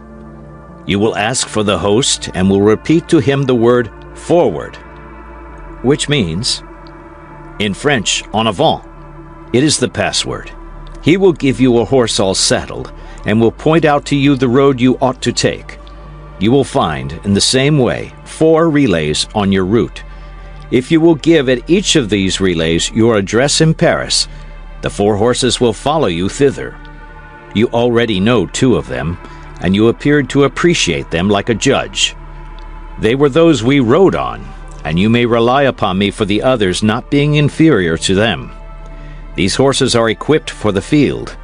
"You will ask for the host, and will repeat to him the word 'forward.'" "Which means?" "In French, en avant. It is the password. He will give you a horse all saddled, and will point out to you the road you ought to take. You will find, in the same way, 4 relays on your route. If you will give at each of these relays your address in Paris, the 4 horses will follow you thither. You already know 2 of them, and you appeared to appreciate them like a judge. They were those we rode on, and you may rely upon me for the others not being inferior to them. These horses are equipped for the field.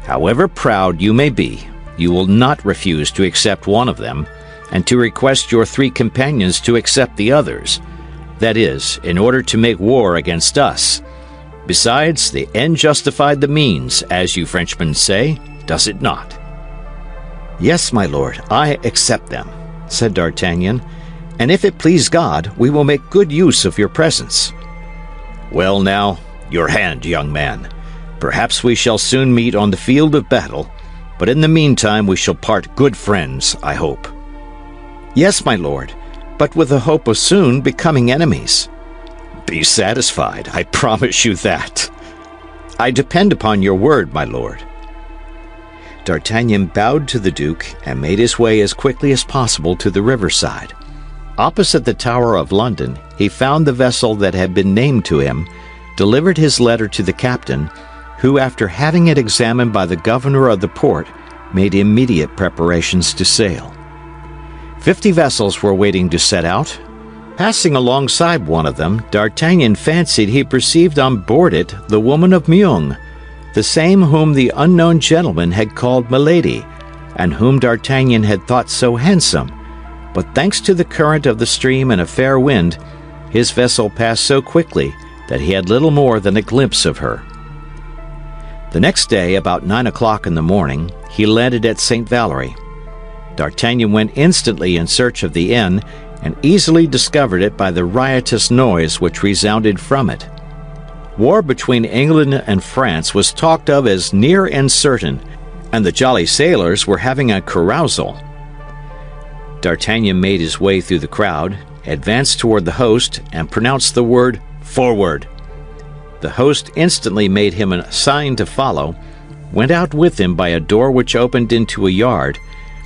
However proud you may be, you will not refuse to accept one of them, and to request your 3 companions to accept the others. That is, in order to make war against us. Besides, the end justified the means, as you Frenchmen say, does it not?" "Yes, my lord, I accept them," said D'Artagnan, "and if it please God, we will make good use of your presence." "Well now, your hand, young man. Perhaps we shall soon meet on the field of battle, but in the meantime we shall part good friends, I hope." "Yes, my lord, but with the hope of soon becoming enemies." "Be satisfied, I promise you that." "I depend upon your word, my lord." D'Artagnan bowed to the Duke and made his way as quickly as possible to the riverside. Opposite the Tower of London, he found the vessel that had been named to him, delivered his letter to the captain, who, after having it examined by the governor of the port, made immediate preparations to sail. 50 vessels were waiting to set out. Passing alongside one of them, D'Artagnan fancied he perceived on board it the woman of Meung, the same whom the unknown gentleman had called Milady, and whom D'Artagnan had thought so handsome. But thanks to the current of the stream and a fair wind, his vessel passed so quickly that he had little more than a glimpse of her. The next day, about 9 o'clock in the morning, he landed at St. Valery. D'Artagnan went instantly in search of the inn, and easily discovered it by the riotous noise which resounded from it. War between England and France was talked of as near and certain, and the jolly sailors were having a carousal. D'Artagnan made his way through the crowd, advanced toward the host, and pronounced the word "forward." The host instantly made him a sign to follow, went out with him by a door which opened into a yard,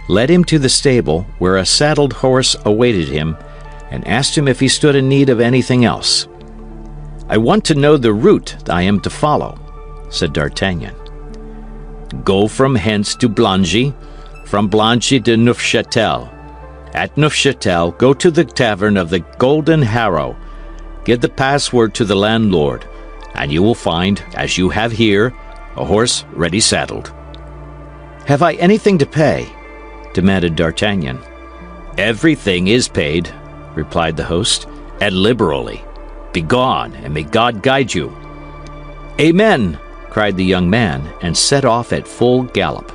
led him to the stable where a saddled horse awaited him, and asked him if he stood in need of anything else. "I want to know the route I am to follow," said D'Artagnan. Go from hence to Blangy, from Blangy to Neufchâtel. At Neufchâtel, go to the tavern of the Golden Harrow. Give the password to the landlord, and you will find, as you have here, a horse ready saddled." "Have I anything to pay?" demanded D'Artagnan. "Everything is paid," replied the host, "and liberally. Begone, and may God guide you." "Amen!" cried the young man, and set off at full gallop.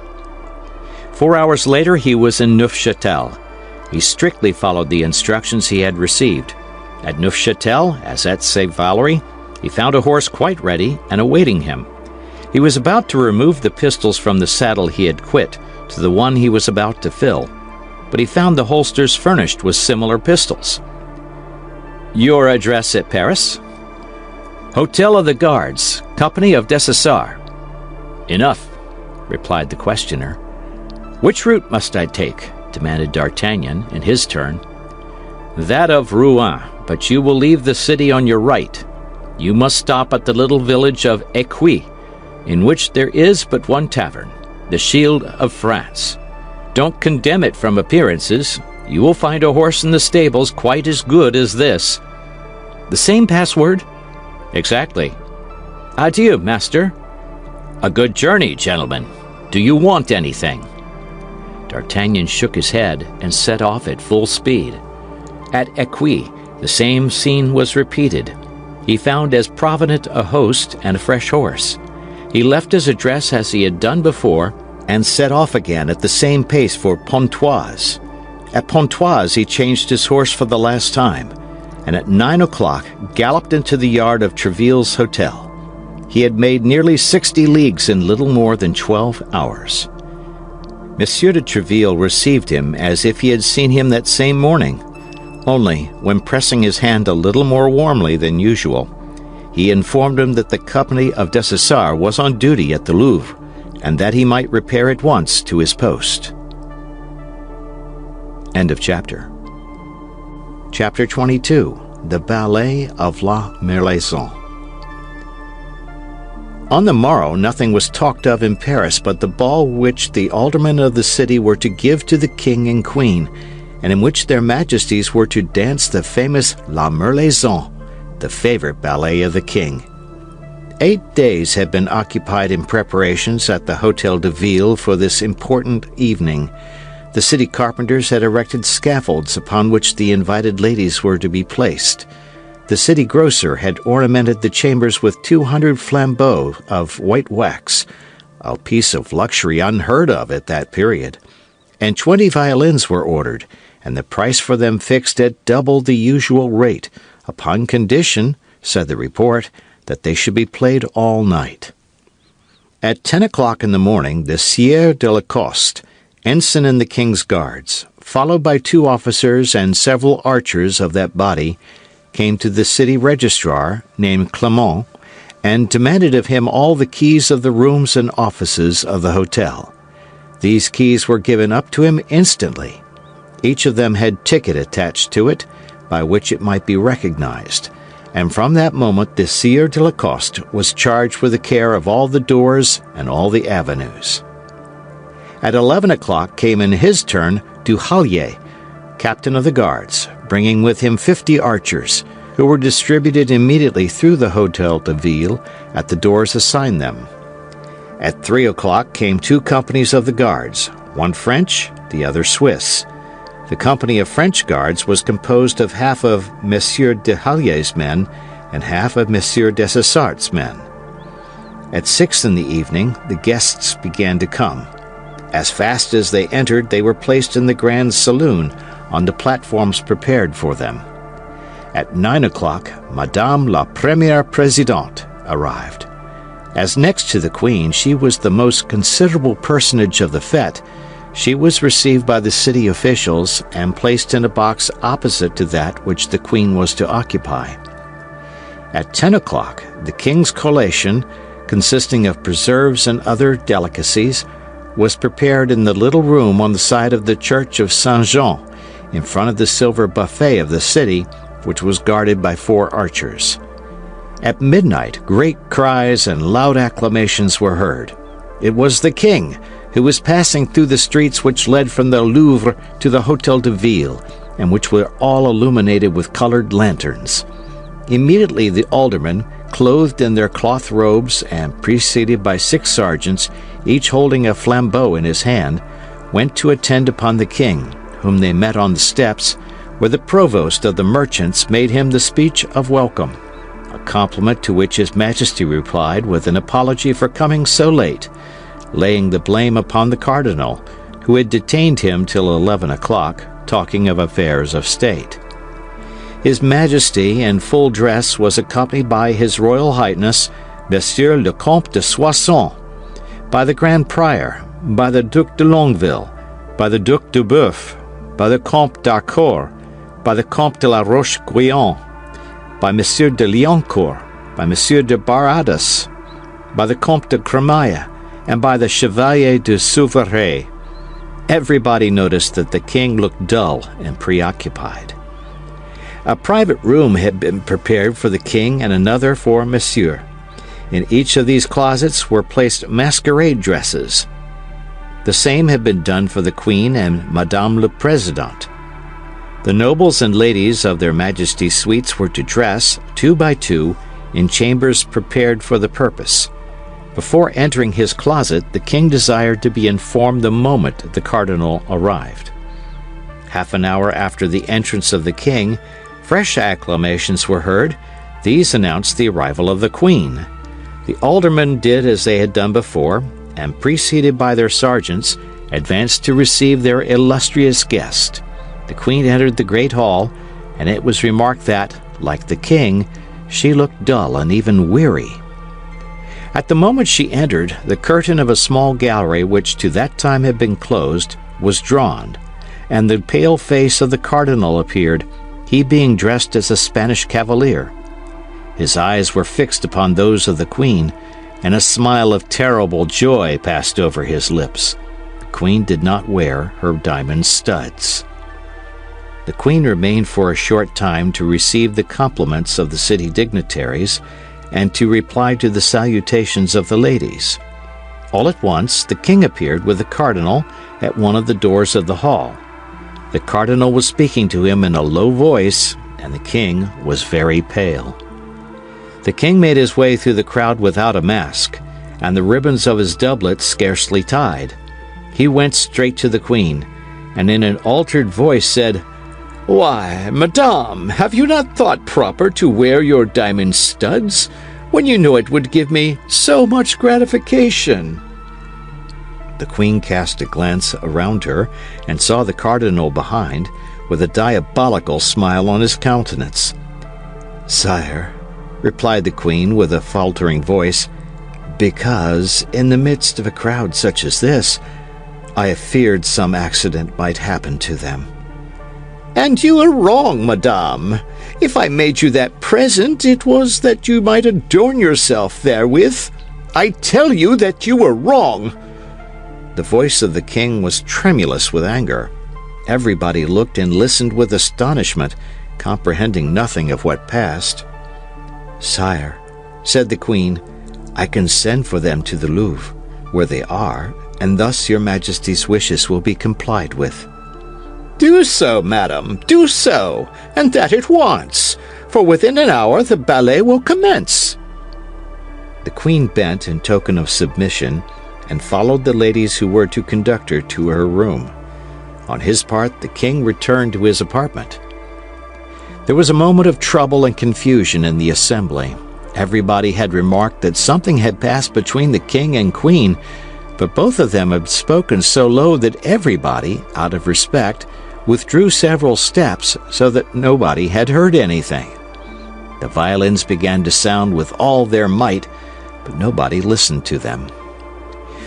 4 hours later he was in Neufchâtel. He strictly followed the instructions he had received. At Neufchâtel, as at St. Valery, he found a horse quite ready and awaiting him. He was about to remove the pistols from the saddle he had quit to the one he was about to fill, but he found the holsters furnished with similar pistols. "Your address at Paris?" "Hotel of the Guards, Company of Dessessart." "Enough," replied the questioner. "Which route must I take?" demanded D'Artagnan in his turn. "That of Rouen, but you will leave the city on your right. You must stop at the little village of Écueil, in which there is but one tavern, the Shield of France. Don't condemn it from appearances. You will find a horse in the stables quite as good as this." "The same password?" "Exactly." "Adieu, master." "A good journey, gentlemen. Do you want anything?" D'Artagnan shook his head and set off at full speed. At Écueil, the same scene was repeated. He found as provident a host and a fresh horse. He left his address as he had done before, and set off again at the same pace for Pontoise. At Pontoise he changed his horse for the last time, and at 9 o'clock galloped into the yard of Tréville's hotel. He had made nearly 60 leagues in little more than 12 hours. Monsieur de Tréville received him as if he had seen him that same morning, only, when pressing his hand a little more warmly than usual, he informed him that the Company of Dessessart was on duty at the Louvre, and that he might repair at once to his post. End of chapter. Chapter 22. The Ballet of La Merlaison. On the morrow nothing was talked of in Paris but the ball which the aldermen of the city were to give to the king and queen, and in which their majesties were to dance the famous La Merlaison, the favorite ballet of the king. 8 days had been occupied in preparations at the Hôtel de Ville for this important evening. The city carpenters had erected scaffolds upon which the invited ladies were to be placed. The city grocer had ornamented the chambers with 200 flambeaux of white wax, a piece of luxury unheard of at that period, and 20 violins were ordered, and the price for them fixed at double the usual rate, upon condition, said the report, that they should be played all night. At 10 o'clock in the morning, the Sieur de Lacoste, ensign in the King's Guards, followed by 2 officers and several archers of that body, came to the city registrar, named Clement, and demanded of him all the keys of the rooms and offices of the hotel. These keys were given up to him instantly. Each of them had ticket attached to it, by which it might be recognized, and from that moment the Sieur de Lacoste was charged with the care of all the doors and all the avenues. At 11 o'clock came in his turn Duhallier, captain of the guards, bringing with him 50 archers, who were distributed immediately through the Hôtel de Ville at the doors assigned them. At 3 o'clock came 2 companies of the guards, one French, the other Swiss. The company of French guards was composed of half of Monsieur Duhallier's men and half of Monsieur Dessessart's men. At 6 in the evening, the guests began to come. As fast as they entered, they were placed in the grand saloon on the platforms prepared for them. At 9 o'clock, Madame la Première Présidente arrived. As next to the Queen, she was the most considerable personage of the fête. She was received by the city officials and placed in a box opposite to that which the Queen was to occupy. At 10 o'clock, the King's collation, consisting of preserves and other delicacies, was prepared in the little room on the side of the church of Saint-Jean, in front of the silver buffet of the city, which was guarded by 4 archers. At midnight, great cries and loud acclamations were heard. It was the king, who was passing through the streets which led from the Louvre to the Hôtel de Ville, and which were all illuminated with colored lanterns. Immediately the aldermen, clothed in their cloth robes and preceded by 6 sergeants, each holding a flambeau in his hand, went to attend upon the king, whom they met on the steps, where the provost of the merchants made him the speech of welcome, a compliment to which his majesty replied with an apology for coming so late, laying the blame upon the cardinal, who had detained him till 11 o'clock, talking of affairs of state. His Majesty, in full dress, was accompanied by His Royal Highness, Monsieur le Comte de Soissons, by the Grand Prior, by the Duc de Longueville, by the Duc de Boeuf, by the Comte d'Harcourt, by the Comte de la Roche-Guyon, by Monsieur de Liancourt, by Monsieur de Baradas, by the Comte de Cramaille, and by the Chevalier de Souveret. Everybody noticed that the king looked dull and preoccupied. A private room had been prepared for the king and another for Monsieur. In each of these closets were placed masquerade dresses. The same had been done for the queen and Madame le Président. The nobles and ladies of their Majesty's suites were to dress, 2 by 2, in chambers prepared for the purpose. Before entering his closet, the king desired to be informed the moment the cardinal arrived. Half an hour after the entrance of the king, fresh acclamations were heard. These announced the arrival of the queen. The aldermen did as they had done before, and, preceded by their sergeants, advanced to receive their illustrious guest. The queen entered the great hall, and it was remarked that, like the king, she looked dull and even weary. At the moment she entered, the curtain of a small gallery which to that time had been closed was drawn, and the pale face of the cardinal appeared, he being dressed as a Spanish cavalier. His eyes were fixed upon those of the queen, and a smile of terrible joy passed over his lips. The queen did not wear her diamond studs. The queen remained for a short time to receive the compliments of the city dignitaries and to reply to the salutations of the ladies. All at once the king appeared with the cardinal at one of the doors of the hall. The cardinal was speaking to him in a low voice, and the king was very pale. The king made his way through the crowd without a mask, and the ribbons of his doublet scarcely tied. He went straight to the queen, and in an altered voice said, "Why, madame, have you not thought proper to wear your diamond studs, when you know it would give me so much gratification?" The queen cast a glance around her, and saw the cardinal behind, with a diabolical smile on his countenance. "Sire," replied the queen with a faltering voice, "because, in the midst of a crowd such as this, I have feared some accident might happen to them." "And you are wrong, madame. If I made you that present, it was that you might adorn yourself therewith. I tell you that you were wrong." The voice of the king was tremulous with anger. Everybody looked and listened with astonishment, comprehending nothing of what passed. "Sire," said the queen, "I can send for them to the Louvre, where they are, and thus your Majesty's wishes will be complied with." "Do so, madam, do so, and that at once, for within an hour the ballet will commence." The queen bent in token of submission, and followed the ladies who were to conduct her to her room. On his part, the king returned to his apartment. There was a moment of trouble and confusion in the assembly. Everybody had remarked that something had passed between the king and queen, but both of them had spoken so low that everybody, out of respect, withdrew several steps so that nobody had heard anything. The violins began to sound with all their might, but nobody listened to them.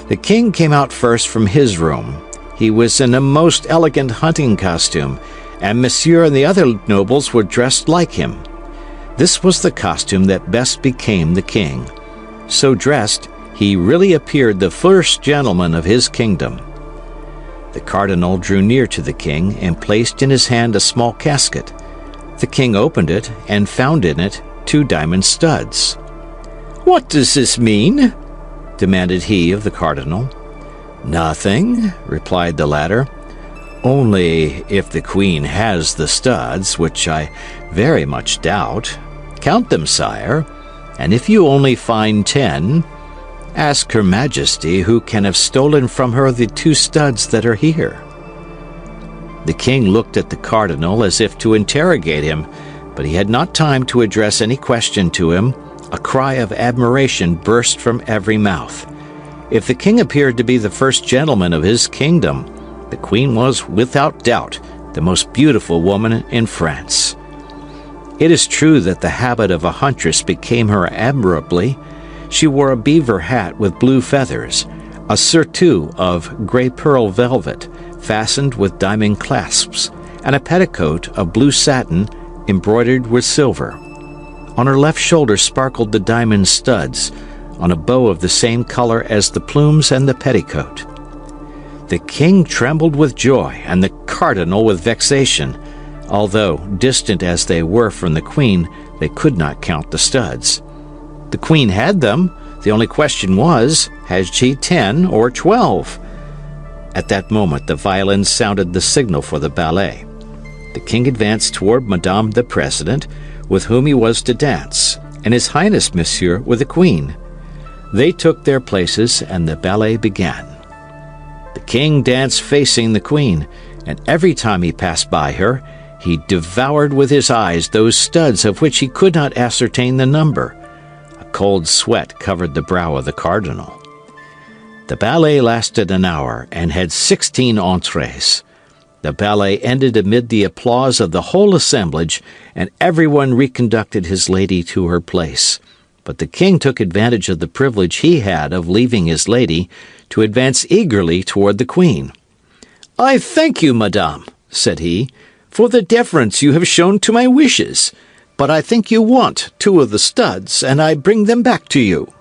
The king came out first from his room. He was in a most elegant hunting costume, and Monsieur and the other nobles were dressed like him. This was the costume that best became the king. So dressed, he really appeared the first gentleman of his kingdom. The cardinal drew near to the king and placed in his hand a small casket. The king opened it and found in it 2 diamond studs. "What does this mean?" demanded he of the cardinal. "Nothing," replied the latter. "Only if the queen has the studs, which I very much doubt, count them, sire, and if you only find 10, ask Her Majesty who can have stolen from her the 2 studs that are here." The king looked at the cardinal as if to interrogate him, but he had not time to address any question to him. A cry of admiration burst from every mouth. If the king appeared to be the first gentleman of his kingdom, the queen was, without doubt, the most beautiful woman in France. It is true that the habit of a huntress became her admirably. She wore a beaver hat with blue feathers, a surtout of grey pearl velvet, fastened with diamond clasps, and a petticoat of blue satin embroidered with silver. On her left shoulder sparkled the diamond studs, on a bow of the same color as the plumes and the petticoat. The king trembled with joy, and the cardinal with vexation. Although, distant as they were from the queen, they could not count the studs. The queen had them. The only question was, had she 10 or 12? At that moment the violins sounded the signal for the ballet. The king advanced toward Madame the President, with whom he was to dance, and His Highness Monsieur with the queen. They took their places, and the ballet began. The king danced facing the queen, and every time he passed by her, he devoured with his eyes those studs of which he could not ascertain the number. A cold sweat covered the brow of the cardinal. The ballet lasted an hour and had 16 entrées. The ballet ended amid the applause of the whole assemblage, and everyone reconducted his lady to her place. But the king took advantage of the privilege he had of leaving his lady to advance eagerly toward the queen. "I thank you, madame," said he, "for the deference you have shown to my wishes. But I think you want 2 of the studs, and I bring them back to you."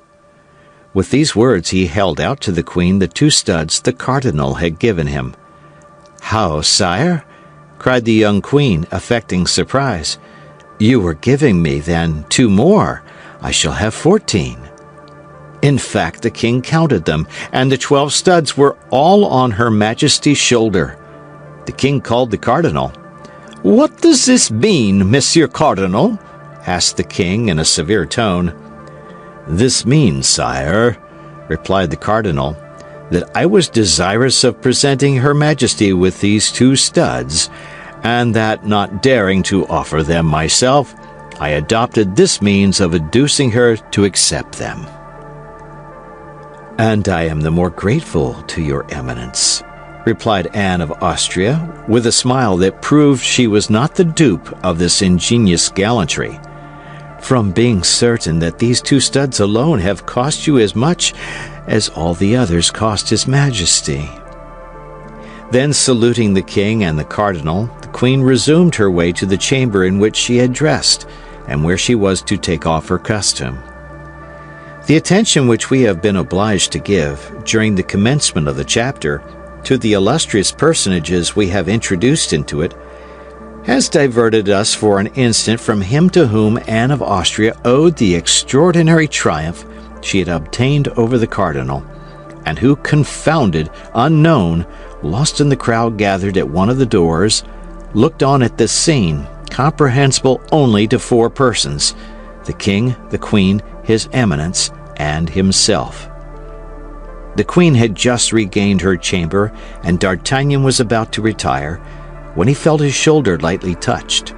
With these words he held out to the queen the 2 studs the cardinal had given him. "How, sire?" cried the young queen, affecting surprise. "You were giving me, then, 2 more. I shall have 14. In fact, the king counted them, and the 12 studs were all on Her Majesty's shoulder. The king called the cardinal. "What does this mean, Monsieur Cardinal?" asked the king in a severe tone. "This means, sire," replied the cardinal, "that I was desirous of presenting Her Majesty with these 2 studs, and that, not daring to offer them myself, I adopted this means of inducing her to accept them." "And I am the more grateful to your eminence," replied Anne of Austria, with a smile that proved she was not the dupe of this ingenious gallantry, "from being certain that these 2 studs alone have cost you as much as all the others cost His Majesty." Then, saluting the king and the cardinal, the queen resumed her way to the chamber in which she had dressed, and where she was to take off her costume. The attention which we have been obliged to give, during the commencement of the chapter, to the illustrious personages we have introduced into it, has diverted us for an instant from him to whom Anne of Austria owed the extraordinary triumph she had obtained over the cardinal, and who, confounded, unknown, lost in the crowd gathered at one of the doors, looked on at this scene, comprehensible only to 4 persons: the king, the queen, his eminence, and himself. The queen had just regained her chamber, and D'Artagnan was about to retire, when he felt his shoulder lightly touched.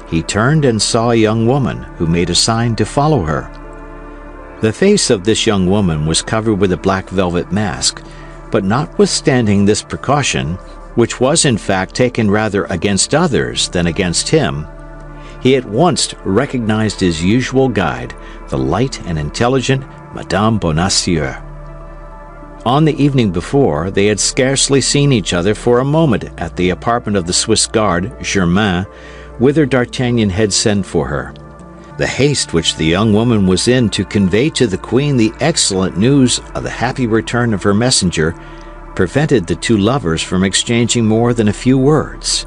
He turned and saw a young woman, who made a sign to follow her. The face of this young woman was covered with a black velvet mask, but notwithstanding this precaution, which was in fact taken rather against others than against him, he at once recognized his usual guide, the light and intelligent Madame Bonacieux. On the evening before, they had scarcely seen each other for a moment at the apartment of the Swiss guard, Germain, whither D'Artagnan had sent for her. The haste which the young woman was in to convey to the queen the excellent news of the happy return of her messenger prevented the 2 lovers from exchanging more than a few words.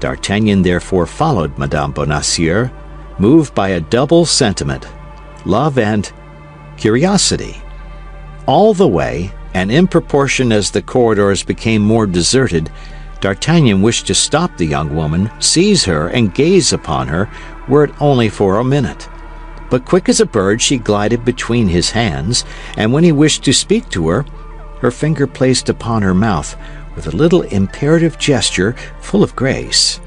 D'Artagnan therefore followed Madame Bonacieux, moved by a double sentiment, love and curiosity. All the way, and in proportion as the corridors became more deserted, D'Artagnan wished to stop the young woman, seize her, and gaze upon her, were it only for a minute. But quick as a bird she glided between his hands, and when he wished to speak to her, her finger placed upon her mouth, with a little imperative gesture full of grace,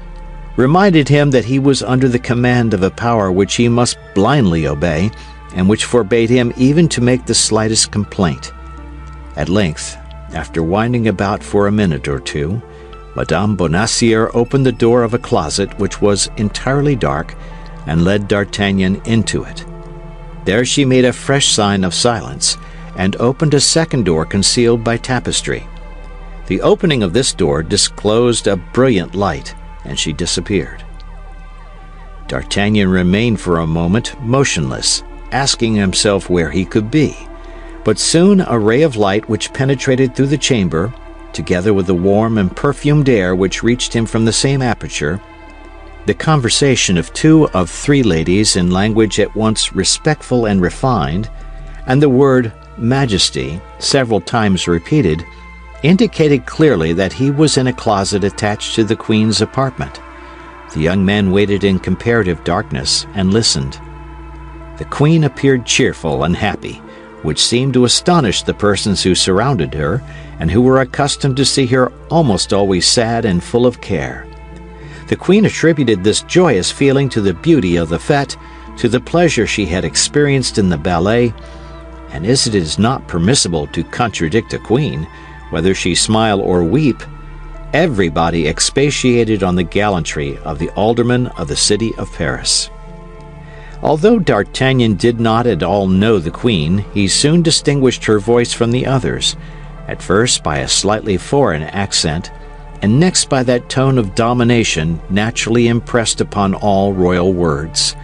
reminded him that he was under the command of a power which he must blindly obey, and which forbade him even to make the slightest complaint. At length, after winding about for a minute or two, Madame Bonacieux opened the door of a closet which was entirely dark, and led D'Artagnan into it. There she made a fresh sign of silence, and opened a second door concealed by tapestry. The opening of this door disclosed a brilliant light, and she disappeared. D'Artagnan remained for a moment motionless, asking himself where he could be. But soon a ray of light which penetrated through the chamber, together with the warm and perfumed air which reached him from the same aperture, the conversation of 2 of 3 ladies in language at once respectful and refined, and the word majesty, several times repeated, indicated clearly that he was in a closet attached to the Queen's apartment. The young man waited in comparative darkness and listened. The Queen appeared cheerful and happy, which seemed to astonish the persons who surrounded her, and who were accustomed to see her almost always sad and full of care. The Queen attributed this joyous feeling to the beauty of the fête, to the pleasure she had experienced in the ballet, and as it is not permissible to contradict a queen, whether she smile or weep, everybody expatiated on the gallantry of the alderman of the city of Paris. Although D'Artagnan did not at all know the Queen, he soon distinguished her voice from the others, at first by a slightly foreign accent, and next by that tone of domination naturally impressed upon all royal words.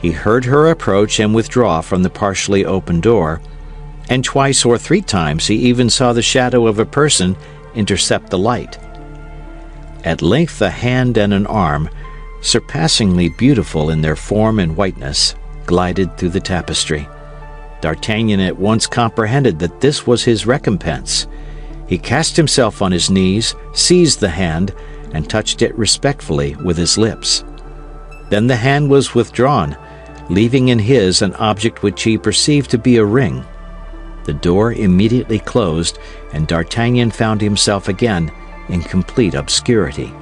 He heard her approach and withdraw from the partially open door, and 2 or 3 times he even saw the shadow of a person intercept the light. At length a hand and an arm, surpassingly beautiful in their form and whiteness, glided through the tapestry. D'Artagnan at once comprehended that this was his recompense. He cast himself on his knees, seized the hand, and touched it respectfully with his lips. Then the hand was withdrawn, leaving in his an object which he perceived to be a ring. The door immediately closed, and D'Artagnan found himself again in complete obscurity.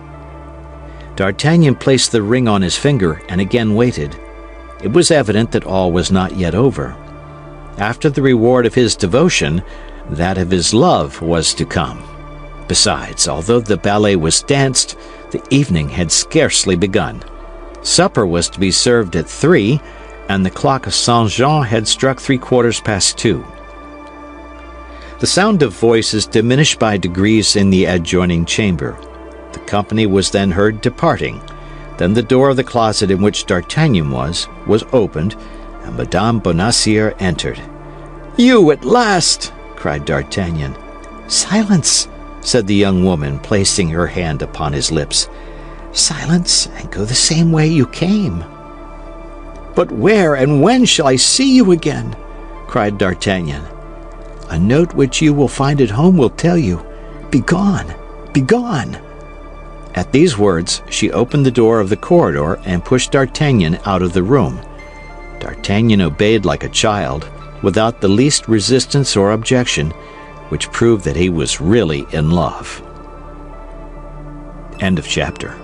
D'Artagnan placed the ring on his finger and again waited. It was evident that all was not yet over. After the reward of his devotion, that of his love was to come. Besides, although the ballet was danced, the evening had scarcely begun. Supper was to be served at 3, and the clock of Saint-Jean had struck 2:15. The sound of voices diminished by degrees in the adjoining chamber. The company was then heard departing. Then the door of the closet in which D'Artagnan was opened, and Madame Bonacieux entered. "You at last!" cried D'Artagnan. "Silence!" said the young woman, placing her hand upon his lips. "Silence, and go the same way you came." "But where and when shall I see you again?" cried D'Artagnan. "A note which you will find at home will tell you. Begone! Begone!" At these words, she opened the door of the corridor and pushed D'Artagnan out of the room. D'Artagnan obeyed like a child, without the least resistance or objection, which proved that he was really in love. End of chapter.